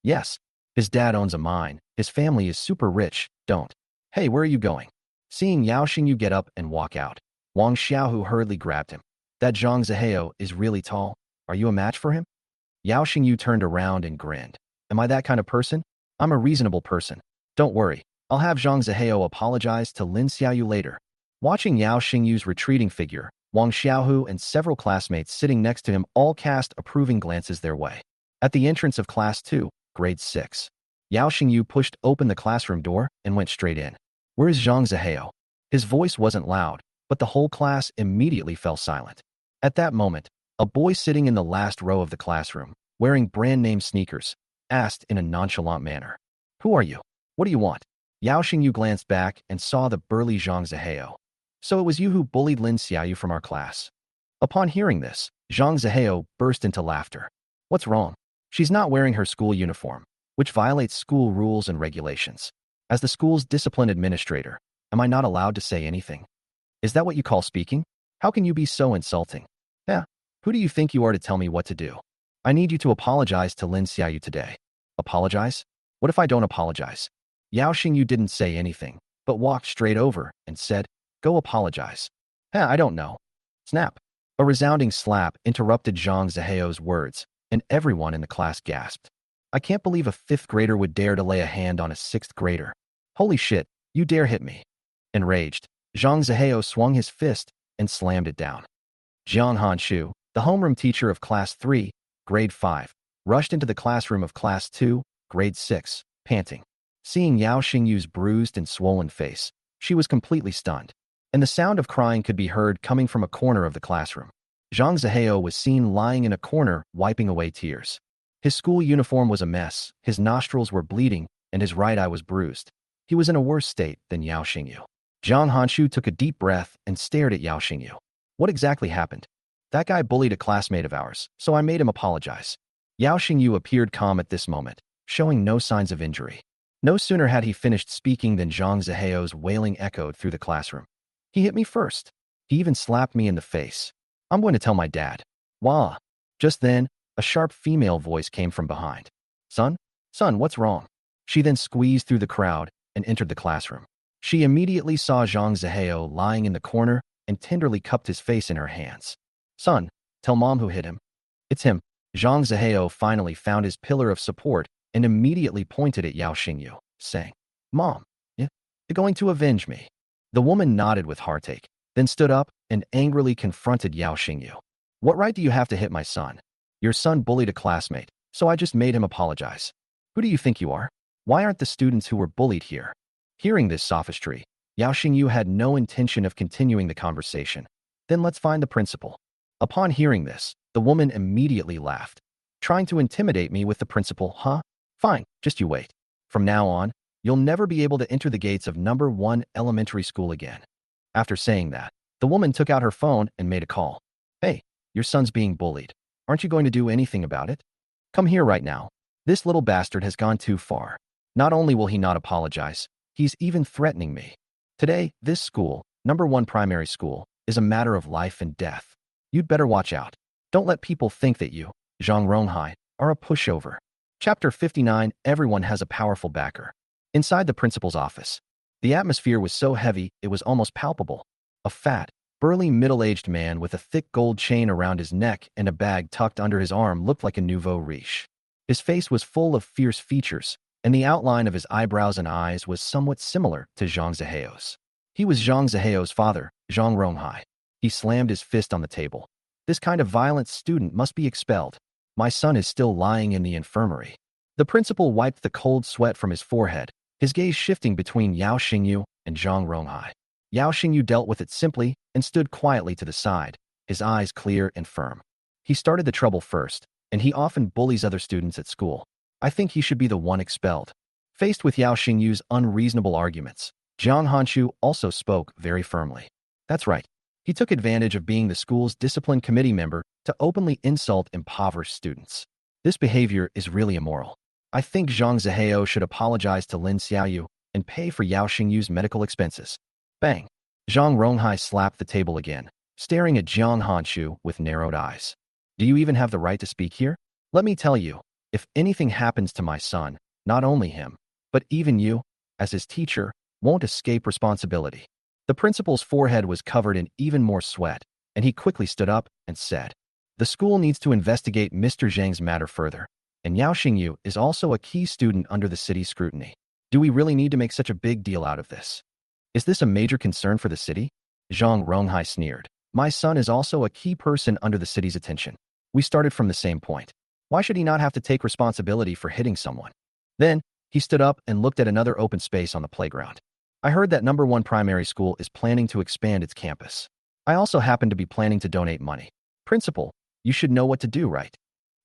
Yes. His dad owns a mine. His family is super rich. Don't. Hey, where are you going? Seeing Yao Xingyu get up and walk out, Wang Xiaohu hurriedly grabbed him. That Zhang Zihao is really tall. Are you a match for him? Yao Xingyu turned around and grinned. Am I that kind of person? I'm a reasonable person. Don't worry. I'll have Zhang Zihao apologize to Lin Xiaoyu later. Watching Yao Xingyu's retreating figure, Wang Xiaohu and several classmates sitting next to him all cast approving glances their way. At the entrance of Class 2, Grade 6, Yao Xingyu pushed open the classroom door and went straight in. Where is Zhang Zihao? His voice wasn't loud, but the whole class immediately fell silent. At that moment, a boy sitting in the last row of the classroom, wearing brand-name sneakers, asked in a nonchalant manner, "Who are you? What do you want?" Yao Xingyu glanced back and saw the burly Zhang Zihao. "So it was you who bullied Lin Xiaoyu from our class." Upon hearing this, Zhang Zihao burst into laughter. "What's wrong? She's not wearing her school uniform, which violates school rules and regulations. As the school's discipline administrator, am I not allowed to say anything? Is that what you call speaking? How can you be so insulting? Yeah, who do you think you are to tell me what to do? I need you to apologize to Lin Xiaoyu today." "Apologize? What if I don't apologize?" Yao Xingyu didn't say anything, but walked straight over and said, "Go apologize." "I don't know." Snap. A resounding slap interrupted Zhang Zihao's words, and everyone in the class gasped. "I can't believe a 5th grader would dare to lay a hand on a 6th grader. Holy shit, you dare hit me." Enraged, Zhang Zihao swung his fist and slammed it down. Jiang Hanshu, the homeroom teacher of Class 3, Grade 5, rushed into the classroom of Class 2, Grade 6, panting. Seeing Yao Xingyu's bruised and swollen face, she was completely stunned, and the sound of crying could be heard coming from a corner of the classroom. Zhang Zihao was seen lying in a corner, wiping away tears. His school uniform was a mess, his nostrils were bleeding, and his right eye was bruised. He was in a worse state than Yao Xingyu. Jiang Hanshu took a deep breath and stared at Yao Xingyu. "What exactly happened?" "That guy bullied a classmate of ours, so I made him apologize." Yao Xingyu appeared calm at this moment, showing no signs of injury. No sooner had he finished speaking than Zhang Zihao's wailing echoed through the classroom. "He hit me first. He even slapped me in the face. I'm going to tell my dad." "Wah!" Just then, a sharp female voice came from behind. Son, what's wrong?" She then squeezed through the crowd and entered the classroom. She immediately saw Zhang Zihao lying in the corner and tenderly cupped his face in her hands. "Son, tell Mom who hit him." "It's him." Zhang Zihao finally found his pillar of support and immediately pointed at Yao Xingyu, saying, "Mom, you're going to avenge me." The woman nodded with heartache, then stood up and angrily confronted Yao Xingyu. "What right do you have to hit my son? Your son bullied a classmate, so I just made him apologize. Who do you think you are? Why aren't the students who were bullied here?" Hearing this sophistry, Yao Xingyu had no intention of continuing the conversation. "Then let's find the principal." Upon hearing this, the woman immediately laughed. "Trying to intimidate me with the principal, huh? Fine, just you wait. From now on, you'll never be able to enter the gates of number 1 elementary school again." After saying that, the woman took out her phone and made a call. "Hey, your son's being bullied. Aren't you going to do anything about it? Come here right now. This little bastard has gone too far. Not only will he not apologize, he's even threatening me. Today, this school, number 1 primary school, is a matter of life and death. You'd better watch out. Don't let people think that you, Zhang Ronghai, are a pushover." Chapter 59. Everyone has a powerful backer. Inside the principal's office, the atmosphere was so heavy it was almost palpable. A fat, burly middle-aged man with a thick gold chain around his neck and a bag tucked under his arm looked like a nouveau riche. His face was full of fierce features, and the outline of his eyebrows and eyes was somewhat similar to Zhang Zihao's. He was Zhang Zihao's father, Zhang Ronghai. He slammed his fist on the table. "This kind of violent student must be expelled. My son is still lying in the infirmary." The principal wiped the cold sweat from his forehead, his gaze shifting between Yao Xingyu and Zhang Ronghai. Yao Xingyu dealt with it simply and stood quietly to the side, his eyes clear and firm. "He started the trouble first, and he often bullies other students at school. I think he should be the one expelled." Faced with Yao Xingyu's unreasonable arguments, Jiang Hanshu also spoke very firmly. "That's right. He took advantage of being the school's discipline committee member to openly insult impoverished students. This behavior is really immoral. I think Zhang Zihao should apologize to Lin Xiaoyu and pay for Yao Xingyu's medical expenses." Bang! Zhang Ronghai slapped the table again, staring at Jiang Hanshu with narrowed eyes. "Do you even have the right to speak here? Let me tell you, if anything happens to my son, not only him, but even you, as his teacher, won't escape responsibility." The principal's forehead was covered in even more sweat, and he quickly stood up and said, "The school needs to investigate Mr. Zhang's matter further, and Yao Xingyu is also a key student under the city's scrutiny. Do we really need to make such a big deal out of this? Is this a major concern for the city?" Zhang Ronghai sneered. "My son is also a key person under the city's attention. We started from the same point. Why should he not have to take responsibility for hitting someone?" Then, he stood up and looked at another open space on the playground. I heard that number one primary school is planning to expand its campus. I also happen to be planning to donate money. Principal, you should know what to do, right?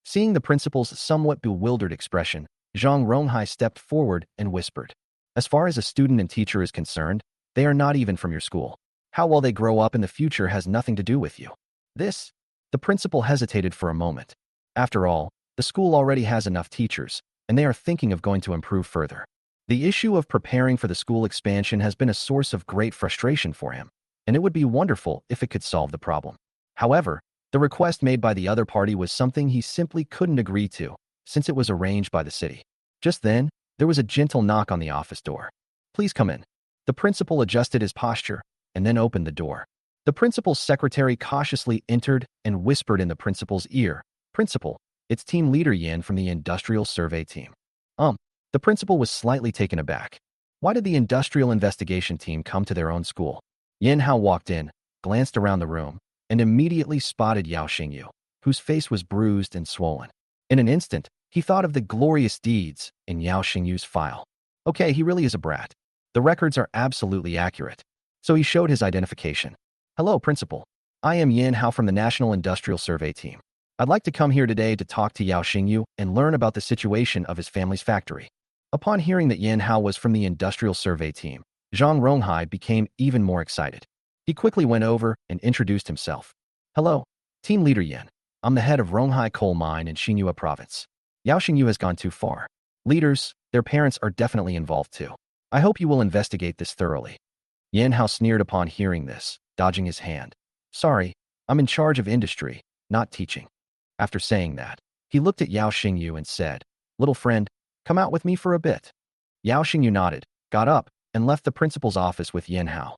Seeing the principal's somewhat bewildered expression, Zhang Ronghai stepped forward and whispered, as far as a student and teacher is concerned, they are not even from your school. How well they grow up in the future has nothing to do with you. The principal hesitated for a moment. After all, the school already has enough teachers, and they are thinking of going to improve further. The issue of preparing for the school expansion has been a source of great frustration for him, and it would be wonderful if it could solve the problem. However, the request made by the other party was something he simply couldn't agree to, since it was arranged by the city. Just then, there was a gentle knock on the office door. Please come in. The principal adjusted his posture and then opened the door. The principal's secretary cautiously entered and whispered in the principal's ear, Principal, it's team leader Yin from the industrial survey team. The principal was slightly taken aback. Why did the industrial investigation team come to their own school? Yin Hao walked in, glanced around the room, and immediately spotted Yao Xingyu, whose face was bruised and swollen. In an instant, he thought of the glorious deeds in Yao Xingyu's file. Okay, he really is a brat. The records are absolutely accurate. So he showed his identification. Hello, Principal. I am Yin Hao from the National Industrial Survey Team. I'd like to come here today to talk to Yao Xingyu and learn about the situation of his family's factory. Upon hearing that Yin Hao was from the Industrial Survey Team, Zhang Ronghai became even more excited. He quickly went over and introduced himself. Hello, Team Leader Yin. I'm the head of Ronghai Coal Mine in Xinhua Province. Yao Xingyu has gone too far. Leaders, their parents are definitely involved too. I hope you will investigate this thoroughly. Yin Hao sneered upon hearing this, dodging his hand. Sorry, I'm in charge of industry, not teaching. After saying that, he looked at Yao Xingyu and said, Little friend, come out with me for a bit. Yao Xingyu nodded, got up, and left the principal's office with Yin Hao.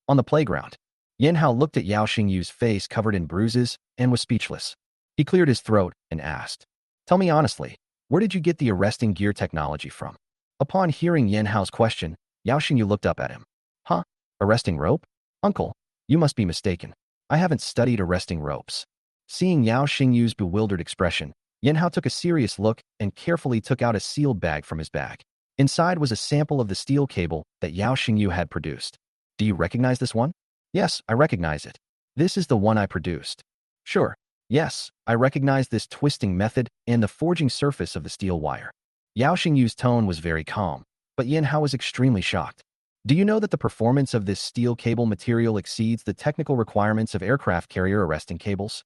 On the playground, Yin Hao looked at Yao Xingyu's face covered in bruises and was speechless. He cleared his throat and asked, Tell me honestly, where did you get the arresting gear technology from? Upon hearing Yin Hao's question, Yao Xingyu looked up at him. Huh? Arresting rope? Uncle, you must be mistaken. I haven't studied arresting ropes. Seeing Yao Xingyu's bewildered expression, Yin Hao took a serious look and carefully took out a sealed bag from his bag. Inside was a sample of the steel cable that Yao Xingyu had produced. Do you recognize this one? Yes, I recognize it. This is the one I produced. Sure. Yes, I recognize this twisting method and the forging surface of the steel wire. Yao Xingyu's tone was very calm, but Yin Hao was extremely shocked. Do you know that the performance of this steel cable material exceeds the technical requirements of aircraft carrier arresting cables?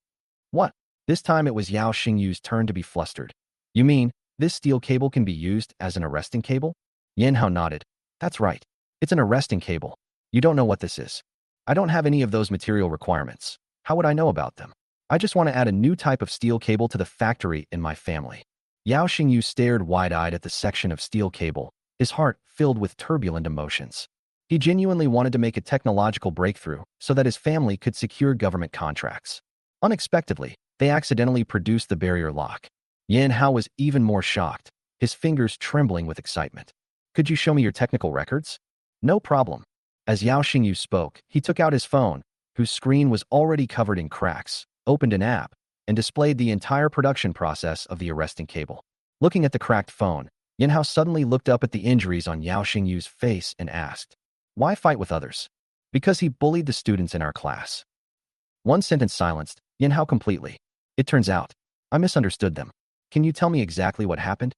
What? This time it was Yao Xingyu's turn to be flustered. You mean, this steel cable can be used as an arresting cable? Yin Hao nodded. That's right. It's an arresting cable. You don't know what this is. I don't have any of those material requirements. How would I know about them? I just want to add a new type of steel cable to the factory in my family. Yao Xingyu stared wide-eyed at the section of steel cable, his heart filled with turbulent emotions. He genuinely wanted to make a technological breakthrough so that his family could secure government contracts. Unexpectedly, they accidentally produced the barrier lock. Yin Hao was even more shocked, his fingers trembling with excitement. Could you show me your technical records? No problem. As Yao Xingyu spoke, he took out his phone, whose screen was already covered in cracks, opened an app, and displayed the entire production process of the arresting cable. Looking at the cracked phone, Yin Hao suddenly looked up at the injuries on Yao Xingyu's face and asked, Why fight with others? Because he bullied the students in our class. One sentence silenced Yin Hao completely. It turns out, I misunderstood them. Can you tell me exactly what happened?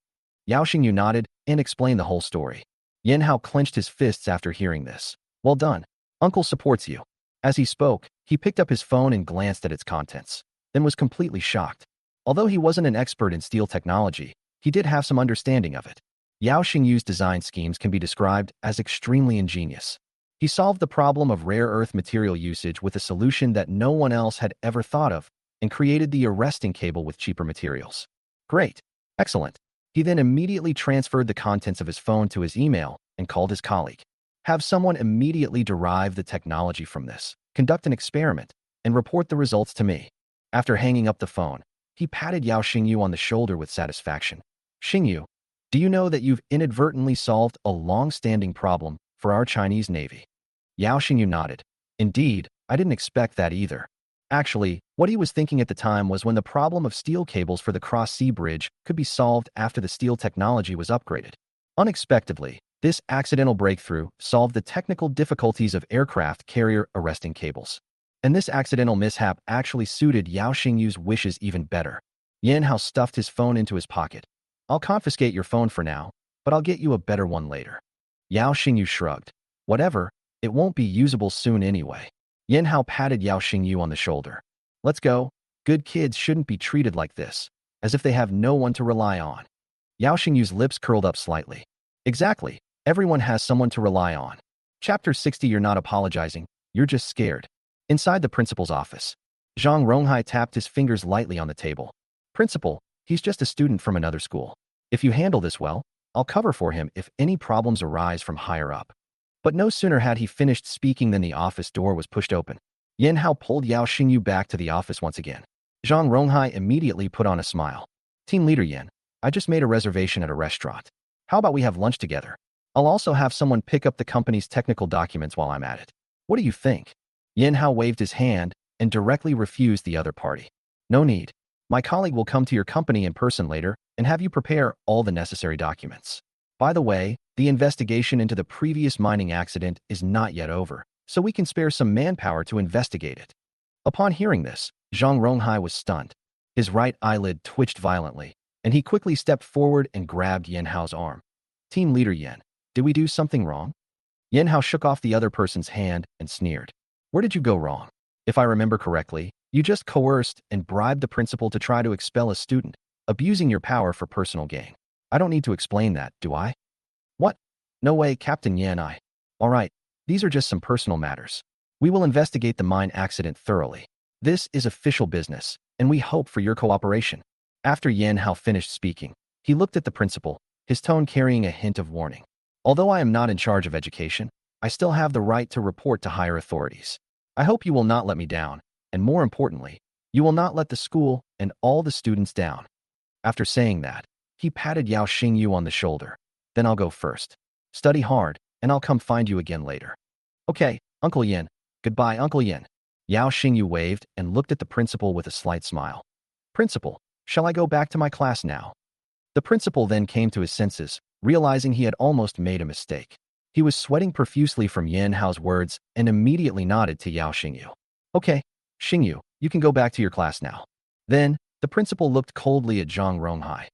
Yao Xingyu nodded and explained the whole story. Yin Hao clenched his fists after hearing this. Well done. Uncle supports you. As he spoke, he picked up his phone and glanced at its contents, then was completely shocked. Although he wasn't an expert in steel technology, he did have some understanding of it. Yao Xingyu's design schemes can be described as extremely ingenious. He solved the problem of rare earth material usage with a solution that no one else had ever thought of, and created the arresting cable with cheaper materials. Great. Excellent. He then immediately transferred the contents of his phone to his email and called his colleague. Have someone immediately derive the technology from this, conduct an experiment, and report the results to me. After hanging up the phone, he patted Yao Xingyu on the shoulder with satisfaction. Xingyu, do you know that you've inadvertently solved a long-standing problem for our Chinese Navy? Yao Xingyu nodded. Indeed, I didn't expect that either. Actually, what he was thinking at the time was when the problem of steel cables for the cross-sea bridge could be solved after the steel technology was upgraded. Unexpectedly, This accidental breakthrough solved the technical difficulties of aircraft carrier arresting cables. And this accidental mishap actually suited Yao Xingyu's wishes even better. Yan Hao stuffed his phone into his pocket. I'll confiscate your phone for now, but I'll get you a better one later. Yao Xingyu shrugged. Whatever, it won't be usable soon anyway. Yan Hao patted Yao Xingyu on the shoulder. Let's go. Good kids shouldn't be treated like this, as if they have no one to rely on. Yao Xingyu's lips curled up slightly. Exactly. Everyone has someone to rely on. Chapter 60. You're not apologizing. You're just scared. Inside the principal's office, Zhang Ronghai tapped his fingers lightly on the table. Principal, he's just a student from another school. If you handle this well, I'll cover for him if any problems arise from higher up. But no sooner had he finished speaking than the office door was pushed open. Yan Hao pulled Yao Xingyu back to the office once again. Zhang Ronghai immediately put on a smile. Team leader Yan, I just made a reservation at a restaurant. How about we have lunch together? I'll also have someone pick up the company's technical documents while I'm at it. What do you think? Yan Hao waved his hand and directly refused the other party. No need. My colleague will come to your company in person later and have you prepare all the necessary documents. By the way, the investigation into the previous mining accident is not yet over, so we can spare some manpower to investigate it. Upon hearing this, Zhang Ronghai was stunned. His right eyelid twitched violently, and he quickly stepped forward and grabbed Yan Hao's arm. Team leader Yan, did we do something wrong? Yan Hao shook off the other person's hand and sneered. Where did you go wrong? If I remember correctly, you just coerced and bribed the principal to try to expel a student, abusing your power for personal gain. I don't need to explain that, do I? What? No way, Captain Yan. All right, these are just some personal matters. We will investigate the mine accident thoroughly. This is official business, and we hope for your cooperation. After Yan Hao finished speaking, he looked at the principal, his tone carrying a hint of warning. Although I am not in charge of education, I still have the right to report to higher authorities. I hope you will not let me down, and more importantly, you will not let the school and all the students down. After saying that, he patted Yao Xingyu on the shoulder. Then I'll go first. Study hard, and I'll come find you again later. Okay, Uncle Yin. Goodbye, Uncle Yin. Yao Xingyu waved and looked at the principal with a slight smile. Principal, shall I go back to my class now? The principal then came to his senses, realizing he had almost made a mistake. He was sweating profusely from Yan Hao's words and immediately nodded to Yao Xingyu. Okay, Xingyu, you can go back to your class now. Then, the principal looked coldly at Zhang Ronghai.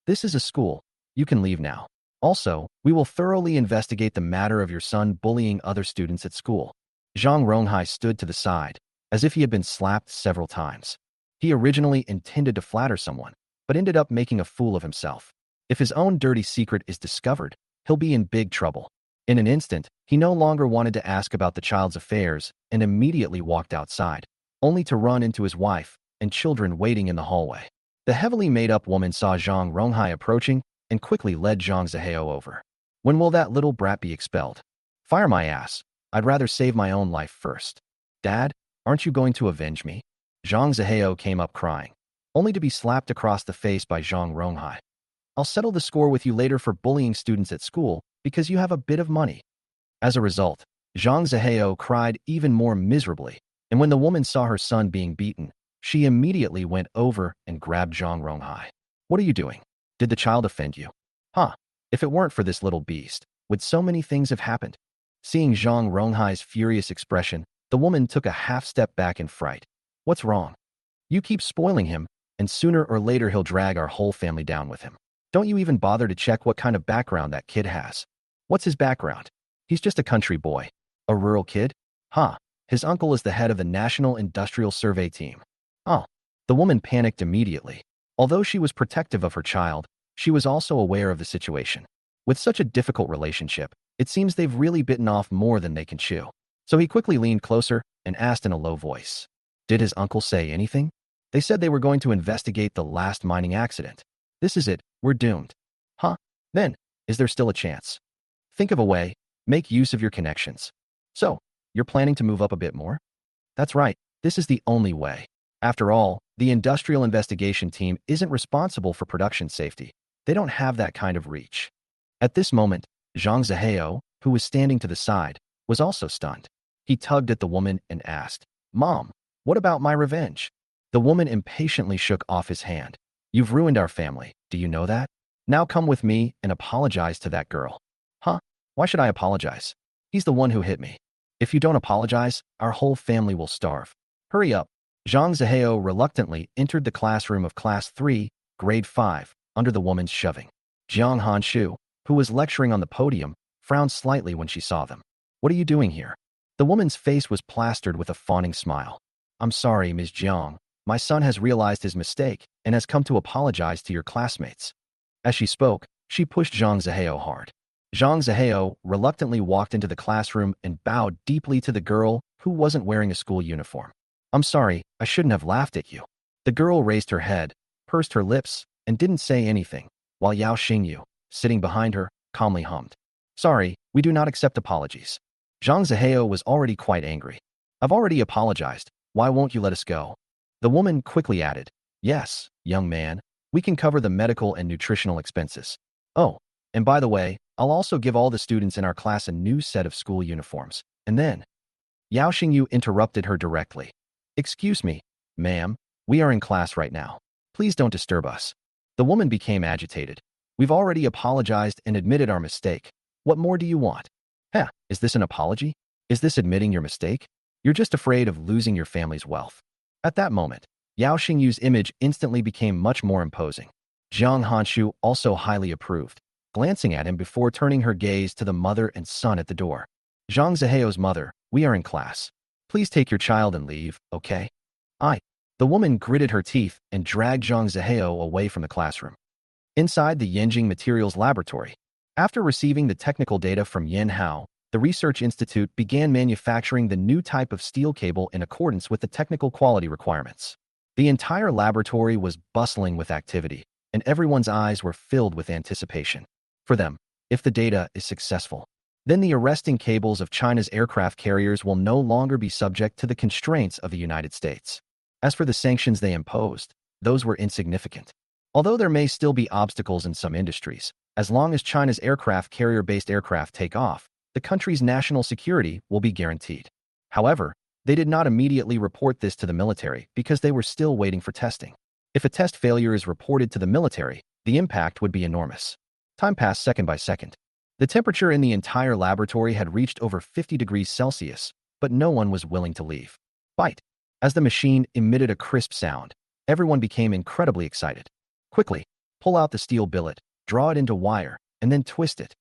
This is a school. You can leave now. Also, we will thoroughly investigate the matter of your son bullying other students at school. Zhang Ronghai stood to the side, as if he had been slapped several times. He originally intended to flatter someone, but ended up making a fool of himself. If his own dirty secret is discovered, he'll be in big trouble. In an instant, he no longer wanted to ask about the child's affairs and immediately walked outside, only to run into his wife and children waiting in the hallway. The heavily made-up woman saw Zhang Ronghai approaching and quickly led Zhang Zihao over. When will that little brat be expelled? Fire my ass. I'd rather save my own life first. Dad, aren't you going to avenge me? Zhang Zihao came up crying, only to be slapped across the face by Zhang Ronghai. I'll settle the score with you later for bullying students at school because you have a bit of money. As a result, Zhang Zihao cried even more miserably, and when the woman saw her son being beaten, she immediately went over and grabbed Zhang Ronghai. What are you doing? Did the child offend you? Huh, if it weren't for this little beast, would so many things have happened? Seeing Zhang Ronghai's furious expression, the woman took a half step back in fright. What's wrong? You keep spoiling him, and sooner or later he'll drag our whole family down with him. Don't you even bother to check what kind of background that kid has? What's his background? He's just a country boy. A rural kid? Huh, his uncle is the head of the National Industrial Survey Team. Oh, the woman panicked immediately. Although she was protective of her child, she was also aware of the situation. With such a difficult relationship, it seems they've really bitten off more than they can chew. So he quickly leaned closer and asked in a low voice. Did his uncle say anything? They said they were going to investigate the last mining accident. This is it, we're doomed. Huh? Then, is there still a chance? Think of a way, make use of your connections. So, you're planning to move up a bit more? That's right, this is the only way. After all, the industrial investigation team isn't responsible for production safety. They don't have that kind of reach. At this moment, Zhang Zihao, who was standing to the side, was also stunned. He tugged at the woman and asked, Mom, what about my revenge? The woman impatiently shook off his hand. You've ruined our family, do you know that? Now come with me and apologize to that girl. Huh? Why should I apologize? He's the one who hit me. If you don't apologize, our whole family will starve. Hurry up. Zhang Zihao reluctantly entered the classroom of Class 3, Grade 5, under the woman's shoving. Jiang Hanshu, who was lecturing on the podium, frowned slightly when she saw them. What are you doing here? The woman's face was plastered with a fawning smile. I'm sorry, Ms. Jiang. My son has realized his mistake and has come to apologize to your classmates. As she spoke, she pushed Zhang Zihao hard. Zhang Zihao reluctantly walked into the classroom and bowed deeply to the girl who wasn't wearing a school uniform. I'm sorry, I shouldn't have laughed at you. The girl raised her head, pursed her lips, and didn't say anything, while Yao Xingyu, sitting behind her, calmly hummed. Sorry, we do not accept apologies. Zhang Zihao was already quite angry. I've already apologized. Why won't you let us go? The woman quickly added, Yes, young man, we can cover the medical and nutritional expenses. Oh, and by the way, I'll also give all the students in our class a new set of school uniforms. And then, Yao Xingyu interrupted her directly. Excuse me, ma'am, we are in class right now. Please don't disturb us. The woman became agitated. We've already apologized and admitted our mistake. What more do you want? Is this an apology? Is this admitting your mistake? You're just afraid of losing your family's wealth. At that moment, Yao Xingyu's image instantly became much more imposing. Jiang Hanshu also highly approved, glancing at him before turning her gaze to the mother and son at the door. Zhang Zihao's mother, we are in class. Please take your child and leave, okay? The woman gritted her teeth and dragged Zhang Zihao away from the classroom. Inside the Yenjing Materials Laboratory, after receiving the technical data from Yen Hao, the Research Institute began manufacturing the new type of steel cable in accordance with the technical quality requirements. The entire laboratory was bustling with activity, and everyone's eyes were filled with anticipation. For them, if the data is successful, then the arresting cables of China's aircraft carriers will no longer be subject to the constraints of the United States. As for the sanctions they imposed, those were insignificant. Although there may still be obstacles in some industries, as long as China's aircraft carrier-based aircraft take off, the country's national security will be guaranteed. However, they did not immediately report this to the military because they were still waiting for testing. If a test failure is reported to the military, the impact would be enormous. Time passed second by second. The temperature in the entire laboratory had reached over 50 degrees Celsius, but no one was willing to leave. Bite. As the machine emitted a crisp sound, everyone became incredibly excited. Quickly, pull out the steel billet, draw it into wire, and then twist it.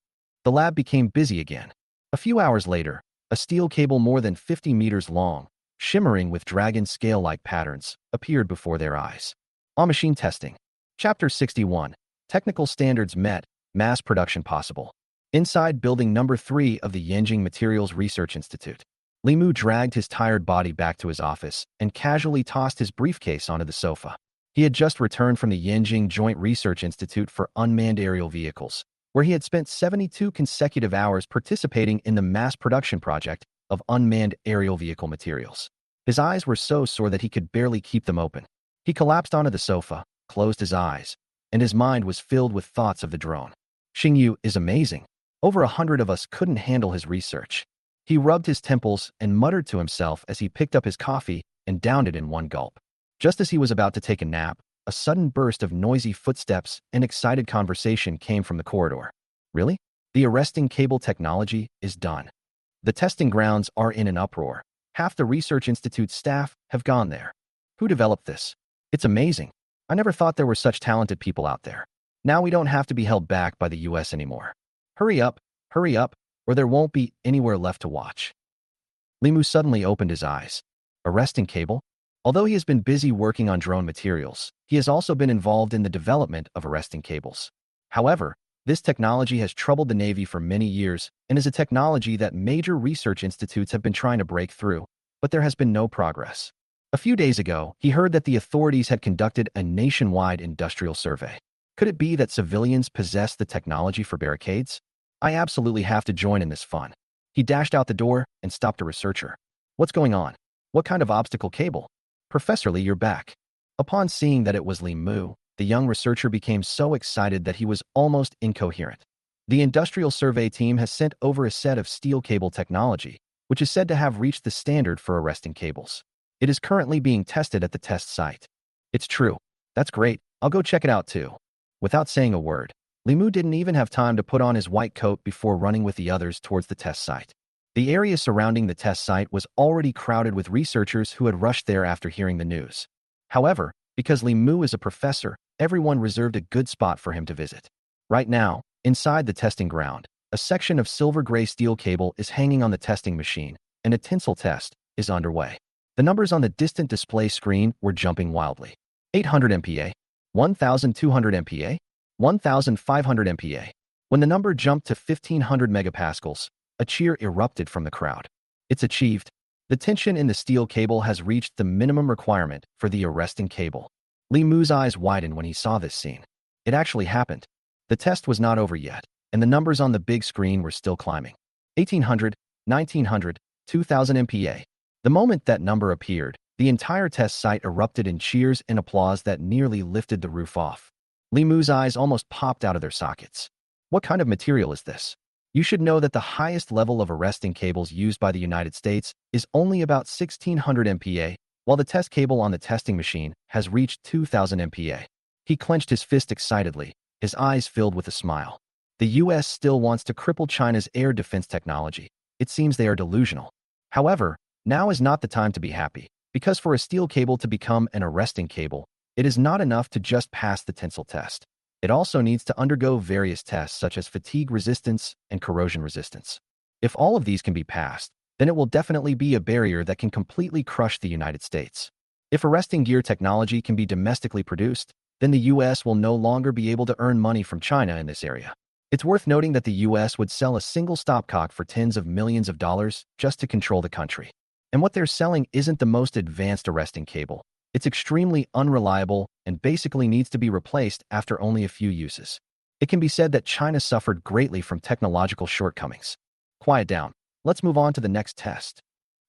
The lab became busy again. A few hours later, a steel cable more than 50 meters long, shimmering with dragon scale-like patterns, appeared before their eyes. On machine testing. Chapter 61. Technical standards met, mass production possible. Inside building number 3 of the Yenjing Materials Research Institute, Li Mu dragged his tired body back to his office and casually tossed his briefcase onto the sofa. He had just returned from the Yenjing Joint Research Institute for Unmanned Aerial Vehicles, where he had spent 72 consecutive hours participating in the mass production project of unmanned aerial vehicle materials. His eyes were so sore that he could barely keep them open. He collapsed onto the sofa, closed his eyes, and his mind was filled with thoughts of the drone. Xingyu is amazing. Over 100 of us couldn't handle his research. He rubbed his temples and muttered to himself as he picked up his coffee and downed it in one gulp. Just as he was about to take a nap, a sudden burst of noisy footsteps and excited conversation came from the corridor. Really? The arresting cable technology is done. The testing grounds are in an uproar. Half the Research Institute staff have gone there. Who developed this? It's amazing. I never thought there were such talented people out there. Now we don't have to be held back by the US anymore. Hurry up, or there won't be anywhere left to watch. Limu suddenly opened his eyes. Arresting cable? Although he has been busy working on drone materials, he has also been involved in the development of arresting cables. However, this technology has troubled the Navy for many years and is a technology that major research institutes have been trying to break through, but there has been no progress. A few days ago, he heard that the authorities had conducted a nationwide industrial survey. Could it be that civilians possess the technology for barricades? I absolutely have to join in this fun. He dashed out the door and stopped a researcher. What's going on? What kind of obstacle cable? Professor Li, you're back. Upon seeing that it was Li Mu, the young researcher became so excited that he was almost incoherent. The industrial survey team has sent over a set of steel cable technology, which is said to have reached the standard for arresting cables. It is currently being tested at the test site. It's true. That's great. I'll go check it out too. Without saying a word, Li Mu didn't even have time to put on his white coat before running with the others towards the test site. The area surrounding the test site was already crowded with researchers who had rushed there after hearing the news. However, because Li Mu is a professor, everyone reserved a good spot for him to visit. Right now, inside the testing ground, a section of silver-gray steel cable is hanging on the testing machine, and a tinsel test is underway. The numbers on the distant display screen were jumping wildly. 800 MPa, 1,200 MPa, 1,500 MPa. When the number jumped to 1,500 megapascals, a cheer erupted from the crowd. It's achieved. The tension in the steel cable has reached the minimum requirement for the arresting cable. Li Mu's eyes widened when he saw this scene. It actually happened. The test was not over yet, and the numbers on the big screen were still climbing. 1,800, 1,900, 2,000 MPa. The moment that number appeared, the entire test site erupted in cheers and applause that nearly lifted the roof off. Li Mu's eyes almost popped out of their sockets. What kind of material is this? You should know that the highest level of arresting cables used by the United States is only about 1,600 MPa, while the test cable on the testing machine has reached 2,000 MPa. He clenched his fist excitedly, his eyes filled with a smile. The US still wants to cripple China's air defense technology. It seems they are delusional. However, now is not the time to be happy, because for a steel cable to become an arresting cable, it is not enough to just pass the tinsel test. It also needs to undergo various tests such as fatigue resistance and corrosion resistance. If all of these can be passed, then it will definitely be a barrier that can completely crush the United States. If arresting gear technology can be domestically produced, then the US will no longer be able to earn money from China in this area. It's worth noting that the US would sell a single stopcock for tens of millions of dollars just to control the country. And what they're selling isn't the most advanced arresting cable. It's extremely unreliable and basically needs to be replaced after only a few uses. It can be said that China suffered greatly from technological shortcomings. Quiet down. Let's move on to the next test.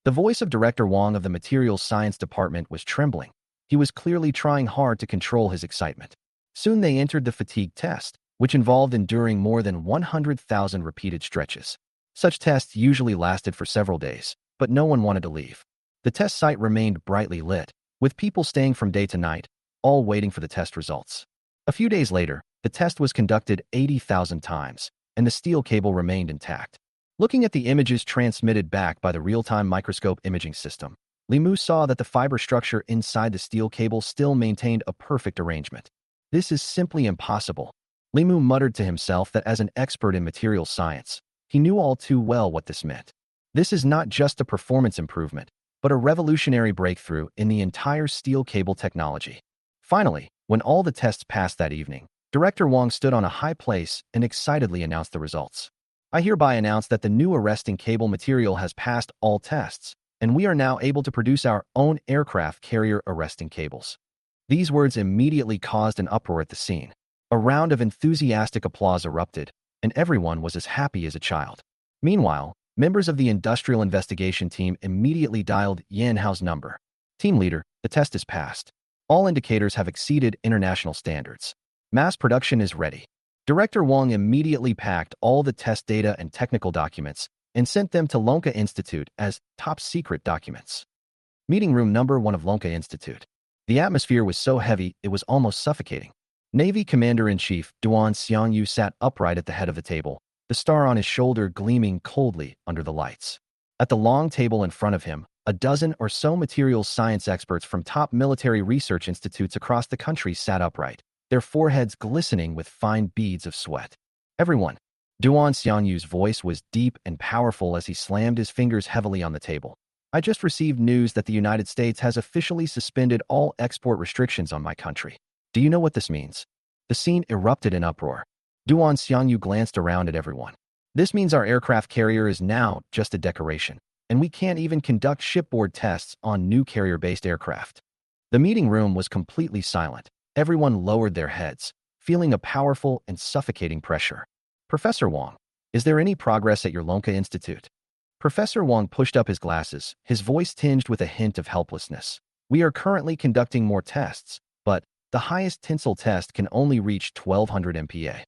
The voice of Director Wang of the Materials Science Department was trembling. He was clearly trying hard to control his excitement. Soon they entered the fatigue test, which involved enduring more than 100,000 repeated stretches. Such tests usually lasted for several days, but no one wanted to leave. The test site remained brightly lit, with people staying from day to night, all waiting for the test results. A few days later, the test was conducted 80,000 times, and the steel cable remained intact. Looking at the images transmitted back by the real-time microscope imaging system, Li Mu saw that the fiber structure inside the steel cable still maintained a perfect arrangement. This is simply impossible. Li Mu muttered to himself that as an expert in materials science, he knew all too well what this meant. This is not just a performance improvement, but a revolutionary breakthrough in the entire steel cable technology. Finally, when all the tests passed that evening, Director Wang stood on a high place and excitedly announced the results. I hereby announce that the new arresting cable material has passed all tests, and we are now able to produce our own aircraft carrier arresting cables. These words immediately caused an uproar at the scene. A round of enthusiastic applause erupted, and everyone was as happy as a child. Meanwhile, members of the industrial investigation team immediately dialed Yan Hao's number. Team leader, the test is passed. All indicators have exceeded international standards. Mass production is ready. Director Wang immediately packed all the test data and technical documents and sent them to Lonka Institute as top-secret documents. Meeting room number 1 of Lonka Institute. The atmosphere was so heavy it was almost suffocating. Navy Commander-in-Chief Duan Xiangyu sat upright at the head of the table, the star on his shoulder gleaming coldly under the lights. At the long table in front of him, a dozen or so materials science experts from top military research institutes across the country sat upright, their foreheads glistening with fine beads of sweat. Everyone. Duan Xiangyu's voice was deep and powerful as he slammed his fingers heavily on the table. I just received news that the United States has officially suspended all export restrictions on my country. Do you know what this means? The scene erupted in uproar. Duan Xiangyu glanced around at everyone. This means our aircraft carrier is now just a decoration, and we can't even conduct shipboard tests on new carrier-based aircraft. The meeting room was completely silent. Everyone lowered their heads, feeling a powerful and suffocating pressure. Professor Wang, is there any progress at your Lonka Institute? Professor Wang pushed up his glasses, his voice tinged with a hint of helplessness. We are currently conducting more tests, but the highest tinsel test can only reach 1,200 MPa.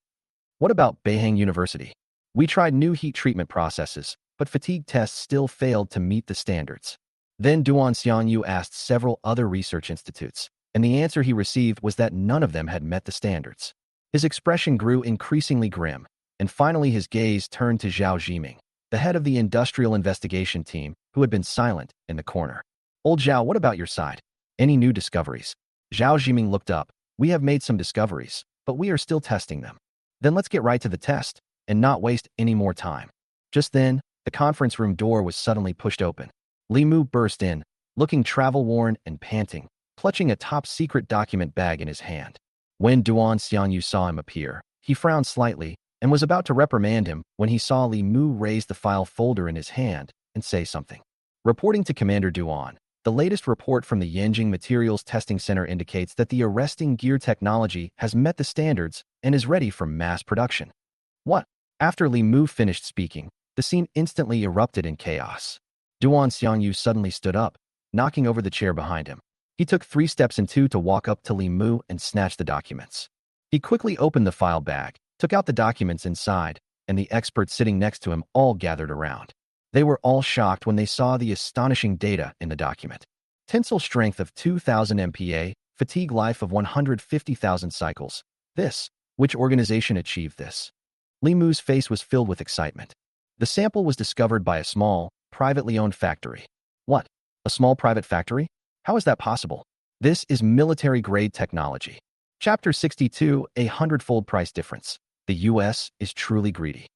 What about Beihang University? We tried new heat treatment processes, but fatigue tests still failed to meet the standards. Then Duan Xiangyu asked several other research institutes, and the answer he received was that none of them had met the standards. His expression grew increasingly grim, and finally his gaze turned to Zhao Jiming, the head of the industrial investigation team, who had been silent in the corner. Old Zhao, what about your side? Any new discoveries? Zhao Jiming looked up. We have made some discoveries, but we are still testing them. Then let's get right to the test, and not waste any more time. Just then, the conference room door was suddenly pushed open. Li Mu burst in, looking travel-worn and panting, clutching a top-secret document bag in his hand. When Duan Xiangyu saw him appear, he frowned slightly and was about to reprimand him when he saw Li Mu raise the file folder in his hand and say something. Reporting to Commander Duan, the latest report from the Yanjing Materials Testing Center indicates that the arresting gear technology has met the standards and is ready for mass production. What? After Li Mu finished speaking, the scene instantly erupted in chaos. Duan Xiangyu suddenly stood up, knocking over the chair behind him. He took 3 steps and 2 to walk up to Li Mu and snatch the documents. He quickly opened the file bag, took out the documents inside, and the experts sitting next to him all gathered around. They were all shocked when they saw the astonishing data in the document. Tensile strength of 2,000 MPa, fatigue life of 150,000 cycles. Which organization achieved this? Li Mu's face was filled with excitement. The sample was discovered by a small, privately owned factory. What? A small private factory? How is that possible? This is military-grade technology. Chapter 62, A Hundredfold Price Difference. The U.S. is truly greedy.